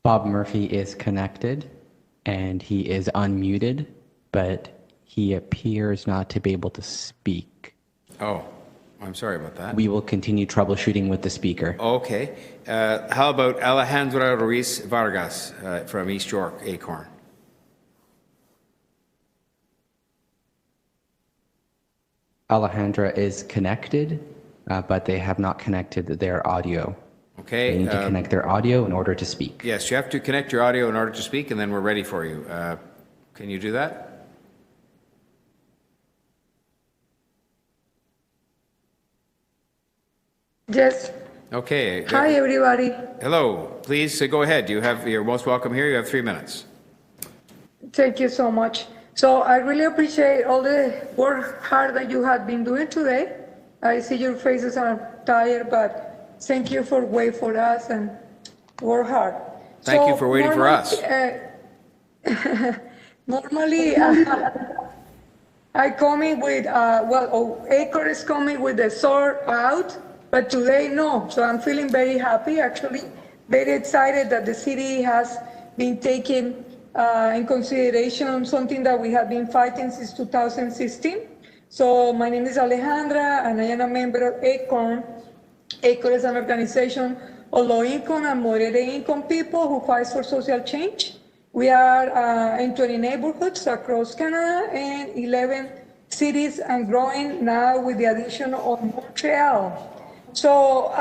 Bob Murphy is connected, and he is unmuted, but he appears not to be able to speak. Oh, I'm sorry about that. We will continue troubleshooting with the speaker. Okay. How about Alejandra Ruiz Vargas from East York, Acorn? Alejandra is connected, but they have not connected their audio. Okay. They need to connect their audio in order to speak. Yes, you have to connect your audio in order to speak, and then we're ready for you. Can you do that? Yes. Okay. Hi, everybody. Hello. Please go ahead. You're most welcome here. You have 3 minutes. Thank you so much. So I really appreciate all the work hard that you have been doing today. I see your faces are tired, but thank you for waiting for us and work hard. Thank you for waiting for us. Normally, I come in with, Acorn is coming with the sword out, but today no. So I'm feeling very happy, actually, very excited that the city has been taking in consideration something that we have been fighting since 2016. So my name is Alejandra, and I am a member of Acorn. Acorn is an organization of low-income and moderate-income people who fights for social change. We are in 20 neighborhoods across Canada and 11 cities and growing now with the addition of Montreal. So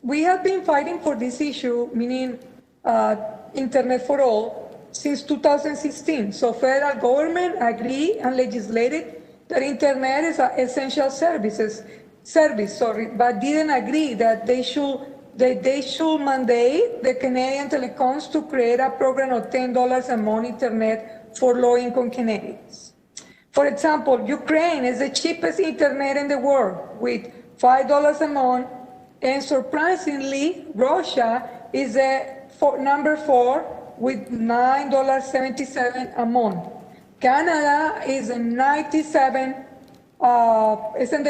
we have been fighting for this issue, meaning Internet for all, since 2016. So federal government agreed and legislated that Internet is an essential service, but didn't agree that they should mandate the Canadian telecoms to create a program of $10 a month Internet for low-income Canadians. For example, Ukraine is the cheapest Internet in the world with $5 a month, and surprisingly, Russia is number 4 with $9.77 a month. Canada is in the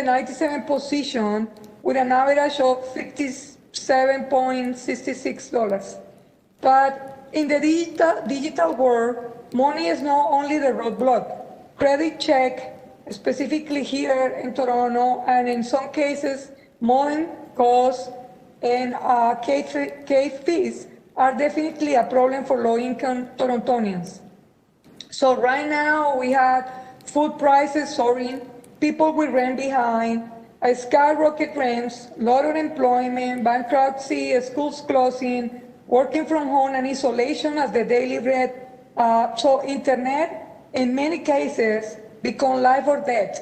97th position with an average of $57.66. But in the digital world, money is not only the roadblock. Credit check, specifically here in Toronto, and in some cases, modem costs and cave fees are definitely a problem for low-income Torontonians. So right now we have food prices soaring, people with rent behind, a skyrocket rents, lot of unemployment, bankruptcy, schools closing, working from home and isolation as the daily bread. So internet, in many cases, become life or death.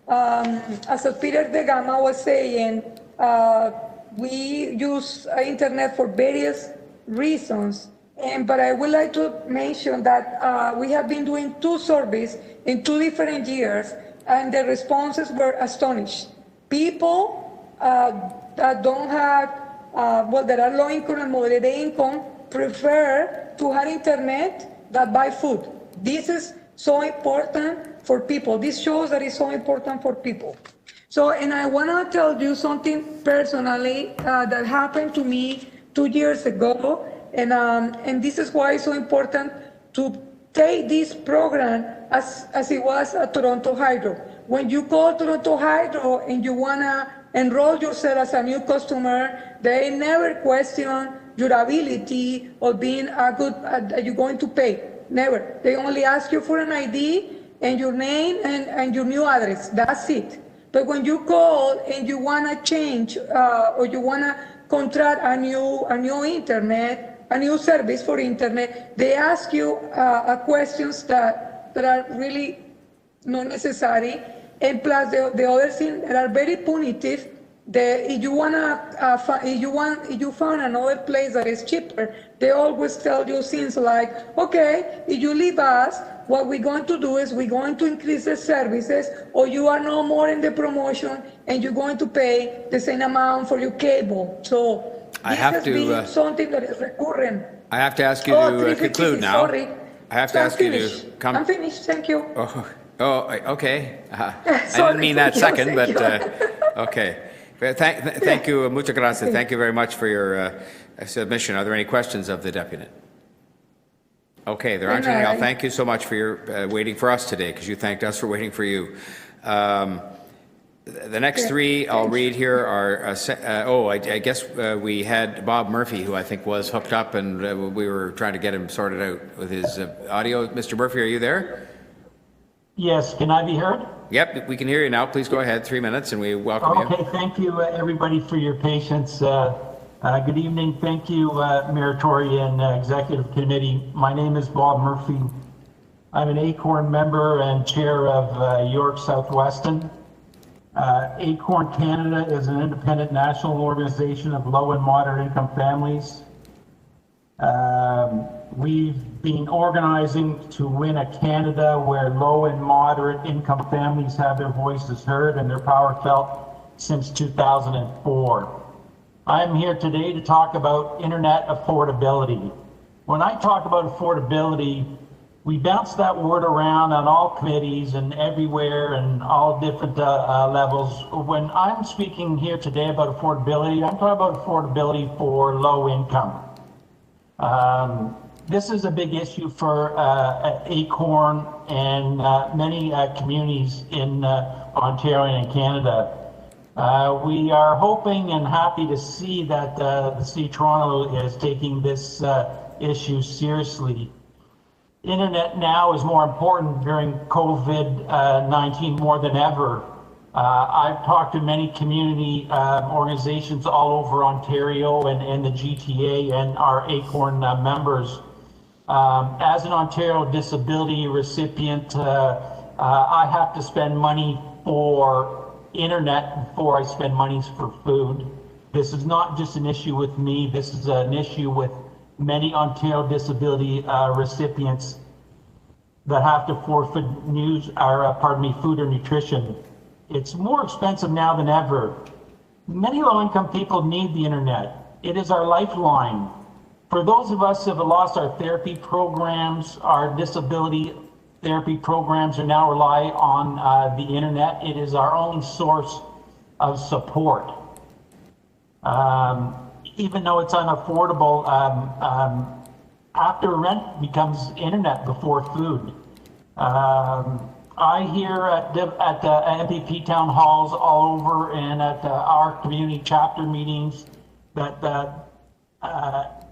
As Peter de Gama was saying, we use internet for various reasons, but I would like to mention that we have been doing 2 surveys in 2 different years, and the responses were astonishing. People that don't have, that are low income and moderate income prefer to have internet than buy food. This is so important for people. This shows that it's so important for people. So, and I want to tell you something personally that happened to me 2 years ago, and this is why it's so important to take this program as it was at Toronto Hydro. When you call Toronto Hydro and you want to enroll yourself as a new customer, they never question your ability or being you're going to pay. Never. They only ask you for an ID and your name and your new address. That's it. But when you call and you want to change or you want to contract a new internet, a new service for internet, they ask you questions that are really not necessary. And plus the other thing that are very punitive If you found another place that is cheaper, they always tell you things like, okay, if you leave us, what we're going to do is we're going to increase the services, or you are no more in the promotion, and you're going to pay the same amount for your cable. So this has been something that is recurrent. I have to ask you to conclude now. Sorry. I have to ask you to come. I'm finished. Thank you. Okay. I didn't mean that second, but okay. Thank you. Muchas gracias. Thank you very much for your submission. Are there any questions of the deputant? Okay, there aren't any. I'll thank you so much for your waiting for us today, because you thanked us for waiting for you. The next three I'll read here are, I guess we had Bob Murphy, who I think was hooked up, and we were trying to get him sorted out with his audio. Mr. Murphy, are you there? Yes, can I be heard? Yep, we can hear you now. Please go ahead, 3 minutes, and we welcome you. Okay, thank you everybody for your patience. Good evening. Thank you, Mayor Tory and Executive Committee. My name is Bob Murphy. I'm an ACORN member and chair of York Southwestern. ACORN Canada is an independent national organization of low and moderate income families. We've been organizing to win a Canada where low and moderate income families have their voices heard and their power felt since 2004. I'm here today to talk about internet affordability. When I talk about affordability, we bounce that word around on all committees and everywhere and all different levels. When I'm speaking here today about affordability, I'm talking about affordability for low income. This is a big issue for ACORN and many communities in Ontario and Canada. We are hoping and happy to see that the City of Toronto is taking this issue seriously. Internet now is more important during COVID-19 more than ever. I've talked to many community organizations all over Ontario and the GTA and our ACORN members. As an Ontario disability recipient, I have to spend money for internet before I spend money for food. This is not just an issue with me. This is an issue with many Ontario disability recipients that have to forfeit food or nutrition. It's more expensive now than ever. Many low-income people need the internet. It is our lifeline. For those of us who have lost our therapy programs, our disability therapy programs are now rely on the internet. It is our only source of support. Even though it's unaffordable, after rent becomes internet before food. I hear at the MPP town halls all over and at our community chapter meetings that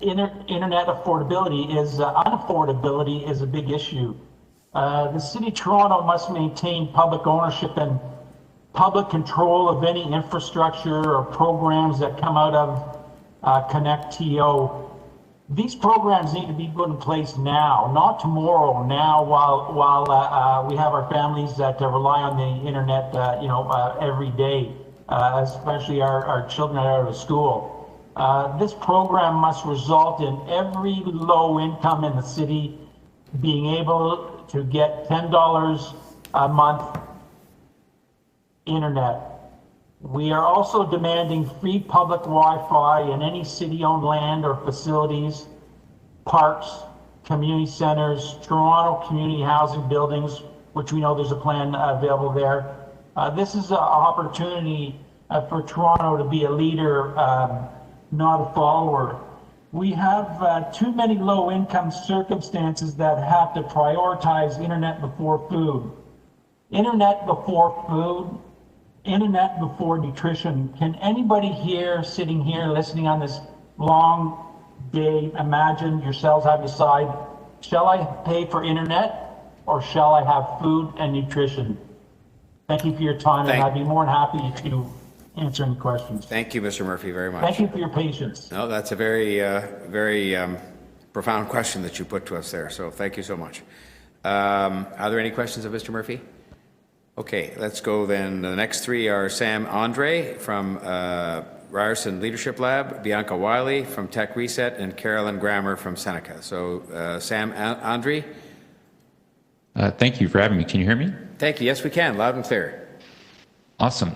internet affordability is unaffordability is a big issue. The City of Toronto must maintain public ownership and public control of any infrastructure or programs that come out of Connect-TO. These programs need to be put in place now, not tomorrow. Now, while we have our families that rely on the internet, every day, especially our children out of school. This program must result in every low income in the city being able to get $10 a month internet. We are also demanding free public Wi-Fi in any city-owned land or facilities, parks, community centers, Toronto community housing buildings, which we know there's a plan available there. This is an opportunity for Toronto to be a leader, not a follower. We have too many low-income circumstances that have to prioritize internet before food. Internet before food, internet before nutrition. Can anybody here, sitting here, listening on this long day, imagine yourselves have to decide, shall I pay for internet or shall I have food and nutrition? Thank you for your time, and I'd be more than happy to answer any questions. Thank you, Mr. Murphy, very much. Thank you for your patience. No, that's a very, very profound question that you put to us there, so thank you so much. Are there any questions of Mr. Murphy? Okay, let's go then. The next three are Sam Andre from Ryerson Leadership Lab, Bianca Wiley from Tech Reset, and Carolyn Grammer from Seneca. So Sam Andre. Thank you for having me. Can you hear me? Thank you. Yes, we can. Loud and clear. Awesome.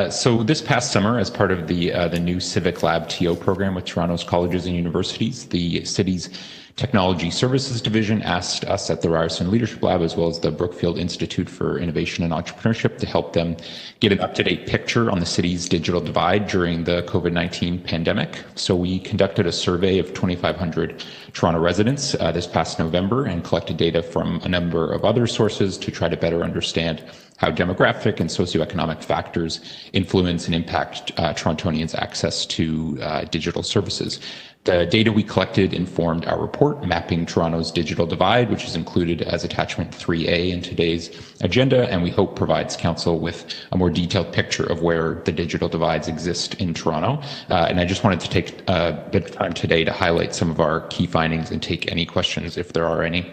So this past summer, as part of the new Civic Lab TO program with Toronto's colleges and universities, the city's Technology Services Division asked us at the Ryerson Leadership Lab, as well as the Brookfield Institute for Innovation and Entrepreneurship, to help them get an up-to-date picture on the city's digital divide during the COVID-19 pandemic. So we conducted a survey of 2,500 Toronto residents this past November and collected data from a number of other sources to try to better understand how demographic and socioeconomic factors influence and impact Torontonians' access to digital services. The data we collected informed our report, Mapping Toronto's Digital Divide, which is included as attachment 3A in today's agenda, and we hope provides council with a more detailed picture of where the digital divides exist in Toronto. And I just wanted to take a bit of time today to highlight some of our key findings and take any questions if there are any.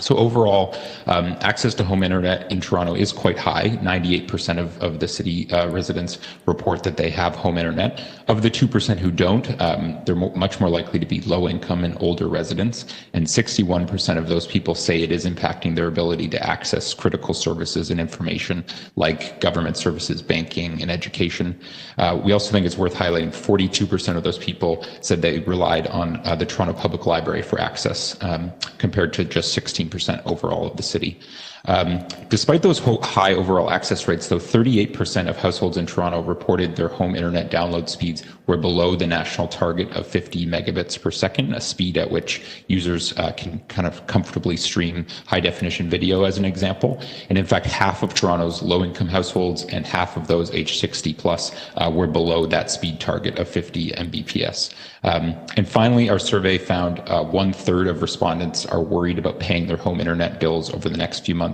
So overall, access to home internet in Toronto is quite high. 98% of the city residents report that they have home internet. Of the 2% who don't, they're much more likely to be low income and older residents. And 61% of those people say it is impacting their ability to access critical services and information like government services, banking, and education. We also think it's worth highlighting 42% of those people said they relied on the Toronto Public Library for access, compared to just 16% overall of the city. Despite those high overall access rates, though, 38% of households in Toronto reported their home internet download speeds were below the national target of 50 megabits per second, a speed at which users can kind of comfortably stream high-definition video, as an example. And in fact, half of Toronto's low-income households and half of those aged 60 plus were below that speed target of 50 Mbps. And finally, our survey found 1/3 of respondents are worried about paying their home internet bills over the next few months,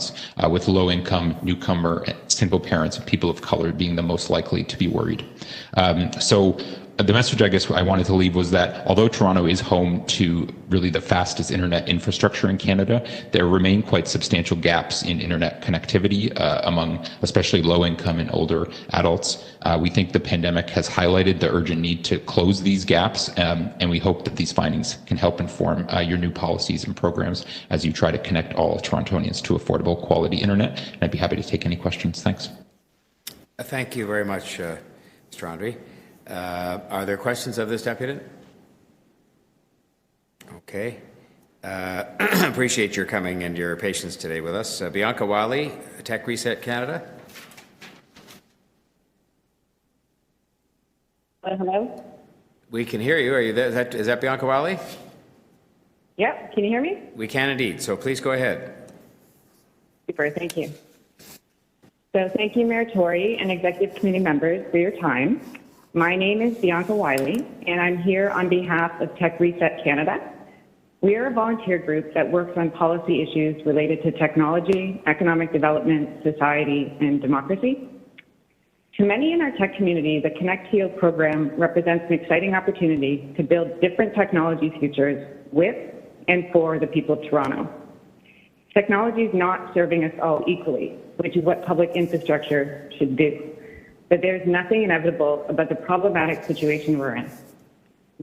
with low-income, newcomer, single parents, and people of color being the most likely to be worried. So the message I guess I wanted to leave was that although Toronto is home to really the fastest internet infrastructure in Canada, there remain quite substantial gaps in internet connectivity among especially low-income and older adults. We think the pandemic has highlighted the urgent need to close these gaps, and we hope that these findings can help inform your new policies and programs as you try to connect all Torontonians to affordable quality internet. And I'd be happy to take any questions. Thanks. Thank you very much, Mr. Andre. Are there questions of this deputant? Okay. Appreciate your coming and your patience today with us. Bianca Wiley, Tech Reset Canada. Hello? We can hear you. Are you there? Is that Bianca Wiley? Yep. Can you hear me? We can indeed. So please go ahead. Super. Thank you. So thank you, Mayor Tory and Executive Committee members, for your time. My name is Bianca Wiley, and I'm here on behalf of Tech Reset Canada. We are a volunteer group that works on policy issues related to technology, economic development, society, and democracy. To many in our tech community, the ConnectTO program represents an exciting opportunity to build different technology futures with and for the people of Toronto. Technology is not serving us all equally, which is what public infrastructure should do. But there's nothing inevitable about the problematic situation we're in.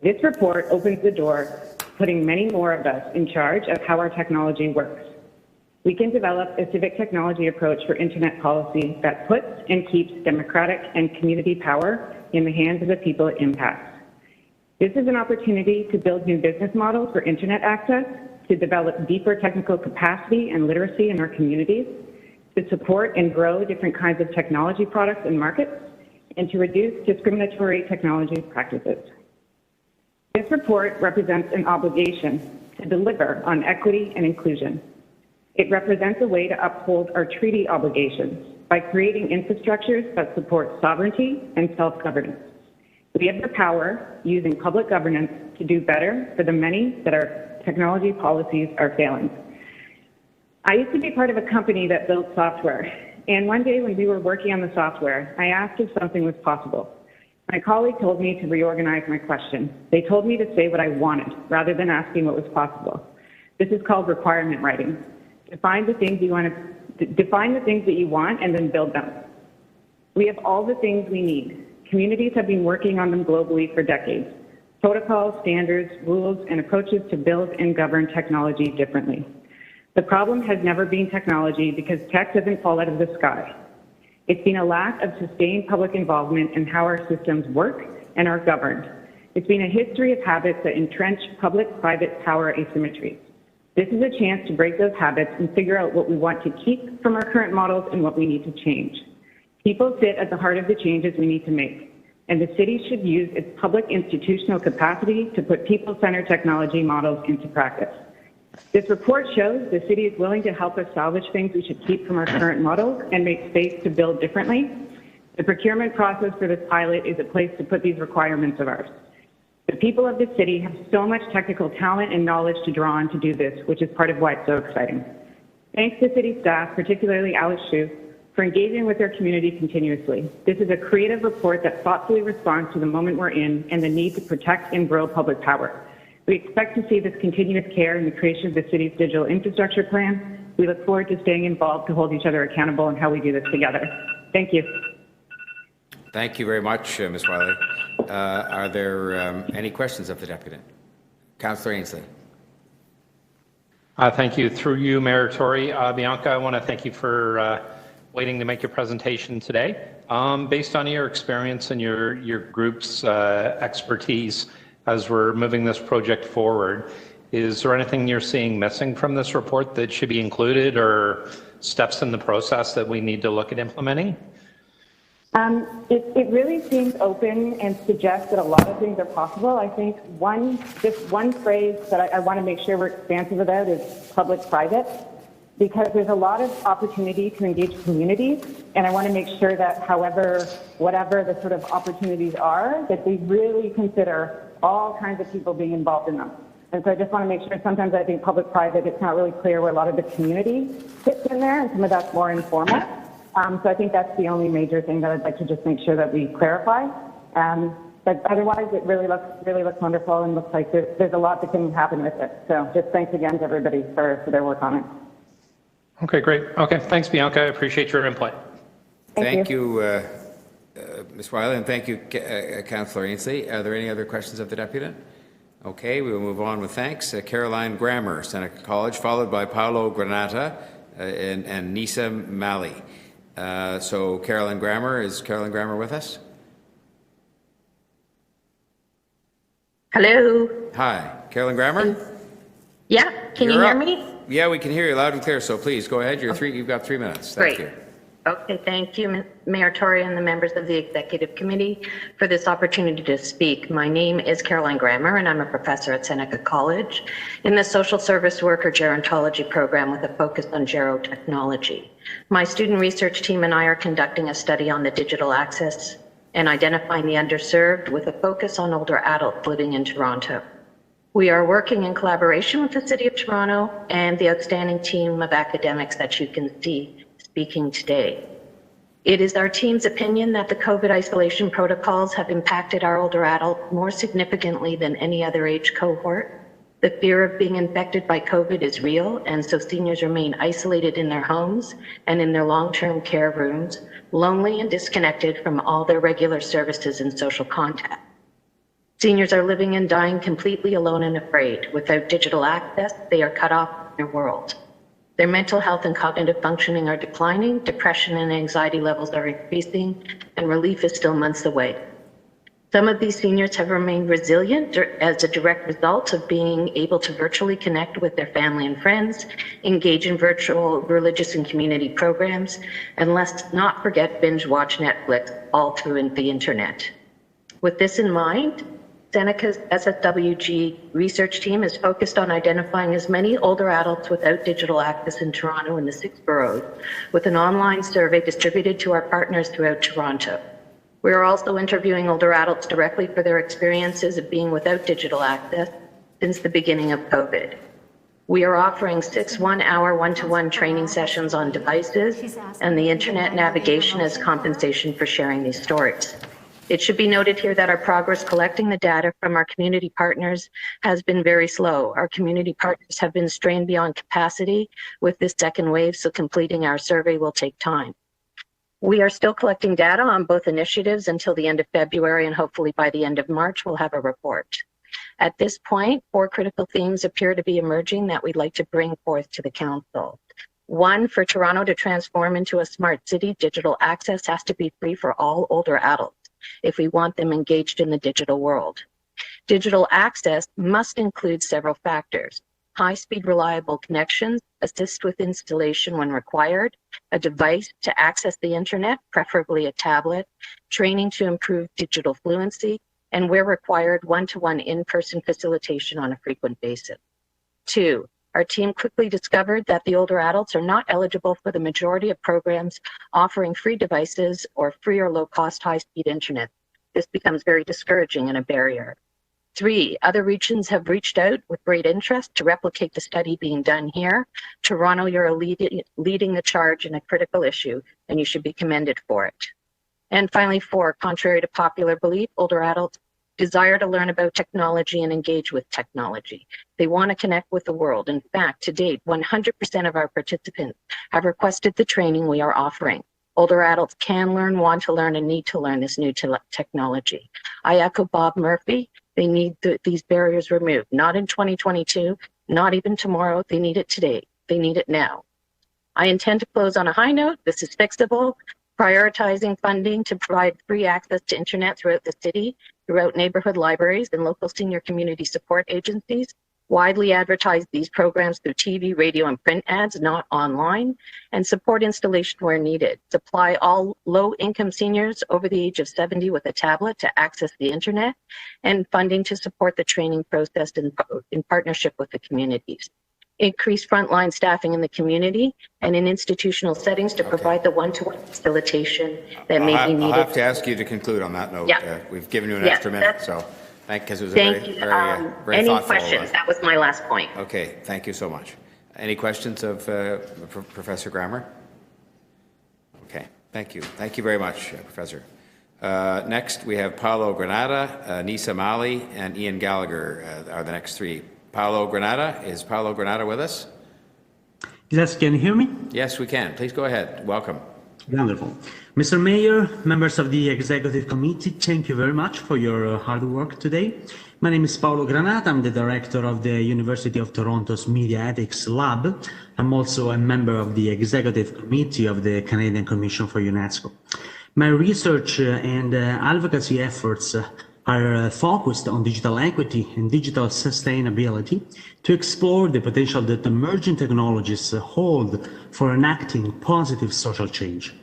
This report opens the door, putting many more of us in charge of how our technology works. We can develop a civic technology approach for internet policy that puts and keeps democratic and community power in the hands of the people it impacts. This is an opportunity to build new business models for internet access, to develop deeper technical capacity and literacy in our communities, to support and grow different kinds of technology products and markets, and to reduce discriminatory technology practices. This report represents an obligation to deliver on equity and inclusion. It represents a way to uphold our treaty obligations by creating infrastructures that support sovereignty and self-governance. We have the power, using public governance, to do better for the many that our technology policies are failing. I used to be part of a company that built software, and one day when we were working on the software, I asked if something was possible. My colleague told me to reorganize my question. They told me to say what I wanted, rather than asking what was possible. This is called requirement writing. Define the things you want to Define the things that you want and then build them. We have all the things we need. Communities have been working on them globally for decades. Protocols, standards, rules, and approaches to build and govern technology differently. The problem has never been technology because tech doesn't fall out of the sky. It's been a lack of sustained public involvement in how our systems work and are governed. It's been a history of habits that entrench public-private power asymmetries. This is a chance to break those habits and figure out what we want to keep from our current models and what we need to change. People sit at the heart of the changes we need to make, and the city should use its public institutional capacity to put people-centered technology models into practice. This report shows the city is willing to help us salvage things we should keep from our current models and make space to build differently. The procurement process for this pilot is a place to put these requirements of ours. The people of the city have so much technical talent and knowledge to draw on to do this, which is part of why it's so exciting. Thanks to city staff, particularly Alex Shu, for engaging with their community continuously. This is a creative report that thoughtfully responds to the moment we're in and the need to protect and grow public power. We expect to see this continuous care in the creation of the city's digital infrastructure plan. We look forward to staying involved to hold each other accountable in how we do this together. Thank you. Thank you very much, Ms. Wiley. Are there any questions of the deputy? Councillor Ainsley. Thank you. Through you, Mayor Tory. Bianca, I want to thank you for waiting to make your presentation today. Based on your experience and your group's expertise as we're moving this project forward, is there anything you're seeing missing from this report that should be included or steps in the process that we need to look at implementing? It really seems open and suggests that a lot of things are possible. I think just one phrase that I want to make sure we're expansive about is public-private, because there's a lot of opportunity to engage communities, and I want to make sure that whatever the sort of opportunities are, that we really consider all kinds of people being involved in them. And so I just want to make sure, sometimes I think public-private, it's not really clear where a lot of the community fits in there, and some of that's more informal. So I think that's the only major thing that I'd like to just make sure that we clarify. But otherwise, it really looks wonderful and looks like there's a lot that can happen with it. So just thanks again to everybody for their work on it. Okay, great. Okay, thanks, Bianca. I appreciate your input. Thank you, Ms. Wiley, and thank you, Councillor Ainsley. Are there any other questions of the deputy? Okay, we will move on with thanks. Caroline Grammer, Seneca College, followed by Paolo Granata and Nisa Mali. So Caroline Grammer, is Caroline Grammer with us? Hello. Hi, Caroline Grammer? Yeah, can you hear me? Yeah, we can hear you loud and clear, so please go ahead. You've got 3 minutes. Thank you. Okay, thank you, Mayor Tory and the members of the Executive Committee for this opportunity to speak. My name is Caroline Grammer, and I'm a professor at Seneca College in the Social Service Worker Gerontology program with a focus on gerotechnology. My student research team and I are conducting a study on the digital access and identifying the underserved with a focus on older adults living in Toronto. We are working in collaboration with the City of Toronto and the outstanding team of academics that you can see speaking today. It is our team's opinion that the COVID isolation protocols have impacted our older adults more significantly than any other age cohort. The fear of being infected by COVID is real, and so seniors remain isolated in their homes and in their long-term care rooms, lonely and disconnected from all their regular services and social contact. Seniors are living and dying completely alone and afraid. Without digital access, they are cut off from their world. Their mental health and cognitive functioning are declining, depression and anxiety levels are increasing, and relief is still months away. Some of these seniors have remained resilient as a direct result of being able to virtually connect with their family and friends, engage in virtual religious and community programs, and let's not forget binge watch Netflix all through the internet. With this in mind, Seneca's SSWG research team is focused on identifying as many older adults without digital access in Toronto and the 6 boroughs, with an online survey distributed to our partners throughout Toronto. We are also interviewing older adults directly for their experiences of being without digital access since the beginning of COVID. We are offering 6 one-hour one-to-one training sessions on devices and the internet navigation as compensation for sharing these stories. It should be noted here that our progress collecting the data from our community partners has been very slow. Our community partners have been strained beyond capacity with this second wave, so completing our survey will take time. We are still collecting data on both initiatives until the end of February, and hopefully by the end of March, we'll have a report. At this point, 4 critical themes appear to be emerging that we'd like to bring forth to the Council. 1, for Toronto to transform into a smart city, digital access has to be free for all older adults if we want them engaged in the digital world. Digital access must include several factors: high-speed, reliable connections, assist with installation when required, a device to access the internet, preferably a tablet, training to improve digital fluency, and where required, one-to-one in-person facilitation on a frequent basis. 2, our team quickly discovered that the older adults are not eligible for the majority of programs offering free devices or free or low-cost high-speed internet. This becomes very discouraging and a barrier. 3, other regions have reached out with great interest to replicate the study being done here. Toronto, you're leading the charge in a critical issue, and you should be commended for it. And finally, 4, contrary to popular belief, older adults desire to learn about technology and engage with technology. They want to connect with the world. In fact, to date, 100% of our participants have requested the training we are offering. Older adults can learn, want to learn, and need to learn this new technology. I echo Bob Murphy. They need these barriers removed, not in 2022, not even tomorrow. They need it today. They need it now. I intend to close on a high note. This is fixable. Prioritizing funding to provide free access to internet throughout the city, throughout neighborhood libraries and local senior community support agencies. Widely advertise these programs through TV, radio, and print ads, not online, and support installation where needed. Supply all low-income seniors over the age of 70 with a tablet to access the internet, and funding to support the training process in partnership with the communities. Increase frontline staffing in the community and in institutional settings to provide the one-to-one facilitation that may be needed. I'll have to ask you to conclude on that note. Yeah. We've given you an extra minute, so because it was thank very, you. very Any thoughtful. questions? That was my last point. Okay, thank you so much. Any questions of Professor Grammer? Okay, thank you. Thank you very much, Professor. Next, we have Paolo Granata, Nisa Mali, and Ian Gallagher are the next 3. Paolo Granata, is Paolo Granata with us? Yes, can you hear me? Yes, we can. Please go ahead. Welcome. Wonderful. Mr. Mayor, members of the Executive Committee, thank you very much for your hard work today. My name is Paolo Granata. I'm the director of the University of Toronto's Media Ethics Lab. I'm also a member of the Executive Committee of the Canadian Commission for UNESCO. My research and advocacy efforts are focused on digital equity and digital sustainability to explore the potential that emerging technologies hold for enacting positive social change.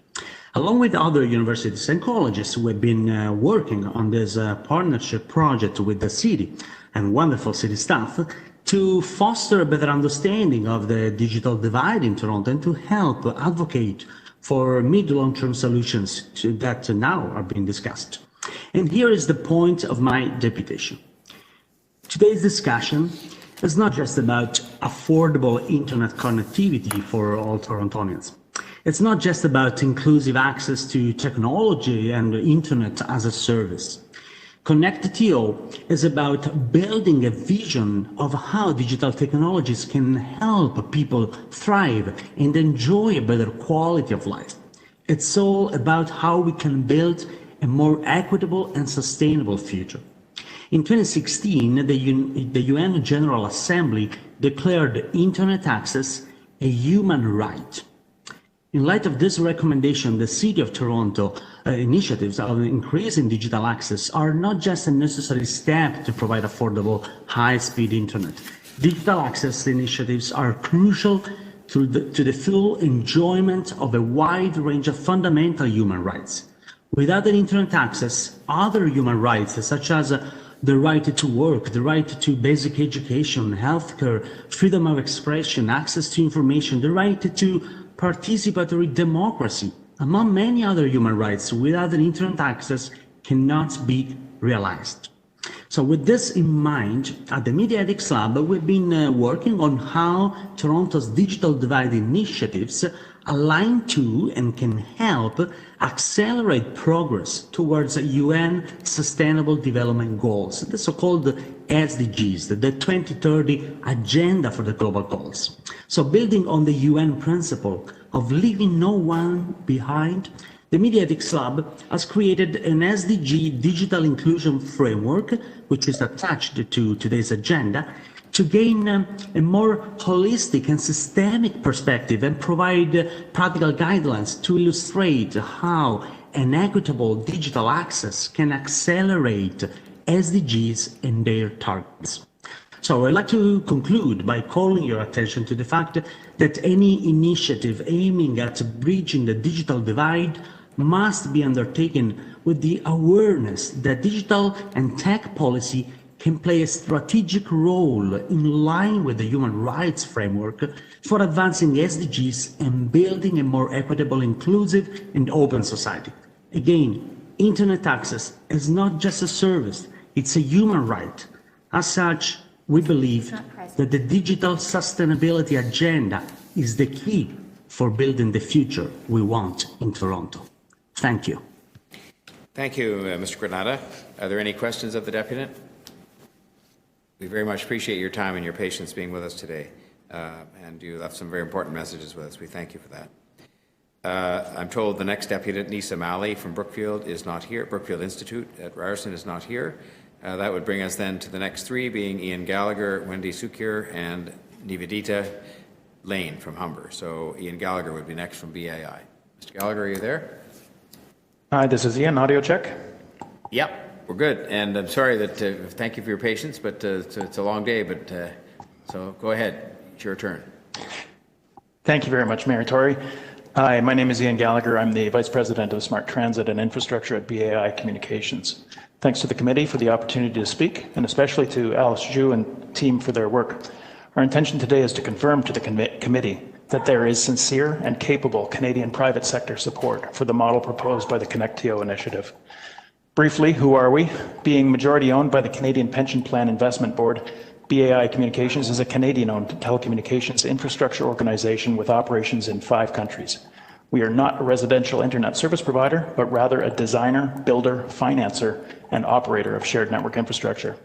Along with other universities and colleges, we've been working on this partnership project with the city and wonderful city staff to foster a better understanding of the digital divide in Toronto and to help advocate for mid-long-term solutions that now are being discussed. And here is the point of my deputation. Today's discussion is not just about affordable internet connectivity for all Torontonians. It's not just about inclusive access to technology and internet as a service. Connect-TO is about building a vision of how digital technologies can help people thrive and enjoy a better quality of life. It's all about how we can build a more equitable and sustainable future. In 2016, the UN General Assembly declared internet access a human right. In light of this recommendation, the City of Toronto initiatives of increasing digital access are not just a necessary step to provide affordable, high-speed internet. Digital access initiatives are crucial to the full enjoyment of a wide range of fundamental human rights. Without an internet access, other human rights, such as the right to work, the right to basic education, healthcare, freedom of expression, access to information, the right to participatory democracy, among many other human rights, without an internet access, cannot be realized. So with this in mind, at the Media Ethics Lab, we've been working on how Toronto's digital divide initiatives aligned to and can help accelerate progress towards UN Sustainable Development Goals, the so-called SDGs, the 2030 Agenda for the Global Goals. So building on the UN principle of leaving no one behind, the Media Ethics Lab has created an SDG digital inclusion framework, which is attached to today's agenda, to gain a more holistic and systemic perspective and provide practical guidelines to illustrate how an equitable digital access can accelerate SDGs and their targets. So I'd like to conclude by calling your attention to the fact that any initiative aiming at bridging the digital divide must be undertaken with the awareness that digital and tech policy can play a strategic role in line with the human rights framework for advancing SDGs and building a more equitable, inclusive, and open society. Again, internet access is not just a service, it's a human right. As such, we believe that the digital sustainability agenda is the key for building the future we want in Toronto. Thank you. Thank you, Mr. Granada. Are there any questions of the deputant? We very much appreciate your time and your patience being with us today. And you left some very important messages with us. We thank you for that. I'm told the next deputant, Nisa Mali from Brookfield, is not here. Brookfield Institute at Ryerson is not here. That would bring us then to the next three, being Ian Gallagher, Wendy Sukir, and Nivedita Lane from Humber. So Ian Gallagher would be next from BAI. Mr. Gallagher, are you there? Hi, this is Ian. Audio check. Yep. We're good, and I'm sorry that, thank you for your patience, but it's a long day, but so go ahead, it's your turn. Thank you very much, Mayor Tory. Hi, my name is Ian Gallagher. I'm the Vice President of Smart Transit and Infrastructure at BAI Communications. Thanks to the committee for the opportunity to speak, and especially to Alice Zhu and team for their work. Our intention today is to confirm to the committee that there is sincere and capable Canadian private sector support for the model proposed by the ConnectTO initiative. Briefly, who are we? Being majority owned by the Canadian Pension Plan Investment Board, BAI Communications is a Canadian-owned telecommunications infrastructure organization with operations in 5 countries. We are not a residential internet service provider, but rather a designer, builder, financer, and operator of shared network infrastructure.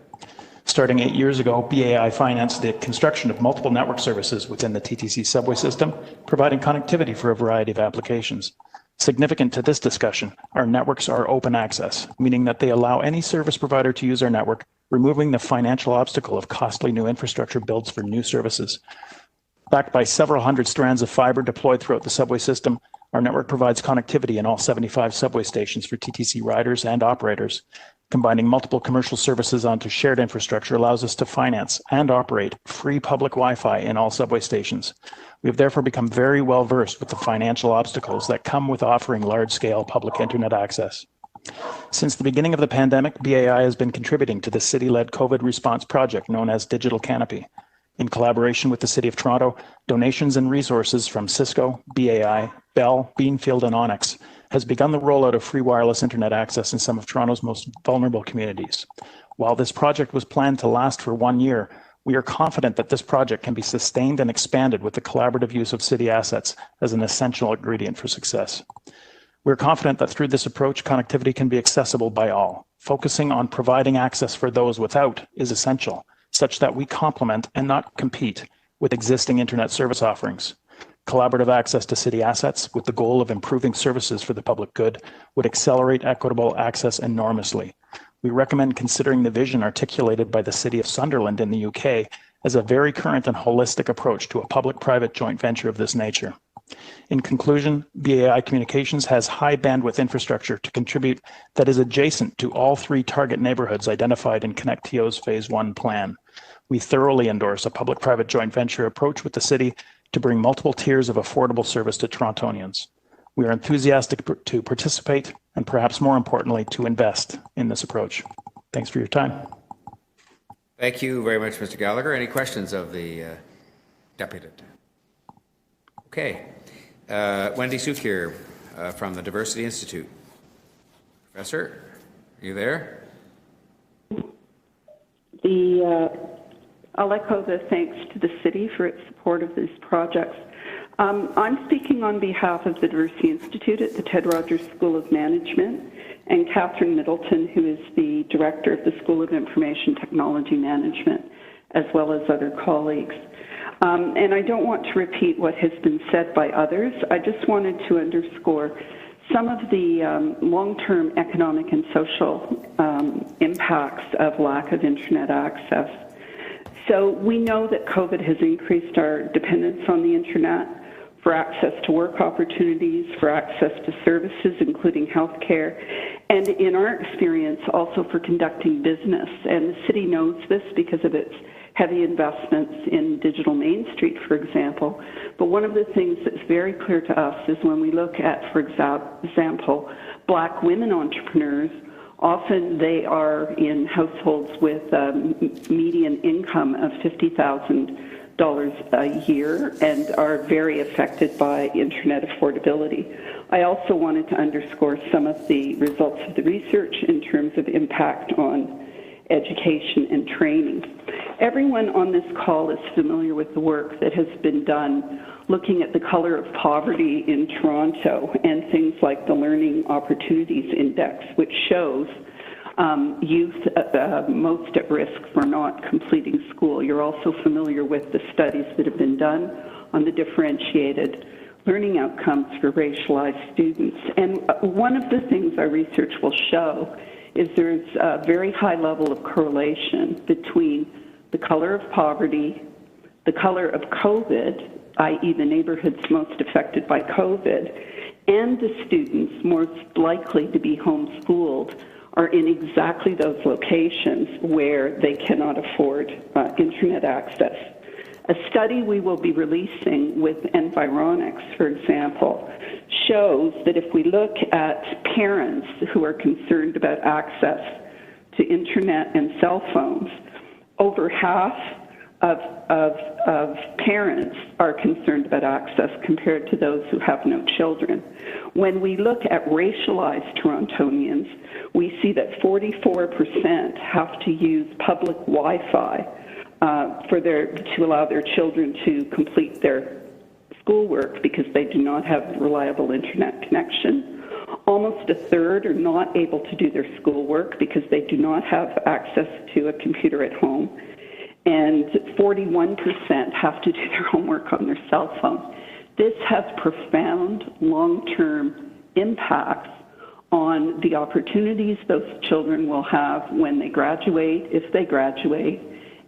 Starting 8 years ago, BAI financed the construction of multiple network services within the TTC subway system, providing connectivity for a variety of applications. Significant to this discussion, our networks are open access, meaning that they allow any service provider to use our network, removing the financial obstacle of costly new infrastructure builds for new services. Backed by several hundred strands of fiber deployed throughout the subway system, our network provides connectivity in all 75 subway stations for TTC riders and operators. Combining multiple commercial services onto shared infrastructure allows us to finance and operate free public Wi-Fi in all subway stations. We have therefore become very well versed with the financial obstacles that come with offering large-scale public internet access. Since the beginning of the pandemic, BAI has been contributing to the city-led COVID response project known as Digital Canopy. In collaboration with the City of Toronto, donations and resources from Cisco, BAI, Bell, Beanfield, and Onyx has begun the rollout of free wireless internet access in some of Toronto's most vulnerable communities. While this project was planned to last for 1 year, we are confident that this project can be sustained and expanded with the collaborative use of city assets as an essential ingredient for success. We're confident that through this approach, connectivity can be accessible by all. Focusing on providing access for those without is essential, such that we complement and not compete with existing internet service offerings. Collaborative access to city assets with the goal of improving services for the public good would accelerate equitable access enormously. We recommend considering the vision articulated by the City of Sunderland in the UK as a very current and holistic approach to a public-private joint venture of this nature. In conclusion, BAI Communications has high bandwidth infrastructure to contribute that is adjacent to all 3 target neighborhoods identified in ConnectTO's Phase 1 plan. We thoroughly endorse a public-private joint venture approach with the city to bring multiple tiers of affordable service to Torontonians. We are enthusiastic to participate and perhaps more importantly, to invest in this approach. Thanks for your time. Thank you very much, Mr. Gallagher. Any questions of the deputant? Okay. Wendy Sukir from the Diversity Institute. Professor, are you there? I'll echo the thanks to the city for its support of these projects. I'm speaking on behalf of the Diversity Institute at the Ted Rogers School of Management, and Catherine Middleton, who is the director of the School of Information Technology Management, as well as other colleagues. And I don't want to repeat what has been said by others. I just wanted to underscore some of the long-term economic and social impacts of lack of internet access. So we know that COVID has increased our dependence on the internet for access to work opportunities, for access to services, including healthcare, and in our experience, also for conducting business. And the city knows this because of its heavy investments in Digital Main Street, for example. But one of the things that's very clear to us is when we look at, for example, Black women entrepreneurs, often they are in households with median income of $50,000 a year and are very affected by internet affordability. I also wanted to underscore some of the results of the research in terms of impact on education and training. Everyone on this call is familiar with the work that has been done looking at the color of poverty in Toronto and things like the Learning Opportunities Index, which shows youth most at risk for not completing school. You're also familiar with the studies that have been done on the differentiated learning outcomes for racialized students. And one of the things our research will show is there's a very high level of correlation between the color of poverty, the color of COVID, i.e. the neighborhoods most affected by COVID, and the students most likely to be homeschooled are in exactly those locations where they cannot afford internet access. A study we will be releasing with Environics, for example, shows that if we look at parents who are concerned about access to internet and cell phones, over half of parents are concerned about access compared to those who have no children. When we look at racialized Torontonians, we see that 44% have to use public Wi-Fi to allow their children to complete their schoolwork because they do not have reliable internet connection. Almost a third are not able to do their schoolwork because they do not have access to a computer at home. And 41% have to do their homework on their cell phone. This has profound long-term impacts on the opportunities those children will have when they graduate, if they graduate,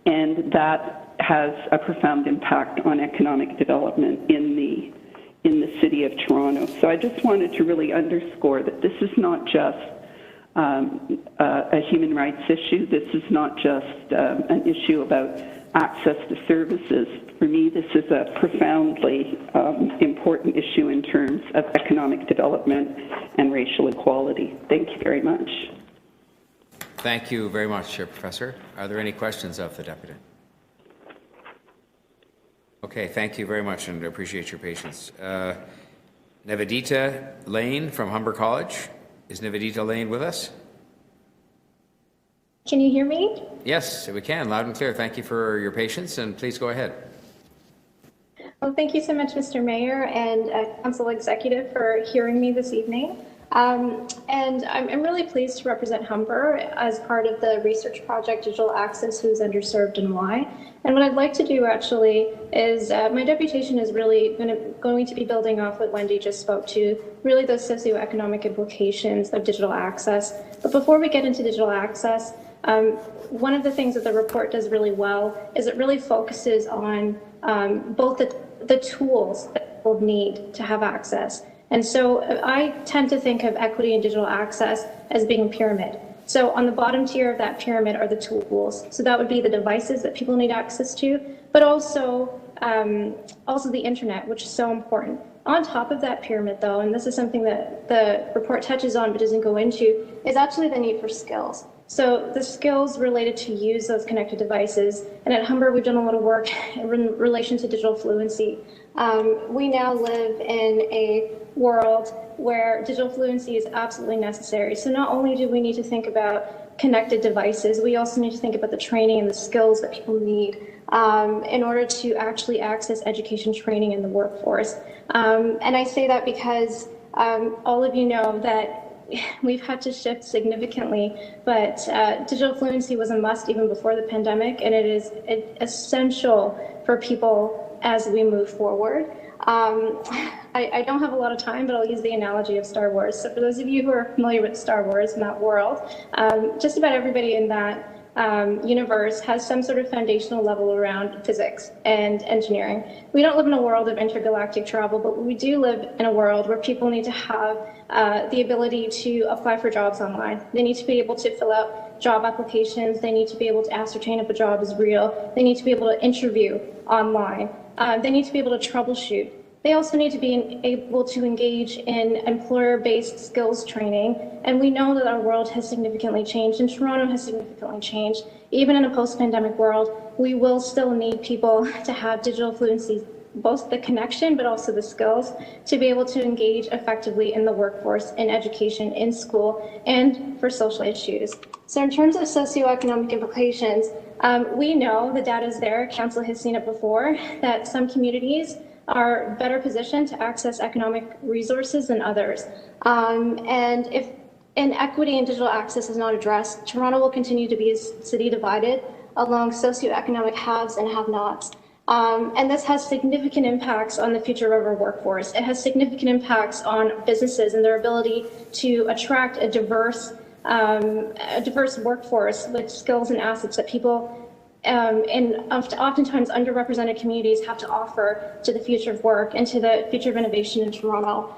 and that has a profound impact on economic development in the city of Toronto. So I just wanted to really underscore that this is not just a human rights issue. This is not just an issue about access to services. For me, this is a profoundly important issue in terms of economic development and racial equality. Thank you very much. Thank you very much, Professor. Are there any questions of the Deputy? Okay, thank you very much, and I appreciate your patience. Nivedita Lane from Humber College. Is Nivedita Lane with us? Can you hear me? Yes, we can, loud and clear. Thank you for your patience, and please go ahead. Well, thank you so much, Mr. Mayor and Council Executive, for hearing me this evening. And I'm really pleased to represent Humber as part of the research project Digital Access, Who's Underserved and Why. And what I'd like to do actually is my deputation is really going to be building off what Wendy just spoke to, really those socioeconomic implications of digital access. But before we get into digital access, one of the things that the report does really well is it really focuses on both the tools that people need to have access. And so I tend to think of equity and digital access as being a pyramid. So on the bottom tier of that pyramid are the tools. So that would be the devices that people need access to, but also the internet, which is so important. On top of that pyramid though, and this is something that the report touches on but doesn't go into, is actually the need for skills. So the skills related to use those connected devices, and at Humber we've done a lot of work in relation to digital fluency. We now live in a world where digital fluency is absolutely necessary. So not only do we need to think about connected devices, we also need to think about the training and the skills that people need in order to actually access education training in the workforce. And I say that because all of you know that we've had to shift significantly, but digital fluency was a must even before the pandemic, and it is essential for people as we move forward. I don't have a lot of time, but I'll use the analogy of Star Wars. So for those of you who are familiar with Star Wars and that world, just about everybody in that universe has some sort of foundational level around physics and engineering. We don't live in a world of intergalactic travel, but we do live in a world where people need to have the ability to apply for jobs online. They need to be able to fill out job applications. They need to be able to ascertain if a job is real. They need to be able to interview online. They need to be able to troubleshoot. They also need to be able to engage in employer-based skills training. And we know that our world has significantly changed, and Toronto has significantly changed. Even in a post-pandemic world, we will still need people to have digital fluency, both the connection, but also the skills to be able to engage effectively in the workforce, in education, in school, and for social issues. So in terms of socioeconomic implications, we know the data is there, Council has seen it before, that some communities are better positioned to access economic resources than others. And if inequity in digital access is not addressed, Toronto will continue to be a city divided along socioeconomic haves and have-nots. And this has significant impacts on the future of our workforce. It has significant impacts on businesses and their ability to attract a diverse workforce with skills and assets that people in oftentimes underrepresented communities have to offer to the future of work and to the future of innovation in Toronto.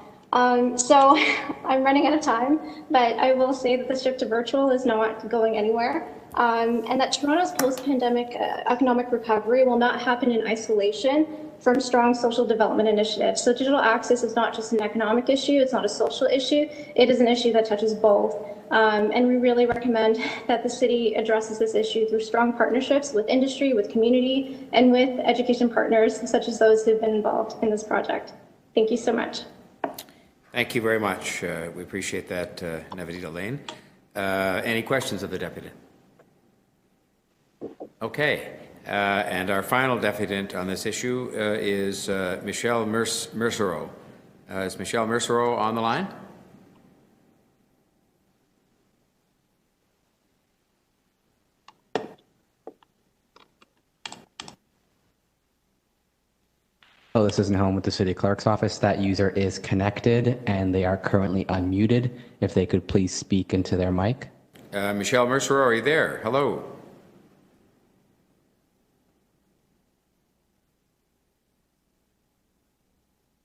So I'm running out of time, but I will say that the shift to virtual is not going anywhere, and that Toronto's post-pandemic economic recovery will not happen in isolation from strong social development initiatives. So digital access is not just an economic issue, it's not a social issue, it is an issue that touches both. And we really recommend that the city addresses this issue through strong partnerships with industry, with community, and with education partners, such as those who've been involved in this project. Thank you so much. Thank you very much. We appreciate that, Navidita Lane. Any questions of the deputy? Okay. And our final deputant on this issue is Michelle Mercereau. Is Michelle Mercereau on the line? Oh, this isn't home with the city clerk's office. That user is connected and they are currently unmuted. If they could please speak into their mic. Michelle Mercereau, are you there? Hello.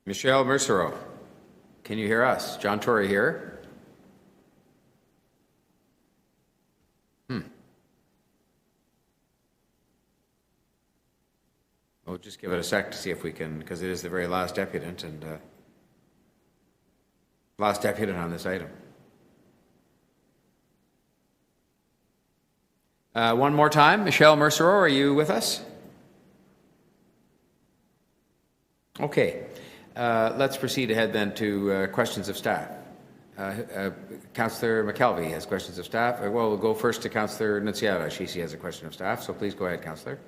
Michelle Mercereau, can you hear us? John Tory here. We'll just give it a sec to see if we can, because it is the very last deputant and last deputant on this item. One more time, Michelle Mercereau, are you with us? Okay. Let's proceed ahead then to questions of staff. Councillor McKelvey has questions of staff. Well, we'll go first to Councillor Nunziata. She has a question of staff, so please go ahead, Councillor.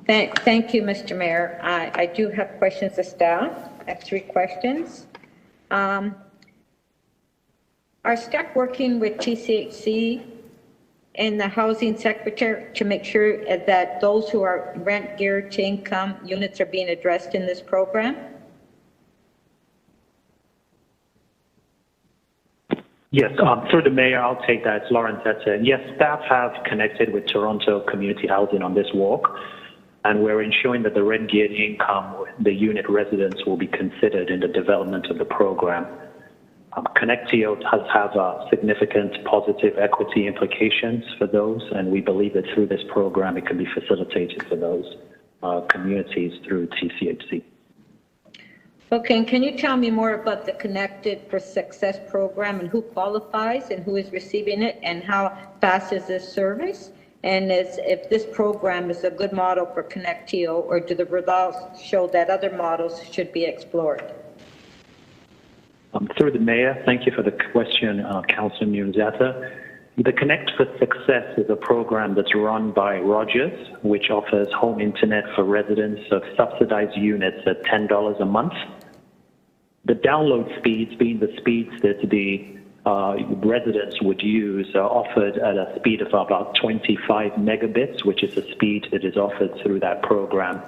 Thank you, Mr. Mayor. I do have questions of staff. I have 3 questions. Are staff working with TCHC and the housing secretary to make sure that those who are rent geared to income units are being addressed in this program? Yes, through the mayor, I'll take that. It's Lauren Tetson. Yes, staff have connected with Toronto Community Housing on this walk, and we're ensuring that the rent geared income, the unit residents will be considered in the development of the program. Connectio has significant positive equity implications for those, and we believe that through this program it can be facilitated for those communities through TCHC. Okay, and can you tell me more about the Connected for Success program and who qualifies and who is receiving it and how fast is this service? And if this program is a good model for ConnectTO, or do the results show that other models should be explored? Through the Mayor, thank you for the question, Councillor Nunziata. The Connect for Success is a program that's run by Rogers, which offers home internet for residents of subsidized units at $10 a month. The download speeds, being the speeds that the residents would use, are offered at a speed of about 25 megabits, which is the speed that is offered through that program.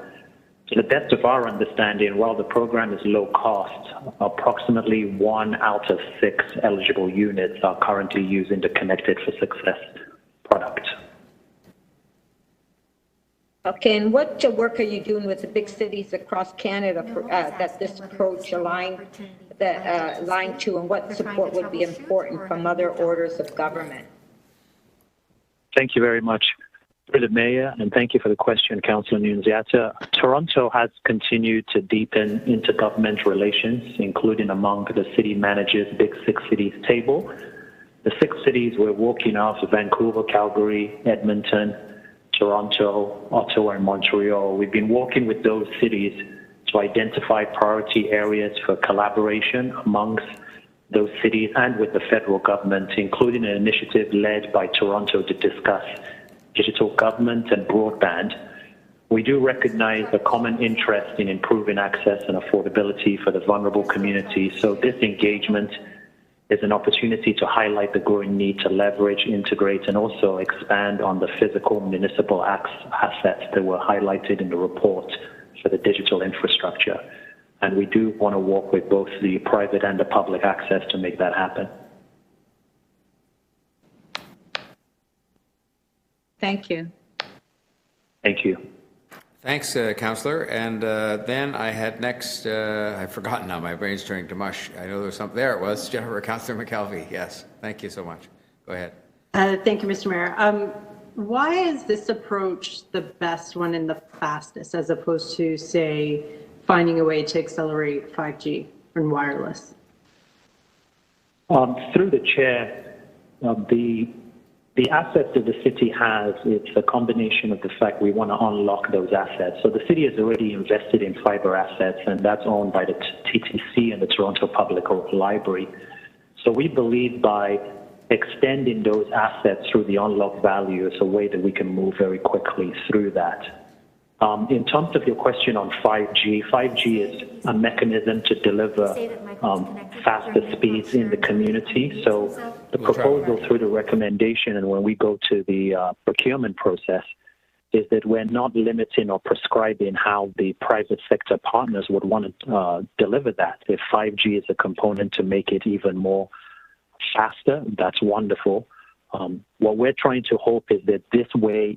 To the best of our understanding, while the program is low cost, approximately 1 out of 6 eligible units are currently using the Connected for Success product. Okay, and what work are you doing with the big cities across Canada that this approach aligned to, and what support would be important from other orders of government? Thank you very much. Through the Mayor, and thank you for the question, Councillor Nunziata. Toronto has continued to deepen intergovernment relations, including among the city managers' Big Six cities table. The 6 cities we're working off: Vancouver, Calgary, Edmonton, Toronto, Ottawa, and Montreal. We've been working with those cities to identify priority areas for collaboration amongst those cities and with the federal government, including an initiative led by Toronto to discuss digital government and broadband. We do recognize a common interest in improving access and affordability for the vulnerable community. So this engagement is an opportunity to highlight the growing need to leverage, integrate, and also expand on the physical municipal assets that were highlighted in the report for the digital infrastructure. And we do want to work with both the private and the public access to make that happen. Thank you. Thank you. Thanks, Councillor. And then I had next, I've forgotten now, my brain's turning to mush. I know there was something, there it was, Councillor McKelvey. Yes, thank you so much. Go ahead. Thank you, Mr. Mayor. Why is this approach the best one and the fastest, as opposed to, say, finding a way to accelerate 5G and wireless? Through the chair, the assets that the city has, it's a combination of the fact we want to unlock those assets. So the city has already invested in fiber assets, and that's owned by the TTC and the Toronto Public Library. So we believe by extending those assets through the unlock value is a way that we can move very quickly through that. In terms of your question on 5G, 5G is a mechanism to deliver faster speeds in the community. So the proposal through the recommendation, and when we go to the procurement process, is that we're not limiting or prescribing how the private sector partners would want to deliver that. If 5G is a component to make it even more faster, that's wonderful. What we're trying to hope is that this way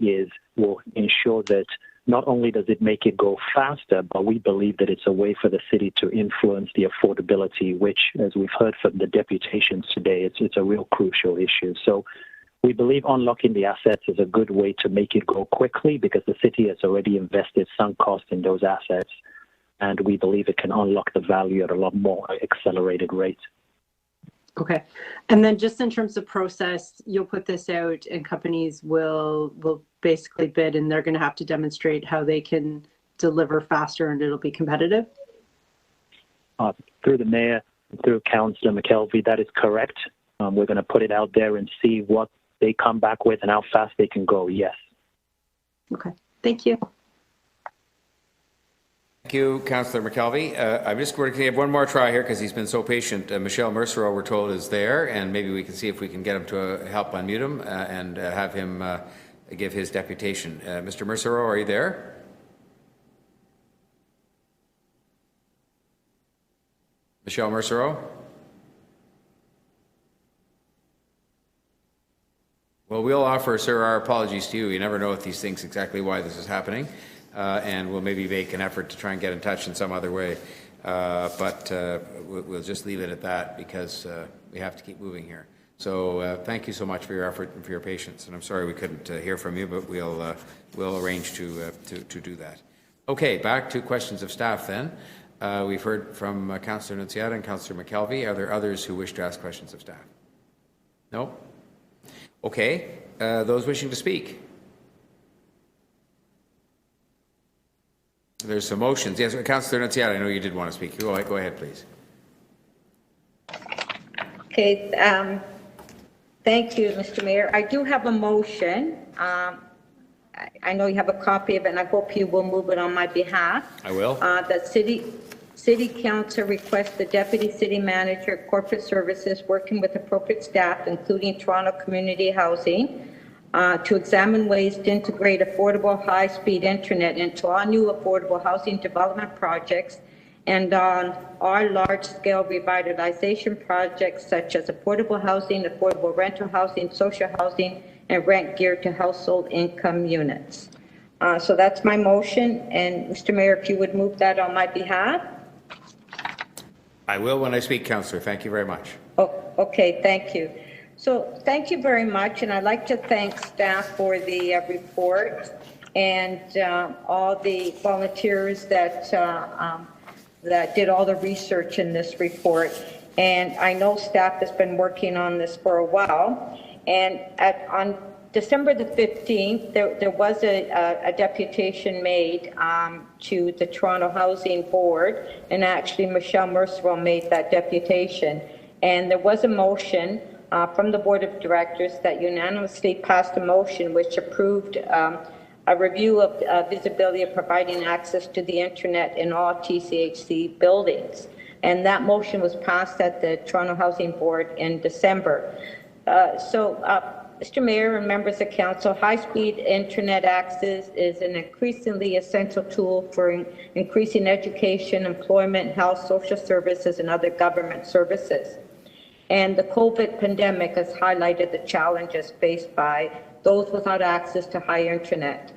will ensure that not only does it make it go faster, but we believe that it's a way for the city to influence the affordability, which, as we've heard from the deputations today, it's a real crucial issue. So we believe unlocking the assets is a good way to make it go quickly because the city has already invested some cost in those assets, and we believe it can unlock the value at a lot more accelerated rate. Okay. And then just in terms of process, you'll put this out and companies will basically bid, and they're going to have to demonstrate how they can deliver faster and it'll be competitive? Through the Mayor, through Councillor McKelvey, that is correct. We're going to put it out there and see what they come back with and how fast they can go, yes. Okay. Thank you. Thank you, Councillor McKelvey. I'm just going to have one more try here because he's been so patient. Michelle Mercero, we're told, is there, and maybe we can see if we can get him to help unmute him and have him give his deputation. Mr. Mercero, are you there? Michelle Mercero? Well, we'll offer, sir, our apologies to you. You never know with these things exactly why this is happening. And we'll maybe make an effort to try and get in touch in some other way. But we'll just leave it at that because we have to keep moving here. So thank you so much for your effort and for your patience. And I'm sorry we couldn't hear from you, but we'll arrange to do that. Okay, back to questions of staff then. We've heard from Councillor Nunziata and Councillor McKelvey. Are there others who wish to ask questions of staff? No? Okay, those wishing to speak. There's some motions. Yes, Councillor Nunziata, I know you did want to speak. Go ahead, please. Okay, thank you, Mr. Mayor. I do have a motion. I know you have a copy of it, and I hope you will move it on my behalf. I will. That City Council requests the Deputy City Manager, Corporate Services, working with appropriate staff, including Toronto Community Housing, to examine ways to integrate affordable high-speed internet into all new affordable housing development projects and on our large-scale revitalization projects such as affordable housing, affordable rental housing, social housing, and rent geared to household income units. So that's my motion, and Mr. Mayor, if you would move that on my behalf. I will when I speak, Councillor. Thank you very much. Oh, okay, thank you. So thank you very much, and I'd like to thank staff for the report and all the volunteers that did all the research in this report. And I know staff has been working on this for a while. And on December the 15th, there was a deputation made to the Toronto Housing Board, and actually Michelle Mercerville made that deputation. And there was a motion from the Board of Directors that unanimously passed a motion which approved a review of visibility of providing access to the internet in all TCHC buildings. And that motion was passed at the Toronto Housing Board in December. Mr. Mayor and members of council, high-speed internet access is an increasingly essential tool for increasing education, employment, health, social services, and other government services. And the COVID pandemic has highlighted the challenges faced by those without access to high internet,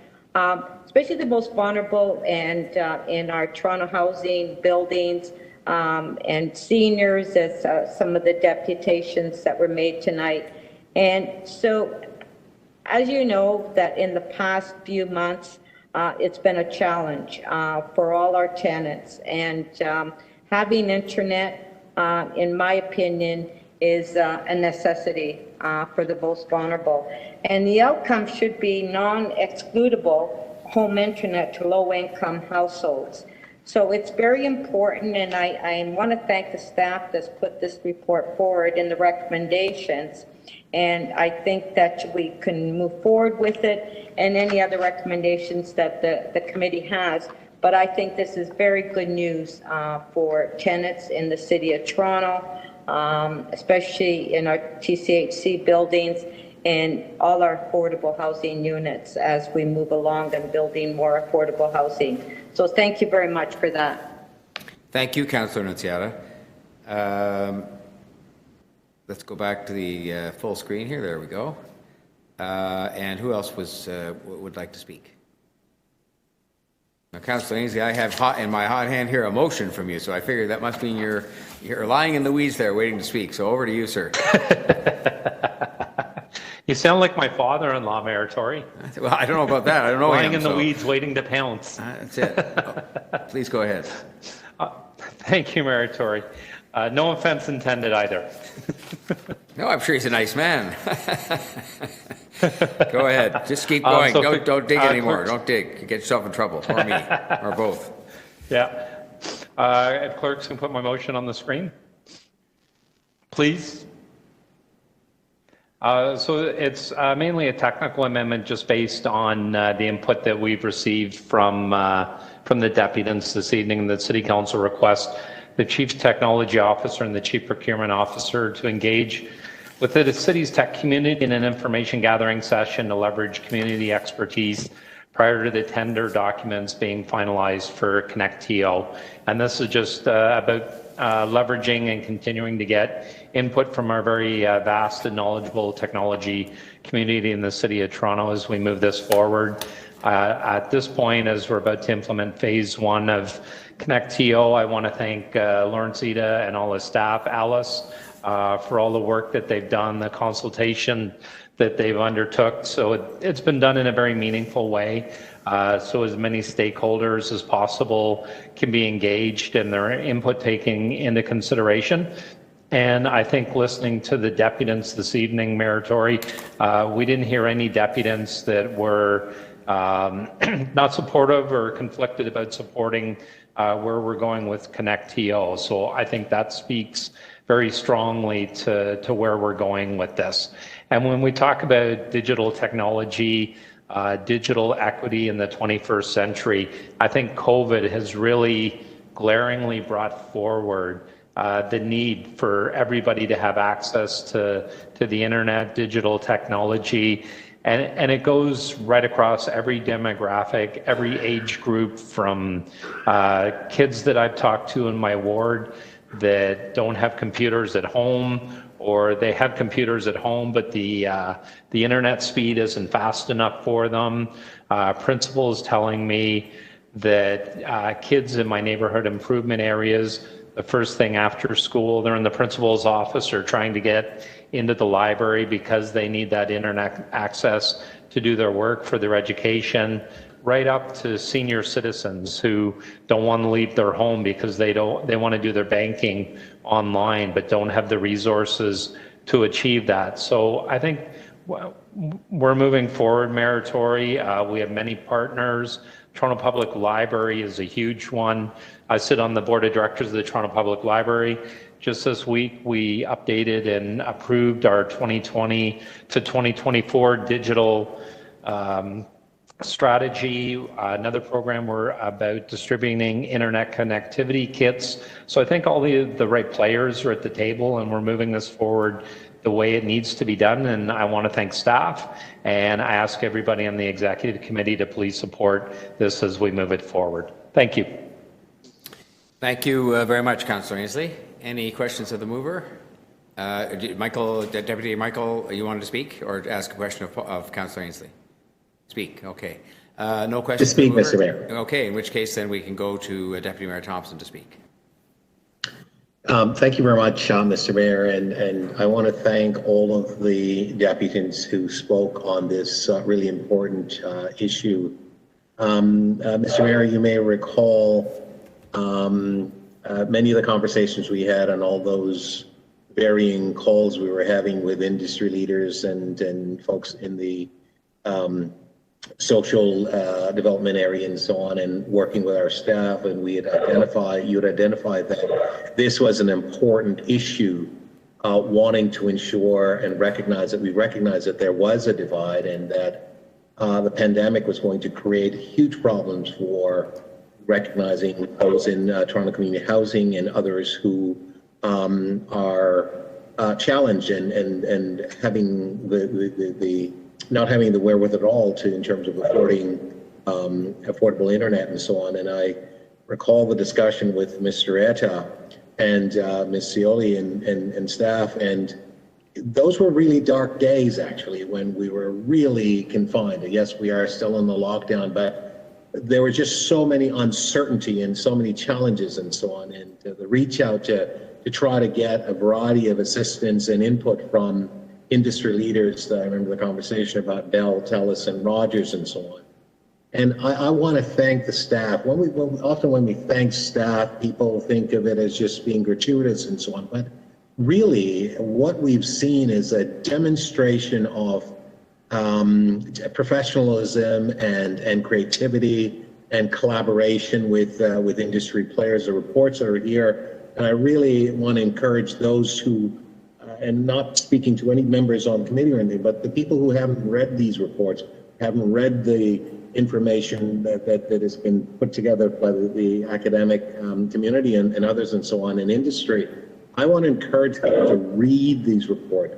especially the most vulnerable and in our Toronto housing buildings and seniors, as some of the deputations that were made tonight. And so, as you know, that in the past few months, it's been a challenge for all our tenants. And having internet, in my opinion, is a necessity for the most vulnerable. And the outcome should be non-excludable home internet to low-income households. So it's very important, and I want to thank the staff that's put this report forward in the recommendations. And I think that we can move forward with it and any other recommendations that the committee has. But I think this is very good news for tenants in the city of Toronto, especially in our TCHC buildings and all our affordable housing units as we move along and building more affordable housing. So thank you very much for that. Thank you, Councillor Nunziata. Let's go back to the full screen here. There we go. And who else would like to speak? Now, Councillor Ainsley, I have in my hot hand here a motion from you, so I figured that must mean you're lying in the weeds there waiting to speak. So over to you, sir. You sound like my father-in-law, Mayor Tory. Well, I don't know about that. I don't know lying him, in the weeds waiting to pounce. That's it. Please go ahead. Thank you, Mayor Tory. No offense intended either. No, I'm sure he's a nice man. Go ahead. Just keep going. Don't dig anymore. Don't dig. You get yourself in trouble, or me, or both. Yeah. If clerks can put my motion on the screen, please. So it's mainly a technical amendment just based on the input that we've received from the deputants this evening. The City Council requests the Chief Technology Officer and the Chief Procurement Officer to engage with the city's tech community in an information gathering session to leverage community expertise prior to the tender documents being finalized for ConnectTO. And this is just about leveraging and continuing to get input from our very vast and knowledgeable technology community in the City of Toronto as we move this forward. At this point, as we're about to implement phase 1 of ConnectTO, I want to thank Lawrencita and all the staff, Alice, for all the work that they've done, the consultation that they've undertook. So it's been done in a very meaningful way. So as many stakeholders as possible can be engaged and their input taken into consideration. And I think listening to the deputants this evening, Mayor Tory, we didn't hear any deputants that were not supportive or conflicted about supporting where we're going with Connect-TO. So I think that speaks very strongly to where we're going with this. And when we talk about digital technology, digital equity in the 21st century, I think COVID has really glaringly brought forward the need for everybody to have access to the internet, digital technology, and it goes right across every demographic, every age group, from kids that I've talked to in my ward that don't have computers at home, or they have computers at home, but the internet speed isn't fast enough for them. Principals telling me that kids in my neighborhood improvement areas, the first thing after school, they're in the principal's office or trying to get into the library because they need that internet access to do their work for their education, right up to senior citizens who don't want to leave their home because they want to do their banking online but don't have the resources to achieve that. So I think we're moving forward, Mayor Tory. We have many partners. Toronto Public Library is a huge one. I sit on the board of directors of the Toronto Public Library. Just this week, we updated and approved our 2020 to 2024 digital strategy. Another program we're about distributing internet connectivity kits. So I think all the right players are at the table, and we're moving this forward the way it needs to be done. And I want to thank staff, and I ask everybody on the executive committee to please support this as we move it forward. Thank you. Thank you very much, Councillor Ainsley. Any questions of the mover? Michael, Deputy Michael, you wanted to speak or ask a question of Councillor Ainsley? Speak, okay. No questions. To speak, Mr. Mayor. Okay, in which case then we can go to Deputy Mayor Thompson to speak. Thank you very much, Mr. Mayor, and I want to thank all of the deputies who spoke on this really important issue. Mr. Mayor, you may recall many of the conversations we had and all those varying calls we were having with industry leaders and folks in the social development area and so on, and working with our staff, and you had identified that this was an important issue, wanting to ensure and recognize that there was a divide and that the pandemic was going to create huge problems for recognizing those in Toronto community housing and others who are challenged and having the not having the wherewithal at all in terms of affording affordable internet and so on. And I recall the discussion with Mr. Etta and Ms. Cioli and staff, and those were really dark days, actually, when we were really confined. Yes, we are still in the lockdown, but there were just so many uncertainty and so many challenges and so on. And the reach out to try to get a variety of assistance and input from industry leaders. I remember the conversation about Bell, TELUS, and Rogers and so on. And I want to thank the staff. Often when we thank staff, people think of it as just being gratuitous and so on. But really, what we've seen is a demonstration of professionalism and creativity and collaboration with industry players. The reports are here, and I really want to encourage those who, and not speaking to any members on the committee or anything, but the people who haven't read these reports, haven't read the information that has been put together by the academic community and others and so on in industry, I want to encourage them to read these reports.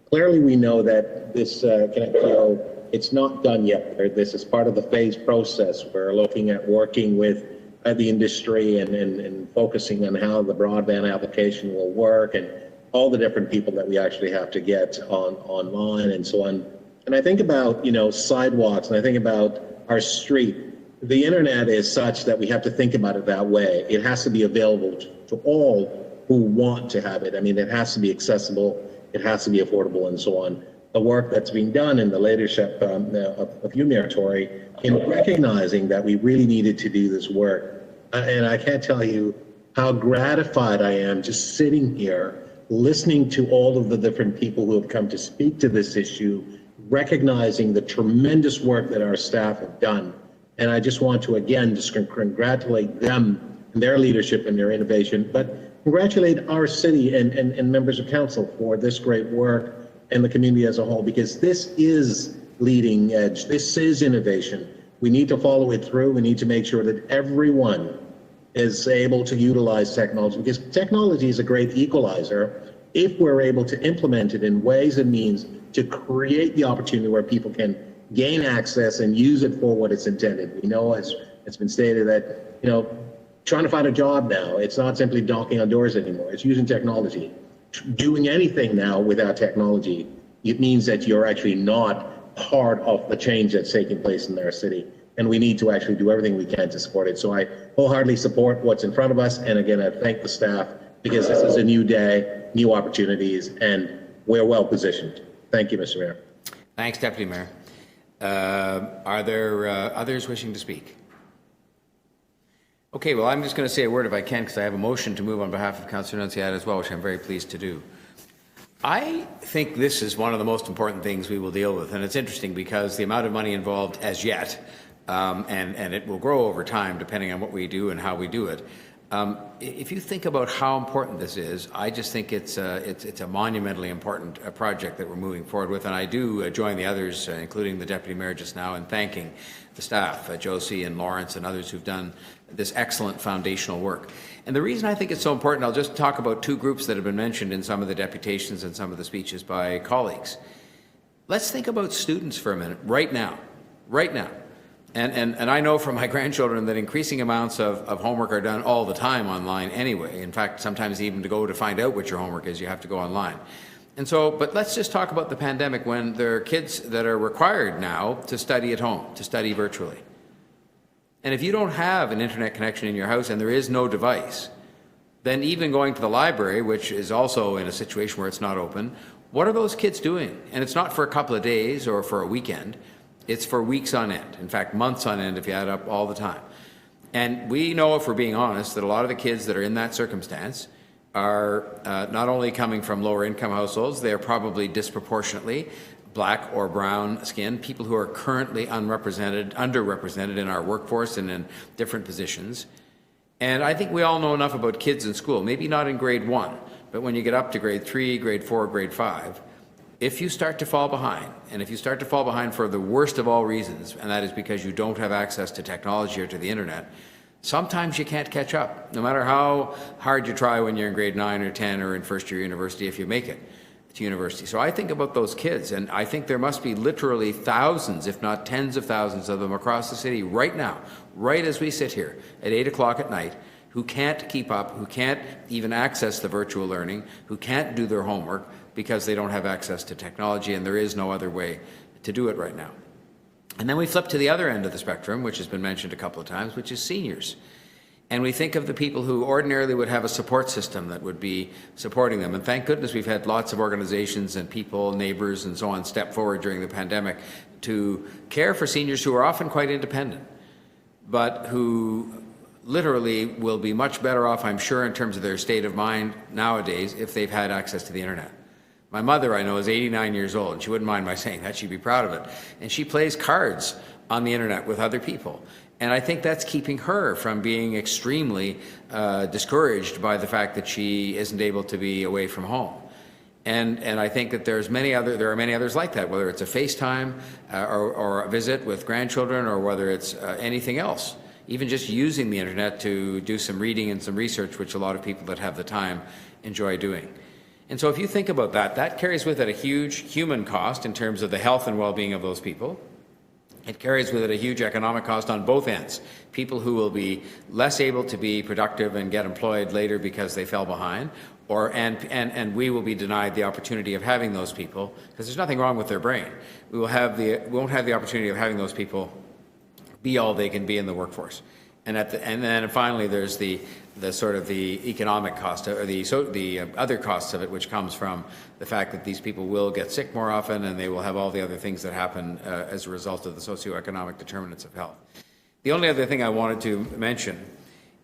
Clearly, we know that this Connect-TO, it's not done yet. This is part of the phase process. We're looking at working with the industry and focusing on how the broadband application will work and all the different people that we actually have to get online and so on. And I think about, sidewalks, and I think about our street. The internet is such that we have to think about it that way. It has to be available to all who want to have it. I mean, it has to be accessible, it has to be affordable and so on. The work that's being done in the leadership of you, Mayor Tory, in recognizing that we really needed to do this work. And I can't tell you how gratified I am just sitting here listening to all of the different people who have come to speak to this issue recognizing the tremendous work that our staff have done. And I just want to, again, just congratulate them and their leadership and their innovation, but congratulate our city and members of council for this great work and the community as a whole, because this is leading edge. This is innovation. We need to follow it through. We need to make sure that everyone is able to utilize technology, because technology is a great equalizer if we're able to implement it in ways and means to create the opportunity where people can gain access and use it for what it's intended. We know, as it's been stated, that, you know, trying to find a job now, it's not simply knocking on doors anymore. It's using technology. Doing anything now without technology, it means that you're actually not part of the change that's taking place in our city. And we need to actually do everything we can to support it. So I wholeheartedly support what's in front of us. And again, I thank the staff, because this is a new day, new opportunities, and we're well positioned. Thank you, Mr. Mayor. Thanks, Deputy Mayor. Are there others wishing to speak? Okay, well, I'm just going to say a word if I can, because I have a motion to move on behalf of Councillor Nunziata as well, which I'm very pleased to do. I think this is one of the most important things we will deal with, and it's interesting because the amount of money involved as yet, and it will grow over time depending on what we do and how we do it. If you think about how important this is, I just think it's a monumentally important project that we're moving forward with, and I do join the others, including the Deputy Mayor just now, in thanking the staff, Josie and Lawrence and others who've done this excellent foundational work. And the reason I think it's so important, I'll just talk about two groups that have been mentioned in some of the deputations and some of the speeches by colleagues. Let's think about students for a minute, right now. And I know from my grandchildren that increasing amounts of homework are done all the time online anyway. In fact, sometimes even to find out what your homework is, you have to go online. And so, but let's just talk about the pandemic when there are kids that are required now to study at home, to study virtually. And if you don't have an internet connection in your house and there is no device, then even going to the library, which is also in a situation where it's not open, what are those kids doing? And it's not for a couple of days or for a weekend. It's for weeks on end. In fact, months on end if you add up all the time. And we know, if we're being honest, that a lot of the kids that are in that circumstance are not only coming from lower income households, they are probably disproportionately black or brown skinned, people who are currently underrepresented in our workforce and in different positions. And I think we all know enough about kids in school, maybe not in grade 1, but when you get up to grade 3, grade 4, grade 5, if you start to fall behind, and if you start to fall behind for the worst of all reasons, and that is because you don't have access to technology or to the internet, sometimes you can't catch up, no matter how hard you try when you're in grade 9 or 10 or in first year university, if you make it to university. So I think about those kids, and I think there must be literally thousands, if not tens of thousands of them across the city right now, right as we sit here at 8 o'clock at night, who can't keep up, who can't even access the virtual learning, who can't do their homework because they don't have access to technology, and there is no other way to do it right now. And then we flip to the other end of the spectrum, which has been mentioned a couple of times, which is seniors. And we think of the people who ordinarily would have a support system that would be supporting them. And thank goodness we've had lots of organizations and people, neighbors and so on, step forward during the pandemic to care for seniors who are often quite independent, but who literally will be much better off, I'm sure, in terms of their state of mind nowadays if they've had access to the internet. My mother, I know, is 89 years old, and she wouldn't mind my saying that. She'd be proud of it. And she plays cards on the internet with other people. And I think that's keeping her from being extremely discouraged by the fact that she isn't able to be away from home. And I think that there are many others like that, whether it's a FaceTime or a visit with grandchildren, or whether it's anything else. Even just using the internet to do some reading and some research, which a lot of people that have the time enjoy doing. And so if you think about that, that carries with it a huge human cost in terms of the health and well-being of those people. It carries with it a huge economic cost on both ends. People who will be less able to be productive and get employed later because they fell behind, and we will be denied the opportunity of having those people, because there's nothing wrong with their brain. We won't have the opportunity of having those people be all they can be in the workforce. And then finally, there's the sort of the economic cost, or the other costs of it, which comes from the fact that these people will get sick more often, and they will have all the other things that happen as a result of the socioeconomic determinants of health. The only other thing I wanted to mention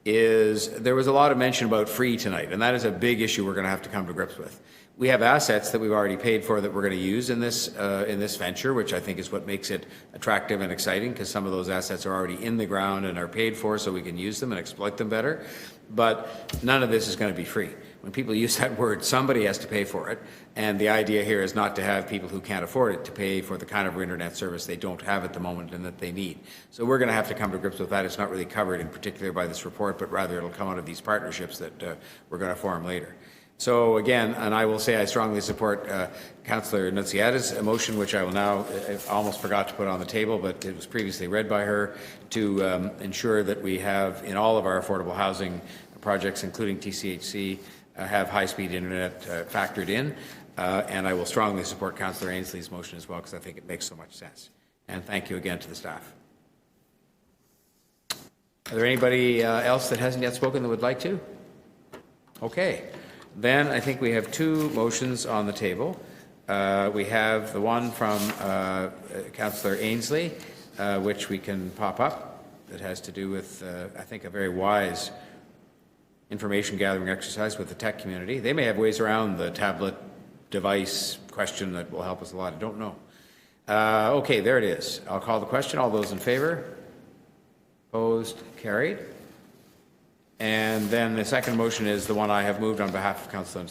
is there was a lot of mention about free tonight, and that is a big issue we're going to have to come to grips with. We have assets that we've already paid for that we're going to use in this venture, which I think is what makes it attractive and exciting, because some of those assets are already in the ground and are paid for, so we can use them and exploit them better. But none of this is going to be free. When people use that word, somebody has to pay for it, and the idea here is not to have people who can't afford it to pay for the kind of internet service they don't have at the moment and that they need. So we're going to have to come to grips with that. It's not really covered in particular by this report, but rather it'll come out of these partnerships that we're going to form later. So again, and I will say I strongly support Councillor Nunziata's motion, which I will now, I almost forgot to put on the table, but it was previously read by her, to ensure that we have in all of our affordable housing projects, including TCHC, have high-speed internet factored in. And I will strongly support Councillor Ainsley's motion as well, because I think it makes so much sense. And thank you again to the staff. Are there anybody else that hasn't yet spoken that would like to? Okay. Then I think we have two motions on the table. We have the one from Councillor Ainsley, which we can pop up, that has to do with, I think, a very wise information gathering exercise with the tech community. They may have ways around the tablet device question that will help us a lot. I don't know. Okay, there it is. I'll call the question. All those in favor? Opposed? Carried. And then the second motion is the one I have moved on behalf of Councillor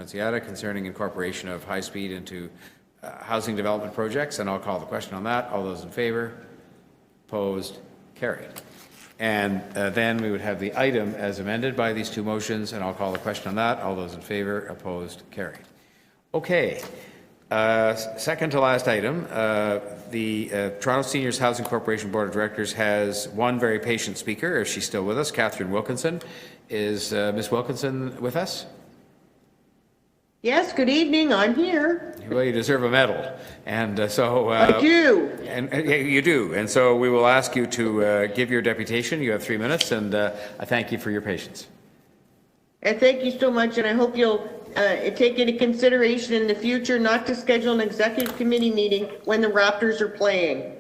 Nunziata concerning incorporation of high speed into housing development projects. And I'll call the question on that. All those in favor? Opposed? Carried. And then we would have the item as amended by these two motions, and I'll call the question on that. All those in favor? Opposed? Carried. Okay. Second to last item, the Toronto Seniors Housing Corporation Board of Directors has one very patient speaker, if she's still with us, Catherine Wilkinson. Is Ms. Wilkinson with us? Yes, good evening. I'm here. Well, you deserve a medal. And I do. And you do. And so we will ask you to give your deputation. You have 3 minutes, and I thank you for your patience. And thank you so much, and I hope you'll take into consideration in the future not to schedule an executive committee meeting when the Raptors are playing.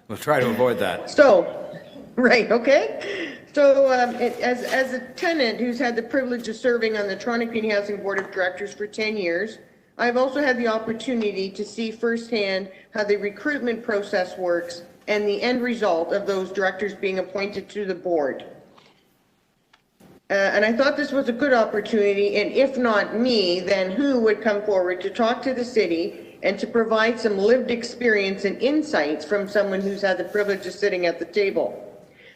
We'll try to avoid that. So, right, okay. So as a tenant who's had the privilege of serving on the Toronto Community Housing Board of Directors for 10 years, I've also had the opportunity to see firsthand how the recruitment process works and the end result of those directors being appointed to the board. And I thought this was a good opportunity, and if not me, then who would come forward to talk to the city and to provide some lived experience and insights from someone who's had the privilege of sitting at the table.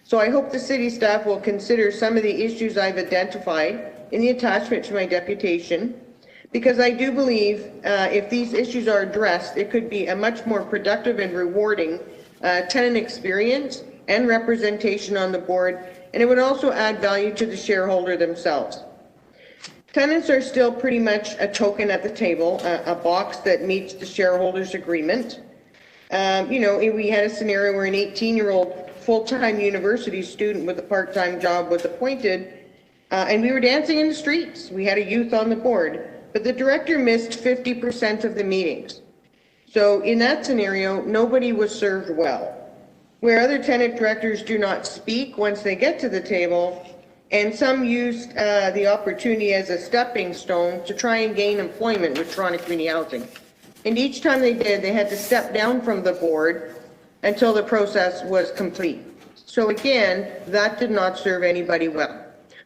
So I hope the city staff will consider some of the issues I've identified in the attachment to my deputation, because I do believe if these issues are addressed, it could be a much more productive and rewarding tenant experience and representation on the board, and it would also add value to the shareholder themselves. Tenants are still pretty much a token at the table, a box that meets the shareholders' agreement. You know, we had a scenario where an 18-year-old full-time university student with a part-time job was appointed, and we were dancing in the streets. We had a youth on the board, but the director missed 50% of the meetings. So in that scenario, nobody was served well. Where other tenant directors do not speak once they get to the table, and some used the opportunity as a stepping stone to try and gain employment with Toronto Community Housing. And each time they did, they had to step down from the board until the process was complete. So again, that did not serve anybody well.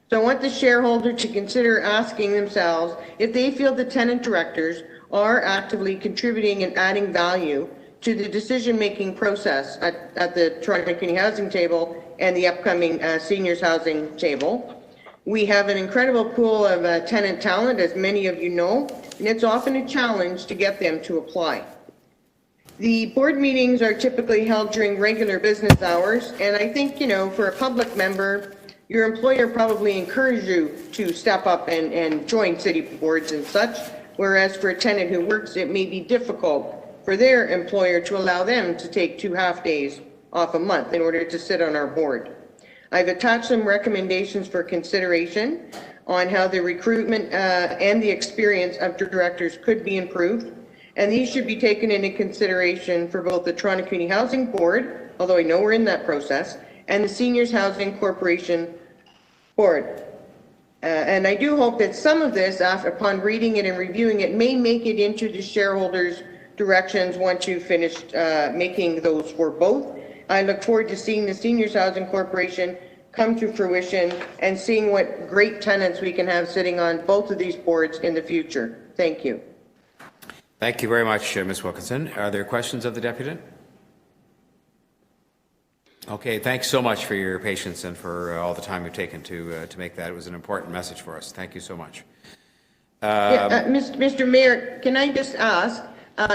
So I want the shareholder to consider asking themselves if they feel the tenant directors are actively contributing and adding value to the decision-making process at the Toronto Community Housing table and the upcoming seniors housing table. We have an incredible pool of tenant talent, as many of you know, and it's often a challenge to get them to apply. The board meetings are typically held during regular business hours, and I think, you know, for a public member, your employer probably encouraged you to step up and join city boards and such, whereas for a tenant who works, it may be difficult for their employer to allow them to take 2 half-days off a month in order to sit on our board. I've attached some recommendations for consideration on how the recruitment and the experience of directors could be improved, and these should be taken into consideration for both the Toronto Community Housing Board, although I know we're in that process, and the Seniors Housing Corporation Board. And I do hope that some of this, upon reading it and reviewing it, may make it into the shareholders' directions once you've finished making those for both. I look forward to seeing the Seniors Housing Corporation come to fruition and seeing what great tenants we can have sitting on both of these boards in the future. Thank you. Thank you very much, Ms. Wilkinson. Are there questions of the deputant? Okay, thanks so much for your patience and for all the time you've taken to make that. It was an important message for us. Thank you so much. Mr. Mayor, can I just ask,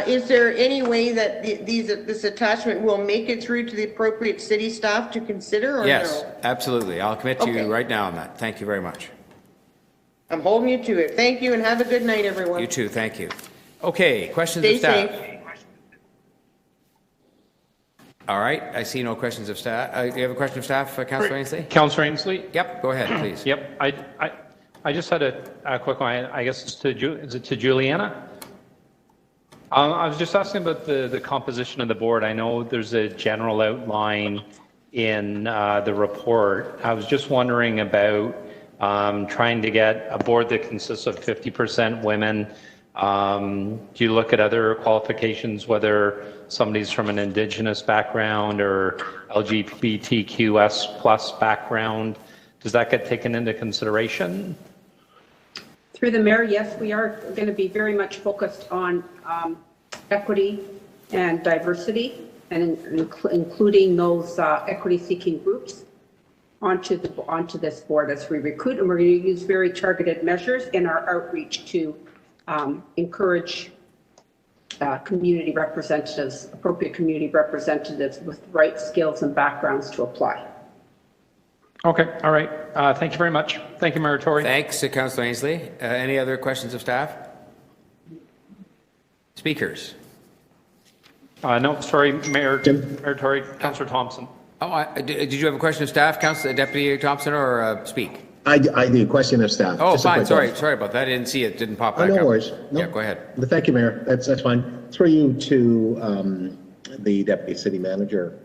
is there any way that this attachment will make it through to the appropriate city staff to consider, or yes, no? absolutely. I'll commit to you right now on that. Thank you very much. I'm holding you to it. Thank you, and have a good night, everyone. You too. Thank you. Okay, questions Stay of staff? safe. All right, I see no questions of staff. Do you have a question of staff, Councillor Ainsley? Councillor Ainsley? Yep, go ahead, please. Yep, I just had a quick one. I guess it's is it to Juliana? I was just asking about the composition of the board. I know there's a general outline in the report. I was just wondering about trying to get a board that consists of 50% women. Do you look at other qualifications, whether somebody's from an Indigenous background or LGBTQS plus background? Does that get taken into consideration? Through the mayor, yes, we are going to be very much focused on equity and diversity, and including those equity-seeking groups onto this board as we recruit, and we're going to use very targeted measures in our outreach to encourage community representatives, appropriate community representatives with the right skills and backgrounds to apply. Okay, all right. Thank you very much. Thank you, Mayor Tory. Thanks, Councillor Ainsley. Any other questions of staff? Speakers? No, sorry, Mayor Tory, Councillor Thompson. Oh, did you have a question of staff, Deputy Thompson, or speak? I do. Question of staff. Oh, Just a fine. quick Sorry, one. sorry about that. I didn't see it. Didn't pop back no up. worries. No. Yeah, go ahead. Thank you, Mayor. That's fine. Through you to the Deputy City Manager.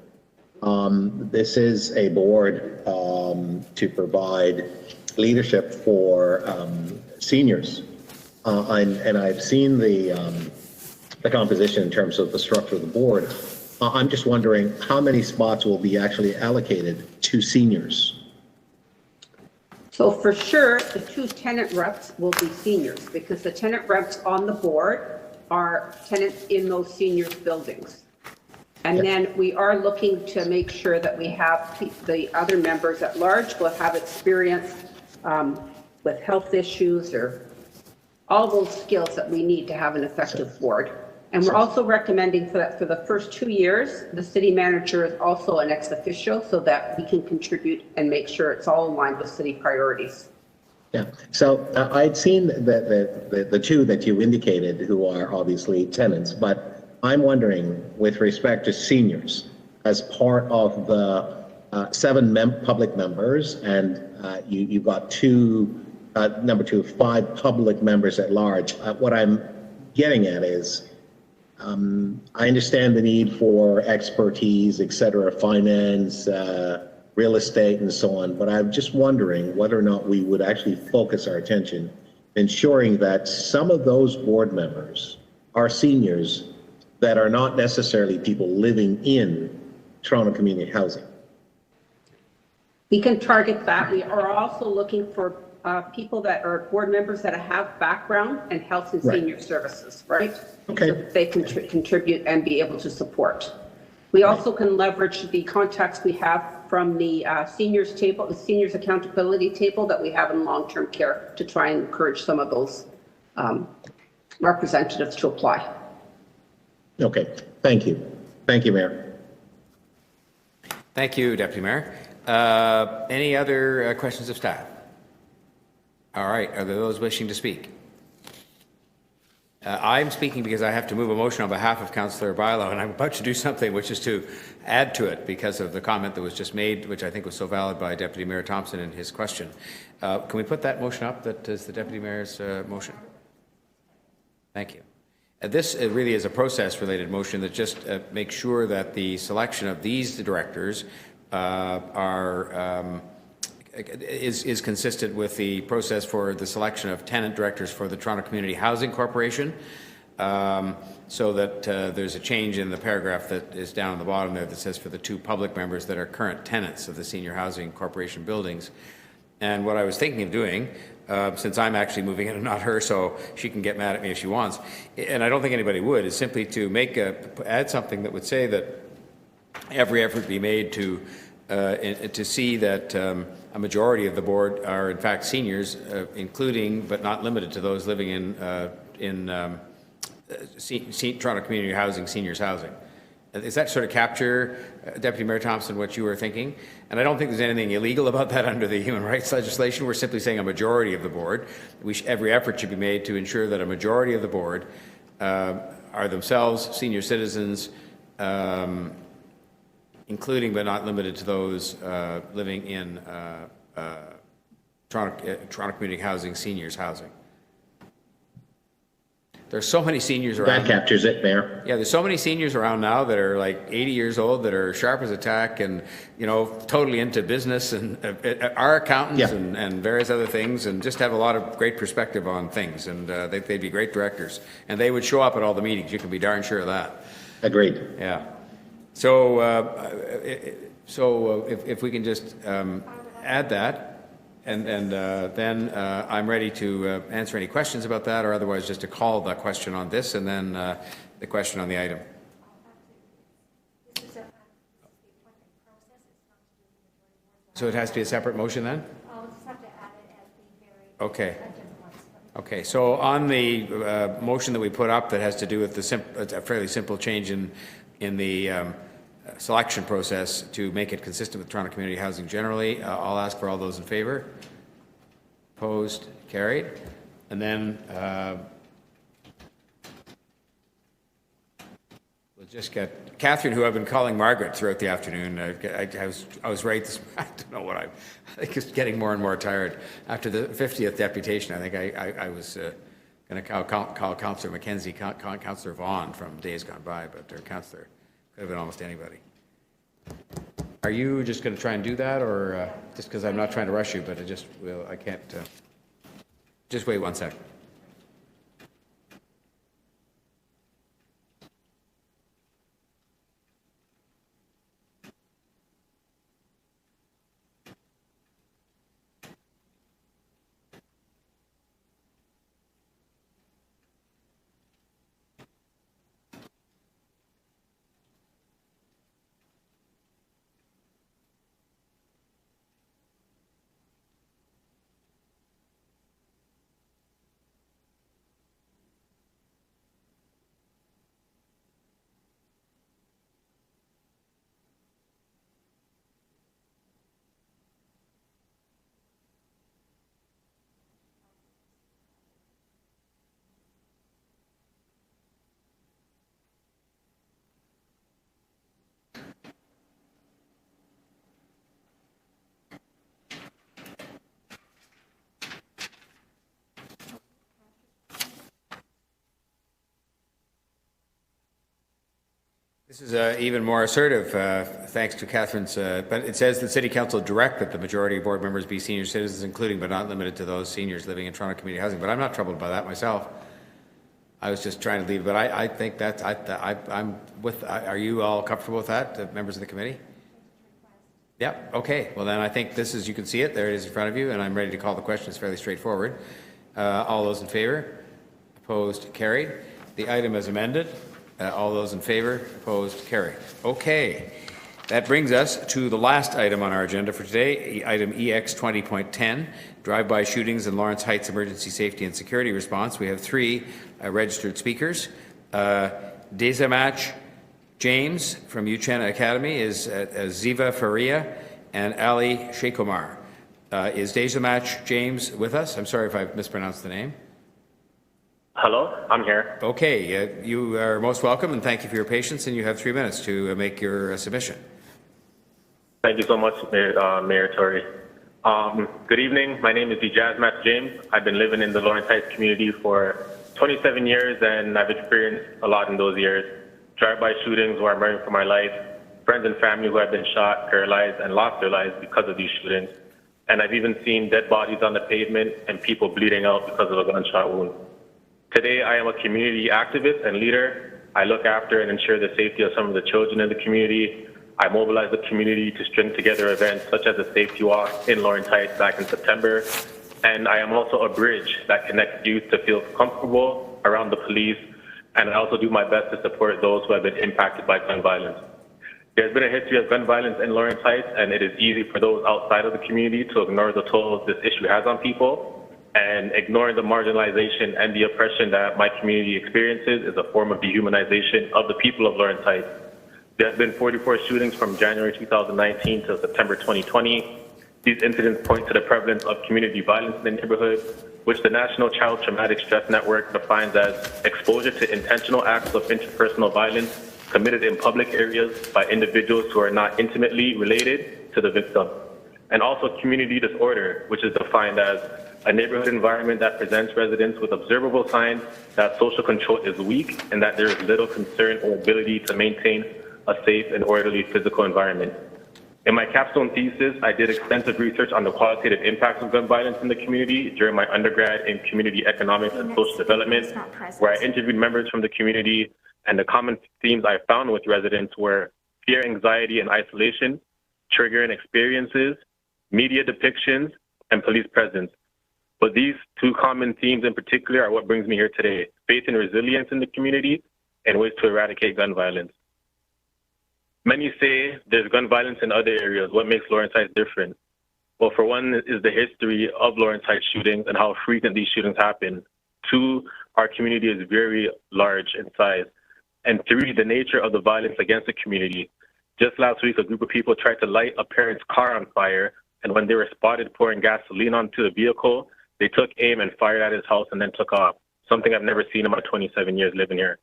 This is a board to provide leadership for seniors, and I've seen the composition in terms of the structure of the board. I'm just wondering how many spots will be actually allocated to seniors. So for sure, the 2 tenant reps will be seniors, because the tenant reps on the board are tenants in those seniors buildings. And then we are looking to make sure that we have the other members at large will have experience with health issues or all those skills that we need to have an effective board. And we're also recommending that for the first 2 years, the city manager is also an ex officio, so that we can contribute and make sure it's all aligned with city priorities. Yeah. So I'd seen the 2 that you indicated, who are obviously tenants, but I'm wondering, with respect to seniors, as part of the 7 public members, and you've got number 2, 5 public members at large. What I'm getting at is, I understand the need for expertise, et cetera, finance, real estate, and so on, but I'm just wondering whether or not we would actually focus our attention ensuring that some of those board members are seniors that are not necessarily people living in Toronto community housing. We can target that. We are also looking for people that are board members that have background in health and senior services, right? Okay. So that they can contribute and be able to support. We also can leverage the contacts we have from the seniors table, the seniors accountability table that we have in long-term care, to try and encourage some of those representatives to apply. Okay, thank you. Thank you, Mayor. Thank you, Deputy Mayor. Any other questions of staff? All right, are there those wishing to speak? I'm speaking because I have to move a motion on behalf of Councillor Bilo, and I'm about to do something which is to add to it because of the comment that was just made, which I think was so valid by Deputy Mayor Thompson in his question. Can we put that motion up? That is the Deputy Mayor's motion. Thank you. This really is a process-related motion that just makes sure that the selection of these directors is consistent with the process for the selection of tenant directors for the Toronto Community Housing Corporation. So that there's a change in the paragraph that is down at the bottom there that says for the 2 public members that are current tenants of the Senior Housing Corporation buildings. And what I was thinking of doing, since I'm actually moving in and not her, so she can get mad at me if she wants, and I don't think anybody would, is simply to add something that would say that every effort be made to see that a majority of the board are in fact seniors, including but not limited to those living in Toronto Community Housing, seniors housing. Does that sort of capture, Deputy Mayor Thompson, what you were thinking? And I don't think there's anything illegal about that under the human rights legislation. We're simply saying a majority of the board. Every effort should be made to ensure that a majority of the board are themselves senior citizens, including but not limited to those living in Toronto Community Housing, seniors housing. There's so many seniors around. That captures it, Mayor. Yeah, there's so many seniors around now that are like 80 years old that are sharp as a tack and, totally into business and are accountants and various other things and just have a lot of great perspective on things. And they'd be great directors. And they would show up at all the meetings. You can be darn sure of that. Agreed. Yeah. So, if we can just add that. And then I'm ready to answer any questions about that, or otherwise just to call the question on this and then the question on the item. So it has to be a separate motion then? Okay. Okay. So on the motion that we put up that has to do with a fairly simple change in the selection process to make it consistent with Toronto Community Housing generally, I'll ask for all those in favor. Opposed? Carried. And then we'll just get Catherine, who I've been calling Margaret throughout the afternoon. I was right. I don't know what I think it's getting more and more tired. After the 50th deputation, I think I was going to call Councillor Mackenzie, Councillor Vaughan from days gone by, but their councillor could have been almost anybody. Are you just going to try and do that, or just because I'm not trying to rush you, but I can't. Just wait 1 second. This is even more assertive, thanks to Catherine's, but it says the City Council direct that the majority of board members be senior citizens, including but not limited to those seniors living in Toronto Community Housing. But I'm not troubled by that myself. I was just trying to leave, but I think that's, I'm with, are you all comfortable with that, members of the committee? Yep, okay. Well then I think this is, you can see it, there it is in front of you, and I'm ready to call the question. It's fairly straightforward. All those in favor? Opposed? Carried. The item is amended. All those in favor? Opposed? Carried. Okay. That brings us to the last item on our agenda for today, item EX 20.10, drive-by shootings in Lawrence Heights Emergency Safety and Security Response. We have 3 registered speakers. Desamach James from Uchenna Academy is Ziva Faria and Ali Shekomar. Is Desamach James with us? I'm sorry if I've mispronounced the name. Hello, I'm here. Okay, you are most welcome, and thank you for your patience, and you have 3 minutes to make your submission. Thank you so much, Mayor Tory. Good evening. My name is Desamach James. I've been living in the Lawrence Heights community for 27 years, and I've experienced a lot in those years. Drive-by shootings where I'm running for my life, friends and family who have been shot, paralyzed, and lost their lives because of these shootings. And I've even seen dead bodies on the pavement and people bleeding out because of a gunshot wound. Today, I am a community activist and leader. I look after and ensure the safety of some of the children in the community. I mobilize the community to string together events such as the Safety Walk in Lawrence Heights back in September. And I am also a bridge that connects youth to feel comfortable around the police. And I also do my best to support those who have been impacted by gun violence. There's been a history of gun violence in Lawrence Heights, and it is easy for those outside of the community to ignore the toll this issue has on people. And ignoring the marginalization and the oppression that my community experiences is a form of dehumanization of the people of Lawrence Heights. There have been 44 shootings from January 2019 to September 2020. These incidents point to the prevalence of community violence in the neighborhood, which the National Child Traumatic Stress Network defines as exposure to intentional acts of interpersonal violence committed in public areas by individuals who are not intimately related to the victim. And also community disorder, which is defined as a neighborhood environment that presents residents with observable signs that social control is weak and that there is little concern or ability to maintain a safe and orderly physical environment. In my capstone thesis, I did extensive research on the qualitative impacts of gun violence in the community during my undergrad in community economics and social development, where I interviewed members from the community, and the common themes I found with residents were fear, anxiety, and isolation, triggering experiences, media depictions, and police presence. But these two common themes in particular are what brings me here today: faith and resilience in the community and ways to eradicate gun violence. Many say there's gun violence in other areas. What makes Lawrence Heights different? Well, for one is the history of Lawrence Heights shootings and how frequent these shootings happen. Two, our community is very large in size. And three, the nature of the violence against the community. Just last week, a group of people tried to light a parent's car on fire, and when they were spotted pouring gasoline onto the vehicle, they took aim and fired at his house and then took off, something I've never seen in my 27 years living here.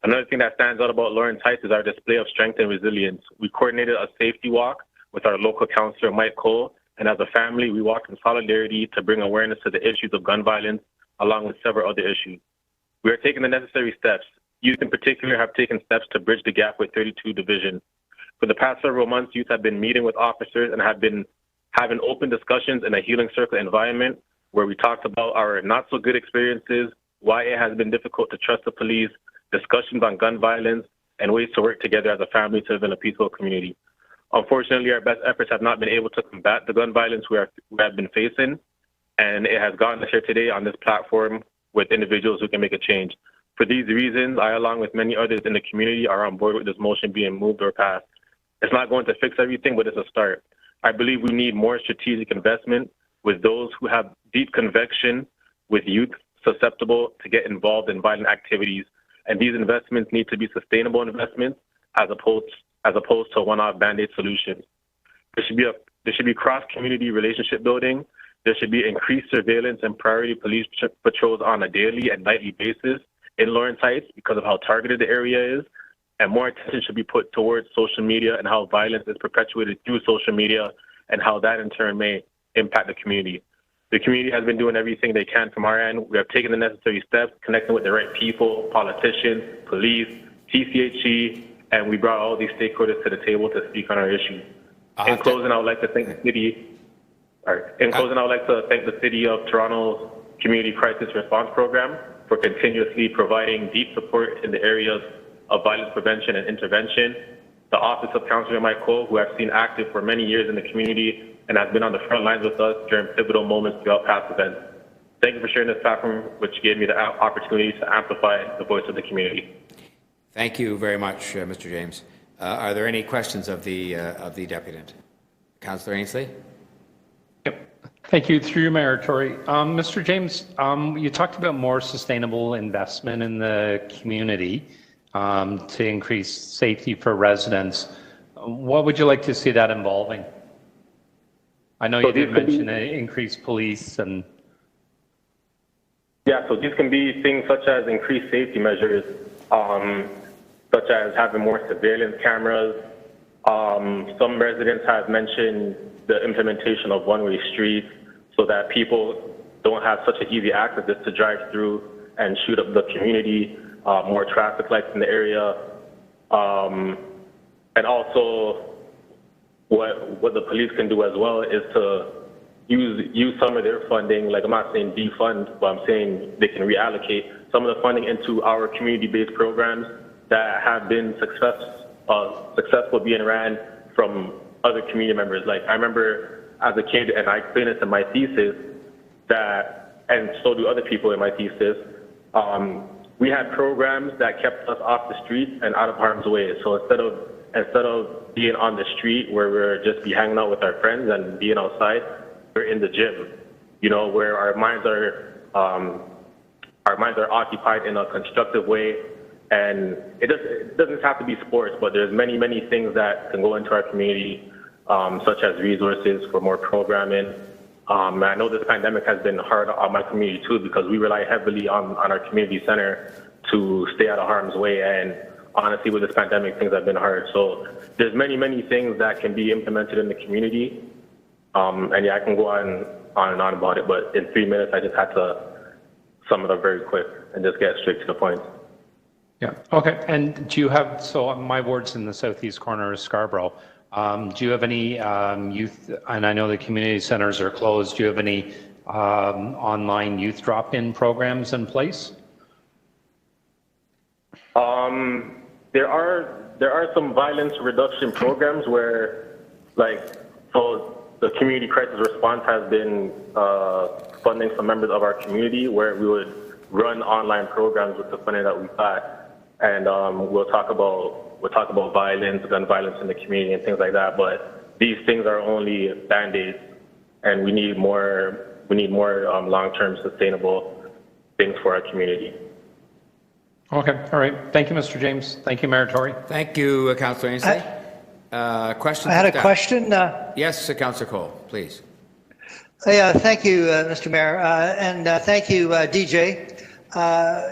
Another thing that stands out about Lawrence Heights is our display of strength and resilience. We coordinated a safety walk with our local councillor, Mike Cole, and as a family, we walked in solidarity to bring awareness to the issues of gun violence, along with several other issues. We are taking the necessary steps. Youth in particular have taken steps to bridge the gap with 32 Division. For the past several months, youth have been meeting with officers and have been having open discussions in a healing circle environment where we talked about our not so good experiences, why it has been difficult to trust the police, discussions on gun violence, and ways to work together as a family to live in a peaceful community. Unfortunately, our best efforts have not been able to combat the gun violence we have been facing, and it has gotten us here today on this platform with individuals who can make a change. For these reasons, I, along with many others in the community, are on board with this motion being moved or passed. It's not going to fix everything, but it's a start. I believe we need more strategic investment with those who have deep conviction, with youth susceptible to get involved in violent activities. And these investments need to be sustainable investments as opposed to one-off Band-Aid solutions. There should be cross-community relationship building. There should be increased surveillance and priority police patrols on a daily and nightly basis in Lawrence Heights because of how targeted the area is. And more attention should be put towards social media and how violence is perpetuated through social media and how that in turn may impact the community. The community has been doing everything they can from our end. We have taken the necessary steps, connecting with the right people, politicians, police, TCHE, and we brought all these stakeholders to the table to speak on our issues. In closing, I would like to thank the city. In closing, I would like to thank the City of Toronto's Community Crisis Response Program for continuously providing deep support in the areas of violence prevention and intervention. The Office of Councillor Mike Cole, who I've seen active for many years in the community and has been on the front lines with us during pivotal moments throughout past events. Thank you for sharing this platform, which gave me the opportunity to amplify the voice of the community. Thank you very much, Mr. James. Are there any questions of the deputant? Councillor Ainsley? Thank you. Through you, Mayor Tory. Mr. James, you talked about more sustainable investment in the community to increase safety for residents. What would you like to see that involving? I know you did mention increased police and... Yeah, so these can be things such as increased safety measures, such as having more surveillance cameras. Some residents have mentioned the implementation of one-way streets so that people don't have such an easy access just to drive through and shoot up the community, more traffic lights in the area. And also, what the police can do as well is to use some of their funding. Like, I'm not saying defund, but I'm saying they can reallocate some of the funding into our community-based programs that have been successful being ran from other community members. Like, I remember as a kid, and I explained this in my thesis, that, and so do other people in my thesis, we had programs that kept us off the streets and out of harm's way. So instead of being on the street where we're just be hanging out with our friends and being outside, we're in the gym, you know, where our minds are occupied in a constructive way. And it doesn't have to be sports, but there's many, many things that can go into our community, such as resources for more programming. I know this pandemic has been hard on my community too, because we rely heavily on our community center to stay out of harm's way. And honestly, with this pandemic, things have been hard. So there's many, many things that can be implemented in the community. And yeah, I can go on and on about it, but in 3 minutes, I just had to sum it up very quick and just get straight to the point. Yeah, okay. And do you have, so my ward's in the southeast corner of Scarborough. Do you have any youth, and I know the community centers are closed, do you have any online youth drop-in programs in place? There are some violence reduction programs where, like, so the community crisis response has been funding some members of our community where we would run online programs with the funding that we got. And we'll talk about violence, gun violence in the community and things like that. But these things are only Band-Aids, and we need more long-term sustainable things for our community. Okay, all right. Thank you, Mr. James. Thank you, Mayor Tory. Thank you, Councillor Ainsley. Questions? I had a question. Yes, Councillor Cole, please. Yeah, thank you, Mr. Mayor, and thank you, DJ.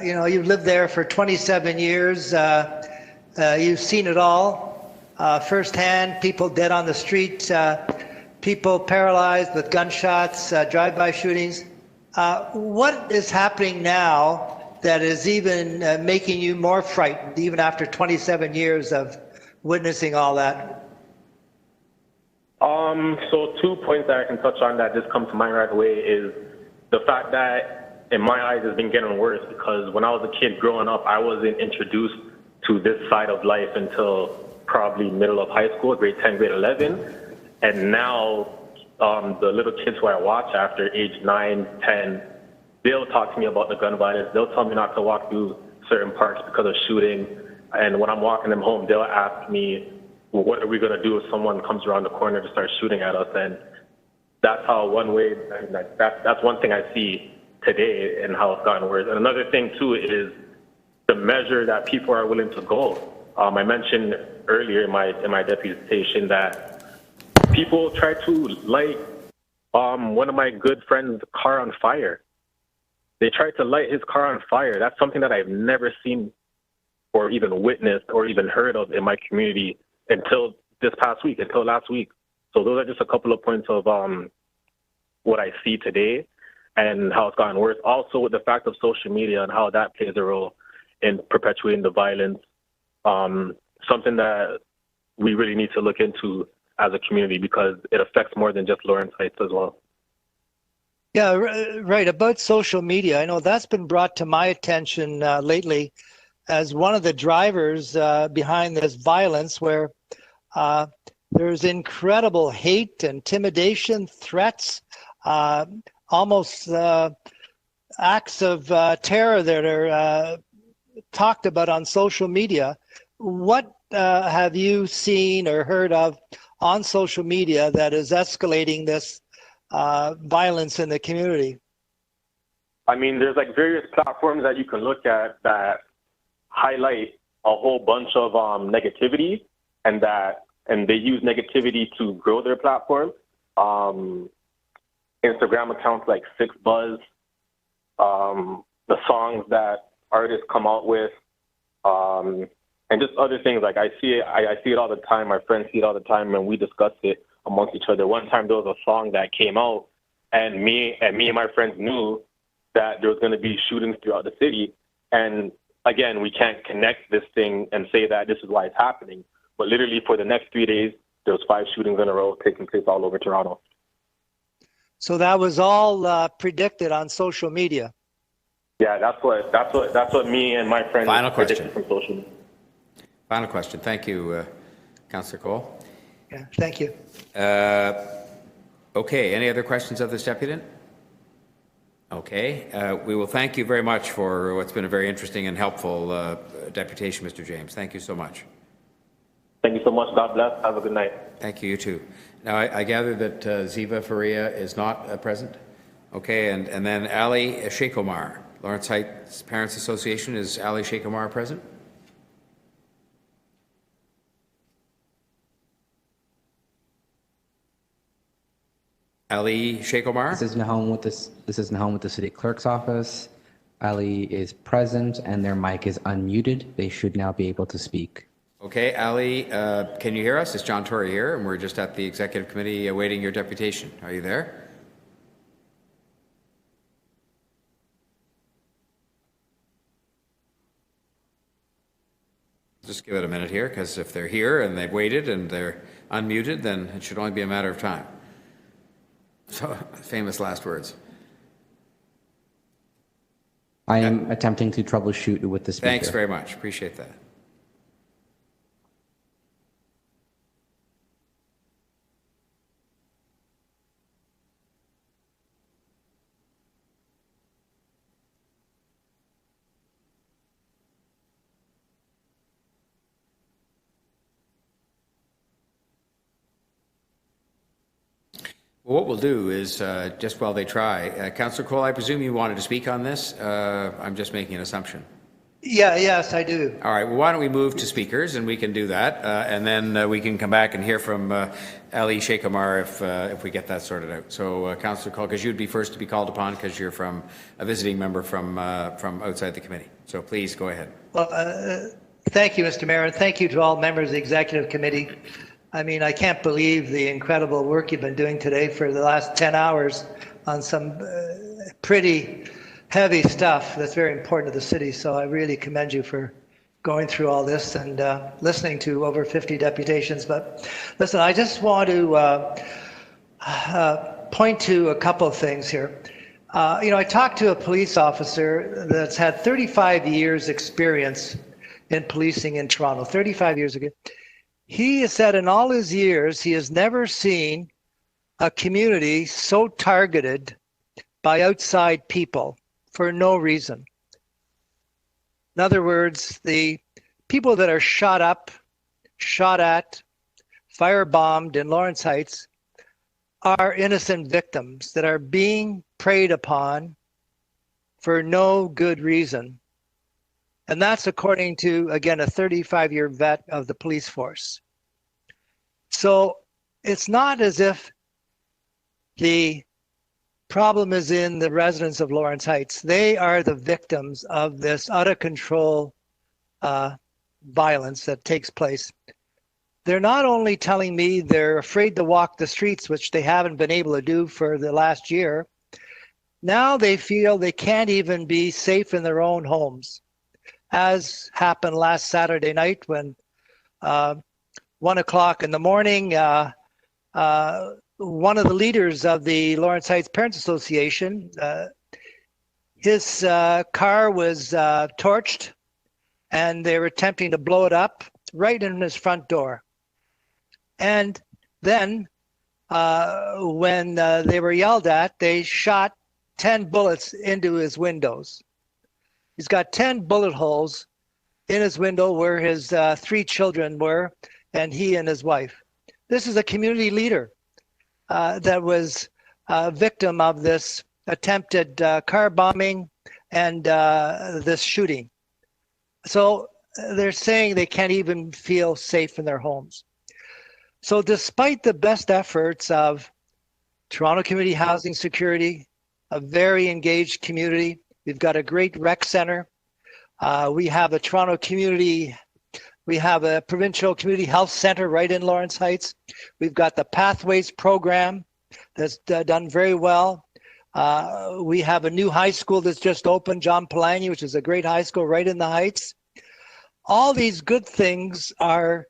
You know, you've lived there for 27 years. You've seen it all firsthand, people dead on the street, people paralyzed with gunshots, drive-by shootings. What is happening now that is even making you more frightened, even after 27 years of witnessing all that? So 2 points that I can touch on that just come to mind right away is the fact that, in my eyes, it's been getting worse, because when I was a kid growing up, I wasn't introduced to this side of life until probably middle of high school, grade 10, grade 11. And now the little kids who I watch after age 9, 10, they'll talk to me about the gun violence. They'll tell me not to walk through certain parks because of shooting. And when I'm walking them home, they'll ask me, well, what are we going to do if someone comes around the corner to start shooting at us? And that's how that's one thing I see today and how it's gotten worse. And another thing too is the measure that people are willing to go. I mentioned earlier in my deputation that people try to light one of my good friends' car on fire. They tried to light his car on fire. That's something that I've never seen or even witnessed or even heard of in my community until last week. So those are just a couple of points of what I see today and how it's gotten worse. Also with the fact of social media and how that plays a role in perpetuating the violence, something that we really need to look into as a community because it affects more than just Lawrence Heights as well. Yeah, right. About social media, I know that's been brought to my attention lately as one of the drivers behind this violence, where there's incredible hate, intimidation, threats, almost acts of terror that are talked about on social media. What have you seen or heard of on social media that is escalating this violence in the community? I mean, there's like various platforms that you can look at that highlight a whole bunch of negativity, and they use negativity to grow their platform. Instagram accounts like Six Buzz, the songs that artists come out with, and just other things. Like I see it all the time. My friends see it all the time, and we discuss it amongst each other. One time there was a song that came out, and me and my friends knew that there was going to be shootings throughout the city. And again, we can't connect this thing and say that this is why it's happening. But literally for the next 3 days, there was 5 shootings in a row taking place all over Toronto. So that was all predicted on social media. Yeah, that's what me and my friends predicted from social media. Final question. Thank you, Councillor Cole. Yeah, thank you. Okay, any other questions of this deputant? Okay, we will thank you very much for what's been a very interesting and helpful deputation, Mr. James. Thank you so much. Thank you so much. God bless. Have a good night. Thank you, you too. Now, I gather that Ziva Faria is not present? Okay, and then Ali Sheikh Omar, Lawrence Heights Parents Association. Is Ali Sheikh Omar present? Ali Sheikh Omar? This is Nahom with the city clerk's office. Ali is present and their mic is unmuted. They should now be able to speak. Okay, Ali, can you hear us? It's John Tory here, and we're just at the Executive Committee awaiting your deputation. Are you there? Just give it a minute here, because if they're here and they've waited and they're unmuted, then it should only be a matter of time. So, famous last words. I am attempting to troubleshoot with the speaker. Thanks very much. Appreciate that. Well, what we'll do is, just while they try, Councillor Cole, I presume you wanted to speak on this? I'm just making an assumption. Yeah, yes, I do. All right, well, why don't we move to speakers, and we can do that, and then we can come back and hear from Ali Sheikh Omar if we get that sorted out. So, Councillor Cole, because you'd be first to be called upon because you're from a visiting member from outside the committee. So please go ahead. Well, thank you, Mr. Mayor, and thank you to all members of the Executive Committee. I mean, I can't believe the incredible work you've been doing today for the last 10 hours on some pretty heavy stuff that's very important to the city. So I really commend you for going through all this and listening to over 50 deputations. But listen, I just want to point to a couple of things here. I talked to a police officer that's had 35 years experience in policing in Toronto, 35 years ago. He has said in all his years, he has never seen a community so targeted by outside people for no reason. In other words, the people that are shot up, shot at, firebombed in Lawrence Heights are innocent victims that are being preyed upon for no good reason. And that's according to, again, a 35-year vet of the police force. So it's not as if the problem is in the residents of Lawrence Heights. They are the victims of this out-of-control violence that takes place. They're not only telling me they're afraid to walk the streets, which they haven't been able to do for the last year. Now they feel they can't even be safe in their own homes, as happened last Saturday night when 1 o'clock in the morning, one of the leaders of the Lawrence Heights Parents Association, his car was torched and they were attempting to blow it up right in his front door. And then when they were yelled at, they shot 10 bullets into his windows. He's got 10 bullet holes in his window where his 3 children were, and he and his wife. This is a community leader that was a victim of this attempted car bombing and this shooting. So they're saying they can't even feel safe in their homes. So despite the best efforts of Toronto Community Housing Security, a very engaged community, we've got a great rec center. We have a Toronto Community, we have a provincial community health center right in Lawrence Heights. We've got the Pathways program that's done very well. We have a new high school that's just opened, John Polanyi, which is a great high school right in the Heights. All these good things are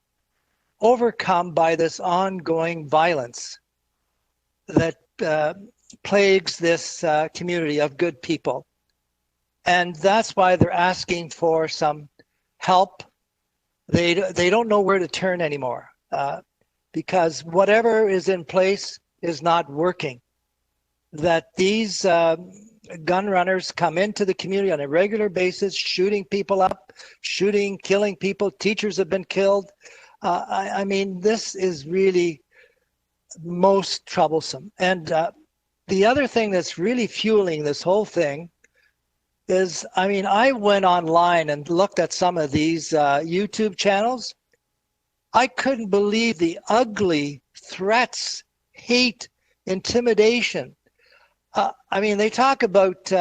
overcome by this ongoing violence that plagues this community of good people. And that's why they're asking for some help. They don't know where to turn anymore because whatever is in place is not working. That these gun runners come into the community on a regular basis, shooting people up, killing people. Teachers have been killed. I mean, this is really most troublesome. And the other thing that's really fueling this whole thing is, I mean, I went online and looked at some of these YouTube channels. I couldn't believe the ugly threats, hate, intimidation. I mean, they talk about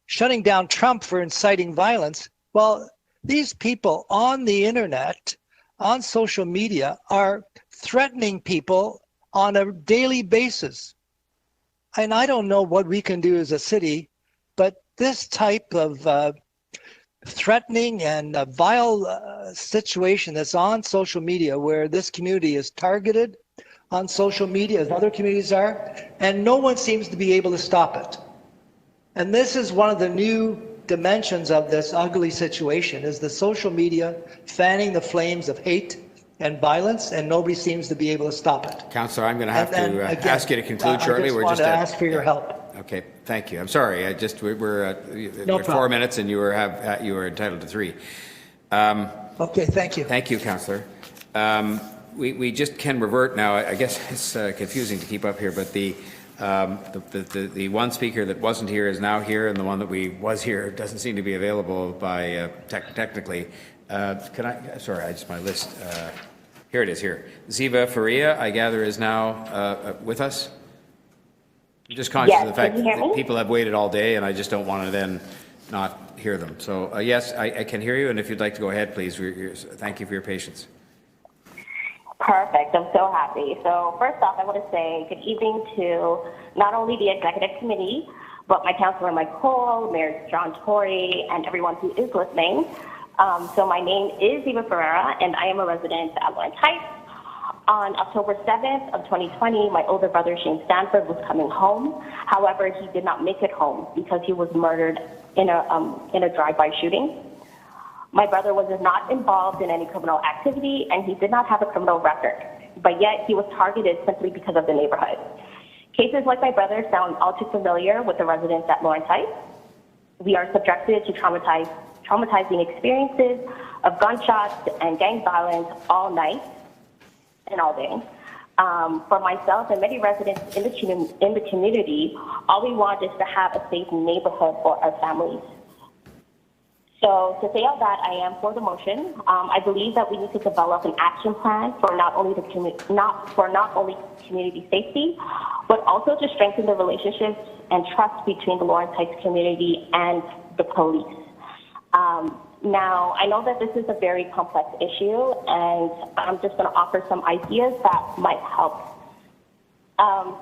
shutting down Trump for inciting violence. Well, these people on the internet, on social media, are threatening people on a daily basis. And I don't know what we can do as a city, but this type of threatening and vile situation that's on social media, where this community is targeted on social media as other communities are, and no one seems to be able to stop it. And this is one of the new dimensions of this ugly situation, is the social media fanning the flames of hate and violence, and nobody seems to be able to stop it. Councillor, I'm going to have to ask you to conclude shortly. I just want to ask for your help. Okay, thank you. I'm sorry. We're No 4 minutes, and you were entitled to 3. Okay, thank you. Thank you, Councillor. We just can revert now. I guess it's confusing to keep up here, but the one speaker that wasn't here is now here, and the one that was here doesn't seem to be available by technically. Can I? Sorry, I just my list. Here it is. Here, Ziva Faria, I gather, is now with us. I'm just conscious of the fact that people have waited all day, and I just don't want to then not hear them. So yes, I can hear you, and if you'd like to go ahead, please. Thank you for your patience. Perfect. I'm so happy. So first off, I want to say good evening to not only the executive committee, but my councillor Mike Cole, Mayor John Tory, and everyone who is listening. So my name is Eva Ferreira, and I am a resident at Lawrence Heights. On October 7th of 2020, my older brother Shane Stanford was coming home. However, he did not make it home because he was murdered in a drive-by shooting. My brother was not involved in any criminal activity, and he did not have a criminal record, but yet he was targeted simply because of the neighborhood. Cases like my brother sound all too familiar with the residents at Lawrence Heights. We are subjected to traumatizing experiences of gunshots and gang violence all night and all day. For myself and many residents in the community, all we want is to have a safe neighborhood for our families. So to say all that, I am for the motion. I believe that we need to develop an action plan for not only community safety, but also to strengthen the relationships and trust between the Lawrence Heights community and the police. Now, I know that this is a very complex issue, and I'm just going to offer some ideas that might help.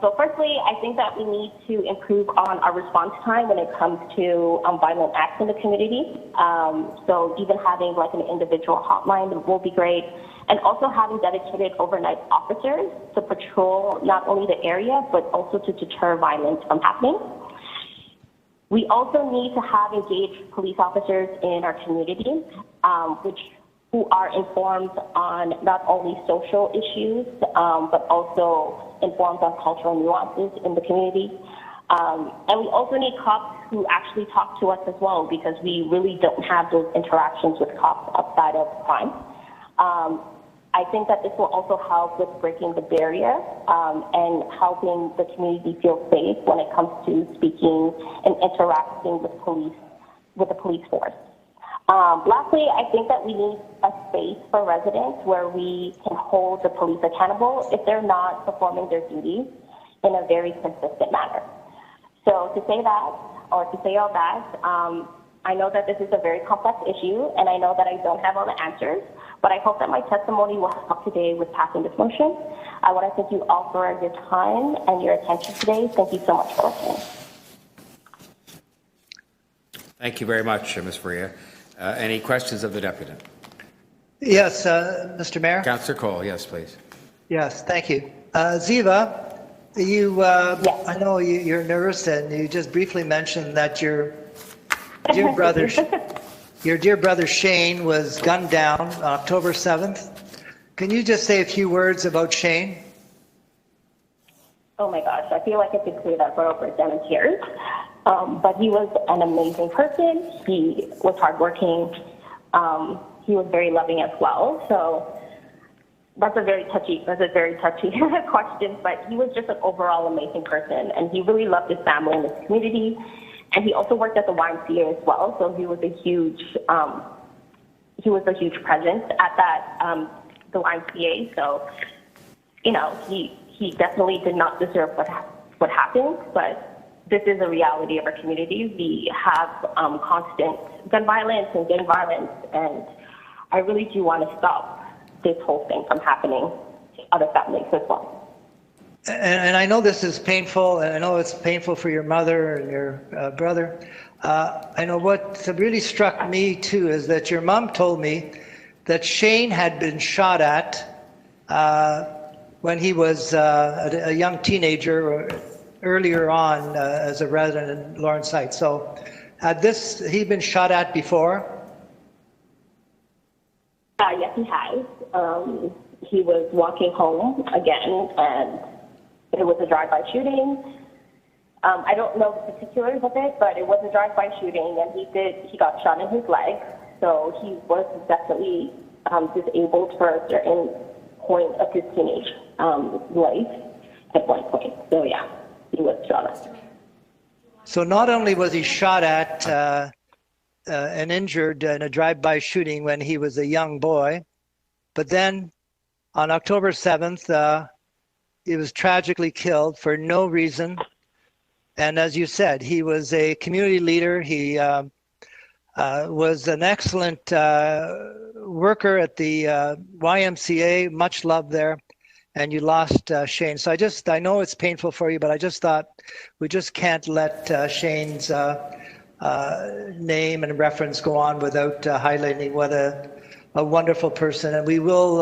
So firstly, I think that we need to improve on our response time when it comes to violent acts in the community. So even having like an individual hotline will be great. And also having dedicated overnight officers to patrol not only the area, but also to deter violence from happening. We also need to have engaged police officers in our community, who are informed on not only social issues, but also informed on cultural nuances in the community. And we also need cops who actually talk to us as well, because we really don't have those interactions with cops outside of crime. I think that this will also help with breaking the barrier and helping the community feel safe when it comes to speaking and interacting with the police force. Lastly, I think that we need a space for residents where we can hold the police accountable if they're not performing their duties in a very consistent manner. So to say all that, I know that this is a very complex issue, and I know that I don't have all the answers, but I hope that my testimony will help today with passing this motion. I want to thank you all for your time and your attention today. Thank you so much for listening. Thank you very much, Ms. Faria. Any questions of the deputant? Yes, Mr. Mayor. Councillor Cole, yes, please. Yes, thank you. Ziva, you, I know you're nervous, and you just briefly mentioned that your dear brother, Shane was gunned down on October 7th. Can you just say a few words about Shane? Oh my gosh, I feel like I could say that for over 7 years. But he was an amazing person. He was hardworking. He was very loving as well. So that's a very touchy question, but he was just an overall amazing person, and he really loved his family and his community. And he also worked at the YMCA as well, so he was a huge presence at that the YMCA. So, you know, he definitely did not deserve what happened, but this is a reality of our community. We have constant gun violence and gang violence, and I really do want to stop this whole thing from happening to other families as well. And I know this is painful, and I know it's painful for your mother and your brother. I know what really struck me too is that your mom told me that Shane had been shot at when he was a young teenager earlier on as a resident in Lawrence Heights. So had he been shot at before? Yes, he has. He was walking home again, and it was a drive-by shooting. I don't know the particulars of it, but it was a drive-by shooting, and he got shot in his leg. So he was definitely disabled for a certain point of his teenage life at one point. So yeah, he was shot at. So not only was he shot at and injured in a drive-by shooting when he was a young boy, but then on October 7th, he was tragically killed for no reason. And as you said, he was a community leader. He was an excellent worker at the YMCA, much loved there. And you lost Shane. So I know it's painful for you, but I just thought we just can't let Shane's name and reference go on without highlighting what a wonderful person. And we will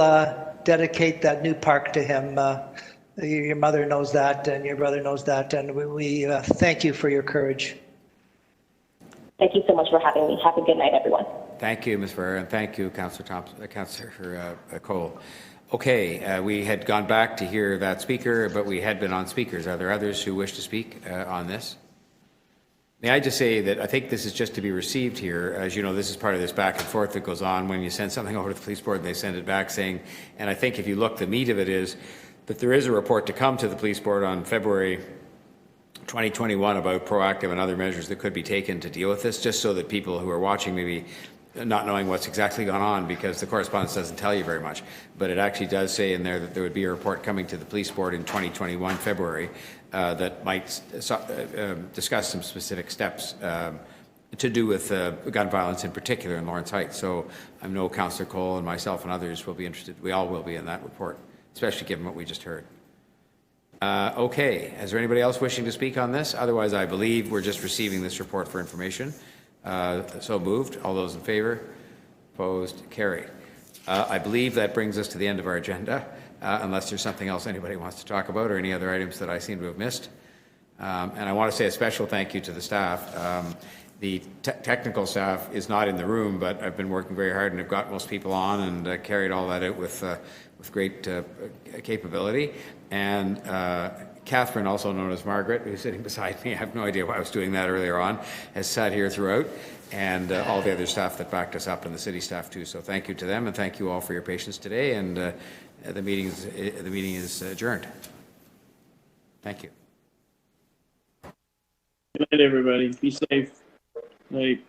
dedicate that new park to him. Your mother knows that, and your brother knows that, and we thank you for your courage. Thank you so much for having me. Have a good night, everyone. Thank you, Ms. Ferrer, and thank you, Councillor Cole. Okay, we had gone back to hear that speaker, but we had been on speakers. Are there others who wish to speak on this? May I just say that I think this is just to be received here. As you know, this is part of this back and forth that goes on when you send something over to the police board and they send it back saying, and I think if you look, the meat of it is that there is a report to come to the police board on February 2021 about proactive and other measures that could be taken to deal with this, just so that people who are watching maybe not knowing what's exactly gone on, because the correspondence doesn't tell you very much, but it actually does say in there that there would be a report coming to the police board in 2021 February that might discuss some specific steps to do with gun violence in particular in Lawrence Heights. So I know Councillor Cole and myself and others will be interested. We all will be in that report, especially given what we just heard. Okay, is there anybody else wishing to speak on this? Otherwise, I believe we're just receiving this report for information. So moved. All those in favour? Opposed? Carried. I believe that brings us to the end of our agenda, unless there's something else anybody wants to talk about or any other items that I seem to have missed. And I want to say a special thank you to the staff. The technical staff is not in the room, but I've been working very hard and have got most people on and carried all that out with great capability. And Catherine, also known as Margaret, who's sitting beside me, I have no idea why I was doing that earlier on, has sat here throughout, and all the other staff that backed us up, and the city staff too. So thank you to them, and thank you all for your patience today. And the meeting is adjourned. Thank you. Good night, everybody. Be safe. Night.